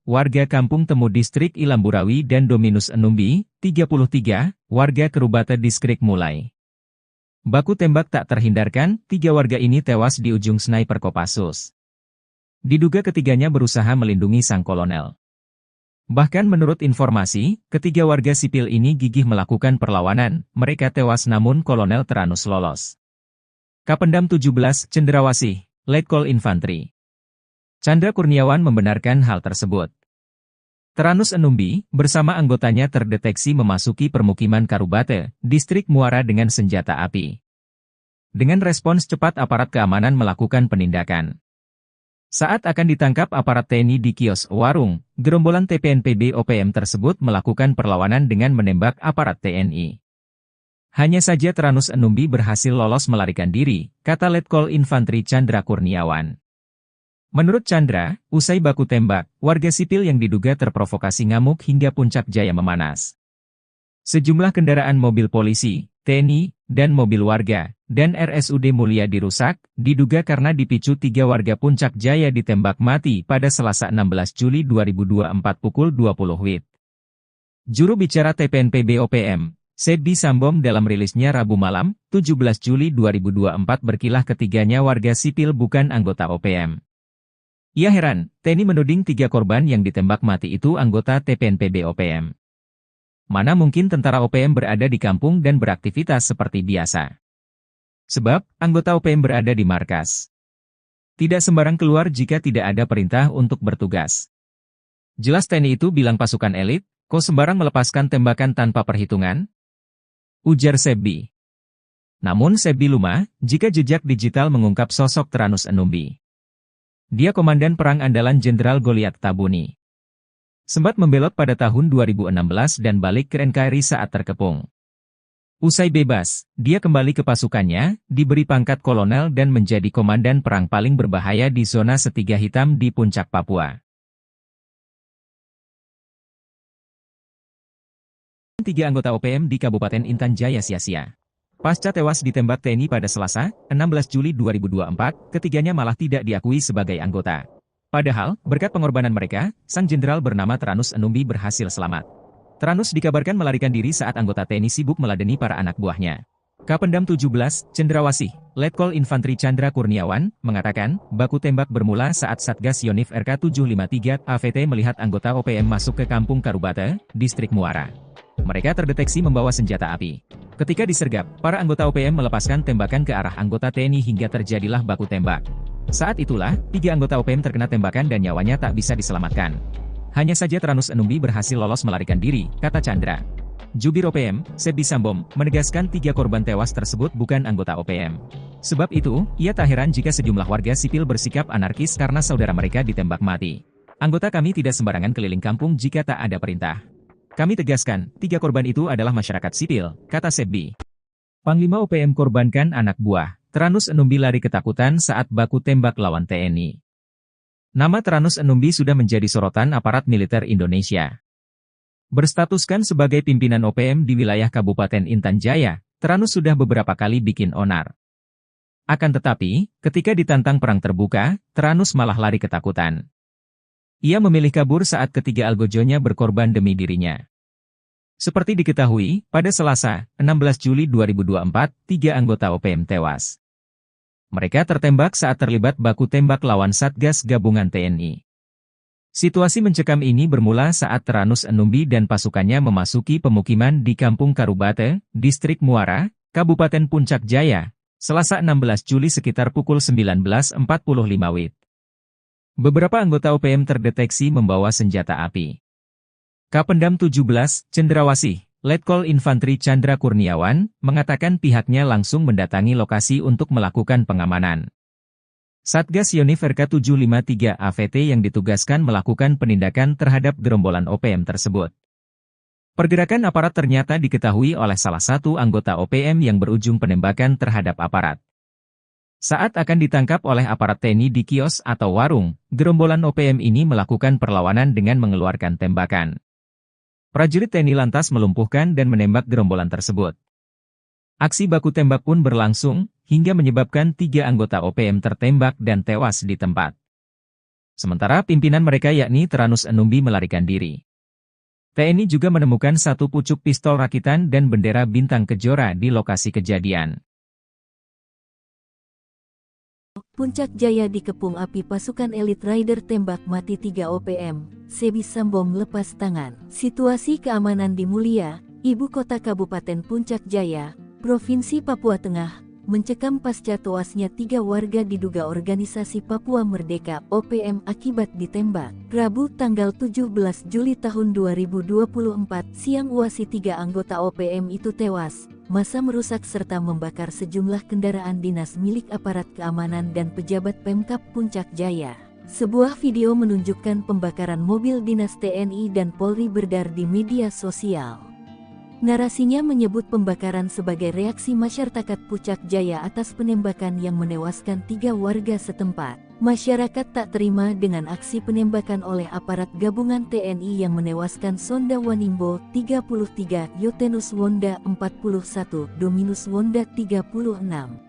warga Kampung Temu Distrik Ilamburawi dan Dominus Enumbi, 33, warga Kerubata Distrik Mulai. Baku tembak tak terhindarkan, 3 warga ini tewas di ujung sniper Kopassus. Diduga ketiganya berusaha melindungi sang kolonel. Bahkan menurut informasi, ketiga warga sipil ini gigih melakukan perlawanan, mereka tewas namun Kolonel Teranus lolos. Kapendam 17, Cendrawasih, Letkol Infantri Chandra Kurniawan membenarkan hal tersebut. Teranus Enumbi, bersama anggotanya terdeteksi memasuki permukiman Karubate, Distrik Muara dengan senjata api. Dengan respons cepat aparat keamanan melakukan penindakan. Saat akan ditangkap aparat TNI di kios warung, gerombolan TPNPB OPM tersebut melakukan perlawanan dengan menembak aparat TNI. Hanya saja Teranus Enumbi berhasil lolos melarikan diri, kata Letkol Infantri Chandra Kurniawan. Menurut Chandra, usai baku tembak, warga sipil yang diduga terprovokasi ngamuk hingga Puncak Jaya memanas. Sejumlah kendaraan mobil polisi, TNI, dan mobil warga, dan RSUD Mulia dirusak, diduga karena dipicu 3 warga Puncak Jaya ditembak mati pada Selasa 16 Juli 2024 pukul 20 WIB. Juru bicara TPNPB OPM, Sebi Sambom dalam rilisnya Rabu malam, 17 Juli 2024 berkilah ketiganya warga sipil bukan anggota OPM. Ia heran, TNI menuding 3 korban yang ditembak mati itu anggota TPNPB OPM. Mana mungkin tentara OPM berada di kampung dan beraktivitas seperti biasa. Sebab, anggota OPM berada di markas. Tidak sembarang keluar jika tidak ada perintah untuk bertugas. Jelas TNI itu bilang pasukan elit, kok sembarang melepaskan tembakan tanpa perhitungan? Ujar Sebi. Namun Sebi lumah, jika jejak digital mengungkap sosok Teranus Enumbi. Dia komandan perang andalan Jenderal Goliat Tabuni. Sempat membelot pada tahun 2016 dan balik ke NKRI saat terkepung. Usai bebas, dia kembali ke pasukannya, diberi pangkat kolonel dan menjadi komandan perang paling berbahaya di zona Setiga Hitam di Puncak Papua. 3 anggota OPM di Kabupaten Intan Jaya sia-sia. Pasca tewas ditembak TNI pada Selasa, 16 Juli 2024, ketiganya malah tidak diakui sebagai anggota. Padahal, berkat pengorbanan mereka, sang jenderal bernama Teranus Enumbi berhasil selamat. Teranus dikabarkan melarikan diri saat anggota TNI sibuk meladeni para anak buahnya. Kapendam 17, Cendrawasih, Letkol Infantri Chandra Kurniawan, mengatakan, baku tembak bermula saat Satgas Yonif RK753 AVT melihat anggota OPM masuk ke Kampung Karubate, Distrik Muara. Mereka terdeteksi membawa senjata api. Ketika disergap, para anggota OPM melepaskan tembakan ke arah anggota TNI hingga terjadilah baku tembak. Saat itulah, 3 anggota OPM terkena tembakan dan nyawanya tak bisa diselamatkan. Hanya saja Teranus Enumbi berhasil lolos melarikan diri, kata Chandra. Jubir OPM, Sebi Sambom, menegaskan 3 korban tewas tersebut bukan anggota OPM. Sebab itu, ia tak heran jika sejumlah warga sipil bersikap anarkis karena saudara mereka ditembak mati. Anggota kami tidak sembarangan keliling kampung jika tak ada perintah. Kami tegaskan, 3 korban itu adalah masyarakat sipil, kata Sebi. Panglima OPM korbankan anak buah. Teranus Enumbi lari ketakutan saat baku tembak lawan TNI. Nama Teranus Enumbi sudah menjadi sorotan aparat militer Indonesia. Berstatuskan sebagai pimpinan OPM di wilayah Kabupaten Intan Jaya, Teranus sudah beberapa kali bikin onar. Akan tetapi, ketika ditantang perang terbuka, Tyrannus malah lari ketakutan. Ia memilih kabur saat ketiga algojonya berkorban demi dirinya. Seperti diketahui, pada Selasa, 16 Juli 2024, 3 anggota OPM tewas. Mereka tertembak saat terlibat baku tembak lawan Satgas Gabungan TNI. Situasi mencekam ini bermula saat Tyrannus Enumbi dan pasukannya memasuki pemukiman di Kampung Karubate, Distrik Muara, Kabupaten Puncak Jaya, Selasa 16 Juli sekitar pukul 19.45 WIB. Beberapa anggota OPM terdeteksi membawa senjata api. Kapendam 17, Cendrawasih, Letkol Infantri Chandra Kurniawan, mengatakan pihaknya langsung mendatangi lokasi untuk melakukan pengamanan. Satgas Yonif RK753 AVT yang ditugaskan melakukan penindakan terhadap gerombolan OPM tersebut. Pergerakan aparat ternyata diketahui oleh salah satu anggota OPM yang berujung penembakan terhadap aparat. Saat akan ditangkap oleh aparat TNI di kios atau warung, gerombolan OPM ini melakukan perlawanan dengan mengeluarkan tembakan. Prajurit TNI lantas melumpuhkan dan menembak gerombolan tersebut. Aksi baku tembak pun berlangsung, hingga menyebabkan 3 anggota OPM tertembak dan tewas di tempat. Sementara pimpinan mereka yakni Tyrannus Enumbi melarikan diri. TNI juga menemukan 1 pucuk pistol rakitan dan bendera bintang kejora di lokasi kejadian. Puncak Jaya dikepung api pasukan elit rider tembak mati 3 OPM, Sebi Sambong lepas tangan. Situasi keamanan di Mulia, ibu kota Kabupaten Puncak Jaya, Provinsi Papua Tengah, mencekam pasca tewasnya 3 warga diduga organisasi Papua Merdeka OPM akibat ditembak. Rabu tanggal 17 Juli tahun 2024 siang uasi 3 anggota OPM itu tewas. Massa merusak serta membakar sejumlah kendaraan dinas milik aparat keamanan dan pejabat Pemkab Puncak Jaya. Sebuah video menunjukkan pembakaran mobil dinas TNI dan Polri beredar di media sosial. Narasinya menyebut pembakaran sebagai reaksi masyarakat Puncak Jaya atas penembakan yang menewaskan 3 warga setempat. Masyarakat tak terima dengan aksi penembakan oleh aparat gabungan TNI yang menewaskan Sonda Wanimbo 33, Yotenus Wonda 41, Dominus Wonda 36.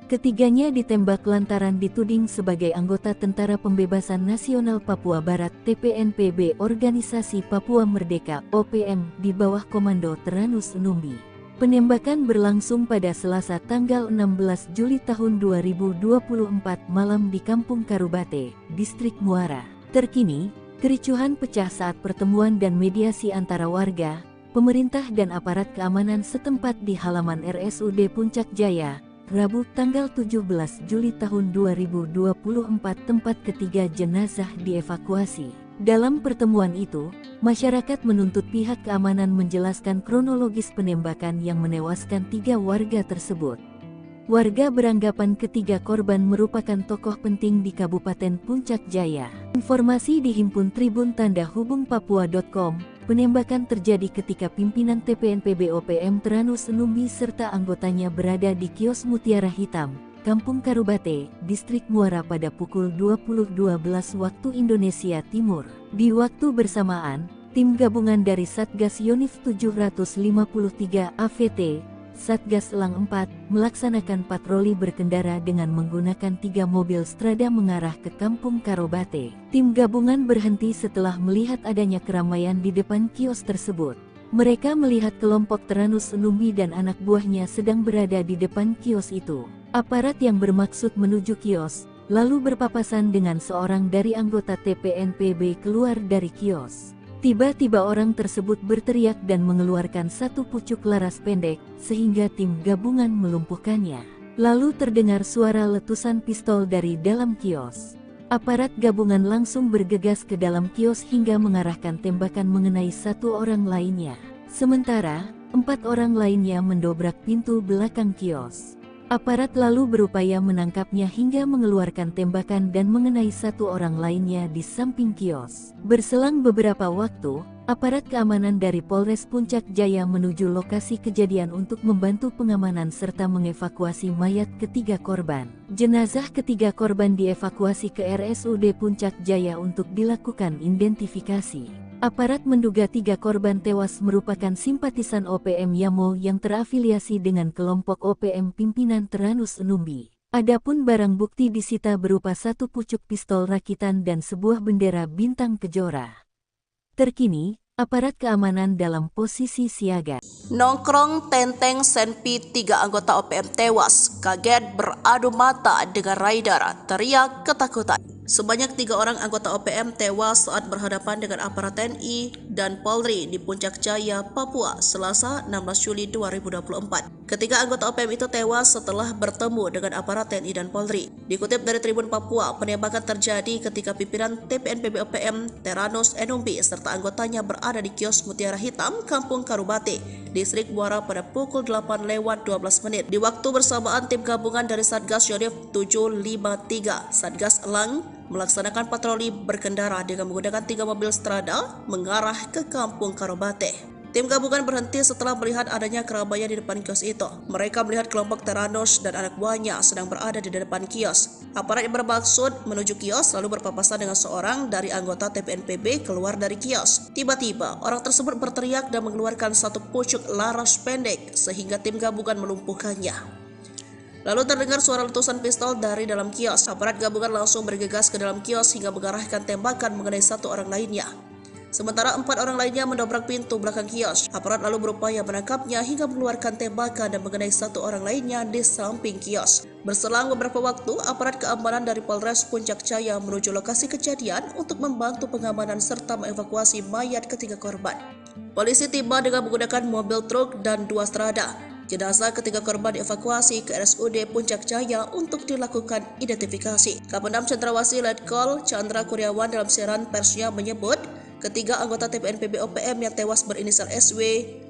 Ketiganya ditembak lantaran dituding sebagai anggota Tentara Pembebasan Nasional Papua Barat TPNPB Organisasi Papua Merdeka OPM di bawah komando Tyrannus Enumbi. Penembakan berlangsung pada Selasa tanggal 16 Juli tahun 2024 malam di Kampung Karubate, Distrik Muara. Terkini, kericuhan pecah saat pertemuan dan mediasi antara warga, pemerintah dan aparat keamanan setempat di halaman RSUD Puncak Jaya, Rabu tanggal 17 Juli tahun 2024 tempat ketiga jenazah dievakuasi. Dalam pertemuan itu, masyarakat menuntut pihak keamanan menjelaskan kronologis penembakan yang menewaskan 3 warga tersebut. Warga beranggapan ketiga korban merupakan tokoh penting di Kabupaten Puncak Jaya. Informasi dihimpun Tribun Tanda Hubung Papua.com, penembakan terjadi ketika pimpinan TPNPB OPM Tyrannus Enumbi serta anggotanya berada di kios Mutiara Hitam, Kampung Karubate, Distrik Muara pada pukul 20.12 waktu Indonesia Timur. Di waktu bersamaan, tim gabungan dari Satgas Yonif 753 AVT, Satgas Elang 4, melaksanakan patroli berkendara dengan menggunakan 3 mobil Strada mengarah ke Kampung Karubate. Tim gabungan berhenti setelah melihat adanya keramaian di depan kios tersebut. Mereka melihat kelompok Tyrannus Enumbi dan anak buahnya sedang berada di depan kios itu. Aparat yang bermaksud menuju kios, lalu berpapasan dengan seorang dari anggota TPNPB keluar dari kios. Tiba-tiba orang tersebut berteriak dan mengeluarkan 1 pucuk laras pendek, sehingga tim gabungan melumpuhkannya. Lalu terdengar suara letusan pistol dari dalam kios. Aparat gabungan langsung bergegas ke dalam kios hingga mengarahkan tembakan mengenai 1 orang lainnya. Sementara, 4 orang lainnya mendobrak pintu belakang kios. Aparat lalu berupaya menangkapnya hingga mengeluarkan tembakan dan mengenai 1 orang lainnya di samping kios. Berselang beberapa waktu, aparat keamanan dari Polres Puncak Jaya menuju lokasi kejadian untuk membantu pengamanan serta mengevakuasi mayat ketiga korban. Jenazah ketiga korban dievakuasi ke RSUD Puncak Jaya untuk dilakukan identifikasi. Aparat menduga 3 korban tewas merupakan simpatisan OPM Yamo yang terafiliasi dengan kelompok OPM pimpinan Tyrannus Enumbi. Adapun barang bukti disita berupa satu pucuk pistol rakitan dan sebuah bendera bintang kejora. Terkini, aparat keamanan dalam posisi siaga. Nongkrong Tenteng Senpi 3 anggota OPM tewas, kaget beradu mata dengan rider, teriak ketakutan. Sebanyak 3 orang anggota OPM tewas saat berhadapan dengan aparat TNI dan Polri di Puncak Jaya, Papua, Selasa 16 Juli 2024. Ketiga anggota OPM itu tewas setelah bertemu dengan aparat TNI dan Polri. Dikutip dari Tribun Papua, penembakan terjadi ketika pimpinan TPNPB OPM Teranus Enumbi serta anggotanya berada di kios Mutiara Hitam, Kampung Karubate, Distrik Muara pada pukul 8:12 menit. Di waktu bersamaan, tim gabungan dari Satgas Yonif 753, Satgas Elang, melaksanakan patroli berkendara dengan menggunakan 3 mobil strada mengarah ke Kampung Karobate. Tim gabungan berhenti setelah melihat adanya keramaian di depan kios itu. Mereka melihat kelompok Teranus dan anak buahnya sedang berada di depan kios. Aparat yang bermaksud menuju kios lalu berpapasan dengan seorang dari anggota TPNPB keluar dari kios. Tiba-tiba, orang tersebut berteriak dan mengeluarkan satu pucuk laras pendek sehingga tim gabungan melumpuhkannya. Lalu terdengar suara letusan pistol dari dalam kios. Aparat gabungan langsung bergegas ke dalam kios hingga mengarahkan tembakan mengenai 1 orang lainnya. Sementara 4 orang lainnya mendobrak pintu belakang kios. Aparat lalu berupaya menangkapnya hingga mengeluarkan tembakan dan mengenai 1 orang lainnya di samping kios. Berselang beberapa waktu, aparat keamanan dari Polres Puncak Jaya menuju lokasi kejadian untuk membantu pengamanan serta mengevakuasi mayat ketiga korban. Polisi tiba dengan menggunakan mobil truk dan 2 strada. Jenazah ketiga korban dievakuasi ke RSUD Puncak Jaya untuk dilakukan identifikasi. Kapendam Cendrawasih Letkol Chandra Kurniawan dalam siaran persnya menyebut, ketiga anggota TPNPB OPM yang tewas berinisial SW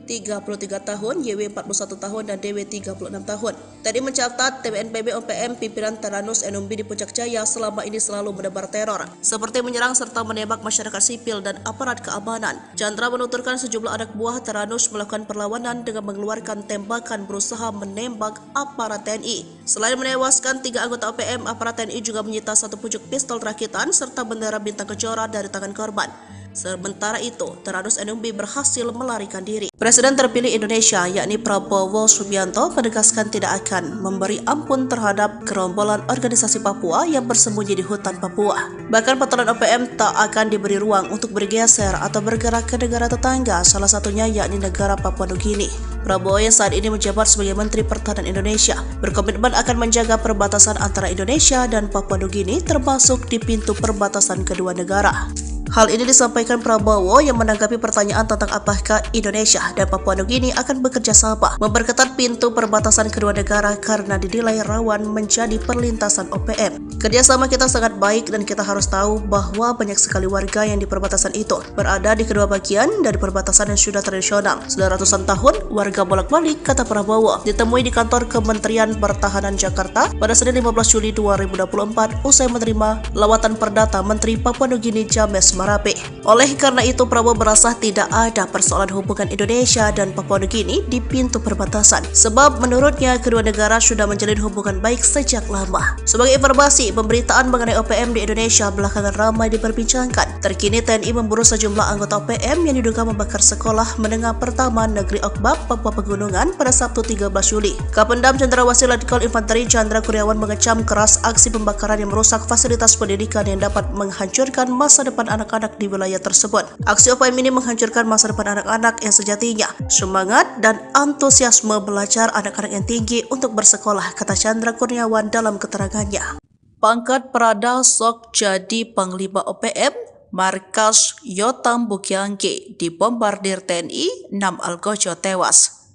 33 tahun, YW 41 tahun, dan DW 36 tahun. Tadi mencatat TPNPB OPM pimpinan Teranus Enumbi di Puncak Jaya selama ini selalu menebar teror, seperti menyerang serta menembak masyarakat sipil dan aparat keamanan. Chandra menuturkan sejumlah anak buah Teranus melakukan perlawanan dengan mengeluarkan tembakan berusaha menembak aparat TNI. Selain menewaskan 3 anggota OPM, aparat TNI juga menyita 1 pucuk pistol rakitan serta bendera bintang kejora dari tangan korban. Sementara itu, Teranus Enumbi berhasil melarikan diri. Presiden terpilih Indonesia, yakni Prabowo Subianto, menegaskan tidak akan memberi ampun terhadap gerombolan organisasi Papua yang bersembunyi di hutan Papua. Bahkan patroli OPM tak akan diberi ruang untuk bergeser atau bergerak ke negara tetangga, salah satunya yakni negara Papua Nugini. Prabowo yang saat ini menjabat sebagai Menteri Pertahanan Indonesia berkomitmen akan menjaga perbatasan antara Indonesia dan Papua Nugini, termasuk di pintu perbatasan kedua negara. Hal ini disampaikan Prabowo yang menanggapi pertanyaan tentang apakah Indonesia dan Papua Nugini akan bekerja sama memperketat pintu perbatasan kedua negara karena dinilai rawan menjadi perlintasan OPM. Kerjasama kita sangat baik dan kita harus tahu bahwa banyak sekali warga yang di perbatasan itu berada di kedua bagian dari perbatasan yang sudah tradisional. Sudah ratusan tahun warga bolak-balik, kata Prabowo, ditemui di kantor Kementerian Pertahanan Jakarta pada Senin 15 Juli 2024 usai menerima lawatan perdata Menteri Papua Nugini James Marape. Oleh karena itu, Prabowo merasa tidak ada persoalan hubungan Indonesia dan Papua Nugini di pintu perbatasan, sebab menurutnya kedua negara sudah menjalin hubungan baik sejak lama. Sebagai informasi, pemberitaan mengenai OPM di Indonesia belakangan ramai diperbincangkan. Terkini TNI memburu sejumlah anggota OPM yang diduga membakar sekolah menengah pertama Negeri Okbab, Papua Pegunungan pada Sabtu 13 Juli. Kapendam Cendrawasih Letkol Infanteri Chandra Kurniawan mengecam keras aksi pembakaran yang merusak fasilitas pendidikan yang dapat menghancurkan masa depan anak-anak di wilayah tersebut. Aksi OPM ini menghancurkan masa depan anak-anak yang sejatinya semangat dan antusiasme belajar anak-anak yang tinggi untuk bersekolah, kata Chandra Kurniawan dalam keterangannya. Pangkat Prada sok jadi Panglima OPM, markas Yotam Bukyangge dibombardir TNI, 6 algojo tewas.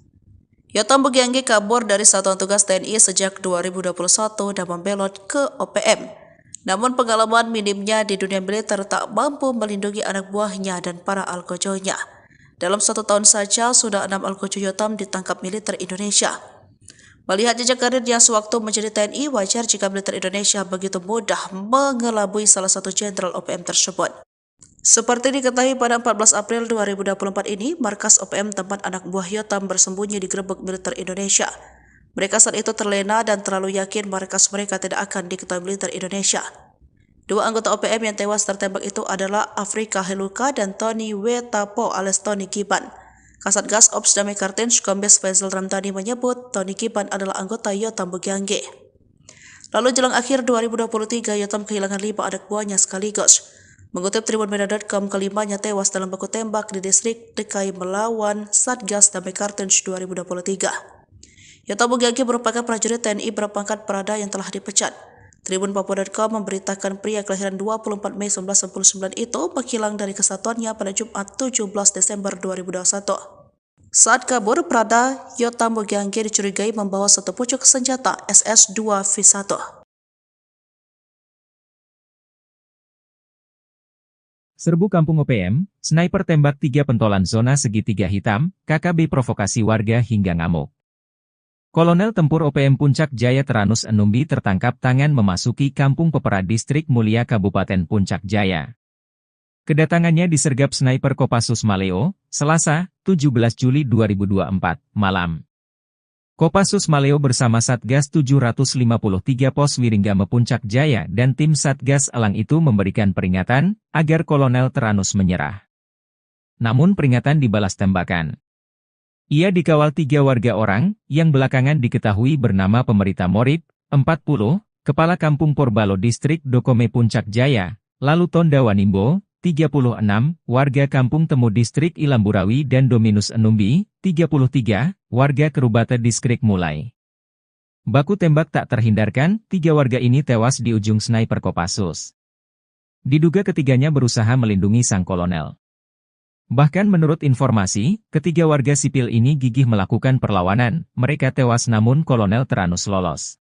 Yotam Bukyangge kabur dari Satuan Tugas TNI sejak 2021 dan membelot ke OPM. Namun pengalaman minimnya di dunia militer tak mampu melindungi anak buahnya dan para algojonya. Dalam 1 tahun saja sudah 6 algojo Yotam ditangkap militer Indonesia. Melihat jejak karirnya sewaktu menjadi TNI, wajar jika militer Indonesia begitu mudah mengelabui salah satu jenderal OPM tersebut. Seperti diketahui pada 14 April 2024 ini, markas OPM tempat anak buah Yotam bersembunyi digerebek militer Indonesia. Mereka saat itu terlena dan terlalu yakin markas mereka tidak akan diketahui militer Indonesia. 2 anggota OPM yang tewas tertembak itu adalah Afrika Heluka dan Tony Wetapo alias Tony Kiban. Kasatgas Ops Damai Kartens Kombes Faisal Ramdhani menyebut Tony Kiban adalah anggota Yotam Bukyangge. Lalu jelang akhir 2023, Yotam kehilangan 5 anak buahnya sekaligus. Mengutip tribunmedia.com, kelimanya tewas dalam baku tembak di distrik DKI melawan Satgas Damai Kartens 2023. Yotam Bugagi merupakan prajurit TNI berpangkat Prada yang telah dipecat. Tribun Papua.com memberitakan pria kelahiran 24 Mei 1999 itu menghilang dari kesatuannya pada Jumat 17 Desember 2021. Saat kabur, Prada Yotam Bugagi dicurigai membawa satu pucuk senjata SS-2V1. Serbu Kampung OPM, sniper tembak 3 pentolan zona segitiga hitam, KKB provokasi warga hingga ngamuk. Kolonel Tempur OPM Puncak Jaya Teranus Enumbi tertangkap tangan memasuki Kampung Pepera Distrik Mulia Kabupaten Puncak Jaya. Kedatangannya disergap sniper Kopassus Maleo, Selasa, 17 Juli 2024, malam. Kopassus Maleo bersama Satgas 753 Pos Wiringgame Puncak Jaya dan tim Satgas Elang itu memberikan peringatan agar Kolonel Teranus menyerah. Namun peringatan dibalas tembakan. Ia dikawal 3 warga orang yang belakangan diketahui bernama Pemerita Morib, 40, Kepala Kampung Porbalo Distrik Dokome Puncak Jaya, lalu Tonda Wanimbo, 36, warga Kampung Temu Distrik Ilamburawi dan Dominus Enumbi, 33, warga Kerubata Distrik Mulai. Baku tembak tak terhindarkan, 3 warga ini tewas di ujung sniper Kopassus. Diduga ketiganya berusaha melindungi sang kolonel. Bahkan menurut informasi, ketiga warga sipil ini gigih melakukan perlawanan, mereka tewas namun Kolonel Teranus lolos.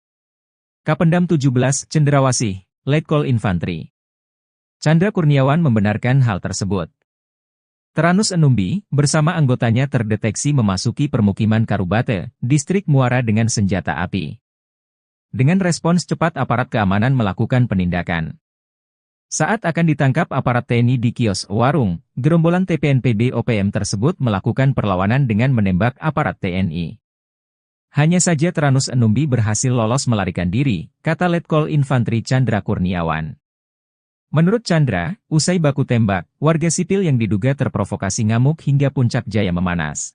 Kapendam 17, Cendrawasih, Letkol Infantri Chandra Kurniawan membenarkan hal tersebut. Teranus Enumbi, bersama anggotanya terdeteksi memasuki permukiman Karubate, Distrik Muara dengan senjata api. Dengan respons cepat aparat keamanan melakukan penindakan. Saat akan ditangkap aparat TNI di kios warung, gerombolan TPNPB OPM tersebut melakukan perlawanan dengan menembak aparat TNI. Hanya saja Teranus Enumbi berhasil lolos melarikan diri, kata Letkol Infantri Chandra Kurniawan. Menurut Chandra, usai baku tembak, warga sipil yang diduga terprovokasi ngamuk hingga Puncak Jaya memanas.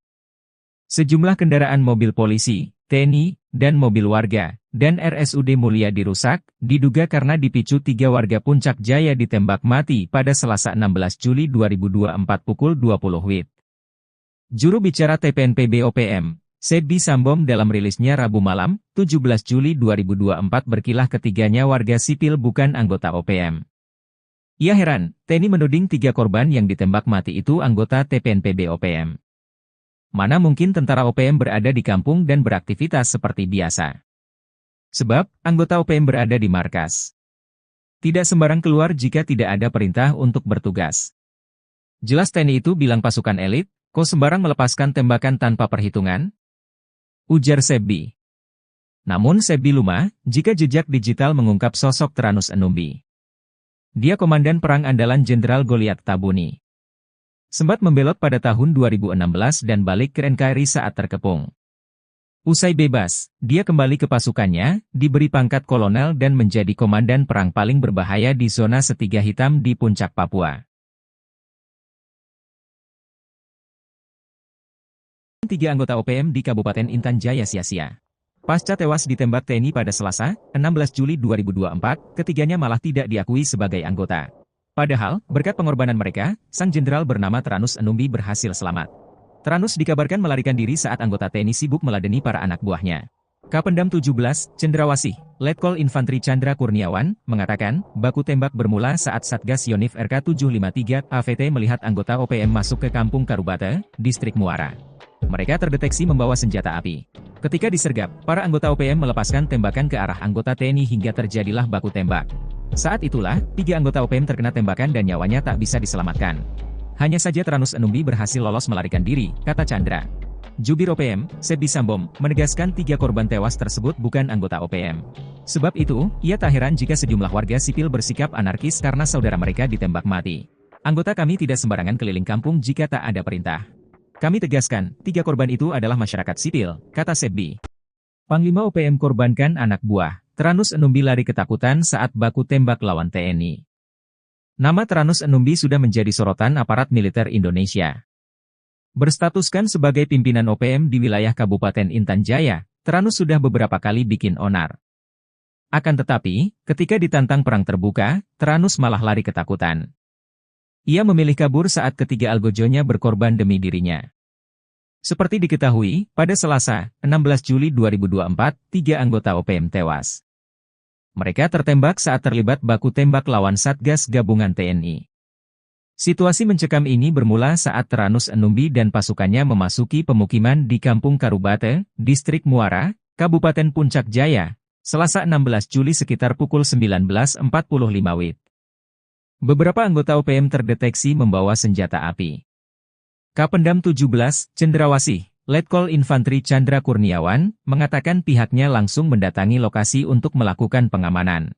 Sejumlah kendaraan mobil polisi, TNI, dan mobil warga, dan RSUD Mulia dirusak, diduga karena dipicu 3 warga Puncak Jaya ditembak mati pada Selasa 16 Juli 2024 pukul 20 WIB. Juru bicara TPNPB OPM, Sebi Sambom dalam rilisnya Rabu malam, 17 Juli 2024 berkilah ketiganya warga sipil bukan anggota OPM. Ia heran, TNI menuding 3 korban yang ditembak mati itu anggota TPNPB OPM. Mana mungkin tentara OPM berada di kampung dan beraktivitas seperti biasa. Sebab, anggota OPM berada di markas. Tidak sembarang keluar jika tidak ada perintah untuk bertugas. Jelas TNI itu bilang pasukan elit, kok sembarang melepaskan tembakan tanpa perhitungan? Ujar Sebi. Namun Sebi lumah, jika jejak digital mengungkap sosok Teranus Enumbi. Dia komandan perang andalan Jenderal Goliat Tabuni. Sempat membelot pada tahun 2016 dan balik ke NKRI saat terkepung. Usai bebas, dia kembali ke pasukannya, diberi pangkat kolonel dan menjadi komandan perang paling berbahaya di zona Setiga Hitam di Puncak Papua. 3 anggota OPM di Kabupaten Intan Jaya sia-sia. Pasca tewas ditembak TNI pada Selasa, 16 Juli 2024, ketiganya malah tidak diakui sebagai anggota. Padahal, berkat pengorbanan mereka, sang jenderal bernama Teranus Enumbi berhasil selamat. Teranus dikabarkan melarikan diri saat anggota TNI sibuk meladeni para anak buahnya. Kapendam 17, Cendrawasih, Letkol Infantri Chandra Kurniawan, mengatakan, baku tembak bermula saat Satgas Yonif RK 753 AVT melihat anggota OPM masuk ke Kampung Karubate, Distrik Muara. Mereka terdeteksi membawa senjata api. Ketika disergap, para anggota OPM melepaskan tembakan ke arah anggota TNI hingga terjadilah baku tembak. Saat itulah, 3 anggota OPM terkena tembakan dan nyawanya tak bisa diselamatkan. Hanya saja Teranus Enumbi berhasil lolos melarikan diri, kata Chandra. Jubir OPM, Sebi Sambom, menegaskan 3 korban tewas tersebut bukan anggota OPM. Sebab itu, ia tak heran jika sejumlah warga sipil bersikap anarkis karena saudara mereka ditembak mati. Anggota kami tidak sembarangan keliling kampung jika tak ada perintah. Kami tegaskan, 3 korban itu adalah masyarakat sipil, kata Sebi. Panglima OPM korbankan anak buah. Teranus Enumbi lari ketakutan saat baku tembak lawan TNI. Nama Teranus Enumbi sudah menjadi sorotan aparat militer Indonesia. Berstatuskan sebagai pimpinan OPM di wilayah Kabupaten Intan Jaya, Teranus sudah beberapa kali bikin onar. Akan tetapi, ketika ditantang perang terbuka, Tyrannus malah lari ketakutan. Ia memilih kabur saat ketiga algojonya berkorban demi dirinya. Seperti diketahui, pada Selasa, 16 Juli 2024, 3 anggota OPM tewas. Mereka tertembak saat terlibat baku tembak lawan Satgas Gabungan TNI. Situasi mencekam ini bermula saat Tyrannus Enumbi dan pasukannya memasuki pemukiman di Kampung Karubate, Distrik Muara, Kabupaten Puncak Jaya, Selasa 16 Juli sekitar pukul 19.45 WIB. Beberapa anggota OPM terdeteksi membawa senjata api. Kapendam 17, Cendrawasih, Letkol Infantri Chandra Kurniawan, mengatakan pihaknya langsung mendatangi lokasi untuk melakukan pengamanan.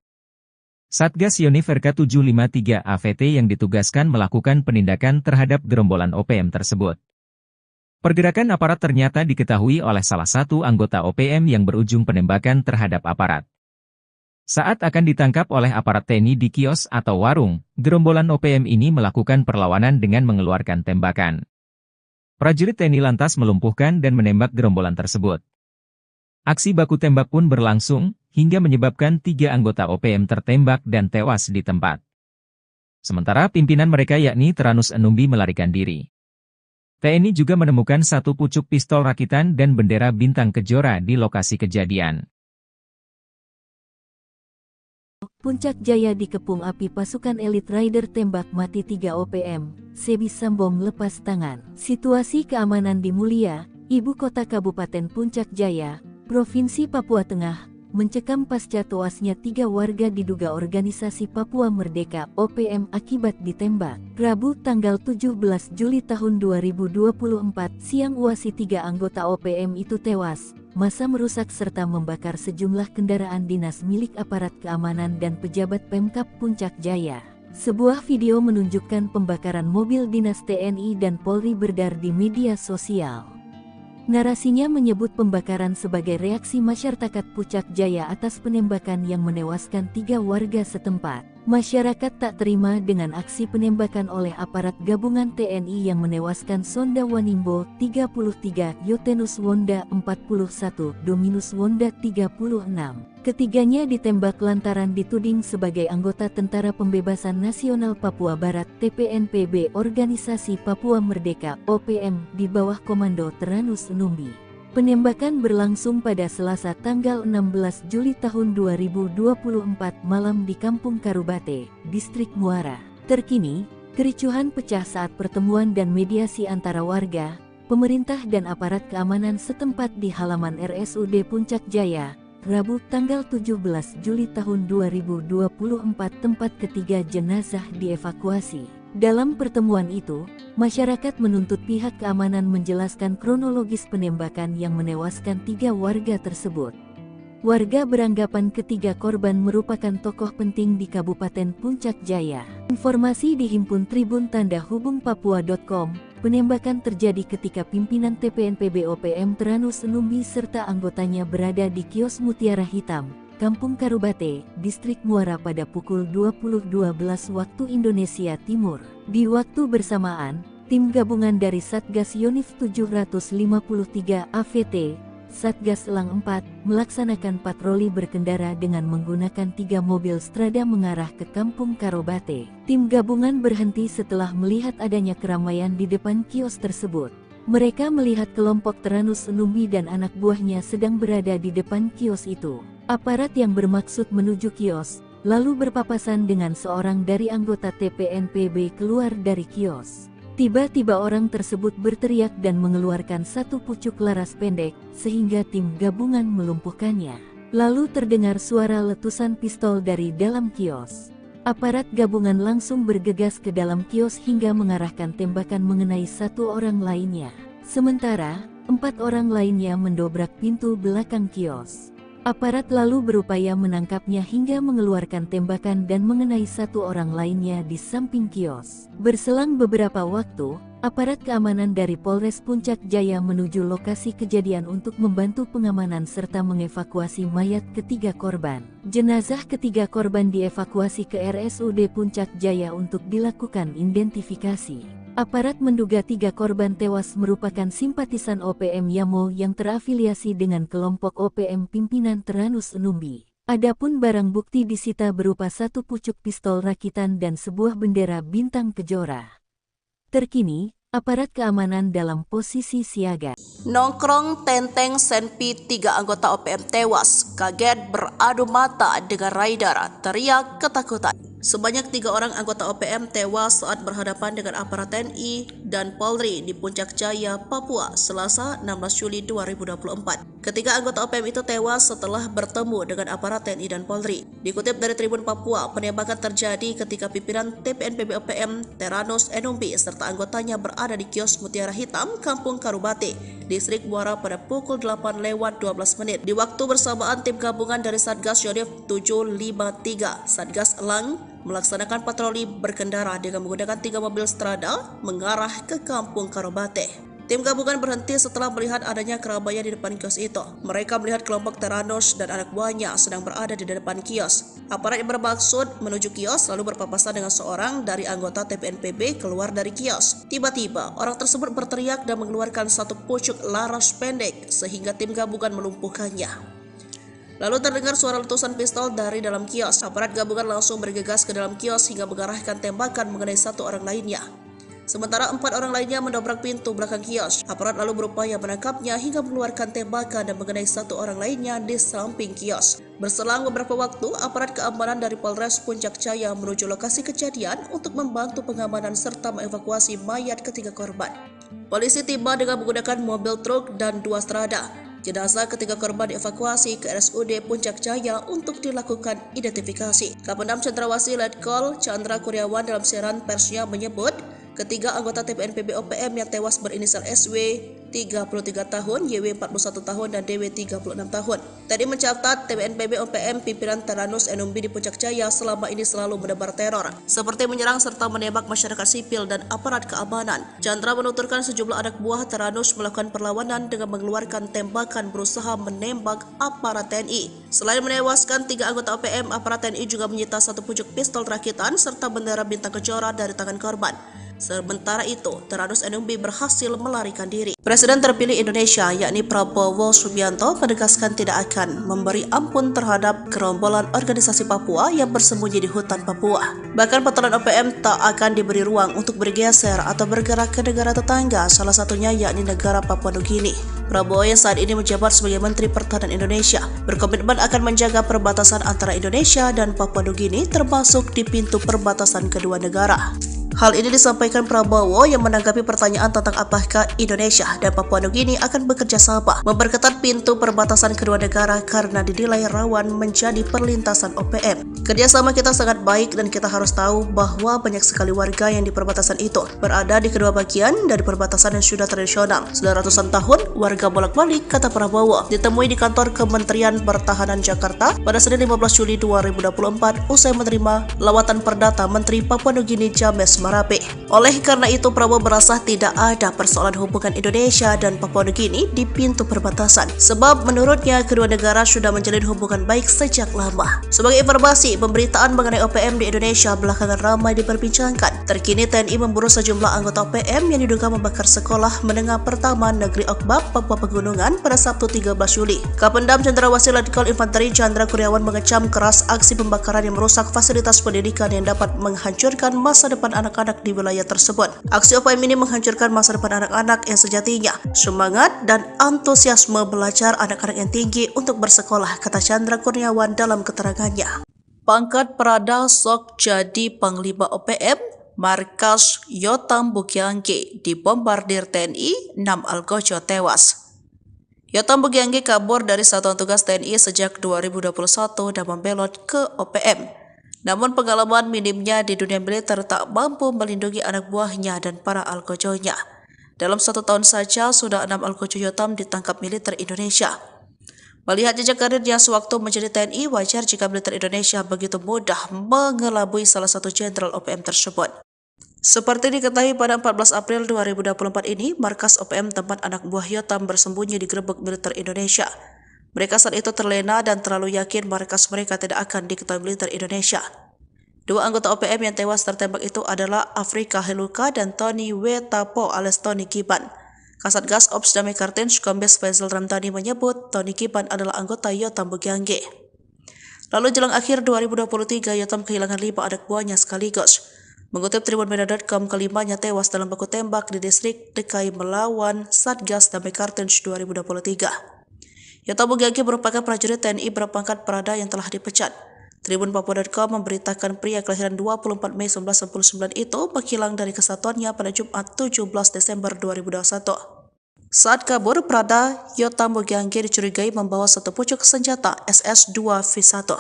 Satgas Yonif RK753 AVT yang ditugaskan melakukan penindakan terhadap gerombolan OPM tersebut. Pergerakan aparat ternyata diketahui oleh salah satu anggota OPM yang berujung penembakan terhadap aparat. Saat akan ditangkap oleh aparat TNI di kios atau warung, gerombolan OPM ini melakukan perlawanan dengan mengeluarkan tembakan. Prajurit TNI lantas melumpuhkan dan menembak gerombolan tersebut. Aksi baku tembak pun berlangsung, hingga menyebabkan 3 anggota OPM tertembak dan tewas di tempat. Sementara pimpinan mereka yakni Tyrannus Enumbi melarikan diri. TNI juga menemukan 1 pucuk pistol rakitan dan bendera bintang kejora di lokasi kejadian. Puncak Jaya dikepung api pasukan elit Rider tembak mati 3 OPM, Sebi Sambom lepas tangan. Situasi keamanan di Mulia, ibu kota Kabupaten Puncak Jaya, Provinsi Papua Tengah, mencekam pasca tewasnya 3 warga diduga organisasi Papua Merdeka (OPM) akibat ditembak. Rabu tanggal 17 Juli tahun 2024 siang UASI 3 anggota OPM itu tewas. Massa merusak serta membakar sejumlah kendaraan dinas milik aparat keamanan dan pejabat Pemkab Puncak Jaya. Sebuah video menunjukkan pembakaran mobil dinas TNI dan Polri beredar di media sosial. Narasinya menyebut pembakaran sebagai reaksi masyarakat Puncak Jaya atas penembakan yang menewaskan 3 warga setempat. Masyarakat tak terima dengan aksi penembakan oleh aparat gabungan TNI yang menewaskan Sonda Wanimbo 33, Yotenus Wonda 41, Dominus Wonda 36. Ketiganya ditembak lantaran dituding sebagai anggota Tentara Pembebasan Nasional Papua Barat (TPNPB) Organisasi Papua Merdeka (OPM) di bawah komando Tyrannus Enumbi. Penembakan berlangsung pada Selasa tanggal 16 Juli tahun 2024 malam di Kampung Karubate, Distrik Muara. Terkini, kericuhan pecah saat pertemuan dan mediasi antara warga, pemerintah dan aparat keamanan setempat di halaman RSUD Puncak Jaya, Rabu tanggal 17 Juli tahun 2024 tempat ketiga jenazah dievakuasi. Dalam pertemuan itu, masyarakat menuntut pihak keamanan menjelaskan kronologis penembakan yang menewaskan 3 warga tersebut. Warga beranggapan ketiga korban merupakan tokoh penting di Kabupaten Puncak Jaya. Informasi dihimpun Tribun Tanda Hubung Papua.com. Penembakan terjadi ketika pimpinan TPNPB OPM Tyrannus Enumbi serta anggotanya berada di kios Mutiara Hitam, Kampung Karubate, Distrik Muara pada pukul 20.12 waktu Indonesia Timur. Di waktu bersamaan, tim gabungan dari Satgas Yonif 753 AVT, Satgas Elang 4, melaksanakan patroli berkendara dengan menggunakan 3 mobil Strada mengarah ke Kampung Karubate. Tim gabungan berhenti setelah melihat adanya keramaian di depan kios tersebut. Mereka melihat kelompok Tyrannus Enumbi dan anak buahnya sedang berada di depan kios itu. Aparat yang bermaksud menuju kios, lalu berpapasan dengan seorang dari anggota TPNPB keluar dari kios. Tiba-tiba orang tersebut berteriak dan mengeluarkan 1 pucuk laras pendek, sehingga tim gabungan melumpuhkannya. Lalu terdengar suara letusan pistol dari dalam kios. Aparat gabungan langsung bergegas ke dalam kios hingga mengarahkan tembakan mengenai 1 orang lainnya. Sementara, 4 orang lainnya mendobrak pintu belakang kios. Aparat lalu berupaya menangkapnya hingga mengeluarkan tembakan dan mengenai 1 orang lainnya di samping kios. Berselang beberapa waktu, aparat keamanan dari Polres Puncak Jaya menuju lokasi kejadian untuk membantu pengamanan serta mengevakuasi mayat ketiga korban. Jenazah ketiga korban dievakuasi ke RSUD Puncak Jaya untuk dilakukan identifikasi. Aparat menduga 3 korban tewas merupakan simpatisan OPM Yamo yang terafiliasi dengan kelompok OPM pimpinan Tyrannus Enumbi. Adapun barang bukti disita berupa satu pucuk pistol rakitan dan sebuah bendera bintang kejora. Terkini, aparat keamanan dalam posisi siaga. Nongkrong Tenteng Senpi 3 anggota OPM tewas, kaget beradu mata dengan rider, teriak ketakutan. Sebanyak 3 orang anggota OPM tewas saat berhadapan dengan aparat TNI dan Polri di Puncak Jaya, Papua, Selasa 16 Juli 2024. Ketiga anggota OPM itu tewas setelah bertemu dengan aparat TNI dan Polri. Dikutip dari Tribun Papua, penembakan terjadi ketika pimpinan TPNPB OPM Teranus Enumbi serta anggotanya berada di kios Mutiara Hitam, Kampung Karubate, Distrik Muara pada pukul 8:12 menit. Di waktu bersamaan, tim gabungan dari Satgas Yonif 753, Satgas Elang, melaksanakan patroli berkendara dengan menggunakan 3 mobil strada mengarah ke Kampung Karubate. Tim gabungan berhenti setelah melihat adanya keramaian di depan kios itu. Mereka melihat kelompok Teranus dan anak buahnya sedang berada di depan kios. Aparat yang bermaksud menuju kios lalu berpapasan dengan seorang dari anggota TPNPB keluar dari kios. Tiba-tiba, orang tersebut berteriak dan mengeluarkan satu pucuk laras pendek sehingga tim gabungan melumpuhkannya. Lalu terdengar suara letusan pistol dari dalam kios. Aparat gabungan langsung bergegas ke dalam kios hingga mengarahkan tembakan mengenai satu orang lainnya. Sementara 4 orang lainnya mendobrak pintu belakang kios. Aparat lalu berupaya menangkapnya hingga mengeluarkan tembakan dan mengenai satu orang lainnya di samping kios. Berselang beberapa waktu, aparat keamanan dari Polres Puncak Jaya menuju lokasi kejadian untuk membantu pengamanan serta mengevakuasi mayat ketiga korban. Polisi tiba dengan menggunakan mobil truk dan 2 strada. Jenazah ketiga korban dievakuasi ke RSUD Puncak Jaya untuk dilakukan identifikasi. Kapendam Cendrawasih Letkol Chandra Kurniawan dalam siaran persnya menyebut, ketiga anggota TPNPB OPM yang tewas berinisial SW 33 tahun, YW 41 tahun, dan DW 36 tahun. Tadi mencatat TPNPB OPM pimpinan Teranus Enumbi di Puncak Jaya selama ini selalu menebar teror, seperti menyerang serta menembak masyarakat sipil dan aparat keamanan. Chandra menuturkan sejumlah anak buah Teranus melakukan perlawanan dengan mengeluarkan tembakan berusaha menembak aparat TNI. Selain menewaskan 3 anggota OPM, aparat TNI juga menyita satu pucuk pistol rakitan serta bendera bintang kejora dari tangan korban. Sementara itu, Teranus Enumbi berhasil melarikan diri. Presiden terpilih Indonesia, yakni Prabowo Subianto, menegaskan tidak akan memberi ampun terhadap gerombolan organisasi Papua yang bersembunyi di hutan Papua. Bahkan patolan OPM tak akan diberi ruang untuk bergeser atau bergerak ke negara tetangga, salah satunya yakni negara Papua Nugini. Prabowo yang saat ini menjabat sebagai Menteri Pertahanan Indonesia berkomitmen akan menjaga perbatasan antara Indonesia dan Papua Nugini, termasuk di pintu perbatasan kedua negara. Hal ini disampaikan Prabowo yang menanggapi pertanyaan tentang apakah Indonesia dan Papua Nugini akan bekerja sama memperketat pintu perbatasan kedua negara karena dinilai rawan menjadi perlintasan OPM. Kerjasama kita sangat baik dan kita harus tahu bahwa banyak sekali warga yang di perbatasan itu berada di kedua bagian dari perbatasan yang sudah tradisional. Sudah ratusan tahun warga bolak-balik, kata Prabowo, ditemui di kantor Kementerian Pertahanan Jakarta pada Senin 15 Juli 2024 usai menerima lawatan perdata Menteri Papua Nugini James Marape. Oleh karena itu, Prabowo merasa tidak ada persoalan hubungan Indonesia dan Papua Nugini di pintu perbatasan, sebab menurutnya kedua negara sudah menjalin hubungan baik sejak lama. Sebagai informasi, pemberitaan mengenai OPM di Indonesia belakangan ramai diperbincangkan. Terkini TNI memburu sejumlah anggota OPM yang diduga membakar sekolah menengah pertama Negeri Okbab, Papua Pegunungan pada Sabtu 13 Juli. Kapendam Cendrawasih Letkol Infanteri Chandra Kurniawan mengecam keras aksi pembakaran yang merusak fasilitas pendidikan yang dapat menghancurkan masa depan anak-anak di wilayah tersebut. Aksi OPM ini menghancurkan masa depan anak-anak yang sejatinya semangat dan antusiasme belajar anak-anak yang tinggi untuk bersekolah, kata Chandra Kurniawan dalam keterangannya. Pangkat Prada sok jadi Panglima OPM, Markas Yotam Bukiangge dibombardir TNI, 6 algojo tewas. Yotam Bukiangge kabur dari satuan tugas TNI sejak 2021 dan membelot ke OPM. Namun pengalaman minimnya di dunia militer tak mampu melindungi anak buahnya dan para algojonya. Dalam 1 tahun saja, sudah 6 algojo Yotam ditangkap militer Indonesia. Melihat jejak karirnya sewaktu menjadi TNI, wajar jika militer Indonesia begitu mudah mengelabui salah satu jenderal OPM tersebut. Seperti diketahui pada 14 April 2024 ini, markas OPM tempat anak buah Yotam bersembunyi digerebek militer Indonesia. Mereka saat itu terlena dan terlalu yakin markas mereka tidak akan diketahui militer Indonesia. 2 anggota OPM yang tewas tertembak itu adalah Afrika Heluka dan Tony Wetapo alias Tony Kiban. Kasatgas Ops Damai Kartens Kombes Faisal Ramdhani menyebut Tony Kiban adalah anggota Yotam Bukiangge. Lalu jelang akhir 2023, Yotam kehilangan 5 anak buahnya sekaligus. Mengutip tribunmedia.com, kelimanya tewas dalam baku tembak di distrik DKI melawan Satgas Damai Kartens 2023. Yotam Bugianggi merupakan prajurit TNI berpangkat Prada yang telah dipecat. Tribunpapua.com memberitakan pria kelahiran 24 Mei 1999 itu menghilang dari kesatuannya pada Jumat 17 Desember 2021. Saat kabur Prada, Yotam Bugianggi dicurigai membawa satu pucuk senjata SS2V1.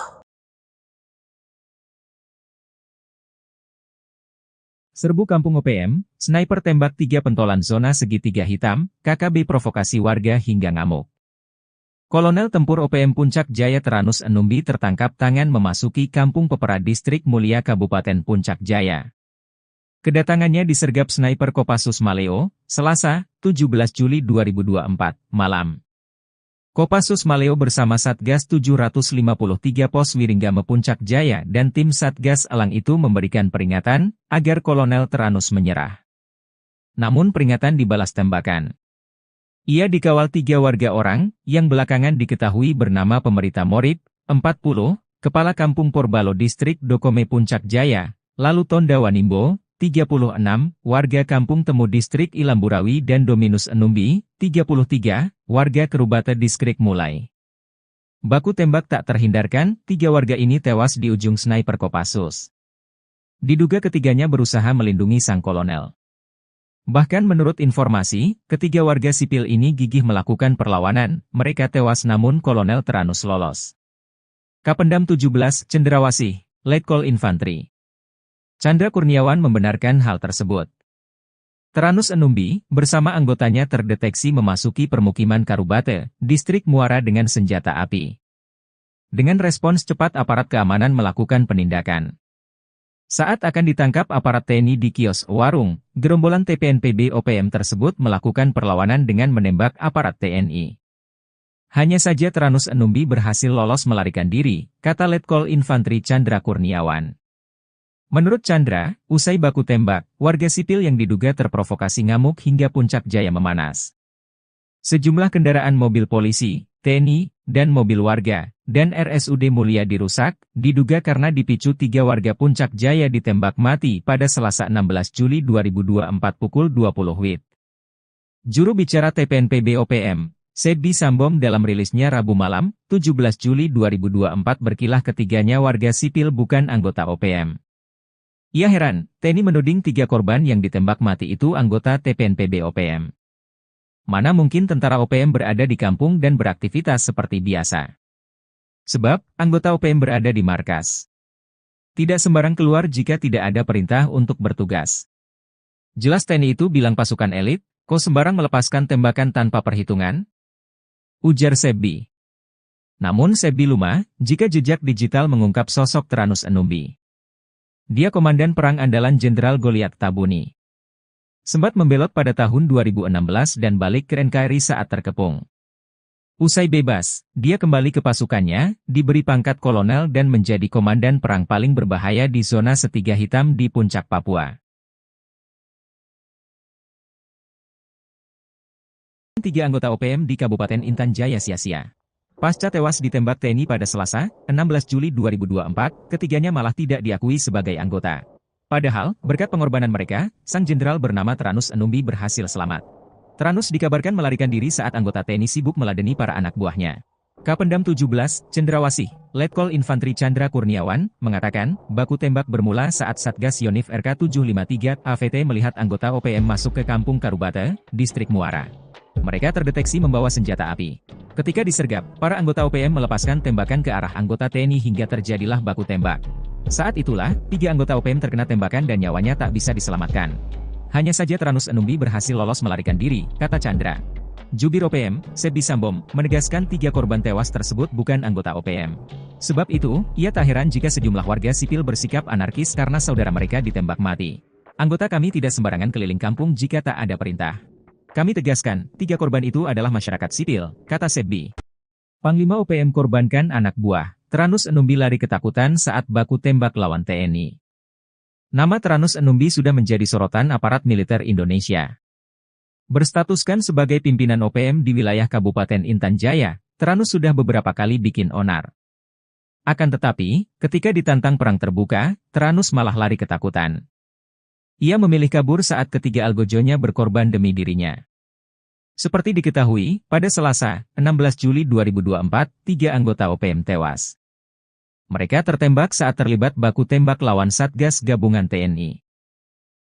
Serbu Kampung OPM, sniper tembak 3 pentolan zona segitiga hitam, KKB provokasi warga hingga ngamuk. Kolonel Tempur OPM Puncak Jaya Teranus Enumbi tertangkap tangan memasuki Kampung Pepera Distrik Mulia Kabupaten Puncak Jaya. Kedatangannya disergap sniper Kopassus Maleo, Selasa, 17 Juli 2024, malam. Kopassus Maleo bersama Satgas 753 Pos Wiringgame Puncak Jaya dan tim Satgas Elang itu memberikan peringatan agar Kolonel Teranus menyerah. Namun peringatan dibalas tembakan. Ia dikawal 3 warga orang, yang belakangan diketahui bernama Pemerita Morib, 40, Kepala Kampung Porbalo Distrik Dokome Puncak Jaya, lalu Tonda Wanimbo, 36, warga Kampung Temu Distrik Ilamburawi dan Dominus Enumbi, 33, warga Kerubata Distrik Mulai. Baku tembak tak terhindarkan, 3 warga ini tewas di ujung sniper Kopassus. Diduga ketiganya berusaha melindungi sang kolonel. Bahkan menurut informasi, ketiga warga sipil ini gigih melakukan perlawanan, mereka tewas namun Kolonel Teranus lolos. Kapendam 17, Cendrawasih, Letkol Infantri Chandra Kurniawan membenarkan hal tersebut. Teranus Enumbi, bersama anggotanya terdeteksi memasuki permukiman Karubate, Distrik Muara dengan senjata api. Dengan respons cepat aparat keamanan melakukan penindakan. Saat akan ditangkap aparat TNI di kios warung, gerombolan TPNPB OPM tersebut melakukan perlawanan dengan menembak aparat TNI. Hanya saja Teranus Enumbi berhasil lolos melarikan diri, kata Letkol Infantri Chandra Kurniawan. Menurut Chandra, usai baku tembak, warga sipil yang diduga terprovokasi ngamuk hingga Puncak Jaya memanas. Sejumlah kendaraan mobil polisi, TNI, dan mobil warga, dan RSUD Mulia dirusak, diduga karena dipicu 3 warga Puncak Jaya ditembak mati pada Selasa 16 Juli 2024 pukul 20 WIB. Juru bicara TPNPB OPM, Sebi Sambom dalam rilisnya Rabu malam, 17 Juli 2024 berkilah ketiganya warga sipil bukan anggota OPM. Ia heran, TNI menuding 3 korban yang ditembak mati itu anggota TPNPB OPM. Mana mungkin tentara OPM berada di kampung dan beraktivitas seperti biasa. Sebab, anggota OPM berada di markas. Tidak sembarang keluar jika tidak ada perintah untuk bertugas. Jelas TNI itu bilang pasukan elit, kok sembarang melepaskan tembakan tanpa perhitungan? Ujar Sebi. Namun Sebi lumah, jika jejak digital mengungkap sosok Teranus Enumbi. Dia komandan perang andalan Jenderal Goliat Tabuni. Sempat membelot pada tahun 2016 dan balik ke NKRI saat terkepung. Usai bebas, dia kembali ke pasukannya, diberi pangkat kolonel dan menjadi komandan perang paling berbahaya di zona Setiga Hitam di Puncak Papua. 3 anggota OPM di Kabupaten Intan Jaya sia-sia. Pasca tewas ditembak TNI pada Selasa, 16 Juli 2024, ketiganya malah tidak diakui sebagai anggota. Padahal, berkat pengorbanan mereka, sang jenderal bernama Teranus Enumbi berhasil selamat. Teranus dikabarkan melarikan diri saat anggota TNI sibuk meladeni para anak buahnya. Kapendam 17, Cendrawasih, Letkol Infantri Chandra Kurniawan, mengatakan, baku tembak bermula saat Satgas Yonif RK 753 AVT melihat anggota OPM masuk ke Kampung Karubate, Distrik Muara. Mereka terdeteksi membawa senjata api. Ketika disergap, para anggota OPM melepaskan tembakan ke arah anggota TNI hingga terjadilah baku tembak. Saat itulah, 3 anggota OPM terkena tembakan dan nyawanya tak bisa diselamatkan. Hanya saja Teranus Enumbi berhasil lolos melarikan diri, kata Chandra. Jubir OPM, Sebi Sambom, menegaskan 3 korban tewas tersebut bukan anggota OPM. Sebab itu, ia tak heran jika sejumlah warga sipil bersikap anarkis karena saudara mereka ditembak mati. Anggota kami tidak sembarangan keliling kampung jika tak ada perintah. Kami tegaskan, 3 korban itu adalah masyarakat sipil, kata Sebi. Panglima OPM korbankan anak buah. Teranus Enumbi lari ketakutan saat baku tembak lawan TNI. Nama Teranus Enumbi sudah menjadi sorotan aparat militer Indonesia. Berstatuskan sebagai pimpinan OPM di wilayah Kabupaten Intan Jaya, Teranus sudah beberapa kali bikin onar. Akan tetapi, ketika ditantang perang terbuka, Tyrannus malah lari ketakutan. Ia memilih kabur saat ketiga algojonya berkorban demi dirinya. Seperti diketahui, pada Selasa, 16 Juli 2024, 3 anggota OPM tewas. Mereka tertembak saat terlibat baku tembak lawan Satgas Gabungan TNI.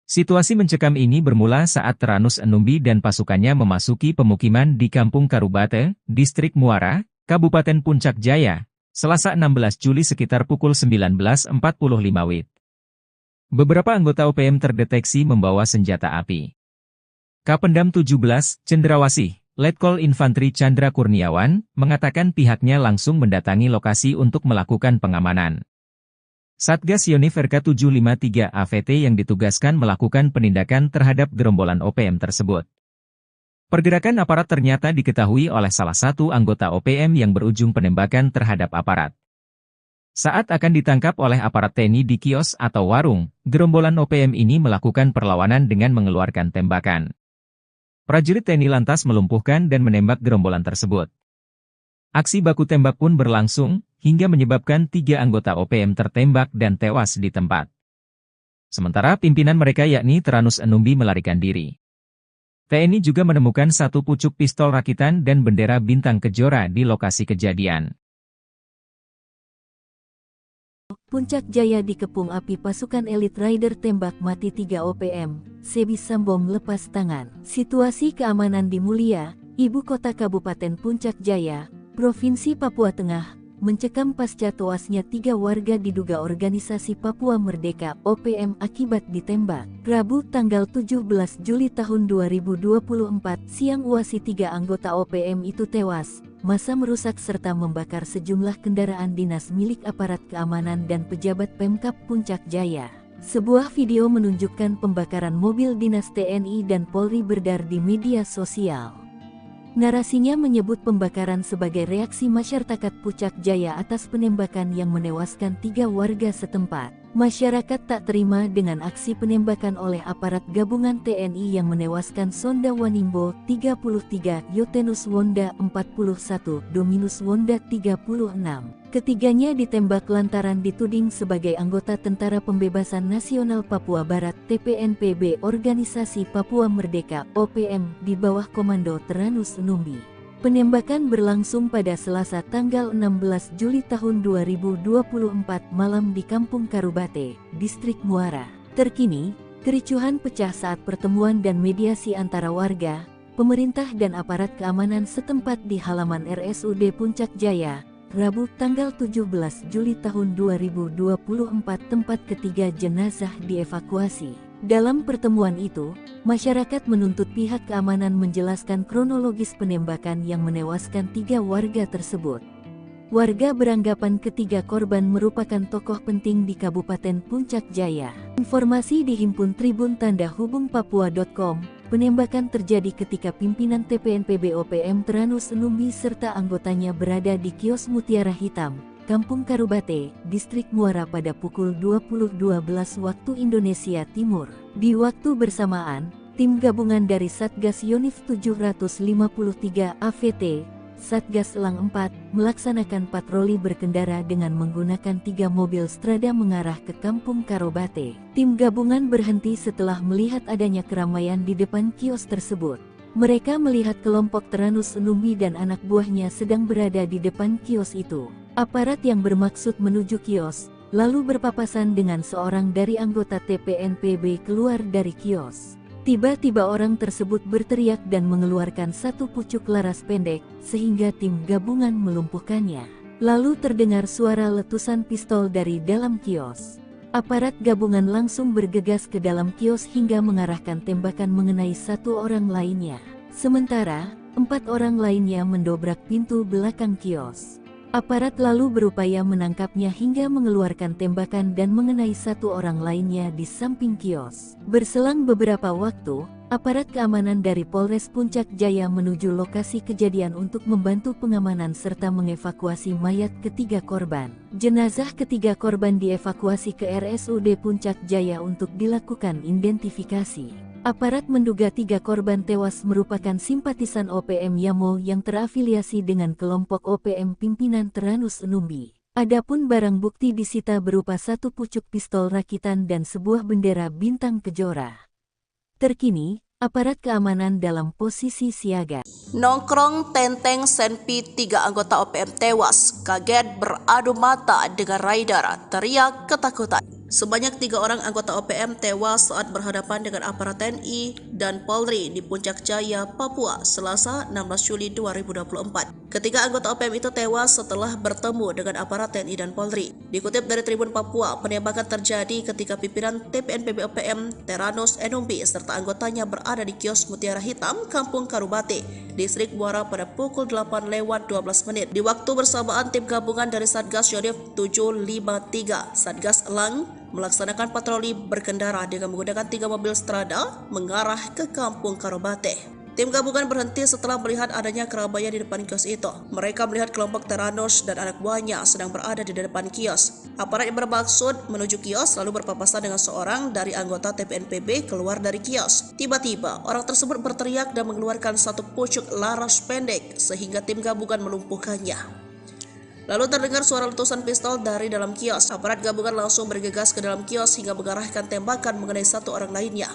Situasi mencekam ini bermula saat Tyrannus Enumbi dan pasukannya memasuki pemukiman di Kampung Karubate, Distrik Muara, Kabupaten Puncak Jaya, Selasa 16 Juli sekitar pukul 19.45 WIB. Beberapa anggota OPM terdeteksi membawa senjata api. Kapendam 17, Cendrawasih, Letkol Infantri Chandra Kurniawan, mengatakan pihaknya langsung mendatangi lokasi untuk melakukan pengamanan. Satgas Yonif RK753 AVT yang ditugaskan melakukan penindakan terhadap gerombolan OPM tersebut. Pergerakan aparat ternyata diketahui oleh salah satu anggota OPM yang berujung penembakan terhadap aparat. Saat akan ditangkap oleh aparat TNI di kios atau warung, gerombolan OPM ini melakukan perlawanan dengan mengeluarkan tembakan. Prajurit TNI lantas melumpuhkan dan menembak gerombolan tersebut. Aksi baku tembak pun berlangsung, hingga menyebabkan 3 anggota OPM tertembak dan tewas di tempat. Sementara pimpinan mereka yakni Tyrannus Enumbi melarikan diri. TNI juga menemukan 1 pucuk pistol rakitan dan bendera bintang kejora di lokasi kejadian. Puncak Jaya dikepung api pasukan elit Rider tembak mati 3 OPM, Sebi Sambom lepas tangan. Situasi keamanan di Mulia, ibu kota Kabupaten Puncak Jaya, Provinsi Papua Tengah, mencekam pasca tewasnya 3 warga diduga organisasi Papua Merdeka OPM akibat ditembak. Rabu tanggal 17 Juli tahun 2024 siang uasi 3 anggota OPM itu tewas. Massa merusak serta membakar sejumlah kendaraan dinas milik aparat keamanan dan pejabat Pemkab Puncak Jaya. Sebuah video menunjukkan pembakaran mobil dinas TNI dan Polri beredar di media sosial. Narasinya menyebut pembakaran sebagai reaksi masyarakat Puncak Jaya atas penembakan yang menewaskan 3 warga setempat. Masyarakat tak terima dengan aksi penembakan oleh aparat gabungan TNI yang menewaskan Sonda Wanimbo 33, Yotenus Wonda 41, Dominus Wonda 36. Ketiganya ditembak lantaran dituding sebagai anggota Tentara Pembebasan Nasional Papua Barat TPNPB Organisasi Papua Merdeka OPM di bawah komando Tyrannus Enumbi. Penembakan berlangsung pada Selasa tanggal 16 Juli tahun 2024 malam di Kampung Karubate, Distrik Muara. Terkini, kericuhan pecah saat pertemuan dan mediasi antara warga, pemerintah dan aparat keamanan setempat di halaman RSUD Puncak Jaya, Rabu tanggal 17 Juli tahun 2024 tempat ketiga jenazah dievakuasi. Dalam pertemuan itu, masyarakat menuntut pihak keamanan menjelaskan kronologis penembakan yang menewaskan 3 warga tersebut. Warga beranggapan ketiga korban merupakan tokoh penting di Kabupaten Puncak Jaya. Informasi dihimpun Tribun Tanda Hubung Papua.com, penembakan terjadi ketika pimpinan TPNPB OPM Tyrannus Enumbi serta anggotanya berada di kios Mutiara Hitam, Kampung Karubate, Distrik Muara pada pukul 20.12 waktu Indonesia Timur. Di waktu bersamaan, tim gabungan dari Satgas Yonif 753 AVT, Satgas Elang 4, melaksanakan patroli berkendara dengan menggunakan 3 mobil strada mengarah ke Kampung Karubate. Tim gabungan berhenti setelah melihat adanya keramaian di depan kios tersebut. Mereka melihat kelompok Tyrannus Enumbi dan anak buahnya sedang berada di depan kios itu. Aparat yang bermaksud menuju kios, lalu berpapasan dengan seorang dari anggota TPNPB keluar dari kios. Tiba-tiba orang tersebut berteriak dan mengeluarkan 1 pucuk laras pendek, sehingga tim gabungan melumpuhkannya. Lalu terdengar suara letusan pistol dari dalam kios. Aparat gabungan langsung bergegas ke dalam kios hingga mengarahkan tembakan mengenai 1 orang lainnya. Sementara, 4 orang lainnya mendobrak pintu belakang kios. Aparat lalu berupaya menangkapnya hingga mengeluarkan tembakan dan mengenai 1 orang lainnya di samping kios. Berselang beberapa waktu, aparat keamanan dari Polres Puncak Jaya menuju lokasi kejadian untuk membantu pengamanan serta mengevakuasi mayat ketiga korban. Jenazah ketiga korban dievakuasi ke RSUD Puncak Jaya untuk dilakukan identifikasi. Aparat menduga 3 korban tewas merupakan simpatisan OPM Yamo yang terafiliasi dengan kelompok OPM pimpinan Tyrannus Enumbi. Adapun barang bukti disita berupa satu pucuk pistol rakitan dan sebuah bendera bintang kejora. Terkini, aparat keamanan dalam posisi siaga. Nongkrong Tenteng Senpi 3 anggota OPM tewas, kaget beradu mata dengan rider, teriak ketakutan. Sebanyak 3 orang anggota OPM tewas saat berhadapan dengan aparat TNI dan Polri di Puncak Jaya, Papua, Selasa 16 Juli 2024. Ketiga anggota OPM itu tewas setelah bertemu dengan aparat TNI dan Polri. Dikutip dari Tribun Papua, penembakan terjadi ketika pimpinan TPNPB OPM Teranus Enumbi serta anggotanya berada di kios Mutiara Hitam, Kampung Karubate, Distrik Muara pada pukul 8:12 menit. Di waktu bersamaan, tim gabungan dari Satgas Yonif 753, Satgas Elang, melaksanakan patroli berkendara dengan menggunakan 3 mobil strada mengarah ke Kampung Karubate. Tim gabungan berhenti setelah melihat adanya keramaian di depan kios itu. Mereka melihat kelompok Teranus dan anak buahnya sedang berada di depan kios. Aparat yang bermaksud menuju kios lalu berpapasan dengan seorang dari anggota TPNPB keluar dari kios. Tiba-tiba, orang tersebut berteriak dan mengeluarkan satu pucuk laras pendek sehingga tim gabungan melumpuhkannya. Lalu terdengar suara letusan pistol dari dalam kios. Aparat gabungan langsung bergegas ke dalam kios hingga mengarahkan tembakan mengenai 1 orang lainnya.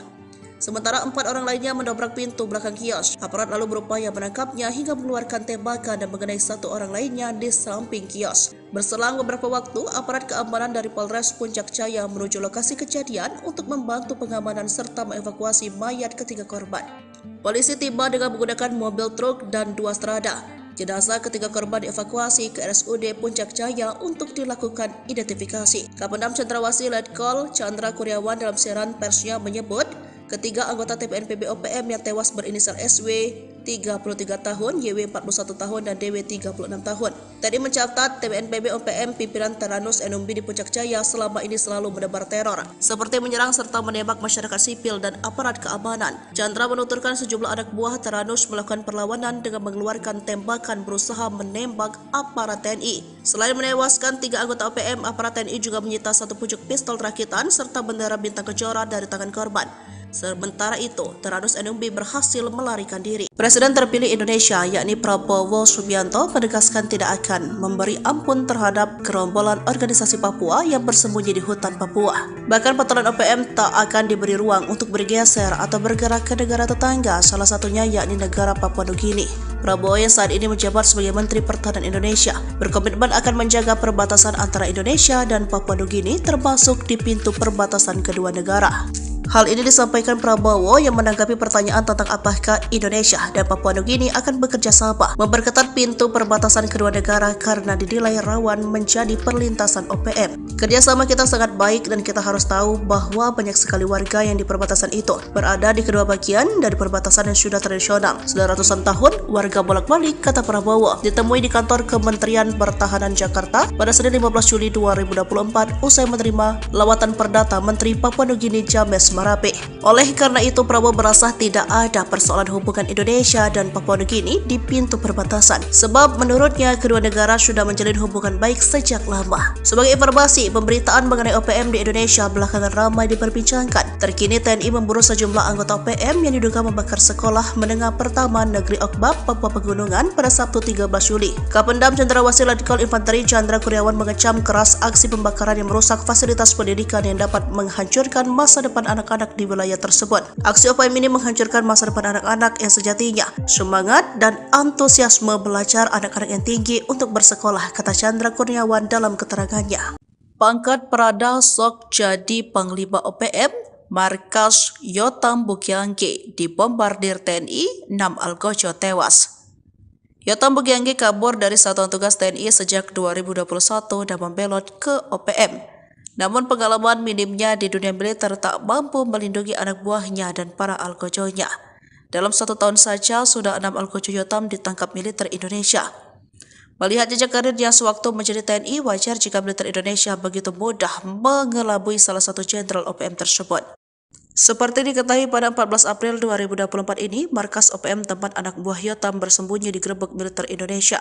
Sementara 4 orang lainnya mendobrak pintu belakang kios. Aparat lalu berupaya menangkapnya hingga mengeluarkan tembakan dan mengenai 1 orang lainnya di samping kios. Berselang beberapa waktu, aparat keamanan dari Polres Puncak Jaya menuju lokasi kejadian untuk membantu pengamanan serta mengevakuasi mayat ketiga korban. Polisi tiba dengan menggunakan mobil truk dan 2 strada. Jenazah ketiga korban dievakuasi ke RSUD Puncak Jaya untuk dilakukan identifikasi. Kapendam Cendrawasih Letkol Chandra Kurniawan dalam siaran persnya menyebut, ketiga anggota TPNPB OPM yang tewas berinisial SW 33 tahun, YW 41 tahun, dan DW 36 tahun. Tadi mencatat TPNPB OPM pimpinan Teranus Enumbi di Puncak Jaya selama ini selalu menebar teror, seperti menyerang serta menembak masyarakat sipil dan aparat keamanan. Chandra menuturkan sejumlah anak buah Teranus melakukan perlawanan dengan mengeluarkan tembakan berusaha menembak aparat TNI. Selain menewaskan 3 anggota OPM, aparat TNI juga menyita 1 pucuk pistol rakitan serta bendera bintang kejora dari tangan korban. Sementara itu, Teranus Enumbi berhasil melarikan diri. Presiden terpilih Indonesia, yakni Prabowo Subianto, menegaskan tidak akan memberi ampun terhadap gerombolan organisasi Papua yang bersembunyi di hutan Papua. Bahkan patroli OPM tak akan diberi ruang untuk bergeser atau bergerak ke negara tetangga, salah satunya yakni negara Papua Nugini. Prabowo yang saat ini menjabat sebagai Menteri Pertahanan Indonesia berkomitmen akan menjaga perbatasan antara Indonesia dan Papua Nugini, termasuk di pintu perbatasan kedua negara. Hal ini disampaikan Prabowo yang menanggapi pertanyaan tentang apakah Indonesia dan Papua Nugini akan bekerja sama memperketat pintu perbatasan kedua negara karena dinilai rawan menjadi perlintasan OPM. Kerjasama kita sangat baik dan kita harus tahu bahwa banyak sekali warga yang di perbatasan itu berada di kedua bagian dari perbatasan yang sudah tradisional. Sudah ratusan tahun warga bolak-balik, kata Prabowo, ditemui di kantor Kementerian Pertahanan Jakarta pada Senin 15 Juli 2024 usai menerima lawatan perdata Menteri Papua Nugini James Marape. Oleh karena itu, Prabowo merasa tidak ada persoalan hubungan Indonesia dan Papua Nugini di pintu perbatasan, sebab menurutnya kedua negara sudah menjalin hubungan baik sejak lama. Sebagai informasi, pemberitaan mengenai OPM di Indonesia belakangan ramai diperbincangkan. Terkini TNI memburu sejumlah anggota OPM yang diduga membakar sekolah menengah pertama Negeri Okbab, Papua Pegunungan pada Sabtu 13 Juli. Kapendam Cendrawasih Letkol Infanteri Chandra Kurniawan mengecam keras aksi pembakaran yang merusak fasilitas pendidikan yang dapat menghancurkan masa depan anak-anak di wilayah tersebut. Aksi OPM ini menghancurkan masa depan anak-anak yang sejatinya semangat dan antusiasme belajar anak-anak yang tinggi untuk bersekolah, kata Chandra Kurniawan dalam keterangannya. Pangkat Prada sok jadi Panglima OPM, markas Yotam Bukiangge dibombardir TNI, 6 algojo tewas. Yotam Bukiangge kabur dari Satuan Tugas TNI sejak 2021 dan membelot ke OPM. Namun pengalaman minimnya di dunia militer tak mampu melindungi anak buahnya dan para algojonya. Dalam 1 tahun saja, sudah 6 algojo Yotam ditangkap militer Indonesia. Melihat jejak karirnya sewaktu menjadi TNI, wajar jika militer Indonesia begitu mudah mengelabui salah satu jenderal OPM tersebut. Seperti diketahui pada 14 April 2024 ini, markas OPM tempat anak buah Yotam bersembunyi digerebek militer Indonesia.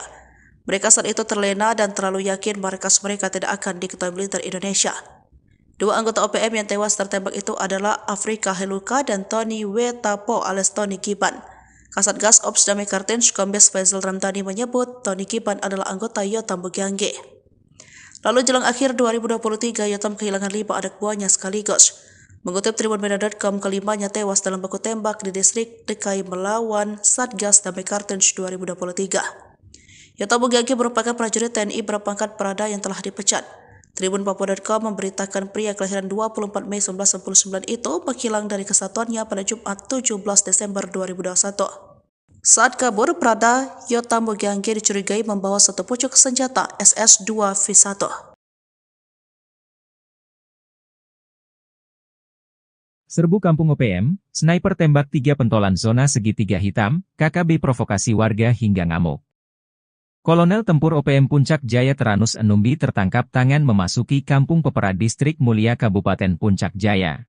Mereka saat itu terlena dan terlalu yakin markas mereka tidak akan diketahui militer Indonesia. 2 anggota OPM yang tewas tertembak itu adalah Afrika Heluka dan Tony Wetapo alias Tony Kiban. Kasatgas Ops Damai Kartens Kombes Faisal Ramdhani menyebut Tony Kiban adalah anggota Yotam Bukiangge. Lalu jelang akhir 2023, Yotam kehilangan 5 anak buahnya sekaligus. Mengutip tribunmedia.com, kelimanya tewas dalam baku tembak di distrik DKI melawan Satgas Damai Kartens 2023. Yotam Bugianggi merupakan prajurit TNI berpangkat Prada yang telah dipecat. Tribunpapua.com memberitakan pria kelahiran 24 Mei 1999 itu menghilang dari kesatuannya pada Jumat 17 Desember 2021. Saat kabur, Prada Yotam Bugianggi dicurigai membawa satu pucuk senjata SS-2V1. Serbu Kampung OPM, sniper tembak 3 pentolan zona segitiga hitam, KKB provokasi warga hingga ngamuk. Kolonel Tempur OPM Puncak Jaya Teranus Enumbi tertangkap tangan memasuki Kampung Pepera Distrik Mulia Kabupaten Puncak Jaya.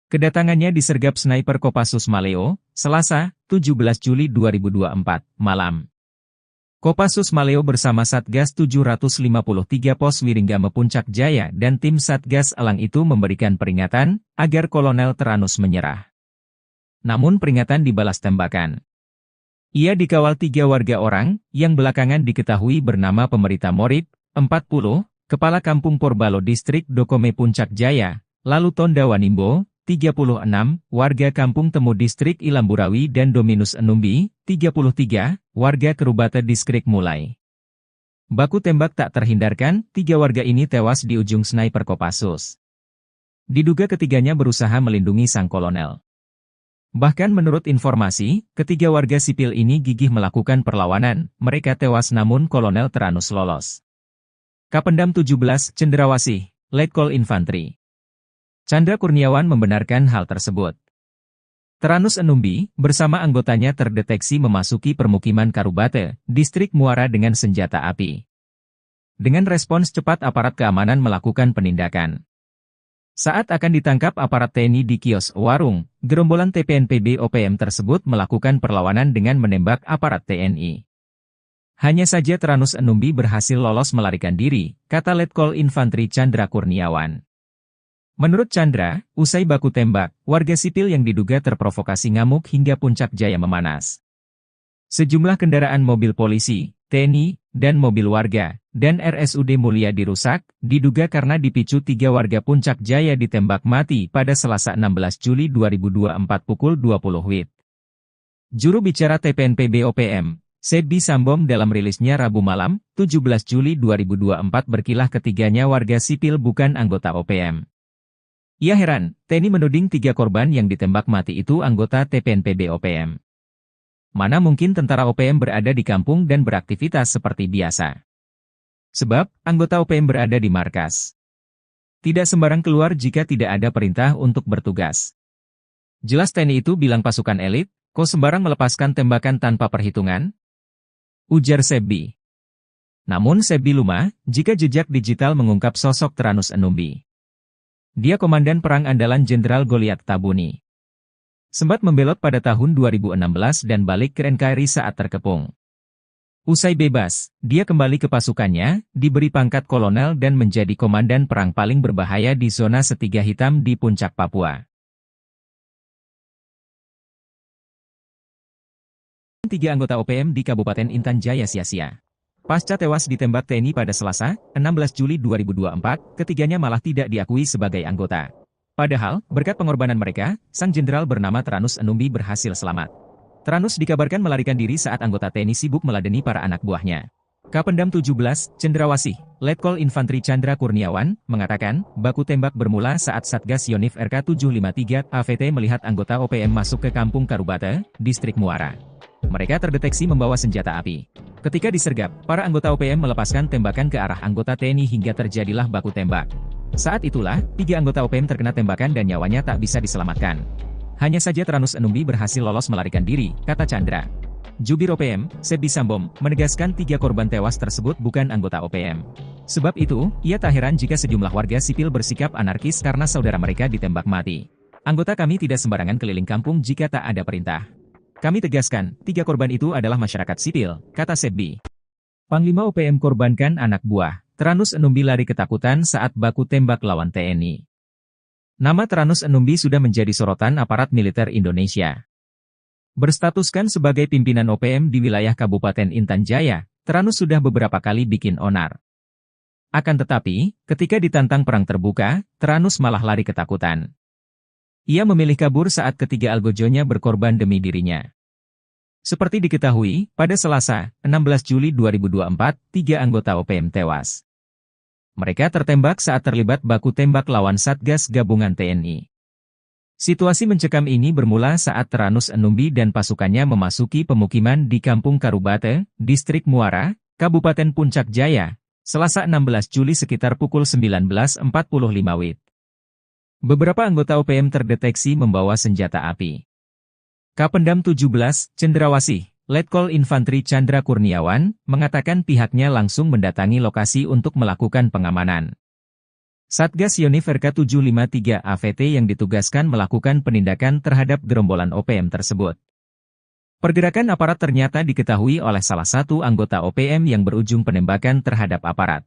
Kedatangannya disergap sniper Kopassus Maleo, Selasa, 17 Juli 2024, malam. Kopassus Maleo bersama Satgas 753 Pos Wiringgame Puncak Jaya dan tim Satgas Elang itu memberikan peringatan agar Kolonel Teranus menyerah. Namun peringatan dibalas tembakan. Ia dikawal 3 warga orang, yang belakangan diketahui bernama Pemerita Morib, 40, Kepala Kampung Porbalo Distrik Dokome Puncak Jaya, lalu Tonda Wanimbo, 36, warga Kampung Temu Distrik Ilamburawi dan Dominus Enumbi, 33, warga Kerubata Distrik Mulai. Baku tembak tak terhindarkan, 3 warga ini tewas di ujung sniper Kopassus. Diduga ketiganya berusaha melindungi sang kolonel. Bahkan menurut informasi, ketiga warga sipil ini gigih melakukan perlawanan, mereka tewas namun Kolonel Teranus lolos. Kapendam 17, Cendrawasih, Letkol Infantri Chandra Kurniawan membenarkan hal tersebut. Teranus Enumbi, bersama anggotanya terdeteksi memasuki permukiman Karubate, Distrik Muara dengan senjata api. Dengan respons cepat aparat keamanan melakukan penindakan. Saat akan ditangkap aparat TNI di kios warung, gerombolan TPNPB OPM tersebut melakukan perlawanan dengan menembak aparat TNI. Hanya saja Teranus Enumbi berhasil lolos melarikan diri, kata Letkol Infantri Chandra Kurniawan. Menurut Chandra, usai baku tembak, warga sipil yang diduga terprovokasi ngamuk hingga Puncak Jaya memanas. Sejumlah kendaraan mobil polisi, TNI, dan mobil warga, dan RSUD Mulia dirusak, diduga karena dipicu 3 warga Puncak Jaya ditembak mati pada Selasa 16 Juli 2024 pukul 20 WIB. Juru bicara TPNPB OPM, Sebi Sambom dalam rilisnya Rabu malam, 17 Juli 2024 berkilah ketiganya warga sipil bukan anggota OPM. Ia heran, TNI menuding 3 korban yang ditembak mati itu anggota TPNPB OPM. Mana mungkin tentara OPM berada di kampung dan beraktivitas seperti biasa. Sebab, anggota OPM berada di markas. Tidak sembarang keluar jika tidak ada perintah untuk bertugas. Jelas TNI itu bilang pasukan elit, kok sembarang melepaskan tembakan tanpa perhitungan? Ujar Sebi. Namun Sebi lumah, jika jejak digital mengungkap sosok Teranus Enumbi. Dia komandan perang andalan Jenderal Goliat Tabuni. Sempat membelot pada tahun 2016 dan balik ke NKRI saat terkepung. Usai bebas, dia kembali ke pasukannya, diberi pangkat kolonel dan menjadi komandan perang paling berbahaya di zona Setiga Hitam di Puncak Papua. 3 anggota OPM di Kabupaten Intan Jaya sia-sia. Pasca tewas ditembak TNI pada Selasa, 16 Juli 2024, ketiganya malah tidak diakui sebagai anggota. Padahal, berkat pengorbanan mereka, sang jenderal bernama Teranus Enumbi berhasil selamat. Teranus dikabarkan melarikan diri saat anggota TNI sibuk meladeni para anak buahnya. Kapendam 17, Cendrawasih, Letkol Infantri Chandra Kurniawan, mengatakan, baku tembak bermula saat Satgas Yonif RK 753 AVT melihat anggota OPM masuk ke Kampung Karubate, Distrik Muara. Mereka terdeteksi membawa senjata api. Ketika disergap, para anggota OPM melepaskan tembakan ke arah anggota TNI hingga terjadilah baku tembak. Saat itulah, 3 anggota OPM terkena tembakan dan nyawanya tak bisa diselamatkan. Hanya saja Teranus Enumbi berhasil lolos melarikan diri, kata Chandra. Jubir OPM, Sebi Sambom, menegaskan 3 korban tewas tersebut bukan anggota OPM. Sebab itu, ia tak heran jika sejumlah warga sipil bersikap anarkis karena saudara mereka ditembak mati. Anggota kami tidak sembarangan keliling kampung jika tak ada perintah. Kami tegaskan, 3 korban itu adalah masyarakat sipil, kata Sebi. Panglima OPM korbankan anak buah. Teranus Enumbi lari ketakutan saat baku tembak lawan TNI. Nama Teranus Enumbi sudah menjadi sorotan aparat militer Indonesia. Berstatuskan sebagai pimpinan OPM di wilayah Kabupaten Intan Jaya, Teranus sudah beberapa kali bikin onar. Akan tetapi, ketika ditantang perang terbuka, Tyrannus malah lari ketakutan. Ia memilih kabur saat ketiga algojonya berkorban demi dirinya. Seperti diketahui, pada Selasa, 16 Juli 2024, 3 anggota OPM tewas. Mereka tertembak saat terlibat baku tembak lawan Satgas Gabungan TNI. Situasi mencekam ini bermula saat Tyrannus Enumbi dan pasukannya memasuki pemukiman di Kampung Karubate, Distrik Muara, Kabupaten Puncak Jaya, Selasa 16 Juli sekitar pukul 19.45 WIB. Beberapa anggota OPM terdeteksi membawa senjata api. Kapendam 17, Cendrawasih, Letkol Infantri Chandra Kurniawan, mengatakan pihaknya langsung mendatangi lokasi untuk melakukan pengamanan. Satgas Yonif RK753 AVT yang ditugaskan melakukan penindakan terhadap gerombolan OPM tersebut. Pergerakan aparat ternyata diketahui oleh salah satu anggota OPM yang berujung penembakan terhadap aparat.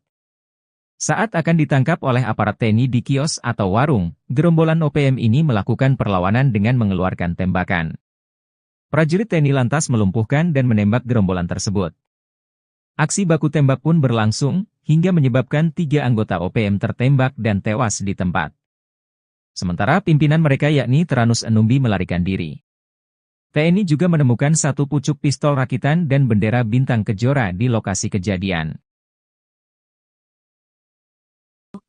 Saat akan ditangkap oleh aparat TNI di kios atau warung, gerombolan OPM ini melakukan perlawanan dengan mengeluarkan tembakan. Prajurit TNI lantas melumpuhkan dan menembak gerombolan tersebut. Aksi baku tembak pun berlangsung, hingga menyebabkan 3 anggota OPM tertembak dan tewas di tempat. Sementara pimpinan mereka yakni Tyrannus Enumbi melarikan diri. TNI juga menemukan 1 pucuk pistol rakitan dan bendera bintang kejora di lokasi kejadian.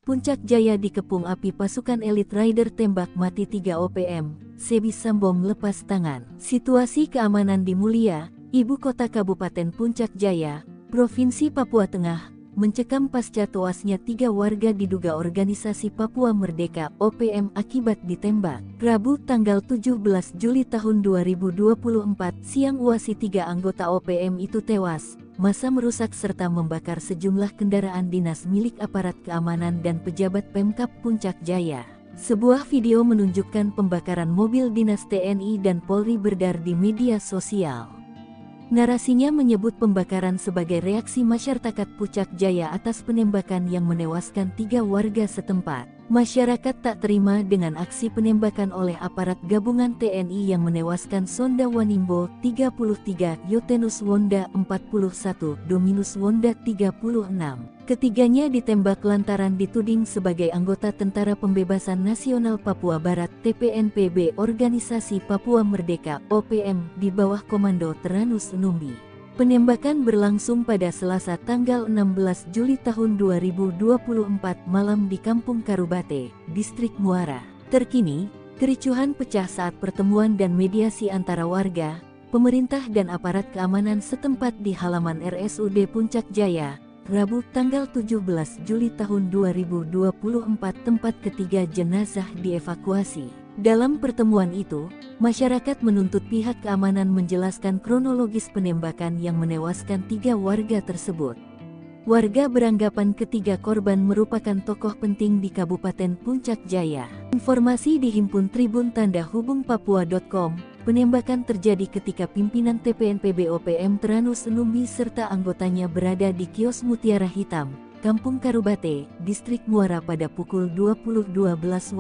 Puncak Jaya dikepung api pasukan elit Rider tembak mati 3 OPM, Sebi Sambong lepas tangan. Situasi keamanan di Mulia, ibu kota Kabupaten Puncak Jaya, Provinsi Papua Tengah, mencekam pasca tewasnya 3 warga diduga organisasi Papua Merdeka OPM akibat ditembak. Rabu tanggal 17 Juli tahun 2024 siang uasi 3 anggota OPM itu tewas. Massa merusak serta membakar sejumlah kendaraan dinas milik aparat keamanan dan pejabat Pemkab Puncak Jaya. Sebuah video menunjukkan pembakaran mobil dinas TNI dan Polri beredar di media sosial. Narasinya menyebut pembakaran sebagai reaksi masyarakat Puncak Jaya atas penembakan yang menewaskan 3 warga setempat. Masyarakat tak terima dengan aksi penembakan oleh aparat gabungan TNI yang menewaskan Sonda Wanimbo 33, Yotenus Wonda 41, Dominus Wonda 36. Ketiganya ditembak lantaran dituding sebagai anggota Tentara Pembebasan Nasional Papua Barat TPNPB Organisasi Papua Merdeka OPM di bawah komando Tyrannus Enumbi. Penembakan berlangsung pada Selasa tanggal 16 Juli tahun 2024 malam di Kampung Karubate, Distrik Muara. Terkini, kericuhan pecah saat pertemuan dan mediasi antara warga, pemerintah dan aparat keamanan setempat di halaman RSUD Puncak Jaya, Rabu tanggal 17 Juli tahun 2024 tempat ketiga jenazah dievakuasi. Dalam pertemuan itu, masyarakat menuntut pihak keamanan menjelaskan kronologis penembakan yang menewaskan 3 warga tersebut. Warga beranggapan ketiga korban merupakan tokoh penting di Kabupaten Puncak Jaya. Informasi dihimpun Tribun Tanda Hubung Papua.com, penembakan terjadi ketika pimpinan TPNPB OPM Tyrannus Enumbi serta anggotanya berada di kios Mutiara Hitam, Kampung Karubate, Distrik Muara pada pukul 20.12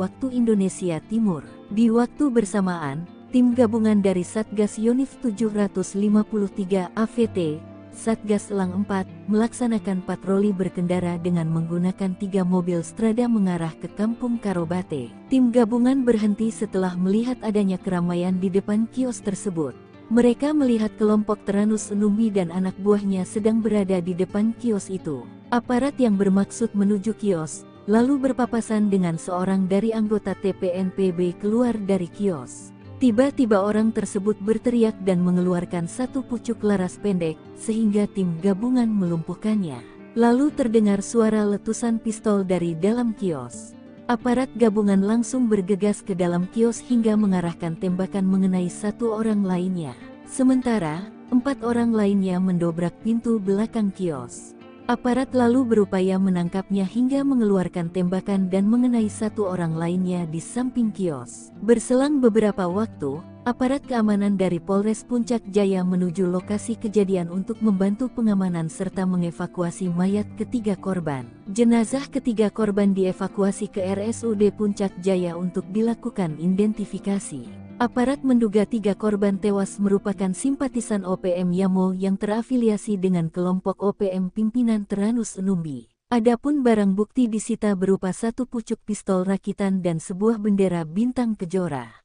waktu Indonesia Timur. Di waktu bersamaan, tim gabungan dari Satgas Yonif 753 AVT, Satgas Elang 4, melaksanakan patroli berkendara dengan menggunakan 3 mobil Strada mengarah ke Kampung Karubate. Tim gabungan berhenti setelah melihat adanya keramaian di depan kios tersebut. Mereka melihat kelompok Tyrannus Enumbi dan anak buahnya sedang berada di depan kios itu. Aparat yang bermaksud menuju kios, lalu berpapasan dengan seorang dari anggota TPNPB keluar dari kios. Tiba-tiba orang tersebut berteriak dan mengeluarkan 1 pucuk laras pendek, sehingga tim gabungan melumpuhkannya. Lalu terdengar suara letusan pistol dari dalam kios. Aparat gabungan langsung bergegas ke dalam kios hingga mengarahkan tembakan mengenai 1 orang lainnya. Sementara, 4 orang lainnya mendobrak pintu belakang kios. Aparat lalu berupaya menangkapnya hingga mengeluarkan tembakan dan mengenai 1 orang lainnya di samping kios. Berselang beberapa waktu, aparat keamanan dari Polres Puncak Jaya menuju lokasi kejadian untuk membantu pengamanan serta mengevakuasi mayat ketiga korban. Jenazah ketiga korban dievakuasi ke RSUD Puncak Jaya untuk dilakukan identifikasi. Aparat menduga 3 korban tewas merupakan simpatisan OPM Yamo yang terafiliasi dengan kelompok OPM pimpinan Tyrannus Enumbi. Adapun barang bukti disita berupa satu pucuk pistol rakitan dan sebuah bendera bintang kejora.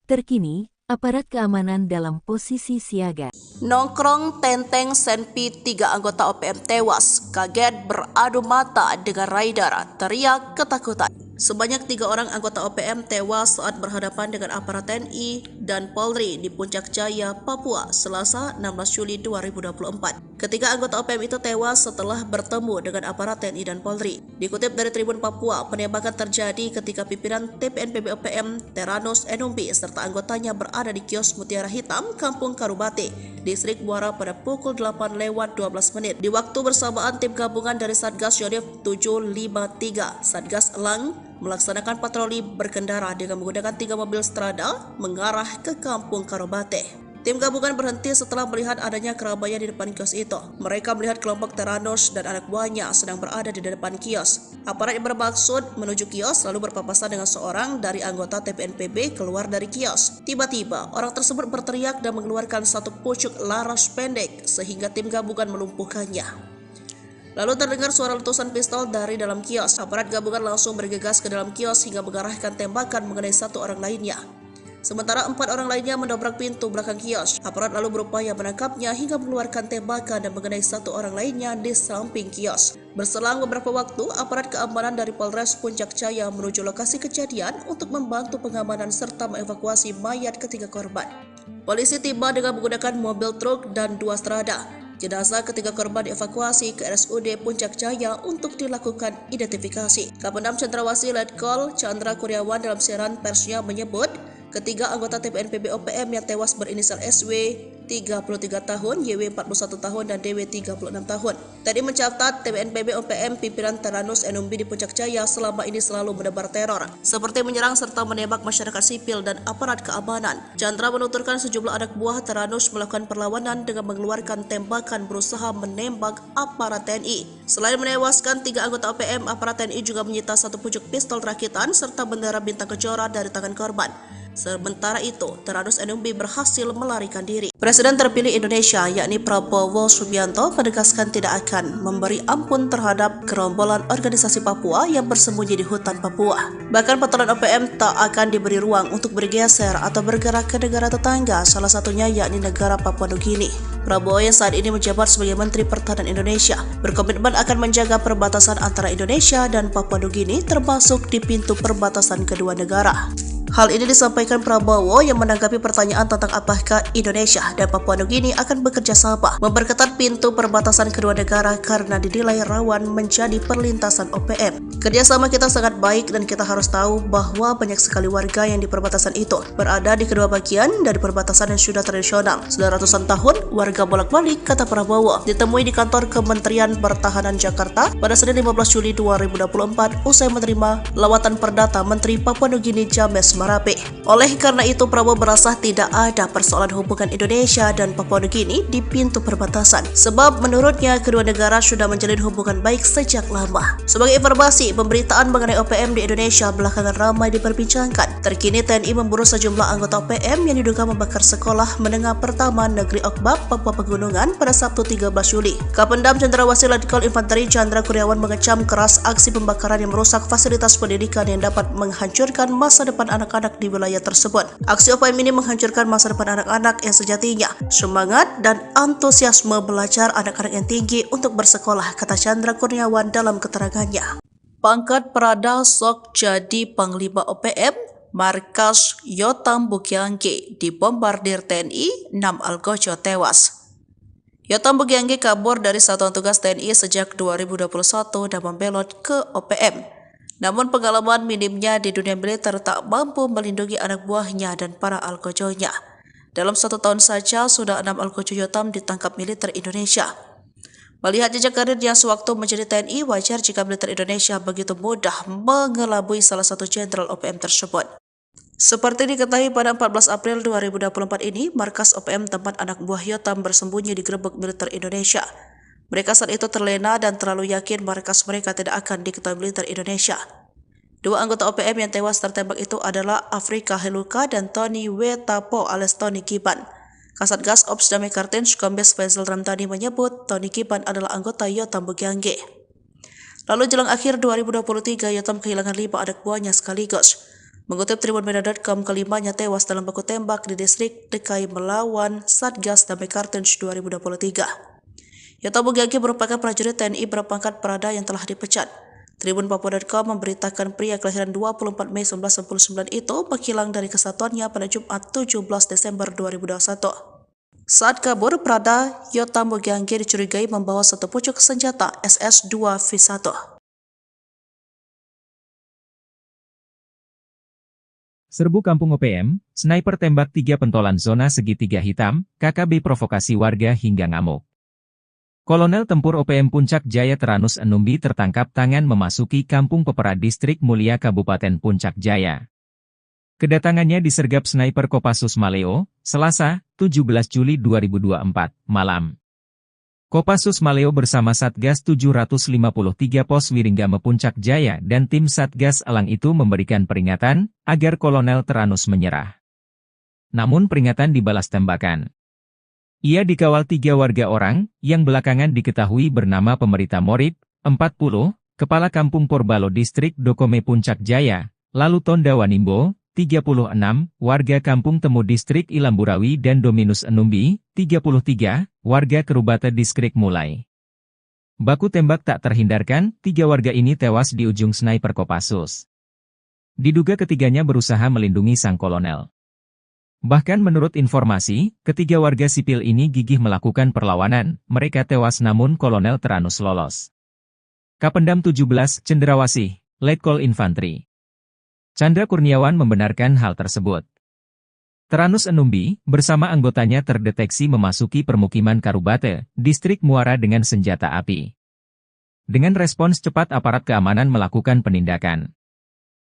Terkini, aparat keamanan dalam posisi siaga. Nongkrong tenteng Senpi 3 anggota OPM tewas, kaget beradu mata dengan rider, teriak ketakutan. Sebanyak 3 orang anggota OPM tewas saat berhadapan dengan aparat TNI dan Polri di Puncak Jaya, Papua, Selasa 16 Juli 2024. Ketiga anggota OPM itu tewas setelah bertemu dengan aparat TNI dan Polri. Dikutip dari Tribun Papua, penembakan terjadi ketika pimpinan TPNPB OPM Teranus Enumbi serta anggotanya berada di kios Mutiara Hitam, Kampung Karubate, Distrik Muara pada pukul 8:12 menit. Di waktu bersamaan, tim gabungan dari Satgas Yonif 753, Satgas Elang, melaksanakan patroli berkendara dengan menggunakan 3 mobil strada mengarah ke Kampung Karobate. Tim gabungan berhenti setelah melihat adanya keramaian di depan kios itu. Mereka melihat kelompok Teranus dan anak buahnya sedang berada di depan kios. Aparat yang bermaksud menuju kios lalu berpapasan dengan seorang dari anggota TPNPB keluar dari kios. Tiba-tiba, orang tersebut berteriak dan mengeluarkan satu pucuk laras pendek sehingga tim gabungan melumpuhkannya. Lalu terdengar suara letusan pistol dari dalam kios. Aparat gabungan langsung bergegas ke dalam kios hingga mengarahkan tembakan mengenai satu orang lainnya. Sementara 4 orang lainnya mendobrak pintu belakang kios. Aparat lalu berupaya menangkapnya hingga mengeluarkan tembakan dan mengenai satu orang lainnya di samping kios. Berselang beberapa waktu, aparat keamanan dari Polres Puncak Jaya menuju lokasi kejadian untuk membantu pengamanan serta mengevakuasi mayat ketiga korban. Polisi tiba dengan menggunakan mobil truk dan 2 strada. Jenazah ketiga korban dievakuasi ke RSUD Puncak Jaya untuk dilakukan identifikasi. Kapendam Cendrawasih Letkol Chandra Kurniawan dalam siaran persnya menyebut, ketiga anggota TPNPB OPM yang tewas berinisial SW 33 tahun, YW 41 tahun, dan DW 36 tahun. Tadi mencatat TPNPB OPM pimpinan Teranus Enumbi di Puncak Jaya selama ini selalu menebar teror, seperti menyerang serta menembak masyarakat sipil dan aparat keamanan. Chandra menuturkan sejumlah anak buah Teranus melakukan perlawanan dengan mengeluarkan tembakan berusaha menembak aparat TNI. Selain menewaskan 3 anggota OPM, aparat TNI juga menyita satu pucuk pistol rakitan serta bendera bintang kejora dari tangan korban. Sementara itu, Teranus Enumbi berhasil melarikan diri. Presiden terpilih Indonesia, yakni Prabowo Subianto, menegaskan tidak akan memberi ampun terhadap gerombolan organisasi Papua yang bersembunyi di hutan Papua. Bahkan patroli OPM tak akan diberi ruang untuk bergeser atau bergerak ke negara tetangga, salah satunya yakni negara Papua Nugini. Prabowo yang saat ini menjabat sebagai Menteri Pertahanan Indonesia berkomitmen akan menjaga perbatasan antara Indonesia dan Papua Nugini, termasuk di pintu perbatasan kedua negara. Hal ini disampaikan Prabowo yang menanggapi pertanyaan tentang apakah Indonesia dan Papua Nugini akan bekerja sama memperketat pintu perbatasan kedua negara karena dinilai rawan menjadi perlintasan OPM. Kerjasama kita sangat baik dan kita harus tahu bahwa banyak sekali warga yang di perbatasan itu berada di kedua bagian dari perbatasan yang sudah tradisional. Sudah ratusan tahun warga bolak-balik, kata Prabowo. Ditemui di kantor Kementerian Pertahanan Jakarta pada Senin 15 Juli 2024 usai menerima lawatan perdata Menteri Papua Nugini James Marape. Oleh karena itu, Prabowo merasa tidak ada persoalan hubungan Indonesia dan Papua Nugini di pintu perbatasan, sebab menurutnya kedua negara sudah menjalin hubungan baik sejak lama. Sebagai informasi, pemberitaan mengenai OPM di Indonesia belakangan ramai diperbincangkan. Terkini TNI memburu sejumlah anggota OPM yang diduga membakar sekolah menengah pertama Negeri Okbab, Papua Pegunungan pada Sabtu 13 Juli. Kapendam Cendrawasih Letkol Infanteri Chandra Kurniawan mengecam keras aksi pembakaran yang merusak fasilitas pendidikan yang dapat menghancurkan masa depan anak-anak di wilayah tersebut. Aksi OPM ini menghancurkan masa depan anak-anak yang sejatinya semangat dan antusiasme belajar anak-anak yang tinggi untuk bersekolah, kata Chandra Kurniawan dalam keterangannya. Pangkat Prada sok jadi Panglima OPM, markas Yotam Bukyange dibombardir TNI, 6 algojo tewas. Yotam Bukyange kabur dari Satuan Tugas TNI sejak 2021 dan membelot ke OPM. Namun pengalaman minimnya di dunia militer tak mampu melindungi anak buahnya dan para algojonya. Dalam 1 tahun saja sudah 6 algojo Yotam ditangkap militer Indonesia. Melihat jejak karirnya sewaktu menjadi TNI, wajar jika militer Indonesia begitu mudah mengelabui salah satu jenderal OPM tersebut. Seperti diketahui pada 14 April 2024 ini, markas OPM tempat anak buah Yotam bersembunyi digerebek militer Indonesia. Mereka saat itu terlena dan terlalu yakin markas mereka tidak akan diketahui militer Indonesia. 2 anggota OPM yang tewas tertembak itu adalah Afrika Heluka dan Tony Wetapo alias Tony Kiban. Kasatgas Ops Damai Kartens Kombes Faisal Ramdhani menyebut Tony Kiban adalah anggota Yotam Bukyange. Lalu jelang akhir 2023, Yotam kehilangan 5 anak buahnya sekaligus. Mengutip tribunmedia.com, kelimanya tewas dalam baku tembak di distrik DKI melawan Satgas Damai Kartens 2023. Yotam Bugagi merupakan prajurit TNI berpangkat Prada yang telah dipecat. Tribun Papua.com memberitakan pria kelahiran 24 Mei 1999 itu menghilang dari kesatuannya pada Jumat 17 Desember 2021. Saat kabur, Prada Yotam Bugagi dicurigai membawa satu pucuk senjata SS-2V1. Serbu Kampung OPM, sniper tembak 3 pentolan zona segitiga hitam, KKB provokasi warga hingga ngamuk. Kolonel Tempur OPM Puncak Jaya Teranus Enumbi tertangkap tangan memasuki Kampung Pepera Distrik Mulia Kabupaten Puncak Jaya. Kedatangannya disergap sniper Kopassus Maleo, Selasa, 17 Juli 2024, malam. Kopassus Maleo bersama Satgas 753 Pos Wiringgame Puncak Jaya dan tim Satgas Elang itu memberikan peringatan agar Kolonel Teranus menyerah. Namun peringatan dibalas tembakan. Ia dikawal 3 warga orang yang belakangan diketahui bernama Pemerita Morib, 40, Kepala Kampung Porbalo Distrik Dokome Puncak Jaya, lalu Tonda Wanimbo, 36, warga Kampung Temu Distrik Ilamburawi dan Dominus Enumbi, 33, warga Kerubata Distrik Mulai. Baku tembak tak terhindarkan, 3 warga ini tewas di ujung sniper Kopassus. Diduga ketiganya berusaha melindungi sang kolonel. Bahkan menurut informasi, ketiga warga sipil ini gigih melakukan perlawanan, mereka tewas namun Kolonel Teranus lolos. Kapendam 17, Cendrawasih, Letkol Infantri Chandra Kurniawan membenarkan hal tersebut. Teranus Enumbi, bersama anggotanya terdeteksi memasuki permukiman Karubate, Distrik Muara dengan senjata api. Dengan respons cepat aparat keamanan melakukan penindakan.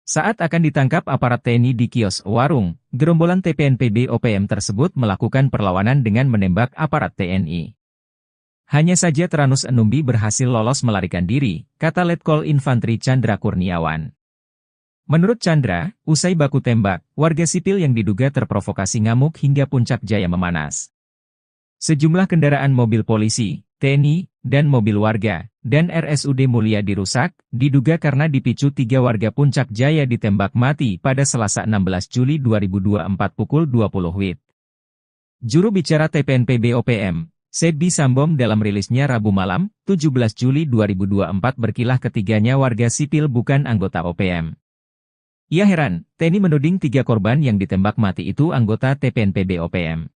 Saat akan ditangkap aparat TNI di kios warung, gerombolan TPNPB OPM tersebut melakukan perlawanan dengan menembak aparat TNI. Hanya saja Teranus Enumbi berhasil lolos melarikan diri, kata Letkol Infantri Chandra Kurniawan. Menurut Chandra, usai baku tembak, warga sipil yang diduga terprovokasi ngamuk hingga Puncak Jaya memanas. Sejumlah kendaraan mobil polisi, TNI, dan mobil warga, dan RSUD Mulia dirusak, diduga karena dipicu 3 warga Puncak Jaya ditembak mati pada Selasa 16 Juli 2024 pukul 20 WIB. Juru bicara TPNPB OPM, Sebi Sambom dalam rilisnya Rabu malam, 17 Juli 2024 berkilah ketiganya warga sipil bukan anggota OPM. Ia heran, TNI menuding 3 korban yang ditembak mati itu anggota TPNPB OPM.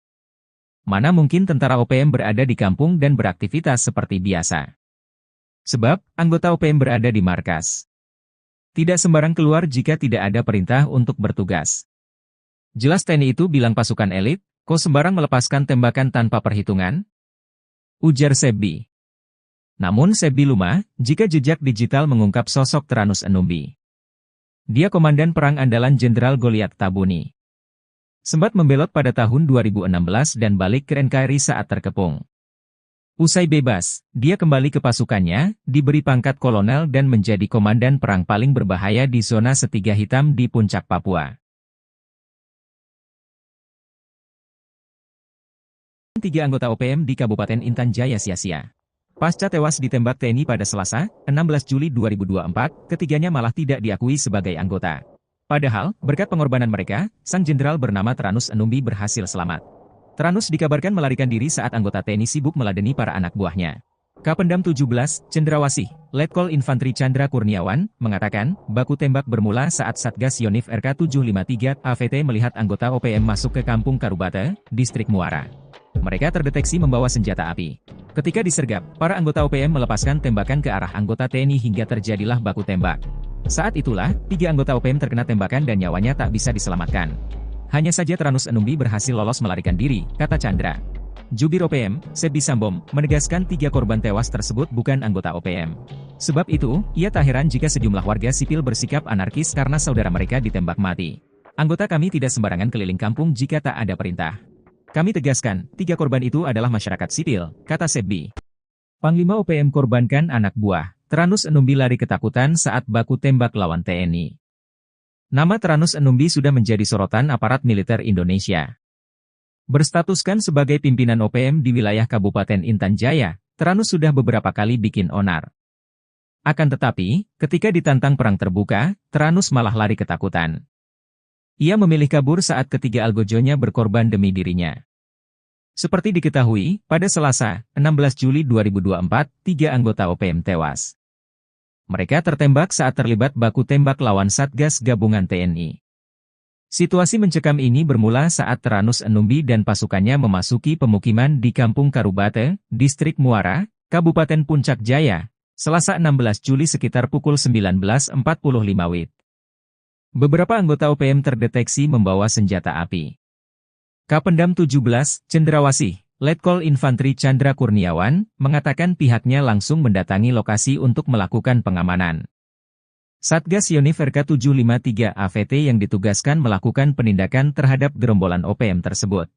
Mana mungkin tentara OPM berada di kampung dan beraktivitas seperti biasa. Sebab, anggota OPM berada di markas. Tidak sembarang keluar jika tidak ada perintah untuk bertugas. Jelas TNI itu bilang pasukan elit, kok sembarang melepaskan tembakan tanpa perhitungan? Ujar Sebi. Namun Sebi lumah, jika jejak digital mengungkap sosok Teranus Enumbi. Dia komandan perang andalan Jenderal Goliat Tabuni. Sempat membelot pada tahun 2016 dan balik ke NKRI saat terkepung. Usai bebas, dia kembali ke pasukannya, diberi pangkat kolonel dan menjadi komandan perang paling berbahaya di zona Setiga Hitam di Puncak Papua. 3 anggota OPM di Kabupaten Intan Jaya sia-sia. Pasca tewas ditembak TNI pada Selasa, 16 Juli 2024, ketiganya malah tidak diakui sebagai anggota. Padahal, berkat pengorbanan mereka, sang jenderal bernama Teranus Enumbi berhasil selamat. Teranus dikabarkan melarikan diri saat anggota TNI sibuk meladeni para anak buahnya. Kapendam 17, Cendrawasih, Letkol Infantri Chandra Kurniawan, mengatakan, baku tembak bermula saat Satgas Yonif RK 753 AVT melihat anggota OPM masuk ke Kampung Karubate, Distrik Muara. Mereka terdeteksi membawa senjata api. Ketika disergap, para anggota OPM melepaskan tembakan ke arah anggota TNI hingga terjadilah baku tembak. Saat itulah, 3 anggota OPM terkena tembakan dan nyawanya tak bisa diselamatkan. Hanya saja Teranus Enumbi berhasil lolos melarikan diri, kata Chandra. Jubir OPM, Sebi Sambom, menegaskan 3 korban tewas tersebut bukan anggota OPM. Sebab itu, ia tak heran jika sejumlah warga sipil bersikap anarkis karena saudara mereka ditembak mati. Anggota kami tidak sembarangan keliling kampung jika tak ada perintah. Kami tegaskan, 3 korban itu adalah masyarakat sipil, kata Sebi. Panglima OPM korbankan anak buah. Teranus Enumbi lari ketakutan saat baku tembak lawan TNI. Nama Teranus Enumbi sudah menjadi sorotan aparat militer Indonesia. Berstatuskan sebagai pimpinan OPM di wilayah Kabupaten Intan Jaya, Teranus sudah beberapa kali bikin onar. Akan tetapi, ketika ditantang perang terbuka, Tyrannus malah lari ketakutan. Ia memilih kabur saat ketiga algojonya berkorban demi dirinya. Seperti diketahui, pada Selasa, 16 Juli 2024, 3 anggota OPM tewas. Mereka tertembak saat terlibat baku tembak lawan Satgas Gabungan TNI. Situasi mencekam ini bermula saat Tyrannus Enumbi dan pasukannya memasuki pemukiman di Kampung Karubate, Distrik Muara, Kabupaten Puncak Jaya, Selasa 16 Juli sekitar pukul 19.45 WIB. Beberapa anggota OPM terdeteksi membawa senjata api. Kapendam 17, Cendrawasih, Letkol Infantri Chandra Kurniawan, mengatakan pihaknya langsung mendatangi lokasi untuk melakukan pengamanan. Satgas Yonif RK753 AVT yang ditugaskan melakukan penindakan terhadap gerombolan OPM tersebut.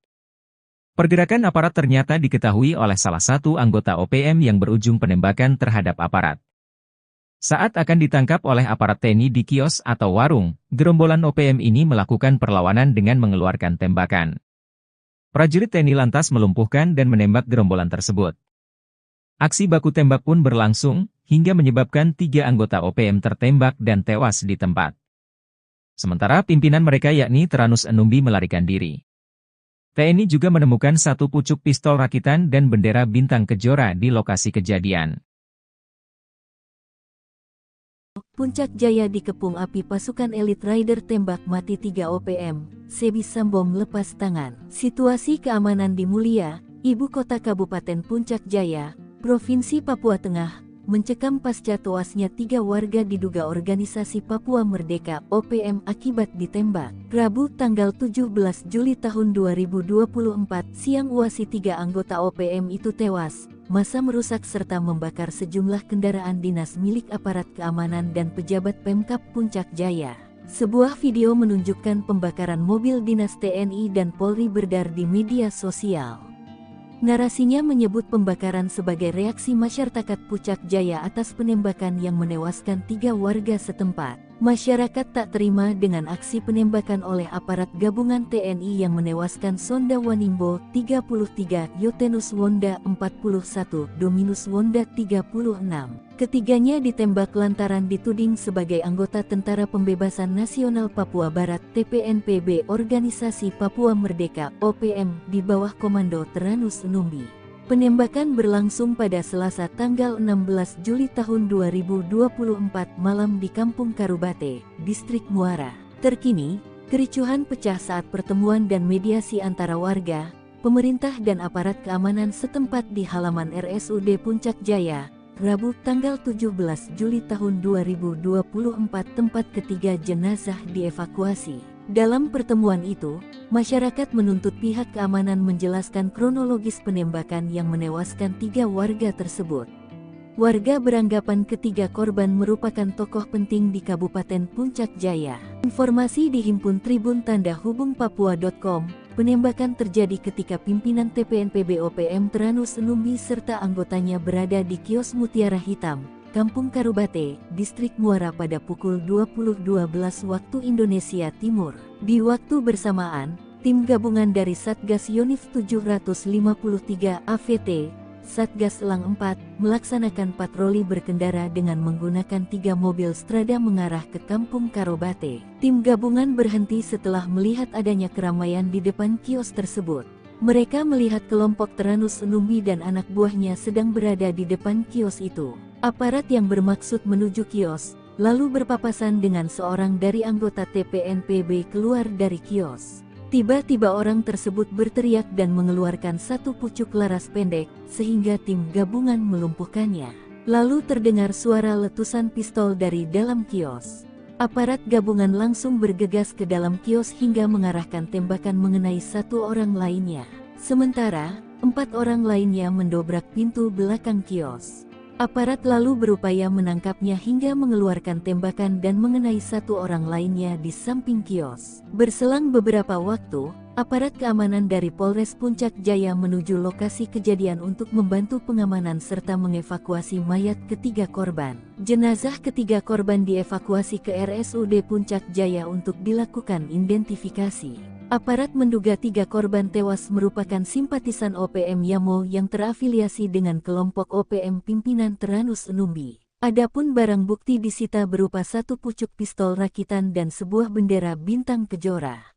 Pergerakan aparat ternyata diketahui oleh salah satu anggota OPM yang berujung penembakan terhadap aparat. Saat akan ditangkap oleh aparat TNI di kios atau warung, gerombolan OPM ini melakukan perlawanan dengan mengeluarkan tembakan. Prajurit TNI lantas melumpuhkan dan menembak gerombolan tersebut. Aksi baku tembak pun berlangsung, hingga menyebabkan 3 anggota OPM tertembak dan tewas di tempat. Sementara pimpinan mereka yakni Tyrannus Enumbi melarikan diri. TNI juga menemukan 1 pucuk pistol rakitan dan bendera bintang kejora di lokasi kejadian. Puncak Jaya dikepung api pasukan elit Rider tembak mati 3 OPM, Sebi Sambom lepas tangan. Situasi keamanan di Mulia, ibu kota Kabupaten Puncak Jaya, Provinsi Papua Tengah, mencekam pasca tewasnya 3 warga diduga organisasi Papua Merdeka (OPM) akibat ditembak. Rabu tanggal 17 Juli tahun 2024 siang uasi 3 anggota OPM itu tewas. Massa merusak serta membakar sejumlah kendaraan dinas milik aparat keamanan dan pejabat Pemkab Puncak Jaya. Sebuah video menunjukkan pembakaran mobil dinas TNI dan Polri beredar di media sosial. Narasinya menyebut pembakaran sebagai reaksi masyarakat Puncak Jaya atas penembakan yang menewaskan 3 warga setempat. Masyarakat tak terima dengan aksi penembakan oleh aparat gabungan TNI yang menewaskan Sonda Wanimbo 33, Yotenus Wonda 41, Dominus Wonda 36. Ketiganya ditembak lantaran dituding sebagai anggota Tentara Pembebasan Nasional Papua Barat (TPNPB) Organisasi Papua Merdeka (OPM) di bawah komando Tyrannus Enumbi. Penembakan berlangsung pada Selasa tanggal 16 Juli tahun 2024 malam di Kampung Karubate, Distrik Muara. Terkini, kericuhan pecah saat pertemuan dan mediasi antara warga, pemerintah dan aparat keamanan setempat di halaman RSUD Puncak Jaya, Rabu tanggal 17 Juli tahun 2024 tempat ketiga jenazah dievakuasi. Dalam pertemuan itu, masyarakat menuntut pihak keamanan menjelaskan kronologis penembakan yang menewaskan 3 warga tersebut. Warga beranggapan ketiga korban merupakan tokoh penting di Kabupaten Puncak Jaya. Informasi dihimpun Tribun Tanda Hubung Papua.com. Penembakan terjadi ketika pimpinan TPNPB OPM Tyrannus Enumbi serta anggotanya berada di kios Mutiara Hitam, Kampung Karubate, Distrik Muara pada pukul 20.12 waktu Indonesia Timur. Di waktu bersamaan, tim gabungan dari Satgas Yonif 753 AVT, Satgas Elang 4, melaksanakan patroli berkendara dengan menggunakan 3 mobil Strada mengarah ke Kampung Karubate. Tim gabungan berhenti setelah melihat adanya keramaian di depan kios tersebut. Mereka melihat kelompok Tyrannus Enumbi dan anak buahnya sedang berada di depan kios itu. Aparat yang bermaksud menuju kios, lalu berpapasan dengan seorang dari anggota TPNPB keluar dari kios. Tiba-tiba orang tersebut berteriak dan mengeluarkan 1 pucuk laras pendek, sehingga tim gabungan melumpuhkannya. Lalu terdengar suara letusan pistol dari dalam kios. Aparat gabungan langsung bergegas ke dalam kios hingga mengarahkan tembakan mengenai 1 orang lainnya. Sementara, 4 orang lainnya mendobrak pintu belakang kios. Aparat lalu berupaya menangkapnya hingga mengeluarkan tembakan dan mengenai 1 orang lainnya di samping kios. Berselang beberapa waktu, aparat keamanan dari Polres Puncak Jaya menuju lokasi kejadian untuk membantu pengamanan serta mengevakuasi mayat ketiga korban. Jenazah ketiga korban dievakuasi ke RSUD Puncak Jaya untuk dilakukan identifikasi. Aparat menduga 3 korban tewas merupakan simpatisan OPM Yamo yang terafiliasi dengan kelompok OPM pimpinan Tyrannus Enumbi. Adapun barang bukti disita berupa satu pucuk pistol rakitan dan sebuah bendera bintang kejora.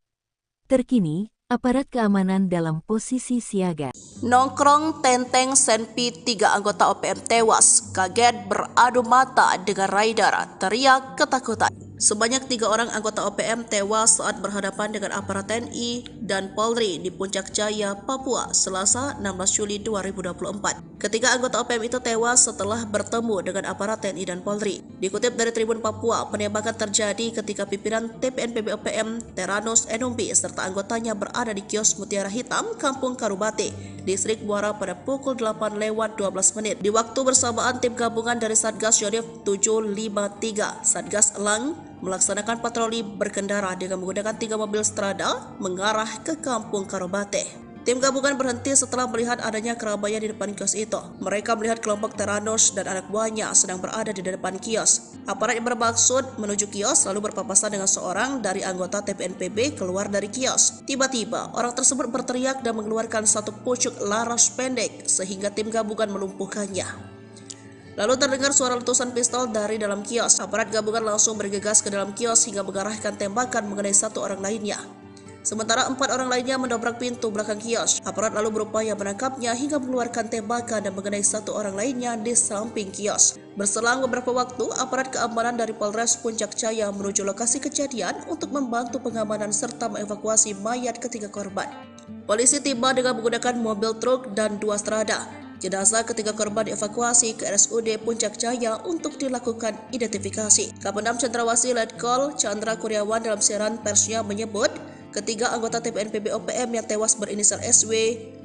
Terkini, aparat keamanan dalam posisi siaga. Nongkrong tenteng Senpi 3 anggota OPM tewas, kaget beradu mata dengan rider, teriak ketakutan. Sebanyak 3 orang anggota OPM tewas saat berhadapan dengan aparat TNI dan Polri di Puncak Jaya, Papua, Selasa 16 Juli 2024. Ketiga anggota OPM itu tewas setelah bertemu dengan aparat TNI dan Polri. Dikutip dari Tribun Papua, penembakan terjadi ketika pimpinan TPNPB OPM Teranus Enumbi serta anggotanya berada di kios Mutiara Hitam, Kampung Karubate, Distrik Muara pada pukul 8:12. Di waktu bersamaan, tim gabungan dari Satgas Yonif 753 Satgas Elang melaksanakan patroli berkendara dengan menggunakan 3 mobil strada mengarah ke Kampung Karubate. Tim gabungan berhenti setelah melihat adanya keramaian di depan kios itu. Mereka melihat kelompok Teranus dan anak buahnya sedang berada di depan kios. Aparat yang bermaksud menuju kios lalu berpapasan dengan seorang dari anggota TPNPB keluar dari kios. Tiba-tiba, orang tersebut berteriak dan mengeluarkan satu pucuk laras pendek sehingga tim gabungan melumpuhkannya. Lalu terdengar suara letusan pistol dari dalam kios. Aparat gabungan langsung bergegas ke dalam kios hingga mengarahkan tembakan mengenai satu orang lainnya. Sementara 4 orang lainnya mendobrak pintu belakang kios. Aparat lalu berupaya menangkapnya hingga mengeluarkan tembakan dan mengenai satu orang lainnya di samping kios. Berselang beberapa waktu, aparat keamanan dari Polres Puncak Jaya menuju lokasi kejadian untuk membantu pengamanan serta mengevakuasi mayat ketiga korban. Polisi tiba dengan menggunakan mobil truk dan 2 strada. Jenazah ketiga korban dievakuasi ke RSUD Puncak Jaya untuk dilakukan identifikasi. Kapendam Cendrawasih Letkol Chandra Kurniawan dalam siaran persnya menyebut, ketiga anggota TPNPB OPM yang tewas berinisial SW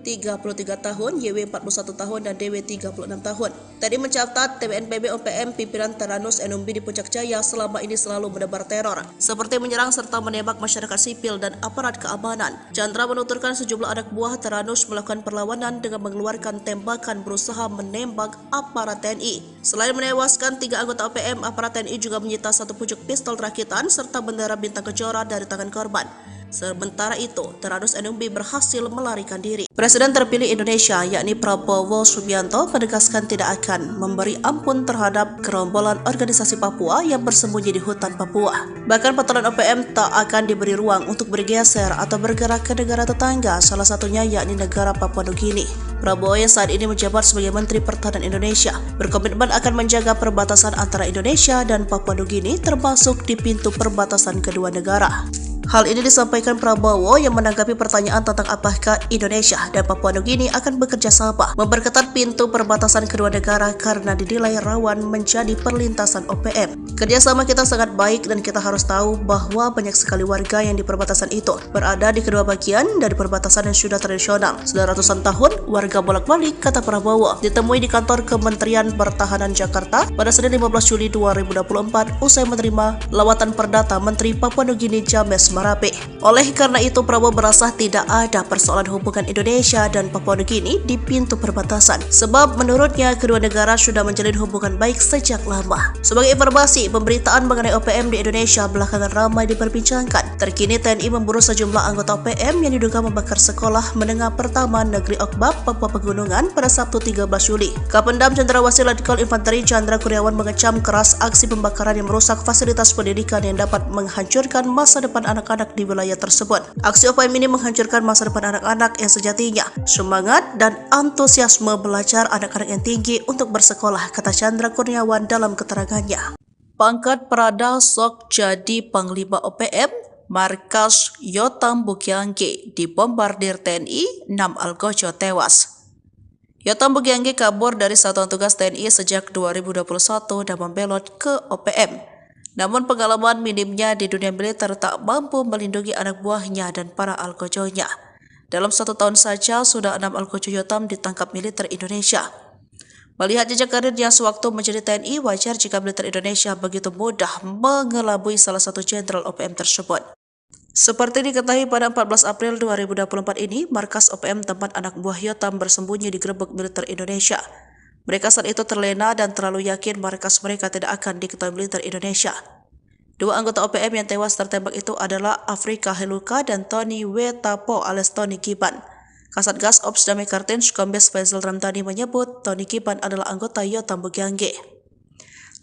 33 tahun, YW 41 tahun, dan DW 36 tahun. Tadi mencatat TPNPB OPM pimpinan Teranus Enumbi di Puncak Jaya selama ini selalu menebar teror, seperti menyerang serta menembak masyarakat sipil dan aparat keamanan. Chandra menuturkan sejumlah anak buah Teranus melakukan perlawanan dengan mengeluarkan tembakan berusaha menembak aparat TNI. Selain menewaskan 3 anggota OPM, aparat TNI juga menyita satu pucuk pistol rakitan serta bendera bintang kejora dari tangan korban. Sementara itu, Teranus Enumbi berhasil melarikan diri. Presiden terpilih Indonesia, yakni Prabowo Subianto, menegaskan tidak akan memberi ampun terhadap gerombolan organisasi Papua yang bersembunyi di hutan Papua. Bahkan patroli OPM tak akan diberi ruang untuk bergeser atau bergerak ke negara tetangga, salah satunya yakni negara Papua Nugini. Prabowo yang saat ini menjabat sebagai Menteri Pertahanan Indonesia berkomitmen akan menjaga perbatasan antara Indonesia dan Papua Nugini, termasuk di pintu perbatasan kedua negara. Hal ini disampaikan Prabowo yang menanggapi pertanyaan tentang apakah Indonesia dan Papua Nugini akan bekerja sama memperketat pintu perbatasan kedua negara karena dinilai rawan menjadi perlintasan OPM. Kerjasama kita sangat baik dan kita harus tahu bahwa banyak sekali warga yang di perbatasan itu berada di kedua bagian dari perbatasan yang sudah tradisional. Sudah ratusan tahun warga bolak-balik, kata Prabowo. Ditemui di kantor Kementerian Pertahanan Jakarta pada Senin 15 Juli 2024 usai menerima lawatan perdata Menteri Papua Nugini James Marape. Oleh karena itu, Prabowo merasa tidak ada persoalan hubungan Indonesia dan Papua Nugini di pintu perbatasan, sebab menurutnya kedua negara sudah menjalin hubungan baik sejak lama. Sebagai informasi, pemberitaan mengenai OPM di Indonesia belakangan ramai diperbincangkan. Terkini TNI memburu sejumlah anggota OPM yang diduga membakar sekolah menengah pertama Negeri Okbab, Papua Pegunungan pada Sabtu 13 Juli. Kapendam Cendrawasih Letkol Infanteri Chandra Kurniawan mengecam keras aksi pembakaran yang merusak fasilitas pendidikan yang dapat menghancurkan masa depan anak-anak di wilayah tersebut. Aksi OPM ini menghancurkan masa depan anak-anak yang sejatinya semangat dan antusiasme belajar anak-anak yang tinggi untuk bersekolah, kata Chandra Kurniawan dalam keterangannya. Pangkat Prada sok jadi Panglima OPM, markas Yotam Bukiangge dibombardir TNI, 6 algojo tewas. Yotam Bukiangge kabur dari Satuan Tugas TNI sejak 2021 dan membelot ke OPM. Namun pengalaman minimnya di dunia militer tak mampu melindungi anak buahnya dan para algojonya. Dalam 1 tahun saja sudah 6 algojo Yotam ditangkap militer Indonesia. Melihat jejak karirnya sewaktu menjadi TNI, wajar jika militer Indonesia begitu mudah mengelabui salah satu jenderal OPM tersebut. Seperti diketahui pada 14 April 2024 ini, markas OPM tempat anak buah Yotam bersembunyi digerebek militer Indonesia. Mereka saat itu terlena dan terlalu yakin markas mereka tidak akan diketahui militer Indonesia. 2 anggota OPM yang tewas tertembak itu adalah Afrika Heluka dan Tony Wetapo alias Tony Kiban. Kasatgas Ops Damai Kartens Kombes Faisal Ramdhani menyebut Tony Kiban adalah anggota Yotam Bukiangge.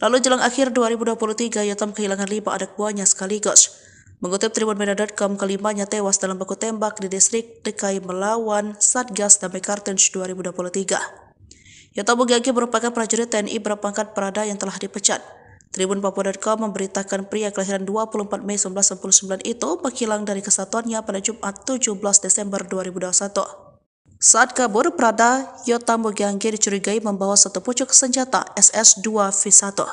Lalu jelang akhir 2023, Yotam kehilangan 5 anak buahnya sekaligus. Mengutip tribunmedia.com, kelimanya tewas dalam baku tembak di distrik DKI melawan Satgas Damai Kartens 2023. Yotam Bugagi merupakan prajurit TNI berpangkat Prada yang telah dipecat. Tribunpapua.com memberitakan pria kelahiran 24 Mei 1999 itu menghilang dari kesatuannya pada Jumat 17 Desember 2021. Saat kabur, Prada Yotam Bugagi dicurigai membawa satu pucuk senjata SS-2V1.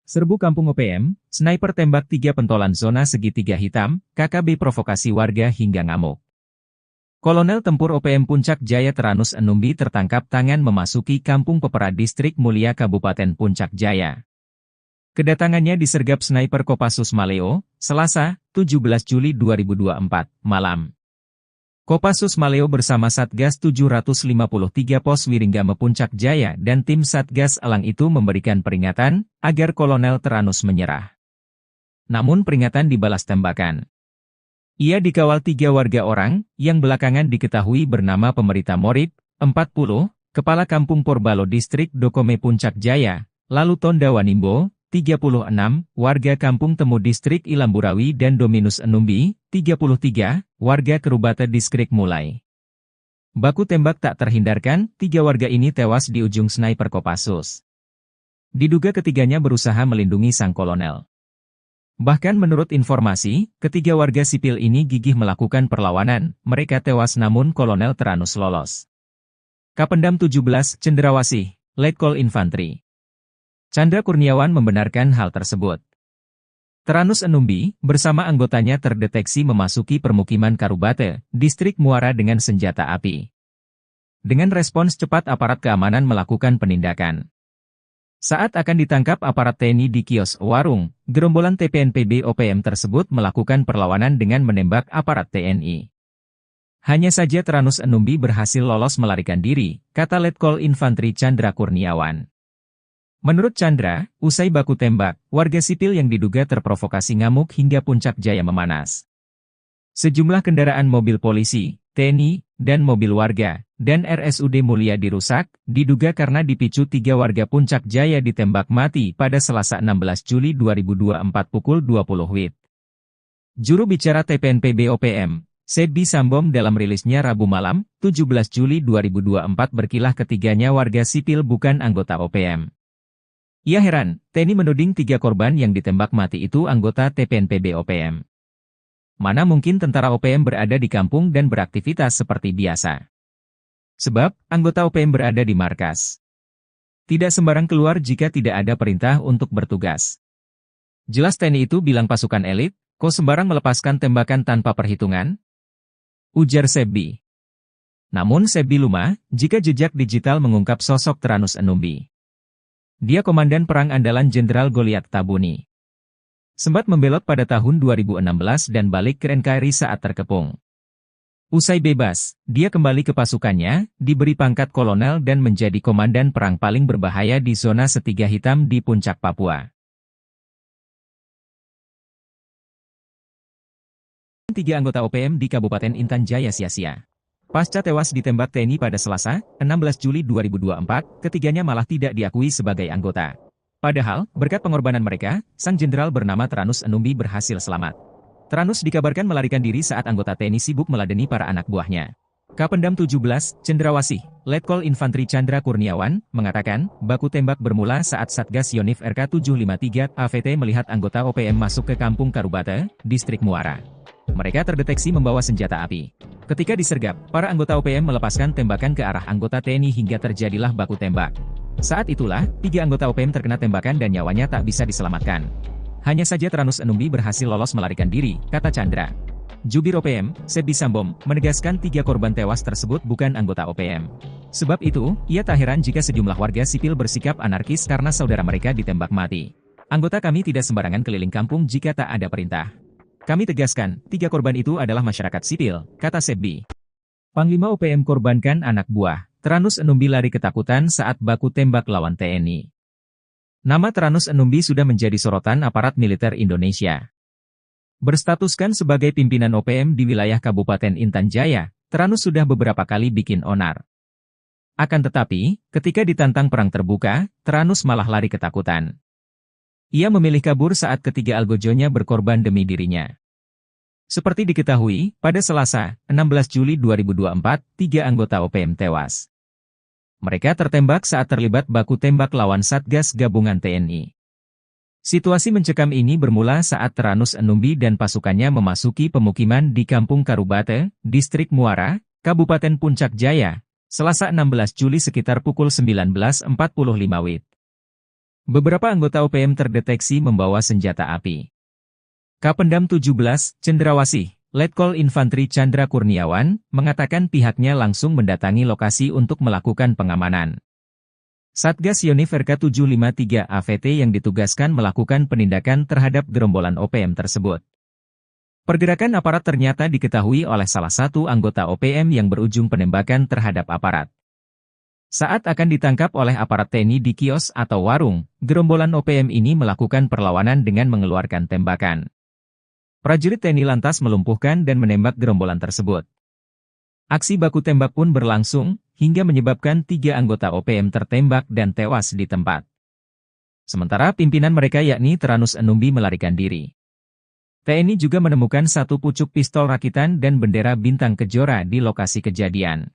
Serbu Kampung OPM, sniper tembak 3 pentolan zona segitiga hitam, KKB provokasi warga hingga ngamuk. Kolonel Tempur OPM Puncak Jaya Teranus Enumbi tertangkap tangan memasuki Kampung Pepera Distrik Mulia Kabupaten Puncak Jaya. Kedatangannya disergap sniper Kopassus Maleo, Selasa, 17 Juli 2024, malam. Kopassus Maleo bersama Satgas 753 Pos Wiringgame Puncak Jaya dan tim Satgas Elang itu memberikan peringatan agar Kolonel Teranus menyerah. Namun peringatan dibalas tembakan. Ia dikawal 3 warga orang, yang belakangan diketahui bernama Pemerita Morib, 40, Kepala Kampung Porbalo Distrik Dokome Puncak Jaya, lalu Tonda Wanimbo, 36, warga Kampung Temu Distrik Ilamburawi dan Dominus Enumbi, 33, warga Kerubata Distrik Mulai. Baku tembak tak terhindarkan, 3 warga ini tewas di ujung sniper Kopassus. Diduga ketiganya berusaha melindungi sang kolonel. Bahkan menurut informasi, ketiga warga sipil ini gigih melakukan perlawanan, mereka tewas namun Kolonel Teranus lolos. Kapendam 17, Cendrawasih, Letkol Infantri Chandra Kurniawan membenarkan hal tersebut. Teranus Enumbi, bersama anggotanya terdeteksi memasuki permukiman Karubate, Distrik Muara dengan senjata api. Dengan respons cepat aparat keamanan melakukan penindakan. Saat akan ditangkap aparat TNI di kios warung, gerombolan TPNPB OPM tersebut melakukan perlawanan dengan menembak aparat TNI. Hanya saja Teranus Enumbi berhasil lolos melarikan diri, kata Letkol Infantri Chandra Kurniawan. Menurut Chandra, usai baku tembak, warga sipil yang diduga terprovokasi ngamuk hingga Puncak Jaya memanas. Sejumlah kendaraan mobil polisi, TNI, dan mobil warga, dan RSUD Mulia dirusak, diduga karena dipicu 3 warga Puncak Jaya ditembak mati pada Selasa 16 Juli 2024 pukul 20 WIB. Juru bicara TPNPB OPM, Sebi Sambom dalam rilisnya Rabu malam, 17 Juli 2024 berkilah ketiganya warga sipil bukan anggota OPM. Ia heran, TNI menuding 3 korban yang ditembak mati itu anggota TPNPB OPM. Mana mungkin tentara OPM berada di kampung dan beraktivitas seperti biasa. Sebab, anggota OPM berada di markas. Tidak sembarang keluar jika tidak ada perintah untuk bertugas. Jelas TNI itu bilang pasukan elit, kok sembarang melepaskan tembakan tanpa perhitungan? Ujar Sebi. Namun Sebi lumah, jika jejak digital mengungkap sosok Teranus Enumbi. Dia komandan perang andalan Jenderal Goliat Tabuni. Sempat membelot pada tahun 2016 dan balik ke NKRI saat terkepung. Usai bebas, dia kembali ke pasukannya, diberi pangkat kolonel dan menjadi komandan perang paling berbahaya di zona Setiga Hitam di Puncak Papua. 3 anggota OPM di Kabupaten Intan Jaya sia-sia. Pasca tewas ditembak TNI pada Selasa, 16 Juli 2024, ketiganya malah tidak diakui sebagai anggota. Padahal, berkat pengorbanan mereka, sang jenderal bernama Teranus Enumbi berhasil selamat. Teranus dikabarkan melarikan diri saat anggota TNI sibuk meladeni para anak buahnya. Kapendam 17, Cendrawasih, Letkol Infantri Chandra Kurniawan, mengatakan, baku tembak bermula saat Satgas Yonif RK 753 AVT melihat anggota OPM masuk ke Kampung Karubate, Distrik Muara. Mereka terdeteksi membawa senjata api. Ketika disergap, para anggota OPM melepaskan tembakan ke arah anggota TNI hingga terjadilah baku tembak. Saat itulah, 3 anggota OPM terkena tembakan dan nyawanya tak bisa diselamatkan. Hanya saja Teranus Enumbi berhasil lolos melarikan diri, kata Chandra. Jubir OPM, Sebi Sambom, menegaskan 3 korban tewas tersebut bukan anggota OPM. Sebab itu, ia tak heran jika sejumlah warga sipil bersikap anarkis karena saudara mereka ditembak mati. Anggota kami tidak sembarangan keliling kampung jika tak ada perintah. Kami tegaskan, 3 korban itu adalah masyarakat sipil, kata Sebi. Panglima OPM korbankan anak buah. Teranus Enumbi lari ketakutan saat baku tembak lawan TNI. Nama Teranus Enumbi sudah menjadi sorotan aparat militer Indonesia. Berstatuskan sebagai pimpinan OPM di wilayah Kabupaten Intan Jaya, Teranus sudah beberapa kali bikin onar. Akan tetapi, ketika ditantang perang terbuka, Tyrannus malah lari ketakutan. Ia memilih kabur saat ketiga algojonya berkorban demi dirinya. Seperti diketahui, pada Selasa, 16 Juli 2024, 3 anggota OPM tewas. Mereka tertembak saat terlibat baku tembak lawan Satgas Gabungan TNI. Situasi mencekam ini bermula saat Tyrannus Enumbi dan pasukannya memasuki pemukiman di Kampung Karubate, Distrik Muara, Kabupaten Puncak Jaya, Selasa 16 Juli sekitar pukul 19.45 WIB. Beberapa anggota OPM terdeteksi membawa senjata api. Kapendam 17, Cendrawasih, Letkol Infantri Chandra Kurniawan, mengatakan pihaknya langsung mendatangi lokasi untuk melakukan pengamanan. Satgas Yonif RK753 AVT yang ditugaskan melakukan penindakan terhadap gerombolan OPM tersebut. Pergerakan aparat ternyata diketahui oleh salah satu anggota OPM yang berujung penembakan terhadap aparat. Saat akan ditangkap oleh aparat TNI di kios atau warung, gerombolan OPM ini melakukan perlawanan dengan mengeluarkan tembakan. Prajurit TNI lantas melumpuhkan dan menembak gerombolan tersebut. Aksi baku tembak pun berlangsung, hingga menyebabkan 3 anggota OPM tertembak dan tewas di tempat. Sementara pimpinan mereka yakni Tyrannus Enumbi melarikan diri. TNI juga menemukan 1 pucuk pistol rakitan dan bendera bintang kejora di lokasi kejadian.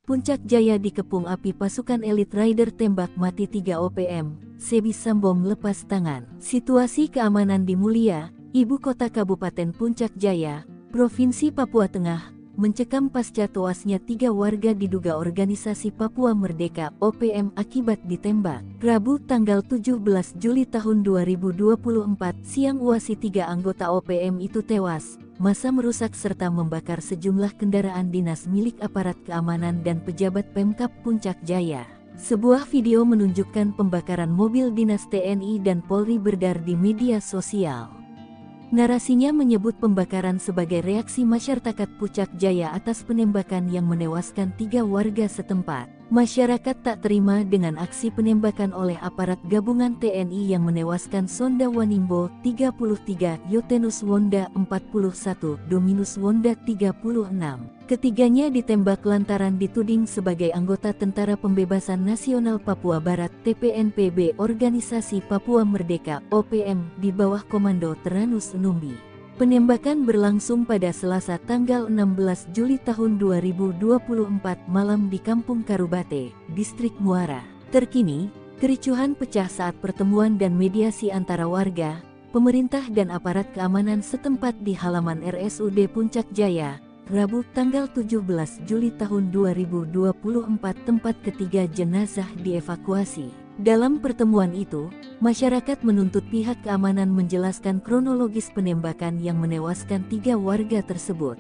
Puncak Jaya dikepung api pasukan elit Rider tembak mati 3 OPM, Sebi Sambom lepas tangan. Situasi keamanan di Mulia, ibu kota Kabupaten Puncak Jaya, Provinsi Papua Tengah, mencekam pasca tewasnya 3 warga diduga organisasi Papua Merdeka (OPM) akibat ditembak. Rabu tanggal 17 Juli tahun 2024 siang UASI 3 anggota OPM itu tewas. Massa merusak serta membakar sejumlah kendaraan dinas milik aparat keamanan dan pejabat Pemkab Puncak Jaya. Sebuah video menunjukkan pembakaran mobil dinas TNI dan Polri beredar di media sosial. Narasinya menyebut pembakaran sebagai reaksi masyarakat Puncak Jaya atas penembakan yang menewaskan 3 warga setempat. Masyarakat tak terima dengan aksi penembakan oleh aparat gabungan TNI yang menewaskan Sonda Wanimbo 33, Yotenus Wonda 41, Dominus Wonda 36. Ketiganya ditembak lantaran dituding sebagai anggota Tentara Pembebasan Nasional Papua Barat (TPNPB) Organisasi Papua Merdeka (OPM) di bawah komando Tyrannus Enumbi. Penembakan berlangsung pada Selasa tanggal 16 Juli tahun 2024 malam di Kampung Karubate, Distrik Muara. Terkini, kericuhan pecah saat pertemuan dan mediasi antara warga, pemerintah dan aparat keamanan setempat di halaman RSUD Puncak Jaya, Rabu tanggal 17 Juli tahun 2024 tempat ketiga jenazah dievakuasi. Dalam pertemuan itu, masyarakat menuntut pihak keamanan menjelaskan kronologis penembakan yang menewaskan 3 warga tersebut.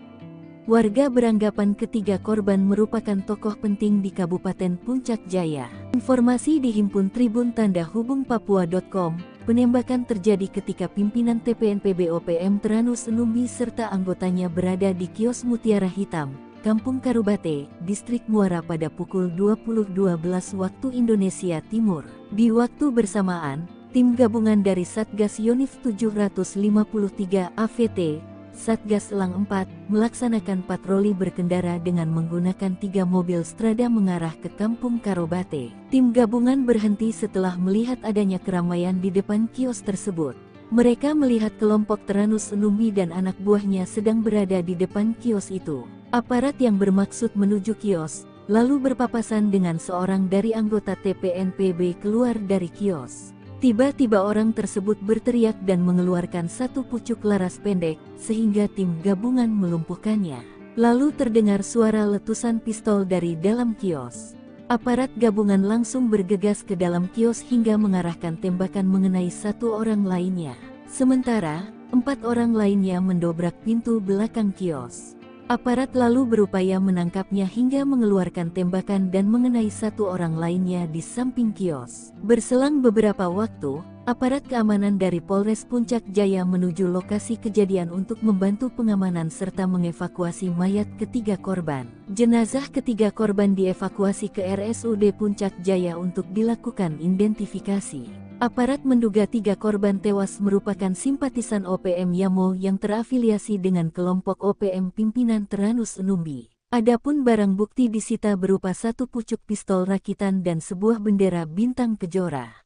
Warga beranggapan ketiga korban merupakan tokoh penting di Kabupaten Puncak Jaya. Informasi dihimpun Tribun Tanda Hubung Papua.com. Penembakan terjadi ketika pimpinan TPNPB OPM Tyrannus Enumbi serta anggotanya berada di kios Mutiara Hitam, Kampung Karubate, Distrik Muara pada pukul 20.12 waktu Indonesia Timur. Di waktu bersamaan, tim gabungan dari Satgas Yonif 753 AVT, Satgas Elang 4, melaksanakan patroli berkendara dengan menggunakan 3 mobil Strada mengarah ke Kampung Karubate. Tim gabungan berhenti setelah melihat adanya keramaian di depan kios tersebut. Mereka melihat kelompok Tyrannus Enumbi dan anak buahnya sedang berada di depan kios itu. Aparat yang bermaksud menuju kios, lalu berpapasan dengan seorang dari anggota TPNPB keluar dari kios. Tiba-tiba orang tersebut berteriak dan mengeluarkan 1 pucuk laras pendek, sehingga tim gabungan melumpuhkannya. Lalu terdengar suara letusan pistol dari dalam kios. Aparat gabungan langsung bergegas ke dalam kios hingga mengarahkan tembakan mengenai 1 orang lainnya. Sementara, 4 orang lainnya mendobrak pintu belakang kios. Aparat lalu berupaya menangkapnya hingga mengeluarkan tembakan dan mengenai 1 orang lainnya di samping kios. Berselang beberapa waktu, aparat keamanan dari Polres Puncak Jaya menuju lokasi kejadian untuk membantu pengamanan serta mengevakuasi mayat ketiga korban. Jenazah ketiga korban dievakuasi ke RSUD Puncak Jaya untuk dilakukan identifikasi. Aparat menduga 3 korban tewas merupakan simpatisan OPM Yamo yang terafiliasi dengan kelompok OPM pimpinan Tyrannus Enumbi. Adapun barang bukti disita berupa satu pucuk pistol rakitan dan sebuah bendera bintang kejora.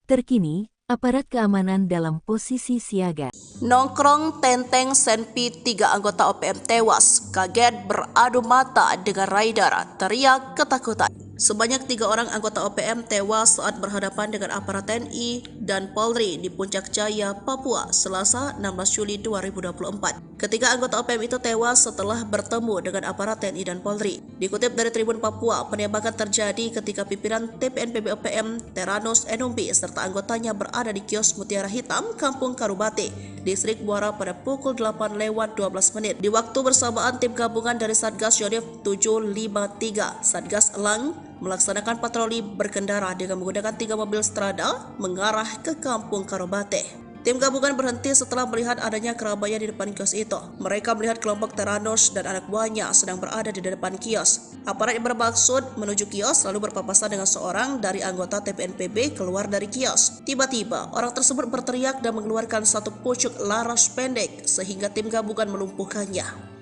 Terkini, aparat keamanan dalam posisi siaga. Nongkrong tenteng Senpi 3 anggota OPM tewas, kaget beradu mata dengan rider, teriak ketakutan. Sebanyak 3 orang anggota OPM tewas saat berhadapan dengan aparat TNI dan Polri di Puncak Jaya, Papua, Selasa 16 Juli 2024. Ketiga anggota OPM itu tewas setelah bertemu dengan aparat TNI dan Polri. Dikutip dari Tribun Papua, penembakan terjadi ketika pimpinan TPNPB OPM Teranus Enumbi serta anggotanya berada di kios Mutiara Hitam, Kampung Karubate, Distrik Muara pada pukul 8:12. Di waktu bersamaan, tim gabungan dari Satgas Yonif 753 Satgas Elang melaksanakan patroli berkendara dengan menggunakan 3 mobil strada mengarah ke Kampung Karubate. Tim gabungan berhenti setelah melihat adanya keramaian di depan kios itu. Mereka melihat kelompok Teranus dan anak buahnya sedang berada di depan kios. Aparat yang bermaksud menuju kios lalu berpapasan dengan seorang dari anggota TPNPB keluar dari kios. Tiba-tiba, orang tersebut berteriak dan mengeluarkan satu pucuk laras pendek sehingga tim gabungan melumpuhkannya.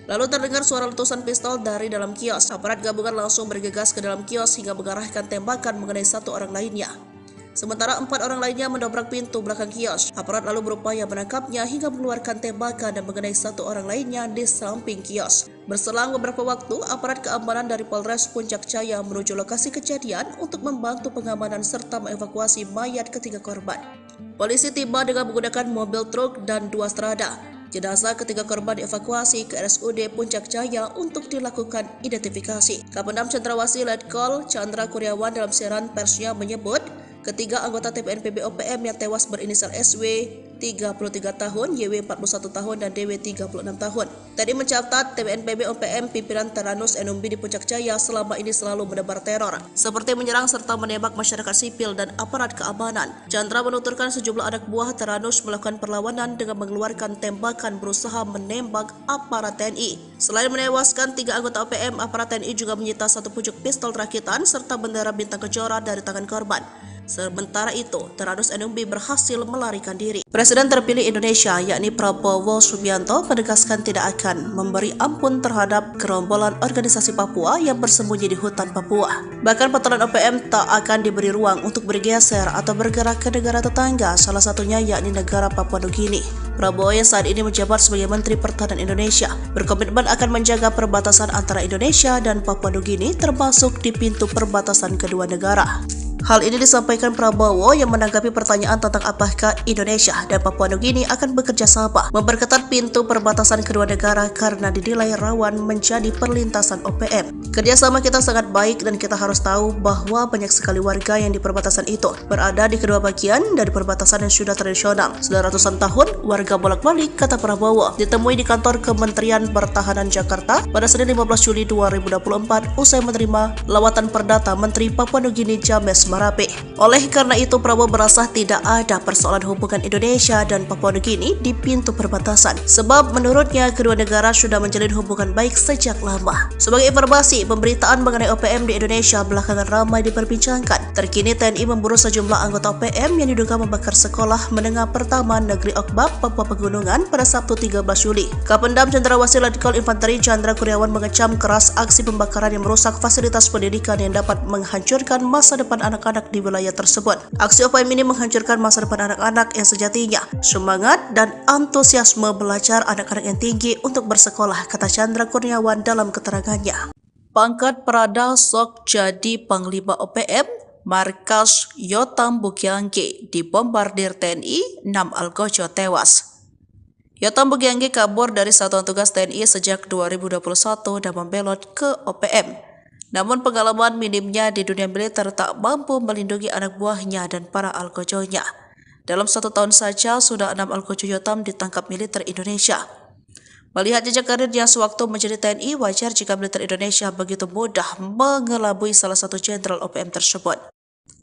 Lalu terdengar suara letusan pistol dari dalam kios. Aparat gabungan langsung bergegas ke dalam kios hingga mengarahkan tembakan mengenai satu orang lainnya. Sementara 4 orang lainnya mendobrak pintu belakang kios. Aparat lalu berupaya menangkapnya hingga mengeluarkan tembakan dan mengenai satu orang lainnya di samping kios. Berselang beberapa waktu, aparat keamanan dari Polres Puncak Jaya menuju lokasi kejadian untuk membantu pengamanan serta mengevakuasi mayat ketiga korban. Polisi tiba dengan menggunakan mobil truk dan 2 strada. Jenazah ketiga korban dievakuasi ke RSUD Puncak Jaya untuk dilakukan identifikasi. Kapendam Cendrawasih Letkol Chandra Kurniawan dalam siaran persnya menyebut, ketiga anggota TPNPB OPM yang tewas berinisial SW 33 tahun, YW 41 tahun, dan DW 36 tahun. Tadi mencatat TPNPB OPM pimpinan Teranus Enumbi di Puncak Jaya selama ini selalu menebar teror, seperti menyerang serta menembak masyarakat sipil dan aparat keamanan. Chandra menuturkan sejumlah anak buah Teranus melakukan perlawanan dengan mengeluarkan tembakan berusaha menembak aparat TNI. Selain menewaskan 3 anggota OPM, aparat TNI juga menyita satu pucuk pistol rakitan serta bendera bintang kejora dari tangan korban. Sementara itu, Teranus Enumbi berhasil melarikan diri. Presiden terpilih Indonesia yakni Prabowo Subianto menegaskan tidak akan memberi ampun terhadap gerombolan organisasi Papua yang bersembunyi di hutan Papua. Bahkan patroli OPM tak akan diberi ruang untuk bergeser atau bergerak ke negara tetangga, salah satunya yakni negara Papua Nugini. Prabowo yang saat ini menjabat sebagai Menteri Pertahanan Indonesia berkomitmen akan menjaga perbatasan antara Indonesia dan Papua Nugini termasuk di pintu perbatasan kedua negara. Hal ini disampaikan Prabowo yang menanggapi pertanyaan tentang apakah Indonesia dan Papua Nugini akan bekerja sama memperketat pintu perbatasan kedua negara karena dinilai rawan menjadi perlintasan OPM. Kerjasama kita sangat baik dan kita harus tahu bahwa banyak sekali warga yang di perbatasan itu berada di kedua bagian dari perbatasan yang sudah tradisional. Sudah ratusan tahun warga bolak-balik, kata Prabowo. Ditemui di kantor Kementerian Pertahanan Jakarta pada Senin 15 Juli 2024 usai menerima lawatan perdata Menteri Papua Nugini James Marape. Oleh karena itu, Prabowo merasa tidak ada persoalan hubungan Indonesia dan Papua Nugini di pintu perbatasan, sebab menurutnya kedua negara sudah menjalin hubungan baik sejak lama. Sebagai informasi, pemberitaan mengenai OPM di Indonesia belakangan ramai diperbincangkan. Terkini TNI memburu sejumlah anggota OPM yang diduga membakar sekolah menengah pertama Negeri Okbab, Papua Pegunungan pada Sabtu 13 Juli. Kapendam Cendrawasih Letkol Infanteri Chandra Kurniawan mengecam keras aksi pembakaran yang merusak fasilitas pendidikan yang dapat menghancurkan masa depan anak-anak di wilayah tersebut. Aksi OPM ini menghancurkan masa depan anak-anak yang sejatinya semangat dan antusiasme belajar anak-anak yang tinggi untuk bersekolah, kata Chandra Kurniawan dalam keterangannya. Pangkat Prada sok jadi Panglima OPM, markas Yotam Bukiangge dibombardir TNI, 6 algojo tewas. Yotam Bukiangge kabur dari Satuan Tugas TNI sejak 2021 dan membelot ke OPM. Namun pengalaman minimnya di dunia militer tak mampu melindungi anak buahnya dan para algojonya. Dalam 1 tahun saja sudah 6 algojo Yotam ditangkap militer Indonesia. Melihat jejak karirnya sewaktu menjadi TNI, wajar jika militer Indonesia begitu mudah mengelabui salah satu jenderal OPM tersebut.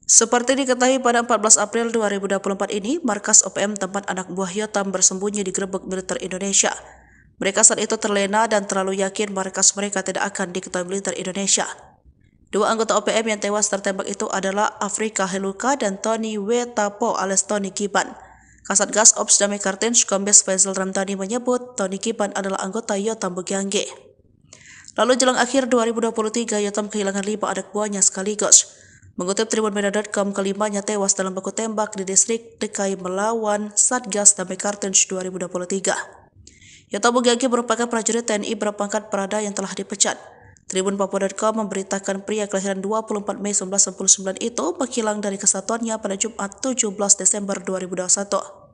Seperti diketahui pada 14 April 2024 ini, markas OPM tempat anak buah Yotam bersembunyi digerebek militer Indonesia. Mereka saat itu terlena dan terlalu yakin markas mereka tidak akan diketahui militer Indonesia. 2 anggota OPM yang tewas tertembak itu adalah Afrika Heluka dan Tony Wetapo alias Tony Kiban. Kasatgas Ops Damai Kartens Kombes Faisal Ramdhani menyebut Tony Kiban adalah anggota Yotam Bukiangge. Lalu jelang akhir 2023, Yotam kehilangan 5 anak buahnya sekaligus. Mengutip Tribun Medan.com, kelimanya tewas dalam baku tembak di distrik DKI melawan Satgas Damai Kartens 2023. Yotam Bugagi merupakan prajurit TNI berpangkat Prada yang telah dipecat. Tribun Papua.com memberitakan pria kelahiran 24 Mei 1999 itu menghilang dari kesatuannya pada Jumat 17 Desember 2021.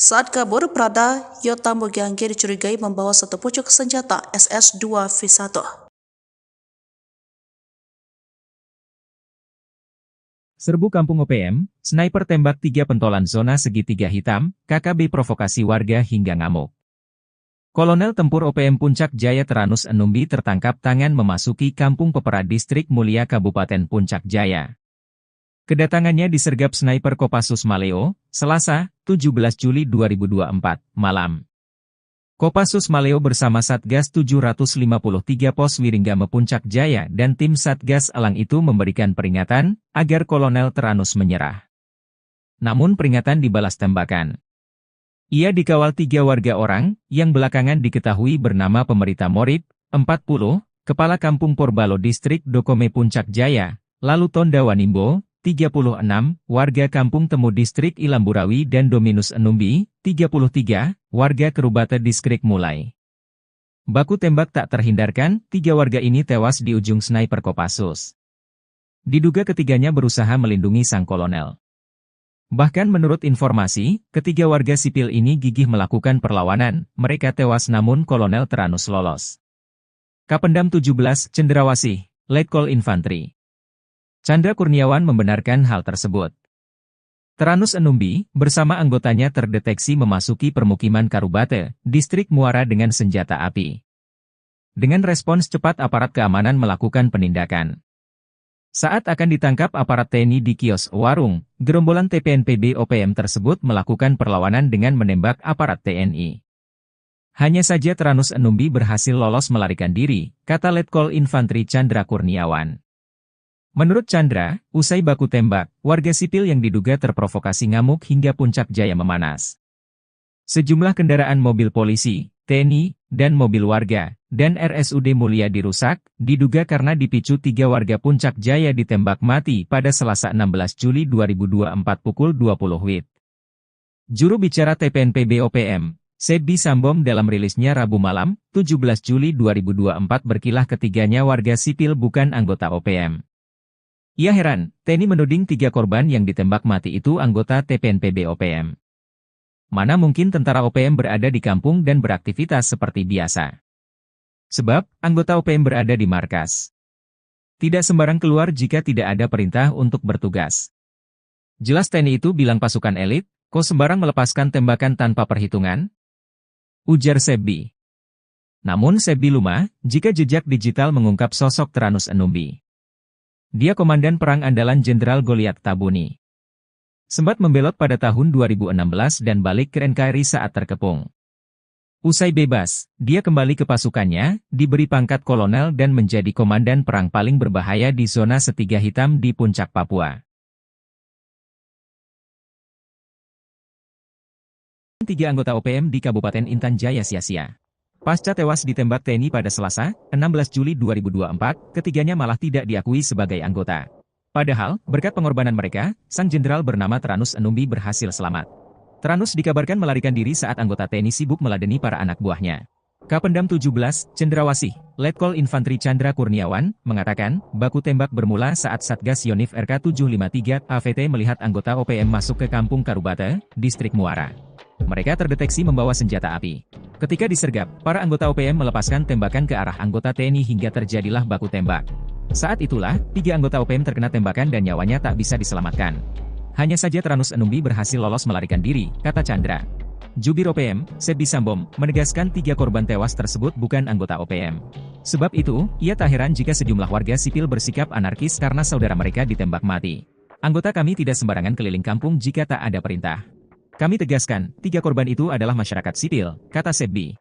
Saat kabur, Prada Yotam Bugagi dicurigai membawa satu pucuk senjata SS-2V1. Serbu Kampung OPM, sniper tembak 3 pentolan zona segitiga hitam, KKB provokasi warga hingga ngamuk. Kolonel Tempur OPM Puncak Jaya Teranus Enumbi tertangkap tangan memasuki Kampung Pepera Distrik Mulia Kabupaten Puncak Jaya. Kedatangannya disergap sniper Kopassus Maleo, Selasa, 17 Juli 2024, malam. Kopassus Maleo bersama Satgas 753 Pos Wiringgame Puncak Jaya dan tim Satgas Elang itu memberikan peringatan agar Kolonel Teranus menyerah. Namun peringatan dibalas tembakan. Ia dikawal 3 warga orang, yang belakangan diketahui bernama Pemerita Morib, 40, Kepala Kampung Porbalo Distrik Dokome Puncak Jaya, lalu Tonda Wanimbo, 36, warga Kampung Temu Distrik Ilamburawi dan Dominus Enumbi, 33, warga Kerubata Distrik Mulai. Baku tembak tak terhindarkan, 3 warga ini tewas di ujung sniper Kopassus. Diduga ketiganya berusaha melindungi sang kolonel. Bahkan menurut informasi, ketiga warga sipil ini gigih melakukan perlawanan, mereka tewas namun Kolonel Teranus lolos. Kapendam 17, Cendrawasih, Letkol Infantri Chandra Kurniawan membenarkan hal tersebut. Teranus Enumbi, bersama anggotanya terdeteksi memasuki permukiman Karubate, Distrik Muara dengan senjata api. Dengan respons cepat aparat keamanan melakukan penindakan. Saat akan ditangkap aparat TNI di kios warung, gerombolan TPNPB OPM tersebut melakukan perlawanan dengan menembak aparat TNI. Hanya saja Teranus Enumbi berhasil lolos melarikan diri, kata Letkol Infantri Chandra Kurniawan. Menurut Chandra, usai baku tembak, warga sipil yang diduga terprovokasi ngamuk hingga Puncak Jaya memanas. Sejumlah kendaraan mobil polisi, TNI, dan mobil warga, dan RSUD Mulia dirusak, diduga karena dipicu 3 warga Puncak Jaya ditembak mati pada Selasa 16 Juli 2024 pukul 20 WIB. Juru bicara TPNPB OPM, Sebi Sambom dalam rilisnya Rabu malam, 17 Juli 2024 berkilah ketiganya warga sipil bukan anggota OPM. Ia heran, TNI menuding 3 korban yang ditembak mati itu anggota TPNPB OPM. Mana mungkin tentara OPM berada di kampung dan beraktivitas seperti biasa. Sebab, anggota OPM berada di markas. Tidak sembarang keluar jika tidak ada perintah untuk bertugas. Jelas TNI itu bilang pasukan elit, kok sembarang melepaskan tembakan tanpa perhitungan? Ujar Sebi. Namun Sebi lumah, jika jejak digital mengungkap sosok Teranus Enumbi. Dia komandan perang andalan Jenderal Goliat Tabuni. Sempat membelot pada tahun 2016 dan balik ke NKRI saat terkepung. Usai bebas, dia kembali ke pasukannya, diberi pangkat kolonel dan menjadi komandan perang paling berbahaya di zona Setiga Hitam di Puncak Papua. 3 anggota OPM di Kabupaten Intan Jaya sia-sia. Pasca tewas ditembak TNI pada Selasa, 16 Juli 2024, ketiganya malah tidak diakui sebagai anggota. Padahal, berkat pengorbanan mereka, sang jenderal bernama Teranus Enumbi berhasil selamat. Teranus dikabarkan melarikan diri saat anggota TNI sibuk meladeni para anak buahnya. Kapendam 17, Cendrawasih, Letkol Infantri Chandra Kurniawan, mengatakan, baku tembak bermula saat Satgas Yonif RK 753 AVT melihat anggota OPM masuk ke Kampung Karubate, Distrik Muara. Mereka terdeteksi membawa senjata api. Ketika disergap, para anggota OPM melepaskan tembakan ke arah anggota TNI hingga terjadilah baku tembak. Saat itulah, 3 anggota OPM terkena tembakan dan nyawanya tak bisa diselamatkan. Hanya saja Teranus Enumbi berhasil lolos melarikan diri, kata Chandra. Jubir OPM, Sebi Sambom, menegaskan 3 korban tewas tersebut bukan anggota OPM. Sebab itu, ia tak heran jika sejumlah warga sipil bersikap anarkis karena saudara mereka ditembak mati. Anggota kami tidak sembarangan keliling kampung jika tak ada perintah. Kami tegaskan, 3 korban itu adalah masyarakat sipil, kata Sebi.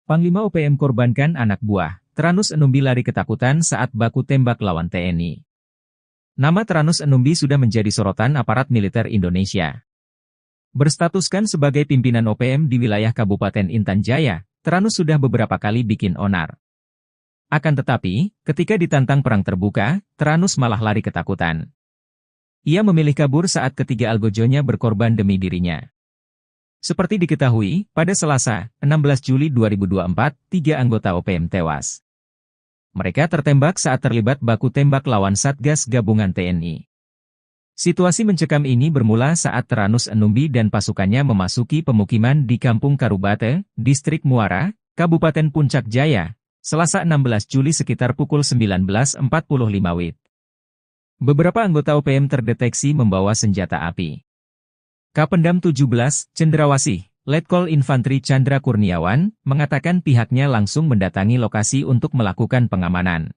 Panglima OPM korbankan anak buah. Teranus Enumbi lari ketakutan saat baku tembak lawan TNI. Nama Teranus Enumbi sudah menjadi sorotan aparat militer Indonesia. Berstatuskan sebagai pimpinan OPM di wilayah Kabupaten Intan Jaya, Teranus sudah beberapa kali bikin onar. Akan tetapi, ketika ditantang perang terbuka, Tyrannus malah lari ketakutan. Ia memilih kabur saat ketiga algojonya berkorban demi dirinya. Seperti diketahui, pada Selasa, 16 Juli 2024, 3 anggota OPM tewas. Mereka tertembak saat terlibat baku tembak lawan Satgas Gabungan TNI. Situasi mencekam ini bermula saat Tyrannus Enumbi dan pasukannya memasuki pemukiman di Kampung Karubate, Distrik Muara, Kabupaten Puncak Jaya, Selasa 16 Juli sekitar pukul 19.45 WIB. Beberapa anggota OPM terdeteksi membawa senjata api. Kapendam 17, Cendrawasih, Letkol Infantri Chandra Kurniawan, mengatakan pihaknya langsung mendatangi lokasi untuk melakukan pengamanan.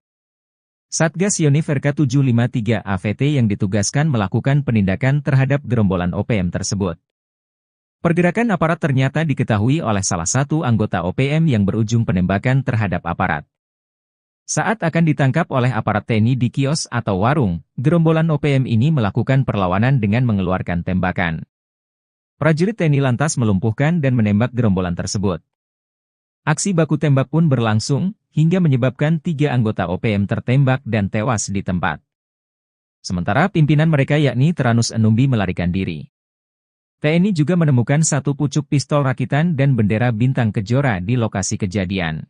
Satgas Yonif RK753 AVT yang ditugaskan melakukan penindakan terhadap gerombolan OPM tersebut. Pergerakan aparat ternyata diketahui oleh salah satu anggota OPM yang berujung penembakan terhadap aparat. Saat akan ditangkap oleh aparat TNI di kios atau warung, gerombolan OPM ini melakukan perlawanan dengan mengeluarkan tembakan. Prajurit TNI lantas melumpuhkan dan menembak gerombolan tersebut. Aksi baku tembak pun berlangsung, hingga menyebabkan 3 anggota OPM tertembak dan tewas di tempat. Sementara pimpinan mereka yakni Tyrannus Enumbi melarikan diri. TNI juga menemukan 1 pucuk pistol rakitan dan bendera bintang kejora di lokasi kejadian.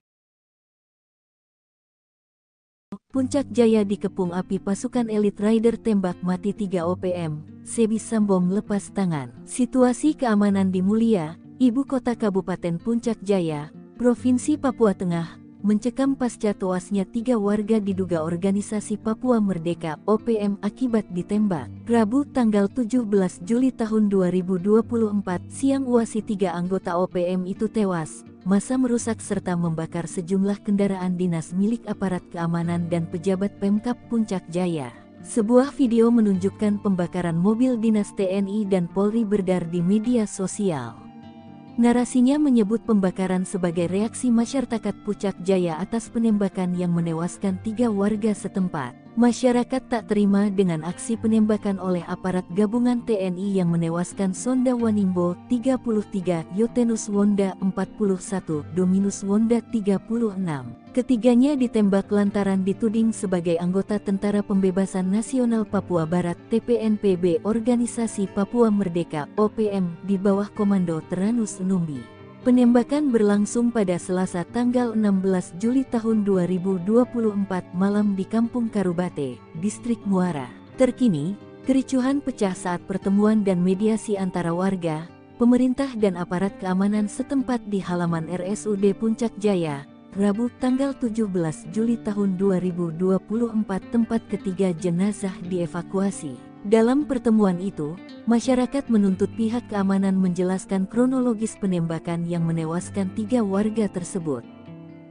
Puncak Jaya dikepung api pasukan elit Rider tembak mati 3 OPM, Sebi Sambom lepas tangan. Situasi keamanan di Mulia, ibu kota Kabupaten Puncak Jaya, Provinsi Papua Tengah, mencekam pasca tewasnya 3 warga diduga organisasi Papua Merdeka (OPM) akibat ditembak. Rabu tanggal 17 Juli tahun 2024 siang uasi 3 anggota OPM itu tewas. Massa merusak serta membakar sejumlah kendaraan dinas milik aparat keamanan dan pejabat Pemkab Puncak Jaya. Sebuah video menunjukkan pembakaran mobil dinas TNI dan Polri beredar di media sosial. Narasinya menyebut pembakaran sebagai reaksi masyarakat Puncak Jaya atas penembakan yang menewaskan 3 warga setempat. Masyarakat tak terima dengan aksi penembakan oleh aparat gabungan TNI yang menewaskan Sonda Wanimbo 33, Yotenus Wonda 41, Dominus Wonda 36. Ketiganya ditembak lantaran dituding sebagai anggota Tentara Pembebasan Nasional Papua Barat (TPNPB) Organisasi Papua Merdeka (OPM) di bawah komando Tyrannus Enumbi. Penembakan berlangsung pada Selasa tanggal 16 Juli tahun 2024 malam di Kampung Karubate, Distrik Muara. Terkini, kericuhan pecah saat pertemuan dan mediasi antara warga, pemerintah dan aparat keamanan setempat di halaman RSUD Puncak Jaya, Rabu tanggal 17 Juli tahun 2024 tempat ketiga jenazah dievakuasi. Dalam pertemuan itu, masyarakat menuntut pihak keamanan menjelaskan kronologis penembakan yang menewaskan 3 warga tersebut.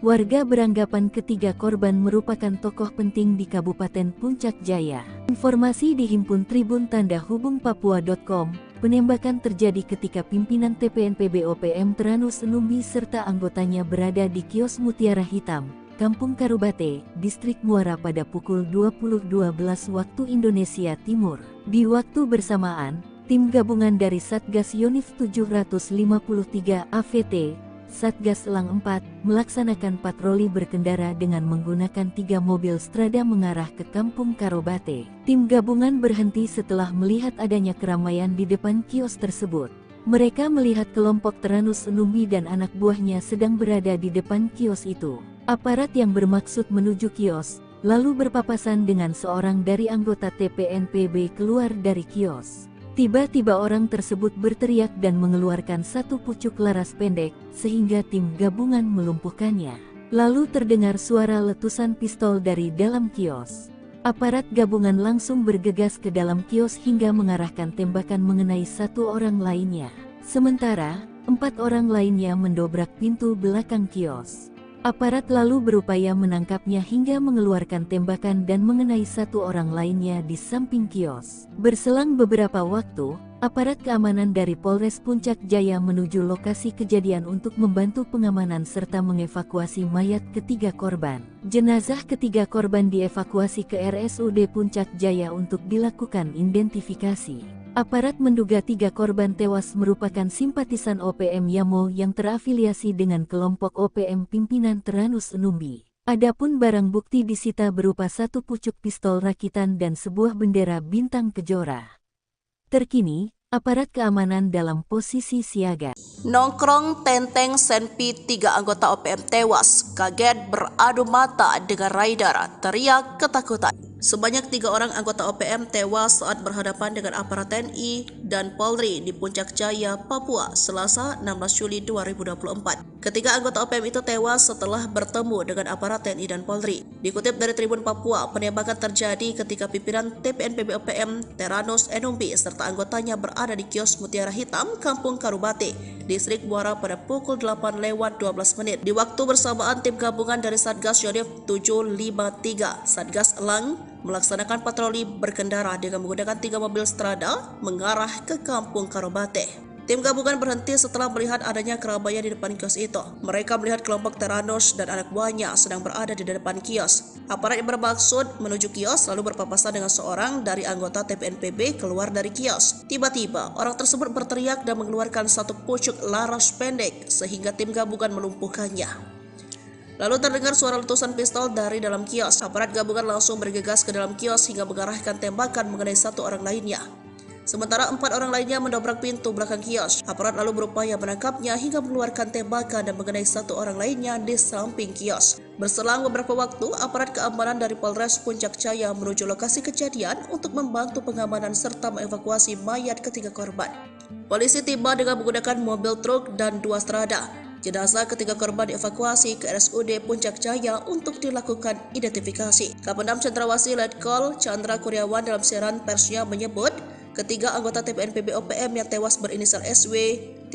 Warga beranggapan ketiga korban merupakan tokoh penting di Kabupaten Puncak Jaya. Informasi dihimpun Tribun Tanda Hubung Papua.com. Penembakan terjadi ketika pimpinan TPNPB OPM Tyrannus Enumbi serta anggotanya berada di kios Mutiara Hitam, Kampung Karubate, Distrik Muara pada pukul 20.12 waktu Indonesia Timur. Di waktu bersamaan, tim gabungan dari Satgas Yonif 753 AVT, Satgas Elang 4, melaksanakan patroli berkendara dengan menggunakan 3 mobil Strada mengarah ke Kampung Karubate. Tim gabungan berhenti setelah melihat adanya keramaian di depan kios tersebut. Mereka melihat kelompok Tyrannus Enumbi dan anak buahnya sedang berada di depan kios itu. Aparat yang bermaksud menuju kios, lalu berpapasan dengan seorang dari anggota TPNPB keluar dari kios. Tiba-tiba orang tersebut berteriak dan mengeluarkan 1 pucuk laras pendek, sehingga tim gabungan melumpuhkannya. Lalu terdengar suara letusan pistol dari dalam kios. Aparat gabungan langsung bergegas ke dalam kios hingga mengarahkan tembakan mengenai 1 orang lainnya. Sementara, 4 orang lainnya mendobrak pintu belakang kios. Aparat lalu berupaya menangkapnya hingga mengeluarkan tembakan dan mengenai 1 orang lainnya di samping kios. Berselang beberapa waktu, aparat keamanan dari Polres Puncak Jaya menuju lokasi kejadian untuk membantu pengamanan serta mengevakuasi mayat ketiga korban. Jenazah ketiga korban dievakuasi ke RSUD Puncak Jaya untuk dilakukan identifikasi. Aparat menduga 3 korban tewas merupakan simpatisan OPM Yamo yang terafiliasi dengan kelompok OPM pimpinan Tyrannus Enumbi. Adapun barang bukti disita berupa satu pucuk pistol rakitan dan sebuah bendera bintang kejora. Terkini, aparat keamanan dalam posisi siaga. Nongkrong tenteng Senpi 3 anggota OPM tewas, kaget beradu mata dengan rider, teriak ketakutan. Sebanyak 3 orang anggota OPM tewas saat berhadapan dengan aparat TNI dan Polri di Puncak Jaya, Papua, Selasa 16 Juli 2024. Ketiga anggota OPM itu tewas setelah bertemu dengan aparat TNI dan Polri. Dikutip dari Tribun Papua, penembakan terjadi ketika pimpinan TPNPB OPM Teranus Enumbi serta anggotanya berada di kios Mutiara Hitam, Kampung Karubate, Distrik Muara pada pukul 8:12. Di waktu bersamaan, tim gabungan dari Satgas Yonif 753 Satgas Elang melaksanakan patroli berkendara dengan menggunakan 3 mobil strada mengarah ke Kampung Karobate. Tim gabungan berhenti setelah melihat adanya keramaian di depan kios itu. Mereka melihat kelompok Teranus dan anak buahnya sedang berada di depan kios. Aparat yang bermaksud menuju kios lalu berpapasan dengan seorang dari anggota TPNPB keluar dari kios. Tiba-tiba, orang tersebut berteriak dan mengeluarkan satu pucuk laras pendek sehingga tim gabungan melumpuhkannya. Lalu terdengar suara letusan pistol dari dalam kios. Aparat gabungan langsung bergegas ke dalam kios hingga mengarahkan tembakan mengenai satu orang lainnya. Sementara 4 orang lainnya mendobrak pintu belakang kios. Aparat lalu berupaya menangkapnya hingga mengeluarkan tembakan dan mengenai satu orang lainnya di samping kios. Berselang beberapa waktu, aparat keamanan dari Polres Puncak Jaya menuju lokasi kejadian untuk membantu pengamanan serta mengevakuasi mayat ketiga korban. Polisi tiba dengan menggunakan mobil truk dan 2 strada. Jenazah ketiga korban dievakuasi ke RSUD Puncak Jaya untuk dilakukan identifikasi. Kapendam Cendrawasih Letkol Chandra Kurniawan dalam siaran persnya menyebut, ketiga anggota TPNPB OPM yang tewas berinisial SW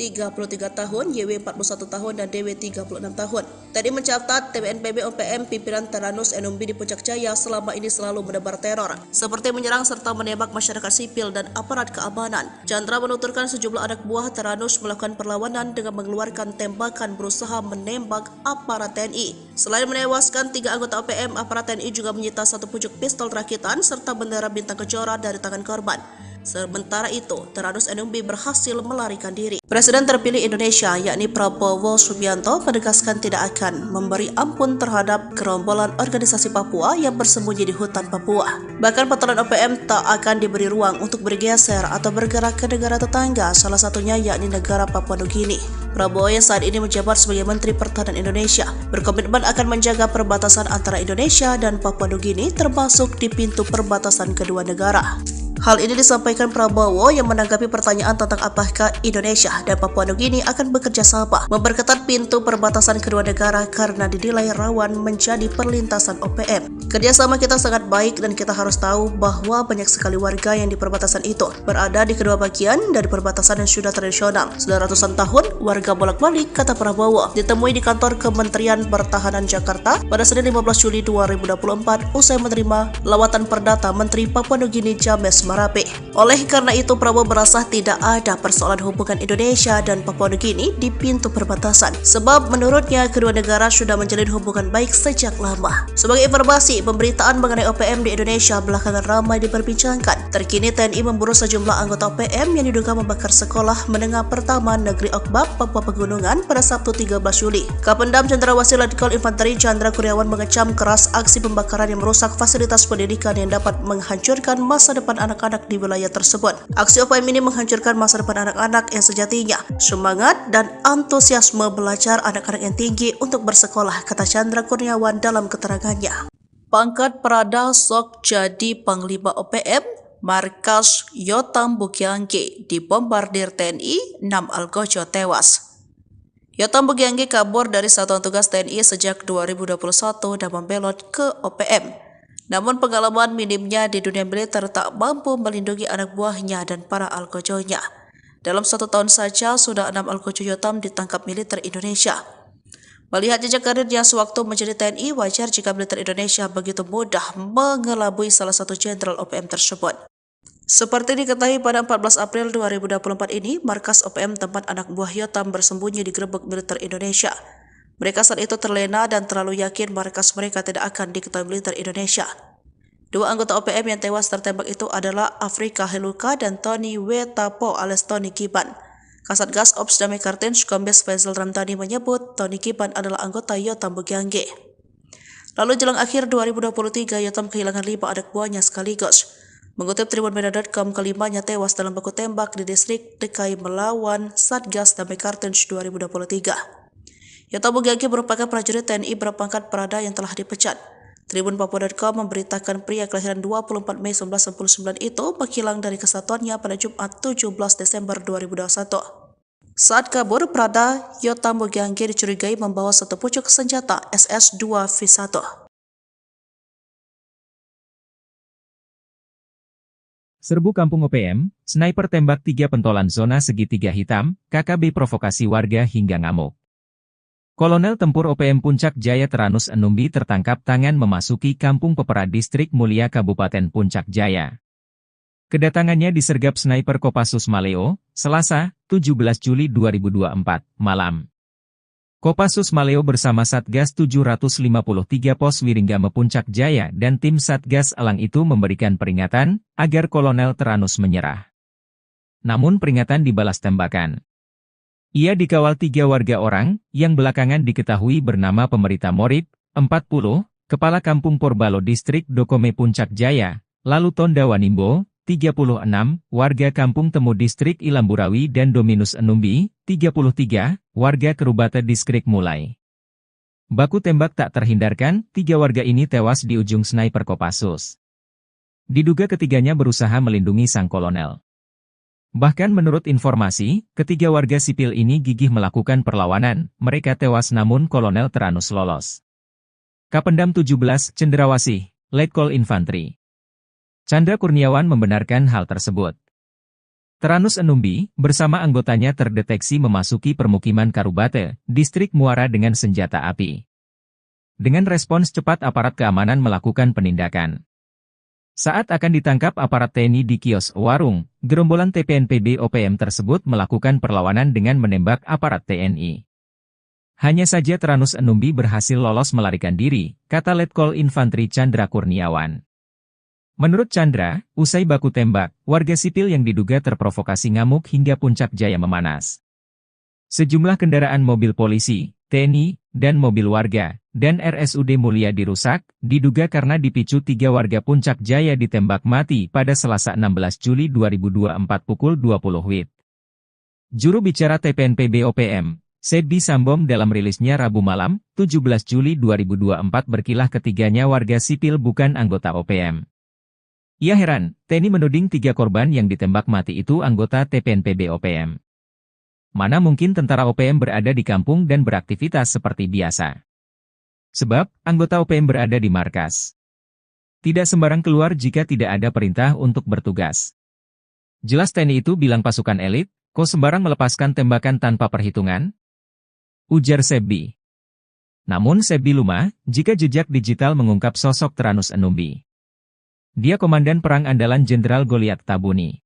33 tahun, YW 41 tahun, dan DW 36 tahun. Tadi mencatat TPNPB OPM pimpinan Teranus Enumbi di Puncak Jaya selama ini selalu menebar teror, seperti menyerang serta menembak masyarakat sipil dan aparat keamanan. Chandra menuturkan sejumlah anak buah Teranus melakukan perlawanan dengan mengeluarkan tembakan berusaha menembak aparat TNI. Selain menewaskan 3 anggota OPM, aparat TNI juga menyita satu pucuk pistol rakitan serta bendera bintang kejora dari tangan korban. Sementara itu, Teranus Enumbi berhasil melarikan diri. Presiden terpilih Indonesia yakni Prabowo Subianto menegaskan tidak akan memberi ampun terhadap gerombolan organisasi Papua yang bersembunyi di hutan Papua. Bahkan patroli OPM tak akan diberi ruang untuk bergeser atau bergerak ke negara tetangga, salah satunya yakni negara Papua Nugini. Prabowo yang saat ini menjabat sebagai Menteri Pertahanan Indonesia berkomitmen akan menjaga perbatasan antara Indonesia dan Papua Nugini termasuk di pintu perbatasan kedua negara. Hal ini disampaikan Prabowo yang menanggapi pertanyaan tentang apakah Indonesia dan Papua Nugini akan bekerja sama memperketat pintu perbatasan kedua negara karena dinilai rawan menjadi perlintasan OPM. Kerjasama kita sangat baik dan kita harus tahu bahwa banyak sekali warga yang di perbatasan itu berada di kedua bagian dari perbatasan yang sudah tradisional. Sudah ratusan tahun warga bolak-balik, kata Prabowo. Ditemui di kantor Kementerian Pertahanan Jakarta pada Senin 15 Juli 2024 usai menerima lawatan perdata Menteri Papua Nugini James Marape. Oleh karena itu, Prabowo merasa tidak ada persoalan hubungan Indonesia dan Papua Nugini di pintu perbatasan, sebab menurutnya kedua negara sudah menjalin hubungan baik sejak lama. Sebagai informasi, pemberitaan mengenai OPM di Indonesia belakangan ramai diperbincangkan. Terkini TNI memburu sejumlah anggota OPM yang diduga membakar sekolah menengah pertama Negeri Okbab, Papua Pegunungan pada Sabtu 13 Juli. Kapendam Cendrawasih Letkol Infanteri Chandra Kurniawan mengecam keras aksi pembakaran yang merusak fasilitas pendidikan yang dapat menghancurkan masa depan anak-anak di wilayah tersebut. Aksi OPM ini menghancurkan masa depan anak-anak yang sejatinya semangat dan antusiasme belajar anak-anak yang tinggi untuk bersekolah, kata Chandra Kurniawan dalam keterangannya. Pangkat Prada sok jadi Panglima OPM, markas Yotam Bukiangge dibombardir TNI, 6 algojo tewas. Yotam Bukiangge kabur dari Satuan Tugas TNI sejak 2021 dan membelot ke OPM. Namun pengalaman minimnya di dunia militer tak mampu melindungi anak buahnya dan para algojonya. Dalam 1 tahun saja sudah 6 algojo Yotam ditangkap militer Indonesia. Melihat jejak karirnya sewaktu menjadi TNI, wajar jika militer Indonesia begitu mudah mengelabui salah satu jenderal OPM tersebut. Seperti diketahui pada 14 April 2024 ini, markas OPM tempat anak buah Yotam bersembunyi digerebek militer Indonesia. Mereka saat itu terlena dan terlalu yakin markas mereka tidak akan diketahui militer Indonesia. 2 anggota OPM yang tewas tertembak itu adalah Afrika Heluka dan Tony Wetapo alias Tony Kiban. Kasatgas Ops Damai Kartens Kombes Faisal Ramdhani menyebut Tony Kiban adalah anggota Yotam Bukiangge. Lalu jelang akhir 2023, Yotam kehilangan 5 anak buahnya sekaligus. Mengutip tribunmedia.com, kelimanya tewas dalam baku tembak di distrik DKI melawan Satgas Damai Kartens 2023. Yotam Bugagi merupakan prajurit TNI berpangkat Prada yang telah dipecat. Tribun Papua.com memberitakan pria kelahiran 24 Mei 1999 itu menghilang dari kesatuannya pada Jumat 17 Desember 2021. Saat kabur, Prada Yotam Bugagi dicurigai membawa satu pucuk senjata SS-2V1. Serbu Kampung OPM, sniper tembak 3 pentolan zona segitiga hitam, KKB provokasi warga hingga ngamuk. Kolonel Tempur OPM Puncak Jaya Teranus Enumbi tertangkap tangan memasuki Kampung Pepera Distrik Mulia Kabupaten Puncak Jaya. Kedatangannya disergap sniper Kopassus Maleo, Selasa, 17 Juli 2024, malam. Kopassus Maleo bersama Satgas 753 Pos Wiringgame Puncak Jaya dan tim Satgas Elang itu memberikan peringatan agar Kolonel Teranus menyerah. Namun peringatan dibalas tembakan. Ia dikawal 3 warga orang, yang belakangan diketahui bernama Pemerita Morib, 40, Kepala Kampung Porbalo Distrik Dokome Puncak Jaya, lalu Tonda Wanimbo, 36, warga Kampung Temu Distrik Ilamburawi dan Dominus Enumbi, 33, warga Kerubata Distrik Mulai. Baku tembak tak terhindarkan, 3 warga ini tewas di ujung sniper Kopassus. Diduga ketiganya berusaha melindungi sang kolonel. Bahkan menurut informasi, ketiga warga sipil ini gigih melakukan perlawanan, mereka tewas namun Kolonel Teranus lolos. Kapendam 17, Cendrawasih, Letkol Infantri Chandra Kurniawan membenarkan hal tersebut. Teranus Enumbi, bersama anggotanya terdeteksi memasuki permukiman Karubate, Distrik Muara dengan senjata api. Dengan respons cepat aparat keamanan melakukan penindakan. Saat akan ditangkap aparat TNI di kios warung, gerombolan TPNPB OPM tersebut melakukan perlawanan dengan menembak aparat TNI. Hanya saja Teranus Enumbi berhasil lolos melarikan diri, kata Letkol Infantri Chandra Kurniawan. Menurut Chandra, usai baku tembak, warga sipil yang diduga terprovokasi ngamuk hingga Puncak Jaya memanas. Sejumlah kendaraan mobil polisi, TNI, dan mobil warga, dan RSUD Mulia dirusak, diduga karena dipicu 3 warga Puncak Jaya ditembak mati pada Selasa 16 Juli 2024 pukul 20 WIB. Juru bicara TPNPB OPM, Sebi Sambom dalam rilisnya Rabu malam, 17 Juli 2024 berkilah ketiganya warga sipil bukan anggota OPM. Ia heran, TNI menuding 3 korban yang ditembak mati itu anggota TPNPB OPM. Mana mungkin tentara OPM berada di kampung dan beraktivitas seperti biasa. Sebab, anggota OPM berada di markas. Tidak sembarang keluar jika tidak ada perintah untuk bertugas. Jelas TNI itu bilang pasukan elit, kok sembarang melepaskan tembakan tanpa perhitungan? Ujar Sebi. Namun Sebi lumah, jika jejak digital mengungkap sosok Teranus Enumbi. Dia komandan perang andalan Jenderal Goliat Tabuni.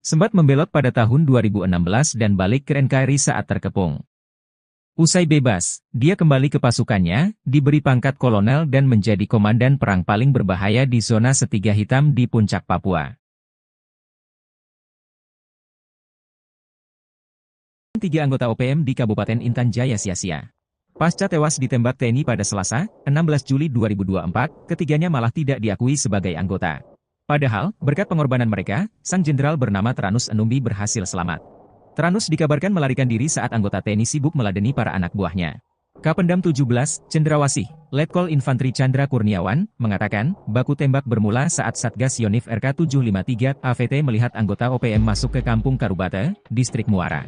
Sempat membelot pada tahun 2016 dan balik ke NKRI saat terkepung. Usai bebas, dia kembali ke pasukannya, diberi pangkat kolonel dan menjadi komandan perang paling berbahaya di zona Setiga Hitam di Puncak Papua. 3 anggota OPM di Kabupaten Intan Jaya sia-sia. Pasca tewas ditembak TNI pada Selasa, 16 Juli 2024, ketiganya malah tidak diakui sebagai anggota. Padahal, berkat pengorbanan mereka, sang jenderal bernama Teranus Enumbi berhasil selamat. Teranus dikabarkan melarikan diri saat anggota TNI sibuk meladeni para anak buahnya. Kapendam 17, Cendrawasih, Letkol Infantri Chandra Kurniawan, mengatakan, baku tembak bermula saat Satgas Yonif RK 753 AVT melihat anggota OPM masuk ke Kampung Karubate, Distrik Muara.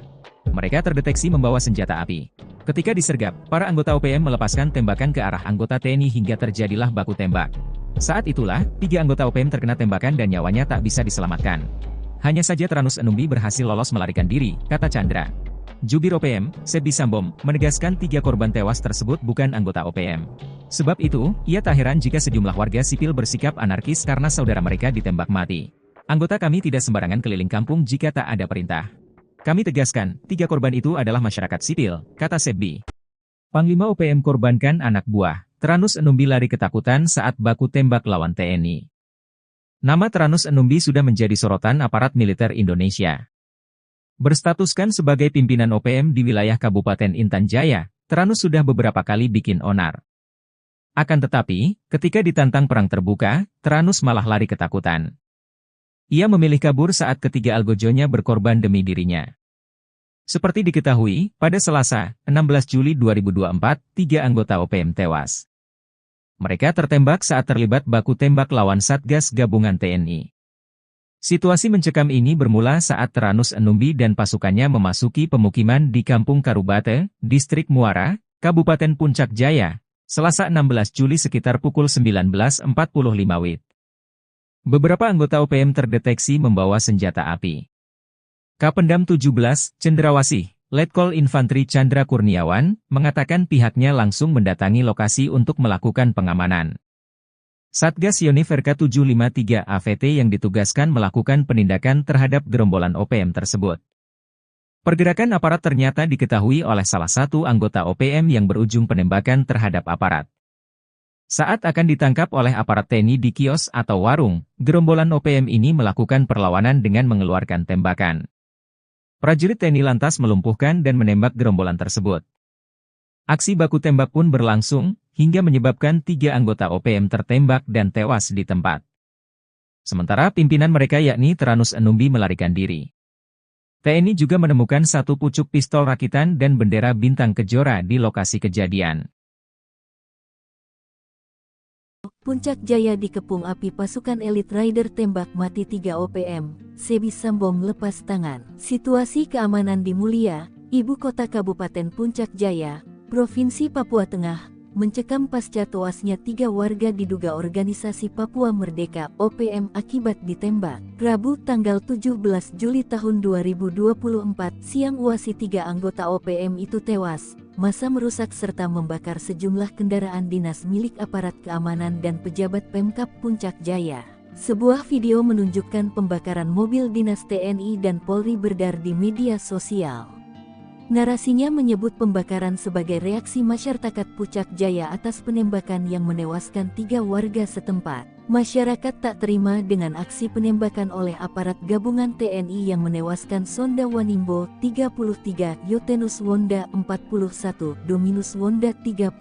Mereka terdeteksi membawa senjata api. Ketika disergap, para anggota OPM melepaskan tembakan ke arah anggota TNI hingga terjadilah baku tembak. Saat itulah, 3 anggota OPM terkena tembakan dan nyawanya tak bisa diselamatkan. Hanya saja Teranus Enumbi berhasil lolos melarikan diri, kata Chandra. Jubir OPM, Sebi Sambom, menegaskan 3 korban tewas tersebut bukan anggota OPM. Sebab itu, ia tak heran jika sejumlah warga sipil bersikap anarkis karena saudara mereka ditembak mati. Anggota kami tidak sembarangan keliling kampung jika tak ada perintah. Kami tegaskan, 3 korban itu adalah masyarakat sipil, kata Sebi. Panglima OPM korbankan anak buah. Teranus Enumbi lari ketakutan saat baku tembak lawan TNI. Nama Teranus Enumbi sudah menjadi sorotan aparat militer Indonesia. Berstatuskan sebagai pimpinan OPM di wilayah Kabupaten Intan Jaya, Teranus sudah beberapa kali bikin onar. Akan tetapi, ketika ditantang perang terbuka, Tyrannus malah lari ketakutan. Ia memilih kabur saat ketiga algojonya berkorban demi dirinya. Seperti diketahui, pada Selasa, 16 Juli 2024, 3 anggota OPM tewas. Mereka tertembak saat terlibat baku tembak lawan Satgas Gabungan TNI. Situasi mencekam ini bermula saat Tyrannus Enumbi dan pasukannya memasuki pemukiman di Kampung Karubate, Distrik Muara, Kabupaten Puncak Jaya, Selasa 16 Juli sekitar pukul 19.45 WIB. Beberapa anggota OPM terdeteksi membawa senjata api. Kapendam 17, Cendrawasih, Letkol Infantri Chandra Kurniawan, mengatakan pihaknya langsung mendatangi lokasi untuk melakukan pengamanan. Satgas Yonif RK753 AVT yang ditugaskan melakukan penindakan terhadap gerombolan OPM tersebut. Pergerakan aparat ternyata diketahui oleh salah satu anggota OPM yang berujung penembakan terhadap aparat. Saat akan ditangkap oleh aparat TNI di kios atau warung, gerombolan OPM ini melakukan perlawanan dengan mengeluarkan tembakan. Prajurit TNI lantas melumpuhkan dan menembak gerombolan tersebut. Aksi baku tembak pun berlangsung, hingga menyebabkan 3 anggota OPM tertembak dan tewas di tempat. Sementara pimpinan mereka yakni Tyrannus Enumbi melarikan diri. TNI juga menemukan 1 pucuk pistol rakitan dan bendera bintang kejora di lokasi kejadian. Puncak Jaya dikepung api pasukan elit Rider tembak mati 3 OPM, Sebi Sambong lepas tangan. Situasi keamanan di Mulia, ibu kota Kabupaten Puncak Jaya, Provinsi Papua Tengah, mencekam pasca tewasnya 3 warga diduga organisasi Papua Merdeka OPM akibat ditembak. Rabu tanggal 17 Juli tahun 2024 siang uasi 3 anggota OPM itu tewas. Massa merusak serta membakar sejumlah kendaraan dinas milik aparat keamanan dan pejabat Pemkab Puncak Jaya. Sebuah video menunjukkan pembakaran mobil dinas TNI dan Polri beredar di media sosial. Narasinya menyebut pembakaran sebagai reaksi masyarakat Puncak Jaya atas penembakan yang menewaskan 3 warga setempat. Masyarakat tak terima dengan aksi penembakan oleh aparat gabungan TNI yang menewaskan Sonda Wanimbo 33, Yotenus Wonda 41, Dominus Wonda 36.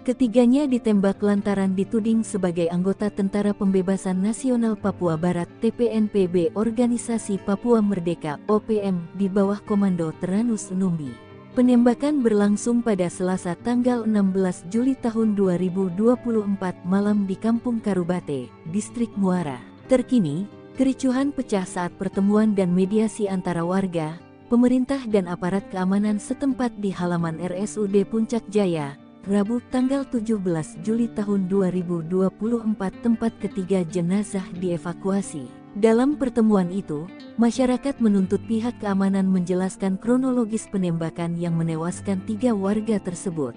Ketiganya ditembak lantaran dituding sebagai anggota Tentara Pembebasan Nasional Papua Barat TPNPB Organisasi Papua Merdeka OPM di bawah komando Tyrannus Enumbi. Penembakan berlangsung pada Selasa tanggal 16 Juli tahun 2024 malam di Kampung Karubate, Distrik Muara. Terkini, kericuhan pecah saat pertemuan dan mediasi antara warga, pemerintah dan aparat keamanan setempat di halaman RSUD Puncak Jaya, Rabu tanggal 17 Juli tahun 2024 tempat ketiga jenazah dievakuasi. Dalam pertemuan itu, masyarakat menuntut pihak keamanan menjelaskan kronologis penembakan yang menewaskan 3 warga tersebut.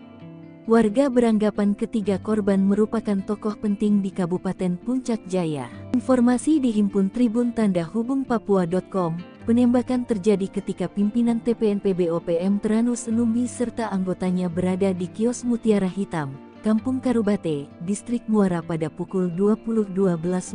Warga beranggapan ketiga korban merupakan tokoh penting di Kabupaten Puncak Jaya. Informasi dihimpun Tribun Tanda Hubung Papua.com, penembakan terjadi ketika pimpinan TPNPB OPM Tyrannus Enumbi serta anggotanya berada di kios Mutiara Hitam, Kampung Karubate, Distrik Muara pada pukul 20.12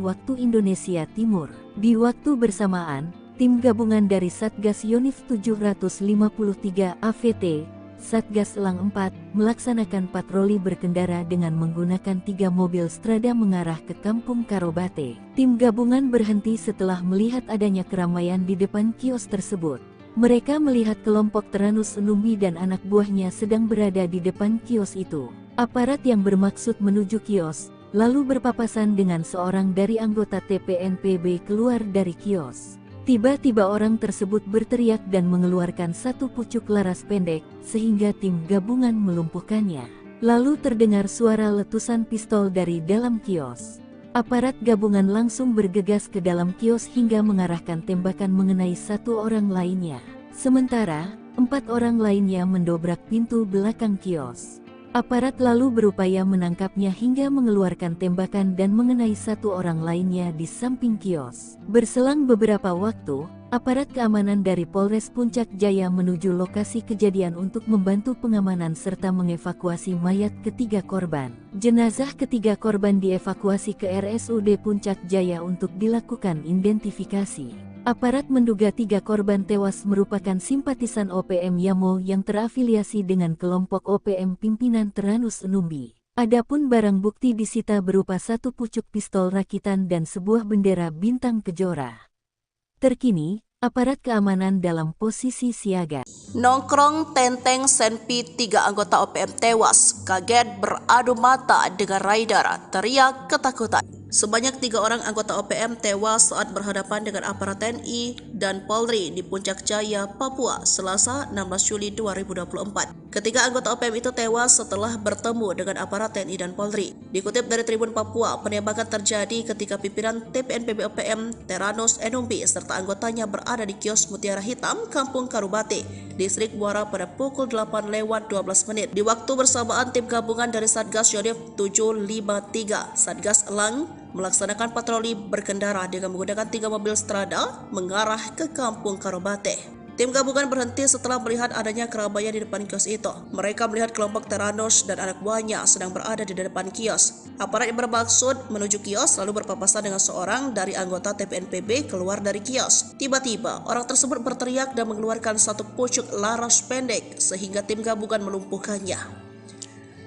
waktu Indonesia Timur. Di waktu bersamaan, tim gabungan dari Satgas Yonif 753 AVT, Satgas Elang 4, melaksanakan patroli berkendara dengan menggunakan 3 mobil strada mengarah ke Kampung Karubate. Tim gabungan berhenti setelah melihat adanya keramaian di depan kios tersebut. Mereka melihat kelompok Tyrannus Enumbi dan anak buahnya sedang berada di depan kios itu. Aparat yang bermaksud menuju kios, lalu berpapasan dengan seorang dari anggota TPNPB keluar dari kios. Tiba-tiba orang tersebut berteriak dan mengeluarkan 1 pucuk laras pendek, sehingga tim gabungan melumpuhkannya. Lalu terdengar suara letusan pistol dari dalam kios. Aparat gabungan langsung bergegas ke dalam kios hingga mengarahkan tembakan mengenai 1 orang lainnya. Sementara, 4 orang lainnya mendobrak pintu belakang kios. Aparat lalu berupaya menangkapnya hingga mengeluarkan tembakan dan mengenai 1 orang lainnya di samping kios. Berselang beberapa waktu, aparat keamanan dari Polres Puncak Jaya menuju lokasi kejadian untuk membantu pengamanan serta mengevakuasi mayat ketiga korban. Jenazah ketiga korban dievakuasi ke RSUD Puncak Jaya untuk dilakukan identifikasi. Aparat menduga 3 korban tewas merupakan simpatisan OPM Yamo yang terafiliasi dengan kelompok OPM pimpinan Tyrannus Enumbi. Adapun barang bukti disita berupa satu pucuk pistol rakitan dan sebuah bendera bintang kejora. Terkini, aparat keamanan dalam posisi siaga. Nongkrong Tenteng Senpi 3 anggota OPM tewas, kaget beradu mata dengan rider, teriak ketakutan. Sebanyak 3 orang anggota OPM tewas saat berhadapan dengan aparat TNI dan Polri di Puncak Jaya, Papua, Selasa 16 Juli 2024. Ketiga anggota OPM itu tewas setelah bertemu dengan aparat TNI dan Polri. Dikutip dari Tribun Papua, penembakan terjadi ketika pimpinan TPNPB OPM Teranus Enumbi serta anggotanya berada di kios Mutiara Hitam, Kampung Karubate, Distrik Muara pada pukul 8:12. Di waktu bersamaan, tim gabungan dari Satgas Yonif 753, Satgas Elang, melaksanakan patroli berkendara dengan menggunakan 3 mobil strada mengarah ke Kampung Karubate. Tim gabungan berhenti setelah melihat adanya keramaian di depan kios itu. Mereka melihat kelompok Teranus dan anak buahnya sedang berada di depan kios. Aparat yang bermaksud menuju kios lalu berpapasan dengan seorang dari anggota TPNPB keluar dari kios. Tiba-tiba, orang tersebut berteriak dan mengeluarkan satu pucuk laras pendek sehingga tim gabungan melumpuhkannya.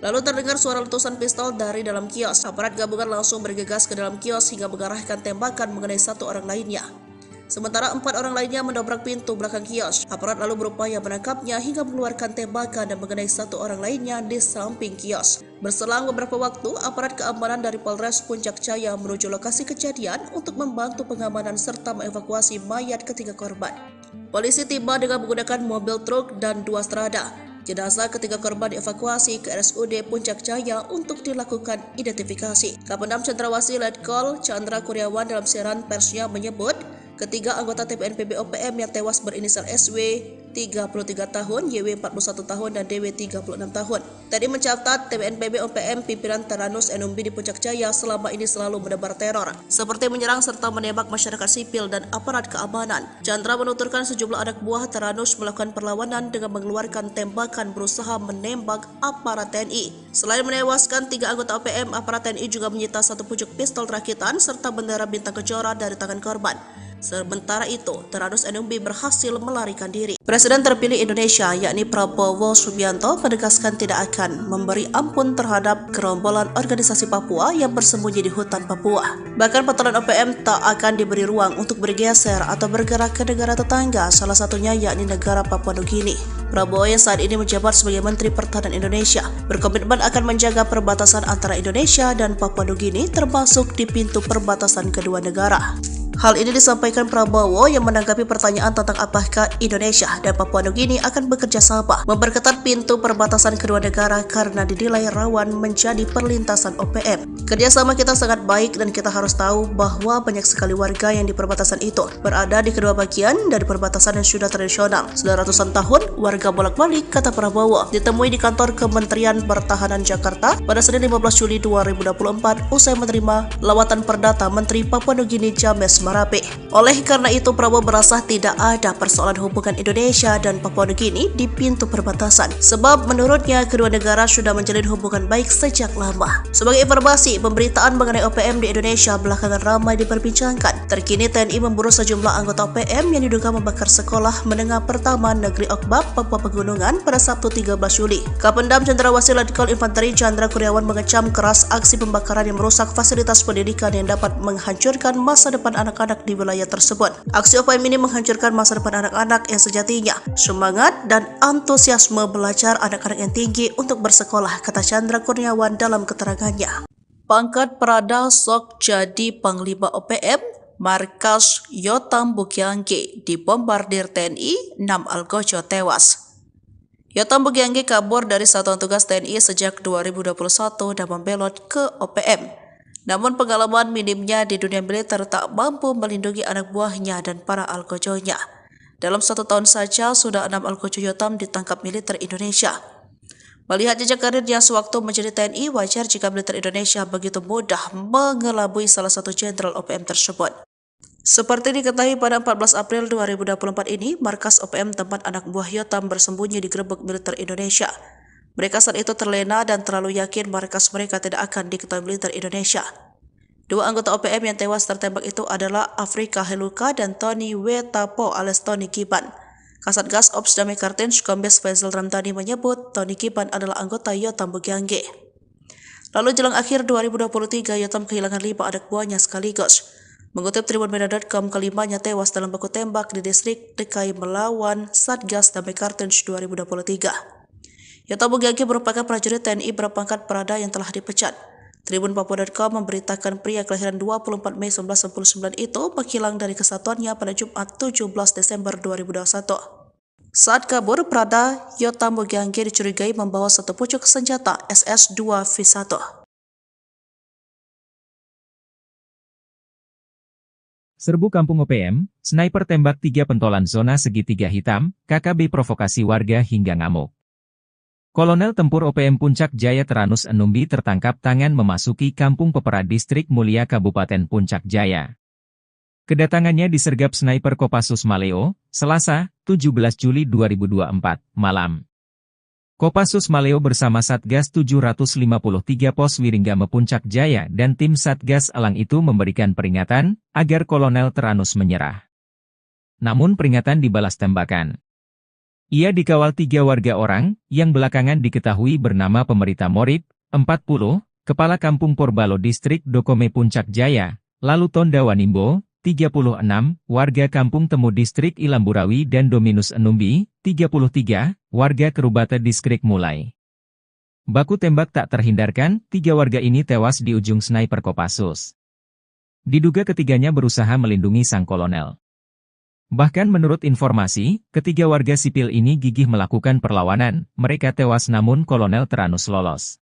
Lalu terdengar suara letusan pistol dari dalam kios. Aparat gabungan langsung bergegas ke dalam kios hingga mengarahkan tembakan mengenai 1 orang lainnya. Sementara 4 orang lainnya mendobrak pintu belakang kios. Aparat lalu berupaya menangkapnya hingga mengeluarkan tembakan dan mengenai 1 orang lainnya di samping kios. Berselang beberapa waktu, aparat keamanan dari Polres Puncak Jaya menuju lokasi kejadian untuk membantu pengamanan serta mengevakuasi mayat ketiga korban. Polisi tiba dengan menggunakan mobil truk dan 2 strada. Jenazah ketiga korban dievakuasi ke RSUD Puncak Jaya untuk dilakukan identifikasi. Kapendam Cendrawasih Letkol Chandra Kurniawan dalam siaran persnya menyebut, ketiga anggota TPNPB OPM yang tewas berinisial SW 33 tahun, YW 41 tahun, dan DW 36 tahun. Tadi mencatat TPNPB OPM pimpinan Teranus Enumbi di Puncak Jaya selama ini selalu menebar teror, seperti menyerang serta menembak masyarakat sipil dan aparat keamanan. Chandra menuturkan sejumlah anak buah Teranus melakukan perlawanan dengan mengeluarkan tembakan berusaha menembak aparat TNI. Selain menewaskan 3 anggota OPM, aparat TNI juga menyita 1 pucuk pistol rakitan serta bendera bintang kejora dari tangan korban. Sementara itu, Teranus Enumbi berhasil melarikan diri. Presiden terpilih Indonesia, yakni Prabowo Subianto, menegaskan tidak akan memberi ampun terhadap gerombolan organisasi Papua yang bersembunyi di hutan Papua. Bahkan patroli OPM tak akan diberi ruang untuk bergeser atau bergerak ke negara tetangga, salah satunya yakni negara Papua Nugini. Prabowo yang saat ini menjabat sebagai Menteri Pertahanan Indonesia berkomitmen akan menjaga perbatasan antara Indonesia dan Papua Nugini, termasuk di pintu perbatasan kedua negara. Hal ini disampaikan Prabowo yang menanggapi pertanyaan tentang apakah Indonesia dan Papua Nugini akan bekerja sama memperketat pintu perbatasan kedua negara karena dinilai rawan menjadi perlintasan OPM. Kerjasama kita sangat baik dan kita harus tahu bahwa banyak sekali warga yang di perbatasan itu berada di kedua bagian dari perbatasan yang sudah tradisional. Sudah ratusan tahun warga bolak-balik, kata Prabowo, ditemui di kantor Kementerian Pertahanan Jakarta pada Senin 15 Juli 2024 usai menerima lawatan perdata Menteri Papua Nugini James Marape. Oleh karena itu, Prabowo merasa tidak ada persoalan hubungan Indonesia dan Papua Nugini di pintu perbatasan, sebab menurutnya kedua negara sudah menjalin hubungan baik sejak lama. Sebagai informasi, pemberitaan mengenai OPM di Indonesia belakangan ramai diperbincangkan. Terkini TNI memburu sejumlah anggota OPM yang diduga membakar sekolah menengah pertama Negeri Okbab, Papua Pegunungan pada Sabtu 13 Juli. Kapendam Cendrawasih Letkol Infanteri Chandra Kurniawan mengecam keras aksi pembakaran yang merusak fasilitas pendidikan yang dapat menghancurkan masa depan anak-anak di wilayah tersebut. Aksi OPM ini menghancurkan masa depan anak-anak yang sejatinya semangat dan antusiasme belajar anak-anak yang tinggi untuk bersekolah, kata Chandra Kurniawan dalam keterangannya. Pangkat Prada sok jadi Panglima OPM, markas Yotam Bukiangge dibombardir TNI, 6 algojo tewas. Yotam Bukiangge kabur dari Satuan Tugas TNI sejak 2021 dan membelot ke OPM. Namun pengalaman minimnya di dunia militer tak mampu melindungi anak buahnya dan para algojonya. Dalam 1 tahun saja, sudah 6 algojo Yotam ditangkap militer Indonesia. Melihat jejak karirnya sewaktu menjadi TNI, wajar jika militer Indonesia begitu mudah mengelabui salah satu jenderal OPM tersebut. Seperti diketahui pada 14 April 2024 ini, markas OPM tempat anak buah Yotam bersembunyi digerebek militer Indonesia. Mereka saat itu terlena dan terlalu yakin markas mereka tidak akan diketahui militer Indonesia. 2 anggota OPM yang tewas tertembak itu adalah Afrika Heluka dan Tony Wetapo alias Tony Kiban. Kasatgas Ops Damai Kartens Kombes Faisal Ramdhani menyebut Tony Kiban adalah anggota Yotam Bukiangge. Lalu jelang akhir 2023, Yotam kehilangan 5 anak buahnya sekaligus. Mengutip tribunmedia.com, kelimanya tewas dalam baku tembak di distrik DKI melawan Satgas Damai Kartens 2023. Yotam Bugianggi merupakan prajurit TNI berpangkat Prada yang telah dipecat. Tribunpapua.com memberitakan pria kelahiran 24 Mei 1999 itu menghilang dari kesatuannya pada Jumat 17 Desember 2021. Saat kabur, Prada Yotam Bugianggi dicurigai membawa satu pucuk senjata SS-2V1. Serbu Kampung OPM, sniper tembak 3 pentolan zona segitiga hitam, KKB provokasi warga hingga ngamuk. Kolonel Tempur OPM Puncak Jaya Teranus Enumbi tertangkap tangan memasuki Kampung Pepera Distrik Mulia Kabupaten Puncak Jaya. Kedatangannya disergap sniper Kopassus Maleo, Selasa, 17 Juli 2024, malam. Kopassus Maleo bersama Satgas 753 Pos Wiringgame Puncak Jaya dan tim Satgas Elang itu memberikan peringatan agar Kolonel Teranus menyerah. Namun peringatan dibalas tembakan. Ia dikawal 3 warga orang, yang belakangan diketahui bernama Pemerita Morib, 40, Kepala Kampung Porbalo Distrik Dokome Puncak Jaya, lalu Tonda Wanimbo, 36, warga Kampung Temu Distrik Ilamburawi dan Dominus Enumbi, 33, warga Kerubata Distrik Mulai. Baku tembak tak terhindarkan, 3 warga ini tewas di ujung sniper Kopassus. Diduga ketiganya berusaha melindungi sang kolonel. Bahkan menurut informasi, ketiga warga sipil ini gigih melakukan perlawanan, mereka tewas namun Kolonel Teranus lolos.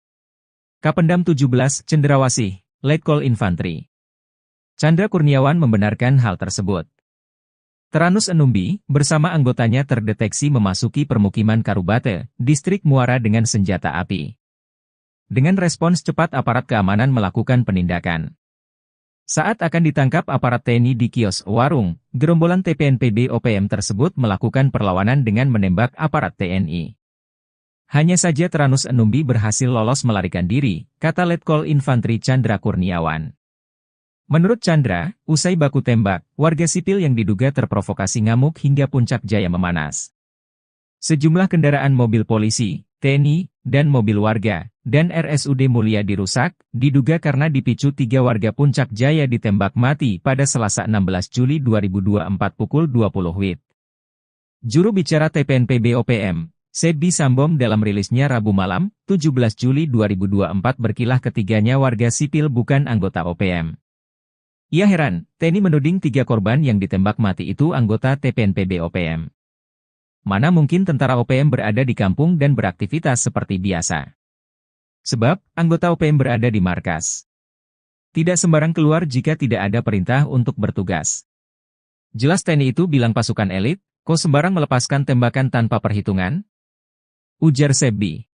Kapendam 17, Cendrawasih, Letkol Infantri Chandra Kurniawan membenarkan hal tersebut. Teranus Enumbi, bersama anggotanya terdeteksi memasuki permukiman Karubate, Distrik Muara dengan senjata api. Dengan respons cepat aparat keamanan melakukan penindakan. Saat akan ditangkap aparat TNI di kios warung, gerombolan TPNPB OPM tersebut melakukan perlawanan dengan menembak aparat TNI. Hanya saja Teranus Enumbi berhasil lolos melarikan diri, kata Letkol Infantri Chandra Kurniawan. Menurut Chandra, usai baku tembak, warga sipil yang diduga terprovokasi ngamuk hingga Puncak Jaya memanas. Sejumlah kendaraan mobil polisi, TNI, dan mobil warga, dan RSUD Mulia dirusak, diduga karena dipicu 3 warga Puncak Jaya ditembak mati pada Selasa 16 Juli 2024 pukul 20 WIB. Juru bicara TPNPB OPM, Sebi Sambom dalam rilisnya Rabu malam, 17 Juli 2024 berkilah ketiganya warga sipil bukan anggota OPM. Ia heran, TNI menuding 3 korban yang ditembak mati itu anggota TPNPB OPM. Mana mungkin tentara OPM berada di kampung dan beraktivitas seperti biasa. Sebab, anggota OPM berada di markas. Tidak sembarang keluar jika tidak ada perintah untuk bertugas. Jelas TNI itu bilang pasukan elit, kok sembarang melepaskan tembakan tanpa perhitungan? Ujar Sebi.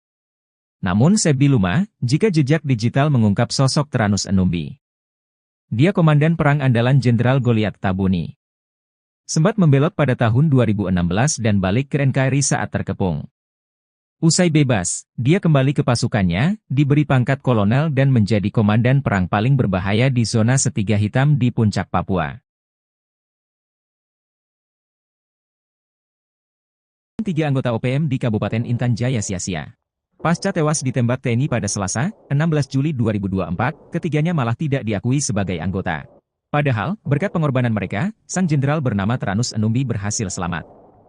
Namun Sebi lumah, jika jejak digital mengungkap sosok Teranus Enumbi. Dia komandan perang andalan Jenderal Goliat Tabuni. Sempat membelot pada tahun 2016 dan balik ke NKRI saat terkepung. Usai bebas, dia kembali ke pasukannya, diberi pangkat kolonel dan menjadi komandan perang paling berbahaya di zona Setiga Hitam di Puncak Papua. 3 anggota OPM di Kabupaten Intan Jaya sia-sia. Pasca tewas ditembak TNI pada Selasa, 16 Juli 2024, ketiganya malah tidak diakui sebagai anggota. Padahal, berkat pengorbanan mereka, sang jenderal bernama Teranus Enumbi berhasil selamat.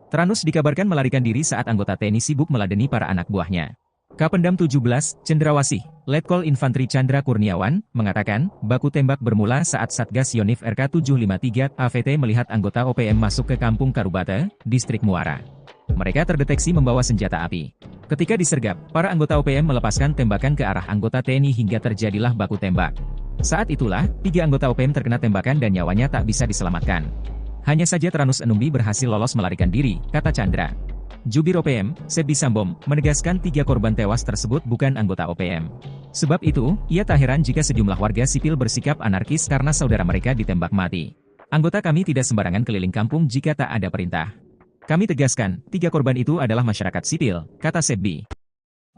Teranus dikabarkan melarikan diri saat anggota TNI sibuk meladeni para anak buahnya. Kapendam 17, Cendrawasih, Letkol Infantri Chandra Kurniawan, mengatakan, baku tembak bermula saat Satgas Yonif RK 753 AVT melihat anggota OPM masuk ke Kampung Karubate, Distrik Muara. Mereka terdeteksi membawa senjata api. Ketika disergap, para anggota OPM melepaskan tembakan ke arah anggota TNI hingga terjadilah baku tembak. Saat itulah, 3 anggota OPM terkena tembakan dan nyawanya tak bisa diselamatkan. Hanya saja Teranus Enumbi berhasil lolos melarikan diri, kata Chandra. Jubir OPM, Sebi Sambom, menegaskan 3 korban tewas tersebut bukan anggota OPM. Sebab itu, ia tak heran jika sejumlah warga sipil bersikap anarkis karena saudara mereka ditembak mati. Anggota kami tidak sembarangan keliling kampung jika tak ada perintah. Kami tegaskan, 3 korban itu adalah masyarakat sipil, kata Sebi.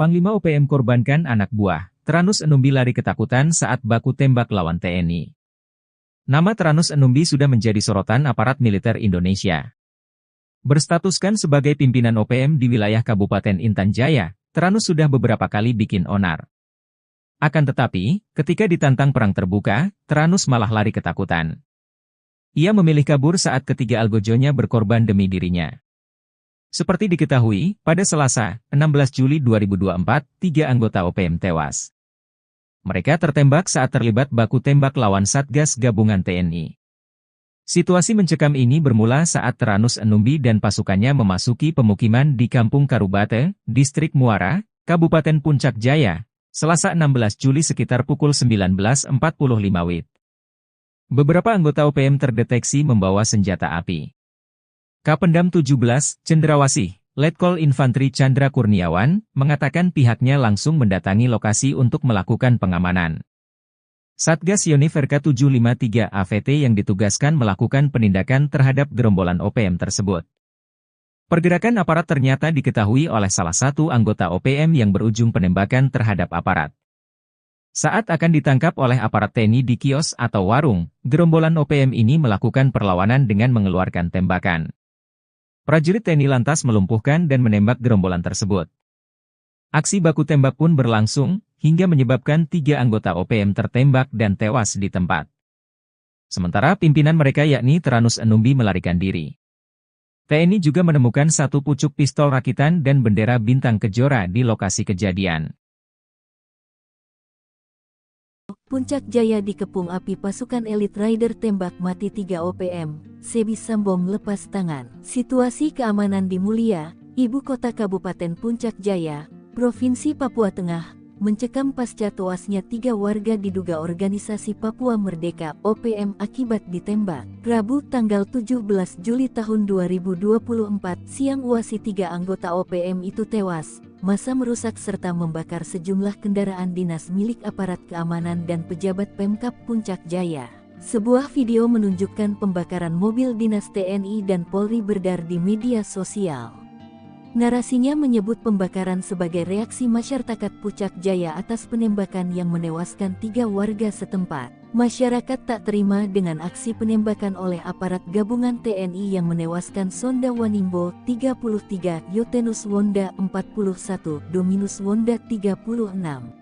Panglima OPM korbankan anak buah. Teranus Enumbi lari ketakutan saat baku tembak lawan TNI. Nama Teranus Enumbi sudah menjadi sorotan aparat militer Indonesia. Berstatuskan sebagai pimpinan OPM di wilayah Kabupaten Intan Jaya, Teranus sudah beberapa kali bikin onar. Akan tetapi, ketika ditantang perang terbuka, Tyrannus malah lari ketakutan. Ia memilih kabur saat ketiga algojonya berkorban demi dirinya. Seperti diketahui, pada Selasa, 16 Juli 2024, 3 anggota OPM tewas. Mereka tertembak saat terlibat baku tembak lawan Satgas Gabungan TNI. Situasi mencekam ini bermula saat Tyrannus Enumbi dan pasukannya memasuki pemukiman di Kampung Karubate, Distrik Muara, Kabupaten Puncak Jaya, Selasa 16 Juli sekitar pukul 19.45 WIB. Beberapa anggota OPM terdeteksi membawa senjata api. Kapendam 17, Cendrawasih, Letkol Infantri Chandra Kurniawan, mengatakan pihaknya langsung mendatangi lokasi untuk melakukan pengamanan. Satgas Yonif RK 753 AVT yang ditugaskan melakukan penindakan terhadap gerombolan OPM tersebut. Pergerakan aparat ternyata diketahui oleh salah satu anggota OPM yang berujung penembakan terhadap aparat. Saat akan ditangkap oleh aparat TNI di kios atau warung, gerombolan OPM ini melakukan perlawanan dengan mengeluarkan tembakan. Prajurit TNI lantas melumpuhkan dan menembak gerombolan tersebut. Aksi baku tembak pun berlangsung, hingga menyebabkan 3 anggota OPM tertembak dan tewas di tempat. Sementara pimpinan mereka yakni Tyrannus Enumbi melarikan diri. TNI juga menemukan 1 pucuk pistol rakitan dan bendera bintang kejora di lokasi kejadian. Puncak Jaya dikepung api pasukan elit Rider tembak mati 3 OPM, Sebi Sambong lepas tangan. Situasi keamanan di Mulia, ibu kota Kabupaten Puncak Jaya, Provinsi Papua Tengah, mencekam pasca tewasnya 3 warga diduga organisasi Papua Merdeka OPM akibat ditembak. Rabu tanggal 17 Juli tahun 2024 siang uasi 3 anggota OPM itu tewas. Massa merusak serta membakar sejumlah kendaraan dinas milik aparat keamanan dan pejabat Pemkab Puncak Jaya. Sebuah video menunjukkan pembakaran mobil dinas TNI dan Polri beredar di media sosial. Narasinya menyebut pembakaran sebagai reaksi masyarakat Puncak Jaya atas penembakan yang menewaskan 3 warga setempat. Masyarakat tak terima dengan aksi penembakan oleh aparat gabungan TNI yang menewaskan Sonda Wanimbo 33, Yotenus Wonda 41, Dominus Wonda 36.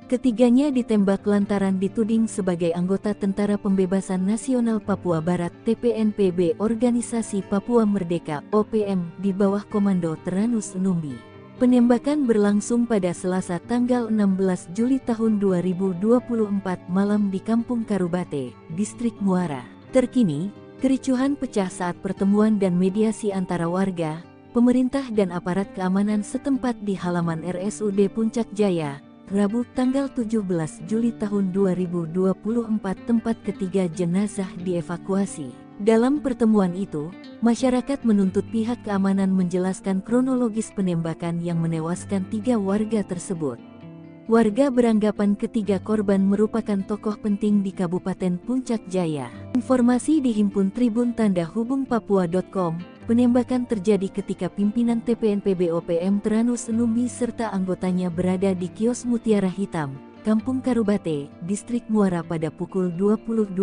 Ketiganya ditembak lantaran dituding sebagai anggota Tentara Pembebasan Nasional Papua Barat TPNPB Organisasi Papua Merdeka OPM di bawah komando Tyrannus Enumbi. Penembakan berlangsung pada Selasa tanggal 16 Juli tahun 2024 malam di Kampung Karubate, Distrik Muara. Terkini, kericuhan pecah saat pertemuan dan mediasi antara warga, pemerintah dan aparat keamanan setempat di halaman RSUD Puncak Jaya, Rabu tanggal 17 Juli tahun 2024 tempat ketiga jenazah dievakuasi. Dalam pertemuan itu, masyarakat menuntut pihak keamanan menjelaskan kronologis penembakan yang menewaskan 3 warga tersebut. Warga beranggapan ketiga korban merupakan tokoh penting di Kabupaten Puncak Jaya. Informasi dihimpun Tribun Tanda Hubung Papua.com, penembakan terjadi ketika pimpinan TPNPB OPM Tyrannus Enumbi serta anggotanya berada di kios Mutiara Hitam, Kampung Karubate, Distrik Muara pada pukul 20.12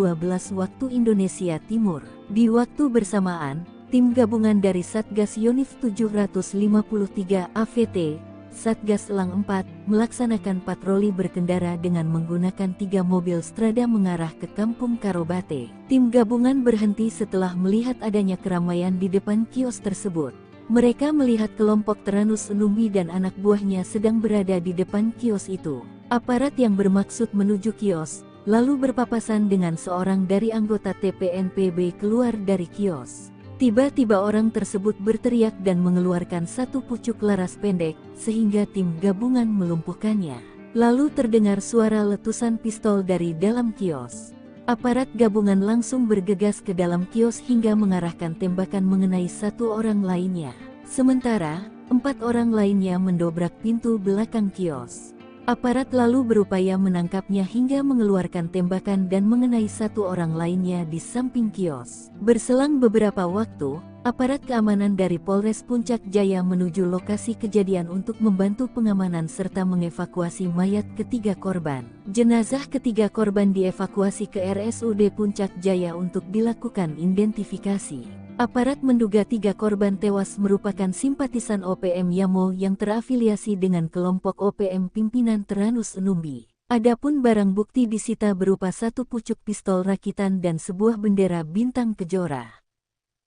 waktu Indonesia Timur. Di waktu bersamaan, tim gabungan dari Satgas Yonif 753 AVT, Satgas Elang 4, melaksanakan patroli berkendara dengan menggunakan 3 mobil Strada mengarah ke Kampung Karubate. Tim gabungan berhenti setelah melihat adanya keramaian di depan kios tersebut. Mereka melihat kelompok Tyrannus Enumbi dan anak buahnya sedang berada di depan kios itu. Aparat yang bermaksud menuju kios, lalu berpapasan dengan seorang dari anggota TPNPB keluar dari kios. Tiba-tiba orang tersebut berteriak dan mengeluarkan 1 pucuk laras pendek, sehingga tim gabungan melumpuhkannya. Lalu terdengar suara letusan pistol dari dalam kios. Aparat gabungan langsung bergegas ke dalam kios hingga mengarahkan tembakan mengenai 1 orang lainnya. Sementara, 4 orang lainnya mendobrak pintu belakang kios. Aparat lalu berupaya menangkapnya hingga mengeluarkan tembakan dan mengenai 1 orang lainnya di samping kios. Berselang beberapa waktu, aparat keamanan dari Polres Puncak Jaya menuju lokasi kejadian untuk membantu pengamanan serta mengevakuasi mayat ketiga korban. Jenazah ketiga korban dievakuasi ke RSUD Puncak Jaya untuk dilakukan identifikasi. Aparat menduga 3 korban tewas merupakan simpatisan OPM Yamo yang terafiliasi dengan kelompok OPM pimpinan Tyrannus Enumbi. Adapun barang bukti disita berupa satu pucuk pistol rakitan dan sebuah bendera bintang kejora.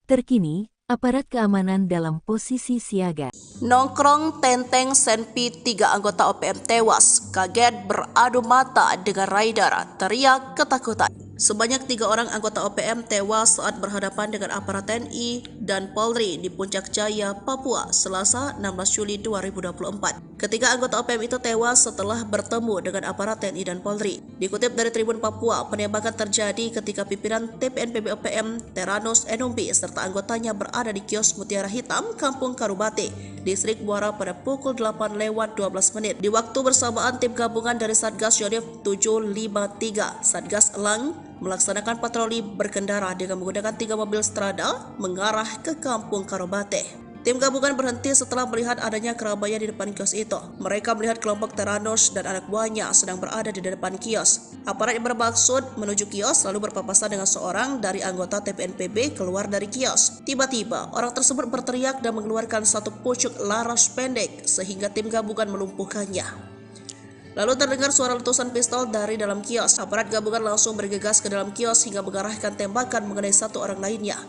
Terkini, aparat keamanan dalam posisi siaga. Nongkrong tenteng Senpi 3 anggota OPM tewas, kaget beradu mata dengan rider, teriak ketakutan. Sebanyak 3 orang anggota OPM tewas saat berhadapan dengan aparat TNI dan Polri di Puncak Jaya, Papua, Selasa 16 Juli 2024. Ketiga anggota OPM itu tewas setelah bertemu dengan aparat TNI dan Polri. Dikutip dari Tribun Papua, penembakan terjadi ketika pimpinan TPNPB OPM Teranus Enumbi serta anggotanya berada di kios Mutiara Hitam, Kampung Karubate, Distrik Muara pada pukul 8:12 menit. Di waktu bersamaan, tim gabungan dari Satgas Yonif 753, Satgas Elang, melaksanakan patroli berkendara dengan menggunakan 3 mobil strada mengarah ke Kampung Karobate. Tim gabungan berhenti setelah melihat adanya keramaian di depan kios itu. Mereka melihat kelompok Teranus dan anak buahnya sedang berada di depan kios. Aparat yang bermaksud menuju kios lalu berpapasan dengan seorang dari anggota TPNPB keluar dari kios. Tiba-tiba, orang tersebut berteriak dan mengeluarkan satu pucuk laras pendek sehingga tim gabungan melumpuhkannya. Lalu terdengar suara letusan pistol dari dalam kios. Aparat gabungan langsung bergegas ke dalam kios hingga mengarahkan tembakan mengenai satu orang lainnya.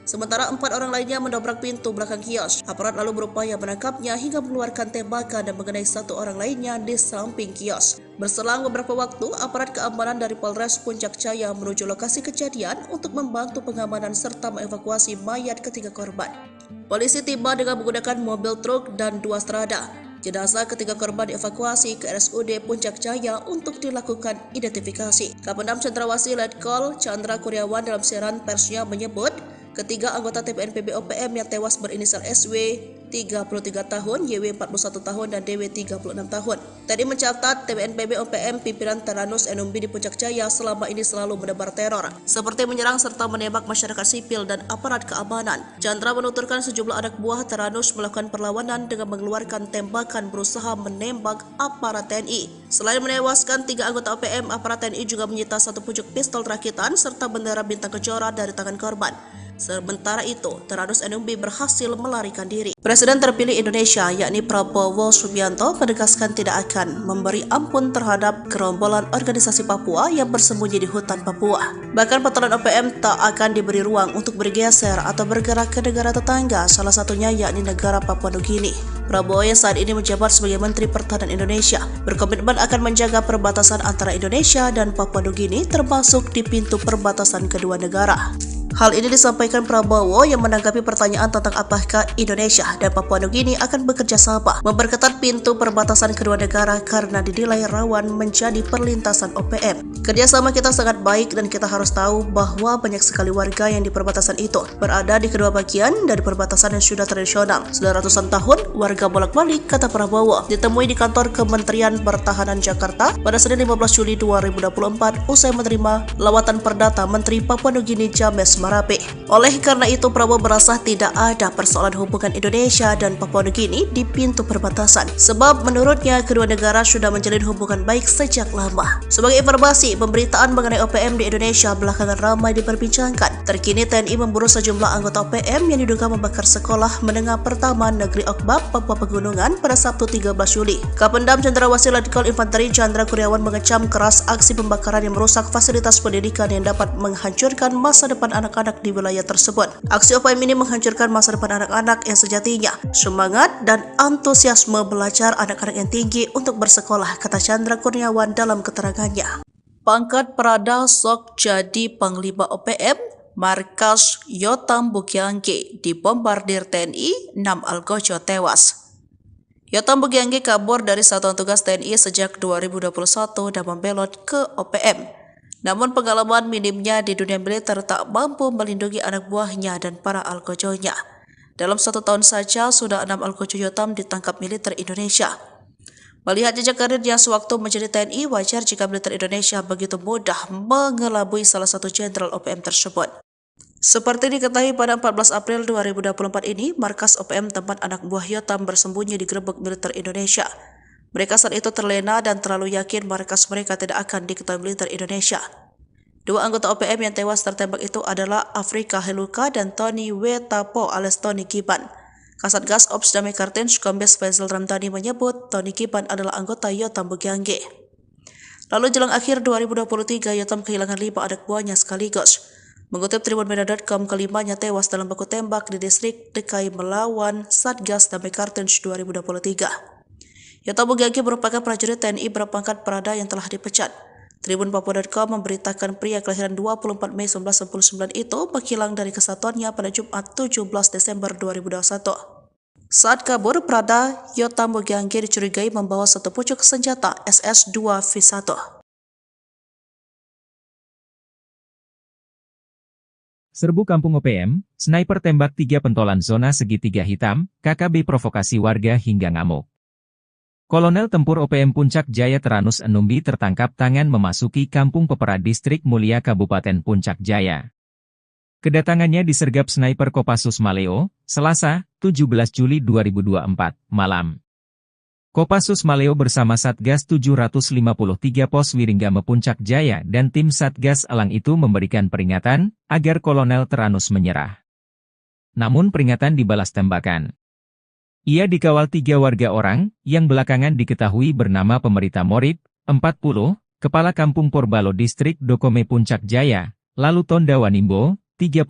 Sementara 4 orang lainnya mendobrak pintu belakang kios. Aparat lalu berupaya menangkapnya hingga mengeluarkan tembakan dan mengenai satu orang lainnya di samping kios. Berselang beberapa waktu, aparat keamanan dari Polres Puncak Jaya menuju lokasi kejadian untuk membantu pengamanan serta mengevakuasi mayat ketiga korban. Polisi tiba dengan menggunakan mobil truk dan 2 strada. Jenazah ketiga korban dievakuasi ke RSUD Puncak Jaya untuk dilakukan identifikasi. Kapendam Cendrawasih Letkol Chandra Kurniawan dalam siaran persnya menyebut, ketiga anggota TPNPB OPM yang tewas berinisial SW 33 tahun, YW 41 tahun, dan DW 36 tahun. Tadi mencatat TPNPB OPM pimpinan Teranus Enumbi di Puncak Jaya selama ini selalu menebar teror, seperti menyerang serta menembak masyarakat sipil dan aparat keamanan. Chandra menuturkan sejumlah anak buah Teranus melakukan perlawanan dengan mengeluarkan tembakan berusaha menembak aparat TNI. Selain menewaskan 3 anggota OPM, aparat TNI juga menyita satu pucuk pistol rakitan serta bendera bintang kejora dari tangan korban. Sementara itu, Teranus Enumbi berhasil melarikan diri. Presiden terpilih Indonesia, yakni Prabowo Subianto, menegaskan tidak akan memberi ampun terhadap gerombolan organisasi Papua yang bersembunyi di hutan Papua. Bahkan patroli OPM tak akan diberi ruang untuk bergeser atau bergerak ke negara tetangga, salah satunya yakni negara Papua Nugini. Prabowo yang saat ini menjabat sebagai Menteri Pertahanan Indonesia berkomitmen akan menjaga perbatasan antara Indonesia dan Papua Nugini, termasuk di pintu perbatasan kedua negara. Hal ini disampaikan Prabowo yang menanggapi pertanyaan tentang apakah Indonesia dan Papua Nugini akan bekerja sama memperketat pintu perbatasan kedua negara karena dinilai rawan menjadi perlintasan OPM. Kerjasama kita sangat baik dan kita harus tahu bahwa banyak sekali warga yang di perbatasan itu berada di kedua bagian dari perbatasan yang sudah tradisional. Sudah ratusan tahun warga bolak-balik, kata Prabowo. Ditemui di kantor Kementerian Pertahanan Jakarta pada Senin 15 Juli 2024 usai menerima lawatan perdata Menteri Papua Nugini James Marape. Oleh karena itu, Prabowo merasa tidak ada persoalan hubungan Indonesia dan Papua Nugini di pintu perbatasan, sebab menurutnya kedua negara sudah menjalin hubungan baik sejak lama. Sebagai informasi, pemberitaan mengenai OPM di Indonesia belakangan ramai diperbincangkan. Terkini TNI memburu sejumlah anggota OPM yang diduga membakar sekolah menengah pertama Negeri Okbab, Papua Pegunungan pada Sabtu 13 Juli. Kapendam Cendrawasih Letkol Infanteri Chandra Kurniawan mengecam keras aksi pembakaran yang merusak fasilitas pendidikan yang dapat menghancurkan masa depan anak-anak di wilayah tersebut. Aksi OPM ini menghancurkan masa depan anak-anak yang sejatinya semangat dan antusiasme belajar anak-anak yang tinggi untuk bersekolah, kata Chandra Kurniawan dalam keterangannya. Pangkat Prada sok jadi Panglima OPM, markas Yotam Bukyangge dibombardir TNI, 6 algojo tewas. Yotam Bukyangge kabur dari Satuan Tugas TNI sejak 2021 dan membelot ke OPM. Namun pengalaman minimnya di dunia militer tak mampu melindungi anak buahnya dan para algojonya. Dalam 1 tahun saja sudah 6 algojo Yotam ditangkap militer Indonesia. Melihat jejak karirnya sewaktu menjadi TNI, wajar jika militer Indonesia begitu mudah mengelabui salah satu jenderal OPM tersebut. Seperti diketahui pada 14 April 2024 ini, markas OPM tempat anak buah Yotam bersembunyi digerebek militer Indonesia. Mereka saat itu terlena dan terlalu yakin markas mereka tidak akan diketahui militer Indonesia. 2 anggota OPM yang tewas tertembak itu adalah Afrika Heluka dan Tony Wetapo alias Tony Kiban. Kasatgas Ops Damai Kartens Kombes Faisal Ramdhani menyebut Tony Kiban adalah anggota Yotam Bukyangge. Lalu jelang akhir 2023, Yotam kehilangan 5 anak buahnya sekaligus. Mengutip tribunmedia.com, kelimanya tewas dalam baku tembak di distrik DKI melawan Satgas Damai Kartens 2023. Yotam Bugagi merupakan prajurit TNI berpangkat Prada yang telah dipecat. Tribun Papua.com memberitakan pria kelahiran 24 Mei 1999 itu menghilang dari kesatuannya pada Jumat 17 Desember 2021. Saat kabur, Prada Yotam Bugagi dicurigai membawa satu pucuk senjata SS-2V1. Serbu Kampung OPM, sniper tembak 3 pentolan zona segitiga hitam, KKB provokasi warga hingga ngamuk. Kolonel Tempur OPM Puncak Jaya Teranus Enumbi tertangkap tangan memasuki Kampung Pepera Distrik Mulia Kabupaten Puncak Jaya. Kedatangannya disergap sniper Kopassus Maleo, Selasa, 17 Juli 2024, malam. Kopassus Maleo bersama Satgas 753 Pos Wiringgame Puncak Jaya dan tim Satgas Elang itu memberikan peringatan agar Kolonel Teranus menyerah. Namun peringatan dibalas tembakan. Ia dikawal 3 warga orang yang belakangan diketahui bernama Pemerita Morib, 40, Kepala Kampung Porbalo Distrik Dokome Puncak Jaya, lalu Tonda Wanimbo, 36,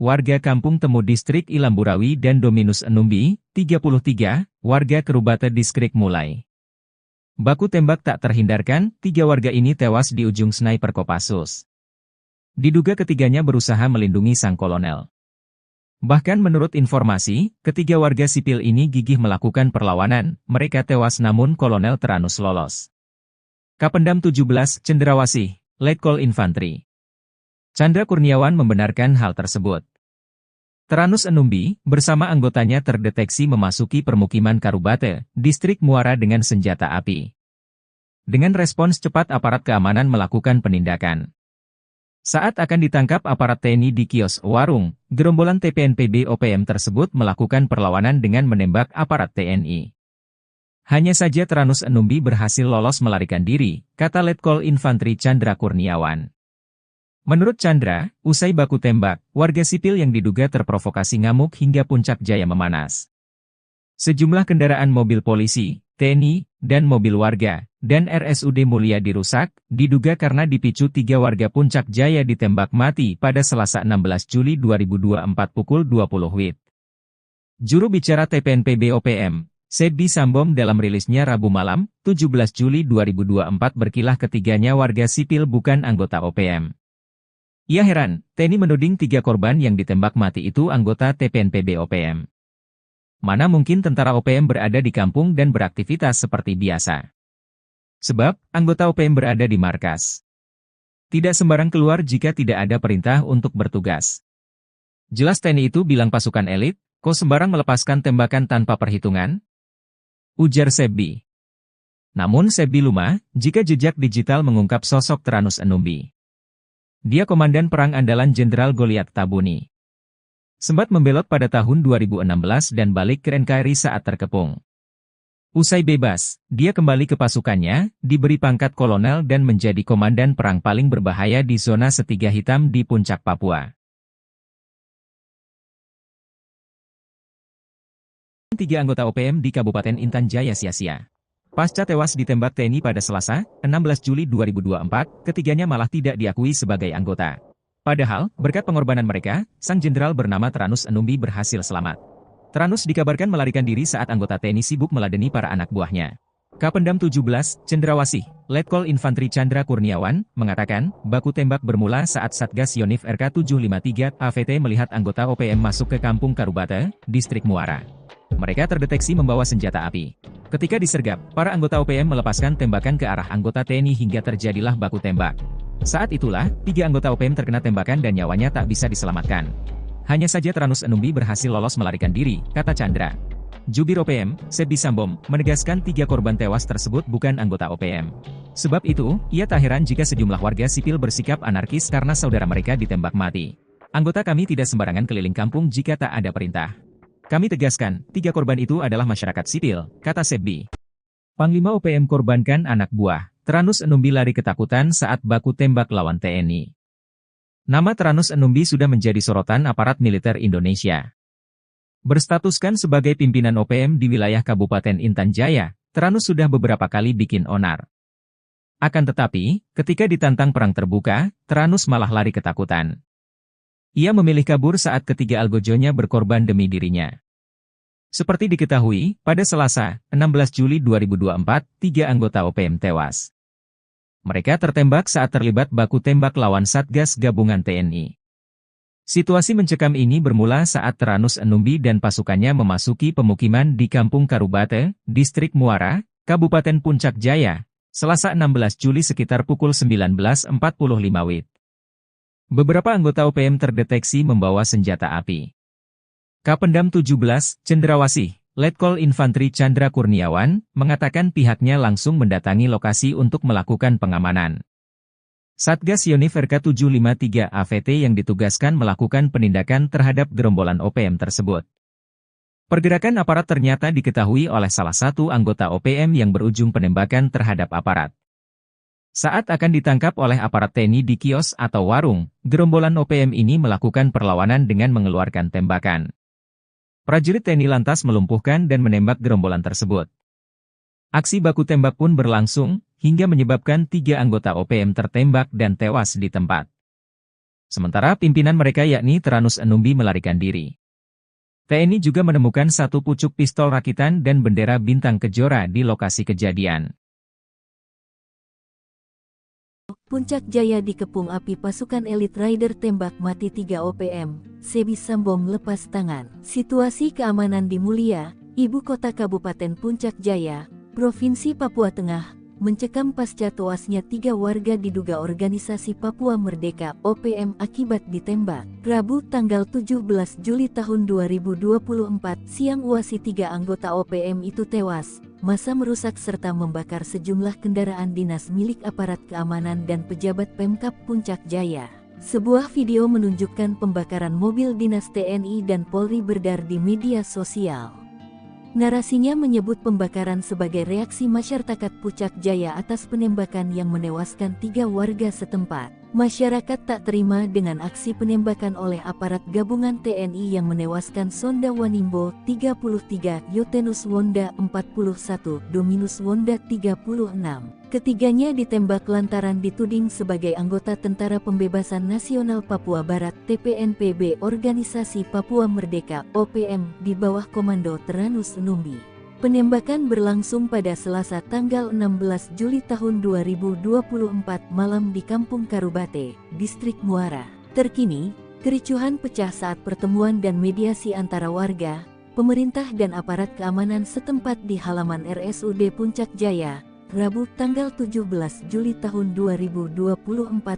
warga Kampung Temu Distrik Ilamburawi dan Dominus Enumbi, 33, warga Kerubata Distrik Mulai. Baku tembak tak terhindarkan, 3 warga ini tewas di ujung sniper Kopassus. Diduga ketiganya berusaha melindungi sang kolonel. Bahkan menurut informasi, ketiga warga sipil ini gigih melakukan perlawanan, mereka tewas namun Kolonel Teranus lolos. Kapendam 17, Cendrawasih, Letkol Infantri Chandra Kurniawan membenarkan hal tersebut. Teranus Enumbi, bersama anggotanya terdeteksi memasuki permukiman Karubate, Distrik Muara dengan senjata api. Dengan respons cepat aparat keamanan melakukan penindakan. Saat akan ditangkap aparat TNI di kios warung, gerombolan TPNPB OPM tersebut melakukan perlawanan dengan menembak aparat TNI. Hanya saja Teranus Enumbi berhasil lolos melarikan diri, kata Letkol Infantri Chandra Kurniawan. Menurut Chandra, usai baku tembak, warga sipil yang diduga terprovokasi ngamuk hingga Puncak Jaya memanas. Sejumlah kendaraan mobil polisi, TNI, dan mobil warga, dan RSUD Mulia dirusak, diduga karena dipicu 3 warga Puncak Jaya ditembak mati pada Selasa 16 Juli 2024 pukul 20 WIB. Juru bicara TPNPB OPM, Sebi Sambom dalam rilisnya Rabu malam, 17 Juli 2024 berkilah ketiganya warga sipil bukan anggota OPM. Ia heran, TNI menuding 3 korban yang ditembak mati itu anggota TPNPB OPM. Mana mungkin tentara OPM berada di kampung dan beraktivitas seperti biasa. Sebab, anggota OPM berada di markas. Tidak sembarang keluar jika tidak ada perintah untuk bertugas. Jelas TNI itu bilang pasukan elit, kok sembarang melepaskan tembakan tanpa perhitungan? Ujar Sebi. Namun Sebi lumah, jika jejak digital mengungkap sosok Teranus Enumbi. Dia komandan perang andalan Jenderal Goliat Tabuni. Sempat membelot pada tahun 2016 dan balik ke NKRI saat terkepung. Usai bebas, dia kembali ke pasukannya, diberi pangkat kolonel dan menjadi komandan perang paling berbahaya di zona Setiga Hitam di Puncak Papua. 3 anggota OPM di Kabupaten Intan Jaya sia-sia. Pasca tewas ditembak TNI pada Selasa, 16 Juli 2024, ketiganya malah tidak diakui sebagai anggota. Padahal, berkat pengorbanan mereka, sang jenderal bernama Teranus Enumbi berhasil selamat. Teranus dikabarkan melarikan diri saat anggota TNI sibuk meladeni para anak buahnya. Kapendam 17, Cendrawasih, Letkol Infantri Chandra Kurniawan, mengatakan, baku tembak bermula saat Satgas Yonif RK 753 AVT melihat anggota OPM masuk ke Kampung Karubate, Distrik Muara. Mereka terdeteksi membawa senjata api. Ketika disergap, para anggota OPM melepaskan tembakan ke arah anggota TNI hingga terjadilah baku tembak. Saat itulah, 3 anggota OPM terkena tembakan dan nyawanya tak bisa diselamatkan. Hanya saja Teranus Enumbi berhasil lolos melarikan diri, kata Chandra. Jubir OPM, Sebi Sambom, menegaskan 3 korban tewas tersebut bukan anggota OPM. Sebab itu, ia tak heran jika sejumlah warga sipil bersikap anarkis karena saudara mereka ditembak mati. Anggota kami tidak sembarangan keliling kampung jika tak ada perintah. Kami tegaskan, 3 korban itu adalah masyarakat sipil, kata Sebi. Panglima OPM korbankan anak buah. Teranus Enumbi lari ketakutan saat baku tembak lawan TNI. Nama Teranus Enumbi sudah menjadi sorotan aparat militer Indonesia. Berstatuskan sebagai pimpinan OPM di wilayah Kabupaten Intan Jaya, Teranus sudah beberapa kali bikin onar. Akan tetapi, ketika ditantang perang terbuka, Tyrannus malah lari ketakutan. Ia memilih kabur saat ketiga algojonya berkorban demi dirinya. Seperti diketahui, pada Selasa, 16 Juli 2024, 3 anggota OPM tewas. Mereka tertembak saat terlibat baku tembak lawan Satgas Gabungan TNI. Situasi mencekam ini bermula saat Tyrannus Enumbi dan pasukannya memasuki pemukiman di Kampung Karubate, Distrik Muara, Kabupaten Puncak Jaya, Selasa 16 Juli sekitar pukul 19.45 WIB. Beberapa anggota OPM terdeteksi membawa senjata api. Kapendam 17, Cendrawasih, Letkol Infantri Chandra Kurniawan, mengatakan pihaknya langsung mendatangi lokasi untuk melakukan pengamanan. Satgas Yonif RK753 AVT yang ditugaskan melakukan penindakan terhadap gerombolan OPM tersebut. Pergerakan aparat ternyata diketahui oleh salah satu anggota OPM yang berujung penembakan terhadap aparat. Saat akan ditangkap oleh aparat TNI di kios atau warung, gerombolan OPM ini melakukan perlawanan dengan mengeluarkan tembakan. Prajurit TNI lantas melumpuhkan dan menembak gerombolan tersebut. Aksi baku tembak pun berlangsung, hingga menyebabkan 3 anggota OPM tertembak dan tewas di tempat. Sementara pimpinan mereka yakni Tyrannus Enumbi melarikan diri. TNI juga menemukan 1 pucuk pistol rakitan dan bendera bintang kejora di lokasi kejadian. Puncak Jaya dikepung api pasukan elit Rider tembak mati 3 OPM, Sebi Sambong lepas tangan. Situasi keamanan di Mulia, ibu kota Kabupaten Puncak Jaya, Provinsi Papua Tengah, mencekam pasca tewasnya 3 warga diduga organisasi Papua Merdeka (OPM) akibat ditembak. Rabu tanggal 17 Juli tahun 2024 siang uasi 3 anggota OPM itu tewas. Massa merusak serta membakar sejumlah kendaraan dinas milik aparat keamanan dan pejabat Pemkab Puncak Jaya. Sebuah video menunjukkan pembakaran mobil dinas TNI dan Polri beredar di media sosial. Narasinya menyebut pembakaran sebagai reaksi masyarakat Puncak Jaya atas penembakan yang menewaskan 3 warga setempat. Masyarakat tak terima dengan aksi penembakan oleh aparat gabungan TNI yang menewaskan Sonda Wanimbo 33, Yotenus Wonda 41, Dominus Wonda 36. Ketiganya ditembak lantaran dituding sebagai anggota Tentara Pembebasan Nasional Papua Barat (TPNPB) Organisasi Papua Merdeka (OPM) di bawah komando Tyrannus Enumbi. Penembakan berlangsung pada Selasa tanggal 16 Juli tahun 2024 malam di Kampung Karubate, Distrik Muara. Terkini, kericuhan pecah saat pertemuan dan mediasi antara warga, pemerintah dan aparat keamanan setempat di halaman RSUD Puncak Jaya, Rabu tanggal 17 Juli tahun 2024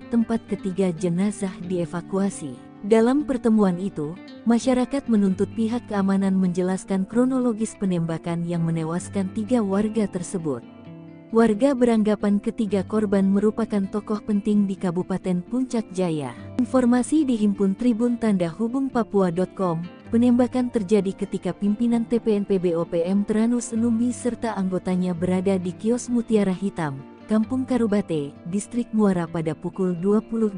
tempat ketiga jenazah dievakuasi. Dalam pertemuan itu, masyarakat menuntut pihak keamanan menjelaskan kronologis penembakan yang menewaskan 3 warga tersebut. Warga beranggapan ketiga korban merupakan tokoh penting di Kabupaten Puncak Jaya. Informasi dihimpun Tribun Tanda Hubung Papua.com. Penembakan terjadi ketika pimpinan TPNPB OPM Tyrannus Enumbi serta anggotanya berada di kios Mutiara Hitam, Kampung Karubate, Distrik Muara pada pukul 20.12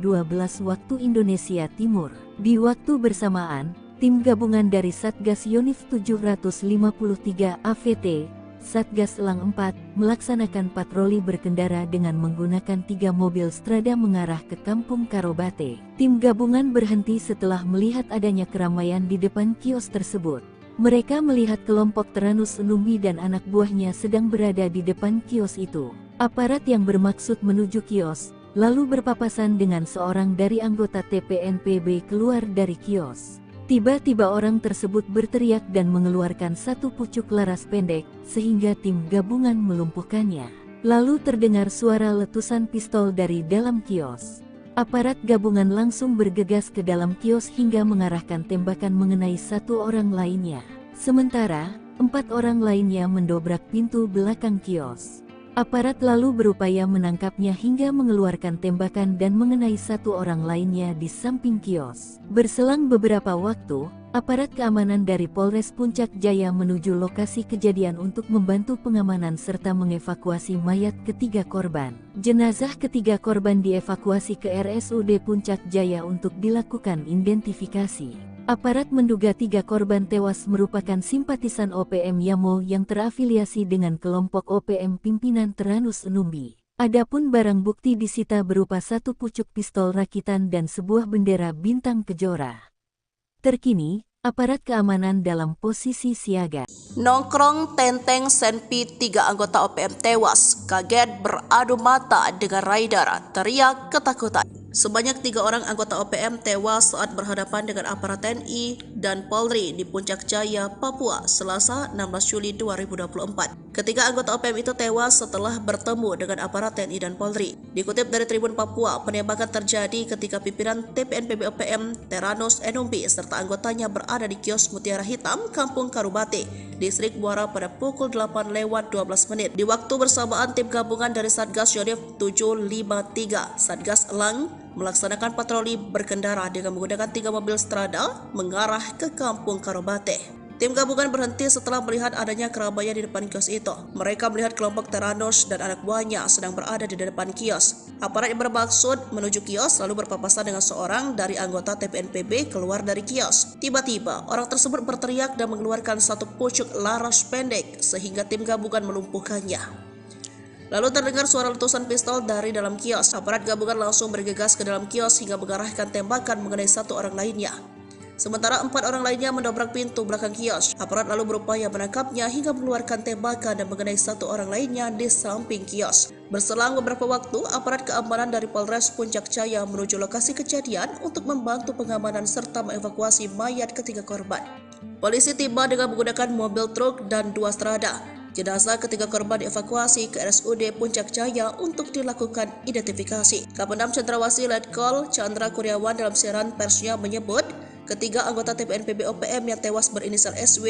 waktu Indonesia Timur. Di waktu bersamaan, tim gabungan dari Satgas Yonif 753 AVT, Satgas Elang 4, melaksanakan patroli berkendara dengan menggunakan 3 mobil Strada mengarah ke Kampung Karubate. Tim gabungan berhenti setelah melihat adanya keramaian di depan kios tersebut. Mereka melihat kelompok Tyrannus Enumbi dan anak buahnya sedang berada di depan kios itu. Aparat yang bermaksud menuju kios, lalu berpapasan dengan seorang dari anggota TPNPB keluar dari kios. Tiba-tiba orang tersebut berteriak dan mengeluarkan 1 pucuk laras pendek, sehingga tim gabungan melumpuhkannya. Lalu terdengar suara letusan pistol dari dalam kios. Aparat gabungan langsung bergegas ke dalam kios hingga mengarahkan tembakan mengenai 1 orang lainnya. Sementara, 4 orang lainnya mendobrak pintu belakang kios. Aparat lalu berupaya menangkapnya hingga mengeluarkan tembakan dan mengenai 1 orang lainnya di samping kios. Berselang beberapa waktu, aparat keamanan dari Polres Puncak Jaya menuju lokasi kejadian untuk membantu pengamanan serta mengevakuasi mayat ketiga korban. Jenazah ketiga korban dievakuasi ke RSUD Puncak Jaya untuk dilakukan identifikasi. Aparat menduga 3 korban tewas merupakan simpatisan OPM Yamo yang terafiliasi dengan kelompok OPM pimpinan Tyrannus Enumbi. Adapun barang bukti disita berupa satu pucuk pistol rakitan dan sebuah bendera bintang kejora. Terkini, aparat keamanan dalam posisi siaga. Nongkrong tenteng Senpi 3 anggota OPM tewas, kaget beradu mata dengan rider, teriak ketakutan. Sebanyak 3 orang anggota OPM tewas saat berhadapan dengan aparat TNI dan Polri di Puncak Jaya, Papua, Selasa 16 Juli 2024. Ketiga anggota OPM itu tewas setelah bertemu dengan aparat TNI dan Polri. Dikutip dari Tribun Papua, penembakan terjadi ketika pimpinan TPNPB OPM Teranus Enumbi serta anggotanya berada di kios Mutiara Hitam, Kampung Karubate, Distrik Muara pada pukul 8:12. Di waktu bersamaan, tim gabungan dari Satgas Yonif 753 Satgas Elang melaksanakan patroli berkendara dengan menggunakan 3 mobil strada mengarah ke Kampung Karubate. Tim gabungan berhenti setelah melihat adanya keramaian di depan kios itu. Mereka melihat kelompok Teranus dan anak buahnya sedang berada di depan kios. Aparat yang bermaksud menuju kios lalu berpapasan dengan seorang dari anggota TPNPB keluar dari kios. Tiba-tiba, orang tersebut berteriak dan mengeluarkan satu pucuk laras pendek sehingga tim gabungan melumpuhkannya. Lalu terdengar suara letusan pistol dari dalam kios. Aparat gabungan langsung bergegas ke dalam kios hingga mengarahkan tembakan mengenai 1 orang lainnya. Sementara 4 orang lainnya mendobrak pintu belakang kios. Aparat lalu berupaya menangkapnya hingga mengeluarkan tembakan dan mengenai 1 orang lainnya di samping kios. Berselang beberapa waktu, aparat keamanan dari Polres Puncak Jaya menuju lokasi kejadian untuk membantu pengamanan serta mengevakuasi mayat ketiga korban. Polisi tiba dengan menggunakan mobil truk dan 2 strada. Jenazah ketiga korban dievakuasi ke RSUD Puncak Jaya untuk dilakukan identifikasi. Kapendam Cendrawasih Letkol Chandra Kurniawan dalam siaran persnya menyebut, ketiga anggota TPNPB OPM yang tewas berinisial SW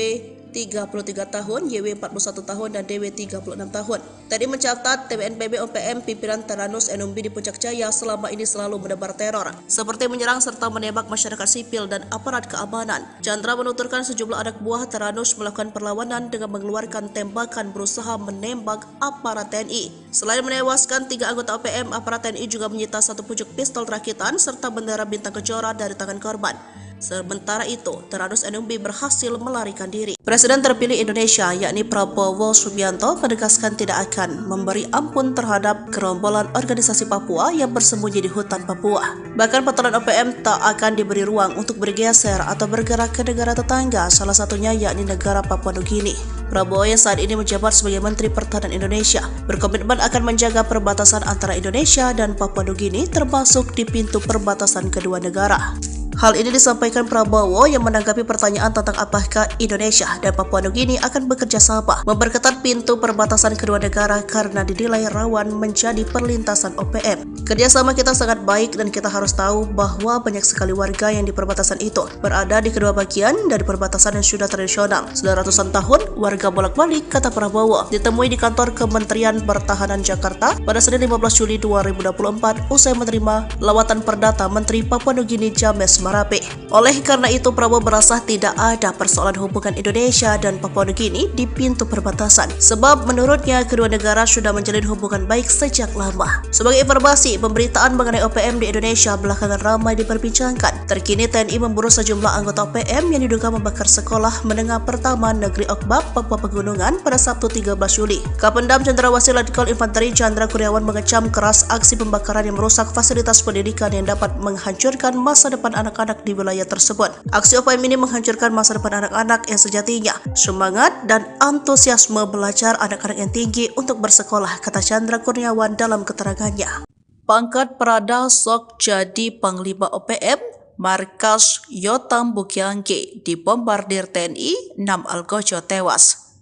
33 tahun, YW 41 tahun, dan DW 36 tahun. Tadi mencatat TPNPB OPM pimpinan Teranus Enumbi di Puncak Jaya selama ini selalu menebar teror, seperti menyerang serta menembak masyarakat sipil dan aparat keamanan. Chandra menuturkan sejumlah anak buah Teranus melakukan perlawanan dengan mengeluarkan tembakan berusaha menembak aparat TNI. Selain menewaskan 3 anggota OPM, aparat TNI juga menyita 1 pucuk pistol rakitan serta bendera bintang kejora dari tangan korban. Sementara itu, Teranus Enumbi berhasil melarikan diri. Presiden terpilih Indonesia yakni Prabowo Subianto menegaskan tidak akan memberi ampun terhadap gerombolan organisasi Papua yang bersembunyi di hutan Papua. Bahkan patroli OPM tak akan diberi ruang untuk bergeser atau bergerak ke negara tetangga, salah satunya yakni negara Papua Nugini. Prabowo yang saat ini menjabat sebagai Menteri Pertahanan Indonesia berkomitmen akan menjaga perbatasan antara Indonesia dan Papua Nugini termasuk di pintu perbatasan kedua negara. Hal ini disampaikan Prabowo yang menanggapi pertanyaan tentang apakah Indonesia dan Papua Nugini akan bekerja sama memperketat pintu perbatasan kedua negara karena dinilai rawan menjadi perlintasan OPM. Kerjasama kita sangat baik dan kita harus tahu bahwa banyak sekali warga yang di perbatasan itu berada di kedua bagian dari perbatasan yang sudah tradisional. Sudah ratusan tahun warga bolak-balik, kata Prabowo. Ditemui di kantor Kementerian Pertahanan Jakarta pada Senin 15 Juli 2024 usai menerima lawatan perdata Menteri Papua Nugini James Marape. Oleh karena itu, Prabowo merasa tidak ada persoalan hubungan Indonesia dan Papua Nugini di pintu perbatasan, sebab menurutnya kedua negara sudah menjalin hubungan baik sejak lama. Sebagai informasi, pemberitaan mengenai OPM di Indonesia belakangan ramai diperbincangkan. Terkini TNI memburu sejumlah anggota OPM yang diduga membakar sekolah menengah pertama Negeri Okbab, Papua Pegunungan pada Sabtu 13 Juli. Kapendam Cendrawasih Letkol Infanteri Chandra Kurniawan mengecam keras aksi pembakaran yang merusak fasilitas pendidikan yang dapat menghancurkan masa depan anak-anak di wilayah tersebut. Aksi OPM ini menghancurkan masa depan anak-anak yang sejatinya semangat dan antusiasme belajar anak-anak yang tinggi untuk bersekolah, kata Chandra Kurniawan dalam keterangannya. Pangkat Prada sok jadi Panglima OPM, markas Yotam Bukiangge dibombardir TNI, 6 algojo tewas.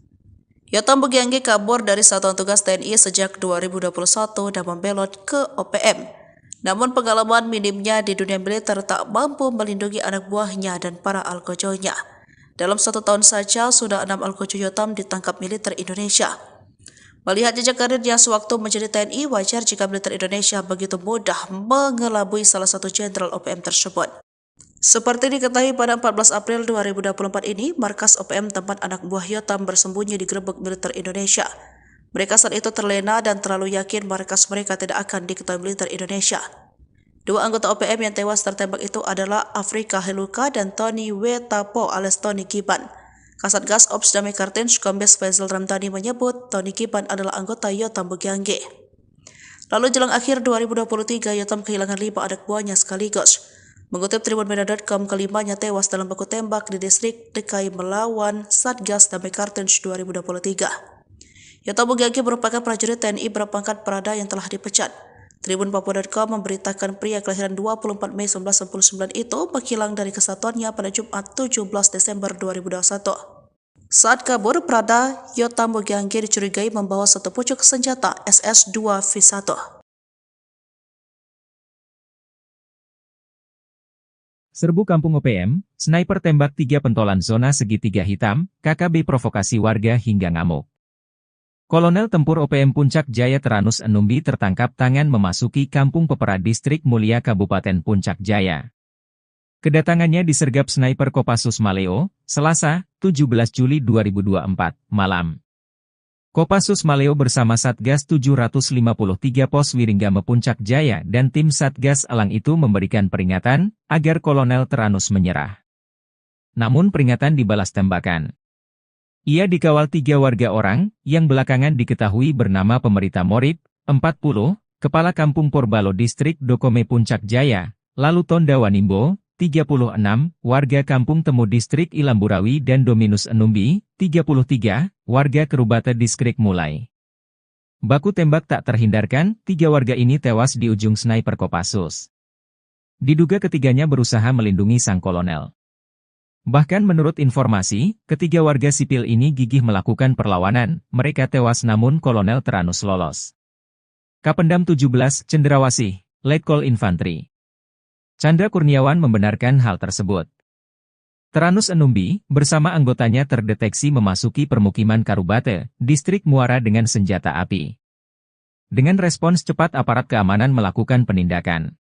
Yotam Bukiangge kabur dari Satuan Tugas TNI sejak 2021 dan membelot ke OPM. Namun pengalaman minimnya di dunia militer tak mampu melindungi anak buahnya dan para algojonya. Dalam 1 tahun saja sudah 6 algojo Yotam ditangkap militer Indonesia. Melihat jejak karirnya sewaktu menjadi TNI, wajar jika militer Indonesia begitu mudah mengelabui salah satu jenderal OPM tersebut. Seperti diketahui pada 14 April 2024 ini, markas OPM tempat anak buah Yotam bersembunyi digerebek militer Indonesia. Mereka saat itu terlena dan terlalu yakin markas mereka tidak akan diketahui militer Indonesia. 2 anggota OPM yang tewas tertembak itu adalah Afrika Heluka dan Tony Wetapo alias Tony Kiban. Kasatgas Ops Damai Kartens Kombes Faisal Ramdhani menyebut Tony Kiban adalah anggota Yotam Bukiangge. Lalu jelang akhir 2023, Yotam kehilangan 5 anak buahnya sekaligus. Mengutip tribunmedia.com, kelimanya tewas dalam baku tembak di distrik DKI melawan Satgas Damai Kartens 2023. Yotam Bugagi merupakan prajurit TNI berpangkat Prada yang telah dipecat. Tribun Papua.com memberitakan pria kelahiran 24 Mei 1999 itu menghilang dari kesatuannya pada Jumat 17 Desember 2021. Saat kabur, Prada Yotam Bugagi dicurigai membawa satu pucuk senjata SS-2V1. Serbu Kampung OPM, sniper tembak 3 pentolan zona segitiga hitam, KKB provokasi warga hingga ngamuk. Kolonel Tempur OPM Puncak Jaya Teranus Enumbi tertangkap tangan memasuki Kampung Pepera Distrik Mulia Kabupaten Puncak Jaya. Kedatangannya disergap sniper Kopassus Maleo, Selasa, 17 Juli 2024, malam. Kopassus Maleo bersama Satgas 753 Pos Wiringgame Puncak Jaya dan tim Satgas Elang itu memberikan peringatan agar Kolonel Teranus menyerah. Namun peringatan dibalas tembakan. Ia dikawal 3 warga orang, yang belakangan diketahui bernama Pemerita Morib, 40, Kepala Kampung Porbalo Distrik Dokome Puncak Jaya, lalu Tonda Wanimbo, 36, warga Kampung Temu Distrik Ilamburawi dan Dominus Enumbi, 33, warga Kerubata Distrik Mulai. Baku tembak tak terhindarkan, 3 warga ini tewas di ujung sniper Kopassus. Diduga ketiganya berusaha melindungi sang kolonel. Bahkan menurut informasi, ketiga warga sipil ini gigih melakukan perlawanan, mereka tewas namun Kolonel Teranus lolos. Kapendam 17, Cendrawasih, Letkol Infantri Chandra Kurniawan membenarkan hal tersebut. Teranus Enumbi, bersama anggotanya terdeteksi memasuki permukiman Karubate, Distrik Muara dengan senjata api. Dengan respons cepat aparat keamanan melakukan penindakan.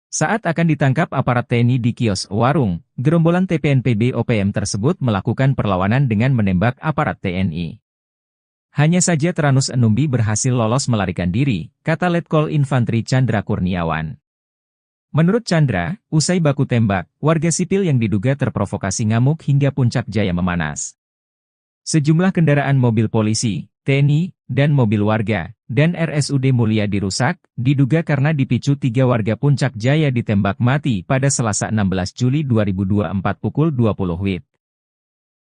Saat akan ditangkap aparat TNI di kios warung, gerombolan TPNPB OPM tersebut melakukan perlawanan dengan menembak aparat TNI. Hanya saja Teranus Enumbi berhasil lolos melarikan diri, kata Letkol Infantri Chandra Kurniawan. Menurut Chandra, usai baku tembak, warga sipil yang diduga terprovokasi ngamuk hingga Puncak Jaya memanas. Sejumlah kendaraan mobil polisi, TNI, dan mobil warga, dan RSUD Mulia dirusak, diduga karena dipicu 3 warga Puncak Jaya ditembak mati pada Selasa 16 Juli 2024 pukul 20 WIB.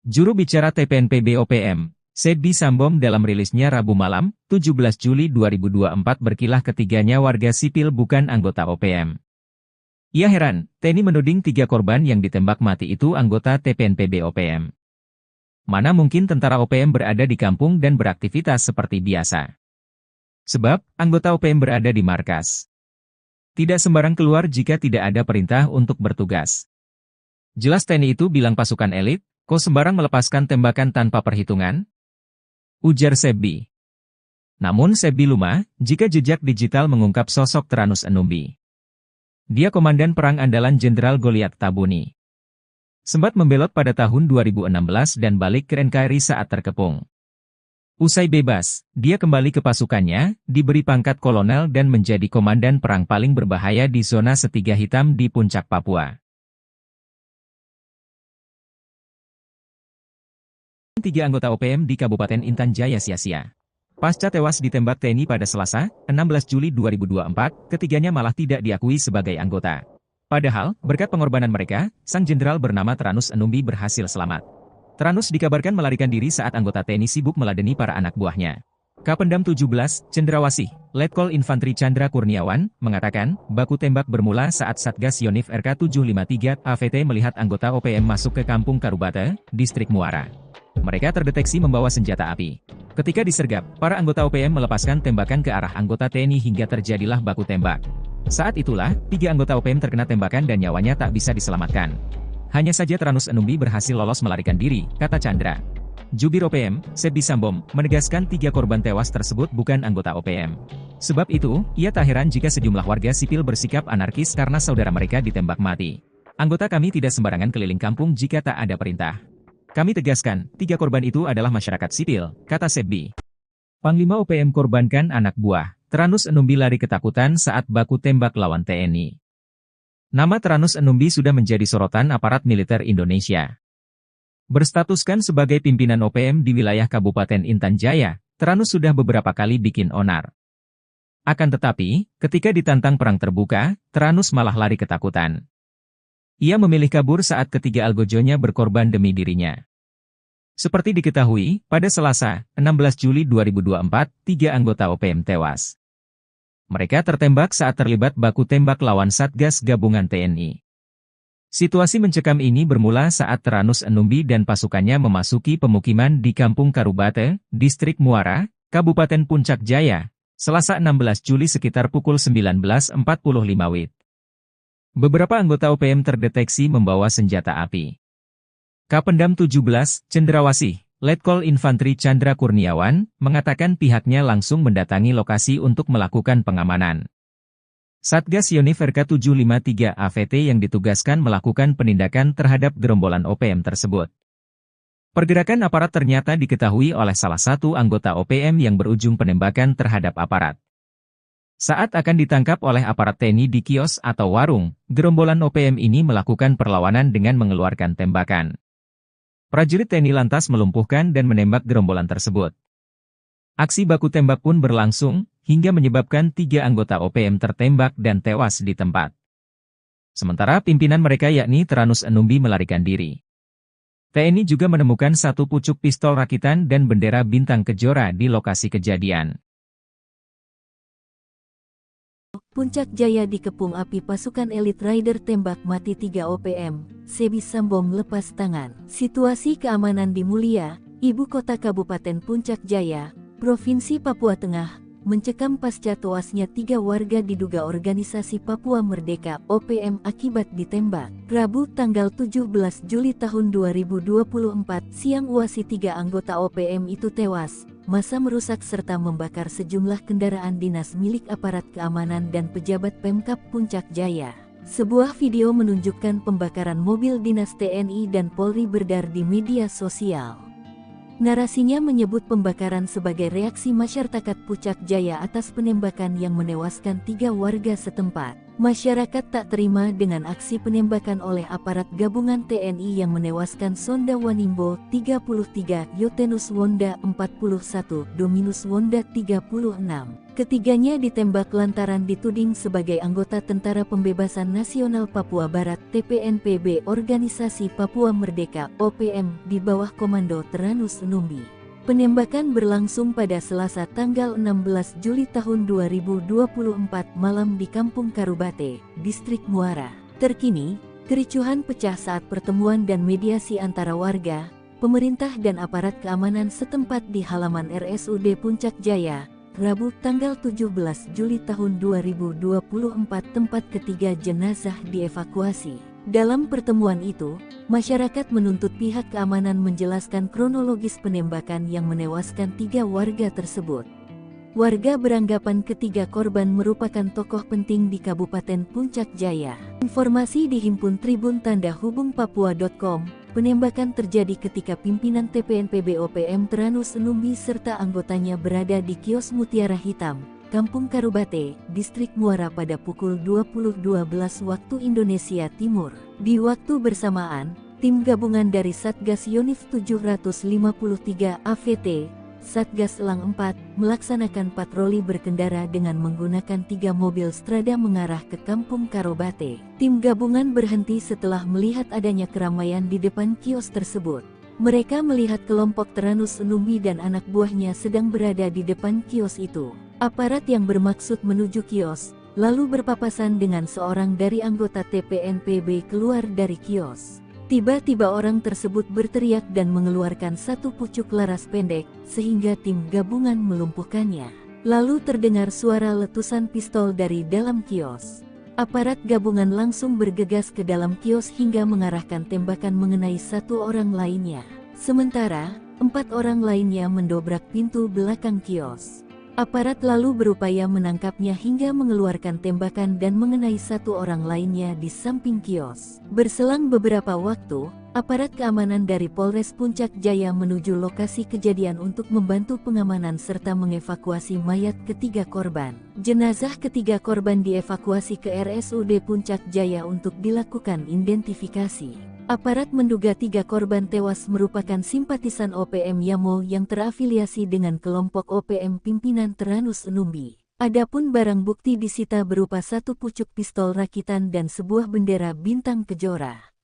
Juru bicara TPNPB OPM, Sebi Sambom dalam rilisnya Rabu malam, 17 Juli 2024 berkilah ketiganya warga sipil bukan anggota OPM. Ia heran, TNI menuding 3 korban yang ditembak mati itu anggota TPNPB OPM. Mana mungkin tentara OPM berada di kampung dan beraktivitas seperti biasa. Sebab, anggota OPM berada di markas. Tidak sembarang keluar jika tidak ada perintah untuk bertugas. Jelas TNI itu bilang pasukan elit, kok sembarang melepaskan tembakan tanpa perhitungan? Ujar Sebi. Namun Sebi lumah, jika jejak digital mengungkap sosok Teranus Enumbi. Dia komandan perang andalan Jenderal Goliat Tabuni. Sempat membelot pada tahun 2016 dan balik ke NKRI saat terkepung. Usai bebas, dia kembali ke pasukannya, diberi pangkat kolonel dan menjadi komandan perang paling berbahaya di zona Setiga Hitam di Puncak Papua. 3 anggota OPM di Kabupaten Intan Jaya sia-sia. Pasca tewas ditembak TNI pada Selasa, 16 Juli 2024, ketiganya malah tidak diakui sebagai anggota. Padahal, berkat pengorbanan mereka, sang jenderal bernama Teranus Enumbi berhasil selamat. Teranus dikabarkan melarikan diri saat anggota TNI sibuk meladeni para anak buahnya. Kapendam 17, Cendrawasih, Letkol Infantri Chandra Kurniawan, mengatakan, baku tembak bermula saat Satgas Yonif RK 753 AVT melihat anggota OPM masuk ke Kampung Karubate, Distrik Muara. Mereka terdeteksi membawa senjata api. Ketika disergap, para anggota OPM melepaskan tembakan ke arah anggota TNI hingga terjadilah baku tembak. Saat itulah, 3 anggota OPM terkena tembakan dan nyawanya tak bisa diselamatkan. Hanya saja Teranus Enumbi berhasil lolos melarikan diri, kata Chandra. Jubir OPM, Sebi Sambom, menegaskan 3 korban tewas tersebut bukan anggota OPM. Sebab itu, ia tak heran jika sejumlah warga sipil bersikap anarkis karena saudara mereka ditembak mati. Anggota kami tidak sembarangan keliling kampung jika tak ada perintah. Kami tegaskan, 3 korban itu adalah masyarakat sipil, kata Sebi. Panglima OPM korbankan anak buah. Teranus Enumbi lari ketakutan saat baku tembak lawan TNI. Nama Teranus Enumbi sudah menjadi sorotan aparat militer Indonesia. Berstatuskan sebagai pimpinan OPM di wilayah Kabupaten Intan Jaya, Teranus sudah beberapa kali bikin onar. Akan tetapi, ketika ditantang perang terbuka, Tyrannus malah lari ketakutan. Ia memilih kabur saat ketiga algojonya berkorban demi dirinya. Seperti diketahui, pada Selasa, 16 Juli 2024, 3 anggota OPM tewas. Mereka tertembak saat terlibat baku tembak lawan Satgas Gabungan TNI. Situasi mencekam ini bermula saat Tyrannus Enumbi dan pasukannya memasuki pemukiman di Kampung Karubate, Distrik Muara, Kabupaten Puncak Jaya, Selasa 16 Juli sekitar pukul 19.45 WIB. Beberapa anggota OPM terdeteksi membawa senjata api. Kapendam 17, Cendrawasih, Letkol Infantri Chandra Kurniawan, mengatakan pihaknya langsung mendatangi lokasi untuk melakukan pengamanan. Satgas Yonif RK753 AVT yang ditugaskan melakukan penindakan terhadap gerombolan OPM tersebut. Pergerakan aparat ternyata diketahui oleh salah satu anggota OPM yang berujung penembakan terhadap aparat. Saat akan ditangkap oleh aparat TNI di kios atau warung, gerombolan OPM ini melakukan perlawanan dengan mengeluarkan tembakan. Prajurit TNI lantas melumpuhkan dan menembak gerombolan tersebut. Aksi baku tembak pun berlangsung, hingga menyebabkan 3 anggota OPM tertembak dan tewas di tempat. Sementara pimpinan mereka yakni Tyrannus Enumbi melarikan diri. TNI juga menemukan 1 pucuk pistol rakitan dan bendera bintang kejora di lokasi kejadian. Puncak Jaya dikepung api pasukan elit Rider tembak mati 3 OPM, Sebi Sambom lepas tangan. Situasi keamanan di Mulia, ibu kota Kabupaten Puncak Jaya, Provinsi Papua Tengah, mencekam pasca tewasnya 3 warga diduga organisasi Papua Merdeka (OPM) akibat ditembak. Rabu tanggal 17 Juli tahun 2024 siang uasi 3 anggota OPM itu tewas. Massa merusak serta membakar sejumlah kendaraan dinas milik aparat keamanan dan pejabat Pemkab Puncak Jaya. Sebuah video menunjukkan pembakaran mobil dinas TNI dan Polri beredar di media sosial. Narasinya menyebut pembakaran sebagai reaksi masyarakat Puncak Jaya atas penembakan yang menewaskan 3 warga setempat. Masyarakat tak terima dengan aksi penembakan oleh aparat gabungan TNI yang menewaskan Sonda Wanimbo 33, Yotenus Wonda 41, Dominus Wonda 36. Ketiganya ditembak lantaran dituding sebagai anggota Tentara Pembebasan Nasional Papua Barat (TPNPB) Organisasi Papua Merdeka (OPM) di bawah komando Tyrannus Enumbi. Penembakan berlangsung pada Selasa tanggal 16 Juli tahun 2024 malam di Kampung Karubate, Distrik Muara. Terkini, kericuhan pecah saat pertemuan dan mediasi antara warga, pemerintah dan aparat keamanan setempat di halaman RSUD Puncak Jaya, Rabu tanggal 17 Juli tahun 2024 tempat ketiga jenazah dievakuasi. Dalam pertemuan itu, masyarakat menuntut pihak keamanan menjelaskan kronologis penembakan yang menewaskan 3 warga tersebut. Warga beranggapan ketiga korban merupakan tokoh penting di Kabupaten Puncak Jaya. Informasi dihimpun Tribun Tanda Hubung Papua.com. Penembakan terjadi ketika pimpinan TPNPB OPM Tyrannus Enumbi serta anggotanya berada di kios Mutiara Hitam, Kampung Karubate, Distrik Muara pada pukul 20.12 waktu Indonesia Timur. Di waktu bersamaan, tim gabungan dari Satgas Yonif 753 AVT, Satgas Elang 4, melaksanakan patroli berkendara dengan menggunakan 3 mobil Strada mengarah ke Kampung Karubate. Tim gabungan berhenti setelah melihat adanya keramaian di depan kios tersebut. Mereka melihat kelompok Tyrannus Enumbi dan anak buahnya sedang berada di depan kios itu. Aparat yang bermaksud menuju kios, lalu berpapasan dengan seorang dari anggota TPNPB keluar dari kios. Tiba-tiba orang tersebut berteriak dan mengeluarkan 1 pucuk laras pendek, sehingga tim gabungan melumpuhkannya. Lalu terdengar suara letusan pistol dari dalam kios. Aparat gabungan langsung bergegas ke dalam kios hingga mengarahkan tembakan mengenai 1 orang lainnya. Sementara, 4 orang lainnya mendobrak pintu belakang kios. Aparat lalu berupaya menangkapnya hingga mengeluarkan tembakan dan mengenai 1 orang lainnya di samping kios. Berselang beberapa waktu, aparat keamanan dari Polres Puncak Jaya menuju lokasi kejadian untuk membantu pengamanan serta mengevakuasi mayat ketiga korban. Jenazah ketiga korban dievakuasi ke RSUD Puncak Jaya untuk dilakukan identifikasi. Aparat menduga 3 korban tewas merupakan simpatisan OPM Yamo yang terafiliasi dengan kelompok OPM pimpinan Tyrannus Enumbi. Adapun barang bukti disita berupa satu pucuk pistol rakitan dan sebuah bendera bintang kejora.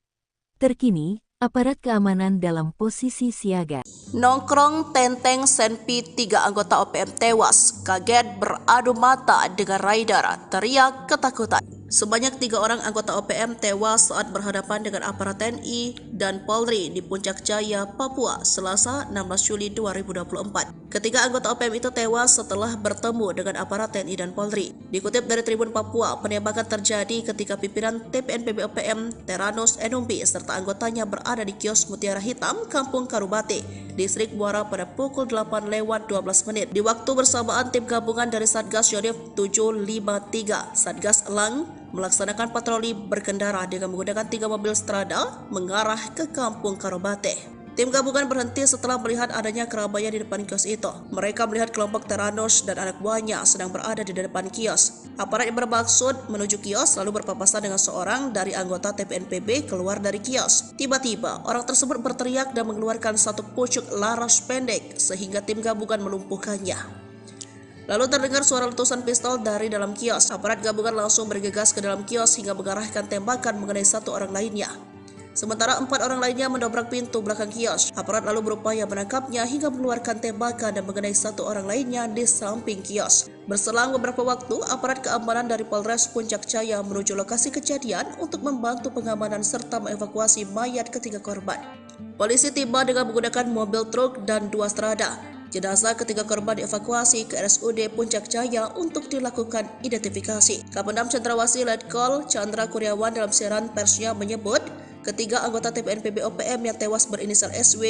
Terkini, aparat keamanan dalam posisi siaga. Nongkrong Tenteng Senpi 3 anggota OPM tewas, kaget beradu mata dengan rider, teriak ketakutan. Sebanyak 3 orang anggota OPM tewas saat berhadapan dengan aparat TNI dan Polri di Puncak Jaya, Papua, Selasa 16 Juli 2024. Ketiga anggota OPM itu tewas setelah bertemu dengan aparat TNI dan Polri. Dikutip dari Tribun Papua, penembakan terjadi ketika pimpinan TPNPB OPM Teranus Enumbi serta anggotanya berada di kios Mutiara Hitam, Kampung Karubate, Distrik Muara pada pukul 8:12 menit. Di waktu bersamaan, tim gabungan dari Satgas Yonif 753, Satgas Elang, melaksanakan patroli berkendara dengan menggunakan 3 mobil strada mengarah ke Kampung Karubate. Tim gabungan berhenti setelah melihat adanya keramaian di depan kios itu. Mereka melihat kelompok Teranus dan anak buahnya sedang berada di depan kios. Aparat yang bermaksud menuju kios lalu berpapasan dengan seorang dari anggota TPNPB keluar dari kios. Tiba-tiba, orang tersebut berteriak dan mengeluarkan satu pucuk laras pendek sehingga tim gabungan melumpuhkannya. Lalu terdengar suara letusan pistol dari dalam kios. Aparat gabungan langsung bergegas ke dalam kios hingga mengarahkan tembakan mengenai satu orang lainnya. Sementara 4 orang lainnya mendobrak pintu belakang kios. Aparat lalu berupaya menangkapnya hingga mengeluarkan tembakan dan mengenai satu orang lainnya di samping kios. Berselang beberapa waktu, aparat keamanan dari Polres Puncak Jaya menuju lokasi kejadian untuk membantu pengamanan serta mengevakuasi mayat ketiga korban. Polisi tiba dengan menggunakan mobil truk dan 2 strada. Jenazah ketiga korban dievakuasi ke RSUD Puncak Jaya untuk dilakukan identifikasi. Kapendam Cendrawasih Letkol Chandra Kurniawan dalam siaran persnya menyebut, ketiga anggota TPNPB OPM yang tewas berinisial SW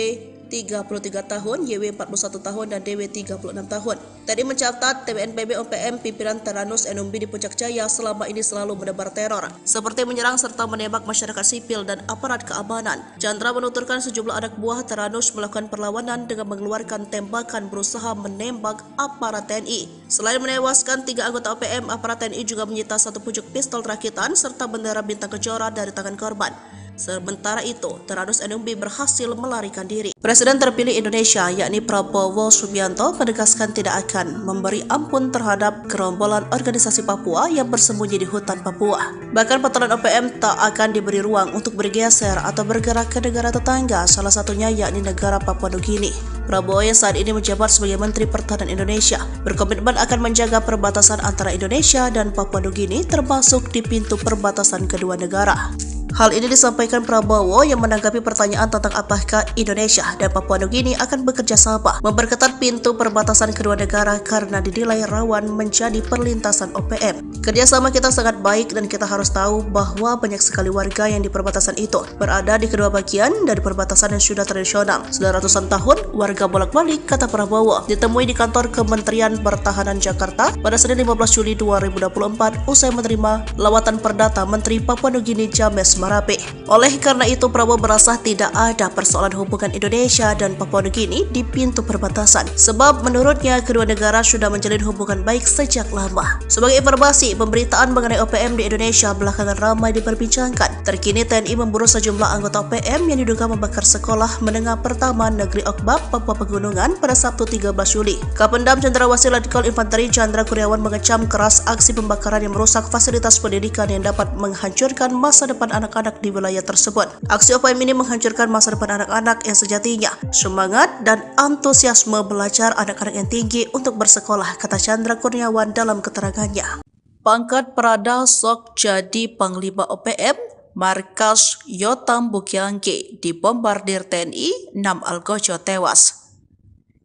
33 tahun, YW 41 tahun, dan DW 36 tahun. Tadi mencatat TPNPB OPM pimpinan Teranus Enumbi di Puncak Jaya selama ini selalu menebar teror, seperti menyerang serta menembak masyarakat sipil dan aparat keamanan. Chandra menuturkan sejumlah anak buah Teranus melakukan perlawanan dengan mengeluarkan tembakan berusaha menembak aparat TNI. Selain menewaskan 3 anggota OPM, aparat TNI juga menyita satu pucuk pistol rakitan serta bendera bintang kejora dari tangan korban. Sementara itu, Teranus Enumbi berhasil melarikan diri. Presiden terpilih Indonesia, yakni Prabowo Subianto, menegaskan tidak akan memberi ampun terhadap gerombolan organisasi Papua yang bersembunyi di hutan Papua. Bahkan patroli OPM tak akan diberi ruang untuk bergeser atau bergerak ke negara tetangga, salah satunya yakni negara Papua Nugini. Prabowo yang saat ini menjabat sebagai Menteri Pertahanan Indonesia berkomitmen akan menjaga perbatasan antara Indonesia dan Papua Nugini, termasuk di pintu perbatasan kedua negara. Hal ini disampaikan Prabowo yang menanggapi pertanyaan tentang apakah Indonesia dan Papua Nugini akan bekerja sama memperketat pintu perbatasan kedua negara karena dinilai rawan menjadi perlintasan OPM. Kerjasama kita sangat baik dan kita harus tahu bahwa banyak sekali warga yang di perbatasan itu berada di kedua bagian dari perbatasan yang sudah tradisional. Sudah ratusan tahun warga bolak-balik, kata Prabowo, ditemui di kantor Kementerian Pertahanan Jakarta pada Senin 15 Juli 2024 usai menerima lawatan perdata Menteri Papua Nugini James Marape. Oleh karena itu, Prabowo merasa tidak ada persoalan hubungan Indonesia dan Papua Nugini di pintu perbatasan, sebab menurutnya kedua negara sudah menjalin hubungan baik sejak lama. Sebagai informasi, pemberitaan mengenai OPM di Indonesia belakangan ramai diperbincangkan. Terkini TNI memburu sejumlah anggota OPM yang diduga membakar sekolah menengah pertama Negeri Okbab, Papua Pegunungan pada Sabtu 13 Juli. Kapendam Cendrawasih Letkol Infanteri Chandra Kurniawan mengecam keras aksi pembakaran yang merusak fasilitas pendidikan yang dapat menghancurkan masa depan anak-anak di wilayah tersebut. Aksi OPM ini menghancurkan masa depan anak-anak yang sejatinya semangat dan antusiasme belajar anak-anak yang tinggi untuk bersekolah, kata Chandra Kurniawan dalam keterangannya. Pangkat Prada sok jadi Panglima OPM, markas Yotam Bukiangge dibombardir TNI, 6 algojo tewas.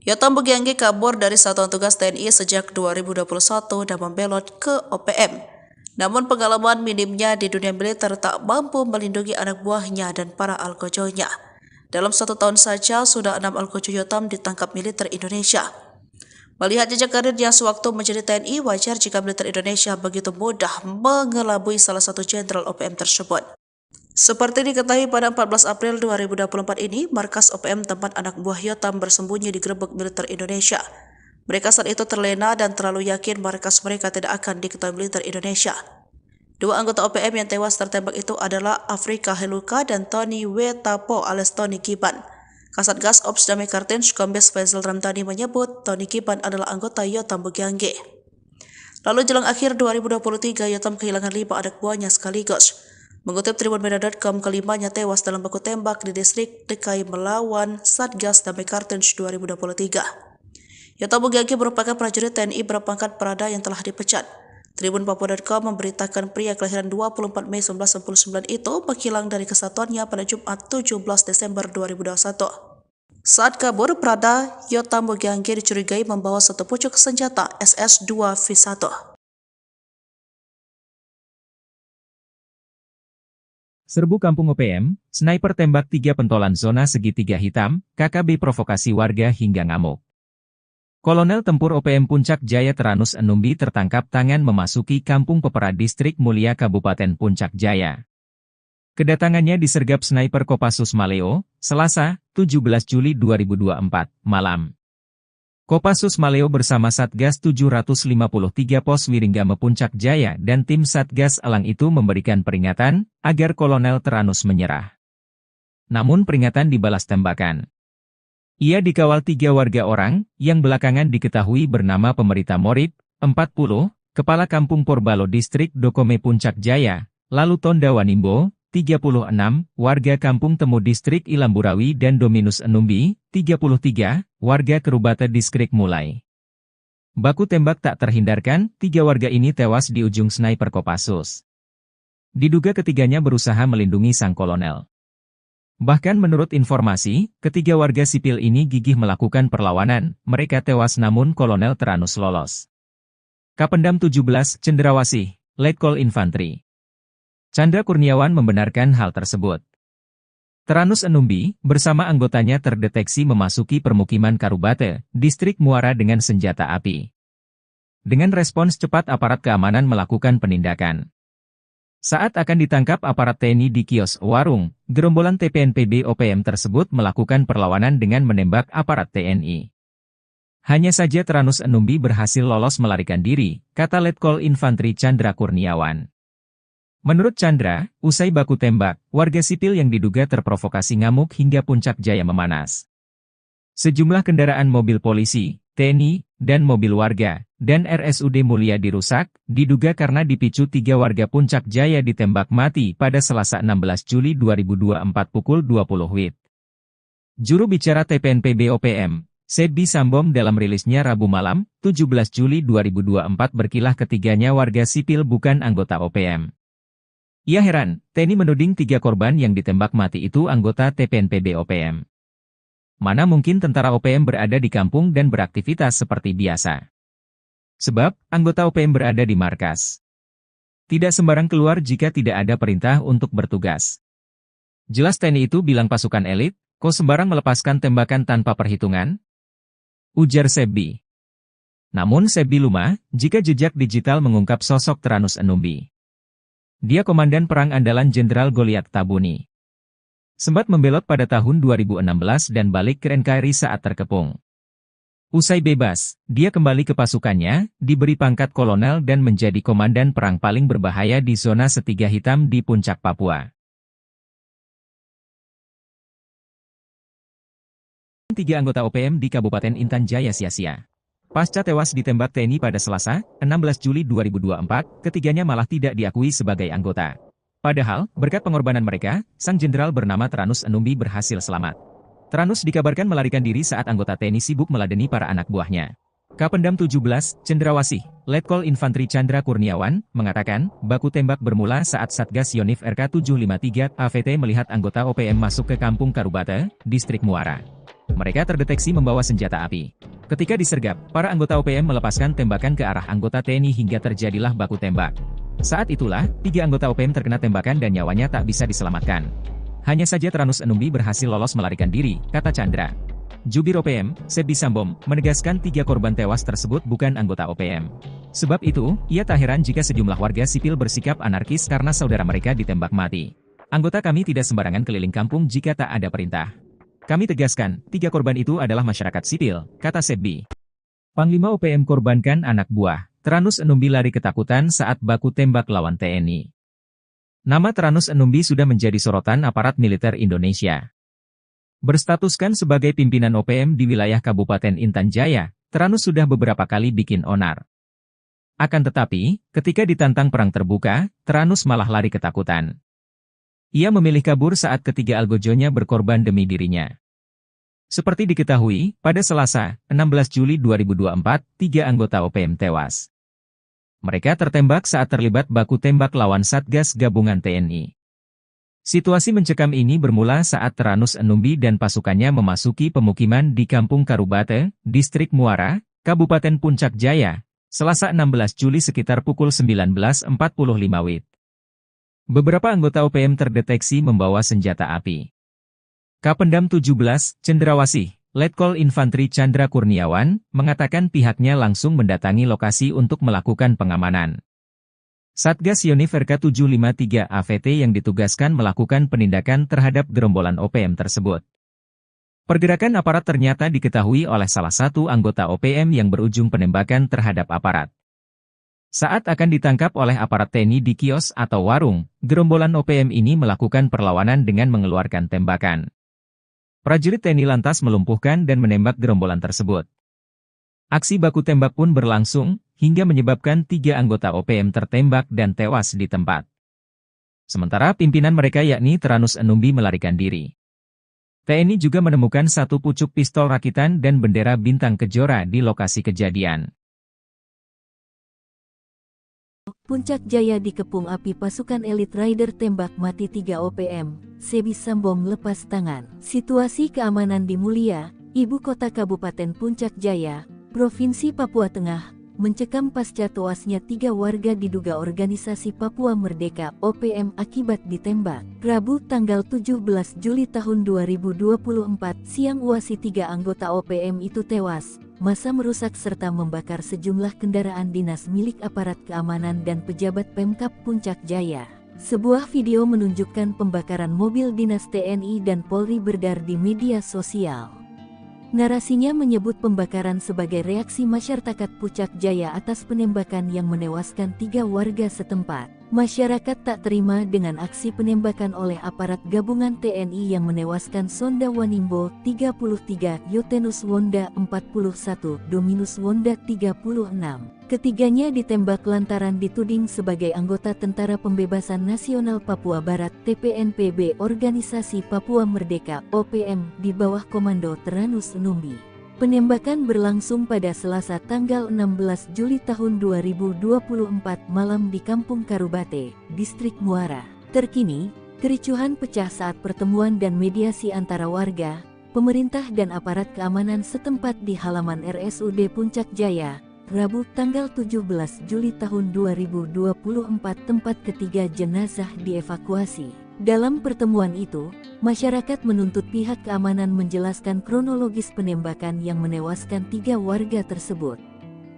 Yotam Bukiangge kabur dari satuan tugas TNI sejak 2021 dan membelot ke OPM. Namun pengalaman minimnya di dunia militer tak mampu melindungi anak buahnya dan para algojonya. Dalam 1 tahun saja, sudah 6 algojo Yotam ditangkap militer Indonesia. Melihat jejak karirnya sewaktu menjadi TNI, wajar jika militer Indonesia begitu mudah mengelabui salah satu jenderal OPM tersebut. Seperti diketahui pada 14 April 2024 ini, markas OPM tempat anak buah Yotam bersembunyi digerebek militer Indonesia. Mereka saat itu terlena dan terlalu yakin markas mereka tidak akan diketahui militer Indonesia. 2 anggota OPM yang tewas tertembak itu adalah Afrika Heluka dan Tony Wetapo alias Tony Kiban. Kasatgas Ops Damai Kartens Kombes Faisal Ramdhani menyebut Tony Kiban adalah anggota Yotam Bukiangge. Lalu jelang akhir 2023, Yotam kehilangan 5 anak buahnya sekaligus. Mengutip tribunmedia.com, kelimanya tewas dalam baku tembak di distrik DKI melawan Satgas Damai Kartens 2023. Yotam Bugiagi merupakan prajurit TNI berpangkat Prada yang telah dipecat. Tribunpapua.com memberitakan pria kelahiran 24 Mei 1999 itu menghilang dari kesatuannya pada Jumat 17 Desember 2021. Saat kabur Prada, Yotam Bugiagi dicurigai membawa satu pucuk senjata SS2V1. Serbu Kampung OPM, sniper tembak 3 pentolan zona segitiga hitam, KKB provokasi warga hingga ngamuk. Kolonel Tempur OPM Puncak Jaya Teranus Enumbi tertangkap tangan memasuki Kampung Pepera Distrik Mulia Kabupaten Puncak Jaya. Kedatangannya disergap sniper Kopassus Maleo, Selasa, 17 Juli 2024, malam. Kopassus Maleo bersama Satgas 753 Pos Wiringgame Puncak Jaya dan tim Satgas Elang itu memberikan peringatan agar Kolonel Teranus menyerah. Namun peringatan dibalas tembakan. Ia dikawal 3 warga orang, yang belakangan diketahui bernama Pemerita Morib, 40, Kepala Kampung Porbalo Distrik Dokome Puncak Jaya, lalu Tonda Wanimbo, 36, warga Kampung Temu Distrik Ilamburawi dan Dominus Enumbi, 33, warga Kerubata Distrik Mulai. Baku tembak tak terhindarkan, 3 warga ini tewas di ujung sniper Kopassus. Diduga ketiganya berusaha melindungi sang kolonel. Bahkan menurut informasi, ketiga warga sipil ini gigih melakukan perlawanan, mereka tewas namun Kolonel Teranus lolos. Kapendam 17, Cendrawasih, Letkol Infantri Chandra Kurniawan membenarkan hal tersebut. Teranus Enumbi, bersama anggotanya terdeteksi memasuki permukiman Karubate, Distrik Muara dengan senjata api. Dengan respons cepat aparat keamanan melakukan penindakan. Saat akan ditangkap aparat TNI di kios warung, gerombolan TPNPB OPM tersebut melakukan perlawanan dengan menembak aparat TNI. Hanya saja Teranus Enumbi berhasil lolos melarikan diri, kata Letkol Infantri Chandra Kurniawan. Menurut Chandra, usai baku tembak, warga sipil yang diduga terprovokasi ngamuk hingga Puncak Jaya memanas. Sejumlah kendaraan mobil polisi, TNI, dan mobil warga, dan RSUD Mulia dirusak, diduga karena dipicu 3 warga Puncak Jaya ditembak mati pada Selasa 16 Juli 2024 pukul 20 WIB. Juru bicara TPNPB OPM, Sebi Sambom dalam rilisnya Rabu malam, 17 Juli 2024 berkilah ketiganya warga sipil bukan anggota OPM. Ia heran, TNI menuding 3 korban yang ditembak mati itu anggota TPNPB OPM. Mana mungkin tentara OPM berada di kampung dan beraktivitas seperti biasa. Sebab, anggota OPM berada di markas. Tidak sembarang keluar jika tidak ada perintah untuk bertugas. Jelas TNI itu bilang pasukan elit, kok sembarang melepaskan tembakan tanpa perhitungan? Ujar Sebi. Namun Sebi lumah, jika jejak digital mengungkap sosok Teranus Enumbi. Dia komandan perang andalan Jenderal Goliat Tabuni. Sempat membelot pada tahun 2016 dan balik ke NKRI saat terkepung. Usai bebas, dia kembali ke pasukannya, diberi pangkat kolonel dan menjadi komandan perang paling berbahaya di zona Setiga Hitam di Puncak Papua. 3 anggota OPM di Kabupaten Intan Jaya sia-sia. Pasca tewas ditembak TNI pada Selasa, 16 Juli 2024, ketiganya malah tidak diakui sebagai anggota. Padahal, berkat pengorbanan mereka, sang jenderal bernama Teranus Enumbi berhasil selamat. Teranus dikabarkan melarikan diri saat anggota TNI sibuk meladeni para anak buahnya. Kapendam 17, Cendrawasih, Letkol Infantri Chandra Kurniawan, mengatakan, baku tembak bermula saat Satgas Yonif RK 753 AVT melihat anggota OPM masuk ke Kampung Karubate, Distrik Muara. Mereka terdeteksi membawa senjata api. Ketika disergap, para anggota OPM melepaskan tembakan ke arah anggota TNI hingga terjadilah baku tembak. Saat itulah, 3 anggota OPM terkena tembakan dan nyawanya tak bisa diselamatkan. Hanya saja Teranus Enumbi berhasil lolos melarikan diri, kata Chandra. Jubir OPM, Sebi Sambom, menegaskan 3 korban tewas tersebut bukan anggota OPM. Sebab itu, ia tak heran jika sejumlah warga sipil bersikap anarkis karena saudara mereka ditembak mati. Anggota kami tidak sembarangan keliling kampung jika tak ada perintah. Kami tegaskan, 3 korban itu adalah masyarakat sipil, kata Sebi. Panglima OPM korbankan anak buah. Teranus Enumbi lari ketakutan saat baku tembak lawan TNI. Nama Teranus Enumbi sudah menjadi sorotan aparat militer Indonesia. Berstatuskan sebagai pimpinan OPM di wilayah Kabupaten Intan Jaya, Teranus sudah beberapa kali bikin onar. Akan tetapi, ketika ditantang perang terbuka, Tyrannus malah lari ketakutan. Ia memilih kabur saat ketiga algojonya berkorban demi dirinya. Seperti diketahui, pada Selasa, 16 Juli 2024, 3 anggota OPM tewas. Mereka tertembak saat terlibat baku tembak lawan Satgas Gabungan TNI. Situasi mencekam ini bermula saat Tyrannus Enumbi dan pasukannya memasuki pemukiman di Kampung Karubate, Distrik Muara, Kabupaten Puncak Jaya, Selasa 16 Juli sekitar pukul 19.45 WIB. Beberapa anggota OPM terdeteksi membawa senjata api. Kapendam 17, Cendrawasih, Letkol Infantri Chandra Kurniawan, mengatakan pihaknya langsung mendatangi lokasi untuk melakukan pengamanan. Satgas Yonif RK753 AVT yang ditugaskan melakukan penindakan terhadap gerombolan OPM tersebut. Pergerakan aparat ternyata diketahui oleh salah satu anggota OPM yang berujung penembakan terhadap aparat. Saat akan ditangkap oleh aparat TNI di kios atau warung, gerombolan OPM ini melakukan perlawanan dengan mengeluarkan tembakan. Prajurit TNI lantas melumpuhkan dan menembak gerombolan tersebut. Aksi baku tembak pun berlangsung, hingga menyebabkan 3 anggota OPM tertembak dan tewas di tempat. Sementara pimpinan mereka yakni Tyrannus Enumbi melarikan diri. TNI juga menemukan 1 pucuk pistol rakitan dan bendera bintang kejora di lokasi kejadian. Puncak Jaya dikepung api pasukan elit Rider tembak mati 3 OPM, Sebi Sambom lepas tangan. Situasi keamanan di Mulia, ibu kota Kabupaten Puncak Jaya, Provinsi Papua Tengah, mencekam pasca tewasnya 3 warga diduga organisasi Papua Merdeka OPM akibat ditembak. Rabu tanggal 17 Juli tahun 2024 siang uasi 3 anggota OPM itu tewas. Massa merusak serta membakar sejumlah kendaraan dinas milik aparat keamanan dan pejabat Pemkab Puncak Jaya. Sebuah video menunjukkan pembakaran mobil dinas TNI dan Polri beredar di media sosial. Narasinya menyebut pembakaran sebagai reaksi masyarakat Puncak Jaya atas penembakan yang menewaskan 3 warga setempat. Masyarakat tak terima dengan aksi penembakan oleh aparat gabungan TNI yang menewaskan Sonda Wanimbo 33, Yotenus Wonda 41, Dominus Wonda 36. Ketiganya ditembak lantaran dituding sebagai anggota Tentara Pembebasan Nasional Papua Barat TPNPB Organisasi Papua Merdeka OPM di bawah komando Tyrannus Enumbi. Penembakan berlangsung pada Selasa tanggal 16 Juli tahun 2024 malam di Kampung Karubate, Distrik Muara. Terkini, kericuhan pecah saat pertemuan dan mediasi antara warga, pemerintah dan aparat keamanan setempat di halaman RSUD Puncak Jaya, Rabu tanggal 17 Juli tahun 2024 tempat ketiga jenazah dievakuasi. Dalam pertemuan itu, masyarakat menuntut pihak keamanan menjelaskan kronologis penembakan yang menewaskan 3 warga tersebut.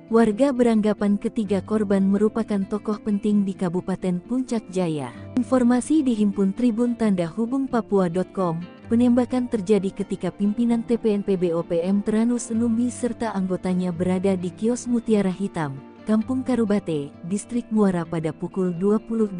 Warga beranggapan ketiga korban merupakan tokoh penting di Kabupaten Puncak Jaya. Informasi dihimpun Tribun Tanda Hubung Papua.com, penembakan terjadi ketika pimpinan TPNPB OPM Tyrannus Enumbi serta anggotanya berada di kios Mutiara Hitam, Kampung Karubate, Distrik Muara pada pukul 20.12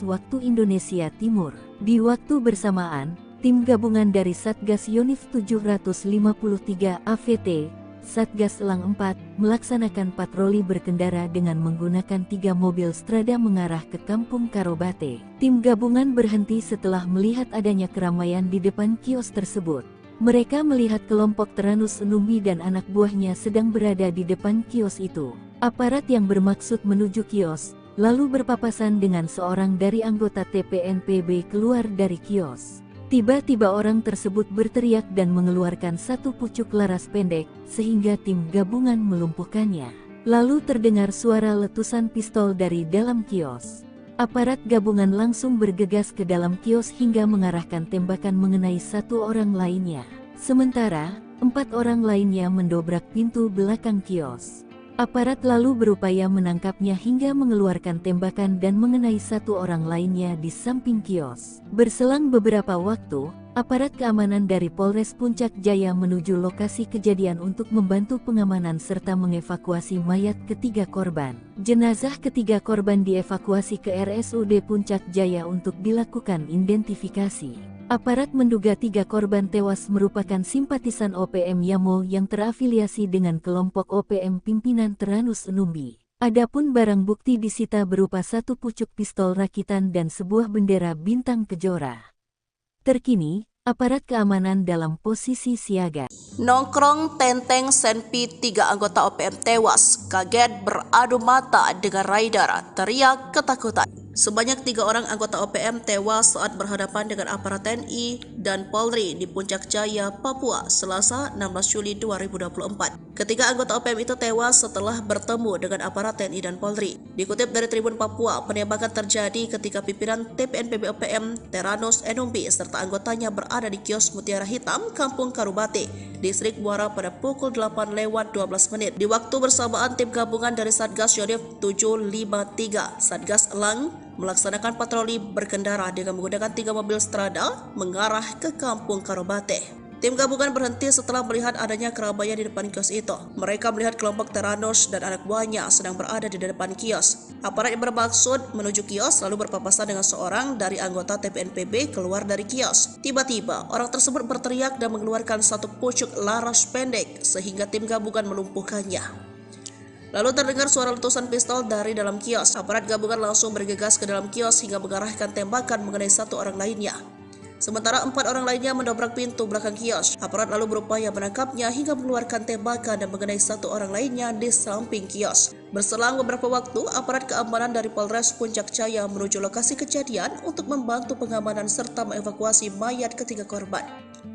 waktu Indonesia Timur. Di waktu bersamaan, tim gabungan dari Satgas Yonif 753 AVT, Satgas Elang 4, melaksanakan patroli berkendara dengan menggunakan 3 mobil strada mengarah ke Kampung Karubate. Tim gabungan berhenti setelah melihat adanya keramaian di depan kios tersebut. Mereka melihat kelompok Tyrannus Enumbi dan anak buahnya sedang berada di depan kios itu. Aparat yang bermaksud menuju kios, lalu berpapasan dengan seorang dari anggota TPNPB keluar dari kios. Tiba-tiba orang tersebut berteriak dan mengeluarkan 1 pucuk laras pendek, sehingga tim gabungan melumpuhkannya. Lalu terdengar suara letusan pistol dari dalam kios. Aparat gabungan langsung bergegas ke dalam kios hingga mengarahkan tembakan mengenai 1 orang lainnya. Sementara, 4 orang lainnya mendobrak pintu belakang kios. Aparat lalu berupaya menangkapnya hingga mengeluarkan tembakan dan mengenai 1 orang lainnya di samping kios. Berselang beberapa waktu, aparat keamanan dari Polres Puncak Jaya menuju lokasi kejadian untuk membantu pengamanan serta mengevakuasi mayat ketiga korban. Jenazah ketiga korban dievakuasi ke RSUD Puncak Jaya untuk dilakukan identifikasi. Aparat menduga 3 korban tewas merupakan simpatisan OPM Yamo yang terafiliasi dengan kelompok OPM pimpinan Tyrannus Enumbi. Adapun barang bukti disita berupa satu pucuk pistol rakitan dan sebuah bendera bintang kejora. Terkini, aparat keamanan dalam posisi siaga. Nongkrong Tenteng Senpi 3 anggota OPM tewas, kaget beradu mata dengan rider, teriak ketakutan. Sebanyak 3 orang anggota OPM tewas saat berhadapan dengan aparat TNI dan Polri di Puncak Jaya, Papua, Selasa 16 Juli 2024. Ketiga anggota OPM itu tewas setelah bertemu dengan aparat TNI dan Polri. Dikutip dari Tribun Papua, penembakan terjadi ketika pimpinan TPNPB OPM Teranus Enumbi serta anggotanya berada di kios Mutiara Hitam, Kampung Karubate, Distrik Muara pada pukul 8:12. Di waktu bersamaan, tim gabungan dari Satgas Yonif 753, Satgas Elang, melaksanakan patroli berkendara dengan menggunakan 3 mobil strada mengarah ke Kampung Karubate. Tim gabungan berhenti setelah melihat adanya keramaian di depan kios itu. Mereka melihat kelompok Teranus dan anak buahnya sedang berada di depan kios. Aparat yang bermaksud menuju kios lalu berpapasan dengan seorang dari anggota TPNPB keluar dari kios. Tiba-tiba, orang tersebut berteriak dan mengeluarkan satu pucuk laras pendek sehingga tim gabungan melumpuhkannya. Lalu terdengar suara letusan pistol dari dalam kios. Aparat gabungan langsung bergegas ke dalam kios hingga mengarahkan tembakan mengenai 1 orang lainnya. Sementara 4 orang lainnya mendobrak pintu belakang kios. Aparat lalu berupaya menangkapnya hingga mengeluarkan tembakan dan mengenai 1 orang lainnya di samping kios. Berselang beberapa waktu, aparat keamanan dari Polres Puncak Jaya menuju lokasi kejadian untuk membantu pengamanan serta mengevakuasi mayat ketiga korban.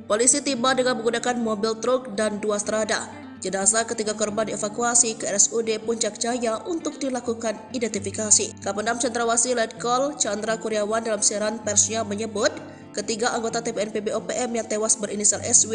Polisi tiba dengan menggunakan mobil truk dan 2 strada. Jenazah ketiga korban dievakuasi ke RSUD Puncak Jaya untuk dilakukan identifikasi. Kapendam Cendrawasih Letkol Chandra Kurniawan dalam siaran persnya menyebut, ketiga anggota TPNPB OPM yang tewas berinisial SW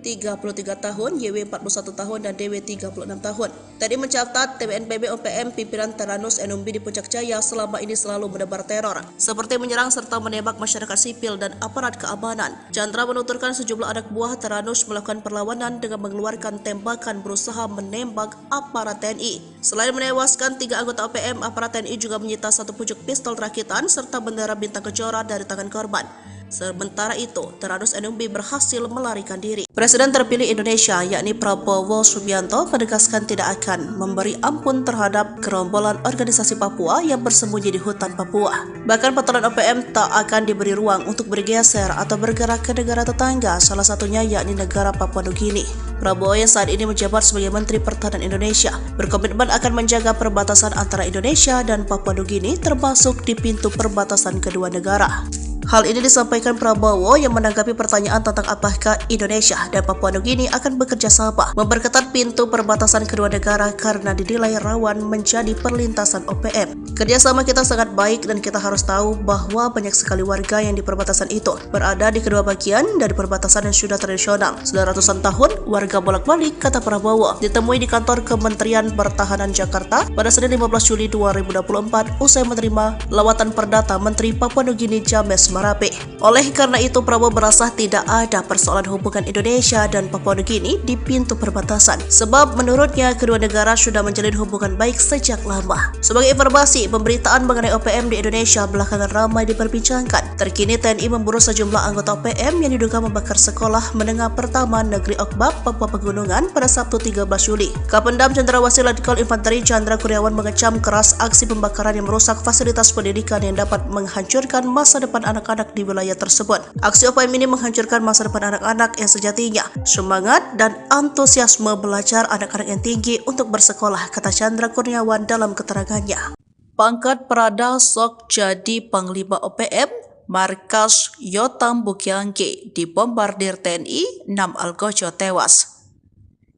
33 tahun, YW 41 tahun, dan DW 36 tahun. Tadi mencatat TPNPB OPM pimpinan Teranus Enumbi di Puncak Jaya selama ini selalu menebar teror, seperti menyerang serta menembak masyarakat sipil dan aparat keamanan. Chandra menuturkan sejumlah anak buah Teranus melakukan perlawanan dengan mengeluarkan tembakan berusaha menembak aparat TNI. Selain menewaskan 3 anggota OPM, aparat TNI juga menyita 1 pucuk pistol rakitan serta bendera bintang kejora dari tangan korban. Sementara itu, Teranus Enumbi berhasil melarikan diri. Presiden terpilih Indonesia, yakni Prabowo Subianto, menegaskan tidak akan memberi ampun terhadap gerombolan organisasi Papua yang bersembunyi di hutan Papua. Bahkan patroli OPM tak akan diberi ruang untuk bergeser atau bergerak ke negara tetangga, salah satunya yakni negara Papua Nugini. Prabowo yang saat ini menjabat sebagai Menteri Pertahanan Indonesia berkomitmen akan menjaga perbatasan antara Indonesia dan Papua Nugini, termasuk di pintu perbatasan kedua negara. Hal ini disampaikan Prabowo yang menanggapi pertanyaan tentang apakah Indonesia dan Papua Nugini akan bekerja sama memperketat pintu perbatasan kedua negara karena dinilai rawan menjadi perlintasan OPM. Kerjasama kita sangat baik dan kita harus tahu bahwa banyak sekali warga yang di perbatasan itu berada di kedua bagian dari perbatasan yang sudah tradisional. Sudah ratusan tahun warga bolak-balik, kata Prabowo, ditemui di kantor Kementerian Pertahanan Jakarta pada Senin 15 Juli 2024 usai menerima lawatan perdata Menteri Papua Nugini James Marape. Oleh karena itu, Prabowo merasa tidak ada persoalan hubungan Indonesia dan Papua Nugini di pintu perbatasan, sebab menurutnya kedua negara sudah menjalin hubungan baik sejak lama. Sebagai informasi, pemberitaan mengenai OPM di Indonesia belakangan ramai diperbincangkan. Terkini TNI memburu sejumlah anggota OPM yang diduga membakar sekolah menengah pertama Negeri Okbab, Papua Pegunungan pada Sabtu 13 Juli. Kapendam Cendrawasih Letkol Infanteri Chandra Kurniawan mengecam keras aksi pembakaran yang merusak fasilitas pendidikan yang dapat menghancurkan masa depan anak-anak di wilayah tersebut. Aksi OPM ini menghancurkan masa depan anak-anak yang sejatinya semangat dan antusiasme belajar anak-anak yang tinggi untuk bersekolah, kata Chandra Kurniawan dalam keterangannya. Pangkat Prada sok jadi Panglima OPM, markas Yotam Bukiangge dibombardir TNI, 6 algojo tewas.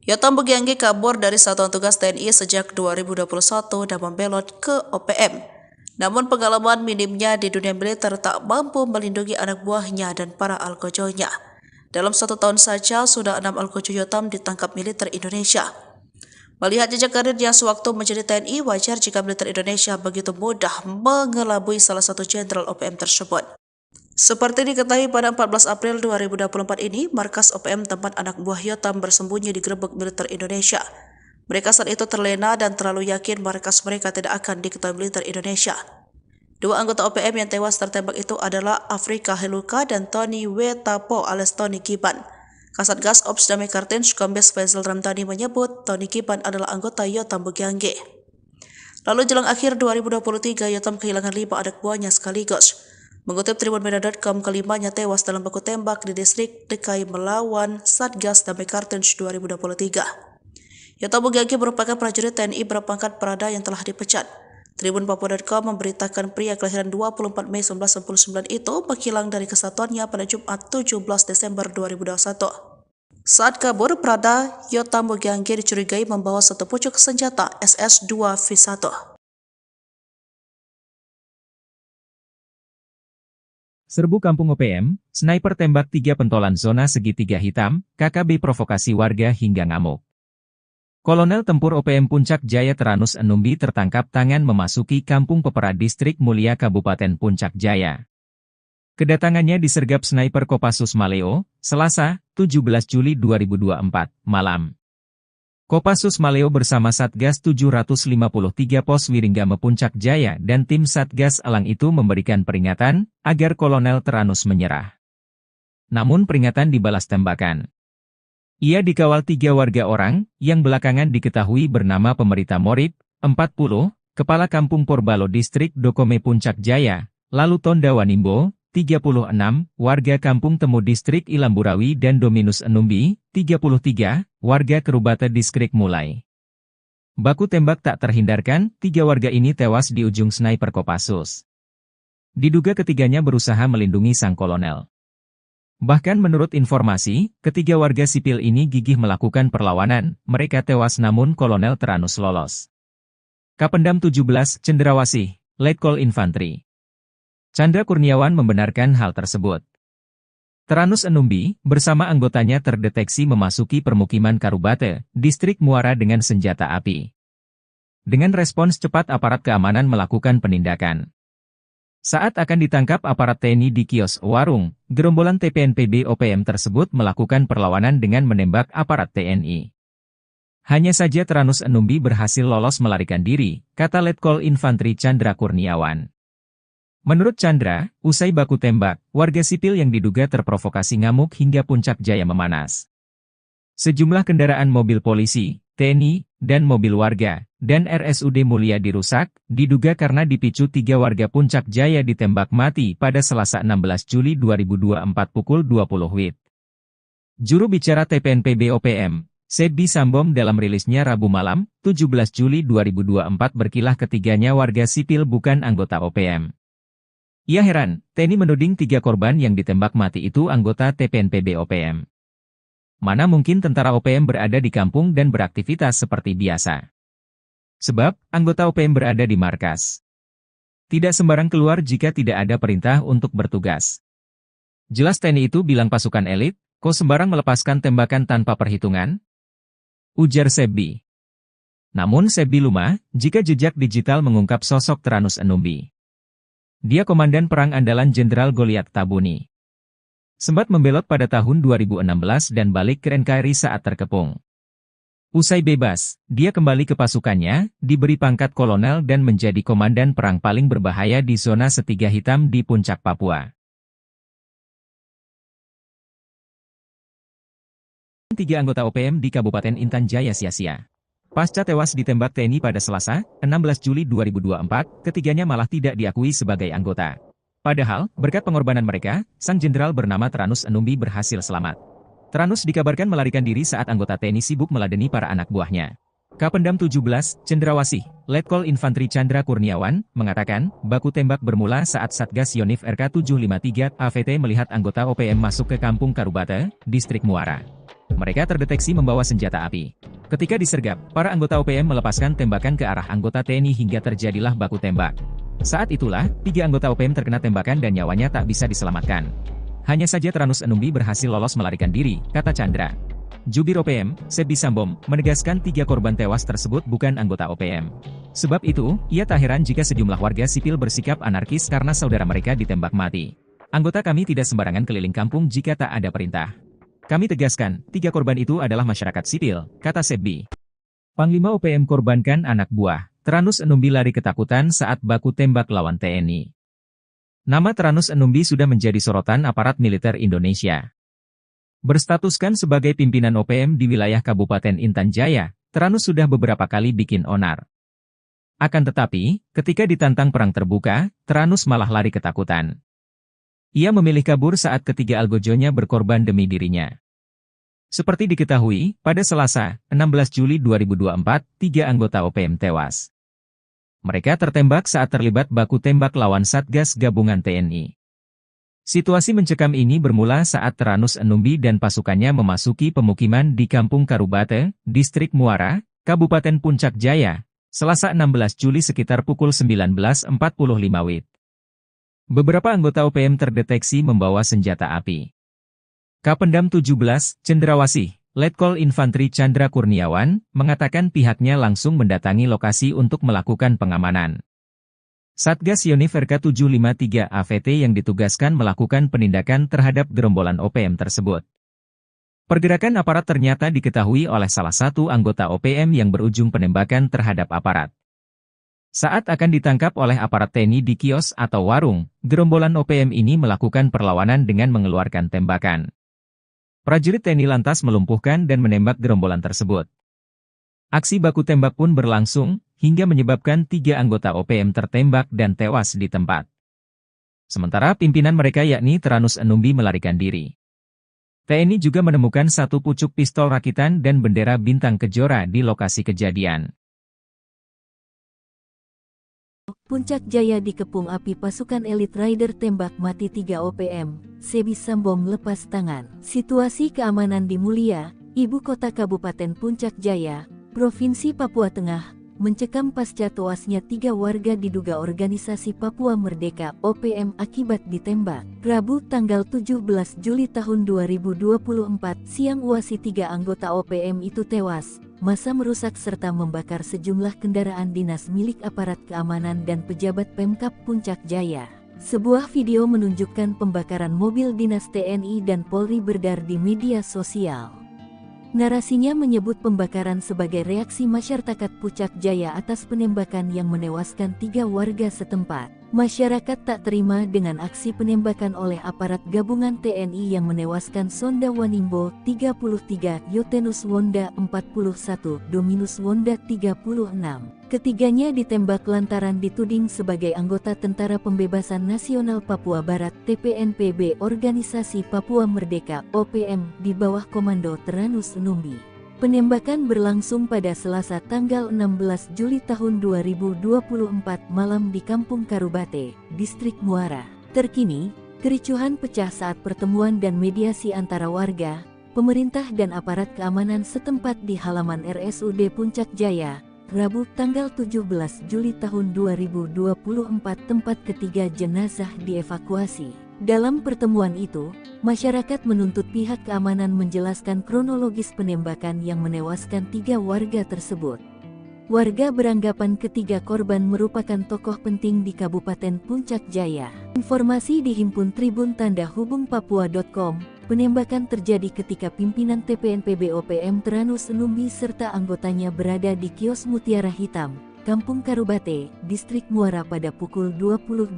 Yotam Bukiangge kabur dari Satuan Tugas TNI sejak 2021 dan membelot ke OPM. Namun pengalaman minimnya di dunia militer tak mampu melindungi anak buahnya dan para algojonya. Dalam 1 tahun saja, sudah 6 algojo Yotam ditangkap militer Indonesia. Melihat jejak karirnya sewaktu menjadi TNI, wajar jika militer Indonesia begitu mudah mengelabui salah satu jenderal OPM tersebut. Seperti diketahui pada 14 April 2024 ini, markas OPM tempat anak buah Yotam bersembunyi digerebek militer Indonesia. Mereka saat itu terlena dan terlalu yakin markas mereka tidak akan diketahui militer Indonesia. 2 anggota OPM yang tewas tertembak itu adalah Afrika Heluka dan Tony Wetapo alias Tony Kiban. Kasatgas Ops Damai Kartens Kombes Faisal Ramdhani menyebut Tony Kiban adalah anggota Yotam Bukiangge. Lalu jelang akhir 2023, Yotam kehilangan 5 anak buahnya sekaligus. Mengutip tribunmedia.com, kelimanya tewas dalam baku tembak di distrik DKI melawan Satgas Damai Kartens 2023. Yotam Bugianggi merupakan prajurit TNI berpangkat Prada yang telah dipecat. Tribunpapua.com memberitakan pria kelahiran 24 Mei 1999 itu menghilang dari kesatuannya pada Jumat 17 Desember 2021. Saat kabur, Prada Yotam Bugianggi dicurigai membawa satu pucuk senjata SS-2V1. Serbu Kampung OPM, sniper tembak 3 pentolan zona segitiga hitam, KKB provokasi warga hingga ngamuk. Kolonel Tempur OPM Puncak Jaya Teranus Enumbi tertangkap tangan memasuki Kampung Pepera Distrik Mulia Kabupaten Puncak Jaya. Kedatangannya disergap sniper Kopassus Maleo, Selasa, 17 Juli 2024, malam. Kopassus Maleo bersama Satgas 753 Pos Wiringgame Puncak Jaya dan tim Satgas Elang itu memberikan peringatan agar Kolonel Teranus menyerah. Namun peringatan dibalas tembakan. Ia dikawal 3 warga orang, yang belakangan diketahui bernama Pemerita Morib, 40, Kepala Kampung Porbalo Distrik Dokome Puncak Jaya, lalu Tonda Wanimbo, 36, warga Kampung Temu Distrik Ilamburawi dan Dominus Enumbi, 33, warga Kerubata Distrik Mulai. Baku tembak tak terhindarkan, 3 warga ini tewas di ujung sniper Kopassus. Diduga ketiganya berusaha melindungi sang kolonel. Bahkan menurut informasi, ketiga warga sipil ini gigih melakukan perlawanan, mereka tewas namun Kolonel Teranus lolos. Kapendam 17, Cendrawasih, Letkol Infantri Chandra Kurniawan membenarkan hal tersebut. Teranus Enumbi, bersama anggotanya terdeteksi memasuki permukiman Karubate, Distrik Muara dengan senjata api. Dengan respons cepat aparat keamanan melakukan penindakan. Saat akan ditangkap aparat TNI di kios warung, gerombolan TPNPB OPM tersebut melakukan perlawanan dengan menembak aparat TNI. Hanya saja Teranus Enumbi berhasil lolos melarikan diri, kata Letkol Infantri Chandra Kurniawan. Menurut Chandra, usai baku tembak, warga sipil yang diduga terprovokasi ngamuk hingga Puncak Jaya memanas. Sejumlah kendaraan mobil polisi, TNI, dan mobil warga, dan RSUD Mulia dirusak, diduga karena dipicu 3 warga Puncak Jaya ditembak mati pada Selasa 16 Juli 2024 pukul 20 WIB. Juru bicara TPNPB OPM, Sebi Sambom dalam rilisnya Rabu malam, 17 Juli 2024 berkilah ketiganya warga sipil bukan anggota OPM. Ia heran, TNI menuding 3 korban yang ditembak mati itu anggota TPNPB OPM. Mana mungkin tentara OPM berada di kampung dan beraktivitas seperti biasa. Sebab, anggota OPM berada di markas. Tidak sembarang keluar jika tidak ada perintah untuk bertugas. Jelas TNI itu bilang pasukan elit, kok sembarang melepaskan tembakan tanpa perhitungan? Ujar Sebi. Namun Sebi lumah, jika jejak digital mengungkap sosok Teranus Enumbi. Dia komandan perang andalan Jenderal Goliat Tabuni. Sempat membelot pada tahun 2016 dan balik ke NKRI saat terkepung. Usai bebas, dia kembali ke pasukannya, diberi pangkat kolonel dan menjadi komandan perang paling berbahaya di zona Setiga Hitam di Puncak Papua. 3 anggota OPM di Kabupaten Intan Jaya sia-sia. Pasca tewas ditembak TNI pada Selasa, 16 Juli 2024, ketiganya malah tidak diakui sebagai anggota. Padahal, berkat pengorbanan mereka, sang jenderal bernama Teranus Enumbi berhasil selamat. Teranus dikabarkan melarikan diri saat anggota TNI sibuk meladeni para anak buahnya. Kapendam 17, Cendrawasih, Letkol Infantri Chandra Kurniawan, mengatakan, baku tembak bermula saat Satgas Yonif RK753 AVT melihat anggota OPM masuk ke Kampung Karubate, Distrik Muara. Mereka terdeteksi membawa senjata api. Ketika disergap, para anggota OPM melepaskan tembakan ke arah anggota TNI hingga terjadilah baku tembak. Saat itulah, 3 anggota OPM terkena tembakan dan nyawanya tak bisa diselamatkan. Hanya saja Teranus Enumbi berhasil lolos melarikan diri, kata Chandra. Jubir OPM, Sebi Sambom, menegaskan 3 korban tewas tersebut bukan anggota OPM. Sebab itu, ia tak heran jika sejumlah warga sipil bersikap anarkis karena saudara mereka ditembak mati. Anggota kami tidak sembarangan keliling kampung jika tak ada perintah. Kami tegaskan, 3 korban itu adalah masyarakat sipil, kata Sebi. Panglima OPM korbankan anak buah. Teranus Enumbi lari ketakutan saat baku tembak lawan TNI. Nama Teranus Enumbi sudah menjadi sorotan aparat militer Indonesia. Berstatuskan sebagai pimpinan OPM di wilayah Kabupaten Intan Jaya, Teranus sudah beberapa kali bikin onar. Akan tetapi, ketika ditantang perang terbuka, Tyrannus malah lari ketakutan. Ia memilih kabur saat ketiga algojonya berkorban demi dirinya. Seperti diketahui, pada Selasa, 16 Juli 2024, 3 anggota OPM tewas. Mereka tertembak saat terlibat baku tembak lawan Satgas Gabungan TNI. Situasi mencekam ini bermula saat Tyrannus Enumbi dan pasukannya memasuki pemukiman di Kampung Karubate, Distrik Muara, Kabupaten Puncak Jaya, Selasa 16 Juli sekitar pukul 19.45 WIB. Beberapa anggota OPM terdeteksi membawa senjata api. Kapendam 17, Cendrawasih, Letkol Infantri Chandra Kurniawan, mengatakan pihaknya langsung mendatangi lokasi untuk melakukan pengamanan. Satgas Yonif RK753 AVT yang ditugaskan melakukan penindakan terhadap gerombolan OPM tersebut. Pergerakan aparat ternyata diketahui oleh salah satu anggota OPM yang berujung penembakan terhadap aparat. Saat akan ditangkap oleh aparat TNI di kios atau warung, gerombolan OPM ini melakukan perlawanan dengan mengeluarkan tembakan. Prajurit TNI lantas melumpuhkan dan menembak gerombolan tersebut. Aksi baku tembak pun berlangsung, hingga menyebabkan 3 anggota OPM tertembak dan tewas di tempat. Sementara pimpinan mereka yakni Tyrannus Enumbi melarikan diri. TNI juga menemukan 1 pucuk pistol rakitan dan bendera bintang kejora di lokasi kejadian. Puncak Jaya dikepung api pasukan elit rider tembak mati 3 OPM, Sebi Sambom lepas tangan. Situasi keamanan di Mulia, ibu kota Kabupaten Puncak Jaya, Provinsi Papua Tengah, mencekam pasca tewasnya 3 warga diduga organisasi Papua Merdeka OPM akibat ditembak. Rabu tanggal 17 Juli tahun 2024 siang uasi 3 anggota OPM itu tewas. Massa merusak serta membakar sejumlah kendaraan dinas milik aparat keamanan dan pejabat Pemkab Puncak Jaya. Sebuah video menunjukkan pembakaran mobil dinas TNI dan Polri beredar di media sosial. Narasinya menyebut pembakaran sebagai reaksi masyarakat Puncak Jaya atas penembakan yang menewaskan 3 warga setempat. Masyarakat tak terima dengan aksi penembakan oleh aparat gabungan TNI yang menewaskan Sonda Wanimbo 33, Yotenus Wonda 41, Dominus Wonda 36. Ketiganya ditembak lantaran dituding sebagai anggota Tentara Pembebasan Nasional Papua Barat TPNPB Organisasi Papua Merdeka OPM di bawah komando Tyrannus Enumbi. Penembakan berlangsung pada Selasa tanggal 16 Juli tahun 2024 malam di Kampung Karubate, Distrik Muara. Terkini, kericuhan pecah saat pertemuan dan mediasi antara warga, pemerintah dan aparat keamanan setempat di halaman RSUD Puncak Jaya, Rabu tanggal 17 Juli tahun 2024 tempat ketiga jenazah dievakuasi. Dalam pertemuan itu, masyarakat menuntut pihak keamanan menjelaskan kronologis penembakan yang menewaskan 3 warga tersebut. Warga beranggapan ketiga korban merupakan tokoh penting di Kabupaten Puncak Jaya. Informasi dihimpun Tribun Tanda Hubung Papua.com, penembakan terjadi ketika pimpinan TPNPB OPM Tyrannus Enumbi serta anggotanya berada di kios Mutiara Hitam, Kampung Karubate, Distrik Muara pada pukul 20.12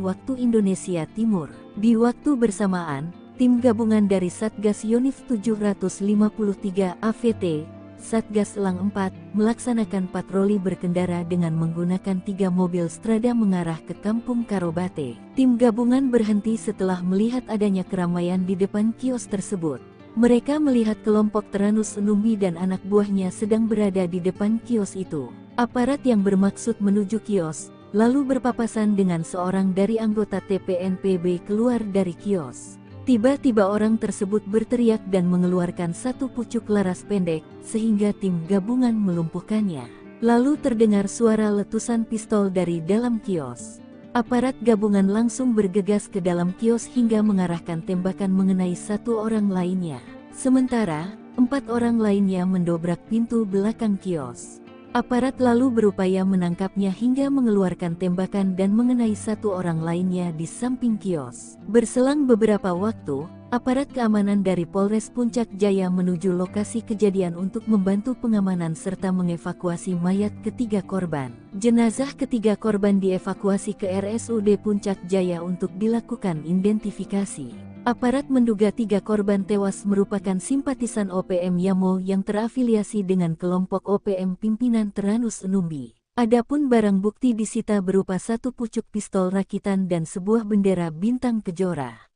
waktu Indonesia Timur. Di waktu bersamaan, tim gabungan dari Satgas Yonif 753 AVT, Satgas Elang 4, melaksanakan patroli berkendara dengan menggunakan 3 mobil strada mengarah ke Kampung Karubate. Tim gabungan berhenti setelah melihat adanya keramaian di depan kios tersebut. Mereka melihat kelompok Tyrannus Enumbi dan anak buahnya sedang berada di depan kios itu. Aparat yang bermaksud menuju kios, lalu berpapasan dengan seorang dari anggota TPNPB keluar dari kios. Tiba-tiba orang tersebut berteriak dan mengeluarkan 1 pucuk laras pendek, sehingga tim gabungan melumpuhkannya. Lalu terdengar suara letusan pistol dari dalam kios. Aparat gabungan langsung bergegas ke dalam kios hingga mengarahkan tembakan mengenai 1 orang lainnya. Sementara, 4 orang lainnya mendobrak pintu belakang kios. Aparat lalu berupaya menangkapnya hingga mengeluarkan tembakan dan mengenai 1 orang lainnya di samping kios. Berselang beberapa waktu, aparat keamanan dari Polres Puncak Jaya menuju lokasi kejadian untuk membantu pengamanan serta mengevakuasi mayat ketiga korban. Jenazah ketiga korban dievakuasi ke RSUD Puncak Jaya untuk dilakukan identifikasi. Aparat menduga 3 korban tewas merupakan simpatisan OPM Yamo yang terafiliasi dengan kelompok OPM pimpinan Tyrannus Enumbi. Adapun barang bukti disita berupa satu pucuk pistol rakitan dan sebuah bendera bintang kejora.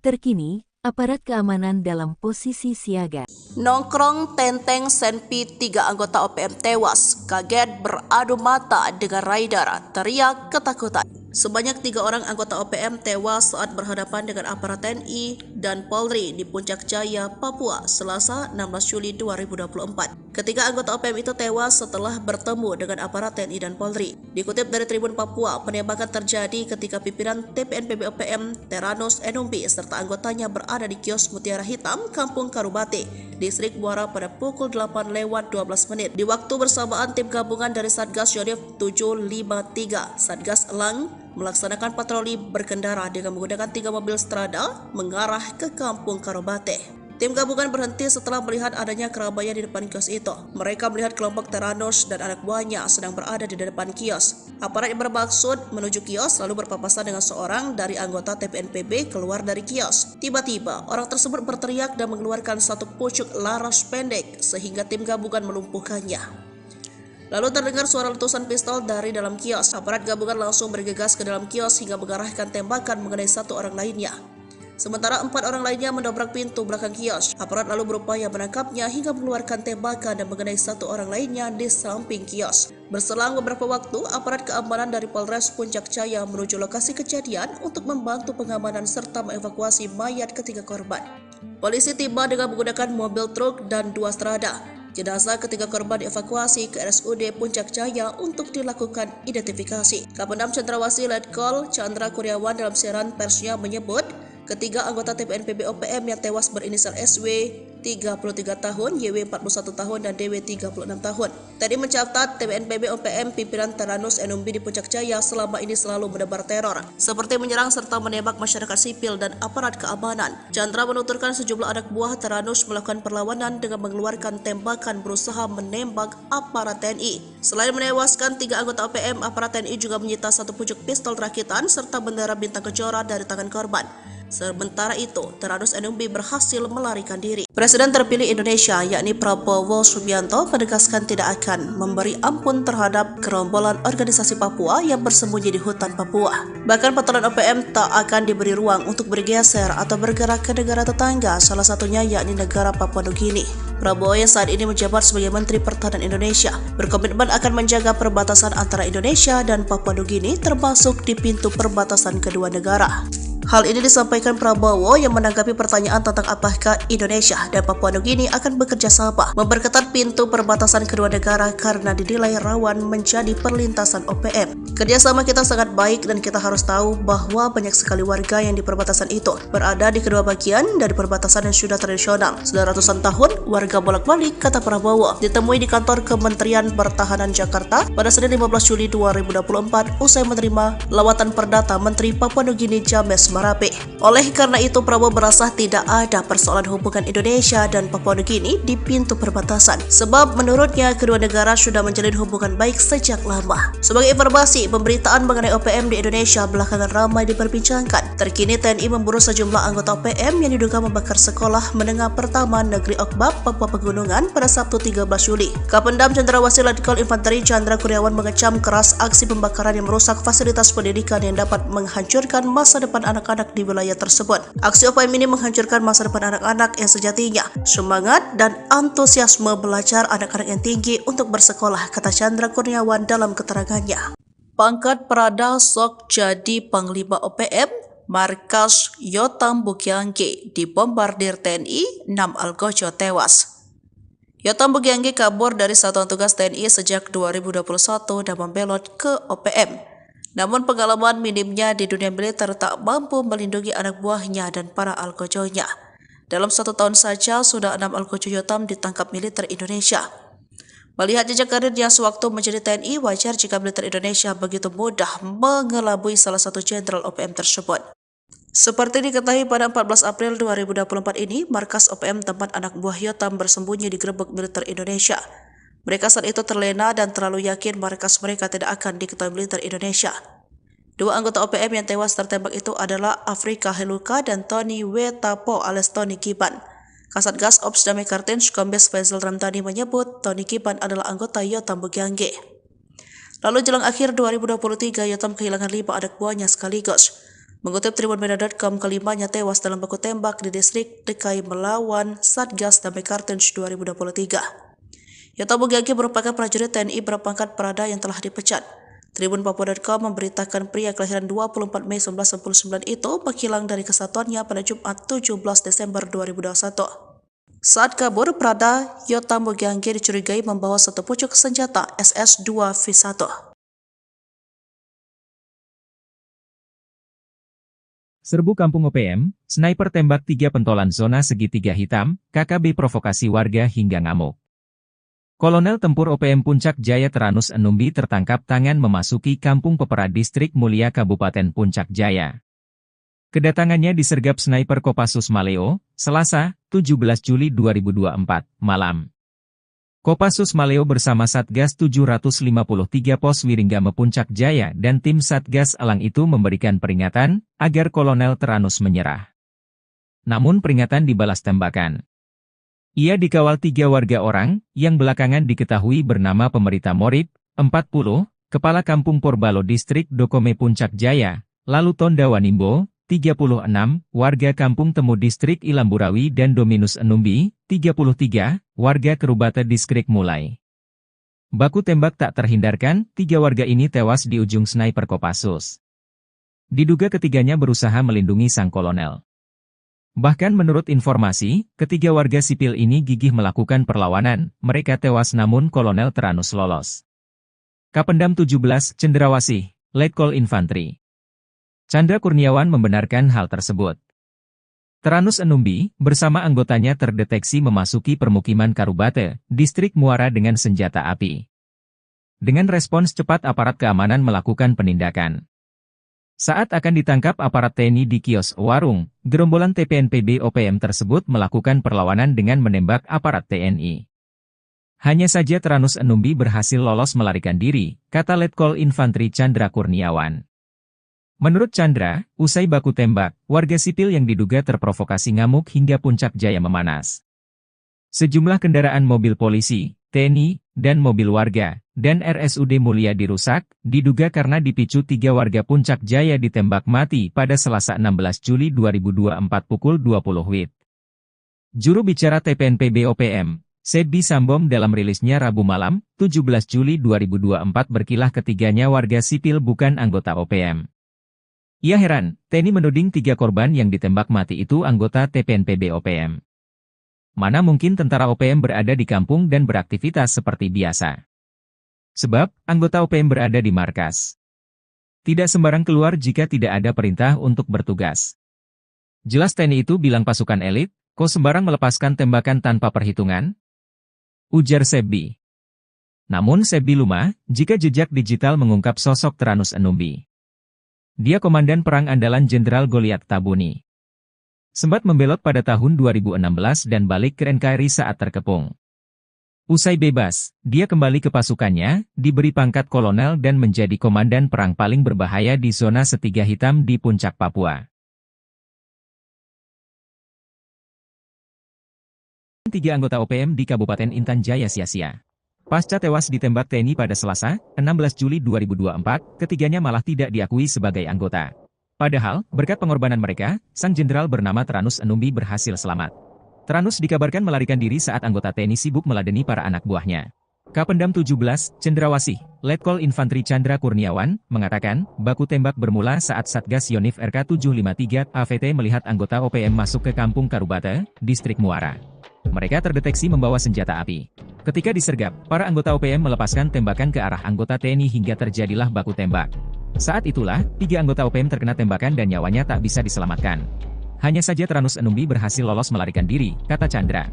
Terkini, aparat keamanan dalam posisi siaga. Nongkrong Tenteng Senpi 3 anggota OPM tewas, kaget beradu mata dengan rider, teriak ketakutan. Sebanyak 3 orang anggota OPM tewas saat berhadapan dengan aparat TNI dan Polri di Puncak Jaya, Papua, Selasa 16 Juli 2024. Ketiga anggota OPM itu tewas setelah bertemu dengan aparat TNI dan Polri. Dikutip dari Tribun Papua, penembakan terjadi ketika pimpinan TPNPB OPM Teranus Enumbi serta anggotanya berada di kios Mutiara Hitam, Kampung Karubate, Distrik Muara pada pukul 8:12 menit. Di waktu bersamaan, tim gabungan dari Satgas Yonif 753, Satgas Elang, melaksanakan patroli berkendara dengan menggunakan 3 mobil strada mengarah ke Kampung Karubate. Tim gabungan berhenti setelah melihat adanya keramaian di depan kios itu. Mereka melihat kelompok Teranus dan anak buahnya sedang berada di depan kios. Aparat yang bermaksud menuju kios lalu berpapasan dengan seorang dari anggota TPNPB keluar dari kios. Tiba-tiba, orang tersebut berteriak dan mengeluarkan satu pucuk laras pendek sehingga tim gabungan melumpuhkannya. Lalu terdengar suara letusan pistol dari dalam kios. Aparat gabungan langsung bergegas ke dalam kios hingga mengarahkan tembakan mengenai satu orang lainnya. Sementara 4 orang lainnya mendobrak pintu belakang kios. Aparat lalu berupaya menangkapnya hingga mengeluarkan tembakan dan mengenai satu orang lainnya di samping kios. Berselang beberapa waktu, aparat keamanan dari Polres Puncak Jaya menuju lokasi kejadian untuk membantu pengamanan serta mengevakuasi mayat ketiga korban. Polisi tiba dengan menggunakan mobil truk dan 2 strada. Jenazah ketiga korban dievakuasi ke RSUD Puncak Jaya untuk dilakukan identifikasi. Kapendam Cendrawasih Letkol Chandra Kurniawan dalam siaran persnya menyebut, ketiga anggota TPNPB OPM yang tewas berinisial SW 33 tahun, YW 41 tahun, dan DW 36 tahun. Tadi mencatat TPNPB OPM pimpinan Teranus Enumbi di Puncak Jaya selama ini selalu menebar teror, seperti menyerang serta menembak masyarakat sipil dan aparat keamanan. Chandra menuturkan sejumlah anak buah Teranus melakukan perlawanan dengan mengeluarkan tembakan berusaha menembak aparat TNI. Selain menewaskan 3 anggota OPM, aparat TNI juga menyita satu pucuk pistol rakitan serta bendera bintang kejora dari tangan korban. Sementara itu, Teranus Enumbi berhasil melarikan diri. Presiden terpilih Indonesia, yakni Prabowo Subianto, menegaskan tidak akan memberi ampun terhadap gerombolan organisasi Papua yang bersembunyi di hutan Papua. Bahkan patroli OPM tak akan diberi ruang untuk bergeser atau bergerak ke negara tetangga, salah satunya yakni negara Papua Nugini. Prabowo yang saat ini menjabat sebagai Menteri Pertahanan Indonesia berkomitmen akan menjaga perbatasan antara Indonesia dan Papua Nugini, termasuk di pintu perbatasan kedua negara. Hal ini disampaikan Prabowo yang menanggapi pertanyaan tentang apakah Indonesia dan Papua Nugini akan bekerja sama memperketat pintu perbatasan kedua negara karena dinilai rawan menjadi perlintasan OPM. Kerjasama kita sangat baik dan kita harus tahu bahwa banyak sekali warga yang di perbatasan itu berada di kedua bagian dari perbatasan yang sudah tradisional. Sudah ratusan tahun warga bolak-balik, kata Prabowo, ditemui di kantor Kementerian Pertahanan Jakarta pada Senin 15 Juli 2024 usai menerima lawatan perdata Menteri Papua Nugini James Marape. Oleh karena itu, Prabowo merasa tidak ada persoalan hubungan Indonesia dan Papua Nugini di pintu perbatasan, sebab menurutnya kedua negara sudah menjalin hubungan baik sejak lama. Sebagai informasi, pemberitaan mengenai OPM di Indonesia belakangan ramai diperbincangkan. Terkini TNI memburu sejumlah anggota OPM yang diduga membakar sekolah menengah pertama Negeri Okbab, Papua Pegunungan pada Sabtu 13 Juli. Kapendam Cendrawasih Letkol Infanteri Chandra Kurniawan mengecam keras aksi pembakaran yang merusak fasilitas pendidikan yang dapat menghancurkan masa depan anak-anak di wilayah tersebut. Aksi OPM ini menghancurkan masa depan anak-anak yang sejatinya semangat dan antusiasme belajar anak-anak yang tinggi untuk bersekolah, kata Chandra Kurniawan dalam keterangannya. Pangkat Prada sok jadi Panglima OPM, markas Yotam Bukiangge dibombardir TNI, 6 algojo tewas. Yotam Bukiangge kabur dari Satuan Tugas TNI sejak 2021 dan membelot ke OPM. Namun pengalaman minimnya di dunia militer tak mampu melindungi anak buahnya dan para algojonya. Dalam 1 tahun saja sudah 6 algojo Yotam ditangkap militer Indonesia. Melihat jejak karirnya sewaktu menjadi TNI, wajar jika militer Indonesia begitu mudah mengelabui salah satu jenderal OPM tersebut. Seperti diketahui pada 14 April 2024 ini, markas OPM tempat anak buah Yotam bersembunyi digerebek militer Indonesia. Mereka saat itu terlena dan terlalu yakin markas mereka tidak akan diketahui militer Indonesia. 2 anggota OPM yang tewas tertembak itu adalah Afrika Heluka dan Tony Wetapo alias Tony Kiban. Kasatgas Ops Damai Kartens Kombes Faisal Ramdhani menyebut Tony Kiban adalah anggota Yotam Bukiangge. Lalu jelang akhir 2023, Yotam kehilangan 5 anak buahnya sekaligus. Mengutip tribunmedia.com, kelimanya tewas dalam baku tembak di distrik DKI melawan Satgas Damai Kartens 2023. Yotam Bugagi merupakan prajurit TNI berpangkat Prada yang telah dipecat. Tribun Papua.com memberitakan pria kelahiran 24 Mei 1999 itu menghilang dari kesatuannya pada Jumat 17 Desember 2021. Saat kabur, Prada Yotam Bugagi dicurigai membawa satu pucuk senjata SS-2V1. Serbu Kampung OPM, sniper tembak 3 pentolan zona segitiga hitam, KKB provokasi warga hingga ngamuk. Kolonel Tempur OPM Puncak Jaya Teranus Enumbi tertangkap tangan memasuki Kampung Pepera Distrik Mulia Kabupaten Puncak Jaya. Kedatangannya disergap sniper Kopassus Maleo, Selasa, 17 Juli 2024, malam. Kopassus Maleo bersama Satgas 753 Pos Wiringgame Puncak Jaya dan tim Satgas Elang itu memberikan peringatan agar Kolonel Teranus menyerah. Namun peringatan dibalas tembakan. Ia dikawal 3 warga orang, yang belakangan diketahui bernama Pemerita Morib, 40, Kepala Kampung Porbalo Distrik Dokome Puncak Jaya, lalu Tonda Wanimbo, 36, warga Kampung Temu Distrik Ilamburawi dan Dominus Enumbi, 33, warga Kerubata Distrik Mulai. Baku tembak tak terhindarkan, 3 warga ini tewas di ujung sniper Kopassus. Diduga ketiganya berusaha melindungi sang kolonel. Bahkan menurut informasi, ketiga warga sipil ini gigih melakukan perlawanan, mereka tewas namun Kolonel Teranus lolos. Kapendam 17, Cendrawasih, Letkol Infantri Chandra Kurniawan membenarkan hal tersebut. Teranus Enumbi, bersama anggotanya terdeteksi memasuki permukiman Karubate, Distrik Muara dengan senjata api. Dengan respons cepat aparat keamanan melakukan penindakan. Saat akan ditangkap aparat TNI di kios warung, gerombolan TPNPB OPM tersebut melakukan perlawanan dengan menembak aparat TNI. Hanya saja Teranus Enumbi berhasil lolos melarikan diri, kata Letkol Infantri Chandra Kurniawan. Menurut Chandra, usai baku tembak, warga sipil yang diduga terprovokasi ngamuk hingga Puncak Jaya memanas. Sejumlah kendaraan mobil polisi, TNI, dan mobil warga, dan RSUD Mulia dirusak, diduga karena dipicu 3 warga Puncak Jaya ditembak mati pada Selasa 16 Juli 2024 pukul 20 WIB. Juru bicara TPNPB OPM, Sebi Sambom dalam rilisnya Rabu malam, 17 Juli 2024 berkilah ketiganya warga sipil bukan anggota OPM. Ia heran, TNI menuding 3 korban yang ditembak mati itu anggota TPNPB OPM. Mana mungkin tentara OPM berada di kampung dan beraktivitas seperti biasa. Sebab, anggota OPM berada di markas. Tidak sembarang keluar jika tidak ada perintah untuk bertugas. Jelas TNI itu bilang pasukan elit, kok sembarang melepaskan tembakan tanpa perhitungan? Ujar Sebi. Namun Sebi lumah, jika jejak digital mengungkap sosok Teranus Enumbi. Dia komandan perang andalan Jenderal Goliat Tabuni. Sempat membelot pada tahun 2016 dan balik ke NKRI saat terkepung. Usai bebas, dia kembali ke pasukannya, diberi pangkat kolonel dan menjadi komandan perang paling berbahaya di zona Setiga Hitam di Puncak Papua. 3 anggota OPM di Kabupaten Intan Jaya sia-sia. Pasca tewas ditembak TNI pada Selasa, 16 Juli 2024, ketiganya malah tidak diakui sebagai anggota. Padahal, berkat pengorbanan mereka, sang jenderal bernama Teranus Enumbi berhasil selamat. Teranus dikabarkan melarikan diri saat anggota TNI sibuk meladeni para anak buahnya. Kapendam 17, Cendrawasih, Letkol Infantri Chandra Kurniawan, mengatakan, baku tembak bermula saat Satgas Yonif RK753 AVT melihat anggota OPM masuk ke Kampung Karubate, Distrik Muara. Mereka terdeteksi membawa senjata api. Ketika disergap, para anggota OPM melepaskan tembakan ke arah anggota TNI hingga terjadilah baku tembak. Saat itulah, 3 anggota OPM terkena tembakan dan nyawanya tak bisa diselamatkan. Hanya saja Teranus Enumbi berhasil lolos melarikan diri, kata Chandra.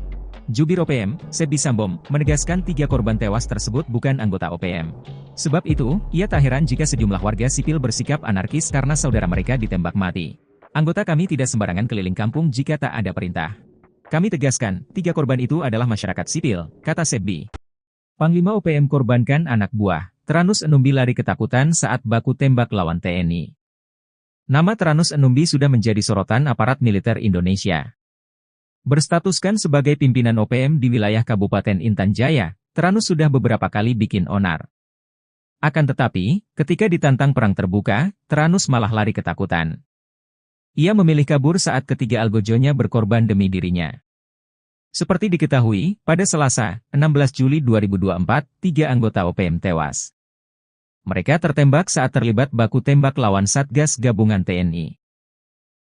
Jubir OPM, Sebi Sambom, menegaskan 3 korban tewas tersebut bukan anggota OPM. Sebab itu, ia tak heran jika sejumlah warga sipil bersikap anarkis karena saudara mereka ditembak mati. Anggota kami tidak sembarangan keliling kampung jika tak ada perintah. Kami tegaskan, 3 korban itu adalah masyarakat sipil, kata Sebi. Panglima OPM korbankan anak buah. Teranus Enumbi lari ketakutan saat baku tembak lawan TNI. Nama Teranus Enumbi sudah menjadi sorotan aparat militer Indonesia. Berstatuskan sebagai pimpinan OPM di wilayah Kabupaten Intan Jaya, Teranus sudah beberapa kali bikin onar. Akan tetapi, ketika ditantang perang terbuka, Tyrannus malah lari ketakutan. Ia memilih kabur saat ketiga algojonya berkorban demi dirinya. Seperti diketahui, pada Selasa, 16 Juli 2024, 3 anggota OPM tewas. Mereka tertembak saat terlibat baku tembak lawan Satgas Gabungan TNI.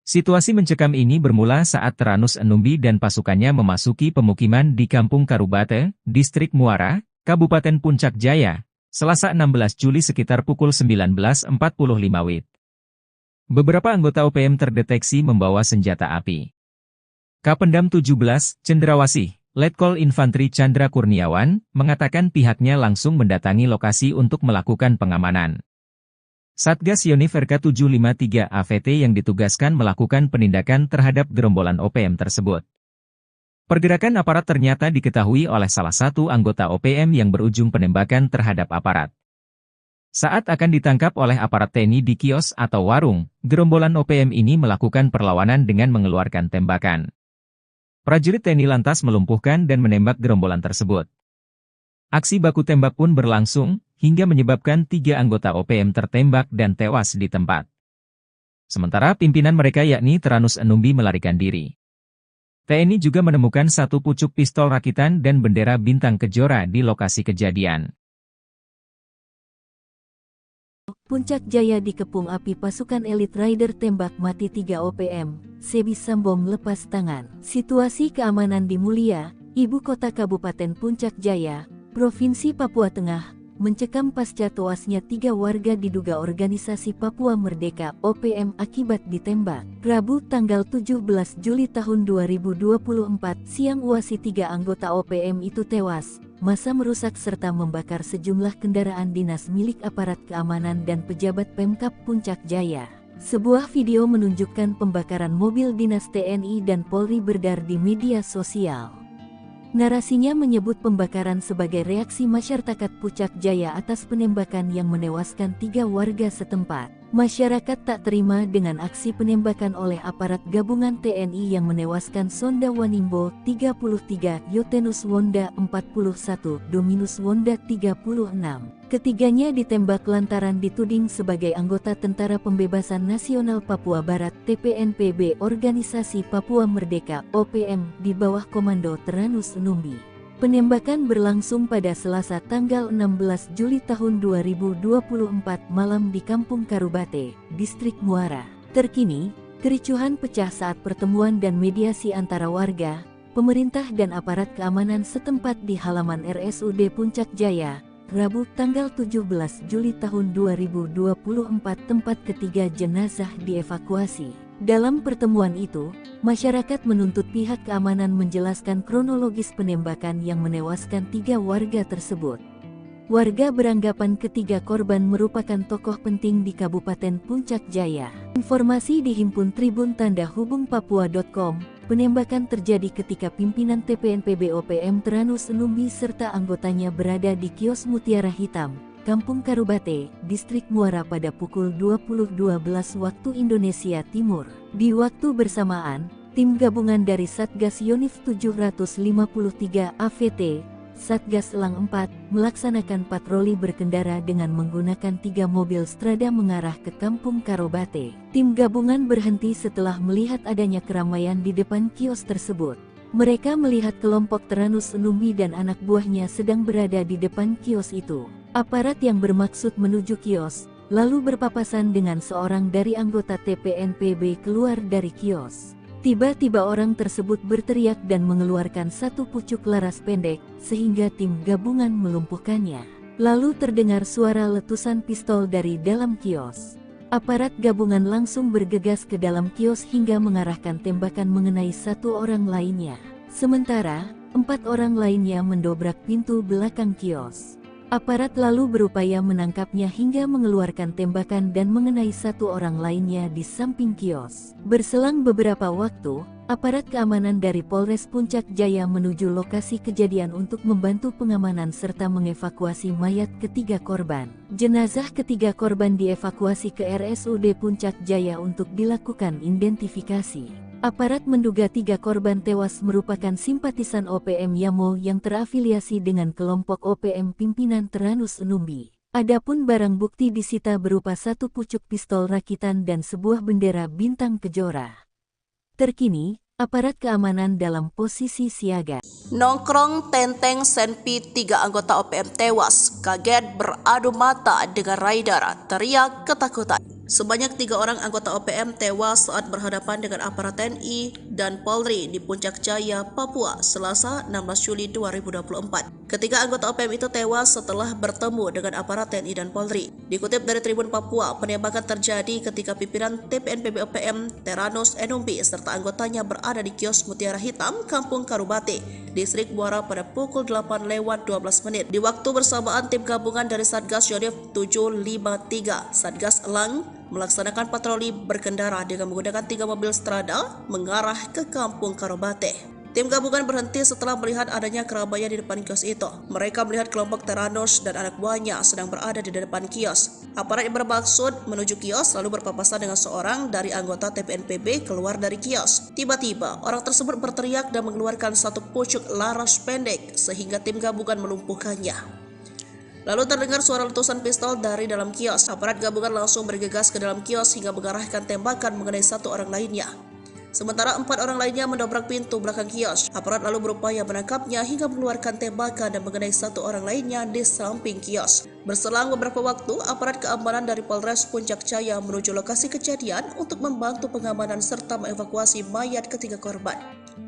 Situasi mencekam ini bermula saat Tyrannus Enumbi dan pasukannya memasuki pemukiman di Kampung Karubate, Distrik Muara, Kabupaten Puncak Jaya, Selasa 16 Juli sekitar pukul 19.45 WIB. Beberapa anggota OPM terdeteksi membawa senjata api. Kapendam 17, Cendrawasih, Letkol Infantri Chandra Kurniawan, mengatakan pihaknya langsung mendatangi lokasi untuk melakukan pengamanan. Satgas Yonif RK753 AVT yang ditugaskan melakukan penindakan terhadap gerombolan OPM tersebut. Pergerakan aparat ternyata diketahui oleh salah satu anggota OPM yang berujung penembakan terhadap aparat. Saat akan ditangkap oleh aparat TNI di kios atau warung, gerombolan OPM ini melakukan perlawanan dengan mengeluarkan tembakan. Prajurit TNI lantas melumpuhkan dan menembak gerombolan tersebut. Aksi baku tembak pun berlangsung, hingga menyebabkan 3 anggota OPM tertembak dan tewas di tempat. Sementara pimpinan mereka yakni Tyrannus Enumbi melarikan diri. TNI juga menemukan 1 pucuk pistol rakitan dan bendera bintang kejora di lokasi kejadian. Puncak Jaya dikepung api pasukan elit rider tembak mati 3 OPM, Sebi Sambom lepas tangan. Situasi keamanan di Mulia, ibu kota Kabupaten Puncak Jaya, Provinsi Papua Tengah, mencekam pasca tewasnya 3 warga diduga organisasi Papua Merdeka OPM akibat ditembak. Rabu tanggal 17 Juli tahun 2024 siang UASI 3 anggota OPM itu tewas. Massa merusak serta membakar sejumlah kendaraan dinas milik aparat keamanan dan pejabat Pemkab Puncak Jaya. Sebuah video menunjukkan pembakaran mobil dinas TNI dan Polri beredar di media sosial. Narasinya menyebut pembakaran sebagai reaksi masyarakat Puncak Jaya atas penembakan yang menewaskan 3 warga setempat. Masyarakat tak terima dengan aksi penembakan oleh aparat gabungan TNI yang menewaskan Sonda Wanimbo 33, Yotenus Wonda 41, Dominus Wonda 36. Ketiganya ditembak lantaran dituding sebagai anggota Tentara Pembebasan Nasional Papua Barat TPNPB Organisasi Papua Merdeka OPM di bawah komando Tyrannus Enumbi. Penembakan berlangsung pada Selasa tanggal 16 Juli tahun 2024 malam di Kampung Karubate, Distrik Muara. Terkini, kericuhan pecah saat pertemuan dan mediasi antara warga, pemerintah dan aparat keamanan setempat di halaman RSUD Puncak Jaya, Rabu tanggal 17 Juli tahun 2024 tempat ketiga jenazah dievakuasi. Dalam pertemuan itu, masyarakat menuntut pihak keamanan menjelaskan kronologis penembakan yang menewaskan 3 warga tersebut. Warga beranggapan ketiga korban merupakan tokoh penting di Kabupaten Puncak Jaya. Informasi dihimpun Tribun Tanda Hubung Papua.com, penembakan terjadi ketika pimpinan TPNPB OPM Tyrannus Enumbi serta anggotanya berada di kios Mutiara Hitam, Kampung Karubate, Distrik Muara pada pukul 20.12 waktu Indonesia Timur. Di waktu bersamaan, tim gabungan dari Satgas Yonif 753 AVT, Satgas Elang 4, melaksanakan patroli berkendara dengan menggunakan 3 mobil Strada mengarah ke Kampung Karubate. Tim gabungan berhenti setelah melihat adanya keramaian di depan kios tersebut. Mereka melihat kelompok Tyrannus Enumbi dan anak buahnya sedang berada di depan kios itu. Aparat yang bermaksud menuju kios, lalu berpapasan dengan seorang dari anggota TPNPB keluar dari kios. Tiba-tiba orang tersebut berteriak dan mengeluarkan 1 pucuk laras pendek, sehingga tim gabungan melumpuhkannya. Lalu terdengar suara letusan pistol dari dalam kios. Aparat gabungan langsung bergegas ke dalam kios hingga mengarahkan tembakan mengenai 1 orang lainnya. Sementara, 4 orang lainnya mendobrak pintu belakang kios. Aparat lalu berupaya menangkapnya hingga mengeluarkan tembakan dan mengenai 1 orang lainnya di samping kios. Berselang beberapa waktu, aparat keamanan dari Polres Puncak Jaya menuju lokasi kejadian untuk membantu pengamanan serta mengevakuasi mayat ketiga korban. Jenazah ketiga korban dievakuasi ke RSUD Puncak Jaya untuk dilakukan identifikasi. Aparat menduga 3 korban tewas merupakan simpatisan OPM Yamo yang terafiliasi dengan kelompok OPM pimpinan Tyrannus Enumbi. Adapun barang bukti disita berupa satu pucuk pistol rakitan dan sebuah bendera bintang kejora. Terkini, aparat keamanan dalam posisi siaga. Nongkrong Tenteng Senpi 3 anggota OPM tewas, kaget beradu mata dengan rider, teriak ketakutan. Sebanyak 3 orang anggota OPM tewas saat berhadapan dengan aparat TNI dan Polri di Puncak Jaya, Papua, Selasa 16 Juli 2024. Ketiga anggota OPM itu tewas setelah bertemu dengan aparat TNI dan Polri. Dikutip dari Tribun Papua, penembakan terjadi ketika pimpinan TPNPB OPM Teranus Enumbi serta anggotanya berada di kios Mutiara Hitam, Kampung Karubate, Distrik Muara pada pukul 8:12 menit. Di waktu bersamaan, tim gabungan dari Satgas Yonif 753, Satgas Elang, melaksanakan patroli berkendara dengan menggunakan 3 mobil strada mengarah ke Kampung Karobate. Tim gabungan berhenti setelah melihat adanya keramaian di depan kios itu. Mereka melihat kelompok Teranus dan anak buahnya sedang berada di depan kios. Aparat yang bermaksud menuju kios lalu berpapasan dengan seorang dari anggota TPNPB keluar dari kios. Tiba-tiba, orang tersebut berteriak dan mengeluarkan satu pucuk laras pendek sehingga tim gabungan melumpuhkannya. Lalu terdengar suara letusan pistol dari dalam kios. Aparat gabungan langsung bergegas ke dalam kios hingga mengarahkan tembakan mengenai satu orang lainnya. Sementara 4 orang lainnya mendobrak pintu belakang kios. Aparat lalu berupaya menangkapnya hingga mengeluarkan tembakan dan mengenai satu orang lainnya di samping kios. Berselang beberapa waktu, aparat keamanan dari Polres Puncak Jaya menuju lokasi kejadian untuk membantu pengamanan serta mengevakuasi mayat ketiga korban.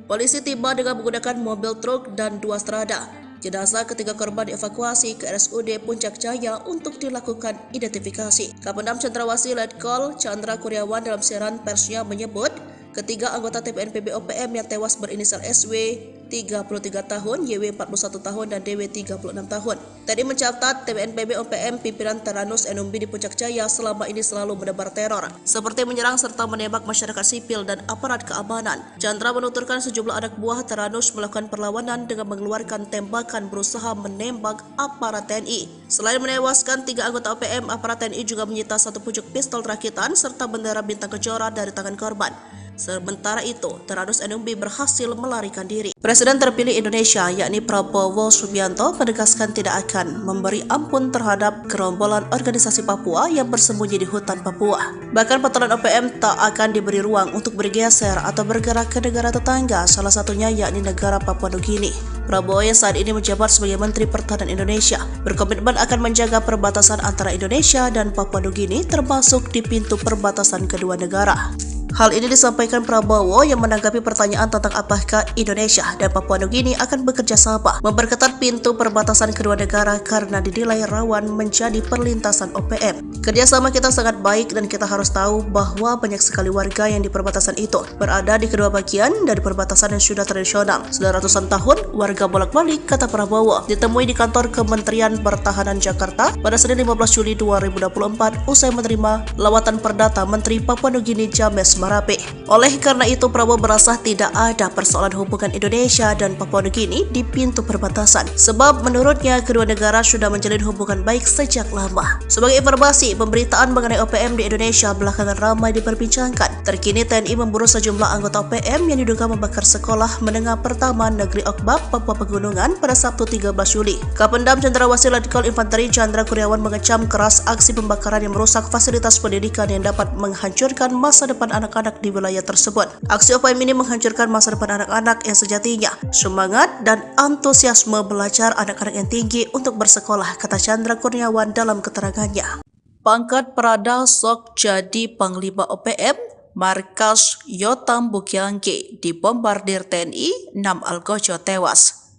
Polisi tiba dengan menggunakan mobil truk dan 2 strada. Jenazah ketiga korban dievakuasi ke RSUD Puncak Jaya untuk dilakukan identifikasi. Kapendam Cendrawasih Letkol Chandra Kurniawan dalam siaran persnya menyebut, ketiga anggota TPNPB OPM yang tewas berinisial SW 33 tahun, YW 41 tahun, dan DW 36 tahun. Tadi mencatat TPNPB OPM pimpinan Teranus Enumbi di Puncak Jaya selama ini selalu menebar teror, seperti menyerang serta menembak masyarakat sipil dan aparat keamanan. Chandra menuturkan sejumlah anak buah Teranus melakukan perlawanan dengan mengeluarkan tembakan berusaha menembak aparat TNI. Selain menewaskan 3 anggota OPM, aparat TNI juga menyita satu pucuk pistol rakitan serta bendera bintang kejora dari tangan korban. Sementara itu, Teranus Enumbi berhasil melarikan diri. Presiden terpilih Indonesia, yakni Prabowo Subianto, menegaskan tidak akan memberi ampun terhadap gerombolan organisasi Papua yang bersembunyi di hutan Papua. Bahkan patroli OPM tak akan diberi ruang untuk bergeser atau bergerak ke negara tetangga, salah satunya yakni negara Papua Nugini. Prabowo yang saat ini menjabat sebagai Menteri Pertahanan Indonesia berkomitmen akan menjaga perbatasan antara Indonesia dan Papua Nugini, termasuk di pintu perbatasan kedua negara. Hal ini disampaikan Prabowo yang menanggapi pertanyaan tentang apakah Indonesia dan Papua Nugini akan bekerja sama memperketat pintu perbatasan kedua negara karena dinilai rawan menjadi perlintasan OPM. Kerjasama kita sangat baik dan kita harus tahu bahwa banyak sekali warga yang di perbatasan itu berada di kedua bagian dari perbatasan yang sudah tradisional. Sudah ratusan tahun warga bolak-balik, kata Prabowo, ditemui di kantor Kementerian Pertahanan Jakarta pada Senin 15 Juli 2024 usai menerima lawatan perdata Menteri Papua Nugini James Marape. Oleh karena itu, Prabowo merasa tidak ada persoalan hubungan Indonesia dan Papua Nugini di pintu perbatasan, sebab menurutnya kedua negara sudah menjalin hubungan baik sejak lama. Sebagai informasi, pemberitaan mengenai OPM di Indonesia belakangan ramai diperbincangkan. Terkini TNI memburu sejumlah anggota OPM yang diduga membakar sekolah menengah pertama Negeri Okbab, Papua Pegunungan pada Sabtu 13 Juli. Kapendam Cendrawasih Letkol Infanteri Chandra Kurniawan mengecam keras aksi pembakaran yang merusak fasilitas pendidikan yang dapat menghancurkan masa depan anak-anak di wilayah tersebut. Aksi OPM ini menghancurkan masa depan anak-anak yang sejatinya semangat dan antusiasme belajar anak-anak yang tinggi untuk bersekolah, kata Chandra Kurniawan dalam keterangannya. Pangkat Prada sok jadi Panglima OPM, markas Yotam Bukiangge dibombardir TNI, 6 algojo tewas.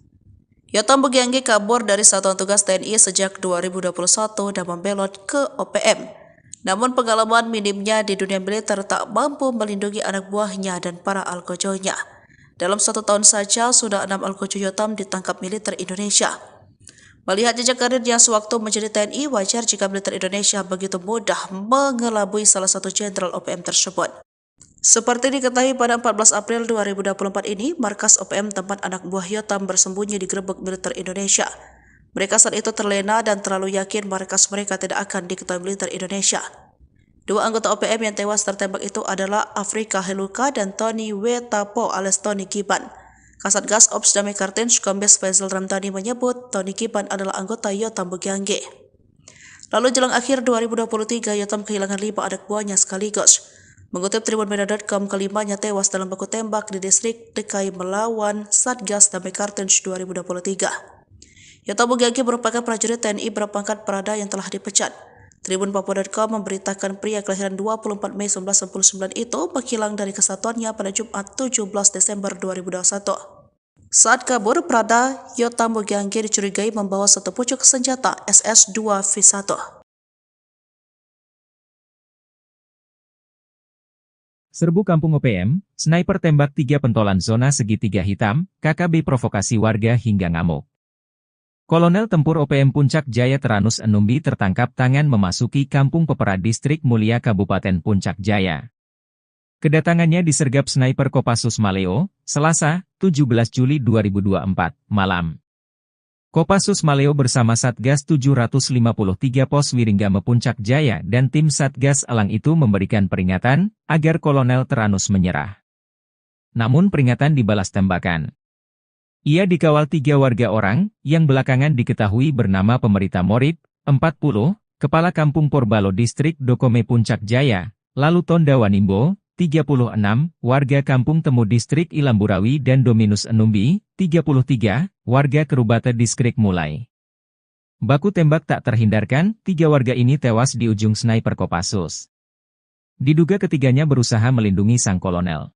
Yotam Bukiangge kabur dari Satuan Tugas TNI sejak 2021 dan membelot ke OPM. Namun pengalaman minimnya di dunia militer tak mampu melindungi anak buahnya dan para algojonya. Dalam 1 tahun saja sudah 6 algojo Yotam ditangkap militer Indonesia. Melihat jejak karirnya sewaktu menjadi TNI, wajar jika militer Indonesia begitu mudah mengelabui salah satu jenderal OPM tersebut. Seperti diketahui pada 14 April 2024 ini, markas OPM tempat anak buah Yotam bersembunyi digerebek militer Indonesia. Mereka saat itu terlena dan terlalu yakin markas mereka tidak akan diketahui militer Indonesia. 2 anggota OPM yang tewas tertembak itu adalah Afrika Heluka dan Tony Wetapo alias Tony Kiban. Kasatgas Ops Damai Kartens Kombes Faisal Ramdhani menyebut Tony Kiban adalah anggota Yotam Bukiangge. Lalu jelang akhir 2023, Yotam kehilangan 5 anak buahnya sekaligus. Mengutip tribunmedia.com, kelimanya tewas dalam baku tembak di distrik DKI melawan Satgas Damai Kartens 2023. Yotam Bugagi merupakan prajurit TNI berpangkat Prada yang telah dipecat. Tribun Papua.com memberitakan pria kelahiran 24 Mei 1999 itu menghilang dari kesatuannya pada Jumat 17 Desember 2021. Saat kabur, Prada Yotam Bugagi dicurigai membawa satu pucuk senjata SS-2V1. Serbu Kampung OPM, sniper tembak 3 pentolan zona segitiga hitam, KKB provokasi warga hingga ngamuk. Kolonel Tempur OPM Puncak Jaya Teranus Enumbi tertangkap tangan memasuki Kampung Pepera Distrik Mulia Kabupaten Puncak Jaya. Kedatangannya disergap sniper Kopassus Maleo, Selasa, 17 Juli 2024, malam. Kopassus Maleo bersama Satgas 753 Pos Wiringgame Puncak Jaya dan tim Satgas Elang itu memberikan peringatan agar Kolonel Teranus menyerah. Namun peringatan dibalas tembakan. Ia dikawal 3 warga orang, yang belakangan diketahui bernama Pemerita Morib, 40, Kepala Kampung Porbalo Distrik Dokome Puncak Jaya, lalu Tonda Wanimbo, 36, warga Kampung Temu Distrik Ilamburawi dan Dominus Enumbi, 33, warga Kerubata Distrik Mulai. Baku tembak tak terhindarkan, 3 warga ini tewas di ujung sniper Kopassus. Diduga ketiganya berusaha melindungi sang kolonel.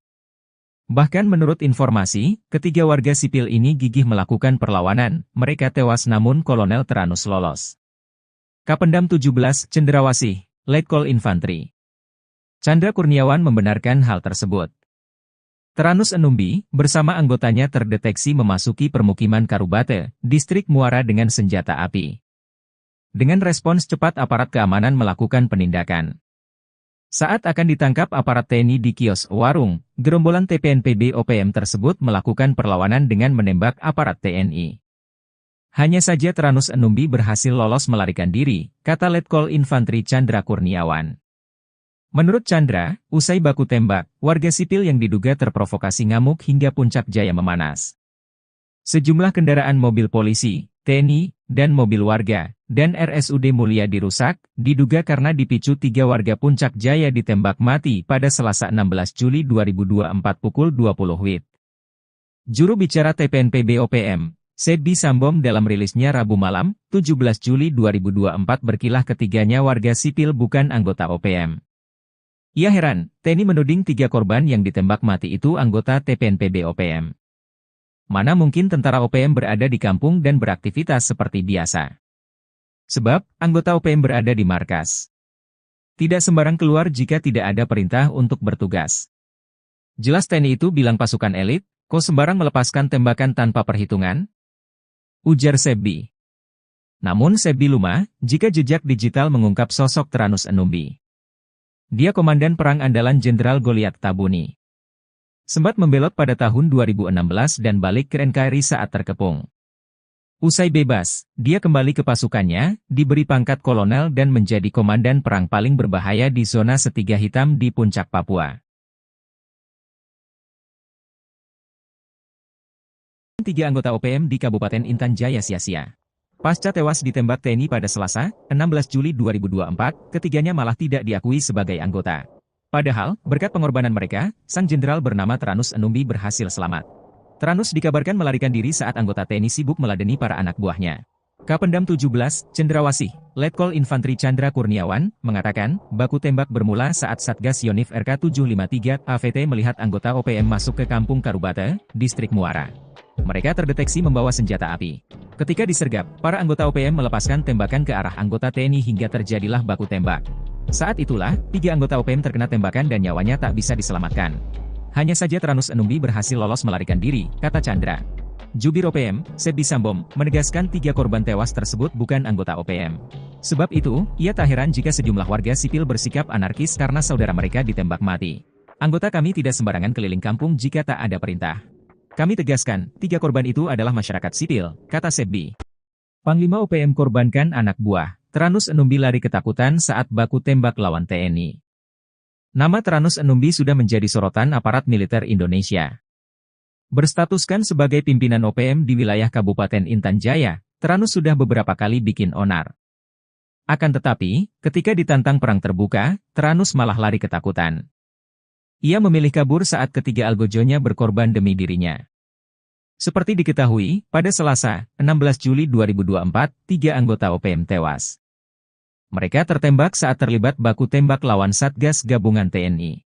Bahkan menurut informasi, ketiga warga sipil ini gigih melakukan perlawanan, mereka tewas namun Kolonel Teranus lolos. Kapendam 17, Cendrawasih, Letkol Infantri Chandra Kurniawan membenarkan hal tersebut. Teranus Enumbi, bersama anggotanya terdeteksi memasuki permukiman Karubate, Distrik Muara dengan senjata api. Dengan respons cepat aparat keamanan melakukan penindakan. Saat akan ditangkap aparat TNI di kios warung, gerombolan TPNPB OPM tersebut melakukan perlawanan dengan menembak aparat TNI. Hanya saja Teranus Enumbi berhasil lolos melarikan diri, kata Letkol Infantri Chandra Kurniawan. Menurut Chandra, usai baku tembak, warga sipil yang diduga terprovokasi ngamuk hingga Puncak Jaya memanas. Sejumlah kendaraan mobil polisi, TNI, dan mobil warga, dan RSUD Mulia dirusak, diduga karena dipicu 3 warga Puncak Jaya ditembak mati pada Selasa 16 Juli 2024 pukul 20 WIB. Juru bicara TPNPB OPM, Sebi Sambom dalam rilisnya Rabu malam, 17 Juli 2024 berkilah ketiganya warga sipil bukan anggota OPM. Ia heran, TNI menuding 3 korban yang ditembak mati itu anggota TPNPB OPM. Mana mungkin tentara OPM berada di kampung dan beraktivitas seperti biasa. Sebab, anggota OPM berada di markas. Tidak sembarang keluar jika tidak ada perintah untuk bertugas. Jelas TNI itu bilang pasukan elit, kok sembarang melepaskan tembakan tanpa perhitungan? Ujar Sebi. Namun Sebi lumah, jika jejak digital mengungkap sosok Teranus Enumbi. Dia komandan perang andalan Jenderal Goliat Tabuni. Sempat membelot pada tahun 2016 dan balik ke NKRI saat terkepung. Usai bebas, dia kembali ke pasukannya, diberi pangkat kolonel dan menjadi komandan perang paling berbahaya di zona Setiga Hitam di Puncak Papua. 3 anggota OPM di Kabupaten Intan Jaya sia-sia. Pasca tewas ditembak TNI pada Selasa, 16 Juli 2024, ketiganya malah tidak diakui sebagai anggota. Padahal, berkat pengorbanan mereka, sang jenderal bernama Teranus Enumbi berhasil selamat. Teranus dikabarkan melarikan diri saat anggota TNI sibuk meladeni para anak buahnya. Kapendam 17, Cendrawasih, Letkol Infantri Chandra Kurniawan, mengatakan, baku tembak bermula saat Satgas Yonif RK 753 AVT melihat anggota OPM masuk ke Kampung Karubate, Distrik Muara. Mereka terdeteksi membawa senjata api. Ketika disergap, para anggota OPM melepaskan tembakan ke arah anggota TNI hingga terjadilah baku tembak. Saat itulah, 3 anggota OPM terkena tembakan dan nyawanya tak bisa diselamatkan. Hanya saja Teranus Enumbi berhasil lolos melarikan diri, kata Chandra. Jubir OPM, Sebi Sambom, menegaskan 3 korban tewas tersebut bukan anggota OPM. Sebab itu, ia tak heran jika sejumlah warga sipil bersikap anarkis karena saudara mereka ditembak mati. Anggota kami tidak sembarangan keliling kampung jika tak ada perintah. Kami tegaskan, 3 korban itu adalah masyarakat sipil, kata Sebi. Panglima OPM korbankan anak buah. Teranus Enumbi lari ketakutan saat baku tembak lawan TNI. Nama Teranus Enumbi sudah menjadi sorotan aparat militer Indonesia. Berstatuskan sebagai pimpinan OPM di wilayah Kabupaten Intan Jaya, Teranus sudah beberapa kali bikin onar. Akan tetapi, ketika ditantang perang terbuka, Tyrannus malah lari ketakutan. Ia memilih kabur saat ketiga algojonya berkorban demi dirinya. Seperti diketahui, pada Selasa, 16 Juli 2024, 3 anggota OPM tewas. Mereka tertembak saat terlibat baku tembak lawan Satgas Gabungan TNI.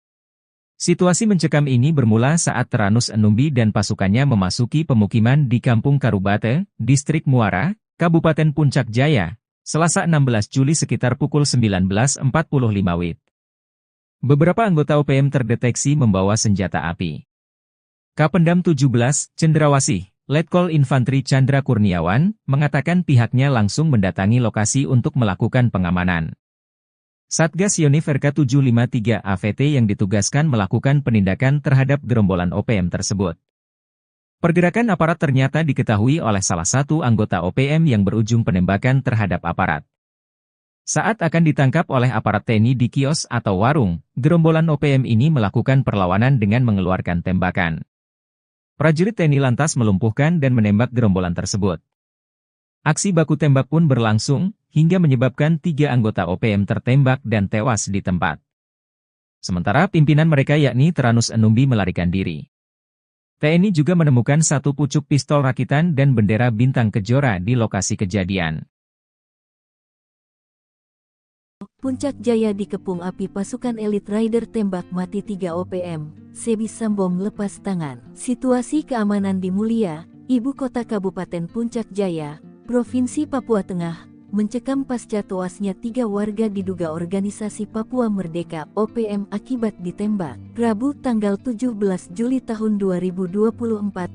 Situasi mencekam ini bermula saat Tyrannus Enumbi dan pasukannya memasuki pemukiman di Kampung Karubate, Distrik Muara, Kabupaten Puncak Jaya, Selasa 16 Juli sekitar pukul 19.45 WIB. Beberapa anggota OPM terdeteksi membawa senjata api. Kapendam 17, Cendrawasih, Letkol Infantri Chandra Kurniawan, mengatakan pihaknya langsung mendatangi lokasi untuk melakukan pengamanan. Satgas Yonif RK753 AVT yang ditugaskan melakukan penindakan terhadap gerombolan OPM tersebut. Pergerakan aparat ternyata diketahui oleh salah satu anggota OPM yang berujung penembakan terhadap aparat. Saat akan ditangkap oleh aparat TNI di kios atau warung, gerombolan OPM ini melakukan perlawanan dengan mengeluarkan tembakan. Prajurit TNI lantas melumpuhkan dan menembak gerombolan tersebut. Aksi baku tembak pun berlangsung, hingga menyebabkan 3 anggota OPM tertembak dan tewas di tempat. Sementara pimpinan mereka yakni Tyrannus Enumbi melarikan diri. TNI juga menemukan 1 pucuk pistol rakitan dan bendera bintang kejora di lokasi kejadian. Puncak Jaya dikepung api pasukan elit rider tembak mati 3 OPM, Sebi Sambom lepas tangan. Situasi keamanan di Mulia, ibu kota Kabupaten Puncak Jaya, Provinsi Papua Tengah, mencekam pasca tewasnya 3 warga diduga organisasi Papua Merdeka OPM akibat ditembak. Rabu tanggal 17 Juli tahun 2024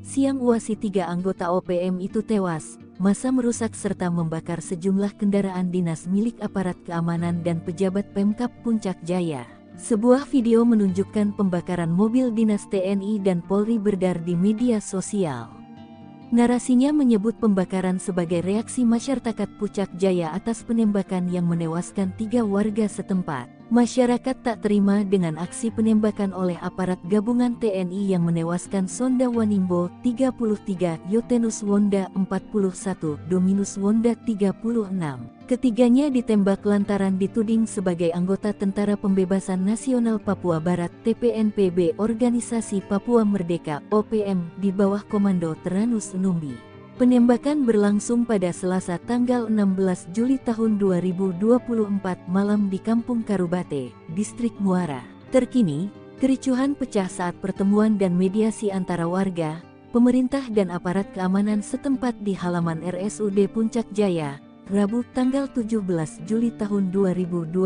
siang uasi 3 anggota OPM itu tewas. Massa merusak serta membakar sejumlah kendaraan dinas milik aparat keamanan dan pejabat Pemkab Puncak Jaya. Sebuah video menunjukkan pembakaran mobil dinas TNI dan Polri beredar di media sosial. Narasinya menyebut pembakaran sebagai reaksi masyarakat Puncak Jaya atas penembakan yang menewaskan 3 warga setempat. Masyarakat tak terima dengan aksi penembakan oleh aparat gabungan TNI yang menewaskan Sonda Wanimbo 33, Yotenus Wonda 41, Dominus Wonda 36. Ketiganya ditembak lantaran dituding sebagai anggota Tentara Pembebasan Nasional Papua Barat TPNPB Organisasi Papua Merdeka OPM di bawah komando Tyrannus Enumbi. Penembakan berlangsung pada Selasa tanggal 16 Juli tahun 2024 malam di Kampung Karubate, Distrik Muara. Terkini, kericuhan pecah saat pertemuan dan mediasi antara warga, pemerintah dan aparat keamanan setempat di halaman RSUD Puncak Jaya, Rabu tanggal 17 Juli tahun 2024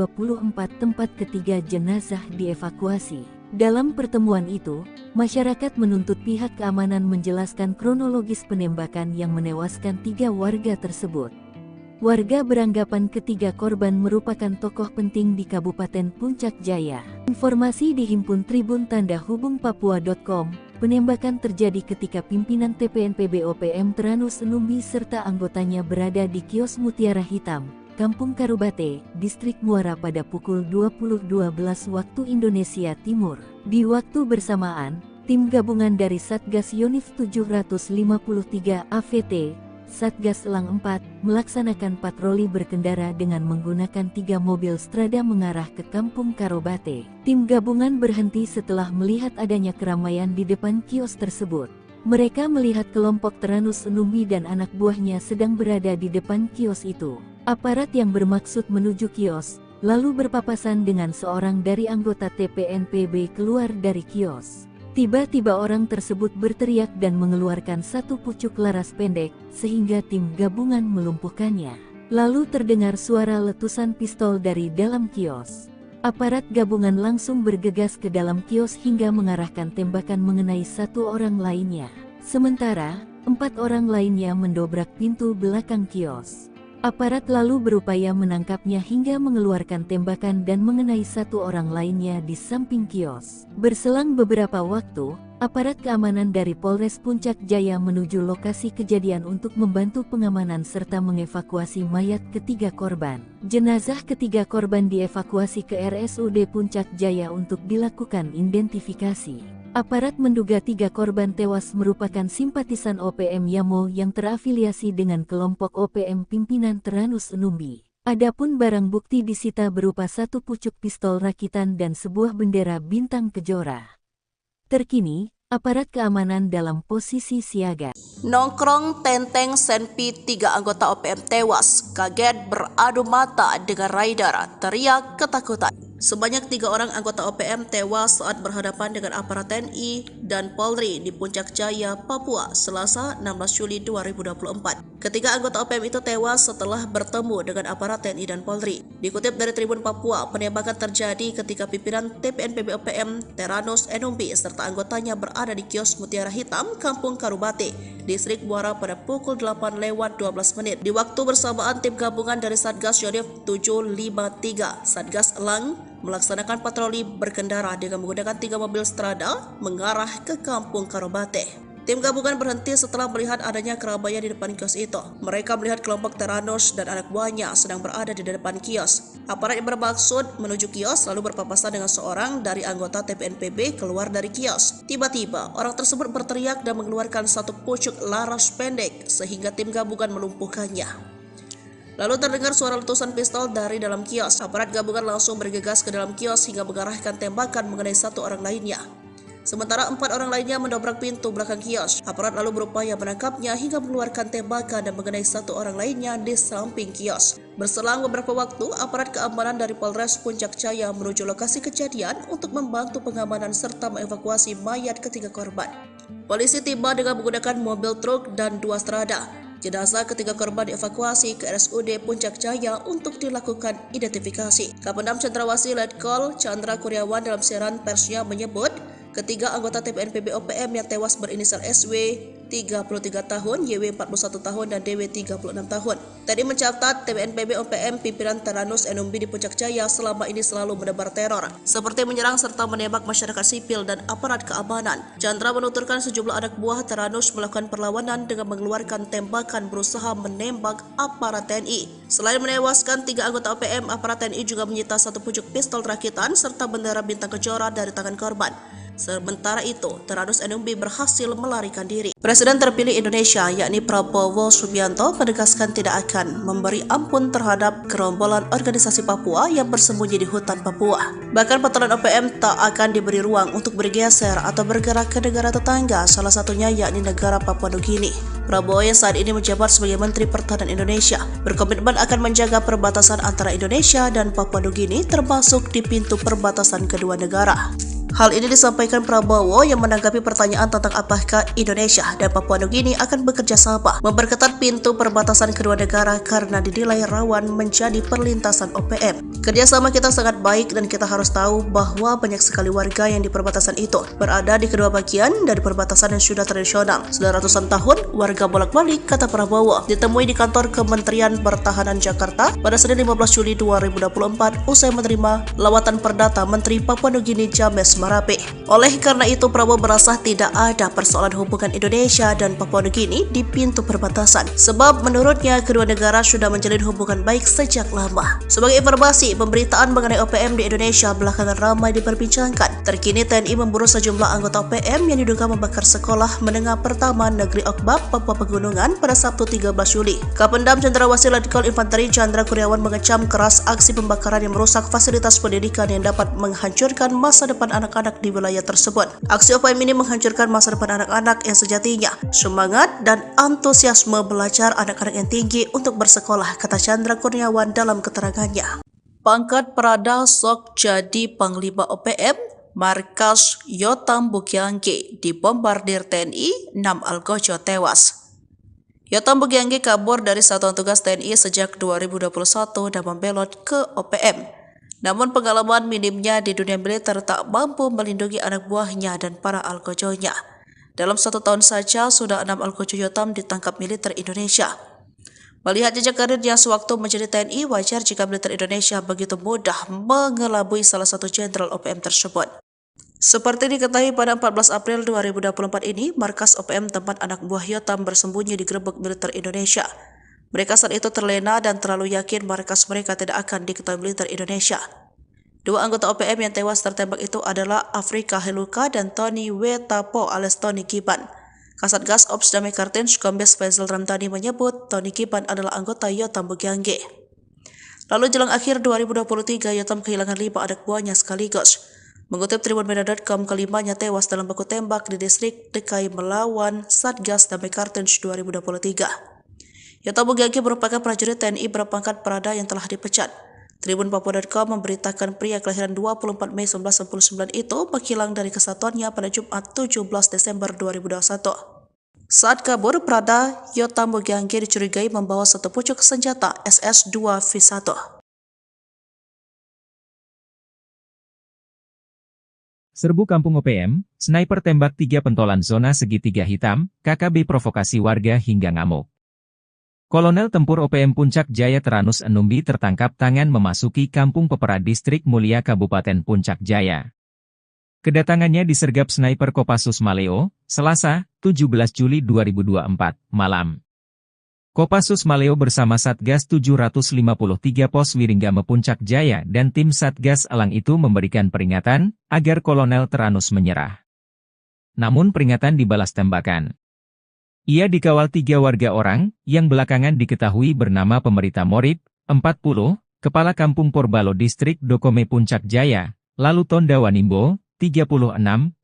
tempat ketiga jenazah dievakuasi. Dalam pertemuan itu, masyarakat menuntut pihak keamanan menjelaskan kronologis penembakan yang menewaskan 3 warga tersebut. Warga beranggapan ketiga korban merupakan tokoh penting di Kabupaten Puncak Jaya. Informasi dihimpun Tribun Tanda Hubung Papua.com, penembakan terjadi ketika pimpinan TPNPB OPM Tyrannus Enumbi serta anggotanya berada di kios Mutiara Hitam, Kampung Karubate, Distrik Muara pada pukul 20.12 waktu Indonesia Timur. Di waktu bersamaan, tim gabungan dari Satgas Yonif 753 AVT, Satgas Elang 4, melaksanakan patroli berkendara dengan menggunakan 3 mobil Strada mengarah ke Kampung Karubate. Tim gabungan berhenti setelah melihat adanya keramaian di depan kios tersebut. Mereka melihat kelompok Tyrannus Enumbi dan anak buahnya sedang berada di depan kios itu. Aparat yang bermaksud menuju kios, lalu berpapasan dengan seorang dari anggota TPNPB keluar dari kios. Tiba-tiba orang tersebut berteriak dan mengeluarkan 1 pucuk laras pendek, sehingga tim gabungan melumpuhkannya. Lalu terdengar suara letusan pistol dari dalam kios. Aparat gabungan langsung bergegas ke dalam kios hingga mengarahkan tembakan mengenai 1 orang lainnya. Sementara, 4 orang lainnya mendobrak pintu belakang kios. Aparat lalu berupaya menangkapnya hingga mengeluarkan tembakan dan mengenai 1 orang lainnya di samping kios. Berselang beberapa waktu, aparat keamanan dari Polres Puncak Jaya menuju lokasi kejadian untuk membantu pengamanan serta mengevakuasi mayat ketiga korban. Jenazah ketiga korban dievakuasi ke RSUD Puncak Jaya untuk dilakukan identifikasi. Aparat menduga 3 korban tewas merupakan simpatisan OPM Yamo yang terafiliasi dengan kelompok OPM pimpinan Tyrannus Enumbi. Adapun barang bukti disita berupa satu pucuk pistol rakitan dan sebuah bendera bintang kejora. Terkini, aparat keamanan dalam posisi siaga. Nongkrong Tenteng Senpi 3 anggota OPM tewas, kaget beradu mata dengan rider, teriak ketakutan. Sebanyak 3 orang anggota OPM tewas saat berhadapan dengan aparat TNI dan Polri di Puncak Jaya, Papua, Selasa 16 Juli 2024. Ketiga anggota OPM itu tewas setelah bertemu dengan aparat TNI dan Polri. Dikutip dari Tribun Papua, penembakan terjadi ketika pimpinan TPNPB OPM Teranus Enumbi serta anggotanya berada di kios Mutiara Hitam, Kampung Karubate, Distrik Muara pada pukul 8:12 menit. Di waktu bersamaan, tim gabungan dari Satgas Yonif 753, Satgas Elang, melaksanakan patroli berkendara dengan menggunakan 3 mobil strada mengarah ke Kampung Karobate. Tim gabungan berhenti setelah melihat adanya keramaian di depan kios itu. Mereka melihat kelompok Teranus dan anak buahnya sedang berada di depan kios. Aparat yang bermaksud menuju kios lalu berpapasan dengan seorang dari anggota TPNPB keluar dari kios. Tiba-tiba, orang tersebut berteriak dan mengeluarkan satu pucuk laras pendek sehingga tim gabungan melumpuhkannya. Lalu terdengar suara letusan pistol dari dalam kios. Aparat gabungan langsung bergegas ke dalam kios hingga mengarahkan tembakan mengenai satu orang lainnya. Sementara 4 orang lainnya mendobrak pintu belakang kios. Aparat lalu berupaya menangkapnya hingga mengeluarkan tembakan dan mengenai 1 orang lainnya di samping kios. Berselang beberapa waktu, aparat keamanan dari Polres Puncak Jaya menuju lokasi kejadian untuk membantu pengamanan serta mengevakuasi mayat ketiga korban. Polisi tiba dengan menggunakan mobil truk dan 2 strada. Jenazah ketiga korban dievakuasi ke RSUD Puncak Jaya untuk dilakukan identifikasi. Kapendam Cendrawasih Letkol Chandra Kurniawan dalam siaran persnya menyebut, ketiga anggota TPNPB OPM yang tewas berinisial SW 33 tahun, YW 41 tahun, dan DW 36 tahun. Tadi mencatat TPNPB OPM pimpinan Teranus Enumbi di Puncak Jaya selama ini selalu menebar teror, seperti menyerang serta menembak masyarakat sipil dan aparat keamanan. Chandra menuturkan sejumlah anak buah Teranus melakukan perlawanan dengan mengeluarkan tembakan berusaha menembak aparat TNI. Selain menewaskan 3 anggota OPM, aparat TNI juga menyita 1 pucuk pistol rakitan serta bendera bintang kejora dari tangan korban. Sementara itu, Teranus Enumbi berhasil melarikan diri. Presiden terpilih Indonesia, yakni Prabowo Subianto, menegaskan tidak akan memberi ampun terhadap gerombolan organisasi Papua yang bersembunyi di hutan Papua. Bahkan patroli OPM tak akan diberi ruang untuk bergeser atau bergerak ke negara tetangga, salah satunya yakni negara Papua Nugini. Prabowo yang saat ini menjabat sebagai Menteri Pertahanan Indonesia berkomitmen akan menjaga perbatasan antara Indonesia dan Papua Nugini, termasuk di pintu perbatasan kedua negara. Hal ini disampaikan Prabowo yang menanggapi pertanyaan tentang apakah Indonesia dan Papua Nugini akan bekerja sama memperketat pintu perbatasan kedua negara karena dinilai rawan menjadi perlintasan OPM. Kerjasama kita sangat baik dan kita harus tahu bahwa banyak sekali warga yang di perbatasan itu berada di kedua bagian dari perbatasan yang sudah tradisional. Sudah ratusan tahun warga bolak-balik, kata Prabowo, ditemui di kantor Kementerian Pertahanan Jakarta pada Senin 15 Juli 2024 usai menerima lawatan perdata Menteri Papua Nugini James Marape. Oleh karena itu, Prabowo merasa tidak ada persoalan hubungan Indonesia dan Papua Nugini di pintu perbatasan, sebab menurutnya kedua negara sudah menjalin hubungan baik sejak lama. Sebagai informasi, pemberitaan mengenai OPM di Indonesia belakangan ramai diperbincangkan. Terkini TNI memburu sejumlah anggota OPM yang diduga membakar sekolah menengah pertama Negeri Okbab, Papua Pegunungan pada Sabtu 13 Juli. Kapendam Cendrawasih Letkol Infanteri Chandra Kurniawan mengecam keras aksi pembakaran yang merusak fasilitas pendidikan yang dapat menghancurkan masa depan anak-anak di wilayah tersebut. Aksi OPM ini menghancurkan masa depan anak-anak yang sejatinya semangat dan antusiasme belajar anak-anak yang tinggi untuk bersekolah, kata Chandra Kurniawan dalam keterangannya. Pangkat Prada sok jadi Panglima OPM, markas Yotam Bukiangge dibombardir TNI, 6 Algojo tewas. Yotam Bukiangge kabur dari Satuan Tugas TNI sejak 2021 dan membelot ke OPM. Namun pengalaman minimnya di dunia militer tak mampu melindungi anak buahnya dan para algojonya. Dalam 1 tahun saja sudah 6 algojo Yotam ditangkap militer Indonesia. Melihat jejak karirnya sewaktu menjadi TNI, wajar jika militer Indonesia begitu mudah mengelabui salah satu jenderal OPM tersebut. Seperti diketahui pada 14 April 2024 ini, markas OPM tempat anak buah Yotam bersembunyi digerebek militer Indonesia. Mereka saat itu terlena dan terlalu yakin markas mereka tidak akan diketahui militer Indonesia. 2 anggota OPM yang tewas tertembak itu adalah Afrika Heluka dan Tony Wetapo alias Tony Kiban. Kasatgas Ops Damai Kartens Kombes Faisal Ramdhani menyebut Tony Kiban adalah anggota Yotam Bukiangge. Lalu jelang akhir 2023, Yotam kehilangan 5 anak buahnya sekaligus. Mengutip tribunmedia.com, kelimanya tewas dalam baku tembak di distrik DKI melawan Satgas Damai Kartens 2023. Yotam Bugagi merupakan prajurit TNI berpangkat Prada yang telah dipecat. Tribun Papua.com memberitakan pria kelahiran 24 Mei 1999 itu menghilang dari kesatuannya pada Jumat 17 Desember 2021. Saat kabur, Prada Yotam Bugagi dicurigai membawa satu pucuk senjata SS-2V1. Serbu Kampung OPM, sniper tembak 3 pentolan zona segitiga hitam, KKB provokasi warga hingga ngamuk. Kolonel Tempur OPM Puncak Jaya Teranus Enumbi tertangkap tangan memasuki Kampung Pepera Distrik Mulia Kabupaten Puncak Jaya. Kedatangannya disergap sniper Kopassus Maleo, Selasa, 17 Juli 2024, malam. Kopassus Maleo bersama Satgas 753 Pos Wiringgame Puncak Jaya dan tim Satgas Elang itu memberikan peringatan agar Kolonel Teranus menyerah. Namun peringatan dibalas tembakan. Ia dikawal 3 warga orang, yang belakangan diketahui bernama Pemerita Morib, 40, Kepala Kampung Porbalo Distrik Dokome Puncak Jaya, lalu Tonda Wanimbo, 36,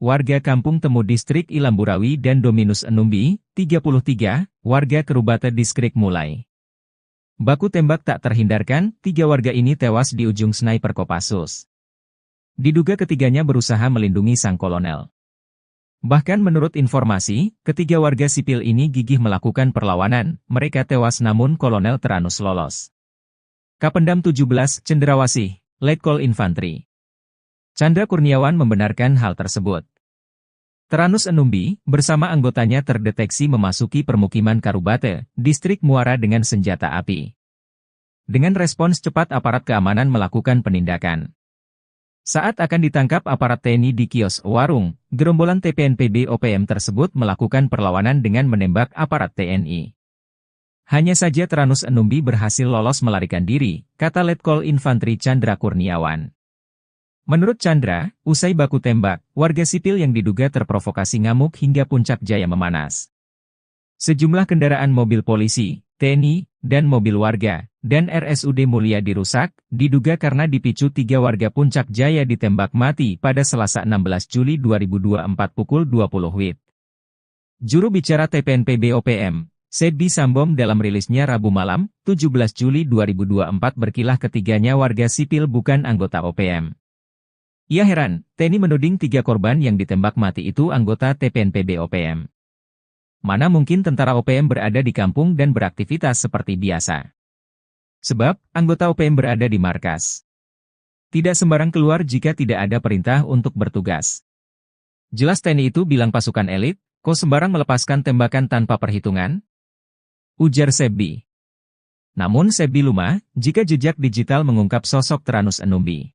warga Kampung Temu Distrik Ilamburawi dan Dominus Enumbi, 33, warga Kerubata Distrik Mulai. Baku tembak tak terhindarkan, 3 warga ini tewas di ujung sniper Kopassus. Diduga ketiganya berusaha melindungi sang kolonel. Bahkan menurut informasi, ketiga warga sipil ini gigih melakukan perlawanan, mereka tewas namun Kolonel Teranus lolos. Kapendam 17, Cendrawasih, Letkol Infantri Chandra Kurniawan membenarkan hal tersebut. Teranus Enumbi, bersama anggotanya terdeteksi memasuki permukiman Karubate, Distrik Muara dengan senjata api. Dengan respons cepat aparat keamanan melakukan penindakan. Saat akan ditangkap aparat TNI di kios warung, gerombolan TPNPB OPM tersebut melakukan perlawanan dengan menembak aparat TNI. Hanya saja Teranus Enumbi berhasil lolos melarikan diri, kata Letkol Infantri Chandra Kurniawan. Menurut Chandra, usai baku tembak, warga sipil yang diduga terprovokasi ngamuk hingga Puncak Jaya memanas. Sejumlah kendaraan mobil polisi, TNI, dan mobil warga, dan RSUD Mulia dirusak, diduga karena dipicu 3 warga Puncak Jaya ditembak mati pada Selasa 16 Juli 2024 pukul 20 WIB. Juru bicara TPNPB OPM, Sebbi Sambom dalam rilisnya Rabu malam, 17 Juli 2024 berkilah ketiganya warga sipil bukan anggota OPM. Ia heran, TNI menuding 3 korban yang ditembak mati itu anggota TPNPB OPM. Mana mungkin tentara OPM berada di kampung dan beraktivitas seperti biasa. Sebab, anggota OPM berada di markas. Tidak sembarang keluar jika tidak ada perintah untuk bertugas. Jelas TNI itu bilang pasukan elit, kok sembarang melepaskan tembakan tanpa perhitungan? Ujar Sebbi. Namun Sebbi lumah, jika jejak digital mengungkap sosok Teranus Enumbi.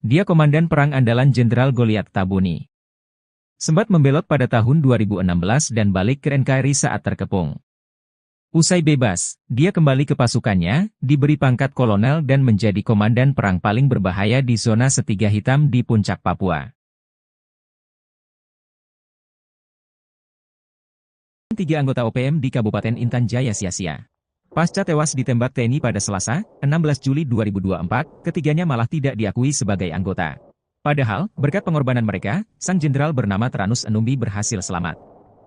Dia komandan perang andalan Jenderal Goliat Tabuni. Sempat membelot pada tahun 2016 dan balik ke NKRI saat terkepung. Usai bebas, dia kembali ke pasukannya, diberi pangkat kolonel dan menjadi komandan perang paling berbahaya di zona Setiga Hitam di Puncak Papua. 3 anggota OPM di Kabupaten Intan Jaya sia-sia. Pasca tewas ditembak TNI pada Selasa, 16 Juli 2024, ketiganya malah tidak diakui sebagai anggota. Padahal, berkat pengorbanan mereka, sang jenderal bernama Teranus Enumbi berhasil selamat.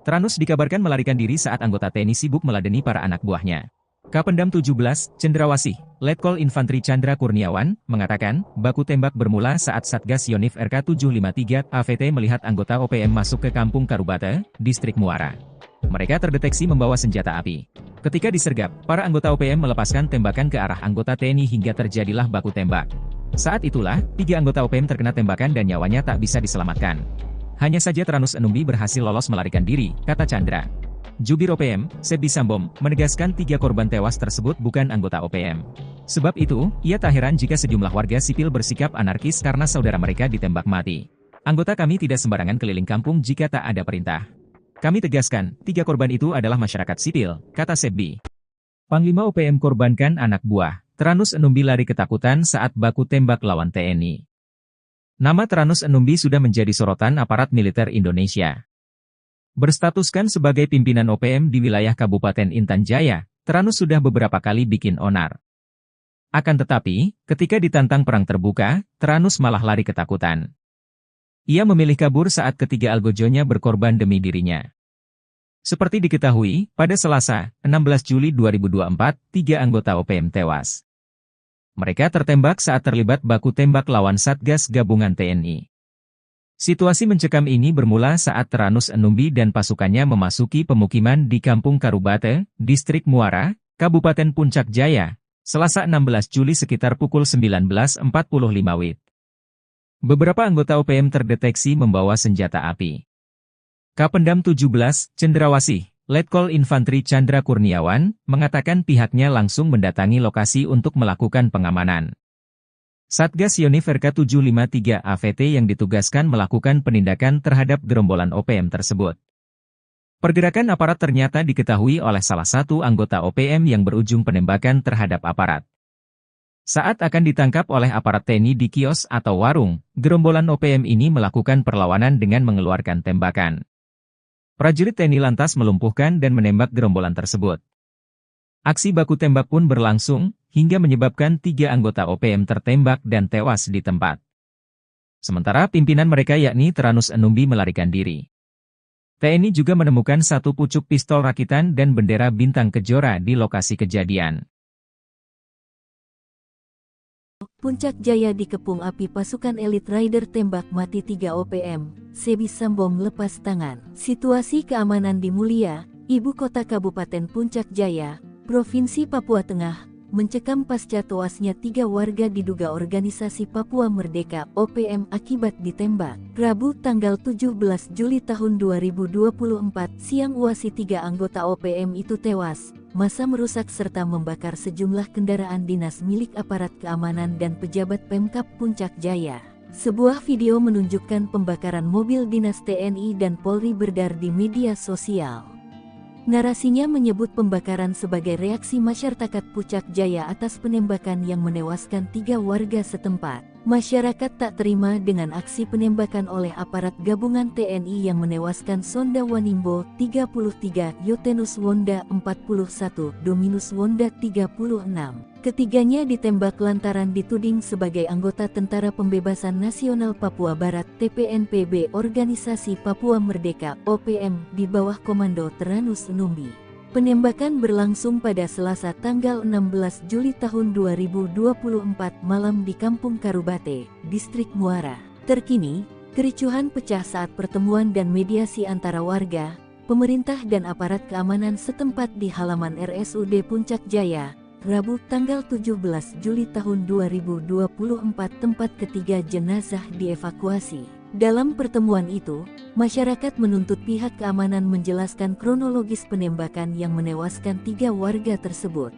Teranus dikabarkan melarikan diri saat anggota TNI sibuk meladeni para anak buahnya. Kapendam 17, Cendrawasih, Letkol Infantri Chandra Kurniawan, mengatakan, baku tembak bermula saat Satgas Yonif RK 753 AVT melihat anggota OPM masuk ke Kampung Karubate, Distrik Muara. Mereka terdeteksi membawa senjata api. Ketika disergap, para anggota OPM melepaskan tembakan ke arah anggota TNI hingga terjadilah baku tembak. Saat itulah, 3 anggota OPM terkena tembakan dan nyawanya tak bisa diselamatkan. Hanya saja Teranus Enumbi berhasil lolos melarikan diri, kata Chandra. Jubir OPM, Sebbi Sambom, menegaskan 3 korban tewas tersebut bukan anggota OPM. Sebab itu, ia tak heran jika sejumlah warga sipil bersikap anarkis karena saudara mereka ditembak mati. Anggota kami tidak sembarangan keliling kampung jika tak ada perintah. Kami tegaskan, 3 korban itu adalah masyarakat sipil, kata Sebbi. Panglima OPM korbankan anak buah. Teranus Enumbi lari ketakutan saat baku tembak lawan TNI. Nama Teranus Enumbi sudah menjadi sorotan aparat militer Indonesia. Berstatuskan sebagai pimpinan OPM di wilayah Kabupaten Intan Jaya, Teranus sudah beberapa kali bikin onar. Akan tetapi, ketika ditantang perang terbuka, Tyrannus malah lari ketakutan. Ia memilih kabur saat ketiga algojonya berkorban demi dirinya. Seperti diketahui, pada Selasa, 16 Juli 2024, 3 anggota OPM tewas. Mereka tertembak saat terlibat baku tembak lawan Satgas Gabungan TNI. Situasi mencekam ini bermula saat Tyrannus Enumbi dan pasukannya memasuki pemukiman di Kampung Karubate, Distrik Muara, Kabupaten Puncak Jaya, Selasa 16 Juli sekitar pukul 19.45 WIB. Beberapa anggota OPM terdeteksi membawa senjata api. Kapendam 17, Cendrawasih, Letkol Infantri Chandra Kurniawan, mengatakan pihaknya langsung mendatangi lokasi untuk melakukan pengamanan. Satgas Yonif RK753 AVT yang ditugaskan melakukan penindakan terhadap gerombolan OPM tersebut. Pergerakan aparat ternyata diketahui oleh salah satu anggota OPM yang berujung penembakan terhadap aparat. Saat akan ditangkap oleh aparat TNI di kios atau warung, gerombolan OPM ini melakukan perlawanan dengan mengeluarkan tembakan. Prajurit TNI lantas melumpuhkan dan menembak gerombolan tersebut. Aksi baku tembak pun berlangsung, hingga menyebabkan 3 anggota OPM tertembak dan tewas di tempat. Sementara pimpinan mereka yakni Tyrannus Enumbi melarikan diri. TNI juga menemukan 1 pucuk pistol rakitan dan bendera bintang kejora di lokasi kejadian. Puncak Jaya dikepung api pasukan elit Rider tembak mati 3 OPM, Sebi Sambong lepas tangan. Situasi keamanan di Mulia, ibu kota Kabupaten Puncak Jaya, Provinsi Papua Tengah, mencekam pasca tewasnya 3 warga diduga organisasi Papua Merdeka (OPM) akibat ditembak. Rabu tanggal 17 Juli tahun 2024 siang uasi 3 anggota OPM itu tewas. Massa merusak serta membakar sejumlah kendaraan dinas milik aparat keamanan dan pejabat Pemkab Puncak Jaya. Sebuah video menunjukkan pembakaran mobil dinas TNI dan Polri beredar di media sosial. Narasinya menyebut pembakaran sebagai reaksi masyarakat Puncak Jaya atas penembakan yang menewaskan 3 warga setempat. Masyarakat tak terima dengan aksi penembakan oleh aparat gabungan TNI yang menewaskan Sonda Wanimbo 33, Yotenus Wonda 41, Dominus Wonda 36. Ketiganya ditembak lantaran dituding sebagai anggota Tentara Pembebasan Nasional Papua Barat (TPNPB) Organisasi Papua Merdeka (OPM) di bawah komando Tyrannus Enumbi. Penembakan berlangsung pada Selasa tanggal 16 Juli tahun 2024 malam di Kampung Karubate, Distrik Muara. Terkini, kericuhan pecah saat pertemuan dan mediasi antara warga, pemerintah dan aparat keamanan setempat di halaman RSUD Puncak Jaya, Rabu tanggal 17 Juli tahun 2024 tempat ketiga jenazah dievakuasi. Dalam pertemuan itu, masyarakat menuntut pihak keamanan menjelaskan kronologis penembakan yang menewaskan 3 warga tersebut.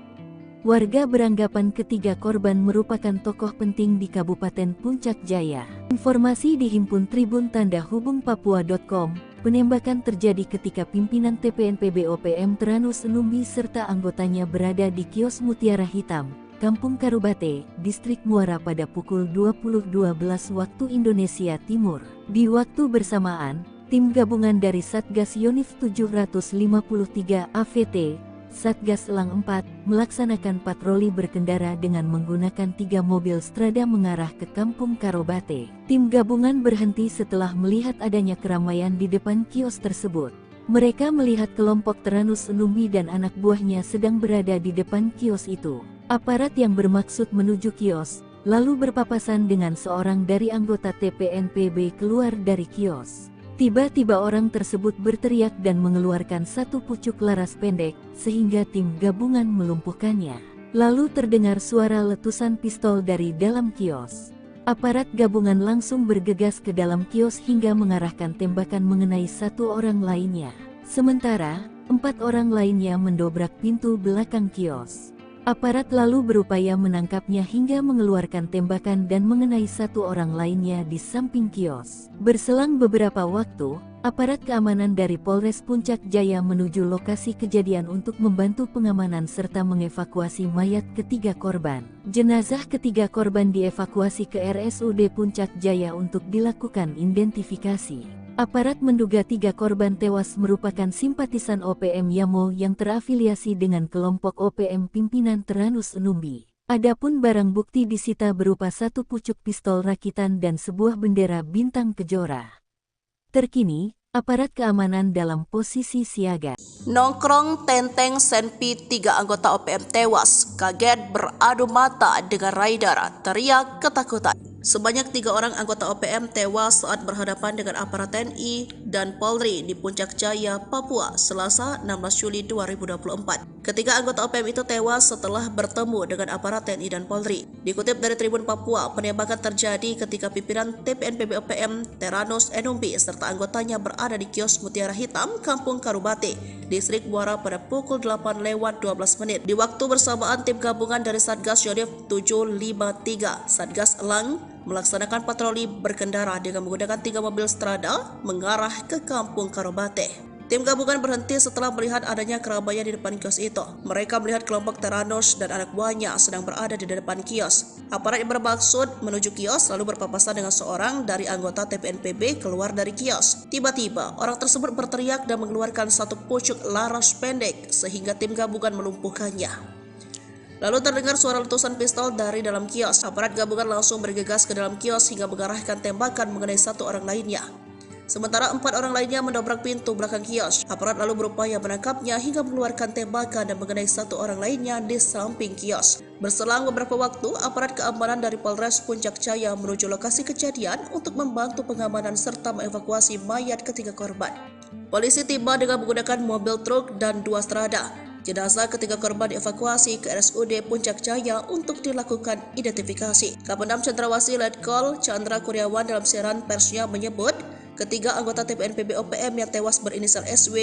Warga beranggapan ketiga korban merupakan tokoh penting di Kabupaten Puncak Jaya. Informasi dihimpun Tribun Tanda Hubung Papua.com. Penembakan terjadi ketika pimpinan TPNPB OPM Tyrannus Enumbi serta anggotanya berada di kios Mutiara Hitam, Kampung Karubate, Distrik Muara pada pukul 20.12 waktu Indonesia Timur. Di waktu bersamaan, tim gabungan dari Satgas Yonif 753 AVT, Satgas Elang 4, melaksanakan patroli berkendara dengan menggunakan 3 mobil Strada mengarah ke Kampung Karubate. Tim gabungan berhenti setelah melihat adanya keramaian di depan kios tersebut. Mereka melihat kelompok Tyrannus Enumbi dan anak buahnya sedang berada di depan kios itu. Aparat yang bermaksud menuju kios, lalu berpapasan dengan seorang dari anggota TPNPB keluar dari kios. Tiba-tiba orang tersebut berteriak dan mengeluarkan 1 pucuk laras pendek, sehingga tim gabungan melumpuhkannya. Lalu terdengar suara letusan pistol dari dalam kios. Aparat gabungan langsung bergegas ke dalam kios hingga mengarahkan tembakan mengenai 1 orang lainnya. Sementara, 4 orang lainnya mendobrak pintu belakang kios. Aparat lalu berupaya menangkapnya hingga mengeluarkan tembakan dan mengenai 1 orang lainnya di samping kios. Berselang beberapa waktu, aparat keamanan dari Polres Puncak Jaya menuju lokasi kejadian untuk membantu pengamanan serta mengevakuasi mayat ketiga korban. Jenazah ketiga korban dievakuasi ke RSUD Puncak Jaya untuk dilakukan identifikasi. Aparat menduga 3 korban tewas merupakan simpatisan OPM Yamo yang terafiliasi dengan kelompok OPM pimpinan Tyrannus Enumbi. Adapun barang bukti disita berupa satu pucuk pistol rakitan dan sebuah bendera bintang kejora. Terkini, aparat keamanan dalam posisi siaga. Nongkrong tenteng Senpi 3 anggota OPM tewas, kaget beradu mata dengan rider, teriak ketakutan. Sebanyak 3 orang anggota OPM tewas saat berhadapan dengan aparat TNI dan Polri di Puncak Jaya, Papua, Selasa 16 Juli 2024. Ketiga anggota OPM itu tewas setelah bertemu dengan aparat TNI dan Polri. Dikutip dari Tribun Papua, penembakan terjadi ketika pimpinan TPNPB OPM Teranus Enumbi serta anggotanya berada di kios Mutiara Hitam, Kampung Karubate, Distrik Muara pada pukul 8:12. Di waktu bersamaan, tim gabungan dari Satgas Yonif 753 Satgas Elang melaksanakan patroli berkendara dengan menggunakan 3 mobil strada mengarah ke Kampung Karubate. Tim gabungan berhenti setelah melihat adanya keramaian di depan kios itu. Mereka melihat kelompok Teranus dan anak buahnya sedang berada di depan kios. Aparat yang bermaksud menuju kios lalu berpapasan dengan seorang dari anggota TPNPB keluar dari kios. Tiba-tiba, orang tersebut berteriak dan mengeluarkan satu pucuk laras pendek sehingga tim gabungan melumpuhkannya. Lalu terdengar suara letusan pistol dari dalam kios. Aparat gabungan langsung bergegas ke dalam kios hingga mengarahkan tembakan mengenai satu orang lainnya. Sementara 4 orang lainnya mendobrak pintu belakang kios. Aparat lalu berupaya menangkapnya hingga mengeluarkan tembakan dan mengenai satu orang lainnya di samping kios. Berselang beberapa waktu, aparat keamanan dari Polres Puncak Jaya menuju lokasi kejadian untuk membantu pengamanan serta mengevakuasi mayat ketiga korban. Polisi tiba dengan menggunakan mobil truk dan 2 strada. Jenazah ketiga korban dievakuasi ke RSUD Puncak Jaya untuk dilakukan identifikasi. Kapendam Cendrawasih Letkol Chandra Kurniawan dalam siaran persnya menyebut, ketiga anggota TPNPB OPM yang tewas berinisial SW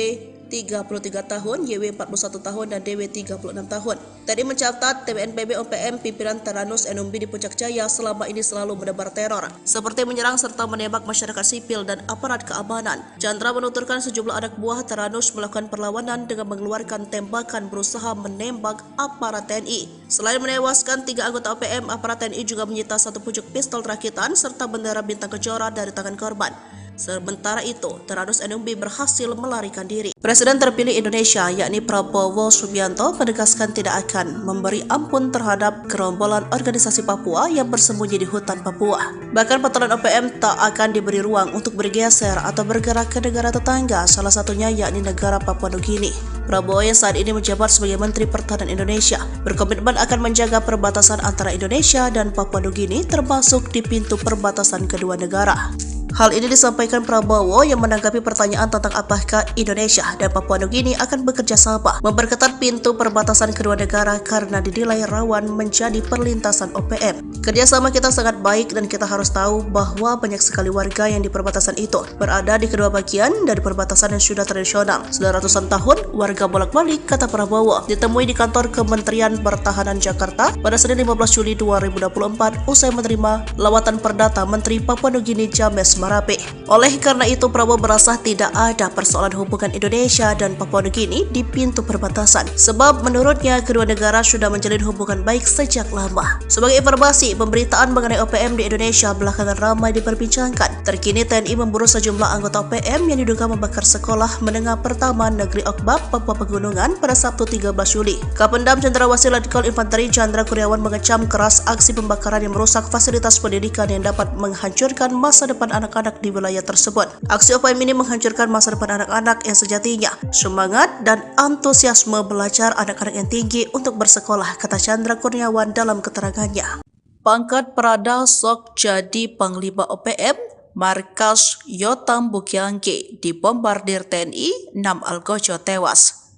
33 tahun, YW 41 tahun, dan DW 36 tahun. Tadi mencatat TPNPB OPM pimpinan Teranus Enumbi di Puncak Jaya selama ini selalu menebar teror, seperti menyerang serta menembak masyarakat sipil dan aparat keamanan. Chandra menuturkan sejumlah anak buah Teranus melakukan perlawanan dengan mengeluarkan tembakan berusaha menembak aparat TNI. Selain menewaskan 3 anggota OPM, aparat TNI juga menyita satu pucuk pistol rakitan serta bendera bintang kejora dari tangan korban. Sementara itu, Teranus Enumbi berhasil melarikan diri. Presiden terpilih Indonesia yakni Prabowo Subianto menegaskan tidak akan memberi ampun terhadap gerombolan organisasi Papua yang bersembunyi di hutan Papua. Bahkan patroli OPM tak akan diberi ruang untuk bergeser atau bergerak ke negara tetangga, salah satunya yakni negara Papua Nugini. Prabowo yang saat ini menjabat sebagai Menteri Pertahanan Indonesia berkomitmen akan menjaga perbatasan antara Indonesia dan Papua Nugini termasuk di pintu perbatasan kedua negara. Hal ini disampaikan Prabowo yang menanggapi pertanyaan tentang apakah Indonesia dan Papua Nugini akan bekerja sama memperketat pintu perbatasan kedua negara karena dinilai rawan menjadi perlintasan OPM. Kerjasama kita sangat baik dan kita harus tahu bahwa banyak sekali warga yang di perbatasan itu berada di kedua bagian dari perbatasan yang sudah tradisional. Sudah ratusan tahun warga bolak-balik, kata Prabowo. Ditemui di kantor Kementerian Pertahanan Jakarta pada Senin 15 Juli 2024 usai menerima lawatan perdata Menteri Papua Nugini James Marape. Oleh karena itu, Prabowo merasa tidak ada persoalan hubungan Indonesia dan Papua Nugini di pintu perbatasan, sebab menurutnya kedua negara sudah menjalin hubungan baik sejak lama. Sebagai informasi, pemberitaan mengenai OPM di Indonesia belakangan ramai diperbincangkan. Terkini TNI memburu sejumlah anggota OPM yang diduga membakar sekolah menengah pertama Negeri Okbab, Papua Pegunungan pada Sabtu 13 Juli. Kapendam Cendrawasih Letkol Infanteri Chandra Kurniawan mengecam keras aksi pembakaran yang merusak fasilitas pendidikan yang dapat menghancurkan masa depan anak-anak di wilayah tersebut. Aksi OPM ini menghancurkan masa depan anak-anak yang sejatinya semangat dan antusiasme belajar anak-anak yang tinggi untuk bersekolah, kata Chandra Kurniawan dalam keterangannya. Pangkat Prada sok jadi Panglima OPM, markas Yotam Bukiangge dibombardir TNI, 6 algojo tewas.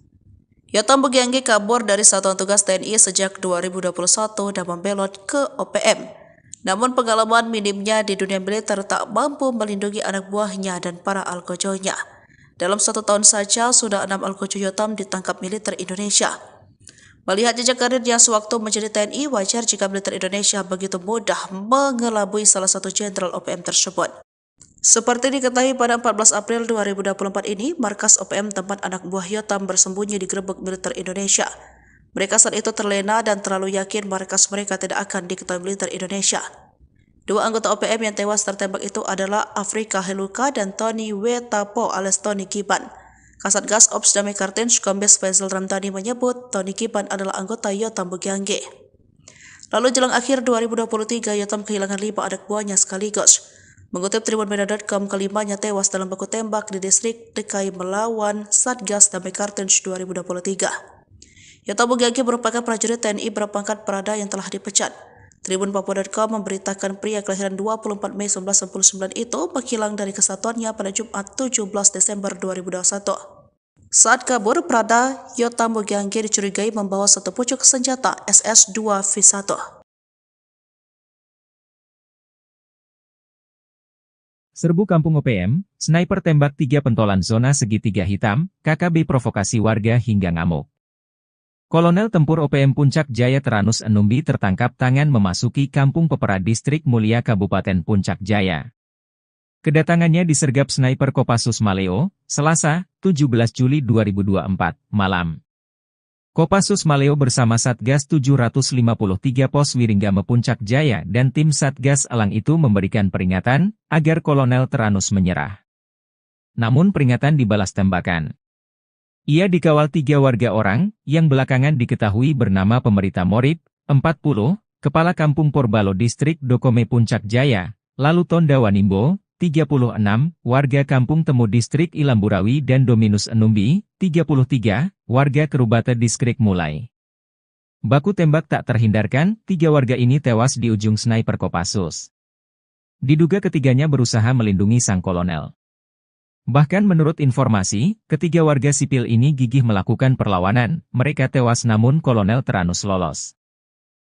Yotam Bukiangge kabur dari Satuan Tugas TNI sejak 2021 dan membelot ke OPM. Namun pengalaman minimnya di dunia militer tak mampu melindungi anak buahnya dan para algojonya. Dalam 1 tahun saja sudah 6 algojo Yotam ditangkap militer Indonesia. Melihat jejak karirnya sewaktu menjadi TNI, wajar jika militer Indonesia begitu mudah mengelabui salah satu jenderal OPM tersebut. Seperti diketahui pada 14 April 2024 ini, markas OPM tempat anak buah Yotam bersembunyi digerebek militer Indonesia. Mereka saat itu terlena dan terlalu yakin markas mereka tidak akan diketahui militer Indonesia. 2 anggota OPM yang tewas tertembak itu adalah Afrika Heluka dan Tony Wetapo alias Tony Kiban. Kasatgas Ops Damai Kartens Kombes Faisal Ramdhani menyebut Tony Kiban adalah anggota Yotam Bukiangge. Lalu jelang akhir 2023, Yotam kehilangan 5 anak buahnya sekaligus. Mengutip tribunmedia.com, kelimanya tewas dalam baku tembak di distrik DKI melawan Satgas Damai Kartens 2023. Yotam Bugagi merupakan prajurit TNI berpangkat Prada yang telah dipecat. Tribunpapua.com memberitakan pria kelahiran 24 Mei 1999 itu menghilang dari kesatuannya pada Jumat 17 Desember 2021. Saat kabur, Prada Yotam Bugagi dicurigai membawa satu pucuk senjata SS-2V1. Serbu Kampung OPM, sniper tembak 3 pentolan zona segitiga hitam, KKB provokasi warga hingga ngamuk. Kolonel Tempur OPM Puncak Jaya Teranus Enumbi tertangkap tangan memasuki Kampung Pepera Distrik Mulia Kabupaten Puncak Jaya. Kedatangannya disergap sniper Kopassus Maleo, Selasa, 17 Juli 2024, malam. Kopassus Maleo bersama Satgas 753 Pos Wiringgame Puncak Jaya dan tim Satgas Elang itu memberikan peringatan agar Kolonel Teranus menyerah. Namun peringatan dibalas tembakan. Ia dikawal 3 warga orang, yang belakangan diketahui bernama Pemerita Morib, 40, Kepala Kampung Porbalo Distrik Dokome Puncak Jaya, lalu Tonda Wanimbo, 36, warga Kampung Temu Distrik Ilamburawi dan Dominus Enumbi, 33, warga Kerubata Distrik Mulai. Baku tembak tak terhindarkan, 3 warga ini tewas di ujung sniper Kopassus. Diduga ketiganya berusaha melindungi sang kolonel. Bahkan menurut informasi, ketiga warga sipil ini gigih melakukan perlawanan, mereka tewas namun Kolonel Teranus lolos.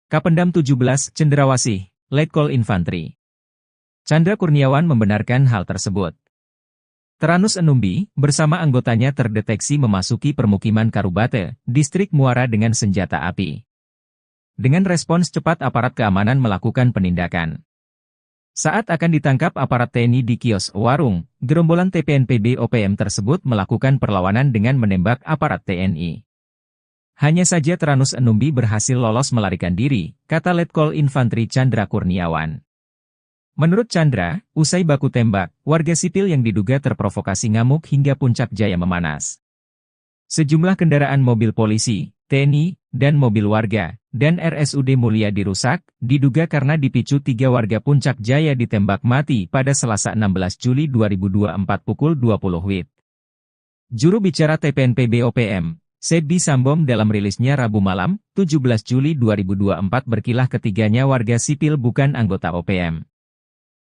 Kapendam 17, Cendrawasih, Letkol Infantri Chandra Kurniawan membenarkan hal tersebut. Teranus Enumbi, bersama anggotanya terdeteksi memasuki permukiman Karubate, Distrik Muara dengan senjata api. Dengan respons cepat aparat keamanan melakukan penindakan. Saat akan ditangkap aparat TNI di kios warung, gerombolan TPNPB OPM tersebut melakukan perlawanan dengan menembak aparat TNI. Hanya saja Teranus Enumbi berhasil lolos melarikan diri, kata Letkol Infantri Chandra Kurniawan. Menurut Chandra, usai baku tembak, warga sipil yang diduga terprovokasi ngamuk hingga Puncak Jaya memanas. Sejumlah kendaraan mobil polisi, TNI, dan mobil warga, dan RSUD Mulia dirusak, diduga karena dipicu 3 warga Puncak Jaya ditembak mati pada Selasa 16 Juli 2024 pukul 20 WIB. Juru bicara TPNPB OPM, Sebi Sambom dalam rilisnya Rabu malam, 17 Juli 2024 berkilah ketiganya warga sipil bukan anggota OPM.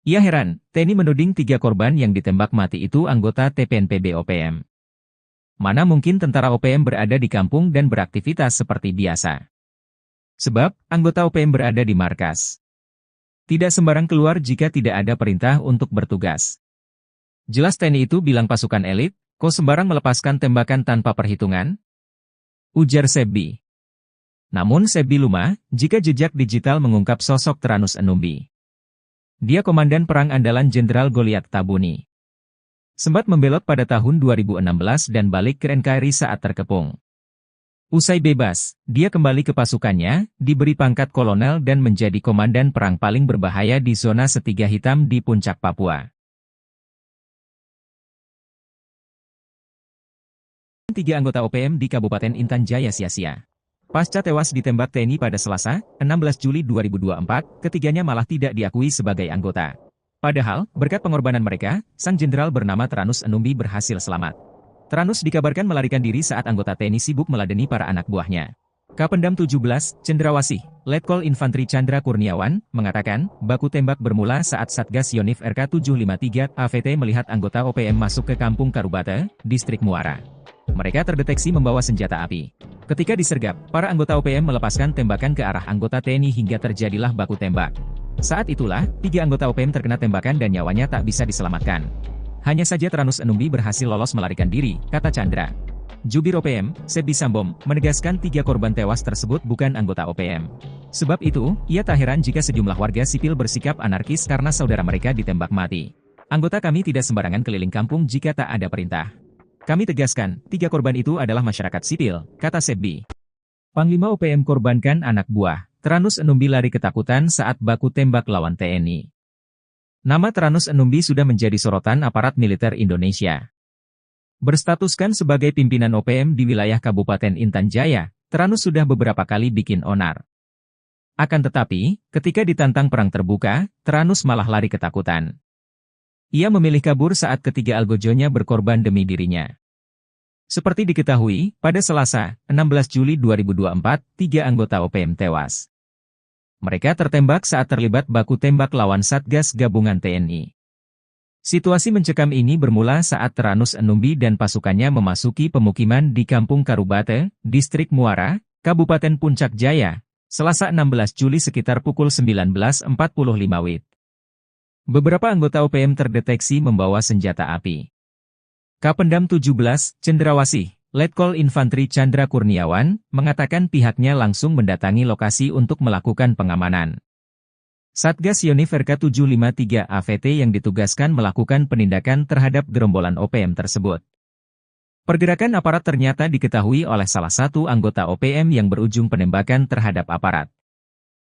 Ia heran, TNI menuding 3 korban yang ditembak mati itu anggota TPNPB OPM. Mana mungkin tentara OPM berada di kampung dan beraktivitas seperti biasa. Sebab, anggota OPM berada di markas. Tidak sembarang keluar jika tidak ada perintah untuk bertugas. Jelas TNI itu bilang pasukan elit, kok sembarang melepaskan tembakan tanpa perhitungan? Ujar Sebi. Namun Sebi lumah, jika jejak digital mengungkap sosok Teranus Enumbi. Dia komandan perang andalan Jenderal Goliat Tabuni. Sempat membelot pada tahun 2016 dan balik ke NKRI saat terkepung. Usai bebas, dia kembali ke pasukannya, diberi pangkat kolonel dan menjadi komandan perang paling berbahaya di zona Setiga Hitam di Puncak Papua. 3 anggota OPM di Kabupaten Intan Jaya sia-sia. Pasca tewas ditembak TNI pada Selasa, 16 Juli 2024, ketiganya malah tidak diakui sebagai anggota. Padahal, berkat pengorbanan mereka, sang jenderal bernama Teranus Enumbi berhasil selamat. Teranus dikabarkan melarikan diri saat anggota TNI sibuk meladeni para anak buahnya. Kapendam 17, Cendrawasih, Letkol Infantri Chandra Kurniawan, mengatakan, baku tembak bermula saat Satgas Yonif RK 753 AVT melihat anggota OPM masuk ke Kampung Karubate, Distrik Muara. Mereka terdeteksi membawa senjata api. Ketika disergap, para anggota OPM melepaskan tembakan ke arah anggota TNI hingga terjadilah baku tembak. Saat itulah, 3 anggota OPM terkena tembakan dan nyawanya tak bisa diselamatkan. Hanya saja Teranus Enumbi berhasil lolos melarikan diri, kata Chandra. Jubir OPM, Sebi Sambom, menegaskan 3 korban tewas tersebut bukan anggota OPM. Sebab itu, ia tak heran jika sejumlah warga sipil bersikap anarkis karena saudara mereka ditembak mati. Anggota kami tidak sembarangan keliling kampung jika tak ada perintah. Kami tegaskan, 3 korban itu adalah masyarakat sipil, kata Sebi. Panglima OPM korbankan anak buah. Teranus Enumbi lari ketakutan saat baku tembak lawan TNI. Nama Teranus Enumbi sudah menjadi sorotan aparat militer Indonesia. Berstatuskan sebagai pimpinan OPM di wilayah Kabupaten Intan Jaya, Teranus sudah beberapa kali bikin onar. Akan tetapi, ketika ditantang perang terbuka, Tyrannus malah lari ketakutan. Ia memilih kabur saat ketiga algojonya berkorban demi dirinya. Seperti diketahui, pada Selasa, 16 Juli 2024, 3 anggota OPM tewas. Mereka tertembak saat terlibat baku tembak lawan Satgas Gabungan TNI. Situasi mencekam ini bermula saat Tyrannus Enumbi dan pasukannya memasuki pemukiman di Kampung Karubate, Distrik Muara, Kabupaten Puncak Jaya, Selasa 16 Juli sekitar pukul 19.45 WIB. Beberapa anggota OPM terdeteksi membawa senjata api. Kapendam 17, Cendrawasih, Letkol Infantri Chandra Kurniawan, mengatakan pihaknya langsung mendatangi lokasi untuk melakukan pengamanan. Satgas Yonif RK753 AVT yang ditugaskan melakukan penindakan terhadap gerombolan OPM tersebut. Pergerakan aparat ternyata diketahui oleh salah satu anggota OPM yang berujung penembakan terhadap aparat.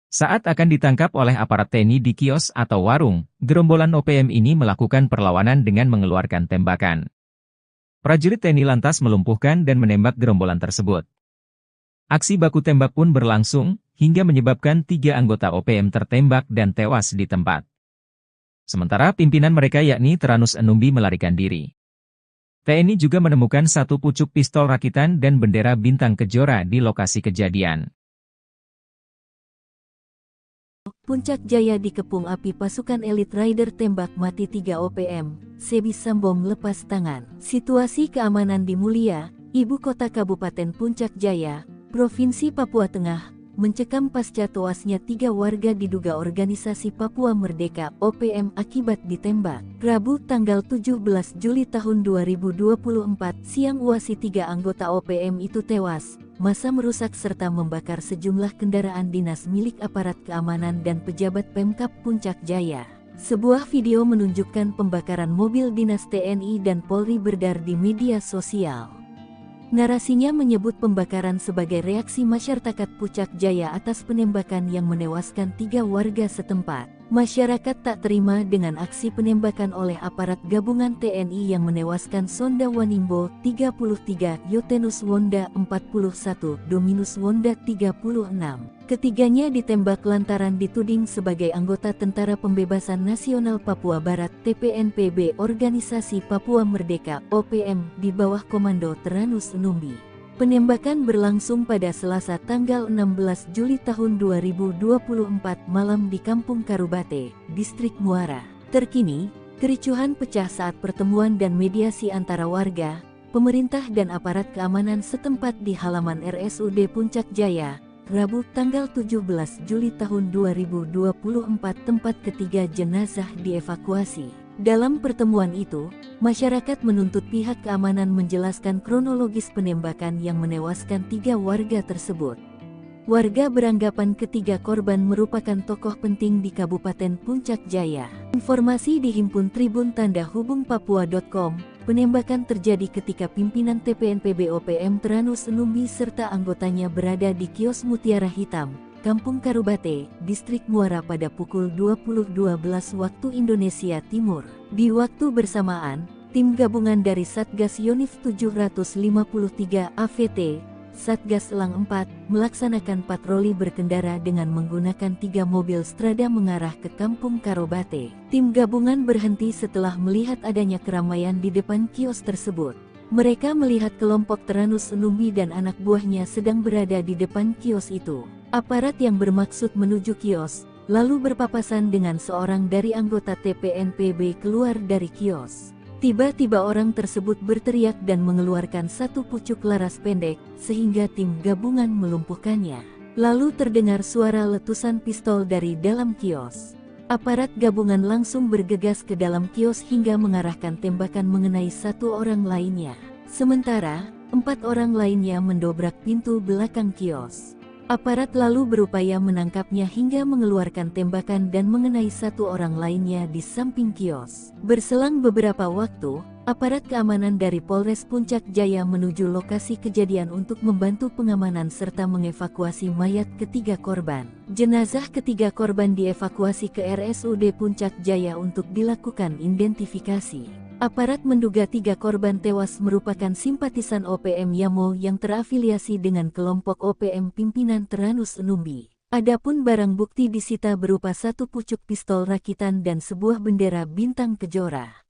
Saat akan ditangkap oleh aparat TNI di kios atau warung, gerombolan OPM ini melakukan perlawanan dengan mengeluarkan tembakan. Prajurit TNI lantas melumpuhkan dan menembak gerombolan tersebut. Aksi baku tembak pun berlangsung, hingga menyebabkan 3 anggota OPM tertembak dan tewas di tempat. Sementara pimpinan mereka yakni Tyrannus Enumbi melarikan diri. TNI juga menemukan 1 pucuk pistol rakitan dan bendera bintang kejora di lokasi kejadian. Puncak Jaya dikepung api pasukan elit Rider tembak mati 3 OPM, Sebi Sambom lepas tangan. Situasi keamanan di Mulia, ibu kota Kabupaten Puncak Jaya, Provinsi Papua Tengah, mencekam pasca tewasnya 3 warga diduga organisasi Papua Merdeka (OPM) akibat ditembak. Rabu tanggal 17 Juli tahun 2024 siang UASI 3 anggota OPM itu tewas. Massa merusak serta membakar sejumlah kendaraan dinas milik aparat keamanan dan pejabat Pemkab Puncak Jaya. Sebuah video menunjukkan pembakaran mobil dinas TNI dan Polri beredar di media sosial. Narasinya menyebut pembakaran sebagai reaksi masyarakat Puncak Jaya atas penembakan yang menewaskan 3 warga setempat. Masyarakat tak terima dengan aksi penembakan oleh aparat gabungan TNI yang menewaskan Sonda Wanimbo, 33, Yotenus Wonda, 41, Dominus Wonda, 36. Ketiganya ditembak lantaran dituding sebagai anggota Tentara Pembebasan Nasional Papua Barat (TPNPB) Organisasi Papua Merdeka (OPM) di bawah komando Tyrannus Enumbi. Penembakan berlangsung pada Selasa tanggal 16 Juli tahun 2024 malam di Kampung Karubate, Distrik Muara. Terkini, kericuhan pecah saat pertemuan dan mediasi antara warga, pemerintah dan aparat keamanan setempat di halaman RSUD Puncak Jaya, Rabu tanggal 17 Juli tahun 2024 tempat ketiga jenazah dievakuasi. Dalam pertemuan itu, masyarakat menuntut pihak keamanan menjelaskan kronologis penembakan yang menewaskan 3 warga tersebut. Warga beranggapan ketiga korban merupakan tokoh penting di Kabupaten Puncak Jaya. Informasi dihimpun Tribun Tanda Hubung Papua.com. Penembakan terjadi ketika pimpinan TPNPB OPM Tyrannus Enumbi serta anggotanya berada di kios Mutiara Hitam, Kampung Karubate, Distrik Muara pada pukul 20.12 waktu Indonesia Timur. Di waktu bersamaan, tim gabungan dari Satgas Yonif 753 AVT, Satgas Elang 4, melaksanakan patroli berkendara dengan menggunakan 3 mobil Strada mengarah ke Kampung Karubate. Tim gabungan berhenti setelah melihat adanya keramaian di depan kios tersebut. Mereka melihat kelompok Tyrannus Enumbi dan anak buahnya sedang berada di depan kios itu. Aparat yang bermaksud menuju kios, lalu berpapasan dengan seorang dari anggota TPNPB keluar dari kios. Tiba-tiba orang tersebut berteriak dan mengeluarkan 1 pucuk laras pendek, sehingga tim gabungan melumpuhkannya. Lalu terdengar suara letusan pistol dari dalam kios. Aparat gabungan langsung bergegas ke dalam kios hingga mengarahkan tembakan mengenai 1 orang lainnya. Sementara, 4 orang lainnya mendobrak pintu belakang kios. Aparat lalu berupaya menangkapnya hingga mengeluarkan tembakan dan mengenai 1 orang lainnya di samping kios. Berselang beberapa waktu, aparat keamanan dari Polres Puncak Jaya menuju lokasi kejadian untuk membantu pengamanan serta mengevakuasi mayat ketiga korban. Jenazah ketiga korban dievakuasi ke RSUD Puncak Jaya untuk dilakukan identifikasi. Aparat menduga 3 korban tewas merupakan simpatisan OPM Yamo yang terafiliasi dengan kelompok OPM pimpinan Tyrannus Enumbi. Adapun barang bukti disita berupa satu pucuk pistol rakitan dan sebuah bendera bintang kejora.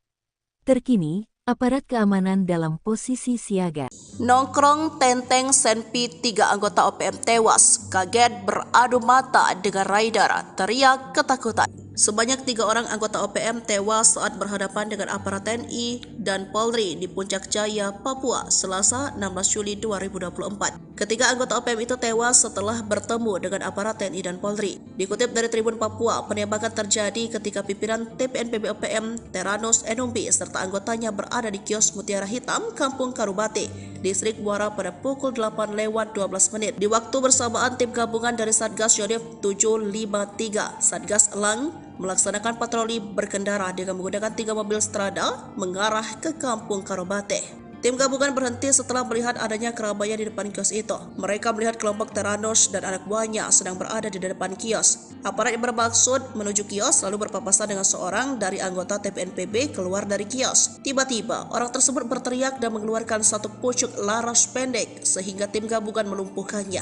Terkini, aparat keamanan dalam posisi siaga. Nongkrong tenteng Senpi 3 anggota OPM tewas, kaget beradu mata dengan rider, teriak ketakutan. Sebanyak 3 orang anggota OPM tewas saat berhadapan dengan aparat TNI dan Polri di Puncak Jaya, Papua, Selasa 16 Juli 2024. Ketiga anggota OPM itu tewas setelah bertemu dengan aparat TNI dan Polri. Dikutip dari Tribun Papua, penembakan terjadi ketika pimpinan TPNPB OPM Teranus Enumbi serta anggotanya berada di kios Mutiara Hitam, Kampung Karubate, Distrik Muara pada pukul 8:12 menit. Di waktu bersamaan, tim gabungan dari Satgas Yonif 753, Satgas Elang, melaksanakan patroli berkendara dengan menggunakan 3 mobil strada mengarah ke Kampung Karubate. Tim gabungan berhenti setelah melihat adanya keramaian di depan kios itu. Mereka melihat kelompok Teranus dan anak buahnya sedang berada di depan kios. Aparat yang bermaksud menuju kios lalu berpapasan dengan seorang dari anggota TPNPB keluar dari kios. Tiba-tiba, orang tersebut berteriak dan mengeluarkan satu pucuk laras pendek sehingga tim gabungan melumpuhkannya.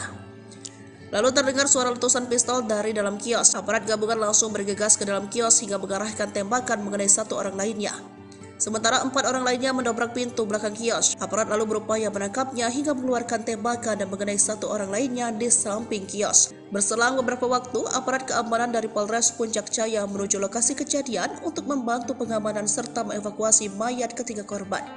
Lalu terdengar suara letusan pistol dari dalam kios. Aparat gabungan langsung bergegas ke dalam kios hingga mengarahkan tembakan mengenai satu orang lainnya. Sementara 4 orang lainnya mendobrak pintu belakang kios. Aparat lalu berupaya menangkapnya hingga mengeluarkan tembakan dan mengenai satu orang lainnya di samping kios. Berselang beberapa waktu, aparat keamanan dari Polres Puncak Jaya menuju lokasi kejadian untuk membantu pengamanan serta mengevakuasi mayat ketiga korban.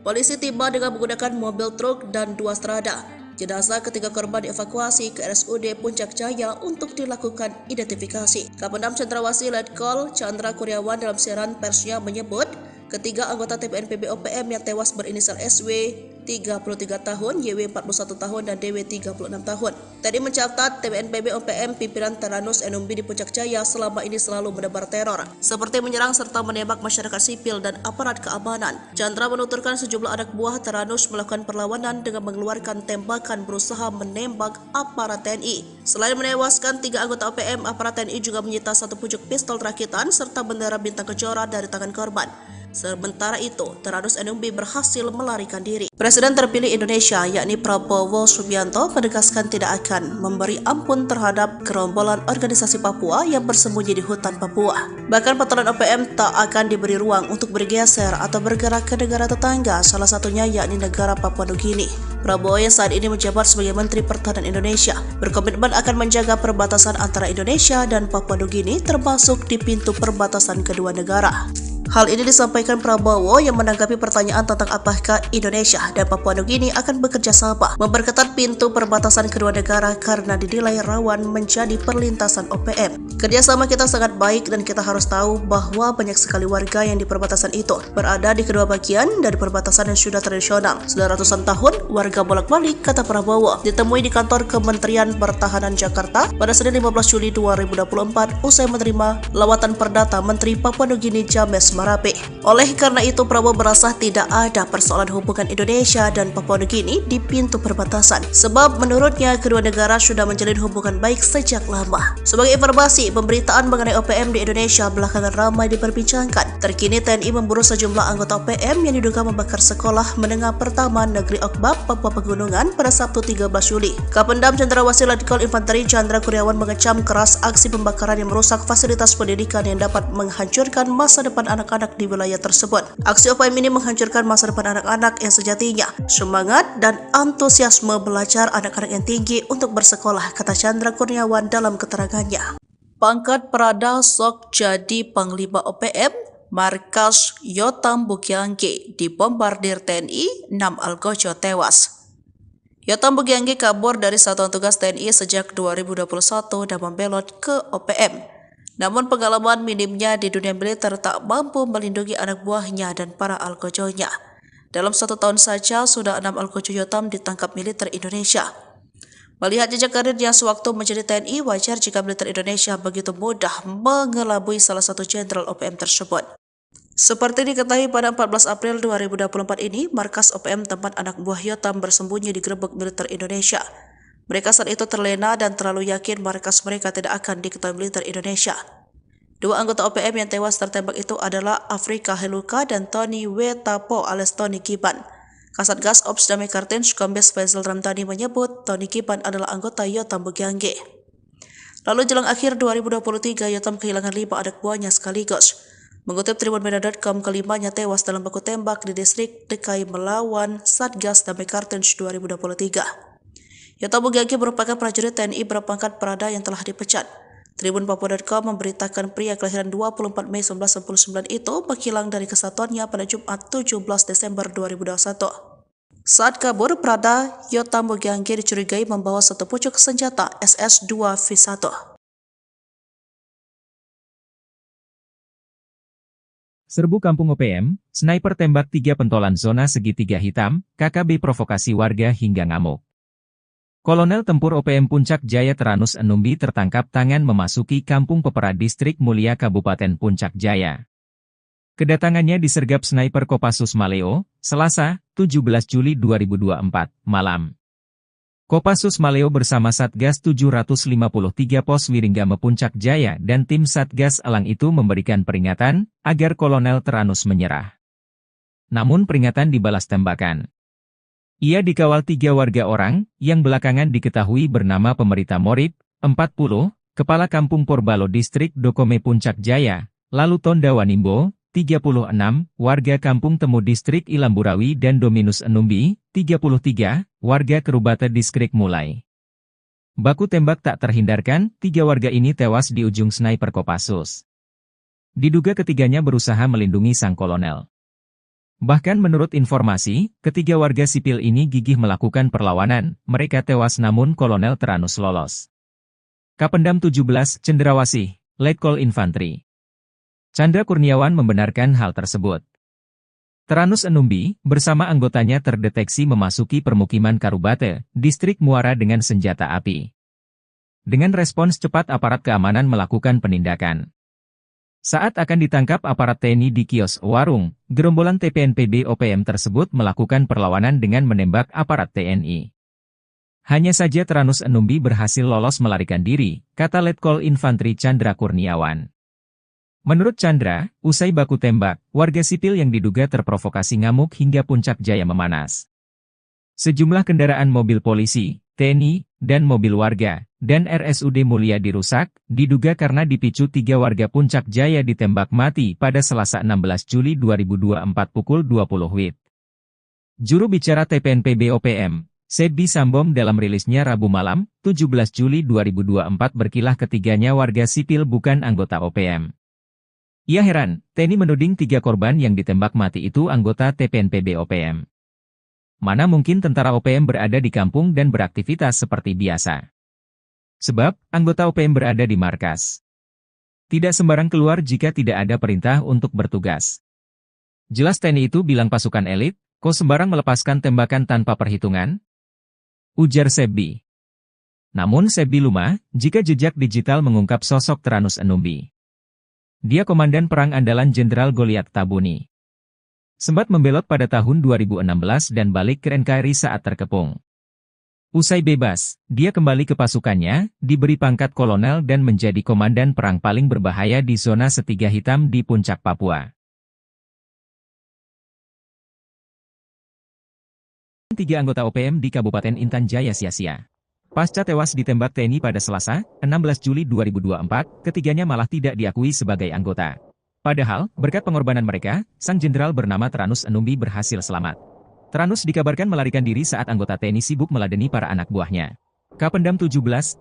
Polisi tiba dengan menggunakan mobil truk dan 2 strada. Jenazah ketiga korban dievakuasi ke RSUD Puncak Jaya untuk dilakukan identifikasi. Kapendam Cendrawasih Letkol Chandra Kurniawan dalam siaran persnya menyebut, ketiga anggota TPNPB OPM yang tewas berinisial SW 33 tahun, YW 41 tahun, dan DW 36 tahun. Tadi mencatat TPNPB OPM pimpinan Teranus Enumbi di Puncak Jaya selama ini selalu menebar teror, seperti menyerang serta menembak masyarakat sipil dan aparat keamanan. Chandra menuturkan sejumlah anak buah Teranus melakukan perlawanan dengan mengeluarkan tembakan berusaha menembak aparat TNI. Selain menewaskan 3 anggota OPM, aparat TNI juga menyita satu pucuk pistol rakitan serta bendera bintang kejora dari tangan korban. Sementara itu, Teranus Enumbi berhasil melarikan diri. Presiden terpilih Indonesia, yakni Prabowo Subianto, menegaskan tidak akan memberi ampun terhadap gerombolan organisasi Papua yang bersembunyi di hutan Papua. Bahkan patroli OPM tak akan diberi ruang untuk bergeser atau bergerak ke negara tetangga, salah satunya yakni negara Papua Nugini. Prabowo yang saat ini menjabat sebagai Menteri Pertahanan Indonesia berkomitmen akan menjaga perbatasan antara Indonesia dan Papua Nugini, termasuk di pintu perbatasan kedua negara. Hal ini disampaikan Prabowo yang menanggapi pertanyaan tentang apakah Indonesia dan Papua Nugini akan bekerja sama memperketat pintu perbatasan kedua negara karena dinilai rawan menjadi perlintasan OPM. Kerjasama kita sangat baik dan kita harus tahu bahwa banyak sekali warga yang di perbatasan itu berada di kedua bagian dari perbatasan yang sudah tradisional. Sudah ratusan tahun warga bolak-balik, kata Prabowo, ditemui di kantor Kementerian Pertahanan Jakarta pada Senin 15 Juli 2024 usai menerima lawatan perdata Menteri Papua Nugini James Marape. Oleh karena itu, Prabowo merasa tidak ada persoalan hubungan Indonesia dan Papua Nugini di pintu perbatasan, sebab menurutnya kedua negara sudah menjalin hubungan baik sejak lama. Sebagai informasi, pemberitaan mengenai OPM di Indonesia belakangan ramai diperbincangkan. Terkini TNI memburu sejumlah anggota OPM yang diduga membakar sekolah menengah pertama Negeri Okbab, Papua Pegunungan pada Sabtu 13 Juli. Kapendam Cendrawasih Letkol Infanteri Chandra Kurniawan mengecam keras aksi pembakaran yang merusak fasilitas pendidikan yang dapat menghancurkan masa depan anak-anak di wilayah tersebut. Aksi OPM ini menghancurkan masa depan anak-anak yang sejatinya semangat dan antusiasme belajar anak-anak yang tinggi untuk bersekolah, kata Chandra Kurniawan dalam keterangannya. Pangkat Prada sok jadi Panglima OPM, Markas Yotam Bukiangge dibombardir TNI, 6 algojo tewas. Yotam Bukiangge kabur dari satuan tugas TNI sejak 2021 dan membelot ke OPM. Namun pengalaman minimnya di dunia militer tak mampu melindungi anak buahnya dan para algojonya. Dalam 1 tahun saja sudah 6 algojo Yotam ditangkap militer Indonesia. Melihat jejak karirnya sewaktu menjadi TNI, wajar jika militer Indonesia begitu mudah mengelabui salah satu jenderal OPM tersebut. Seperti diketahui pada 14 April 2024 ini, markas OPM tempat anak buah Yotam bersembunyi digerebek militer Indonesia. Mereka saat itu terlena dan terlalu yakin markas mereka tidak akan diketahui militer Indonesia. 2 anggota OPM yang tewas tertembak itu adalah Afrika Heluka dan Tony Wetapo alias Tony Kiban. Kasatgas Ops Damai Kartens Kombes Faisal Ramdhani menyebut Tony Kiban adalah anggota Yotam Bukiangge. Lalu jelang akhir 2023, Yotam kehilangan 5 anak buahnya sekaligus. Mengutip tribunmedia.com, kelimanya tewas dalam baku tembak di distrik DKI melawan Satgas Damai Kartens 2023. Yotam Bugiagi merupakan prajurit TNI berpangkat Prada yang telah dipecat. Tribunpapua.com memberitakan pria kelahiran 24 Mei 1999 itu menghilang dari kesatuannya pada Jumat 17 Desember 2021. Saat kabur, Prada Yotam Bugiagi dicurigai membawa satu pucuk senjata SS-2V1. Serbu Kampung OPM, sniper tembak 3 pentolan zona segitiga hitam, KKB provokasi warga hingga ngamuk. Kolonel Tempur OPM Puncak Jaya Teranus Enumbi tertangkap tangan memasuki Kampung Pepera Distrik Mulia Kabupaten Puncak Jaya. Kedatangannya disergap sniper Kopassus Maleo, Selasa, 17 Juli 2024, malam. Kopassus Maleo bersama Satgas 753 Pos Wiringgame Puncak Jaya dan tim Satgas Elang itu memberikan peringatan agar Kolonel Teranus menyerah. Namun peringatan dibalas tembakan. Ia dikawal 3 warga orang, yang belakangan diketahui bernama Pemerita Morib, 40, Kepala Kampung Porbalo Distrik Dokome Puncak Jaya, lalu Tonda Wanimbo, 36, warga Kampung Temu Distrik Ilamburawi dan Dominus Enumbi, 33, warga Kerubata Distrik Mulai. Baku tembak tak terhindarkan, 3 warga ini tewas di ujung sniper Kopassus. Diduga ketiganya berusaha melindungi sang kolonel. Bahkan menurut informasi, ketiga warga sipil ini gigih melakukan perlawanan, mereka tewas namun Kolonel Teranus lolos. Kapendam 17, Cendrawasih, Letkol Infantri Chandra Kurniawan membenarkan hal tersebut. Teranus Enumbi, bersama anggotanya terdeteksi memasuki permukiman Karubate, Distrik Muara dengan senjata api. Dengan respons cepat aparat keamanan melakukan penindakan. Saat akan ditangkap aparat TNI di kios warung, gerombolan TPNPB OPM tersebut melakukan perlawanan dengan menembak aparat TNI. Hanya saja Teranus Enumbi berhasil lolos melarikan diri, kata Letkol Infantri Chandra Kurniawan. Menurut Chandra, usai baku tembak, warga sipil yang diduga terprovokasi ngamuk hingga Puncak Jaya memanas. Sejumlah kendaraan mobil polisi, TNI, dan mobil warga, dan RSUD Mulia dirusak, diduga karena dipicu 3 warga Puncak Jaya ditembak mati pada Selasa 16 Juli 2024 pukul 20 WIB. Juru bicara TPNPB OPM, Sebi Sambom dalam rilisnya Rabu malam, 17 Juli 2024 berkilah ketiganya warga sipil bukan anggota OPM. Ia heran, TNI menuding 3 korban yang ditembak mati itu anggota TPNPB OPM. Mana mungkin tentara OPM berada di kampung dan beraktivitas seperti biasa. Sebab, anggota OPM berada di markas. Tidak sembarang keluar jika tidak ada perintah untuk bertugas. Jelas TNI itu bilang pasukan elit, kok sembarang melepaskan tembakan tanpa perhitungan? Ujar Sebi. Namun Sebi lumah, jika jejak digital mengungkap sosok Teranus Enumbi. Dia komandan perang andalan Jenderal Goliat Tabuni. Sempat membelot pada tahun 2016 dan balik ke NKRI saat terkepung. Usai bebas, dia kembali ke pasukannya, diberi pangkat kolonel dan menjadi komandan perang paling berbahaya di zona Setiga Hitam di Puncak Papua. 3 anggota OPM di Kabupaten Intan Jaya sia-sia. Pasca tewas ditembak TNI pada Selasa, 16 Juli 2024, ketiganya malah tidak diakui sebagai anggota. Padahal, berkat pengorbanan mereka, sang jenderal bernama Teranus Enumbi berhasil selamat. Teranus dikabarkan melarikan diri saat anggota TNI sibuk meladeni para anak buahnya. Kapendam 17,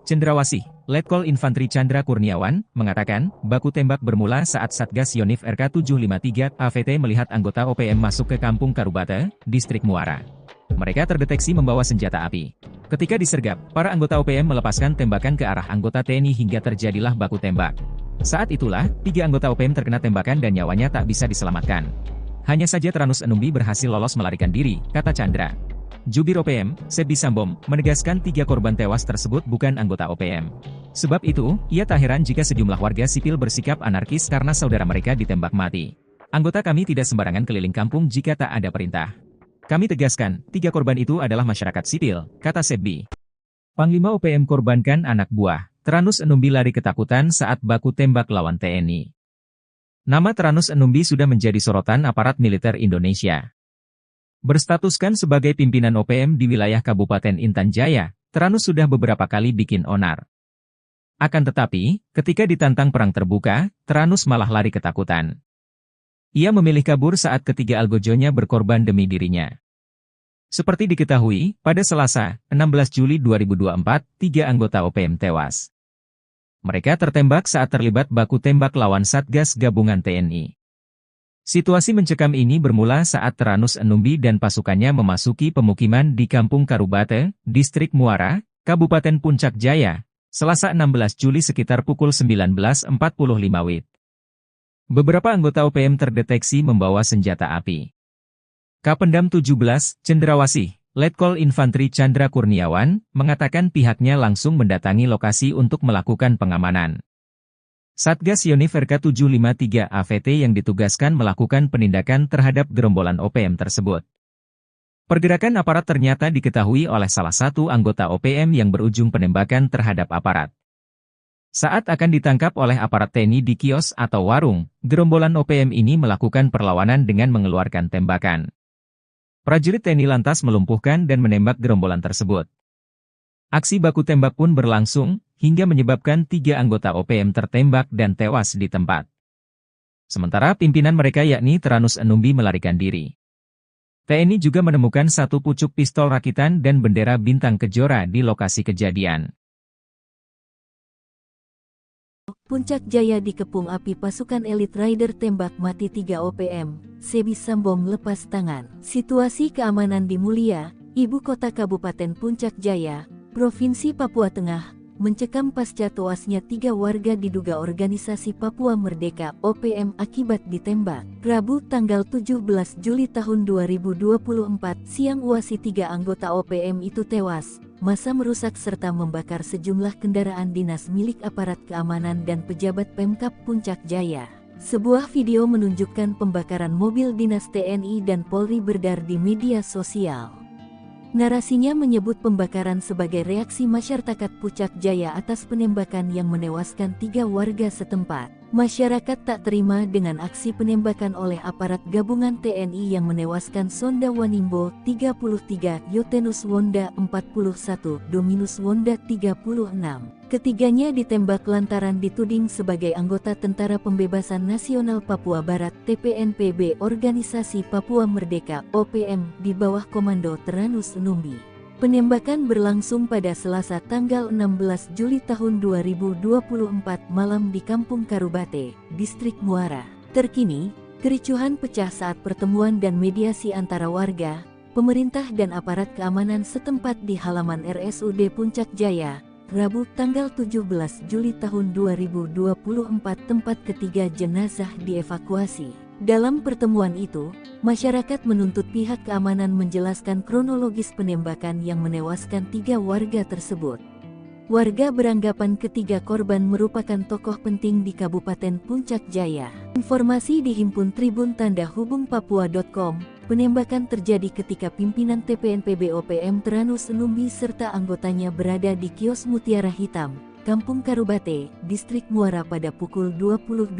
Cendrawasih, Letkol Infantri Chandra Kurniawan, mengatakan, baku tembak bermula saat Satgas Yonif RK 753 AVT melihat anggota OPM masuk ke Kampung Karubate, Distrik Muara. Mereka terdeteksi membawa senjata api. Ketika disergap, para anggota OPM melepaskan tembakan ke arah anggota TNI hingga terjadilah baku tembak. Saat itulah, 3 anggota OPM terkena tembakan dan nyawanya tak bisa diselamatkan. Hanya saja Teranus Enumbi berhasil lolos melarikan diri, kata Chandra. Jubir OPM, Sebi Sambom, menegaskan 3 korban tewas tersebut bukan anggota OPM. Sebab itu, ia tak heran jika sejumlah warga sipil bersikap anarkis karena saudara mereka ditembak mati. Anggota kami tidak sembarangan keliling kampung jika tak ada perintah. Kami tegaskan, 3 korban itu adalah masyarakat sipil, kata Sebi. Panglima OPM korbankan anak buah. Teranus Enumbi lari ketakutan saat baku tembak lawan TNI. Nama Teranus Enumbi sudah menjadi sorotan aparat militer Indonesia. Berstatuskan sebagai pimpinan OPM di wilayah Kabupaten Intan Jaya, Teranus sudah beberapa kali bikin onar. Akan tetapi, ketika ditantang perang terbuka, Tyrannus malah lari ketakutan. Ia memilih kabur saat ketiga algojonya berkorban demi dirinya. Seperti diketahui, pada Selasa, 16 Juli 2024, 3 anggota OPM tewas. Mereka tertembak saat terlibat baku tembak lawan Satgas Gabungan TNI. Situasi mencekam ini bermula saat Tyrannus Enumbi dan pasukannya memasuki pemukiman di Kampung Karubate, Distrik Muara, Kabupaten Puncak Jaya, Selasa 16 Juli sekitar pukul 19.45 WIB. Beberapa anggota OPM terdeteksi membawa senjata api. Kapendam 17, Cendrawasih, Letkol Infantri Chandra Kurniawan, mengatakan pihaknya langsung mendatangi lokasi untuk melakukan pengamanan. Satgas Yonif RK753 AVT yang ditugaskan melakukan penindakan terhadap gerombolan OPM tersebut. Pergerakan aparat ternyata diketahui oleh salah satu anggota OPM yang berujung penembakan terhadap aparat. Saat akan ditangkap oleh aparat TNI di kios atau warung, gerombolan OPM ini melakukan perlawanan dengan mengeluarkan tembakan. Prajurit TNI lantas melumpuhkan dan menembak gerombolan tersebut. Aksi baku tembak pun berlangsung, hingga menyebabkan 3 anggota OPM tertembak dan tewas di tempat. Sementara pimpinan mereka yakni Tyrannus Enumbi melarikan diri. TNI juga menemukan 1 pucuk pistol rakitan dan bendera bintang kejora di lokasi kejadian. Puncak Jaya dikepung api pasukan elit Rider tembak mati 3 OPM, Sebi Sambom lepas tangan. Situasi keamanan di Mulia, ibu kota Kabupaten Puncak Jaya, Provinsi Papua Tengah, mencekam pasca tewasnya 3 warga diduga organisasi Papua Merdeka OPM akibat ditembak. Rabu tanggal 17 Juli tahun 2024 siang uasi 3 anggota OPM itu tewas. Massa merusak serta membakar sejumlah kendaraan dinas milik aparat keamanan dan pejabat Pemkab Puncak Jaya. Sebuah video menunjukkan pembakaran mobil dinas TNI dan Polri beredar di media sosial. Narasinya menyebut pembakaran sebagai reaksi masyarakat Puncak Jaya atas penembakan yang menewaskan 3 warga setempat. Masyarakat tak terima dengan aksi penembakan oleh aparat gabungan TNI yang menewaskan Sonda Wanimbo 33, Yotenus Wonda 41, Dominus Wonda 36. Ketiganya ditembak lantaran dituding sebagai anggota Tentara Pembebasan Nasional Papua Barat TPNPB Organisasi Papua Merdeka OPM di bawah komando Tyrannus Enumbi. Penembakan berlangsung pada Selasa tanggal 16 Juli tahun 2024 malam di Kampung Karubate, Distrik Muara. Terkini, kericuhan pecah saat pertemuan dan mediasi antara warga, pemerintah dan aparat keamanan setempat di halaman RSUD Puncak Jaya, Rabu tanggal 17 Juli tahun 2024 tempat ketiga jenazah dievakuasi. Dalam pertemuan itu, masyarakat menuntut pihak keamanan menjelaskan kronologis penembakan yang menewaskan 3 warga tersebut. Warga beranggapan ketiga korban merupakan tokoh penting di Kabupaten Puncak Jaya. Informasi dihimpun Tribun Tanda Hubung Papua.com, penembakan terjadi ketika pimpinan TPNPB OPM Tyrannus Enumbi serta anggotanya berada di kios Mutiara Hitam, Kampung Karubate, Distrik Muara pada pukul 20.12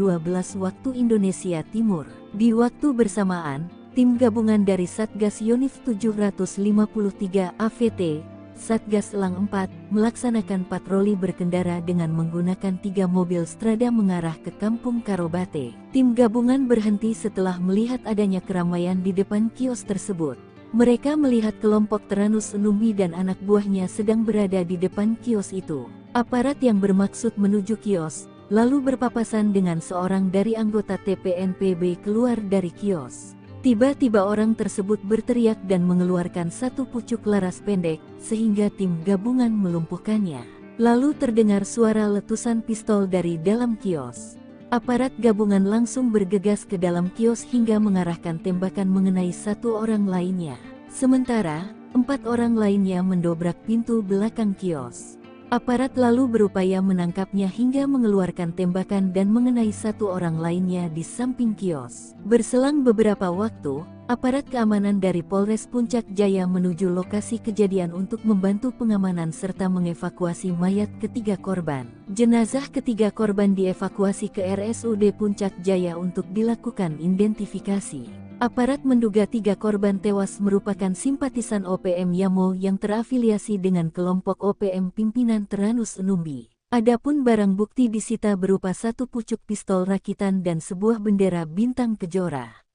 waktu Indonesia Timur. Di waktu bersamaan, tim gabungan dari Satgas Yonif 753 AVT, Satgas Elang 4, melaksanakan patroli berkendara dengan menggunakan 3 mobil strada mengarah ke Kampung Karubate. Tim gabungan berhenti setelah melihat adanya keramaian di depan kios tersebut. Mereka melihat kelompok Tyrannus Enumbi dan anak buahnya sedang berada di depan kios itu. Aparat yang bermaksud menuju kios, lalu berpapasan dengan seorang dari anggota TPNPB keluar dari kios. Tiba-tiba orang tersebut berteriak dan mengeluarkan 1 pucuk laras pendek, sehingga tim gabungan melumpuhkannya. Lalu terdengar suara letusan pistol dari dalam kios. Aparat gabungan langsung bergegas ke dalam kios hingga mengarahkan tembakan mengenai 1 orang lainnya. Sementara, 4 orang lainnya mendobrak pintu belakang kios. Aparat lalu berupaya menangkapnya hingga mengeluarkan tembakan dan mengenai 1 orang lainnya di samping kios. Berselang beberapa waktu, aparat keamanan dari Polres Puncak Jaya menuju lokasi kejadian untuk membantu pengamanan serta mengevakuasi mayat ketiga korban. Jenazah ketiga korban dievakuasi ke RSUD Puncak Jaya untuk dilakukan identifikasi. Aparat menduga 3 korban tewas merupakan simpatisan OPM Yamo yang terafiliasi dengan kelompok OPM pimpinan Tyrannus Enumbi. Adapun barang bukti disita berupa satu pucuk pistol rakitan dan sebuah bendera bintang kejora.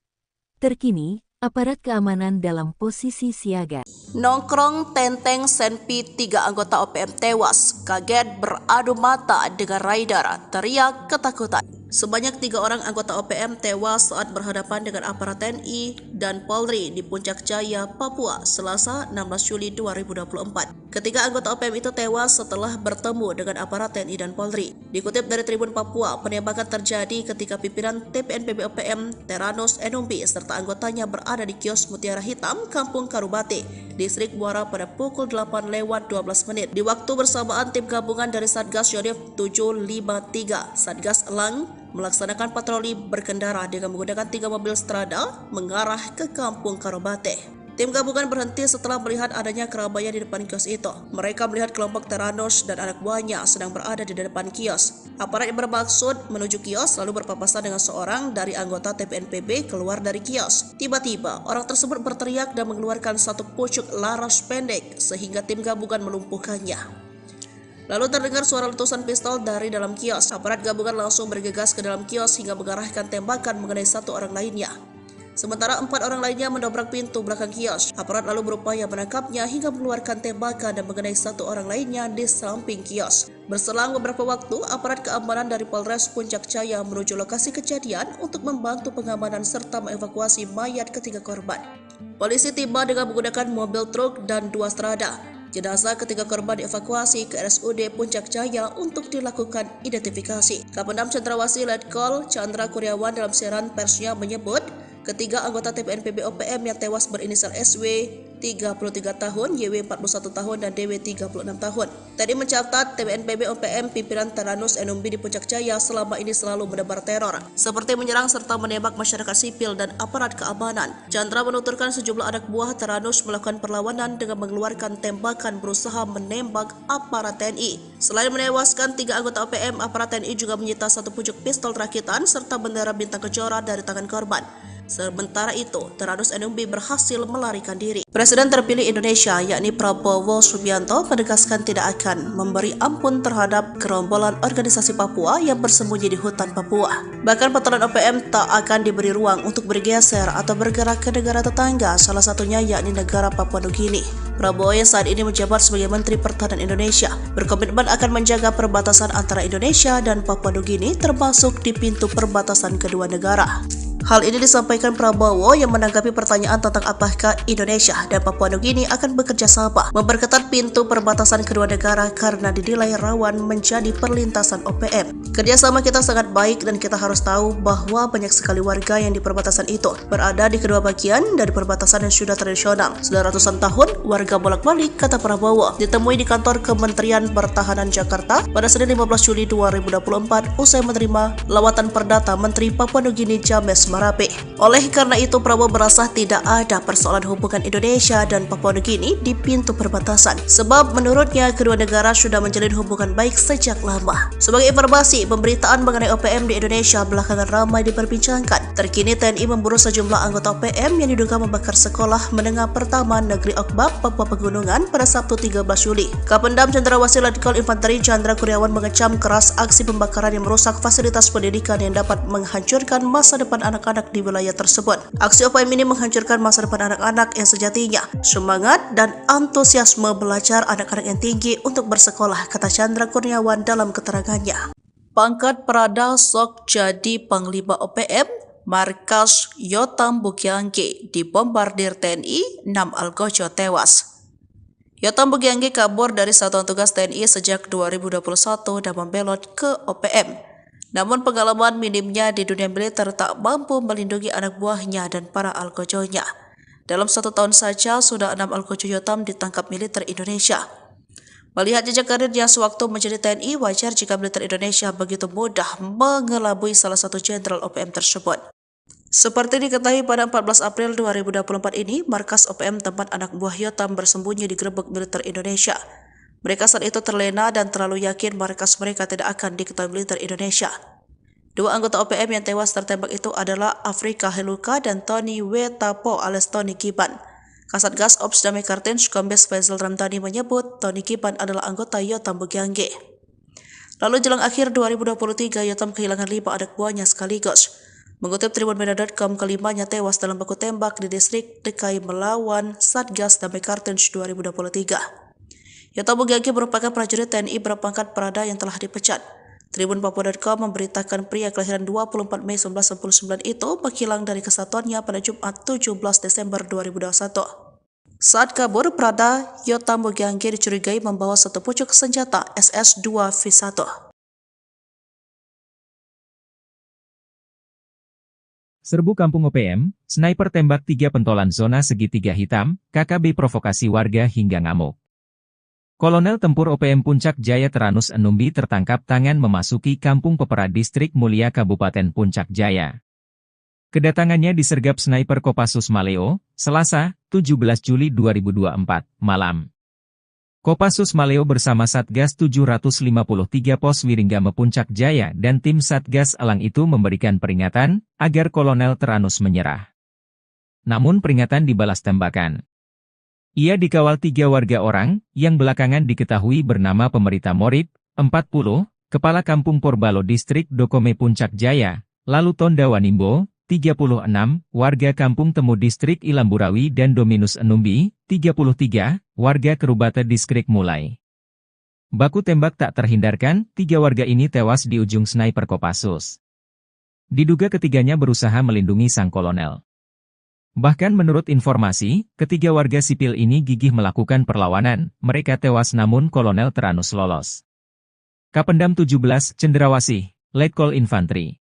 Terkini, aparat keamanan dalam posisi siaga. Nongkrong tenteng Senpi 3 anggota OPM tewas, kaget beradu mata dengan rider, teriak ketakutan. Sebanyak 3 orang anggota OPM tewas saat berhadapan dengan aparat TNI dan Polri di Puncak Jaya, Papua, Selasa 16 Juli 2024. Ketiga anggota OPM itu tewas setelah bertemu dengan aparat TNI dan Polri. Dikutip dari Tribun Papua, penembakan terjadi ketika pimpinan TPNPB OPM Teranus Enumbi serta anggotanya berada di kios Mutiara Hitam, Kampung Karubate, Distrik Muara pada pukul 8:12 menit. Di waktu bersamaan, tim gabungan dari Satgas Yonif 753, Satgas Elang, melaksanakan patroli berkendara dengan menggunakan 3 mobil strada mengarah ke Kampung Karubate. Tim gabungan berhenti setelah melihat adanya keramaian di depan kios itu. Mereka melihat kelompok Teranus dan anak buahnya sedang berada di depan kios. Aparat yang bermaksud menuju kios lalu berpapasan dengan seorang dari anggota TPNPB keluar dari kios. Tiba-tiba, orang tersebut berteriak dan mengeluarkan satu pucuk laras pendek sehingga tim gabungan melumpuhkannya. Lalu terdengar suara letusan pistol dari dalam kios. Aparat gabungan langsung bergegas ke dalam kios hingga mengarahkan tembakan mengenai satu orang lainnya. Sementara 4 orang lainnya mendobrak pintu belakang kios. Aparat lalu berupaya menangkapnya hingga mengeluarkan tembakan dan mengenai satu orang lainnya di samping kios. Berselang beberapa waktu, aparat keamanan dari Polres Puncak Jaya menuju lokasi kejadian untuk membantu pengamanan serta mengevakuasi mayat ketiga korban. Polisi tiba dengan menggunakan mobil truk dan 2 strada. Jenazah ketiga korban dievakuasi ke RSUD Puncak Jaya untuk dilakukan identifikasi. Kapendam Cendrawasih Letkol Chandra Kurniawan dalam siaran persnya menyebut, ketiga anggota TPNPB OPM yang tewas berinisial SW 33 tahun, YW 41 tahun, dan DW 36 tahun. Tadi mencatat TPNPB OPM pimpinan Teranus Enumbi di Puncak Jaya selama ini selalu menebar teror, seperti menyerang serta menembak masyarakat sipil dan aparat keamanan. Chandra menuturkan sejumlah anak buah Teranus melakukan perlawanan dengan mengeluarkan tembakan berusaha menembak aparat TNI. Selain menewaskan 3 anggota OPM, aparat TNI juga menyita satu pucuk pistol rakitan serta bendera bintang kejora dari tangan korban. Sementara itu, Teranus Enumbi berhasil melarikan diri. Presiden terpilih Indonesia, yakni Prabowo Subianto, menegaskan tidak akan memberi ampun terhadap gerombolan organisasi Papua yang bersembunyi di hutan Papua. Bahkan patolan OPM tak akan diberi ruang untuk bergeser atau bergerak ke negara tetangga, salah satunya yakni negara Papua Nugini. Prabowo yang saat ini menjabat sebagai Menteri Pertahanan Indonesia berkomitmen akan menjaga perbatasan antara Indonesia dan Papua Nugini, termasuk di pintu perbatasan kedua negara. Hal ini disampaikan Prabowo yang menanggapi pertanyaan tentang apakah Indonesia dan Papua Nugini akan bekerja sama memperketat pintu perbatasan kedua negara karena dinilai rawan menjadi perlintasan OPM. Kerjasama kita sangat baik dan kita harus tahu bahwa banyak sekali warga yang di perbatasan itu berada di kedua bagian dari perbatasan yang sudah tradisional. Sudah ratusan tahun warga bolak-balik, kata Prabowo, ditemui di kantor Kementerian Pertahanan Jakarta pada Senin 15 Juli 2024 usai menerima lawatan perdata Menteri Papua Nugini James Marape. Oleh karena itu, Prabowo merasa tidak ada persoalan hubungan Indonesia dan Papua Nugini di pintu perbatasan, sebab menurutnya kedua negara sudah menjalin hubungan baik sejak lama. Sebagai informasi, pemberitaan mengenai OPM di Indonesia belakangan ramai diperbincangkan. Terkini TNI memburu sejumlah anggota OPM yang diduga membakar sekolah menengah pertama Negeri Okbab, Papua Pegunungan pada Sabtu 13 Juli. Kapendam Cendrawasih Letkol Infanteri Chandra Kurniawan mengecam keras aksi pembakaran yang merusak fasilitas pendidikan yang dapat menghancurkan masa depan anak-anak di wilayah tersebut. Aksi OPM ini menghancurkan masa depan anak-anak yang sejatinya semangat dan antusiasme belajar anak-anak yang tinggi untuk bersekolah, kata Chandra Kurniawan dalam keterangannya. Pangkat Prada sok jadi Panglima OPM, markas Yotam Bukiangge dibombardir TNI, 6 algojo tewas. Yotam Bukiangge kabur dari satuan tugas TNI sejak 2021 dan membelot ke OPM. Namun pengalaman minimnya di dunia militer tak mampu melindungi anak buahnya dan para algojonya. Dalam 1 tahun saja, sudah 6 algojo Yotam ditangkap militer Indonesia. Melihat jejak karirnya sewaktu menjadi TNI, wajar jika militer Indonesia begitu mudah mengelabui salah satu jenderal OPM tersebut. Seperti diketahui pada 14 April 2024 ini, markas OPM tempat anak buah Yotam bersembunyi digerebek militer Indonesia. Mereka saat itu terlena dan terlalu yakin markas mereka tidak akan diketahui militer Indonesia. 2 anggota OPM yang tewas tertembak itu adalah Afrika Heluka dan Tony Wetapo alias Tony Kiban. Kasatgas Ops Damai Kartens Kombes Faisal Ramdhani menyebut Tony Kiban adalah anggota Yotam Bukiangge. Lalu jelang akhir 2023, Yotam kehilangan 5 anak buahnya sekaligus. Mengutip tribunmedia.com, kelimanya tewas dalam baku tembak di distrik DKI melawan Satgas Damai Kartens 2023. Yotam Bugiagi merupakan prajurit TNI berpangkat Prada yang telah dipecat. Tribun Papua.com memberitakan pria kelahiran 24 Mei 1999 itu menghilang dari kesatuannya pada Jumat 17 Desember 2021. Saat kabur, Prada Yotam Bugiagi dicurigai membawa satu pucuk senjata SS-2V1. Serbu Kampung OPM, sniper tembak 3 pentolan zona segitiga hitam, KKB provokasi warga hingga ngamuk. Kolonel Tempur OPM Puncak Jaya Teranus Enumbi tertangkap tangan memasuki Kampung Pepera Distrik Mulia Kabupaten Puncak Jaya. Kedatangannya disergap sniper Kopassus Maleo, Selasa, 17 Juli 2024, malam. Kopassus Maleo bersama Satgas 753 Pos Wiringgame Puncak Jaya dan tim Satgas Elang itu memberikan peringatan agar Kolonel Teranus menyerah. Namun peringatan dibalas tembakan. Ia dikawal 3 warga orang, yang belakangan diketahui bernama Pemerita Morib, 40, Kepala Kampung Porbalo Distrik Dokome Puncak Jaya, lalu Tonda Wanimbo, 36, warga Kampung Temu Distrik Ilamburawi dan Dominus Enumbi, 33, warga Kerubata Distrik Mulai. Baku tembak tak terhindarkan, 3 warga ini tewas di ujung sniper Kopassus. Diduga ketiganya berusaha melindungi sang kolonel. Bahkan menurut informasi, ketiga warga sipil ini gigih melakukan perlawanan, mereka tewas namun Kolonel Teranus lolos. Kapendam 17, Cendrawasih, Letkol Infantri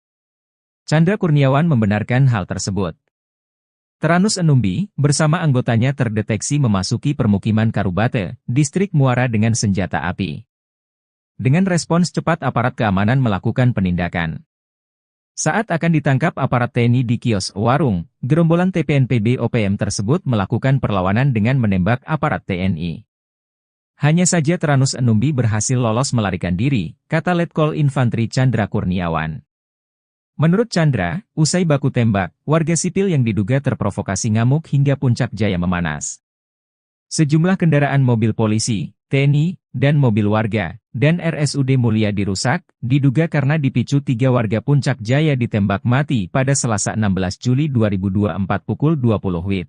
Chandra Kurniawan membenarkan hal tersebut. Teranus Enumbi, bersama anggotanya terdeteksi memasuki permukiman Karubate, Distrik Muara dengan senjata api. Dengan respons cepat aparat keamanan melakukan penindakan. Saat akan ditangkap aparat TNI di kios warung, gerombolan TPNPB OPM tersebut melakukan perlawanan dengan menembak aparat TNI. Hanya saja Teranus Enumbi berhasil lolos melarikan diri, kata Letkol Infantri Chandra Kurniawan. Menurut Chandra, usai baku tembak, warga sipil yang diduga terprovokasi ngamuk hingga Puncak Jaya memanas. Sejumlah kendaraan mobil polisi, TNI, dan mobil warga, dan RSUD Mulia dirusak, diduga karena dipicu 3 warga Puncak Jaya ditembak mati pada Selasa 16 Juli 2024 pukul 20 WIB.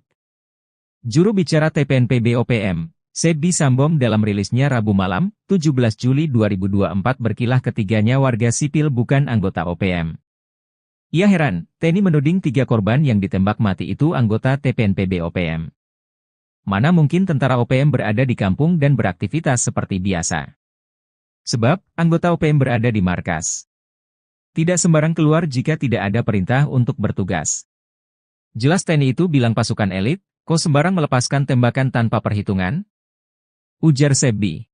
Juru bicara TPNPB OPM, Sebi Sambom dalam rilisnya Rabu malam, 17 Juli 2024 berkilah ketiganya warga sipil bukan anggota OPM. Ia heran, TNI menuding 3 korban yang ditembak mati itu anggota TPNPB OPM. Mana mungkin tentara OPM berada di kampung dan beraktivitas seperti biasa. Sebab, anggota OPM berada di markas. Tidak sembarang keluar jika tidak ada perintah untuk bertugas. Jelas TNI itu bilang pasukan elit, kok sembarang melepaskan tembakan tanpa perhitungan? Ujar Sebi.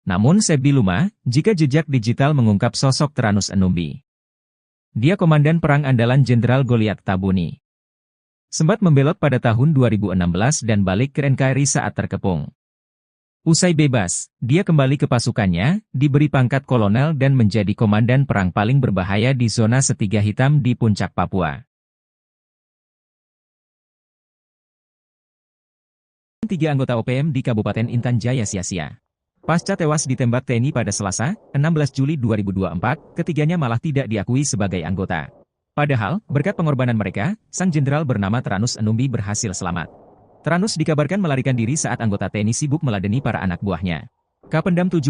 Namun Sebi lumah, jika jejak digital mengungkap sosok Teranus Enumbi. Dia komandan perang andalan Jenderal Goliat Tabuni. Sempat membelot pada tahun 2016 dan balik ke NKRI saat terkepung. Usai bebas, dia kembali ke pasukannya, diberi pangkat kolonel dan menjadi komandan perang paling berbahaya di zona Setiga Hitam di Puncak Papua. 3 anggota OPM di Kabupaten Intan Jaya sia-sia. Pasca tewas ditembak TNI pada Selasa, 16 Juli 2024, ketiganya malah tidak diakui sebagai anggota. Padahal, berkat pengorbanan mereka, sang jenderal bernama Teranus Enumbi berhasil selamat. Teranus dikabarkan melarikan diri saat anggota TNI sibuk meladeni para anak buahnya. Kapendam 17,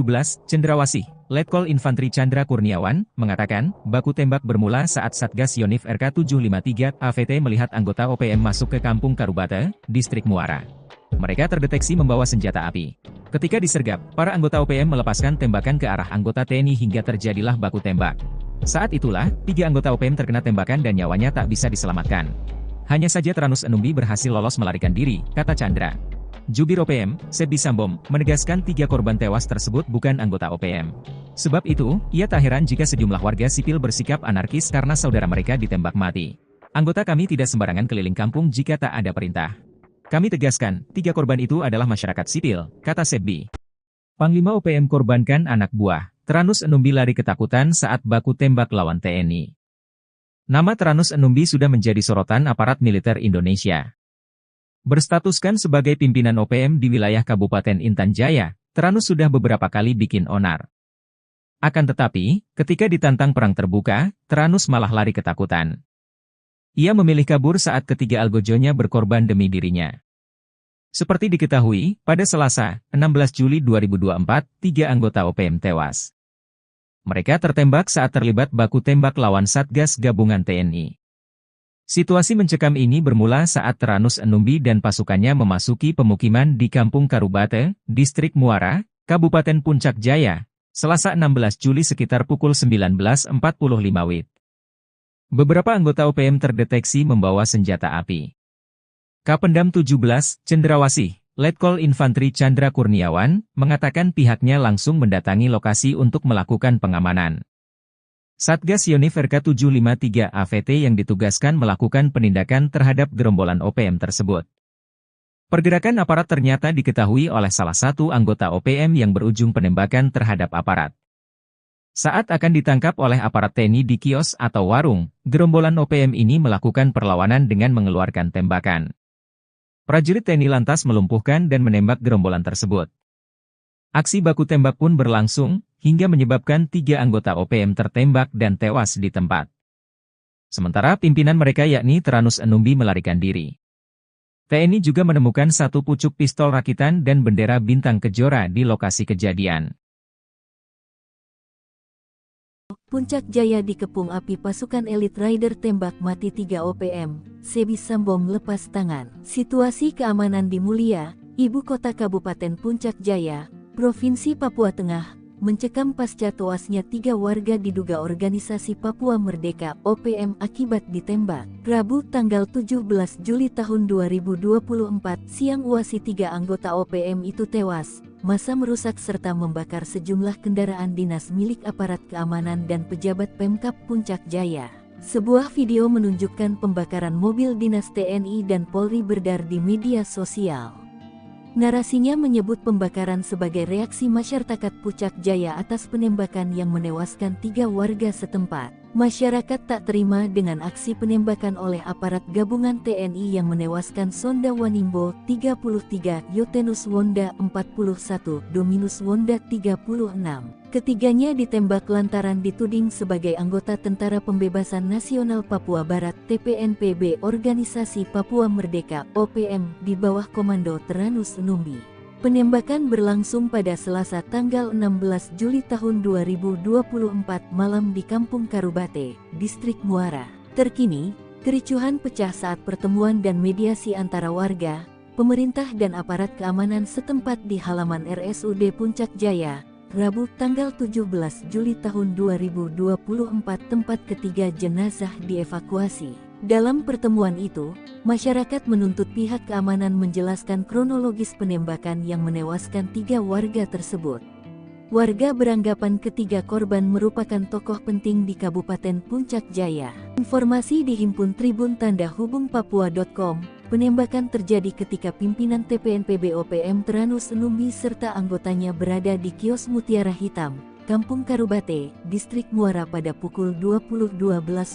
Cendrawasih, Letkol Infantri Chandra Kurniawan, mengatakan, baku tembak bermula saat Satgas Yonif RK 753 AVT melihat anggota OPM masuk ke Kampung Karubate, Distrik Muara. Mereka terdeteksi membawa senjata api. Ketika disergap, para anggota OPM melepaskan tembakan ke arah anggota TNI hingga terjadilah baku tembak. Saat itulah, 3 anggota OPM terkena tembakan dan nyawanya tak bisa diselamatkan. Hanya saja Teranus Enumbi berhasil lolos melarikan diri, kata Chandra. Jubir OPM, Sebi Sambom, menegaskan 3 korban tewas tersebut bukan anggota OPM. Sebab itu, ia tak heran jika sejumlah warga sipil bersikap anarkis karena saudara mereka ditembak mati. Anggota kami tidak sembarangan keliling kampung jika tak ada perintah. Kami tegaskan, 3 korban itu adalah masyarakat sipil, kata Sebi. Panglima OPM korbankan anak buah. Teranus Enumbi lari ketakutan saat baku tembak lawan TNI. Nama Teranus Enumbi sudah menjadi sorotan aparat militer Indonesia. Berstatuskan sebagai pimpinan OPM di wilayah Kabupaten Intan Jaya, Teranus sudah beberapa kali bikin onar. Akan tetapi, ketika ditantang perang terbuka, Tyrannus malah lari ketakutan. Ia memilih kabur saat ketiga algojonya berkorban demi dirinya. Seperti diketahui, pada Selasa, 16 Juli 2024, 3 anggota OPM tewas. Mereka tertembak saat terlibat baku tembak lawan Satgas Gabungan TNI. Situasi mencekam ini bermula saat Tyrannus Enumbi dan pasukannya memasuki pemukiman di Kampung Karubate, Distrik Muara, Kabupaten Puncak Jaya, Selasa 16 Juli sekitar pukul 19.45 WIB. Beberapa anggota OPM terdeteksi membawa senjata api. Kapendam 17, Cendrawasih, Letkol Infantri Chandra Kurniawan, mengatakan pihaknya langsung mendatangi lokasi untuk melakukan pengamanan. Satgas Yonif RK753 AVT yang ditugaskan melakukan penindakan terhadap gerombolan OPM tersebut. Pergerakan aparat ternyata diketahui oleh salah satu anggota OPM yang berujung penembakan terhadap aparat. Saat akan ditangkap oleh aparat TNI di kios atau warung, gerombolan OPM ini melakukan perlawanan dengan mengeluarkan tembakan. Prajurit TNI lantas melumpuhkan dan menembak gerombolan tersebut. Aksi baku tembak pun berlangsung, hingga menyebabkan 3 anggota OPM tertembak dan tewas di tempat. Sementara pimpinan mereka yakni Tyrannus Enumbi melarikan diri. TNI juga menemukan 1 pucuk pistol rakitan dan bendera bintang kejora di lokasi kejadian. Puncak Jaya dikepung api pasukan elit Rider tembak mati 3 OPM, Sebi Sambom lepas tangan. Situasi keamanan di Mulia, ibu kota Kabupaten Puncak Jaya, Provinsi Papua Tengah, mencekam pasca tewasnya 3 warga diduga organisasi Papua Merdeka OPM akibat ditembak. Rabu tanggal 17 Juli tahun 2024 siang uasi 3 anggota OPM itu tewas. Massa merusak serta membakar sejumlah kendaraan dinas milik aparat keamanan dan pejabat Pemkab Puncak Jaya. Sebuah video menunjukkan pembakaran mobil dinas TNI dan Polri beredar di media sosial. Narasinya menyebut pembakaran sebagai reaksi masyarakat Puncak Jaya atas penembakan yang menewaskan 3 warga setempat. Masyarakat tak terima dengan aksi penembakan oleh aparat gabungan TNI yang menewaskan Sonda Wanimbo 33, Yotenus Wonda 41, Dominus Wonda 36. Ketiganya ditembak lantaran dituding sebagai anggota Tentara Pembebasan Nasional Papua Barat TPNPB Organisasi Papua Merdeka OPM di bawah komando Tyrannus Enumbi. Penembakan berlangsung pada Selasa tanggal 16 Juli tahun 2024 malam di Kampung Karubate, Distrik Muara. Terkini, kericuhan pecah saat pertemuan dan mediasi antara warga, pemerintah dan aparat keamanan setempat di halaman RSUD Puncak Jaya, Rabu tanggal 17 Juli tahun 2024 tempat ketiga jenazah dievakuasi. Dalam pertemuan itu, masyarakat menuntut pihak keamanan menjelaskan kronologis penembakan yang menewaskan 3 warga tersebut. Warga beranggapan ketiga korban merupakan tokoh penting di Kabupaten Puncak Jaya. Informasi dihimpun Tribun Tanda Hubung Papua.com, penembakan terjadi ketika pimpinan TPNPB OPM Tyrannus Enumbi serta anggotanya berada di kios Mutiara Hitam, Kampung Karubate, Distrik Muara pada pukul 20.12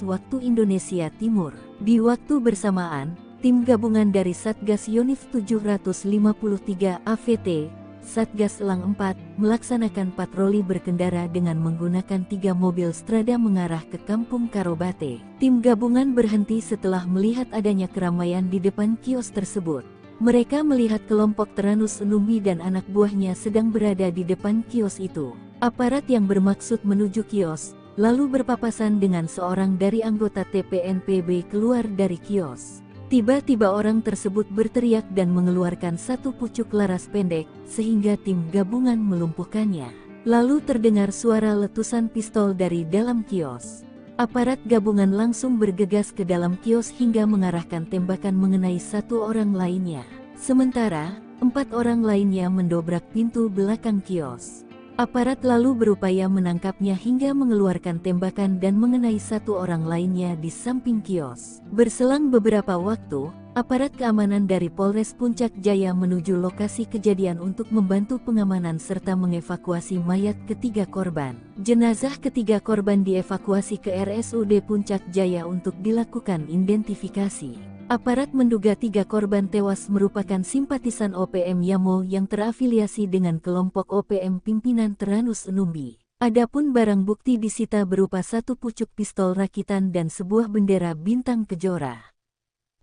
waktu Indonesia Timur. Di waktu bersamaan, tim gabungan dari Satgas Yonif 753 AVT, Satgas Elang 4, melaksanakan patroli berkendara dengan menggunakan 3 mobil strada mengarah ke Kampung Karubate. Tim gabungan berhenti setelah melihat adanya keramaian di depan kios tersebut. Mereka melihat kelompok Tyrannus Enumbi dan anak buahnya sedang berada di depan kios itu. Aparat yang bermaksud menuju kios, lalu berpapasan dengan seorang dari anggota TPNPB keluar dari kios. Tiba-tiba orang tersebut berteriak dan mengeluarkan 1 pucuk laras pendek, sehingga tim gabungan melumpuhkannya. Lalu terdengar suara letusan pistol dari dalam kios. Aparat gabungan langsung bergegas ke dalam kios hingga mengarahkan tembakan mengenai 1 orang lainnya. Sementara, 4 orang lainnya mendobrak pintu belakang kios. Aparat lalu berupaya menangkapnya hingga mengeluarkan tembakan dan mengenai 1 orang lainnya di samping kios. Berselang beberapa waktu, aparat keamanan dari Polres Puncak Jaya menuju lokasi kejadian untuk membantu pengamanan serta mengevakuasi mayat ketiga korban. Jenazah ketiga korban dievakuasi ke RSUD Puncak Jaya untuk dilakukan identifikasi. Aparat menduga 3 korban tewas merupakan simpatisan OPM Yamo yang terafiliasi dengan kelompok OPM pimpinan Tyrannus Enumbi. Adapun barang bukti disita berupa satu pucuk pistol rakitan dan sebuah bendera bintang kejora.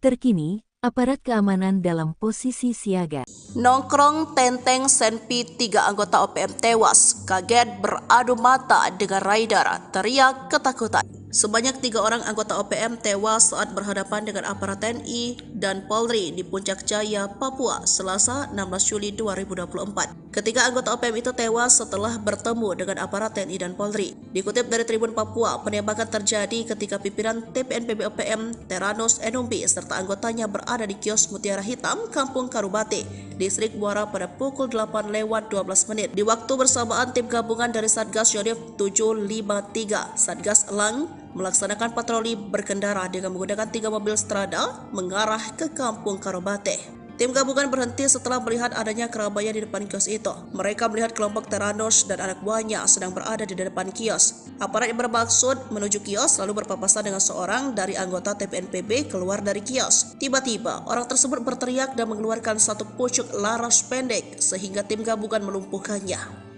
Terkini, aparat keamanan dalam posisi siaga. Nongkrong Tenteng Senpi 3 anggota OPM tewas, kaget beradu mata dengan rider, teriak ketakutan. Sebanyak 3 orang anggota OPM tewas saat berhadapan dengan aparat TNI dan Polri di Puncak Jaya, Papua, Selasa 16 Juli 2024. Ketiga anggota OPM itu tewas setelah bertemu dengan aparat TNI dan Polri. Dikutip dari Tribun Papua, penembakan terjadi ketika pimpinan TPNPB OPM Teranus Enumbi serta anggotanya berada di kios Mutiara Hitam, Kampung Karubate, Distrik Muara pada pukul 8:12. Di waktu bersamaan, tim gabungan dari Satgas Yonif 753, Satgas Elang, melaksanakan patroli berkendara dengan menggunakan 3 mobil strada mengarah ke Kampung Karubate. Tim gabungan berhenti setelah melihat adanya keramaian di depan kios itu. Mereka melihat kelompok Teranus dan anak buahnya sedang berada di depan kios. Aparat yang bermaksud menuju kios lalu berpapasan dengan seorang dari anggota TPNPB keluar dari kios. Tiba-tiba, orang tersebut berteriak dan mengeluarkan satu pucuk laras pendek sehingga tim gabungan melumpuhkannya.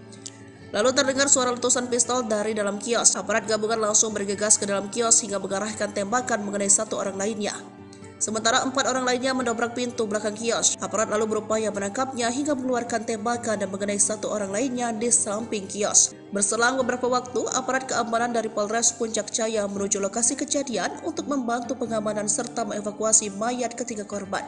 Lalu terdengar suara letusan pistol dari dalam kios. Aparat gabungan langsung bergegas ke dalam kios hingga mengarahkan tembakan mengenai 1 orang lainnya. Sementara 4 orang lainnya mendobrak pintu belakang kios. Aparat lalu berupaya menangkapnya hingga mengeluarkan tembakan dan mengenai 1 orang lainnya di samping kios. Berselang beberapa waktu, aparat keamanan dari Polres Puncak Jaya menuju lokasi kejadian untuk membantu pengamanan serta mengevakuasi mayat ketiga korban.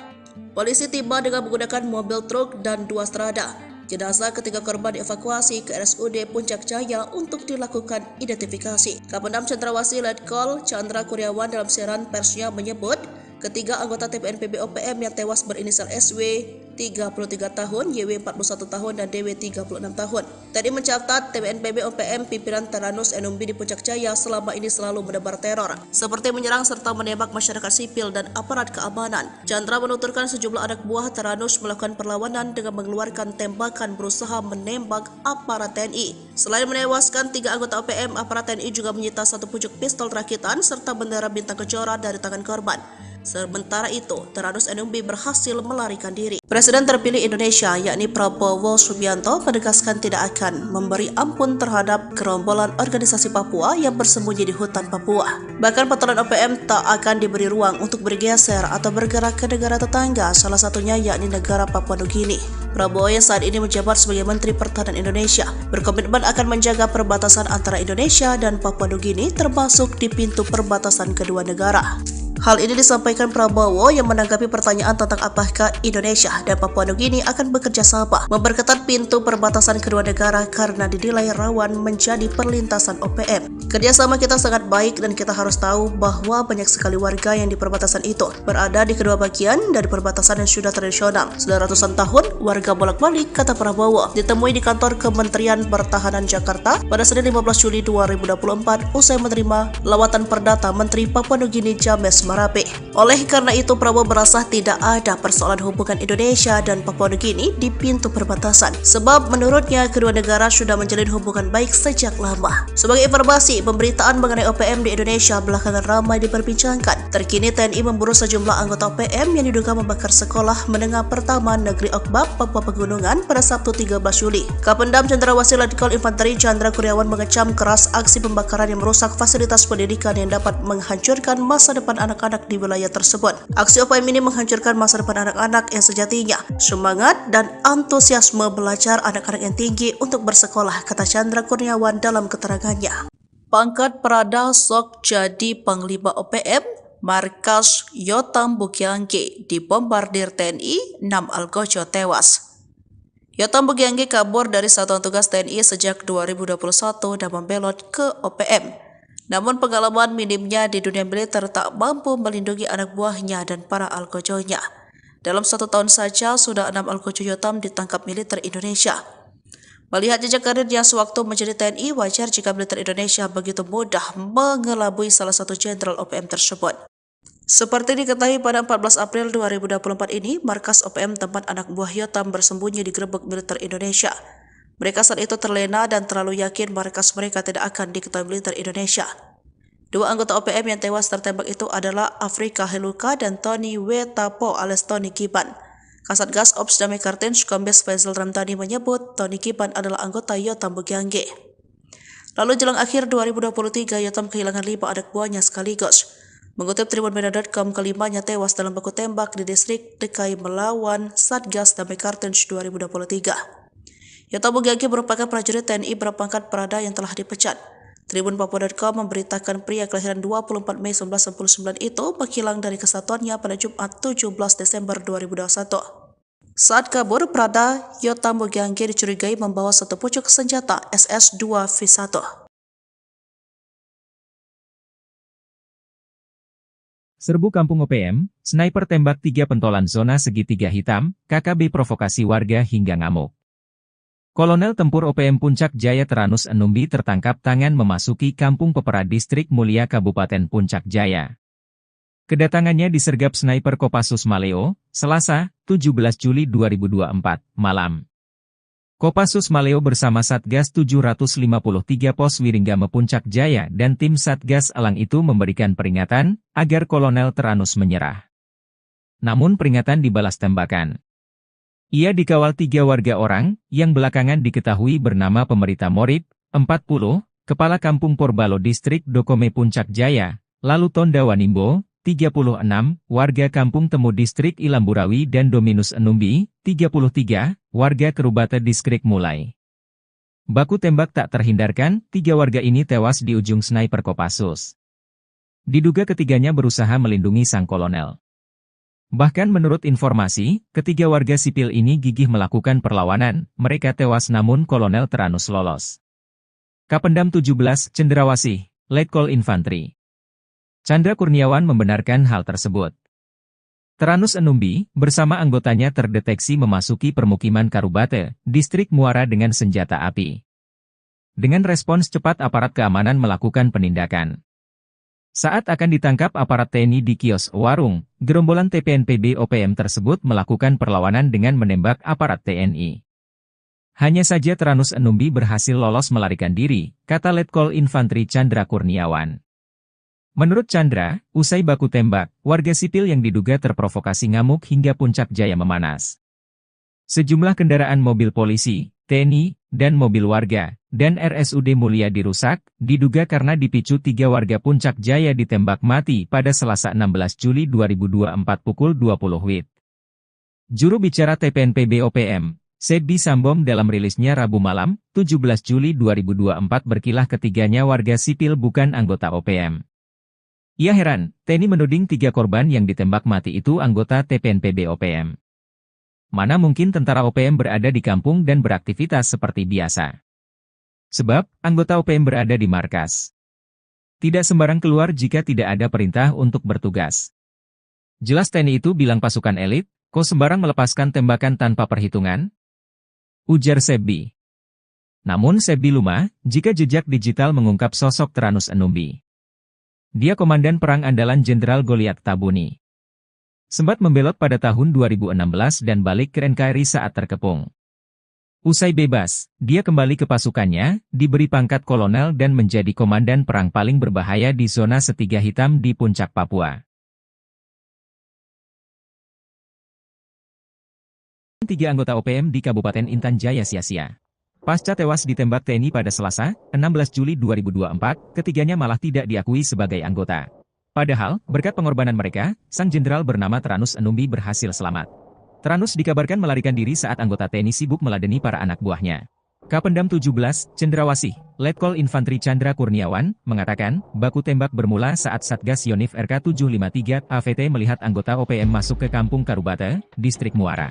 Polisi tiba dengan menggunakan mobil truk dan 2 strada. Jenazah ketiga korban dievakuasi ke RSUD Puncak Jaya untuk dilakukan identifikasi. Kapendam Cendrawasih Letkol Chandra Kurniawan dalam siaran persnya menyebut, ketiga anggota TPNPB OPM yang tewas berinisial SW 33 tahun, YW 41 tahun, dan DW 36 tahun. Tadi mencatat TPNPB OPM pimpinan Teranus Enumbi di Puncak Jaya selama ini selalu menebar teror, seperti menyerang serta menembak masyarakat sipil dan aparat keamanan. Chandra menuturkan sejumlah anak buah Teranus melakukan perlawanan dengan mengeluarkan tembakan berusaha menembak aparat TNI. Selain menewaskan 3 anggota OPM, aparat TNI juga menyita 1 pucuk pistol rakitan serta bendera bintang kejora dari tangan korban. Sementara itu, Teranus Enumbi berhasil melarikan diri. Presiden terpilih Indonesia, yakni Prabowo Subianto, menegaskan tidak akan memberi ampun terhadap gerombolan organisasi Papua yang bersembunyi di hutan Papua. Bahkan patroli OPM tak akan diberi ruang untuk bergeser atau bergerak ke negara tetangga, salah satunya yakni negara Papua Nugini. Prabowo yang saat ini menjabat sebagai Menteri Pertahanan Indonesia berkomitmen akan menjaga perbatasan antara Indonesia dan Papua Nugini, termasuk di pintu perbatasan kedua negara. Hal ini disampaikan Prabowo yang menanggapi pertanyaan tentang apakah Indonesia dan Papua Nugini akan bekerja sama memperketat pintu perbatasan kedua negara karena dinilai rawan menjadi perlintasan OPM. Kerjasama kita sangat baik dan kita harus tahu bahwa banyak sekali warga yang di perbatasan itu berada di kedua bagian dari perbatasan yang sudah tradisional. Sudah ratusan tahun warga bolak-balik, kata Prabowo, ditemui di kantor Kementerian Pertahanan Jakarta pada Senin 15 Juli 2024 usai menerima lawatan perdata Menteri Papua Nugini James Marape. Oleh karena itu, Prabowo merasa tidak ada persoalan hubungan Indonesia dan Papua Nugini di pintu perbatasan, sebab menurutnya kedua negara sudah menjalin hubungan baik sejak lama. Sebagai informasi, pemberitaan mengenai OPM di Indonesia belakangan ramai diperbincangkan. Terkini TNI memburu sejumlah anggota OPM yang diduga membakar sekolah menengah pertama Negeri Okbab, Papua Pegunungan pada Sabtu 13 Juli. Kapendam Cendrawasih Letkol Infanteri Chandra Kurniawan mengecam keras aksi pembakaran yang merusak fasilitas pendidikan yang dapat menghancurkan masa depan anak-anak di wilayah tersebut. Aksi OPM ini menghancurkan masa depan anak-anak yang sejatinya semangat dan antusiasme belajar anak-anak yang tinggi untuk bersekolah, kata Chandra Kurniawan dalam keterangannya. Pangkat Prada sok jadi Panglima OPM, markas Yotam Bukiangge dibombardir TNI, 6 algojo tewas. Yotam Bukiangge kabur dari Satuan Tugas TNI sejak 2021 dan membelot ke OPM. Namun pengalaman minimnya di dunia militer tak mampu melindungi anak buahnya dan para algojonya. Dalam 1 tahun saja, sudah 6 algojo Yotam ditangkap militer Indonesia. Melihat jejak karirnya sewaktu menjadi TNI, wajar jika militer Indonesia begitu mudah mengelabui salah satu jenderal OPM tersebut. Seperti diketahui pada 14 April 2024 ini, markas OPM tempat anak buah Yotam bersembunyi digerebek militer Indonesia. Mereka saat itu terlena dan terlalu yakin markas mereka tidak akan diketahui militer Indonesia. 2 anggota OPM yang tewas tertembak itu adalah Afrika Heluka dan Tony Wetapo alias Tony Kiban. Kasatgas Ops Damai Kartens Kombes Faisal Ramdhani menyebut Tony Kiban adalah anggota Yotam Bukiangge. Lalu jelang akhir 2023, Yotam kehilangan 5 anak buahnya sekaligus. Mengutip tribunmedia.com, kelimanya tewas dalam baku tembak di distrik DKI melawan Satgas Damai Kartens 2023. Yotam Bugianggi merupakan prajurit TNI berpangkat Prada yang telah dipecat. Tribunpapua.com memberitakan pria kelahiran 24 Mei 1999 itu menghilang dari kesatuannya pada Jumat 17 Desember 2021. Saat kabur, Prada Yotam Bugianggi dicurigai membawa satu pucuk senjata SS-2V1. Serbu Kampung OPM, sniper tembak 3 pentolan zona segitiga hitam, KKB provokasi warga hingga ngamuk. Kolonel Tempur OPM Puncak Jaya Teranus Enumbi tertangkap tangan memasuki Kampung Pepera Distrik Mulia Kabupaten Puncak Jaya. Kedatangannya disergap sniper Kopassus Maleo, Selasa, 17 Juli 2024, malam. Kopassus Maleo bersama Satgas 753 Pos Wiringgame Puncak Jaya dan tim Satgas Elang itu memberikan peringatan agar Kolonel Teranus menyerah. Namun peringatan dibalas tembakan. Ia dikawal 3 warga orang, yang belakangan diketahui bernama Pemerita Morib, 40, Kepala Kampung Porbalo Distrik Dokome Puncak Jaya, lalu Tonda Wanimbo, 36, warga Kampung Temu Distrik Ilamburawi dan Dominus Enumbi, 33, warga Kerubata Distrik Mulai. Baku tembak tak terhindarkan, 3 warga ini tewas di ujung sniper Kopassus. Diduga ketiganya berusaha melindungi sang kolonel. Bahkan menurut informasi, ketiga warga sipil ini gigih melakukan perlawanan, mereka tewas namun Kolonel Teranus lolos. Kapendam 17, Cendrawasih, Letkol Infantri Chandra Kurniawan membenarkan hal tersebut. Teranus Enumbi, bersama anggotanya terdeteksi memasuki permukiman Karubate, Distrik Muara dengan senjata api. Dengan respons cepat aparat keamanan melakukan penindakan. Saat akan ditangkap aparat TNI di kios warung, gerombolan TPNPB OPM tersebut melakukan perlawanan dengan menembak aparat TNI. Hanya saja Teranus Enumbi berhasil lolos melarikan diri, kata Letkol Infantri Chandra Kurniawan. Menurut Chandra, usai baku tembak, warga sipil yang diduga terprovokasi ngamuk hingga Puncak Jaya memanas. Sejumlah kendaraan mobil polisi, TNI, dan mobil warga, dan RSUD Mulia dirusak, diduga karena dipicu 3 warga Puncak Jaya ditembak mati pada Selasa 16 Juli 2024 pukul 20 WIB. Juru bicara TPNPB OPM, Sebbi Sambom dalam rilisnya Rabu malam, 17 Juli 2024 berkilah ketiganya warga sipil bukan anggota OPM. Ia heran, TNI menuding 3 korban yang ditembak mati itu anggota TPNPB OPM. Mana mungkin tentara OPM berada di kampung dan beraktivitas seperti biasa. Sebab, anggota OPM berada di markas. Tidak sembarang keluar jika tidak ada perintah untuk bertugas. Jelas TNI itu bilang pasukan elit, kok sembarang melepaskan tembakan tanpa perhitungan? Ujar Sebbi. Namun Sebbi lumah, jika jejak digital mengungkap sosok Teranus Enumbi. Dia komandan perang andalan Jenderal Goliat Tabuni. Sempat membelot pada tahun 2016 dan balik ke NKRI saat terkepung. Usai bebas, dia kembali ke pasukannya, diberi pangkat kolonel dan menjadi komandan perang paling berbahaya di zona Setiga Hitam di Puncak Papua. 3 anggota OPM di Kabupaten Intan Jaya sia-sia. Pasca tewas ditembak TNI pada Selasa, 16 Juli 2024, ketiganya malah tidak diakui sebagai anggota. Padahal, berkat pengorbanan mereka, sang jenderal bernama Teranus Enumbi berhasil selamat. Teranus dikabarkan melarikan diri saat anggota TNI sibuk meladeni para anak buahnya. Kapendam 17, Cendrawasih, Letkol Infantri Chandra Kurniawan, mengatakan, baku tembak bermula saat Satgas Yonif RK 753 AVT melihat anggota OPM masuk ke Kampung Karubate, Distrik Muara.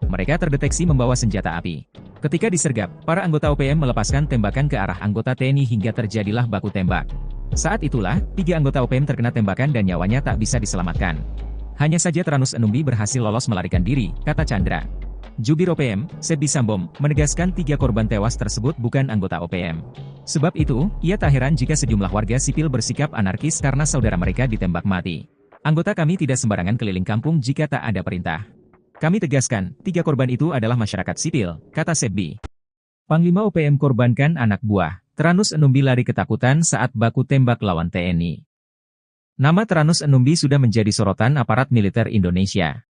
Mereka terdeteksi membawa senjata api. Ketika disergap, para anggota OPM melepaskan tembakan ke arah anggota TNI hingga terjadilah baku tembak. Saat itulah, 3 anggota OPM terkena tembakan dan nyawanya tak bisa diselamatkan. Hanya saja Teranus Enumbi berhasil lolos melarikan diri, kata Chandra. Jubir OPM, Sebbi Sambom, menegaskan 3 korban tewas tersebut bukan anggota OPM. Sebab itu, ia tak heran jika sejumlah warga sipil bersikap anarkis karena saudara mereka ditembak mati. Anggota kami tidak sembarangan keliling kampung jika tak ada perintah. Kami tegaskan, 3 korban itu adalah masyarakat sipil, kata Sebbi. Panglima OPM korbankan anak buah. Teranus Enumbi lari ketakutan saat baku tembak lawan TNI. Nama Teranus Enumbi sudah menjadi sorotan aparat militer Indonesia.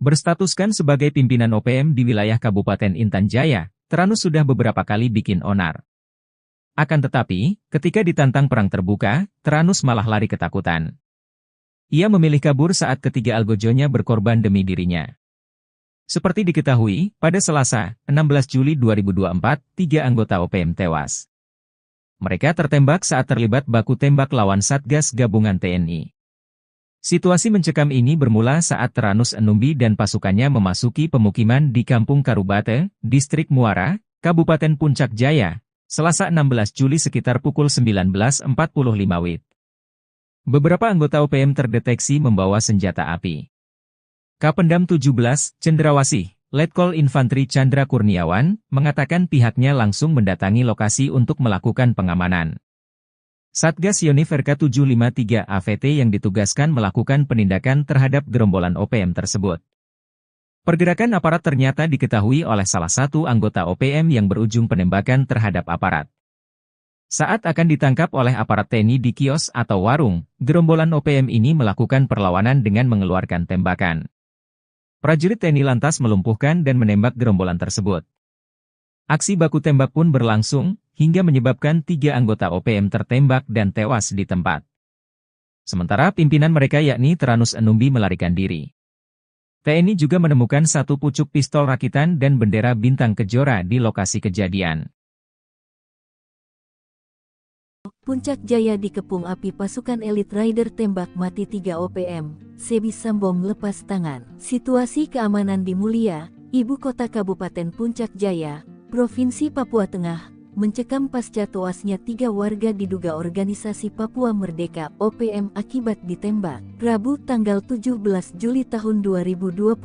Berstatuskan sebagai pimpinan OPM di wilayah Kabupaten Intan Jaya, Teranus sudah beberapa kali bikin onar. Akan tetapi, ketika ditantang perang terbuka, Tyrannus malah lari ketakutan. Ia memilih kabur saat ketiga algojonya berkorban demi dirinya. Seperti diketahui, pada Selasa, 16 Juli 2024, 3 anggota OPM tewas. Mereka tertembak saat terlibat baku tembak lawan Satgas Gabungan TNI. Situasi mencekam ini bermula saat Tyrannus Enumbi dan pasukannya memasuki pemukiman di Kampung Karubate, Distrik Muara, Kabupaten Puncak Jaya, Selasa 16 Juli sekitar pukul 19.45 WIB. Beberapa anggota OPM terdeteksi membawa senjata api. Kapendam 17, Cendrawasih, Letkol Infantri Chandra Kurniawan, mengatakan pihaknya langsung mendatangi lokasi untuk melakukan pengamanan. Satgas Yonif RK753 AVT yang ditugaskan melakukan penindakan terhadap gerombolan OPM tersebut. Pergerakan aparat ternyata diketahui oleh salah satu anggota OPM yang berujung penembakan terhadap aparat. Saat akan ditangkap oleh aparat TNI di kios atau warung, gerombolan OPM ini melakukan perlawanan dengan mengeluarkan tembakan. Prajurit TNI lantas melumpuhkan dan menembak gerombolan tersebut. Aksi baku tembak pun berlangsung, hingga menyebabkan 3 anggota OPM tertembak dan tewas di tempat. Sementara pimpinan mereka yakni Tyrannus Enumbi melarikan diri. TNI juga menemukan 1 pucuk pistol rakitan dan bendera bintang kejora di lokasi kejadian. Puncak Jaya dikepung api pasukan elit rider tembak mati 3 OPM, Sebi Sambong lepas tangan. Situasi keamanan di Mulia, ibu kota Kabupaten Puncak Jaya, Provinsi Papua Tengah, mencekam pasca tewasnya 3 warga diduga organisasi Papua Merdeka OPM akibat ditembak. Rabu tanggal 17 Juli tahun 2024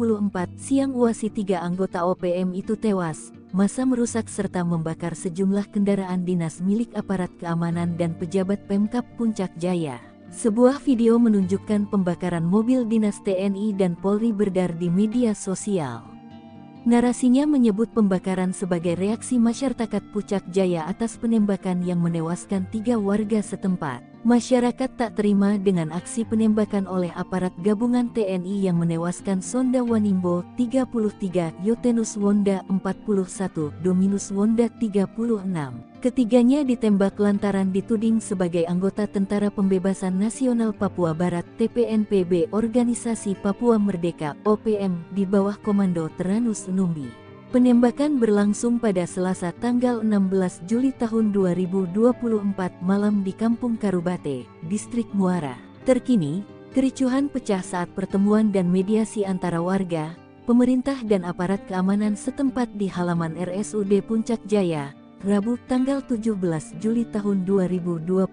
siang uasi 3 anggota OPM itu tewas. Massa merusak serta membakar sejumlah kendaraan dinas milik aparat keamanan dan pejabat Pemkab Puncak Jaya. Sebuah video menunjukkan pembakaran mobil dinas TNI dan Polri beredar di media sosial. Narasinya menyebut pembakaran sebagai reaksi masyarakat Puncak Jaya atas penembakan yang menewaskan 3 warga setempat. Masyarakat tak terima dengan aksi penembakan oleh aparat gabungan TNI yang menewaskan Sonda Wanimbo 33, Yotenus Wonda 41, Dominus Wonda 36. Ketiganya ditembak lantaran dituding sebagai anggota Tentara Pembebasan Nasional Papua Barat TPNPB Organisasi Papua Merdeka OPM di bawah komando Tyrannus Enumbi. Penembakan berlangsung pada Selasa tanggal 16 Juli tahun 2024 malam di Kampung Karubate, Distrik Muara. Terkini, kericuhan pecah saat pertemuan dan mediasi antara warga, pemerintah dan aparat keamanan setempat di halaman RSUD Puncak Jaya, Rabu tanggal 17 Juli tahun 2024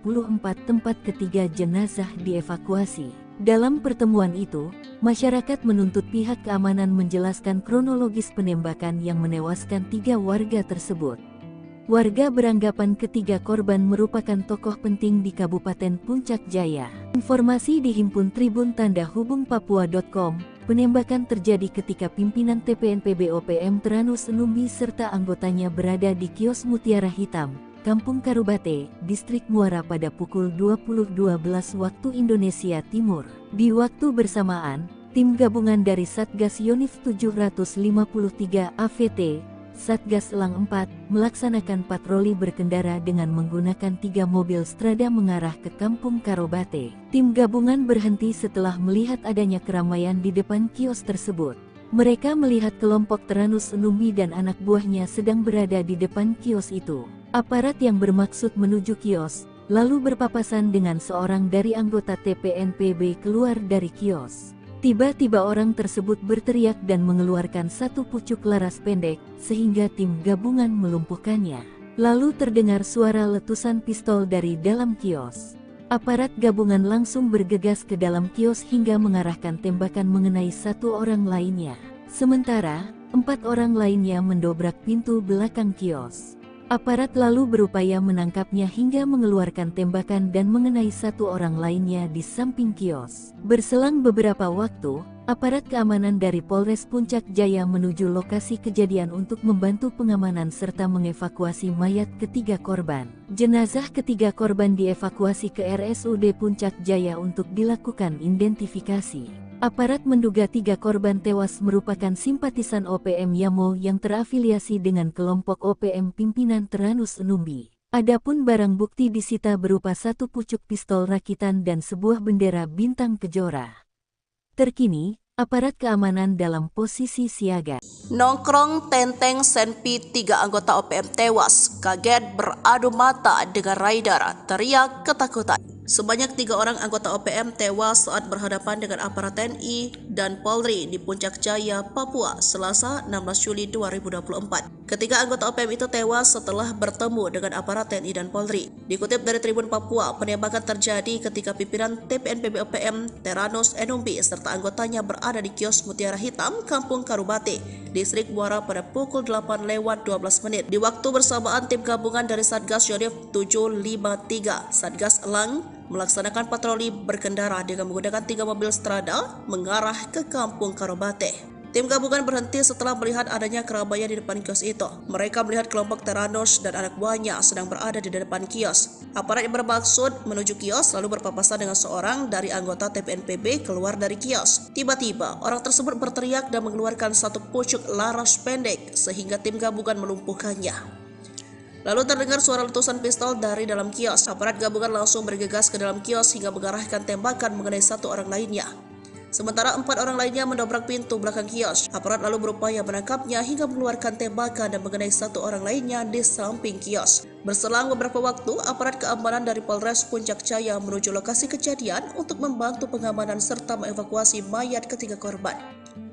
tempat ketiga jenazah dievakuasi. Dalam pertemuan itu, masyarakat menuntut pihak keamanan menjelaskan kronologis penembakan yang menewaskan 3 warga tersebut. Warga beranggapan ketiga korban merupakan tokoh penting di Kabupaten Puncak Jaya. Informasi dihimpun Tribun Tanda Hubung Papua.com, penembakan terjadi ketika pimpinan TPNPB OPM Tyrannus Enumbi serta anggotanya berada di kios Mutiara Hitam, Kampung Karubate, Distrik Muara pada pukul 20.12 waktu Indonesia Timur. Di waktu bersamaan, tim gabungan dari Satgas Yonif 753 AVT, Satgas Elang 4, melaksanakan patroli berkendara dengan menggunakan 3 mobil Strada mengarah ke Kampung Karubate. Tim gabungan berhenti setelah melihat adanya keramaian di depan kios tersebut. Mereka melihat kelompok Tyrannus Enumbi dan anak buahnya sedang berada di depan kios itu. Aparat yang bermaksud menuju kios, lalu berpapasan dengan seorang dari anggota TPNPB keluar dari kios. Tiba-tiba orang tersebut berteriak dan mengeluarkan 1 pucuk laras pendek, sehingga tim gabungan melumpuhkannya. Lalu terdengar suara letusan pistol dari dalam kios. Aparat gabungan langsung bergegas ke dalam kios hingga mengarahkan tembakan mengenai 1 orang lainnya. Sementara, 4 orang lainnya mendobrak pintu belakang kios. Aparat lalu berupaya menangkapnya hingga mengeluarkan tembakan dan mengenai 1 orang lainnya di samping kios. Berselang beberapa waktu, aparat keamanan dari Polres Puncak Jaya menuju lokasi kejadian untuk membantu pengamanan serta mengevakuasi mayat ketiga korban. Jenazah ketiga korban dievakuasi ke RSUD Puncak Jaya untuk dilakukan identifikasi. Aparat menduga 3 korban tewas merupakan simpatisan OPM Yamo yang terafiliasi dengan kelompok OPM pimpinan Tyrannus Enumbi. Adapun barang bukti disita berupa satu pucuk pistol rakitan dan sebuah bendera bintang kejora. Terkini, aparat keamanan dalam posisi siaga. Nongkrong Tenteng Senpi 3 anggota OPM tewas, kaget beradu mata dengan rider, teriak ketakutan. Sebanyak 3 orang anggota OPM tewas saat berhadapan dengan aparat TNI dan Polri di Puncak Jaya, Papua, Selasa 16 Juli 2024. Ketiga anggota OPM itu tewas setelah bertemu dengan aparat TNI dan Polri. Dikutip dari Tribun Papua, penembakan terjadi ketika pimpinan TPNPB OPM Teranus Enumbi serta anggotanya berada di kios Mutiara Hitam, Kampung Karubate, Distrik Muara pada pukul 8:12 menit. Di waktu bersamaan, tim gabungan dari Satgas Yonif 753, Satgas Elang, melaksanakan patroli berkendara dengan menggunakan 3 mobil strada mengarah ke Kampung Karubate. Tim gabungan berhenti setelah melihat adanya keramaian di depan kios itu. Mereka melihat kelompok Teranus dan anak buahnya sedang berada di depan kios. Aparat yang bermaksud menuju kios lalu berpapasan dengan seorang dari anggota TPNPB keluar dari kios. Tiba-tiba, orang tersebut berteriak dan mengeluarkan satu pucuk laras pendek sehingga tim gabungan melumpuhkannya. Lalu terdengar suara letusan pistol dari dalam kios. Aparat gabungan langsung bergegas ke dalam kios hingga mengarahkan tembakan mengenai satu orang lainnya. Sementara 4 orang lainnya mendobrak pintu belakang kios. Aparat lalu berupaya menangkapnya hingga mengeluarkan tembakan dan mengenai 1 orang lainnya di samping kios. Berselang beberapa waktu, aparat keamanan dari Polres Puncak Jaya menuju lokasi kejadian untuk membantu pengamanan serta mengevakuasi mayat ketiga korban.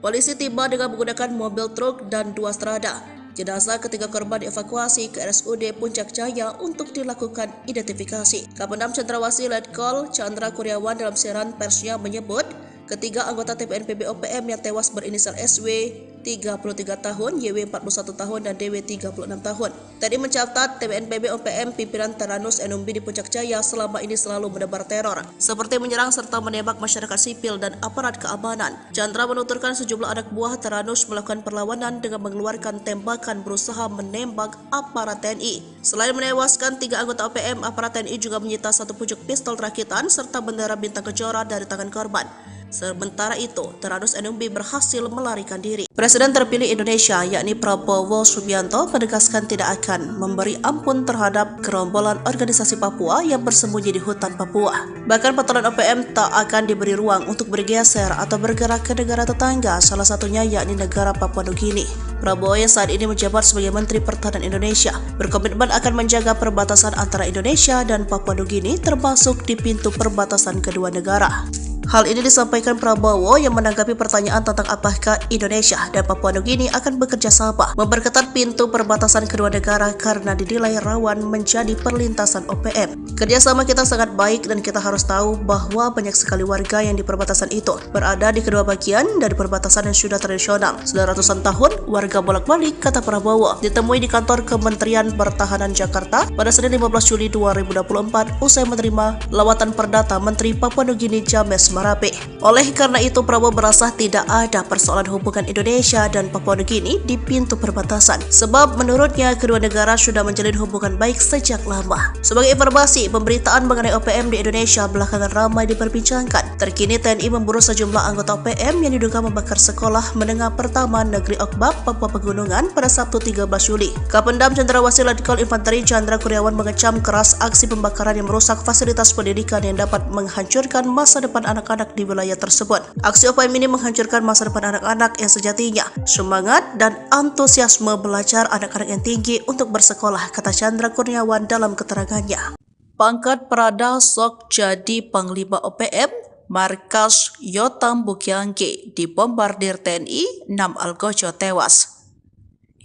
Polisi tiba dengan menggunakan mobil truk dan 2 strada. Jenazah ketiga korban dievakuasi ke RSUD Puncak Jaya untuk dilakukan identifikasi. Kapendam Cendrawasih Letkol Chandra Kurniawan dalam siaran persnya menyebut, ketiga anggota TPNPB OPM yang tewas berinisial SW 33 tahun, YW 41 tahun, dan DW 36 tahun. Tadi mencatat TPNPB OPM pimpinan Teranus Enumbi di Puncak Jaya selama ini selalu menebar teror, seperti menyerang serta menembak masyarakat sipil dan aparat keamanan. Chandra menuturkan sejumlah anak buah Teranus melakukan perlawanan dengan mengeluarkan tembakan berusaha menembak aparat TNI. Selain menewaskan 3 anggota OPM, aparat TNI juga menyita 1 pucuk pistol rakitan serta bendera bintang kejora dari tangan korban. Sementara itu, Teranus Enumbi berhasil melarikan diri. Presiden terpilih Indonesia, yakni Prabowo Subianto, menegaskan tidak akan memberi ampun terhadap gerombolan organisasi Papua yang bersembunyi di hutan Papua. Bahkan patroli OPM tak akan diberi ruang untuk bergeser atau bergerak ke negara tetangga, salah satunya yakni negara Papua Nugini. Prabowo yang saat ini menjabat sebagai Menteri Pertahanan Indonesia berkomitmen akan menjaga perbatasan antara Indonesia dan Papua Nugini, termasuk di pintu perbatasan kedua negara. Hal ini disampaikan Prabowo yang menanggapi pertanyaan tentang apakah Indonesia dan Papua Nugini akan bekerja sama memperketat pintu perbatasan kedua negara karena dinilai rawan menjadi perlintasan OPM. Kerjasama kita sangat baik dan kita harus tahu bahwa banyak sekali warga yang di perbatasan itu berada di kedua bagian dari perbatasan yang sudah tradisional. Sudah ratusan tahun warga bolak-balik, kata Prabowo, ditemui di kantor Kementerian Pertahanan Jakarta pada Senin 15 Juli 2024 usai menerima lawatan perdata Menteri Papua Nugini James Marape. Oleh karena itu, Prabowo merasa tidak ada persoalan hubungan Indonesia dan Papua Nugini di pintu perbatasan, sebab menurutnya kedua negara sudah menjalin hubungan baik sejak lama. Sebagai informasi, pemberitaan mengenai OPM di Indonesia belakangan ramai diperbincangkan. Terkini TNI memburu sejumlah anggota OPM yang diduga membakar sekolah menengah pertama Negeri Okbab, Papua Pegunungan pada Sabtu 13 Juli. Kapendam Cendrawasih Letkol Infanteri Chandra Kurniawan mengecam keras aksi pembakaran yang merusak fasilitas pendidikan yang dapat menghancurkan masa depan anak-anak di wilayah tersebut. Aksi OPM ini menghancurkan masa depan anak-anak yang sejatinya semangat dan antusiasme belajar anak-anak yang tinggi untuk bersekolah, kata Chandra Kurniawan dalam keterangannya. Pangkat Prada sok jadi Panglima OPM, markas Yotam Bukiangge dibombardir TNI, 6 algojo tewas.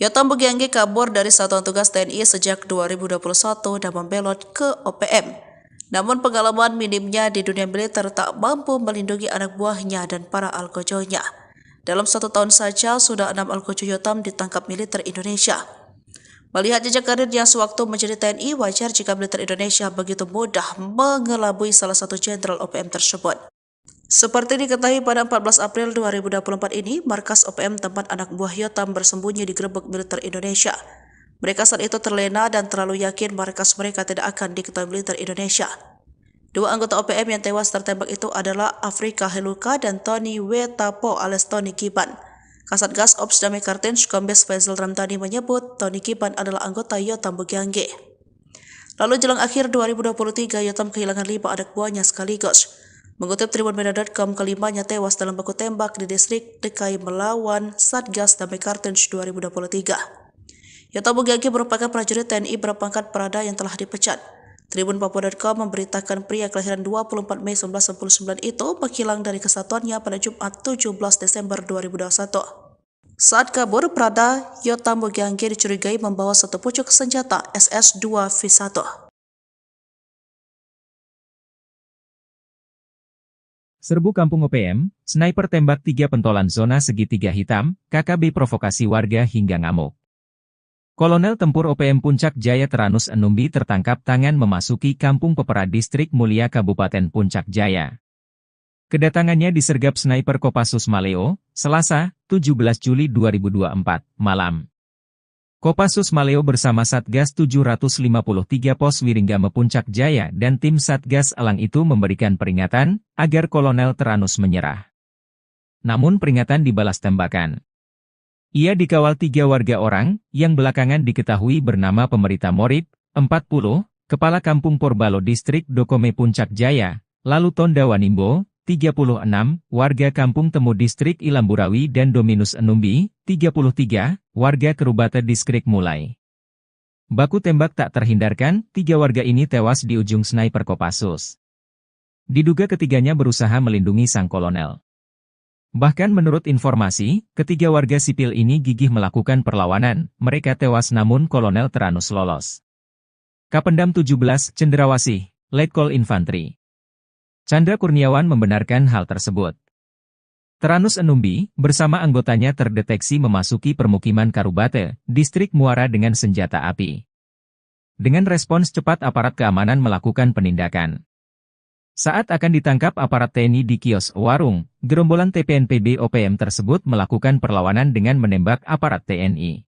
Yotam Bukiangge kabur dari Satuan Tugas TNI sejak 2021 dan membelot ke OPM. Namun pengalaman minimnya di dunia militer tak mampu melindungi anak buahnya dan para algojonya. Dalam 1 tahun saja sudah 6 algojo Yotam ditangkap militer Indonesia. Melihat jejak karirnya sewaktu menjadi TNI, wajar jika militer Indonesia begitu mudah mengelabui salah satu jenderal OPM tersebut. Seperti diketahui pada 14 April 2024 ini, markas OPM tempat anak buah Yotam bersembunyi digerebek militer Indonesia. Mereka saat itu terlena dan terlalu yakin markas mereka tidak akan diketahui militer Indonesia. 2 anggota OPM yang tewas tertembak itu adalah Afrika Heluka dan Tony Wetapo alias Tony Kiban. Kasatgas Ops Damai Kartens Kombes Faisal Ramdhani menyebut Tony Kiban adalah anggota Yotam Bukiangge. Lalu jelang akhir 2023, Yotam kehilangan 5 anak buahnya sekaligus. Mengutip tribunmedia.com, kelimanya tewas dalam baku tembak di distrik DKI melawan Satgas Damai Kartens 2023. Yotam Bugagi merupakan prajurit TNI berpangkat Prada yang telah dipecat. Tribun Papua.com memberitakan pria kelahiran 24 Mei 1999 itu menghilang dari kesatuannya pada Jumat 17 Desember 2021. Saat kabur, Prada Yotam Bugagi dicurigai membawa satu pucuk senjata SS-2V1. Serbu Kampung OPM, sniper tembak 3 pentolan zona segitiga hitam, KKB provokasi warga hingga ngamuk. Kolonel Tempur OPM Puncak Jaya Teranus Enumbi tertangkap tangan memasuki Kampung Pepera Distrik Mulia Kabupaten Puncak Jaya. Kedatangannya disergap sniper Kopassus Maleo, Selasa, 17 Juli 2024, malam. Kopassus Maleo bersama Satgas 753 Pos Wiringgame Puncak Jaya dan tim Satgas Elang itu memberikan peringatan agar Kolonel Teranus menyerah. Namun peringatan dibalas tembakan. Ia dikawal 3 warga orang, yang belakangan diketahui bernama Pemerita Morib, 40, Kepala Kampung Porbalo Distrik Dokome Puncak Jaya, lalu Tonda Wanimbo, 36, warga Kampung Temu Distrik Ilamburawi dan Dominus Enumbi, 33, warga Kerubata Distrik Mulai. Baku tembak tak terhindarkan, 3 warga ini tewas di ujung sniper Kopassus. Diduga ketiganya berusaha melindungi sang kolonel. Bahkan menurut informasi, ketiga warga sipil ini gigih melakukan perlawanan, mereka tewas namun Kolonel Teranus lolos. Kapendam 17, Cendrawasih, Letkol Infantri Chandra Kurniawan membenarkan hal tersebut. Teranus Enumbi, bersama anggotanya terdeteksi memasuki permukiman Karubate, Distrik Muara dengan senjata api. Dengan respons cepat aparat keamanan melakukan penindakan. Saat akan ditangkap aparat TNI di kios warung, gerombolan TPNPB OPM tersebut melakukan perlawanan dengan menembak aparat TNI.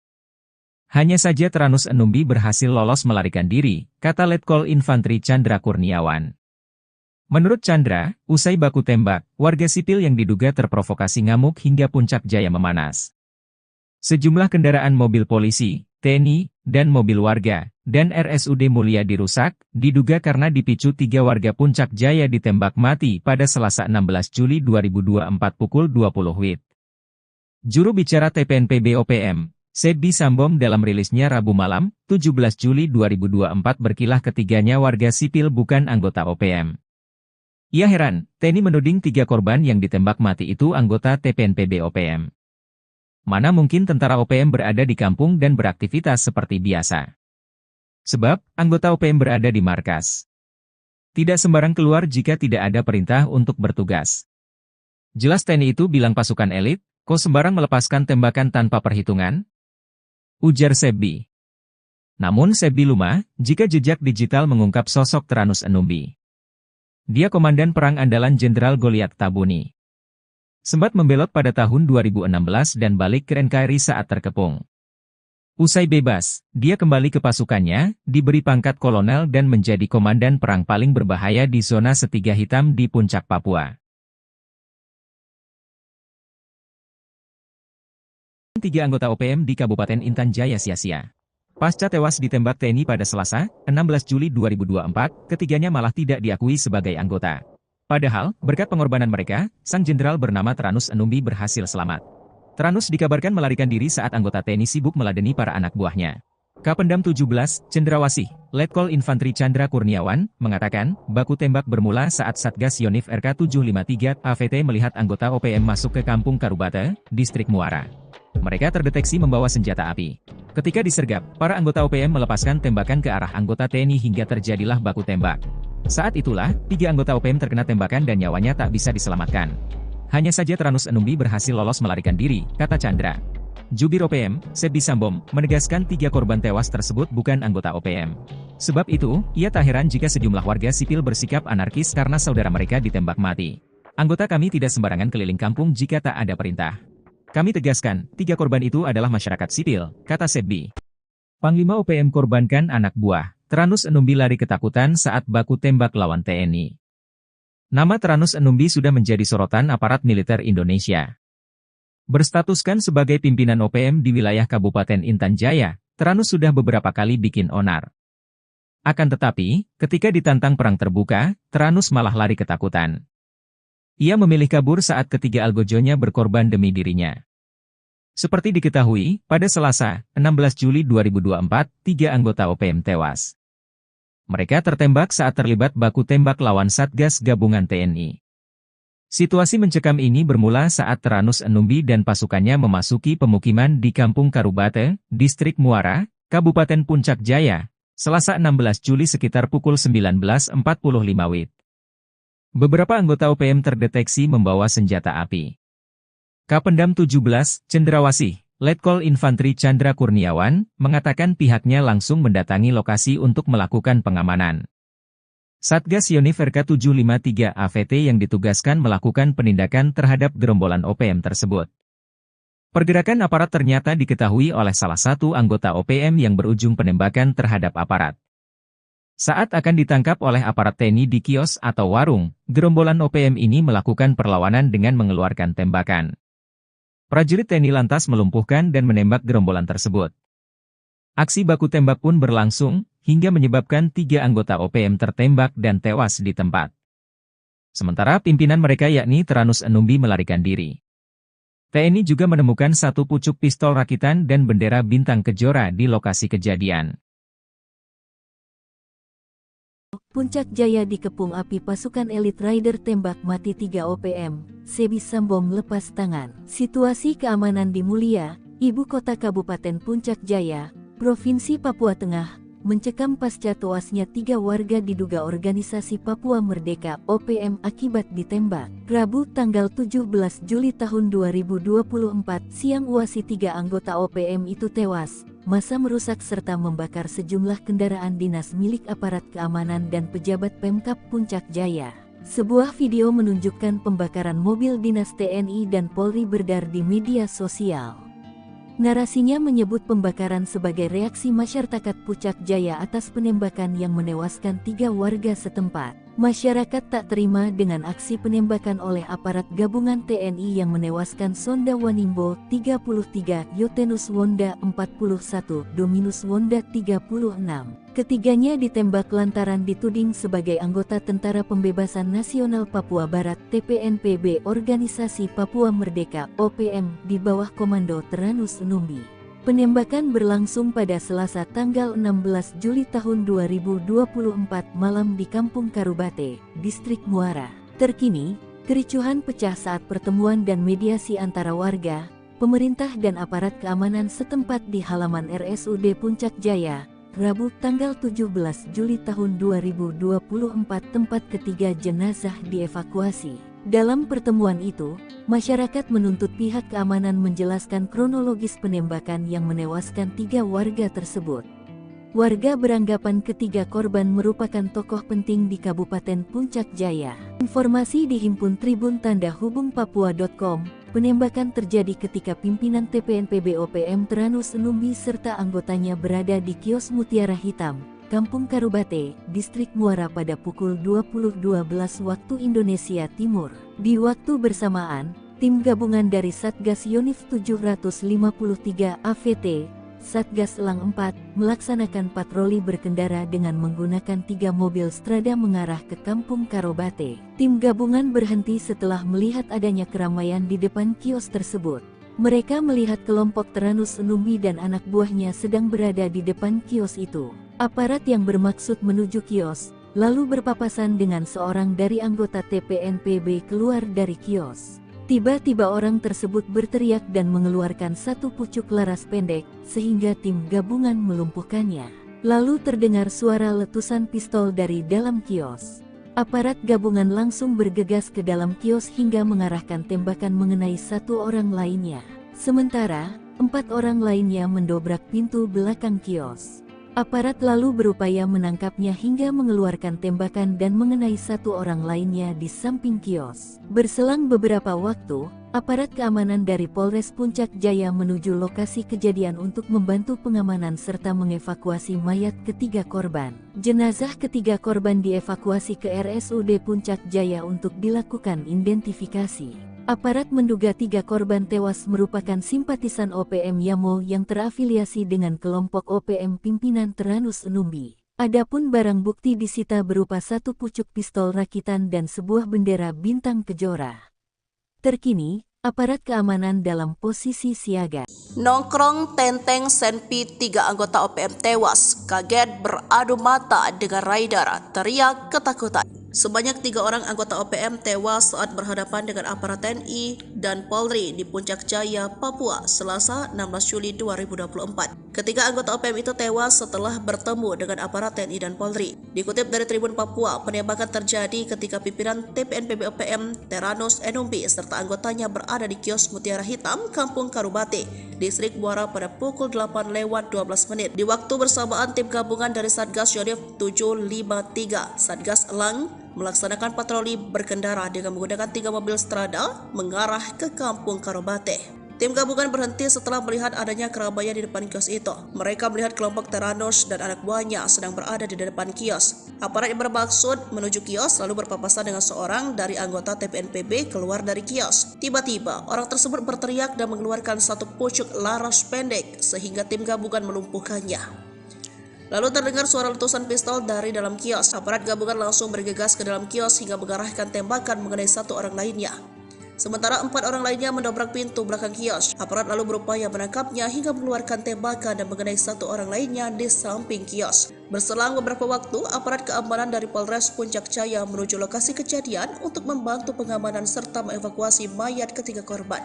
Hanya saja Teranus Enumbi berhasil lolos melarikan diri, kata Letkol Infantri Chandra Kurniawan. Menurut Chandra, usai baku tembak, warga sipil yang diduga terprovokasi ngamuk hingga Puncak Jaya memanas. Sejumlah kendaraan mobil polisi, TNI, dan mobil warga, dan RSUD Mulia dirusak, diduga karena dipicu 3 warga Puncak Jaya ditembak mati pada Selasa 16 Juli 2024 pukul 20 WIB. Juru bicara TPNPB OPM, Sebbi Sambom dalam rilisnya Rabu malam, 17 Juli 2024 berkilah ketiganya warga sipil bukan anggota OPM. Ia heran, TNI menuding 3 korban yang ditembak mati itu anggota TPNPB OPM. Mana mungkin tentara OPM berada di kampung dan beraktivitas seperti biasa. Sebab, anggota OPM berada di markas. Tidak sembarang keluar jika tidak ada perintah untuk bertugas. Jelas TNI itu bilang pasukan elit, kok sembarang melepaskan tembakan tanpa perhitungan? Ujar Sebbi. Namun Sebbi lumah, jika jejak digital mengungkap sosok Teranus Enumbi. Dia komandan perang andalan Jenderal Goliat Tabuni. Sempat membelot pada tahun 2016 dan balik ke NKRI saat terkepung. Usai bebas, dia kembali ke pasukannya, diberi pangkat kolonel dan menjadi komandan perang paling berbahaya di zona Setiga Hitam di Puncak Papua. 3 anggota OPM di Kabupaten Intan Jaya sia-sia. Pasca tewas ditembak TNI pada Selasa, 16 Juli 2024, ketiganya malah tidak diakui sebagai anggota. Padahal, berkat pengorbanan mereka, sang jenderal bernama Teranus Enumbi berhasil selamat. Teranus dikabarkan melarikan diri saat anggota TNI sibuk meladeni para anak buahnya. Kapendam 17, Cendrawasih, Letkol Infantri Chandra Kurniawan, mengatakan, baku tembak bermula saat Satgas Yonif RK 753 AVT melihat anggota OPM masuk ke Kampung Karubate, Distrik Muara. Mereka terdeteksi membawa senjata api. Ketika disergap, para anggota OPM melepaskan tembakan ke arah anggota TNI hingga terjadilah baku tembak. Saat itulah, 3 anggota OPM terkena tembakan dan nyawanya tak bisa diselamatkan. Hanya saja Teranus Enumbi berhasil lolos melarikan diri, kata Chandra. Jubir OPM, Sebbi Sambom, menegaskan 3 korban tewas tersebut bukan anggota OPM. Sebab itu, ia tak heran jika sejumlah warga sipil bersikap anarkis karena saudara mereka ditembak mati. Anggota kami tidak sembarangan keliling kampung jika tak ada perintah. Kami tegaskan, 3 korban itu adalah masyarakat sipil, kata Sebbi. Panglima OPM korbankan anak buah. Teranus Enumbi lari ketakutan saat baku tembak lawan TNI. Nama Teranus Enumbi sudah menjadi sorotan aparat militer Indonesia. Berstatuskan sebagai pimpinan OPM di wilayah Kabupaten Intan Jaya, Teranus sudah beberapa kali bikin onar. Akan tetapi, ketika ditantang perang terbuka, Tyrannus malah lari ketakutan. Ia memilih kabur saat ketiga algojonya berkorban demi dirinya. Seperti diketahui, pada Selasa, 16 Juli 2024, 3 anggota OPM tewas. Mereka tertembak saat terlibat baku tembak lawan Satgas Gabungan TNI. Situasi mencekam ini bermula saat Tyrannus Enumbi dan pasukannya memasuki pemukiman di Kampung Karubate, Distrik Muara, Kabupaten Puncak Jaya, Selasa 16 Juli sekitar pukul 19.45 WIB. Beberapa anggota OPM terdeteksi membawa senjata api. Kapendam 17, Cendrawasih, Letkol Infantri Chandra Kurniawan, mengatakan pihaknya langsung mendatangi lokasi untuk melakukan pengamanan. Satgas Yonif RK753 AVT yang ditugaskan melakukan penindakan terhadap gerombolan OPM tersebut. Pergerakan aparat ternyata diketahui oleh salah satu anggota OPM yang berujung penembakan terhadap aparat. Saat akan ditangkap oleh aparat TNI di kios atau warung, gerombolan OPM ini melakukan perlawanan dengan mengeluarkan tembakan. Prajurit TNI lantas melumpuhkan dan menembak gerombolan tersebut. Aksi baku tembak pun berlangsung, hingga menyebabkan 3 anggota OPM tertembak dan tewas di tempat. Sementara pimpinan mereka yakni Tyrannus Enumbi melarikan diri. TNI juga menemukan 1 pucuk pistol rakitan dan bendera bintang kejora di lokasi kejadian. Puncak Jaya dikepung api pasukan elit Rider tembak mati 3 OPM, Sebi Sambom lepas tangan. Situasi keamanan di Mulia, ibu kota Kabupaten Puncak Jaya, Provinsi Papua Tengah, mencekam pasca tewasnya 3 warga diduga organisasi Papua Merdeka OPM akibat ditembak. Rabu tanggal 17 Juli tahun 2024 siang UASI 3 anggota OPM itu tewas. Massa merusak serta membakar sejumlah kendaraan dinas milik aparat keamanan dan pejabat Pemkab Puncak Jaya. Sebuah video menunjukkan pembakaran mobil dinas TNI dan Polri beredar di media sosial. Narasinya menyebut pembakaran sebagai reaksi masyarakat Puncak Jaya atas penembakan yang menewaskan 3 warga setempat. Masyarakat tak terima dengan aksi penembakan oleh aparat gabungan TNI yang menewaskan Sonda Wanimbo 33, Yotenus Wonda 41, Dominus Wonda 36. Ketiganya ditembak lantaran dituding sebagai anggota Tentara Pembebasan Nasional Papua Barat TPNPB Organisasi Papua Merdeka OPM di bawah komando Tyrannus Enumbi. Penembakan berlangsung pada Selasa tanggal 16 Juli tahun 2024 malam di Kampung Karubate, Distrik Muara. Terkini, kericuhan pecah saat pertemuan dan mediasi antara warga, pemerintah dan aparat keamanan setempat di halaman RSUD Puncak Jaya, Rabu tanggal 17 Juli tahun 2024 tempat ketiga jenazah dievakuasi. Dalam pertemuan itu, masyarakat menuntut pihak keamanan menjelaskan kronologis penembakan yang menewaskan 3 warga tersebut. Warga beranggapan ketiga korban merupakan tokoh penting di Kabupaten Puncak Jaya. Informasi dihimpun Tribun Tanda Hubung Papua.com, penembakan terjadi ketika pimpinan TPNPB OPM Tyrannus Enumbi serta anggotanya berada di kios Mutiara Hitam, Kampung Karubate, Distrik Muara pada pukul 20.12 waktu Indonesia Timur. Di waktu bersamaan, tim gabungan dari Satgas Yonif 753 AVT, Satgas Elang 4, melaksanakan patroli berkendara dengan menggunakan 3 mobil Strada mengarah ke Kampung Karubate. Tim gabungan berhenti setelah melihat adanya keramaian di depan kios tersebut. Mereka melihat kelompok Tyrannus Enumbi dan anak buahnya sedang berada di depan kios itu. Aparat yang bermaksud menuju kios, lalu berpapasan dengan seorang dari anggota TPNPB keluar dari kios. Tiba-tiba orang tersebut berteriak dan mengeluarkan 1 pucuk laras pendek, sehingga tim gabungan melumpuhkannya. Lalu terdengar suara letusan pistol dari dalam kios. Aparat gabungan langsung bergegas ke dalam kios hingga mengarahkan tembakan mengenai 1 orang lainnya. Sementara, 4 orang lainnya mendobrak pintu belakang kios. Aparat lalu berupaya menangkapnya hingga mengeluarkan tembakan dan mengenai 1 orang lainnya di samping kios. Berselang beberapa waktu, aparat keamanan dari Polres Puncak Jaya menuju lokasi kejadian untuk membantu pengamanan serta mengevakuasi mayat ketiga korban. Jenazah ketiga korban dievakuasi ke RSUD Puncak Jaya untuk dilakukan identifikasi. Aparat menduga 3 korban tewas merupakan simpatisan OPM Yamo yang terafiliasi dengan kelompok OPM pimpinan Tyrannus Enumbi. Adapun barang bukti disita berupa satu pucuk pistol rakitan dan sebuah bendera bintang kejora. Terkini, aparat keamanan dalam posisi siaga. Nongkrong Tenteng Senpi 3 anggota OPM tewas, kaget beradu mata dengan rider, teriak ketakutan. Sebanyak 3 orang anggota OPM tewas saat berhadapan dengan aparat TNI dan Polri di Puncak Jaya, Papua, Selasa 16 Juli 2024. Ketiga anggota OPM itu tewas setelah bertemu dengan aparat TNI dan Polri. Dikutip dari Tribun Papua, penembakan terjadi ketika pimpinan TPNPB OPM Teranus Enumbi serta anggotanya berada di kios Mutiara Hitam, Kampung Karubate, Distrik Muara pada pukul 8:12 menit. Di waktu bersamaan, tim gabungan dari Satgas Yonif 753, Satgas Elang, melaksanakan patroli berkendara dengan menggunakan 3 mobil strada mengarah ke Kampung Karobate. Tim gabungan berhenti setelah melihat adanya keramaian di depan kios itu. Mereka melihat kelompok Teranus dan anak buahnya sedang berada di depan kios. Aparat yang bermaksud menuju kios lalu berpapasan dengan seorang dari anggota TPNPB keluar dari kios. Tiba-tiba, orang tersebut berteriak dan mengeluarkan satu pucuk laras pendek sehingga tim gabungan melumpuhkannya. Lalu terdengar suara letusan pistol dari dalam kios. Aparat gabungan langsung bergegas ke dalam kios hingga mengarahkan tembakan mengenai 1 orang lainnya. Sementara 4 orang lainnya mendobrak pintu belakang kios. Aparat lalu berupaya menangkapnya hingga mengeluarkan tembakan dan mengenai 1 orang lainnya di samping kios. Berselang beberapa waktu, aparat keamanan dari Polres Puncak Jaya menuju lokasi kejadian untuk membantu pengamanan serta mengevakuasi mayat ketiga korban.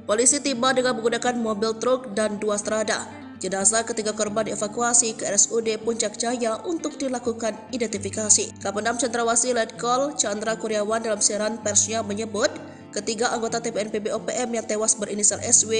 Polisi tiba dengan menggunakan mobil truk dan 2 strada. Jenazah ketiga korban dievakuasi ke RSUD Puncak Jaya untuk dilakukan identifikasi. Kapendam Cendrawasih Letkol Chandra Kurniawan dalam siaran persnya menyebut, ketiga anggota TPNPB OPM yang tewas berinisial SW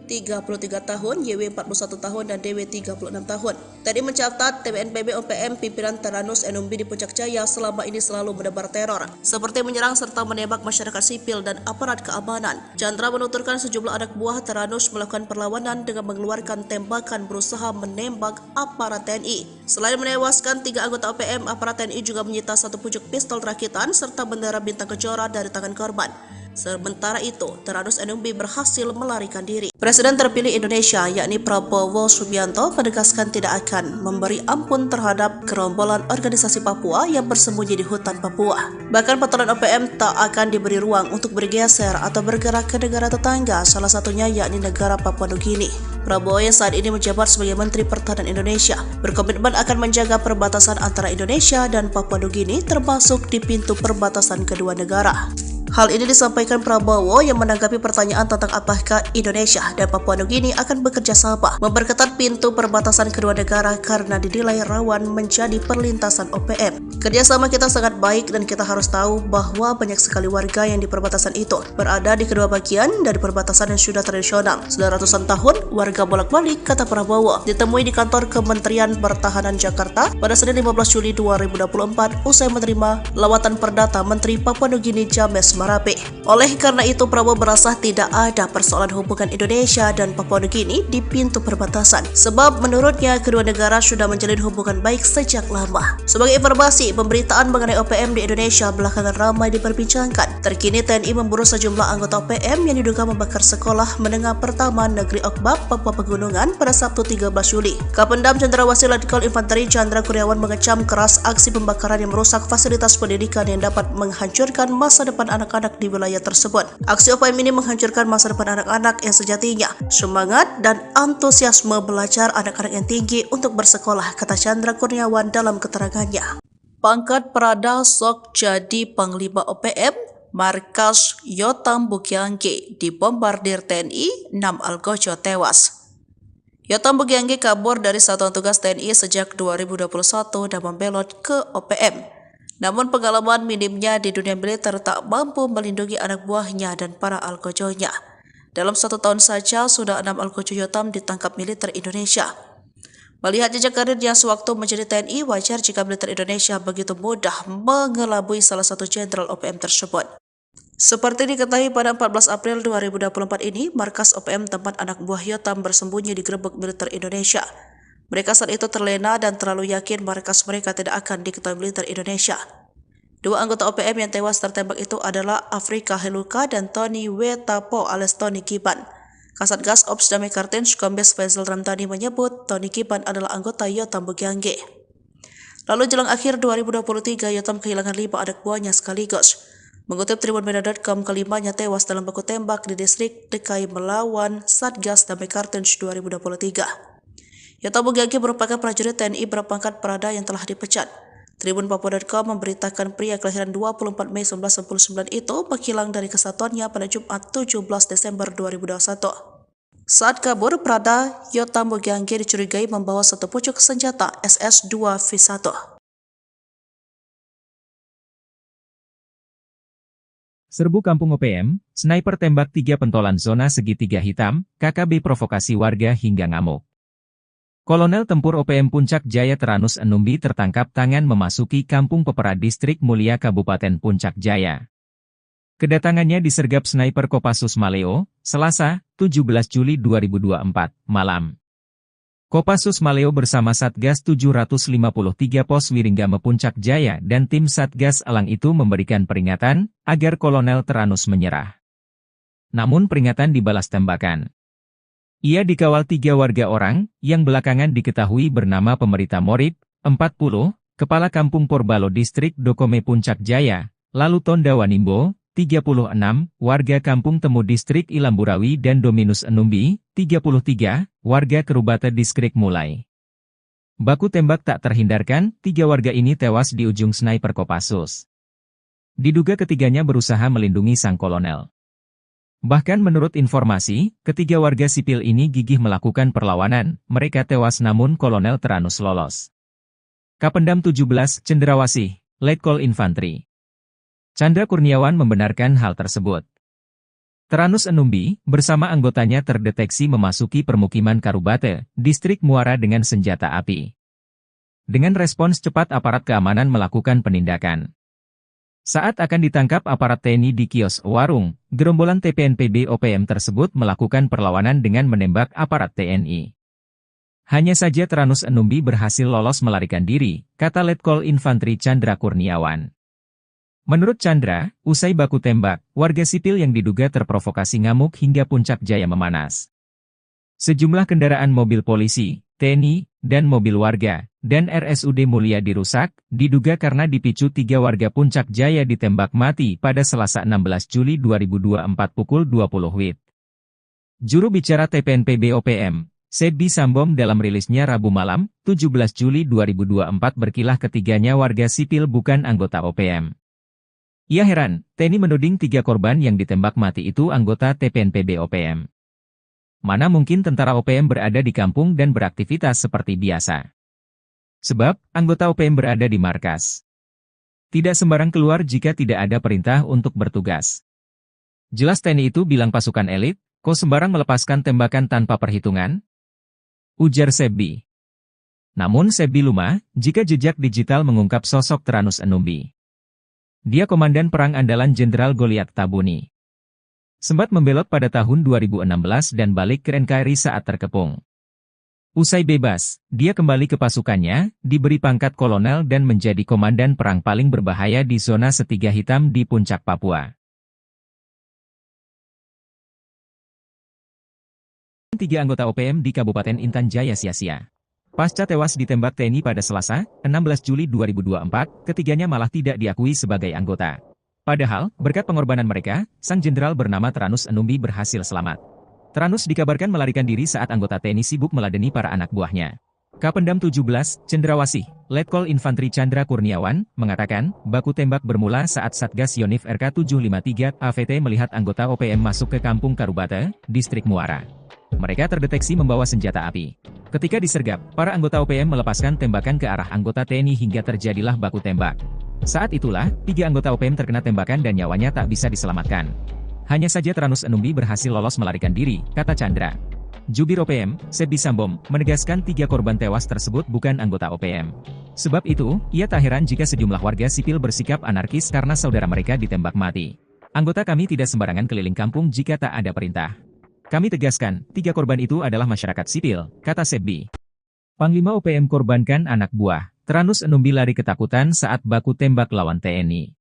33 tahun, YW 41 tahun, dan DW 36 tahun. Tadi mencatat TPNPB OPM pimpinan Teranus Enumbi di Puncak Jaya selama ini selalu menebar teror, seperti menyerang serta menembak masyarakat sipil dan aparat keamanan. Chandra menuturkan sejumlah anak buah Teranus melakukan perlawanan dengan mengeluarkan tembakan berusaha menembak aparat TNI. Selain menewaskan 3 anggota OPM, aparat TNI juga menyita 1 pucuk pistol rakitan serta bendera bintang kejora dari tangan korban. Sementara itu, Teranus Enumbi berhasil melarikan diri. Presiden terpilih Indonesia, yakni Prabowo Subianto, menegaskan tidak akan memberi ampun terhadap gerombolan organisasi Papua yang bersembunyi di hutan Papua. Bahkan patroli OPM tak akan diberi ruang untuk bergeser atau bergerak ke negara tetangga, salah satunya yakni negara Papua Nugini. Prabowo yang saat ini menjabat sebagai Menteri Pertahanan Indonesia berkomitmen akan menjaga perbatasan antara Indonesia dan Papua Nugini, termasuk di pintu perbatasan kedua negara. Hal ini disampaikan Prabowo yang menanggapi pertanyaan tentang apakah Indonesia dan Papua Nugini akan bekerja sama memperketat pintu perbatasan kedua negara karena dinilai rawan menjadi perlintasan OPM. Kerjasama kita sangat baik dan kita harus tahu bahwa banyak sekali warga yang di perbatasan itu berada di kedua bagian dari perbatasan yang sudah tradisional. Sudah ratusan tahun warga bolak-balik, kata Prabowo. Ditemui di kantor Kementerian Pertahanan Jakarta pada Senin 15 Juli 2024 usai menerima lawatan perdata Menteri Papua Nugini James Marape. Oleh karena itu, Prabowo merasa tidak ada persoalan hubungan Indonesia dan Papua Nugini di pintu perbatasan, sebab menurutnya kedua negara sudah menjalin hubungan baik sejak lama. Sebagai informasi, pemberitaan mengenai OPM di Indonesia belakangan ramai diperbincangkan. Terkini TNI memburu sejumlah anggota OPM yang diduga membakar sekolah menengah pertama Negeri Okbab, Papua Pegunungan pada Sabtu 13 Juli. Kapendam Cendrawasih Letkol Infanteri Chandra Kurniawan mengecam keras aksi pembakaran yang merusak fasilitas pendidikan yang dapat menghancurkan masa depan anak-anak di wilayah tersebut. Aksi OPM ini menghancurkan masa depan anak-anak yang sejatinya semangat dan antusiasme belajar anak-anak yang tinggi untuk bersekolah, kata Chandra Kurniawan dalam keterangannya. Pangkat Prada sok jadi Panglima OPM, markas Yotam Bukyangge dibombardir TNI, 6 algojo tewas. Yotam Bukyangge kabur dari Satuan Tugas TNI sejak 2021 dan membelot ke OPM. Namun pengalaman minimnya di dunia militer tak mampu melindungi anak buahnya dan para algojonya. Dalam 1 tahun saja sudah 6 algojo Yotam ditangkap militer Indonesia. Melihat jejak karirnya sewaktu menjadi TNI, wajar jika militer Indonesia begitu mudah mengelabui salah satu jenderal OPM tersebut. Seperti diketahui pada 14 April 2024 ini, markas OPM tempat anak buah Yotam bersembunyi digerebek militer Indonesia. Mereka saat itu terlena dan terlalu yakin markas mereka tidak akan diketahui militer Indonesia. 2 anggota OPM yang tewas tertembak itu adalah Afrika Heluka dan Tony Wetapo alias Tony Kiban. Kasatgas Ops Damai Kartens Kombes Faisal Ramdhani menyebut Tony Kiban adalah anggota Yotam Bukyangge. Lalu jelang akhir 2023, Yotam kehilangan 5 anak buahnya sekaligus. Mengutip tribunmedia.com, kelimanya tewas dalam baku tembak di distrik DKI melawan Satgas Damai Kartens 2023. Yotam Bugagi merupakan prajurit TNI berpangkat Prada yang telah dipecat. Tribun Papua.com memberitakan pria kelahiran 24 Mei 1999 itu menghilang dari kesatuannya pada Jumat 17 Desember 2021. Saat kabur, Prada Yotam Bugagi dicurigai membawa satu pucuk senjata SS-2V1. Serbu Kampung OPM, sniper tembak 3 pentolan zona segitiga hitam, KKB provokasi warga hingga ngamuk. Kolonel Tempur OPM Puncak Jaya Teranus Enumbi tertangkap tangan memasuki Kampung Pepera Distrik Mulia Kabupaten Puncak Jaya. Kedatangannya disergap sniper Kopassus Maleo, Selasa, 17 Juli 2024, malam. Kopassus Maleo bersama Satgas 753 Pos Wiringgame Puncak Jaya dan tim Satgas Elang itu memberikan peringatan agar Kolonel Teranus menyerah. Namun peringatan dibalas tembakan. Ia dikawal 3 warga orang, yang belakangan diketahui bernama Pemerita Morib, 40, Kepala Kampung Porbalo Distrik Dokome Puncak Jaya, lalu Tonda Wanimbo, 36, warga Kampung Temu Distrik Ilamburawi dan Dominus Enumbi, 33, warga Kerubata Distrik Mulai. Baku tembak tak terhindarkan, 3 warga ini tewas di ujung sniper Kopassus. Diduga ketiganya berusaha melindungi sang kolonel. Bahkan menurut informasi, ketiga warga sipil ini gigih melakukan perlawanan, mereka tewas namun Kolonel Teranus lolos. Kapendam 17, Cendrawasih, Letkol Infantri Chandra Kurniawan membenarkan hal tersebut. Teranus Enumbi, bersama anggotanya terdeteksi memasuki permukiman Karubate, Distrik Muara dengan senjata api. Dengan respons cepat aparat keamanan melakukan penindakan. Saat akan ditangkap aparat TNI di kios warung, gerombolan TPNPB OPM tersebut melakukan perlawanan dengan menembak aparat TNI. Hanya saja Teranus Enumbi berhasil lolos melarikan diri, kata Letkol Infantri Chandra Kurniawan. Menurut Chandra, usai baku tembak, warga sipil yang diduga terprovokasi ngamuk hingga Puncak Jaya memanas. Sejumlah kendaraan mobil polisi, TNI, dan mobil warga, dan RSUD Mulia dirusak, diduga karena dipicu 3 warga Puncak Jaya ditembak mati pada Selasa 16 Juli 2024 pukul 20 WIB. Juru bicara TPNPB OPM, Sebi Sambom dalam rilisnya Rabu malam, 17 Juli 2024 berkilah ketiganya warga sipil bukan anggota OPM. Ia heran, TNI menuding 3 korban yang ditembak mati itu anggota TPNPB OPM. Mana mungkin tentara OPM berada di kampung dan beraktivitas seperti biasa. Sebab, anggota OPM berada di markas. Tidak sembarang keluar jika tidak ada perintah untuk bertugas. Jelas TNI itu bilang pasukan elit, kok sembarang melepaskan tembakan tanpa perhitungan? Ujar Sebi. Namun Sebi lumah, jika jejak digital mengungkap sosok Teranus Enumbi. Dia komandan perang andalan Jenderal Goliat Tabuni. Sempat membelot pada tahun 2016 dan balik ke NKRI saat terkepung. Usai bebas, dia kembali ke pasukannya, diberi pangkat kolonel dan menjadi komandan perang paling berbahaya di zona Setiga Hitam di Puncak Papua. 3 anggota OPM di Kabupaten Intan Jaya sia-sia. Pasca tewas ditembak TNI pada Selasa, 16 Juli 2024, ketiganya malah tidak diakui sebagai anggota. Padahal, berkat pengorbanan mereka, sang jenderal bernama Teranus Enumbi berhasil selamat. Teranus dikabarkan melarikan diri saat anggota TNI sibuk meladeni para anak buahnya. Kapendam 17, Cendrawasih, Letkol Infantri Chandra Kurniawan, mengatakan, baku tembak bermula saat Satgas Yonif RK 753 AVT melihat anggota OPM masuk ke Kampung Karubate, Distrik Muara. Mereka terdeteksi membawa senjata api. Ketika disergap, para anggota OPM melepaskan tembakan ke arah anggota TNI hingga terjadilah baku tembak. Saat itulah, 3 anggota OPM terkena tembakan dan nyawanya tak bisa diselamatkan. Hanya saja Teranus Enumbi berhasil lolos melarikan diri, kata Chandra. Jubir OPM, Sebi Sambom, menegaskan 3 korban tewas tersebut bukan anggota OPM. Sebab itu, ia tak heran jika sejumlah warga sipil bersikap anarkis karena saudara mereka ditembak mati. Anggota kami tidak sembarangan keliling kampung jika tak ada perintah. Kami tegaskan, 3 korban itu adalah masyarakat sipil, kata Sebi. Panglima OPM korbankan anak buah. Teranus Enumbi lari ketakutan saat baku tembak lawan TNI.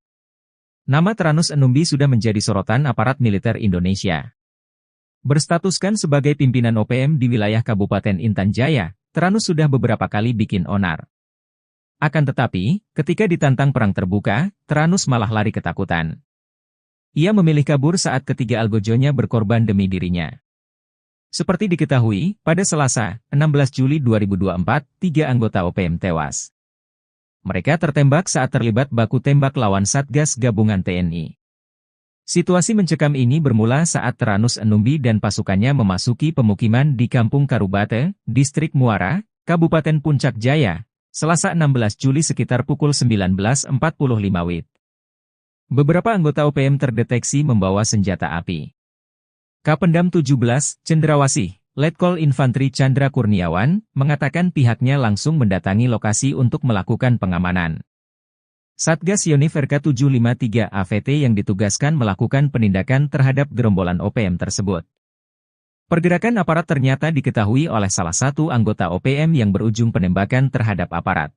Nama Teranus Enumbi sudah menjadi sorotan aparat militer Indonesia. Berstatuskan sebagai pimpinan OPM di wilayah Kabupaten Intan Jaya, Teranus sudah beberapa kali bikin onar. Akan tetapi, ketika ditantang perang terbuka, Tyrannus malah lari ketakutan. Ia memilih kabur saat ketiga algojonya berkorban demi dirinya. Seperti diketahui, pada Selasa, 16 Juli 2024, 3 anggota OPM tewas. Mereka tertembak saat terlibat baku tembak lawan Satgas Gabungan TNI. Situasi mencekam ini bermula saat Tyrannus Enumbi dan pasukannya memasuki pemukiman di Kampung Karubate, Distrik Muara, Kabupaten Puncak Jaya, Selasa 16 Juli sekitar pukul 19.45 WIB. Beberapa anggota OPM terdeteksi membawa senjata api. Kapendam 17, Cendrawasih, Letkol Infantri Chandra Kurniawan, mengatakan pihaknya langsung mendatangi lokasi untuk melakukan pengamanan. Satgas Yonif RK753 AVT yang ditugaskan melakukan penindakan terhadap gerombolan OPM tersebut. Pergerakan aparat ternyata diketahui oleh salah satu anggota OPM yang berujung penembakan terhadap aparat.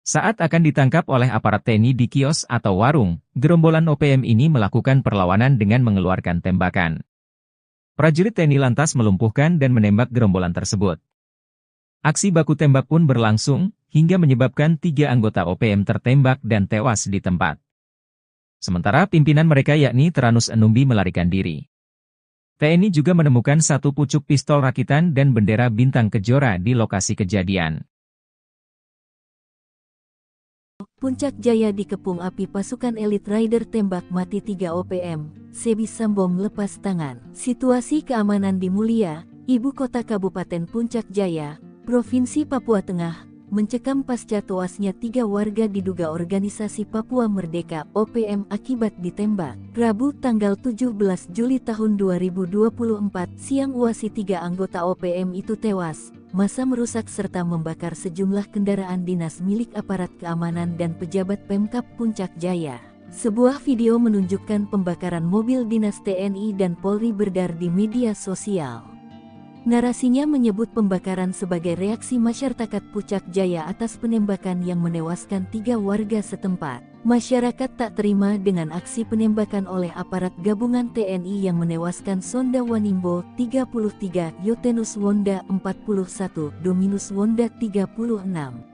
Saat akan ditangkap oleh aparat TNI di kios atau warung, gerombolan OPM ini melakukan perlawanan dengan mengeluarkan tembakan. Prajurit TNI lantas melumpuhkan dan menembak gerombolan tersebut. Aksi baku tembak pun berlangsung, hingga menyebabkan 3 anggota OPM tertembak dan tewas di tempat. Sementara pimpinan mereka yakni Tyrannus Enumbi melarikan diri. TNI juga menemukan 1 pucuk pistol rakitan dan bendera bintang kejora di lokasi kejadian. Puncak Jaya dikepung api pasukan elit Rider tembak mati 3 OPM, Sebi Sambom lepas tangan. Situasi keamanan di Mulia, ibu kota Kabupaten Puncak Jaya, Provinsi Papua Tengah, mencekam pasca tewasnya 3 warga diduga organisasi Papua Merdeka (OPM) akibat ditembak. Rabu tanggal 17 Juli tahun 2024 siang uasi 3 anggota OPM itu tewas. Massa merusak serta membakar sejumlah kendaraan dinas milik aparat keamanan dan pejabat Pemkab Puncak Jaya. Sebuah video menunjukkan pembakaran mobil dinas TNI dan Polri beredar di media sosial. Narasinya menyebut pembakaran sebagai reaksi masyarakat Puncak Jaya atas penembakan yang menewaskan 3 warga setempat. Masyarakat tak terima dengan aksi penembakan oleh aparat gabungan TNI yang menewaskan Sonda Wanimbo 33, Yotenus Wonda 41, Dominus Wonda 36.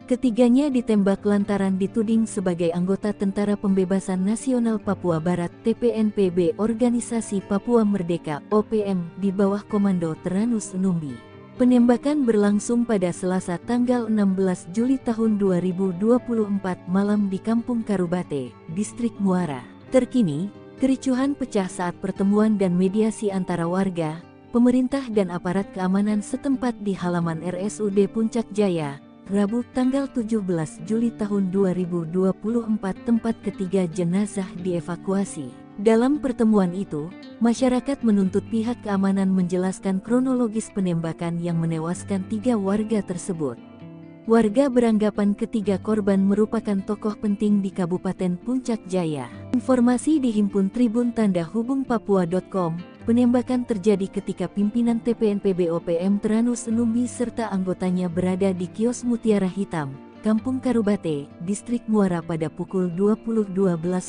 Ketiganya ditembak lantaran dituding sebagai anggota Tentara Pembebasan Nasional Papua Barat (TPNPB) Organisasi Papua Merdeka (OPM) di bawah komando Tyrannus Enumbi. Penembakan berlangsung pada Selasa tanggal 16 Juli tahun 2024 malam di Kampung Karubate, Distrik Muara. Terkini, kericuhan pecah saat pertemuan dan mediasi antara warga, pemerintah dan aparat keamanan setempat di halaman RSUD Puncak Jaya, Rabu tanggal 17 Juli tahun 2024 tempat ketiga jenazah dievakuasi. Dalam pertemuan itu, masyarakat menuntut pihak keamanan menjelaskan kronologis penembakan yang menewaskan 3 warga tersebut. Warga beranggapan ketiga korban merupakan tokoh penting di Kabupaten Puncak Jaya. Informasi dihimpun Tribun Tanda Hubung Papua.com. Penembakan terjadi ketika pimpinan TPNPB OPM Tyrannus Enumbi serta anggotanya berada di kios Mutiara Hitam, Kampung Karubate, Distrik Muara pada pukul 20.12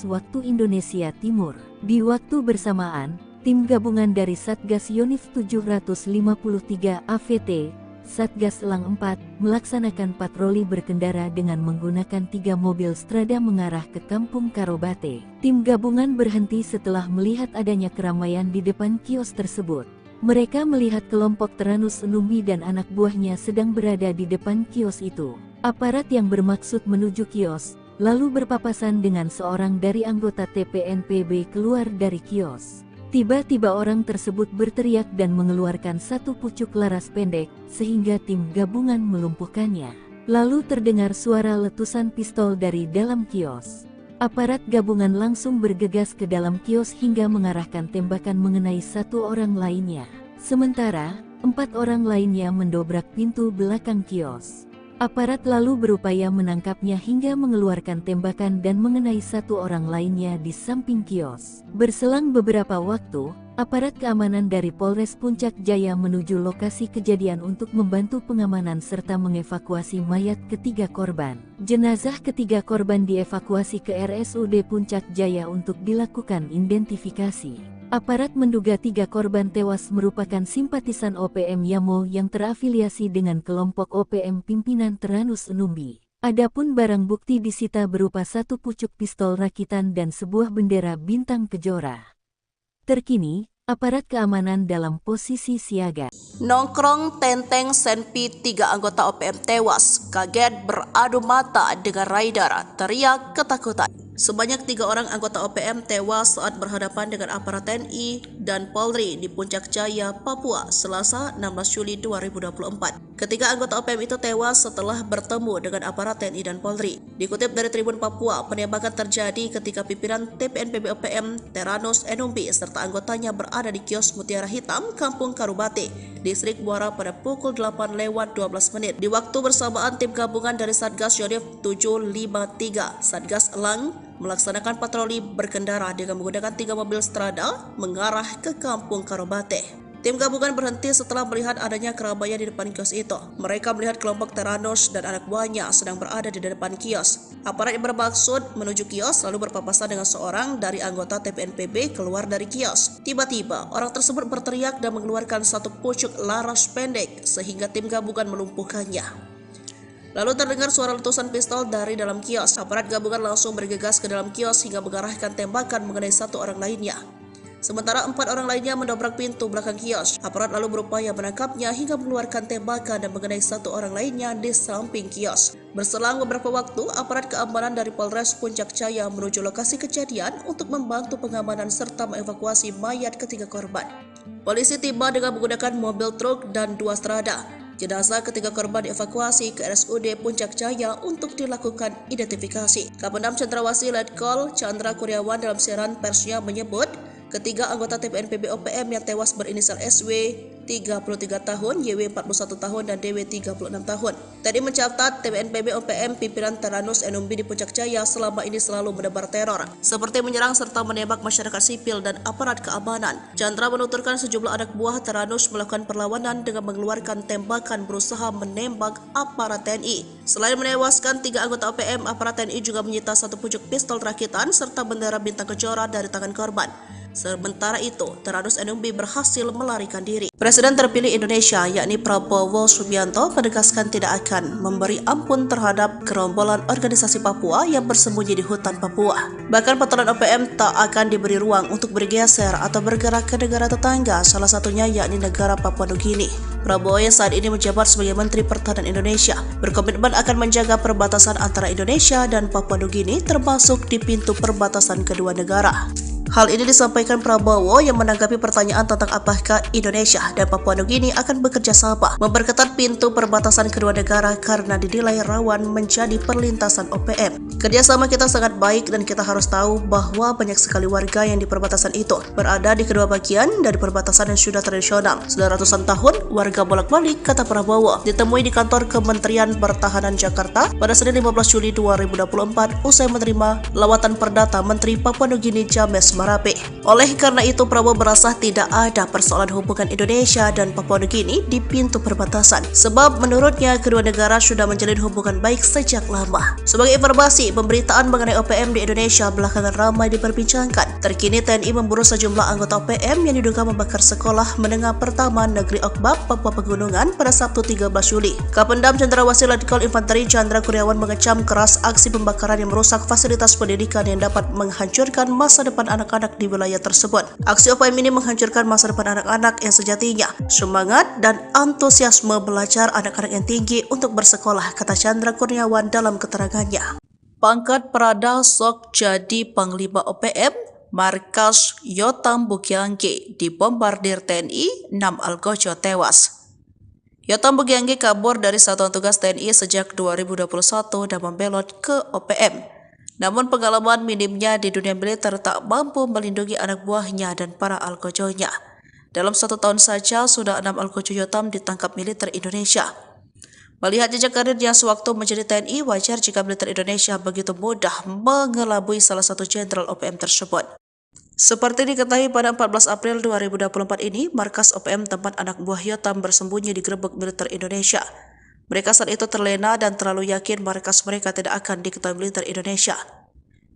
waktu Indonesia Timur. Di waktu bersamaan, tim gabungan dari Satgas Yonif 753 AVT, Satgas Elang 4, melaksanakan patroli berkendara dengan menggunakan 3 mobil Strada mengarah ke Kampung Karubate. Tim gabungan berhenti setelah melihat adanya keramaian di depan kios tersebut. Mereka melihat kelompok Tyrannus Enumbi dan anak buahnya sedang berada di depan kios itu. Aparat yang bermaksud menuju kios, lalu berpapasan dengan seorang dari anggota TPNPB keluar dari kios. Tiba-tiba orang tersebut berteriak dan mengeluarkan 1 pucuk laras pendek, sehingga tim gabungan melumpuhkannya. Lalu terdengar suara letusan pistol dari dalam kios. Aparat gabungan langsung bergegas ke dalam kios hingga mengarahkan tembakan mengenai 1 orang lainnya. Sementara, 4 orang lainnya mendobrak pintu belakang kios. Aparat lalu berupaya menangkapnya hingga mengeluarkan tembakan dan mengenai 1 orang lainnya di samping kios. Berselang beberapa waktu, aparat keamanan dari Polres Puncak Jaya menuju lokasi kejadian untuk membantu pengamanan serta mengevakuasi mayat ketiga korban. Jenazah ketiga korban dievakuasi ke RSUD Puncak Jaya untuk dilakukan identifikasi. Aparat menduga 3 korban tewas merupakan simpatisan OPM Yamo yang terafiliasi dengan kelompok OPM pimpinan Tyrannus Enumbi. Adapun barang bukti disita berupa satu pucuk pistol rakitan dan sebuah bendera bintang kejora. Terkini, aparat keamanan dalam posisi siaga. Nongkrong tenteng Senpi 3 anggota OPM tewas, kaget beradu mata dengan rider, teriak ketakutan. Sebanyak 3 orang anggota OPM tewas saat berhadapan dengan aparat TNI dan Polri di Puncak Jaya, Papua, Selasa 16 Juli 2024. Ketiga anggota OPM itu tewas setelah bertemu dengan aparat TNI dan Polri. Dikutip dari Tribun Papua, penembakan terjadi ketika pimpinan TPNPB OPM Teranus Enumbi serta anggotanya berada di kios Mutiara Hitam, Kampung Karubate, Distrik Muara pada pukul 8:12. Di waktu bersamaan, tim gabungan dari Satgas Yonif 753 Satgas Elang melaksanakan patroli berkendara dengan menggunakan 3 mobil strada mengarah ke Kampung Karubate. Tim gabungan berhenti setelah melihat adanya keramaian di depan kios itu. Mereka melihat kelompok Teranus dan anak buahnya sedang berada di depan kios. Aparat yang bermaksud menuju kios lalu berpapasan dengan seorang dari anggota TPNPB keluar dari kios. Tiba-tiba, orang tersebut berteriak dan mengeluarkan satu pucuk laras pendek sehingga tim gabungan melumpuhkannya. Lalu terdengar suara letusan pistol dari dalam kios. Aparat gabungan langsung bergegas ke dalam kios hingga mengarahkan tembakan mengenai satu orang lainnya. Sementara 4 orang lainnya mendobrak pintu belakang kios. Aparat lalu berupaya menangkapnya hingga mengeluarkan tembakan dan mengenai satu orang lainnya di samping kios. Berselang beberapa waktu, aparat keamanan dari Polres Puncak Jaya menuju lokasi kejadian untuk membantu pengamanan serta mengevakuasi mayat ketiga korban. Polisi tiba dengan menggunakan mobil truk dan 2 strada. Jenazah ketiga korban dievakuasi ke RSUD Puncak Jaya untuk dilakukan identifikasi. Kapendam Cendrawasih Letkol Chandra Kurniawan dalam siaran persnya menyebut, ketiga anggota TPNPB OPM yang tewas berinisial SW 33 tahun, YW 41 tahun, dan DW 36 tahun. Tadi mencatat TPNPB OPM pimpinan Teranus Enumbi di Puncak Jaya selama ini selalu menebar teror, seperti menyerang serta menembak masyarakat sipil dan aparat keamanan. Chandra menuturkan sejumlah anak buah Teranus melakukan perlawanan dengan mengeluarkan tembakan berusaha menembak aparat TNI. Selain menewaskan 3 anggota OPM, aparat TNI juga menyita satu pucuk pistol rakitan serta bendera bintang kejora dari tangan korban. Sementara itu, Teranus Enumbi berhasil melarikan diri. Presiden terpilih Indonesia, yakni Prabowo Subianto, menegaskan tidak akan memberi ampun terhadap gerombolan organisasi Papua yang bersembunyi di hutan Papua. Bahkan patroli OPM tak akan diberi ruang untuk bergeser atau bergerak ke negara tetangga, salah satunya yakni negara Papua Nugini. Prabowo yang saat ini menjabat sebagai Menteri Pertahanan Indonesia berkomitmen akan menjaga perbatasan antara Indonesia dan Papua Nugini, termasuk di pintu perbatasan kedua negara. Hal ini disampaikan Prabowo yang menanggapi pertanyaan tentang apakah Indonesia dan Papua Nugini akan bekerja sama memperketat pintu perbatasan kedua negara karena dinilai rawan menjadi perlintasan OPM. Kerjasama kita sangat baik dan kita harus tahu bahwa banyak sekali warga yang di perbatasan itu berada di kedua bagian dari perbatasan yang sudah tradisional. Sudah ratusan tahun warga bolak-balik, kata Prabowo. Ditemui di kantor Kementerian Pertahanan Jakarta pada Senin 15 Juli 2024 usai menerima lawatan perdata Menteri Papua Nugini James Marape. Oleh karena itu, Prabowo merasa tidak ada persoalan hubungan Indonesia dan Papua Nugini di pintu perbatasan, sebab menurutnya kedua negara sudah menjalin hubungan baik sejak lama. Sebagai informasi, pemberitaan mengenai OPM di Indonesia belakangan ramai diperbincangkan. Terkini TNI memburu sejumlah anggota OPM yang diduga membakar sekolah menengah pertama Negeri Okbab, Papua Pegunungan pada Sabtu 13 Juli. Kapendam Cendrawasih Letkol Infanteri Chandra Kurniawan mengecam keras aksi pembakaran yang merusak fasilitas pendidikan yang dapat menghancurkan masa depan anak-anak di wilayah tersebut. Aksi OPM ini menghancurkan masa depan anak-anak yang sejatinya semangat dan antusiasme belajar anak-anak yang tinggi untuk bersekolah, kata Chandra Kurniawan dalam keterangannya. Pangkat Prada sok jadi Panglima OPM, markas Yotam Bukiangge dibombardir TNI, 6 algojo tewas. Yotam Bukiangge kabur dari Satuan Tugas TNI sejak 2021 dan membelot ke OPM. Namun pengalaman minimnya di dunia militer tak mampu melindungi anak buahnya dan para algojonya. Dalam 1 tahun saja sudah 6 algojo Yotam ditangkap militer Indonesia. Melihat jejak karirnya sewaktu menjadi TNI, wajar jika militer Indonesia begitu mudah mengelabui salah satu jenderal OPM tersebut. Seperti diketahui pada 14 April 2024 ini, markas OPM tempat anak buah Yotam bersembunyi digerebek militer Indonesia. Mereka saat itu terlena dan terlalu yakin markas mereka tidak akan diketahui militer Indonesia.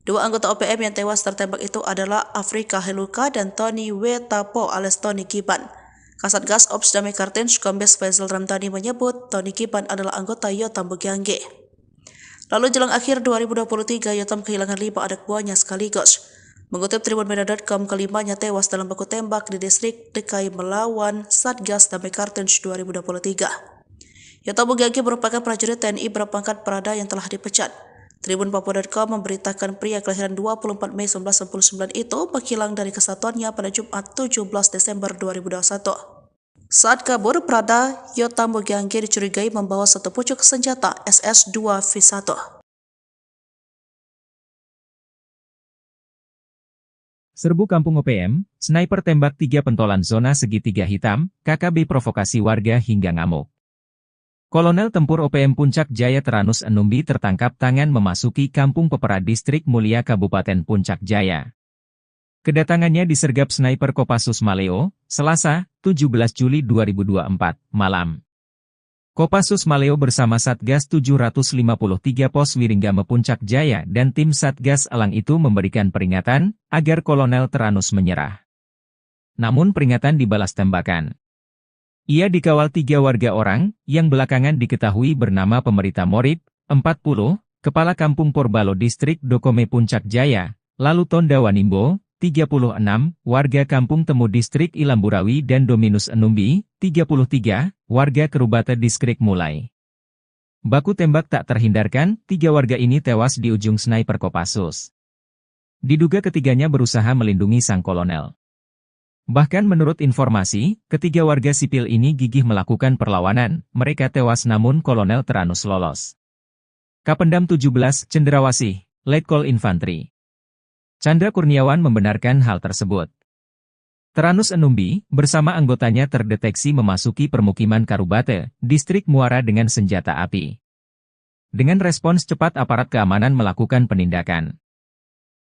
2 anggota OPM yang tewas tertembak itu adalah Afrika Heluka dan Tony Wetapo alias Tony Kiban. Kasatgas Ops Damai Kartens Kombes Faisal Ramdhani menyebut Tony Kiban adalah anggota Yotam Bukiangge. Lalu jelang akhir 2023, Yotam kehilangan 5 anak buahnya sekaligus. Mengutip tribunmedia.com, kelimanya tewas dalam baku tembak di distrik DKI melawan Satgas Damai Kartens 2023. Yotam Bugagi merupakan prajurit TNI berpangkat Prada yang telah dipecat. Tribun Papua.com memberitakan pria kelahiran 24 Mei 1999 itu menghilang dari kesatuannya pada Jumat 17 Desember 2021. Saat kabur, Prada Yotam Bugagi dicurigai membawa satu pucuk senjata SS-2V1. Serbu Kampung OPM, sniper tembak 3 pentolan zona segitiga hitam, KKB provokasi warga hingga ngamuk. Kolonel Tempur OPM Puncak Jaya Teranus Enumbi tertangkap tangan memasuki Kampung Pepera Distrik Mulia Kabupaten Puncak Jaya. Kedatangannya disergap sniper Kopassus Maleo, Selasa, 17 Juli 2024, malam. Kopassus Maleo bersama Satgas 753 Pos Wiringgame Puncak Jaya dan tim Satgas Elang itu memberikan peringatan agar Kolonel Teranus menyerah. Namun peringatan dibalas tembakan. Ia dikawal 3 warga orang, yang belakangan diketahui bernama Pemerita Morib, 40, Kepala Kampung Porbalo Distrik Dokome Puncak Jaya, lalu Tonda Wanimbo, 36, warga Kampung Temu Distrik Ilamburawi dan Dominus Enumbi, 33, warga Kerubata Distrik Mulai. Baku tembak tak terhindarkan, 3 warga ini tewas di ujung sniper Kopassus. Diduga ketiganya berusaha melindungi sang kolonel. Bahkan menurut informasi, ketiga warga sipil ini gigih melakukan perlawanan, mereka tewas namun Kolonel Teranus lolos. Kapendam 17, Cendrawasih, Letkol Infantri Chandra Kurniawan membenarkan hal tersebut. Teranus Enumbi, bersama anggotanya terdeteksi memasuki permukiman Karubate, Distrik Muara dengan senjata api. Dengan respons cepat aparat keamanan melakukan penindakan.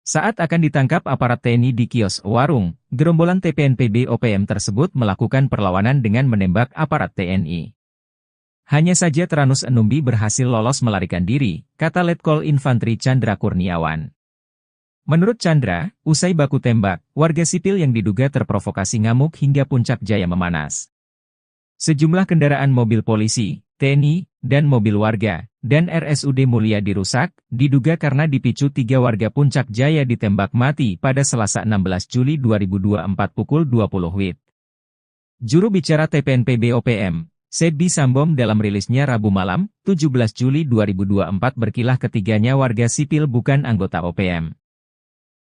Saat akan ditangkap aparat TNI di kios warung, gerombolan TPNPB OPM tersebut melakukan perlawanan dengan menembak aparat TNI. Hanya saja Teranus Enumbi berhasil lolos melarikan diri, kata Letkol Infantri Chandra Kurniawan. Menurut Chandra, usai baku tembak, warga sipil yang diduga terprovokasi ngamuk hingga Puncak Jaya memanas. Sejumlah kendaraan mobil polisi, TNI, dan mobil warga, dan RSUD Mulia dirusak, diduga karena dipicu 3 warga Puncak Jaya ditembak mati pada Selasa 16 Juli 2024 pukul 20 WIB. Juru bicara TPNPB OPM, Sebi Sambom dalam rilisnya Rabu malam, 17 Juli 2024 berkilah ketiganya warga sipil bukan anggota OPM.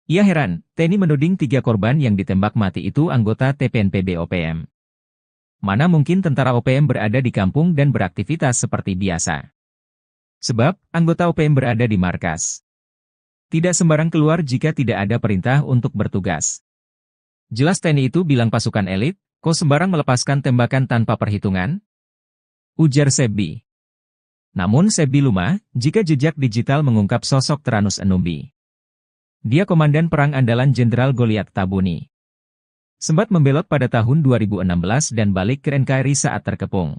Ia heran, TNI menuding 3 korban yang ditembak mati itu anggota TPNPB OPM. Mana mungkin tentara OPM berada di kampung dan beraktivitas seperti biasa. Sebab, anggota OPM berada di markas. Tidak sembarang keluar jika tidak ada perintah untuk bertugas. Jelas TNI itu bilang pasukan elit, kok sembarang melepaskan tembakan tanpa perhitungan? Ujar Sebi. Namun Sebi lumah, jika jejak digital mengungkap sosok Teranus Enumbi. Dia komandan perang andalan Jenderal Goliat Tabuni. Sempat membelot pada tahun 2016 dan balik ke NKRI saat terkepung.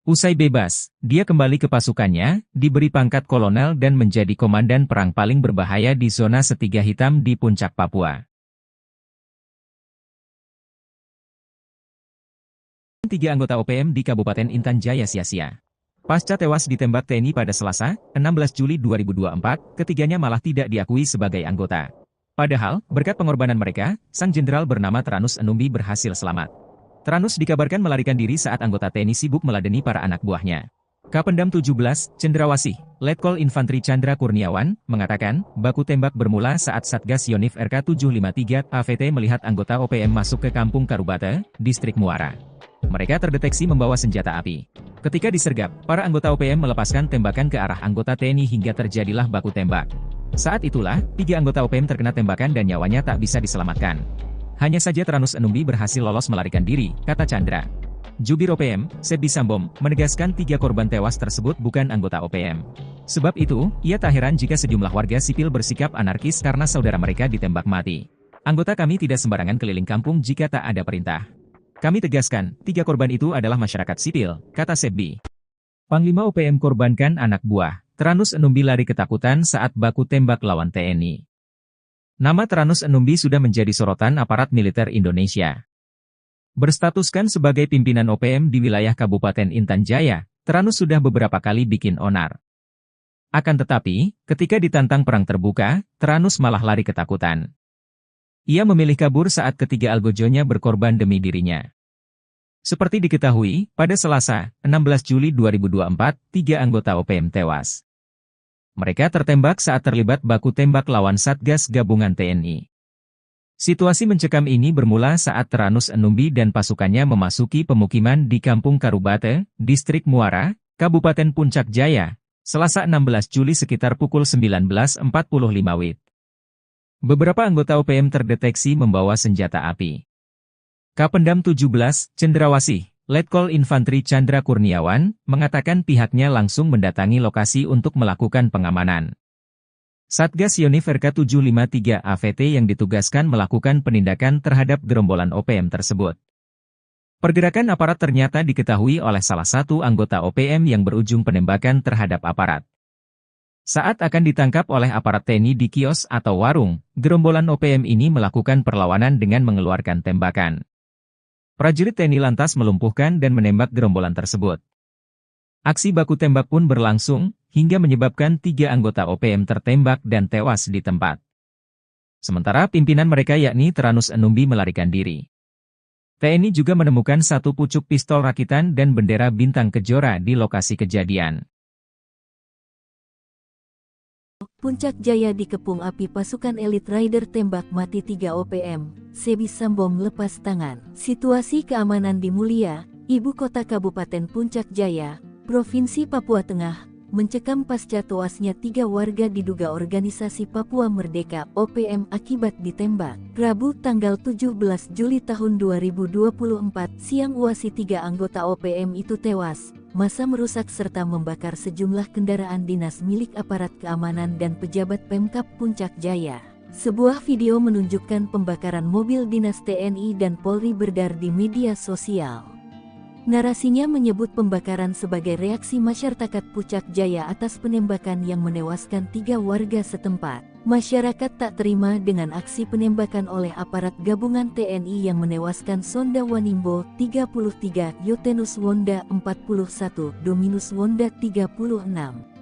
Usai bebas, dia kembali ke pasukannya, diberi pangkat kolonel dan menjadi komandan perang paling berbahaya di zona Setiga Hitam di Puncak Papua. 3 anggota OPM di Kabupaten Intan Jaya sia-sia. Pasca tewas ditembak TNI pada Selasa, 16 Juli 2024, ketiganya malah tidak diakui sebagai anggota. Padahal, berkat pengorbanan mereka, sang jenderal bernama Teranus Enumbi berhasil selamat. Teranus dikabarkan melarikan diri saat anggota TNI sibuk meladeni para anak buahnya. Kapendam 17, Cendrawasih, Letkol Infantri Chandra Kurniawan, mengatakan, baku tembak bermula saat Satgas Yonif RK 753 AVT melihat anggota OPM masuk ke Kampung Karubate, Distrik Muara. Mereka terdeteksi membawa senjata api. Ketika disergap, para anggota OPM melepaskan tembakan ke arah anggota TNI hingga terjadilah baku tembak. Saat itulah, 3 anggota OPM terkena tembakan dan nyawanya tak bisa diselamatkan. Hanya saja Teranus Enumbi berhasil lolos melarikan diri, kata Chandra. Jubir OPM, Sebi Sambom, menegaskan 3 korban tewas tersebut bukan anggota OPM. Sebab itu, ia tak heran jika sejumlah warga sipil bersikap anarkis karena saudara mereka ditembak mati. Anggota kami tidak sembarangan keliling kampung jika tak ada perintah. Kami tegaskan, 3 korban itu adalah masyarakat sipil, kata Sebi. Panglima OPM korbankan anak buah. Teranus Enumbi lari ketakutan saat baku tembak lawan TNI. Nama Teranus Enumbi sudah menjadi sorotan aparat militer Indonesia. Berstatuskan sebagai pimpinan OPM di wilayah Kabupaten Intan Jaya, Teranus sudah beberapa kali bikin onar. Akan tetapi, ketika ditantang perang terbuka, Tyrannus malah lari ketakutan. Ia memilih kabur saat ketiga algojonya berkorban demi dirinya. Seperti diketahui, pada Selasa, 16 Juli 2024, 3 anggota OPM tewas. Mereka tertembak saat terlibat baku tembak lawan Satgas Gabungan TNI. Situasi mencekam ini bermula saat Tyrannus Enumbi dan pasukannya memasuki pemukiman di Kampung Karubate, Distrik Muara, Kabupaten Puncak Jaya, Selasa 16 Juli sekitar pukul 19.45 WIB. Beberapa anggota OPM terdeteksi membawa senjata api. Kapendam 17, Cendrawasih, Letkol Infantri Chandra Kurniawan, mengatakan pihaknya langsung mendatangi lokasi untuk melakukan pengamanan. Satgas Yonif RK753 AVT yang ditugaskan melakukan penindakan terhadap gerombolan OPM tersebut. Pergerakan aparat ternyata diketahui oleh salah satu anggota OPM yang berujung penembakan terhadap aparat. Saat akan ditangkap oleh aparat TNI di kios atau warung, gerombolan OPM ini melakukan perlawanan dengan mengeluarkan tembakan. Prajurit TNI lantas melumpuhkan dan menembak gerombolan tersebut. Aksi baku tembak pun berlangsung, hingga menyebabkan 3 anggota OPM tertembak dan tewas di tempat. Sementara pimpinan mereka yakni Tyrannus Enumbi melarikan diri. TNI juga menemukan 1 pucuk pistol rakitan dan bendera bintang kejora di lokasi kejadian. Puncak Jaya dikepung api pasukan elit Rider tembak mati 3 OPM, Sebi Sambom lepas tangan. Situasi keamanan di Mulia, ibu kota Kabupaten Puncak Jaya, Provinsi Papua Tengah, mencekam pasca tewasnya 3 warga diduga organisasi Papua Merdeka OPM akibat ditembak. Rabu tanggal 17 Juli tahun 2024 siang uasi 3 anggota OPM itu tewas. Massa merusak serta membakar sejumlah kendaraan dinas milik aparat keamanan dan pejabat Pemkab Puncak Jaya. Sebuah video menunjukkan pembakaran mobil dinas TNI dan Polri beredar di media sosial. Narasinya menyebut pembakaran sebagai reaksi masyarakat Puncak Jaya atas penembakan yang menewaskan 3 warga setempat. Masyarakat tak terima dengan aksi penembakan oleh aparat gabungan TNI yang menewaskan Sonda Wanimbo 33, Yotenus Wonda 41, Dominus Wonda 36.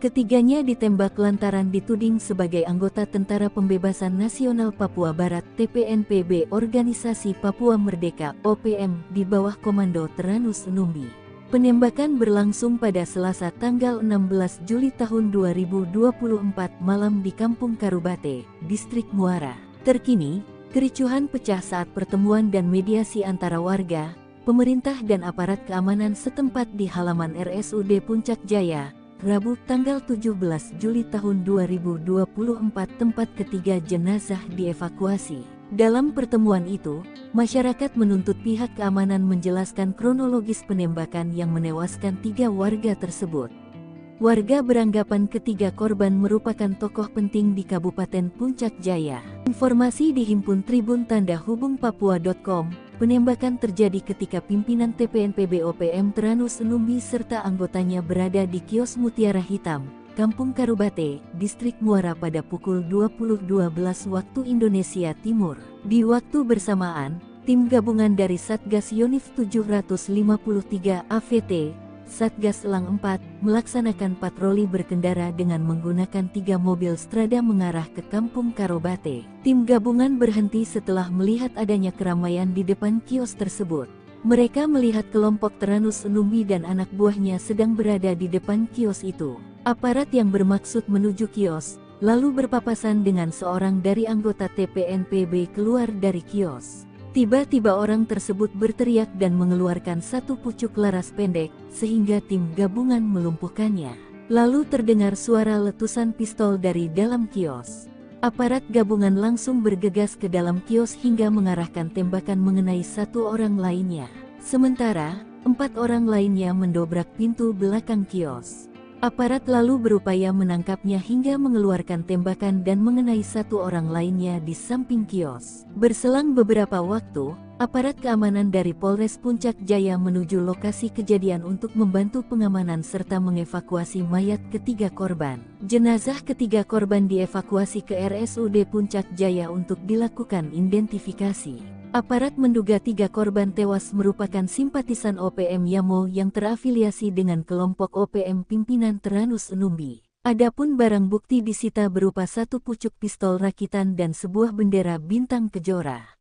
Ketiganya ditembak lantaran dituding sebagai anggota Tentara Pembebasan Nasional Papua Barat TPNPB Organisasi Papua Merdeka OPM di bawah komando Tyrannus Enumbi. Penembakan berlangsung pada Selasa tanggal 16 Juli tahun 2024 malam di Kampung Karubate, Distrik Muara. Terkini, kericuhan pecah saat pertemuan dan mediasi antara warga, pemerintah dan aparat keamanan setempat di halaman RSUD Puncak Jaya, Rabu tanggal 17 Juli tahun 2024 tempat ketiga jenazah dievakuasi. Dalam pertemuan itu, masyarakat menuntut pihak keamanan menjelaskan kronologis penembakan yang menewaskan 3 warga tersebut. Warga beranggapan ketiga korban merupakan tokoh penting di Kabupaten Puncak Jaya. Informasi dihimpun Tribun Tanda Hubung Papua.com, penembakan terjadi ketika pimpinan TPNPB OPM Tyrannus Enumbi serta anggotanya berada di kios Mutiara Hitam, Kampung Karubate, Distrik Muara pada pukul 20.12 waktu Indonesia Timur. Di waktu bersamaan, tim gabungan dari Satgas Yonif 753 AVT, Satgas Elang 4, melaksanakan patroli berkendara dengan menggunakan 3 mobil strada mengarah ke Kampung Karubate. Tim gabungan berhenti setelah melihat adanya keramaian di depan kios tersebut. Mereka melihat kelompok Tyrannus Enumbi dan anak buahnya sedang berada di depan kios itu. Aparat yang bermaksud menuju kios, lalu berpapasan dengan seorang dari anggota TPNPB keluar dari kios. Tiba-tiba orang tersebut berteriak dan mengeluarkan 1 pucuk laras pendek, sehingga tim gabungan melumpuhkannya. Lalu terdengar suara letusan pistol dari dalam kios. Aparat gabungan langsung bergegas ke dalam kios hingga mengarahkan tembakan mengenai 1 orang lainnya. Sementara, 4 orang lainnya mendobrak pintu belakang kios. Aparat lalu berupaya menangkapnya hingga mengeluarkan tembakan dan mengenai 1 orang lainnya di samping kios. Berselang beberapa waktu, aparat keamanan dari Polres Puncak Jaya menuju lokasi kejadian untuk membantu pengamanan serta mengevakuasi mayat ketiga korban. Jenazah ketiga korban dievakuasi ke RSUD Puncak Jaya untuk dilakukan identifikasi. Aparat menduga 3 korban tewas merupakan simpatisan OPM Yamo yang terafiliasi dengan kelompok OPM pimpinan Tyrannus Enumbi. Adapun barang bukti disita berupa satu pucuk pistol rakitan dan sebuah bendera bintang kejora.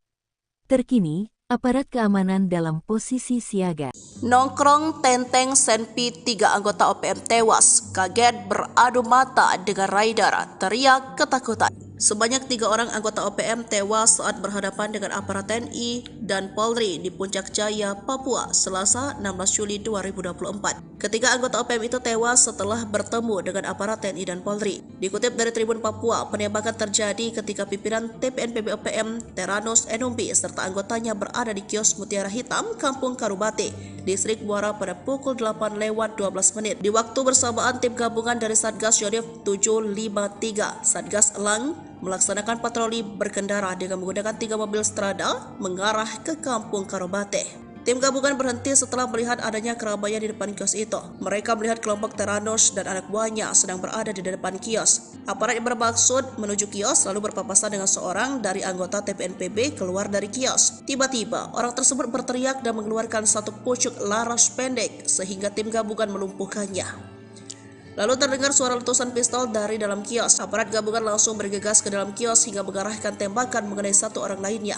Terkini, aparat keamanan dalam posisi siaga. Nongkrong Tenteng Senpi 3 anggota OPM tewas, kaget beradu mata dengan rider, teriak ketakutan. Sebanyak 3 orang anggota OPM tewas saat berhadapan dengan aparat TNI dan Polri di Puncak Jaya, Papua, Selasa 16 Juli 2024. Ketiga anggota OPM itu tewas setelah bertemu dengan aparat TNI dan Polri. Dikutip dari Tribun Papua, penembakan terjadi ketika pimpinan TPNPB OPM Teranus Enumbi serta anggotanya berada di kios Mutiara Hitam, Kampung Karubate, Distrik Muara pada pukul 8:12. Di waktu bersamaan, tim gabungan dari Satgas Yonif 753, Satgas Elang, melaksanakan patroli berkendara dengan menggunakan 3 mobil strada mengarah ke Kampung Karubate. Tim gabungan berhenti setelah melihat adanya keramaian di depan kios itu. Mereka melihat kelompok Teranus dan anak buahnya sedang berada di depan kios. Aparat yang bermaksud menuju kios lalu berpapasan dengan seorang dari anggota TPNPB keluar dari kios. Tiba-tiba, orang tersebut berteriak dan mengeluarkan satu pucuk laras pendek sehingga tim gabungan melumpuhkannya. Lalu terdengar suara letusan pistol dari dalam kios. Aparat gabungan langsung bergegas ke dalam kios hingga mengarahkan tembakan mengenai 1 orang lainnya.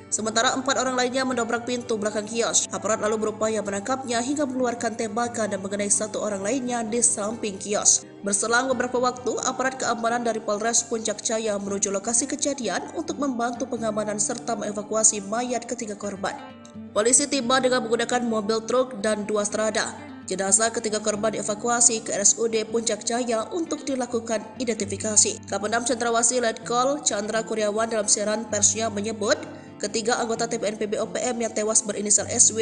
Sementara 4 orang lainnya mendobrak pintu belakang kios. Aparat lalu berupaya menangkapnya hingga mengeluarkan tembakan dan mengenai 1 orang lainnya di samping kios. Berselang beberapa waktu, aparat keamanan dari Polres Puncak Jaya menuju lokasi kejadian untuk membantu pengamanan serta mengevakuasi mayat ketiga korban. Polisi tiba dengan menggunakan mobil truk dan 2 strada. Jenazah ketiga korban dievakuasi ke RSUD Puncak Jaya untuk dilakukan identifikasi. Kapendam Cendrawasih Letkol Chandra Kurniawan dalam siaran persnya menyebut, ketiga anggota TPNPB OPM yang tewas berinisial SW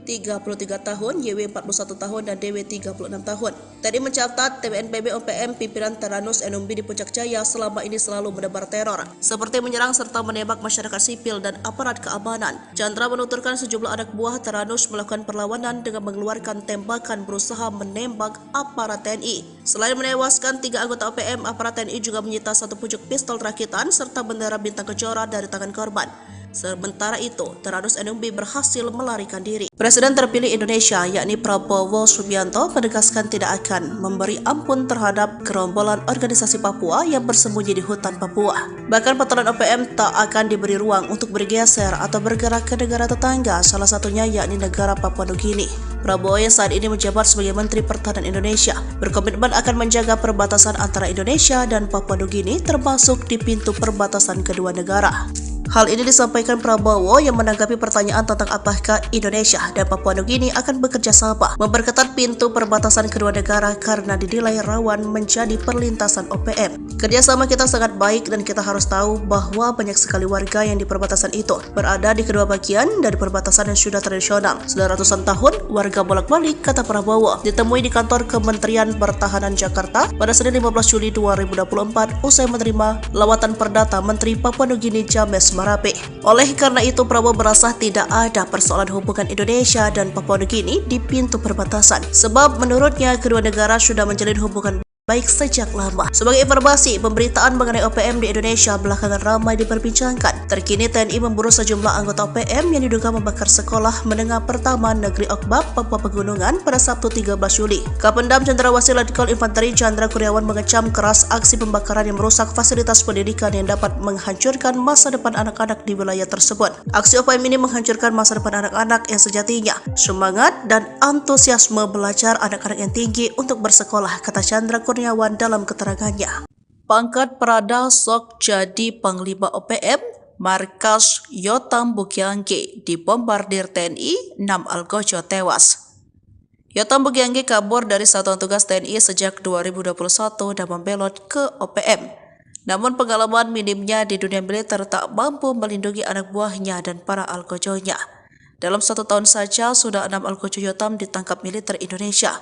33 tahun, YW 41 tahun, dan DW 36 tahun. Tadi mencatat TPNPB OPM pimpinan Teranus Enumbi di Puncak Jaya selama ini selalu menebar teror, seperti menyerang serta menembak masyarakat sipil dan aparat keamanan. Chandra menuturkan sejumlah anak buah Teranus melakukan perlawanan dengan mengeluarkan tembakan berusaha menembak aparat TNI. Selain menewaskan 3 anggota OPM, aparat TNI juga menyita 1 pucuk pistol rakitan serta bendera bintang kejora dari tangan korban. Sementara itu, Teranus Enumbi berhasil melarikan diri. Presiden terpilih Indonesia, yakni Prabowo Subianto, menegaskan tidak akan memberi ampun terhadap gerombolan organisasi Papua yang bersembunyi di hutan Papua. Bahkan patroli OPM tak akan diberi ruang untuk bergeser atau bergerak ke negara tetangga, salah satunya yakni negara Papua Nugini. Prabowo yang saat ini menjabat sebagai Menteri Pertahanan Indonesia berkomitmen akan menjaga perbatasan antara Indonesia dan Papua Nugini, termasuk di pintu perbatasan kedua negara. Hal ini disampaikan Prabowo yang menanggapi pertanyaan tentang apakah Indonesia dan Papua Nugini akan bekerja sama memperketat pintu perbatasan kedua negara karena dinilai rawan menjadi perlintasan OPM. Kerjasama kita sangat baik dan kita harus tahu bahwa banyak sekali warga yang di perbatasan itu berada di kedua bagian dari perbatasan yang sudah tradisional. Sudah ratusan tahun warga bolak-balik, kata Prabowo, ditemui di kantor Kementerian Pertahanan Jakarta pada Senin 15 Juli 2024 usai menerima lawatan perdata Menteri Papua Nugini James Marape. Oleh karena itu, Prabowo merasa tidak ada persoalan hubungan Indonesia dan Papua Nugini di pintu perbatasan, sebab menurutnya kedua negara sudah menjalin hubungan baik sejak lama. Sebagai informasi, pemberitaan mengenai OPM di Indonesia belakangan ramai diperbincangkan. Terkini TNI memburu sejumlah anggota OPM yang diduga membakar sekolah menengah pertama Negeri Okbab, Papua Pegunungan pada Sabtu 13 Juli. Kapendam Cendrawasih Letkol Infanteri Chandra Kurniawan mengecam keras aksi pembakaran yang merusak fasilitas pendidikan yang dapat menghancurkan masa depan anak-anak di wilayah tersebut. Aksi OPM ini menghancurkan masa depan anak-anak yang sejatinya semangat dan antusiasme belajar anak-anak yang tinggi untuk bersekolah, kata Chandra Kurniawan dalam keterangannya. Pangkat Prada sok jadi Panglima OPM, Markas Yotam Bukiangge dibombardir TNI, 6 algojo tewas. Yotam Bukiangge kabur dari satuan tugas TNI sejak 2021 dan membelot ke OPM. Namun pengalaman minimnya di dunia militer tak mampu melindungi anak buahnya dan para algojonya. Dalam 1 tahun saja sudah 6 algojo Yotam ditangkap militer Indonesia.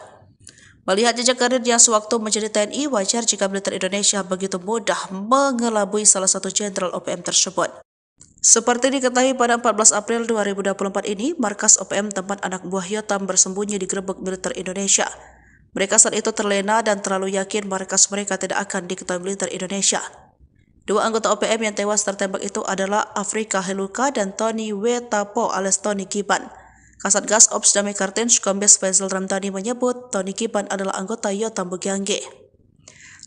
Melihat jejak karirnya sewaktu menjadi TNI, wajar jika militer Indonesia begitu mudah mengelabui salah satu jenderal OPM tersebut. Seperti diketahui pada 14 April 2024 ini, markas OPM tempat anak buah Yotam bersembunyi digerebek militer Indonesia. Mereka saat itu terlena dan terlalu yakin markas mereka tidak akan diketahui militer Indonesia. 2 anggota OPM yang tewas tertembak itu adalah Afrika Heluka dan Tony Wetapo alias Tony Kiban. Kasatgas Ops Damai Kartens Kombes Faisal Ramdhani menyebut Tony Kiban adalah anggota Yotam Bukiangge.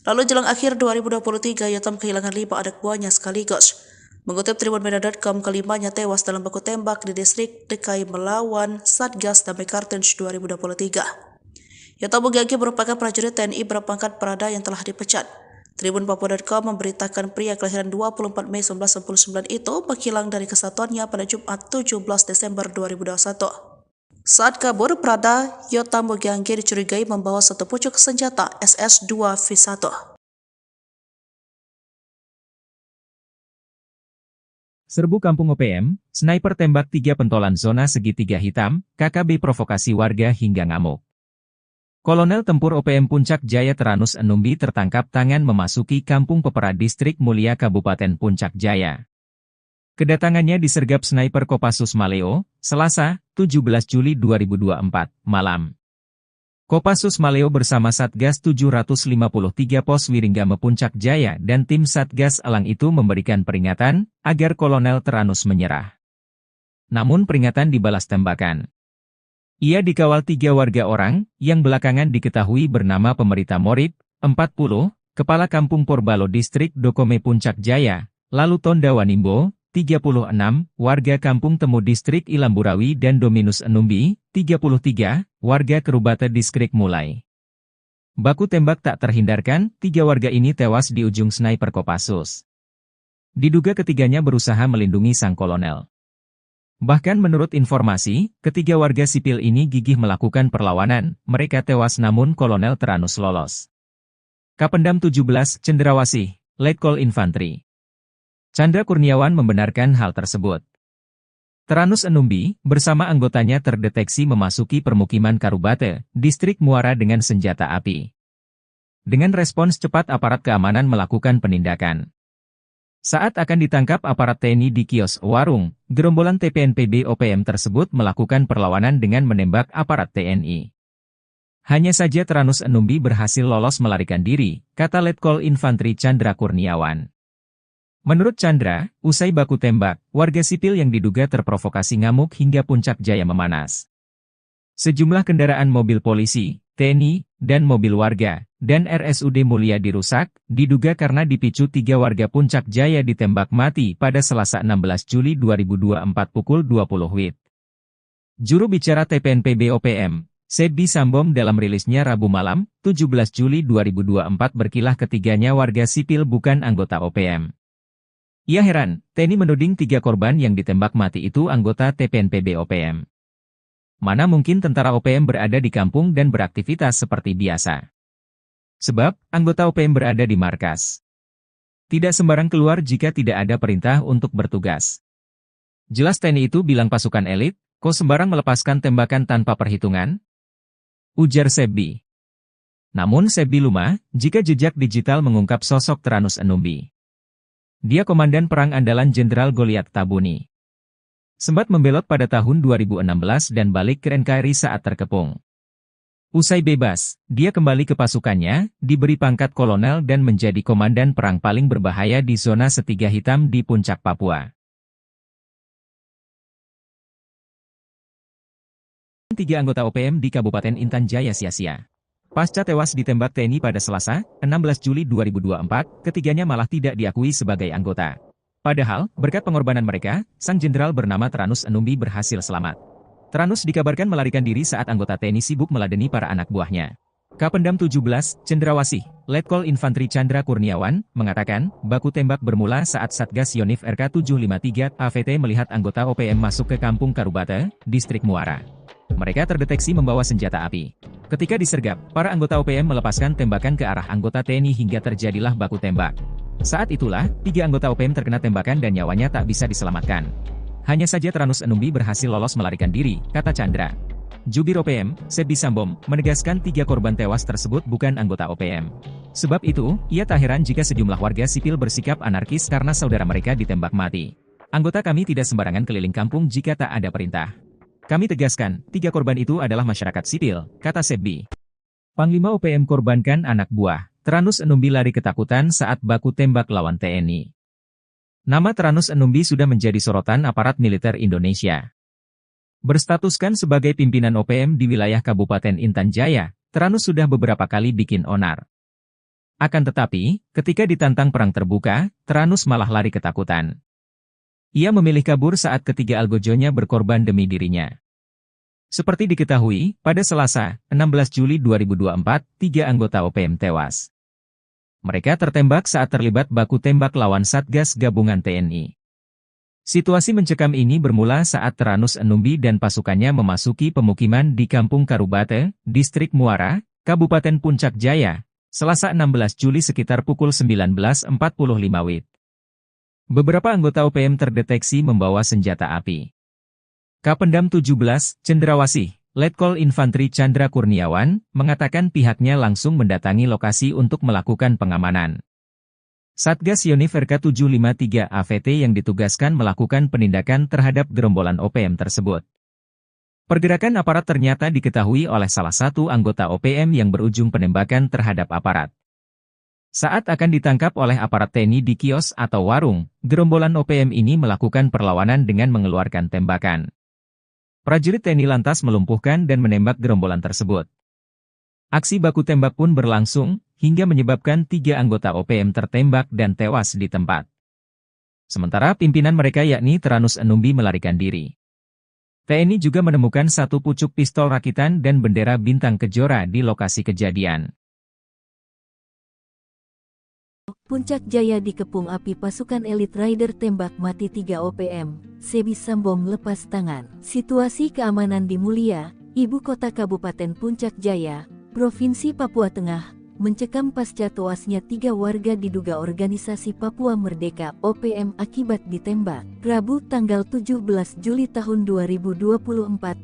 Lalu jelang akhir 2023, Yotam kehilangan 5 anak buahnya sekaligus. Mengutip tribunmedia.com, kelimanya tewas dalam baku tembak di distrik DKI melawan Satgas Damai Kartens 2023. Yotam Bugiagi merupakan prajurit TNI berpangkat Prada yang telah dipecat. Tribunpapua.com memberitakan pria kelahiran 24 Mei 1999 itu menghilang dari kesatuannya pada Jumat 17 Desember 2021. Saat kabur Prada, Yotam Bugiagi dicurigai membawa satu pucuk senjata SS2V1. Serbu Kampung OPM, sniper tembak 3 pentolan zona segitiga hitam, KKB provokasi warga hingga ngamuk. Kolonel Tempur OPM Puncak Jaya Teranus Enumbi tertangkap tangan memasuki Kampung Pepera Distrik Mulia Kabupaten Puncak Jaya. Kedatangannya disergap sniper Kopassus Maleo, Selasa, 17 Juli 2024, malam. Kopassus Maleo bersama Satgas 753 Pos Wiringgame Puncak Jaya dan tim Satgas Elang itu memberikan peringatan agar Kolonel Teranus menyerah. Namun peringatan dibalas tembakan. Ia dikawal 3 warga orang, yang belakangan diketahui bernama Pemerita Morib, 40, Kepala Kampung Porbalo Distrik Dokome Puncak Jaya, lalu Tonda Wanimbo, 36, warga Kampung Temu Distrik Ilamburawi dan Dominus Enumbi, 33, warga Kerubata Distrik Mulai. Baku tembak tak terhindarkan, 3 warga ini tewas di ujung sniper Kopassus. Diduga ketiganya berusaha melindungi sang kolonel. Bahkan menurut informasi, ketiga warga sipil ini gigih melakukan perlawanan, mereka tewas namun Kolonel Teranus lolos. Kapendam 17, Cendrawasih, Letkol Infantri Chandra Kurniawan membenarkan hal tersebut. Teranus Enumbi, bersama anggotanya terdeteksi memasuki permukiman Karubate, Distrik Muara dengan senjata api. Dengan respons cepat aparat keamanan melakukan penindakan. Saat akan ditangkap aparat TNI di kios warung, gerombolan TPNPB OPM tersebut melakukan perlawanan dengan menembak aparat TNI. Hanya saja Teranus Enumbi berhasil lolos melarikan diri, kata Letkol Infantri Chandra Kurniawan. Menurut Chandra, usai baku tembak, warga sipil yang diduga terprovokasi ngamuk hingga Puncak Jaya memanas. Sejumlah kendaraan mobil polisi, TNI, dan mobil warga, dan RSUD Mulia dirusak, diduga karena dipicu 3 warga Puncak Jaya ditembak mati pada Selasa 16 Juli 2024 pukul 20 WIB. Juru bicara TPNPB OPM, Sebi Sambom dalam rilisnya Rabu malam, 17 Juli 2024 berkilah ketiganya warga sipil bukan anggota OPM. Ia heran, TNI menuding 3 korban yang ditembak mati itu anggota TPNPB OPM. Mana mungkin tentara OPM berada di kampung dan beraktivitas seperti biasa. Sebab, anggota OPM berada di markas. Tidak sembarang keluar jika tidak ada perintah untuk bertugas. Jelas TNI itu bilang pasukan elit, kok sembarang melepaskan tembakan tanpa perhitungan? Ujar Sebi. Namun Sebi lumah, jika jejak digital mengungkap sosok Teranus Enumbi. Dia komandan perang andalan Jenderal Goliat Tabuni. Sempat membelot pada tahun 2016 dan balik ke NKRI saat terkepung. Usai bebas, dia kembali ke pasukannya, diberi pangkat kolonel dan menjadi komandan perang paling berbahaya di zona Setiga Hitam di Puncak Papua. 3 anggota OPM di Kabupaten Intan Jaya sia-sia. Pasca tewas ditembak TNI pada Selasa, 16 Juli 2024, ketiganya malah tidak diakui sebagai anggota. Padahal, berkat pengorbanan mereka, sang jenderal bernama Teranus Enumbi berhasil selamat. Teranus dikabarkan melarikan diri saat anggota TNI sibuk meladeni para anak buahnya. Kapendam 17, Cendrawasih, Letkol Infantri Chandra Kurniawan, mengatakan, baku tembak bermula saat Satgas Yonif RK 753 AVT melihat anggota OPM masuk ke Kampung Karubate, Distrik Muara. Mereka terdeteksi membawa senjata api. Ketika disergap, para anggota OPM melepaskan tembakan ke arah anggota TNI hingga terjadilah baku tembak. Saat itulah, 3 anggota OPM terkena tembakan dan nyawanya tak bisa diselamatkan. Hanya saja Teranus Enumbi berhasil lolos melarikan diri, kata Chandra. Jubir OPM, Sebi Sambom, menegaskan 3 korban tewas tersebut bukan anggota OPM. Sebab itu, ia tak heran jika sejumlah warga sipil bersikap anarkis karena saudara mereka ditembak mati. Anggota kami tidak sembarangan keliling kampung jika tak ada perintah. Kami tegaskan, 3 korban itu adalah masyarakat sipil, kata Sebi. Panglima OPM korbankan anak buah. Teranus Enumbi lari ketakutan saat baku tembak lawan TNI. Nama Teranus Enumbi sudah menjadi sorotan aparat militer Indonesia. Berstatuskan sebagai pimpinan OPM di wilayah Kabupaten Intan Jaya, Teranus sudah beberapa kali bikin onar. Akan tetapi, ketika ditantang perang terbuka, Tyrannus malah lari ketakutan. Ia memilih kabur saat ketiga algojonya berkorban demi dirinya. Seperti diketahui, pada Selasa, 16 Juli 2024, 3 anggota OPM tewas. Mereka tertembak saat terlibat baku tembak lawan Satgas Gabungan TNI. Situasi mencekam ini bermula saat Tyrannus Enumbi dan pasukannya memasuki pemukiman di Kampung Karubate, Distrik Muara, Kabupaten Puncak Jaya, Selasa 16 Juli sekitar pukul 19.45 WIB. Beberapa anggota OPM terdeteksi membawa senjata api. Kapendam 17, Cendrawasih, Letkol Infantri Chandra Kurniawan, mengatakan pihaknya langsung mendatangi lokasi untuk melakukan pengamanan. Satgas Yonif RK753 AVT yang ditugaskan melakukan penindakan terhadap gerombolan OPM tersebut. Pergerakan aparat ternyata diketahui oleh salah satu anggota OPM yang berujung penembakan terhadap aparat. Saat akan ditangkap oleh aparat TNI di kios atau warung, gerombolan OPM ini melakukan perlawanan dengan mengeluarkan tembakan. Prajurit TNI lantas melumpuhkan dan menembak gerombolan tersebut. Aksi baku tembak pun berlangsung, hingga menyebabkan 3 anggota OPM tertembak dan tewas di tempat. Sementara pimpinan mereka yakni Tyrannus Enumbi melarikan diri. TNI juga menemukan 1 pucuk pistol rakitan dan bendera bintang kejora di lokasi kejadian. Puncak Jaya dikepung api pasukan elit Rider tembak mati 3 OPM, Sebi Sambom lepas tangan. Situasi keamanan di Mulia, ibu kota Kabupaten Puncak Jaya, Provinsi Papua Tengah, mencekam pasca tewasnya 3 warga diduga organisasi Papua Merdeka OPM akibat ditembak. Rabu tanggal 17 Juli tahun 2024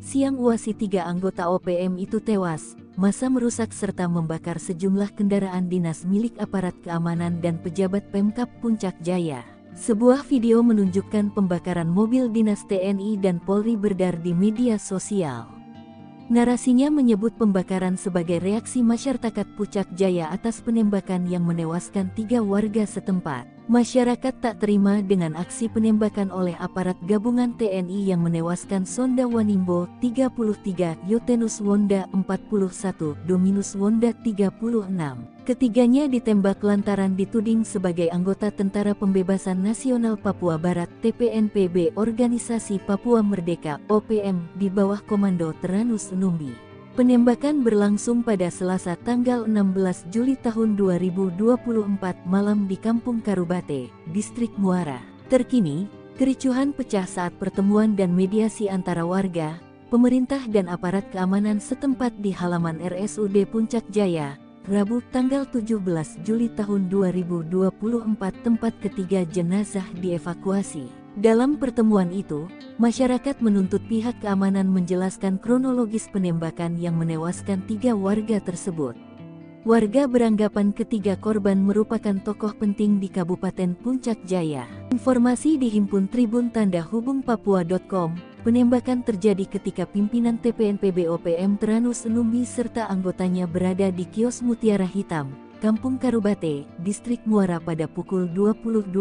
siang uasi 3 anggota OPM itu tewas. Massa merusak serta membakar sejumlah kendaraan dinas milik aparat keamanan dan pejabat Pemkab Puncak Jaya. Sebuah video menunjukkan pembakaran mobil dinas TNI dan Polri beredar di media sosial. Narasinya menyebut pembakaran sebagai reaksi masyarakat Puncak Jaya atas penembakan yang menewaskan 3 warga setempat. Masyarakat tak terima dengan aksi penembakan oleh aparat gabungan TNI yang menewaskan Sonda Wanimbo 33, Yotenus Wonda 41, Dominus Wonda 36. Ketiganya ditembak lantaran dituding sebagai anggota Tentara Pembebasan Nasional Papua Barat TPNPB Organisasi Papua Merdeka OPM di bawah komando Tyrannus Enumbi. Penembakan berlangsung pada Selasa tanggal 16 Juli tahun 2024 malam di Kampung Karubate, Distrik Muara. Terkini, kericuhan pecah saat pertemuan dan mediasi antara warga, pemerintah dan aparat keamanan setempat di halaman RSUD Puncak Jaya, Rabu tanggal 17 Juli tahun 2024 tempat ketiga jenazah dievakuasi. Dalam pertemuan itu, masyarakat menuntut pihak keamanan menjelaskan kronologis penembakan yang menewaskan 3 warga tersebut. Warga beranggapan ketiga korban merupakan tokoh penting di Kabupaten Puncak Jaya. Informasi dihimpun Tribun Tanda Hubung Papua.com, penembakan terjadi ketika pimpinan TPNPB OPM Tyrannus Enumbi serta anggotanya berada di kios Mutiara Hitam, Kampung Karubate, Distrik Muara pada pukul 20.12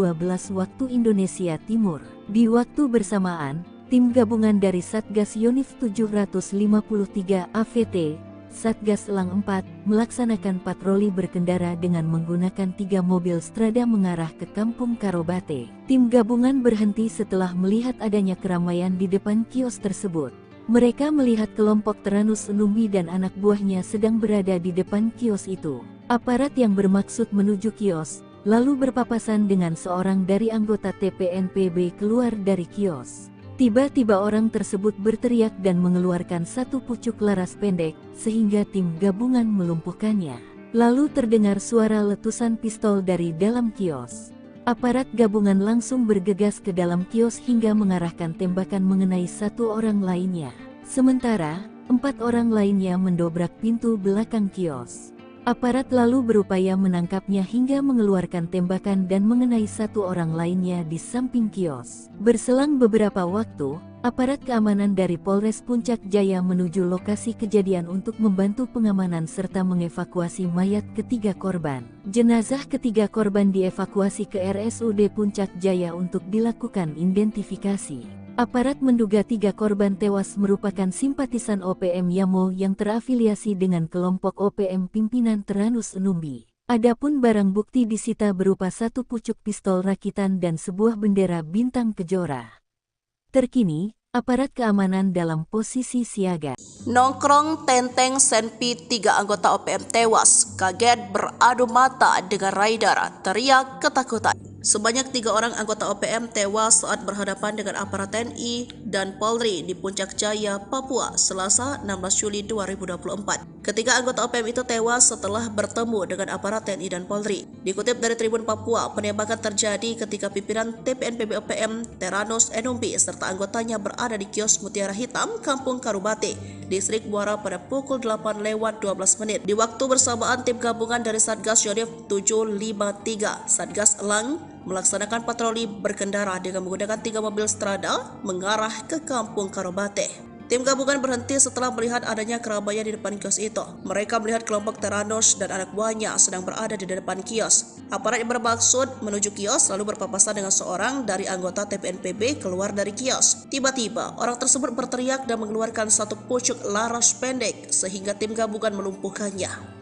waktu Indonesia Timur. Di waktu bersamaan, tim gabungan dari Satgas Yonif 753 AVT, Satgas Elang 4, melaksanakan patroli berkendara dengan menggunakan 3 mobil Strada mengarah ke Kampung Karubate. Tim gabungan berhenti setelah melihat adanya keramaian di depan kios tersebut. Mereka melihat kelompok Tyrannus Enumbi dan anak buahnya sedang berada di depan kios itu. Aparat yang bermaksud menuju kios, lalu berpapasan dengan seorang dari anggota TPNPB keluar dari kios. Tiba-tiba orang tersebut berteriak dan mengeluarkan 1 pucuk laras pendek, sehingga tim gabungan melumpuhkannya. Lalu terdengar suara letusan pistol dari dalam kios. Aparat gabungan langsung bergegas ke dalam kios hingga mengarahkan tembakan mengenai 1 orang lainnya. Sementara, 4 orang lainnya mendobrak pintu belakang kios. Aparat lalu berupaya menangkapnya hingga mengeluarkan tembakan dan mengenai 1 orang lainnya di samping kios. Berselang beberapa waktu, aparat keamanan dari Polres Puncak Jaya menuju lokasi kejadian untuk membantu pengamanan serta mengevakuasi mayat ketiga korban. Jenazah ketiga korban dievakuasi ke RSUD Puncak Jaya untuk dilakukan identifikasi. Aparat menduga 3 korban tewas merupakan simpatisan OPM Yamo yang terafiliasi dengan kelompok OPM pimpinan Tyrannus Enumbi. Adapun barang bukti disita berupa satu pucuk pistol rakitan dan sebuah bendera bintang kejora. Terkini, aparat keamanan dalam posisi siaga. Nongkrong Tenteng Senpi 3 anggota OPM tewas, kaget beradu mata dengan rider, teriak ketakutan. Sebanyak 3 orang anggota OPM tewas saat berhadapan dengan aparat TNI dan Polri di Puncak Jaya, Papua, Selasa 16 Juli 2024. Ketiga anggota OPM itu tewas setelah bertemu dengan aparat TNI dan Polri. Dikutip dari Tribun Papua, penembakan terjadi ketika pimpinan TPNPB OPM Teranus Enumbi serta anggotanya berada di kios Mutiara Hitam, Kampung Karubate, Distrik Muara pada pukul 8:12 menit. Di waktu bersamaan, tim gabungan dari Satgas Yonif 753, Satgas Elang, melaksanakan patroli berkendara dengan menggunakan 3 mobil strada mengarah ke Kampung Karubate. Tim gabungan berhenti setelah melihat adanya keramaian di depan kios itu. Mereka melihat kelompok Teranus dan anak buahnya sedang berada di depan kios. Aparat yang bermaksud menuju kios lalu berpapasan dengan seorang dari anggota TPNPB keluar dari kios. Tiba-tiba, orang tersebut berteriak dan mengeluarkan satu pucuk laras pendek sehingga tim gabungan melumpuhkannya.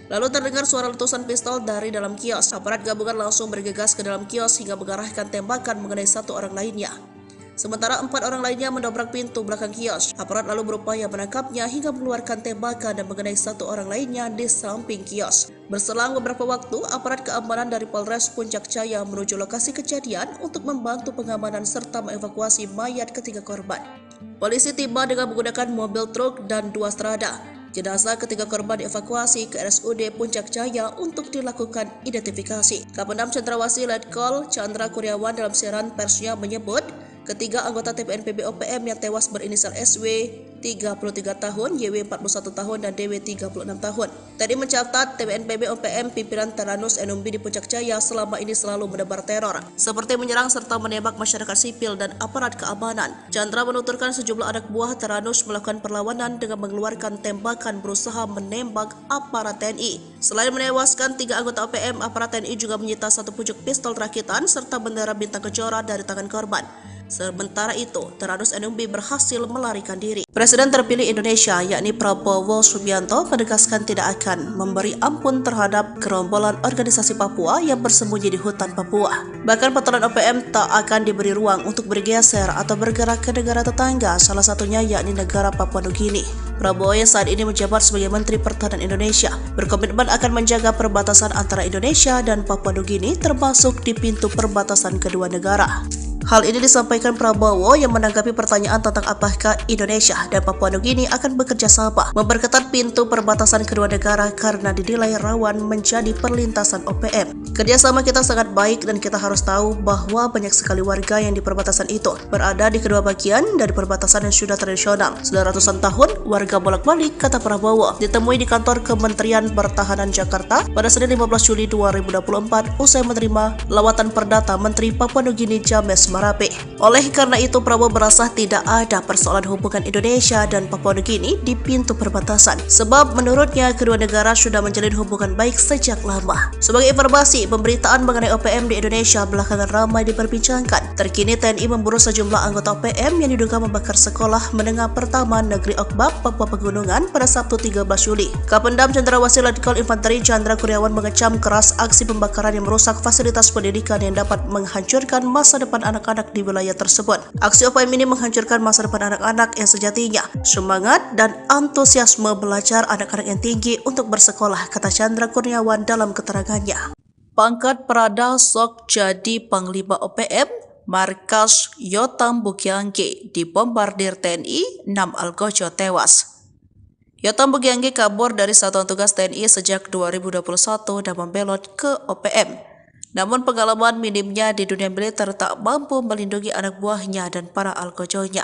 Lalu terdengar suara letusan pistol dari dalam kios. Aparat gabungan langsung bergegas ke dalam kios hingga mengarahkan tembakan mengenai 1 orang lainnya. Sementara 4 orang lainnya mendobrak pintu belakang kios. Aparat lalu berupaya menangkapnya hingga mengeluarkan tembakan dan mengenai 1 orang lainnya di samping kios. Berselang beberapa waktu, aparat keamanan dari Polres Puncak Jaya menuju lokasi kejadian untuk membantu pengamanan serta mengevakuasi mayat ketiga korban. Polisi tiba dengan menggunakan mobil truk dan 2 strada. Jenazah ketiga korban dievakuasi ke RSUD Puncak Jaya untuk dilakukan identifikasi. Kapendam Cendrawasih Letkol Chandra Kurniawan dalam siaran persnya menyebut, ketiga anggota TPNPB OPM yang tewas berinisial SW 33 tahun, YW 41 tahun, dan DW 36 tahun. Tadi mencatat TPNPB OPM pimpinan Teranus Enumbi di Puncak Jaya selama ini selalu menebar teror, seperti menyerang serta menembak masyarakat sipil dan aparat keamanan. Chandra menuturkan sejumlah anak buah Teranus melakukan perlawanan dengan mengeluarkan tembakan berusaha menembak aparat TNI. Selain menewaskan 3 anggota OPM, aparat TNI juga menyita 1 pucuk pistol rakitan serta bendera bintang kejora dari tangan korban. Sementara itu, Teranus Enumbi berhasil melarikan diri. Presiden terpilih Indonesia, yakni Prabowo Subianto, menegaskan tidak akan memberi ampun terhadap gerombolan organisasi Papua yang bersembunyi di hutan Papua. Bahkan patroli OPM tak akan diberi ruang untuk bergeser atau bergerak ke negara tetangga, salah satunya yakni negara Papua Nugini. Prabowo yang saat ini menjabat sebagai Menteri Pertahanan Indonesia berkomitmen akan menjaga perbatasan antara Indonesia dan Papua Nugini, termasuk di pintu perbatasan kedua negara. Hal ini disampaikan Prabowo yang menanggapi pertanyaan tentang apakah Indonesia dan Papua Nugini akan bekerja sama memperketat pintu perbatasan kedua negara karena dinilai rawan menjadi perlintasan OPM. Kerjasama kita sangat baik dan kita harus tahu bahwa banyak sekali warga yang di perbatasan itu berada di kedua bagian dari perbatasan yang sudah tradisional. Sudah ratusan tahun warga bolak-balik, kata Prabowo, ditemui di kantor Kementerian Pertahanan Jakarta pada Senin 15 Juli 2024 usai menerima lawatan perdata Menteri Papua Nugini James Marape. Oleh karena itu, Prabowo merasa tidak ada persoalan hubungan Indonesia dan Papua Nugini di pintu perbatasan, sebab menurutnya kedua negara sudah menjalin hubungan baik sejak lama. Sebagai informasi, pemberitaan mengenai OPM di Indonesia belakangan ramai diperbincangkan. Terkini TNI memburu sejumlah anggota OPM yang diduga membakar sekolah menengah pertama Negeri Okbab, Papua Pegunungan pada Sabtu 13 Juli. Kapendam Cendrawasih Letkol Infanteri Chandra Kurniawan mengecam keras aksi pembakaran yang merusak fasilitas pendidikan yang dapat menghancurkan masa depan anak-anak di wilayah tersebut. Aksi OPM ini menghancurkan masa depan anak-anak yang sejatinya semangat dan antusiasme belajar anak-anak yang tinggi untuk bersekolah, kata Chandra Kurniawan dalam keterangannya. Pangkat Prada sok jadi Panglima OPM, markas Yotam Bukiangge dibombardir TNI, 6 algojo tewas. Yotam Bukiangge kabur dari Satuan Tugas TNI sejak 2021 dan membelot ke OPM. Namun pengalaman minimnya di dunia militer tak mampu melindungi anak buahnya dan para algojonya.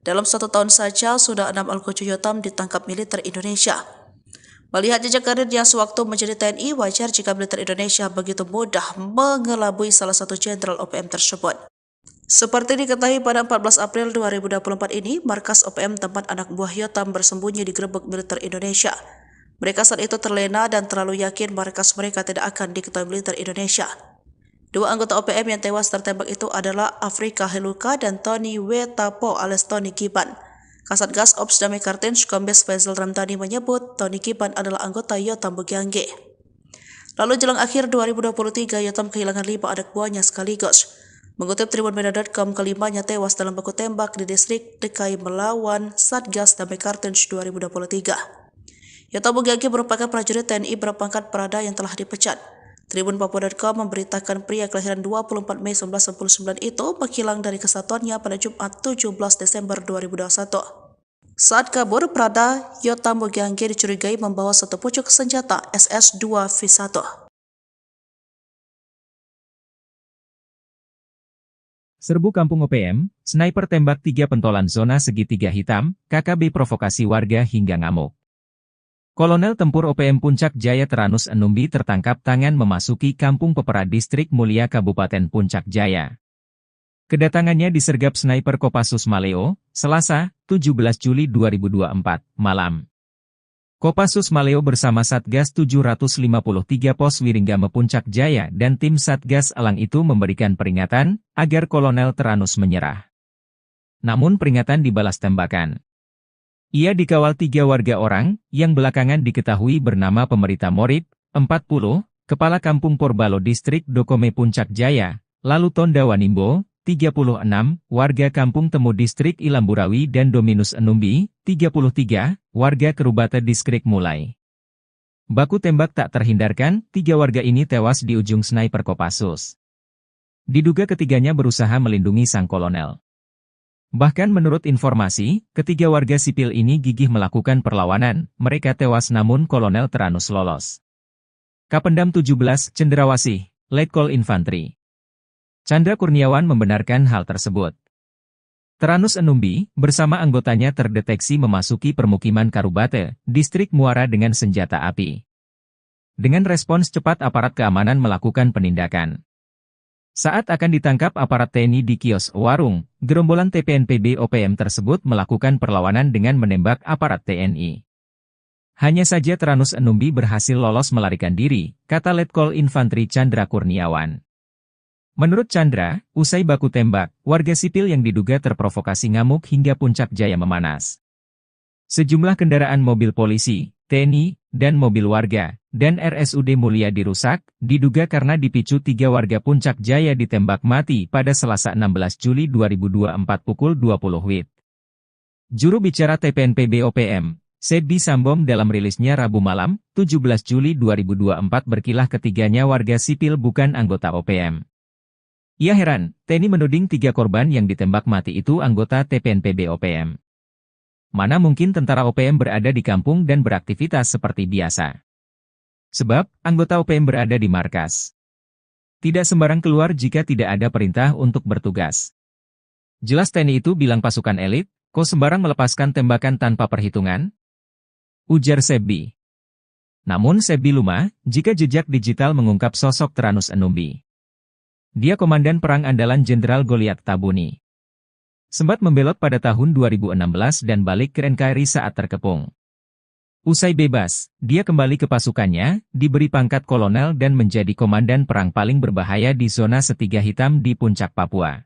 Dalam 1 tahun saja, sudah 6 algojo Yotam ditangkap militer Indonesia. Melihat jejak karirnya sewaktu menjadi TNI, wajar jika militer Indonesia begitu mudah mengelabui salah satu jenderal OPM tersebut. Seperti diketahui pada 14 April 2024 ini, markas OPM tempat anak buah Yotam bersembunyi digerebek militer Indonesia. Mereka saat itu terlena dan terlalu yakin markas mereka tidak akan diketahui militer Indonesia. 2 anggota OPM yang tewas tertembak itu adalah Afrika Heluka dan Tony Wetapo alias Tony Kiban. Kasatgas Ops Damai Kartens Kombes Faisal Ramdhani menyebut Tony Kiban adalah anggota Yotam Bukiangge. Lalu jelang akhir 2023, Yotam kehilangan 5 anak buahnya sekaligus. Mengutip tribunmedia.com, kelimanya tewas dalam baku tembak di distrik DKI melawan Satgas Damai Kartens 2023. Yotam Bugagi merupakan prajurit TNI berpangkat Prada yang telah dipecat. Tribunpapua.com memberitakan pria kelahiran 24 Mei 1999 itu menghilang dari kesatuannya pada Jumat 17 Desember 2021. Saat kabur, Prada Yotam Bugagi dicurigai membawa satu pucuk senjata SS-2V1. Serbu Kampung OPM, sniper tembak 3 pentolan zona segitiga hitam, KKB provokasi warga hingga ngamuk. Kolonel Tempur OPM Puncak Jaya Teranus Enumbi tertangkap tangan memasuki Kampung Pepera Distrik Mulia Kabupaten Puncak Jaya. Kedatangannya disergap sniper Kopassus Maleo, Selasa, 17 Juli 2024, malam. Kopassus Maleo bersama Satgas 753 Pos Wiringgame Puncak Jaya dan tim Satgas Elang itu memberikan peringatan agar Kolonel Teranus menyerah. Namun peringatan dibalas tembakan. Ia dikawal 3 warga orang, yang belakangan diketahui bernama Pemerita Morib, 40, Kepala Kampung Porbalo Distrik Dokome Puncak Jaya, lalu Tonda Wanimbo, 36, warga Kampung Temu Distrik Ilamburawi dan Dominus Enumbi, 33, warga Kerubata Distrik Mulai. Baku tembak tak terhindarkan, 3 warga ini tewas di ujung sniper Kopassus. Diduga ketiganya berusaha melindungi sang kolonel. Bahkan menurut informasi, ketiga warga sipil ini gigih melakukan perlawanan, mereka tewas namun Kolonel Teranus lolos. Kapendam 17, Cendrawasih, Letkol Infantri Chandra Kurniawan membenarkan hal tersebut. Teranus Enumbi, bersama anggotanya terdeteksi memasuki permukiman Karubate, Distrik Muara dengan senjata api. Dengan respons cepat aparat keamanan melakukan penindakan. Saat akan ditangkap aparat TNI di kios warung, gerombolan TPNPB OPM tersebut melakukan perlawanan dengan menembak aparat TNI. Hanya saja Teranus Enumbi berhasil lolos melarikan diri, kata Letkol Infantri Chandra Kurniawan. Menurut Chandra, usai baku tembak, warga sipil yang diduga terprovokasi ngamuk hingga Puncak Jaya memanas. Sejumlah kendaraan mobil polisi, TNI, dan mobil warga, dan RSUD Mulia dirusak, diduga karena dipicu 3 warga Puncak Jaya ditembak mati pada Selasa 16 Juli 2024 pukul 20 WIB. Juru bicara TPNPB OPM, Sebi Sambom dalam rilisnya Rabu malam, 17 Juli 2024 berkilah ketiganya warga sipil bukan anggota OPM. Ia heran, TNI menuding 3 korban yang ditembak mati itu anggota TPNPB OPM. Mana mungkin tentara OPM berada di kampung dan beraktivitas seperti biasa. Sebab, anggota OPM berada di markas. Tidak sembarang keluar jika tidak ada perintah untuk bertugas. Jelas TNI itu bilang pasukan elit, kok sembarang melepaskan tembakan tanpa perhitungan? Ujar Sebi. Namun Sebi lumah, jika jejak digital mengungkap sosok Teranus Enumbi. Dia komandan perang andalan Jenderal Goliat Tabuni. Sempat membelot pada tahun 2016 dan balik ke NKRI saat terkepung. Usai bebas, dia kembali ke pasukannya, diberi pangkat kolonel dan menjadi komandan perang paling berbahaya di zona Setiga Hitam di Puncak Papua.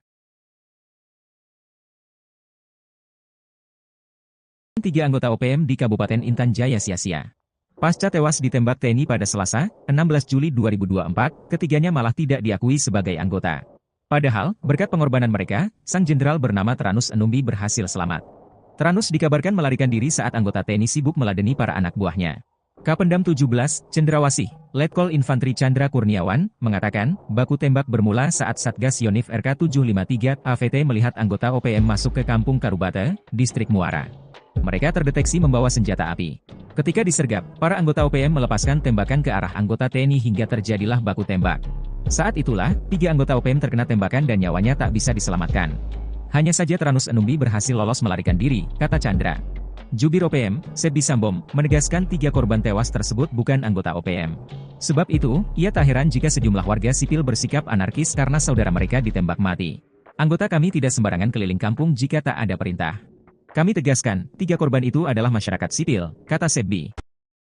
3 anggota OPM di Kabupaten Intan Jaya sia-sia. Pasca tewas ditembak TNI pada Selasa, 16 Juli 2024, ketiganya malah tidak diakui sebagai anggota. Padahal, berkat pengorbanan mereka, sang jenderal bernama Teranus Enumbi berhasil selamat. Teranus dikabarkan melarikan diri saat anggota TNI sibuk meladeni para anak buahnya. Kapendam 17, Cendrawasih, Letkol Infantri Chandra Kurniawan, mengatakan, baku tembak bermula saat Satgas Yonif RK753 AVT melihat anggota OPM masuk ke Kampung Karubate, Distrik Muara. Mereka terdeteksi membawa senjata api. Ketika disergap, para anggota OPM melepaskan tembakan ke arah anggota TNI hingga terjadilah baku tembak. Saat itulah, 3 anggota OPM terkena tembakan dan nyawanya tak bisa diselamatkan. Hanya saja Teranus Enumbi berhasil lolos melarikan diri, kata Chandra. Jubir OPM, Sebi Sambom, menegaskan 3 korban tewas tersebut bukan anggota OPM. Sebab itu, ia tak heran jika sejumlah warga sipil bersikap anarkis karena saudara mereka ditembak mati. Anggota kami tidak sembarangan keliling kampung jika tak ada perintah. Kami tegaskan, 3 korban itu adalah masyarakat sipil, kata Sebi.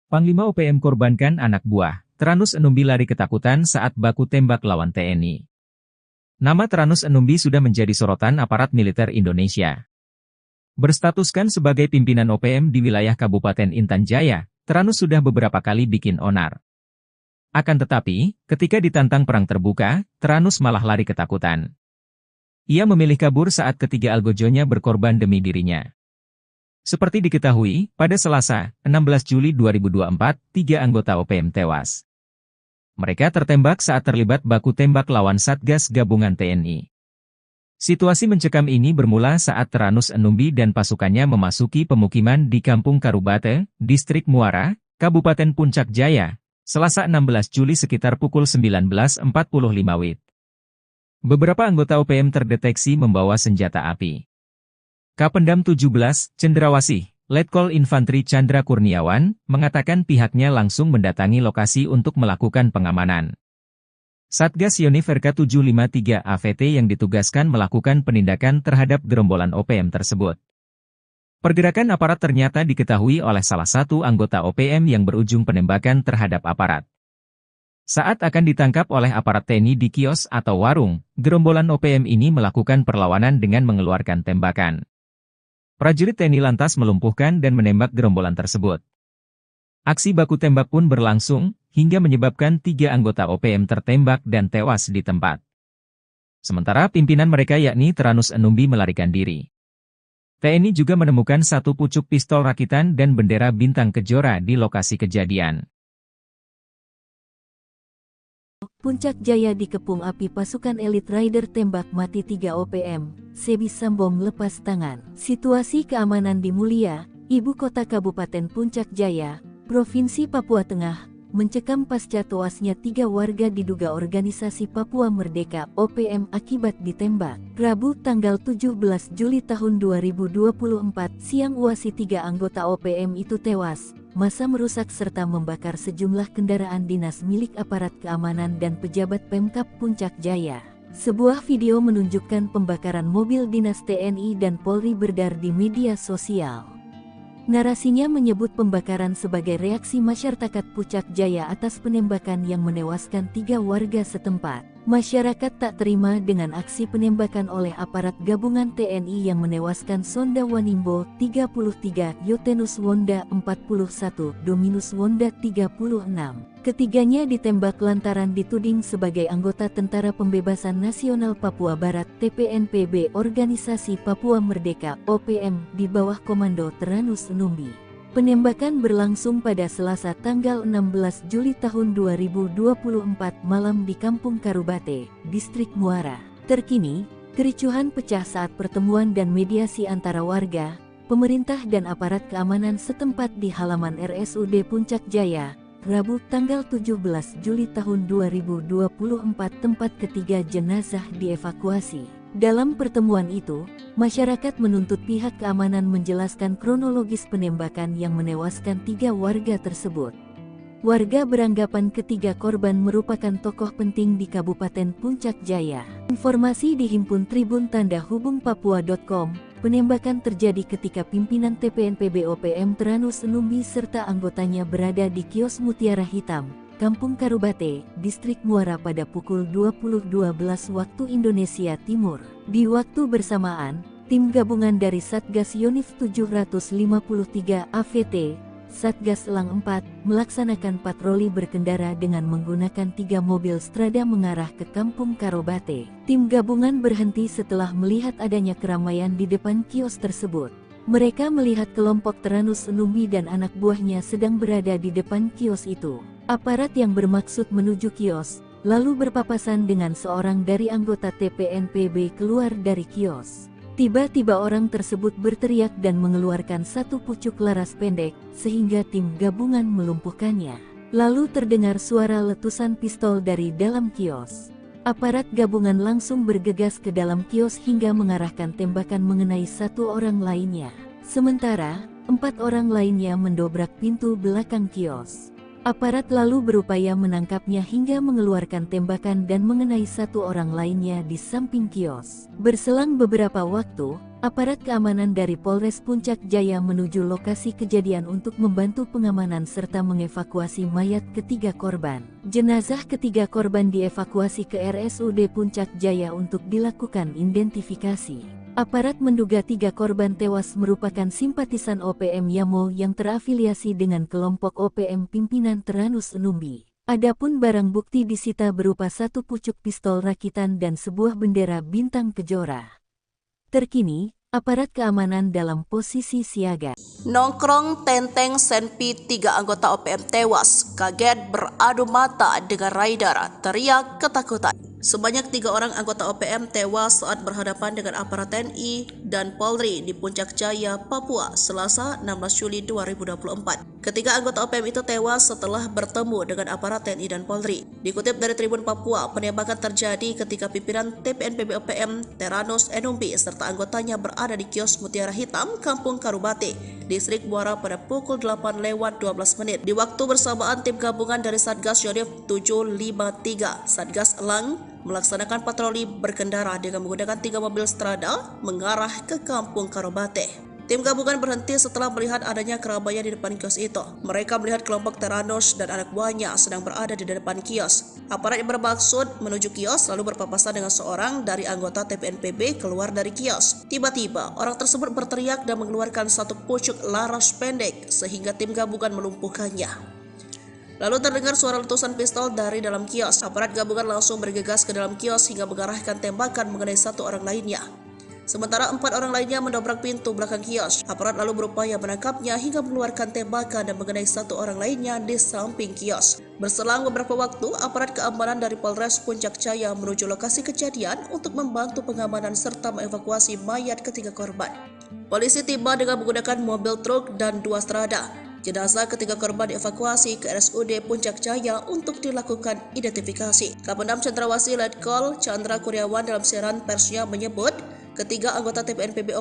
Panglima OPM korbankan anak buah. Teranus Enumbi lari ketakutan saat baku tembak lawan TNI. Nama Teranus Enumbi sudah menjadi sorotan aparat militer Indonesia. Berstatuskan sebagai pimpinan OPM di wilayah Kabupaten Intan Jaya, Teranus sudah beberapa kali bikin onar. Akan tetapi, ketika ditantang perang terbuka, Tyrannus malah lari ketakutan. Ia memilih kabur saat ketiga algojonya berkorban demi dirinya. Seperti diketahui, pada Selasa, 16 Juli 2024, 3 anggota OPM tewas. Mereka tertembak saat terlibat baku tembak lawan Satgas Gabungan TNI. Situasi mencekam ini bermula saat Tyrannus Enumbi dan pasukannya memasuki pemukiman di Kampung Karubate, Distrik Muara, Kabupaten Puncak Jaya, Selasa 16 Juli sekitar pukul 19.45 WIB. Beberapa anggota OPM terdeteksi membawa senjata api. Kapendam 17, Cendrawasih, Letkol Infantri Chandra Kurniawan, mengatakan pihaknya langsung mendatangi lokasi untuk melakukan pengamanan. Satgas Yonif RK753 AVT yang ditugaskan melakukan penindakan terhadap gerombolan OPM tersebut. Pergerakan aparat ternyata diketahui oleh salah satu anggota OPM yang berujung penembakan terhadap aparat. Saat akan ditangkap oleh aparat TNI di kios atau warung, gerombolan OPM ini melakukan perlawanan dengan mengeluarkan tembakan. Prajurit TNI lantas melumpuhkan dan menembak gerombolan tersebut. Aksi baku tembak pun berlangsung, hingga menyebabkan 3 anggota OPM tertembak dan tewas di tempat. Sementara pimpinan mereka yakni Tyrannus Enumbi melarikan diri. TNI juga menemukan 1 pucuk pistol rakitan dan bendera bintang kejora di lokasi kejadian. Puncak Jaya dikepung api pasukan elit rider tembak mati 3 OPM, Sebi Sambom lepas tangan. Situasi keamanan di Mulia, ibu kota Kabupaten Puncak Jaya, Provinsi Papua Tengah, mencekam pasca tewasnya 3 warga diduga organisasi Papua Merdeka OPM akibat ditembak. Rabu tanggal 17 Juli tahun 2024 siang uasi 3 anggota OPM itu tewas. Massa merusak serta membakar sejumlah kendaraan dinas milik aparat keamanan dan pejabat Pemkab Puncak Jaya. Sebuah video menunjukkan pembakaran mobil dinas TNI dan Polri beredar di media sosial. Narasinya menyebut pembakaran sebagai reaksi masyarakat Puncak Jaya atas penembakan yang menewaskan 3 warga setempat. Masyarakat tak terima dengan aksi penembakan oleh aparat gabungan TNI yang menewaskan Sonda Wanimbo 33, Yotenus Wonda 41, Dominus Wonda 36. Ketiganya ditembak lantaran dituding sebagai anggota Tentara Pembebasan Nasional Papua Barat TPNPB Organisasi Papua Merdeka OPM di bawah komando Tyrannus Enumbi. Penembakan berlangsung pada Selasa tanggal 16 Juli tahun 2024 malam di Kampung Karubate, Distrik Muara. Terkini, kericuhan pecah saat pertemuan dan mediasi antara warga, pemerintah dan aparat keamanan setempat di halaman RSUD Puncak Jaya, Rabu tanggal 17 Juli tahun 2024 tempat ketiga jenazah dievakuasi. Dalam pertemuan itu, masyarakat menuntut pihak keamanan menjelaskan kronologis penembakan yang menewaskan 3 warga tersebut. Warga beranggapan ketiga korban merupakan tokoh penting di Kabupaten Puncak Jaya. Informasi dihimpun Tribun Tanda Hubung Papua.com, penembakan terjadi ketika pimpinan TPNPB OPM Tyrannus Enumbi serta anggotanya berada di kios Mutiara Hitam, Kampung Karubate, Distrik Muara pada pukul 20.12 waktu Indonesia Timur. Di waktu bersamaan, tim gabungan dari Satgas Yonif 753 AVT, Satgas Elang 4, melaksanakan patroli berkendara dengan menggunakan 3 mobil strada mengarah ke Kampung Karubate. Tim gabungan berhenti setelah melihat adanya keramaian di depan kios tersebut. Mereka melihat kelompok Tyrannus Enumbi dan anak buahnya sedang berada di depan kios itu. Aparat yang bermaksud menuju kios, lalu berpapasan dengan seorang dari anggota TPNPB keluar dari kios. Tiba-tiba orang tersebut berteriak dan mengeluarkan 1 pucuk laras pendek, sehingga tim gabungan melumpuhkannya. Lalu terdengar suara letusan pistol dari dalam kios. Aparat gabungan langsung bergegas ke dalam kios hingga mengarahkan tembakan mengenai 1 orang lainnya. Sementara, 4 orang lainnya mendobrak pintu belakang kios. Aparat lalu berupaya menangkapnya hingga mengeluarkan tembakan dan mengenai 1 orang lainnya di samping kios. Berselang beberapa waktu, aparat keamanan dari Polres Puncak Jaya menuju lokasi kejadian untuk membantu pengamanan serta mengevakuasi mayat ketiga korban. Jenazah ketiga korban dievakuasi ke RSUD Puncak Jaya untuk dilakukan identifikasi. Aparat menduga 3 korban tewas merupakan simpatisan OPM Yamo yang terafiliasi dengan kelompok OPM pimpinan Tyrannus Enumbi. Adapun barang bukti disita berupa satu pucuk pistol rakitan dan sebuah bendera bintang kejora. Terkini, aparat keamanan dalam posisi siaga. Nongkrong Tenteng Senpi 3 anggota OPM tewas, kaget beradu mata dengan rider, teriak ketakutan. Sebanyak 3 orang anggota OPM tewas saat berhadapan dengan aparat TNI dan Polri di Puncak Jaya, Papua, Selasa 16 Juli 2024. Ketiga anggota OPM itu tewas setelah bertemu dengan aparat TNI dan Polri. Dikutip dari Tribun Papua, penembakan terjadi ketika pimpinan TPNPB OPM Teranus Enumbi serta anggotanya berada di kios Mutiara Hitam, Kampung Karubate, Distrik Muara pada pukul 8:12 menit. Di waktu bersamaan, tim gabungan dari Satgas Yonif 753, Satgas Elang, melaksanakan patroli berkendara dengan menggunakan 3 mobil strada mengarah ke Kampung Karubate. Tim gabungan berhenti setelah melihat adanya keramaian di depan kios itu. Mereka melihat kelompok Teranus dan anak buahnya sedang berada di depan kios. Aparat yang bermaksud menuju kios lalu berpapasan dengan seorang dari anggota TPNPB keluar dari kios. Tiba-tiba, orang tersebut berteriak dan mengeluarkan satu pucuk laras pendek sehingga tim gabungan melumpuhkannya. Lalu terdengar suara letusan pistol dari dalam kios. Aparat gabungan langsung bergegas ke dalam kios hingga mengarahkan tembakan mengenai satu orang lainnya. Sementara 4 orang lainnya mendobrak pintu belakang kios. Aparat lalu berupaya menangkapnya hingga mengeluarkan tembakan dan mengenai 1 orang lainnya di samping kios. Berselang beberapa waktu, aparat keamanan dari Polres Puncak Jaya menuju lokasi kejadian untuk membantu pengamanan serta mengevakuasi mayat ketiga korban. Polisi tiba dengan menggunakan mobil truk dan 2 strada. Jenazah ketiga korban dievakuasi ke RSUD Puncak Jaya untuk dilakukan identifikasi. Kapendam Cendrawasih Letkol Chandra Kurniawan dalam siaran persnya menyebut, ketiga anggota TPNPB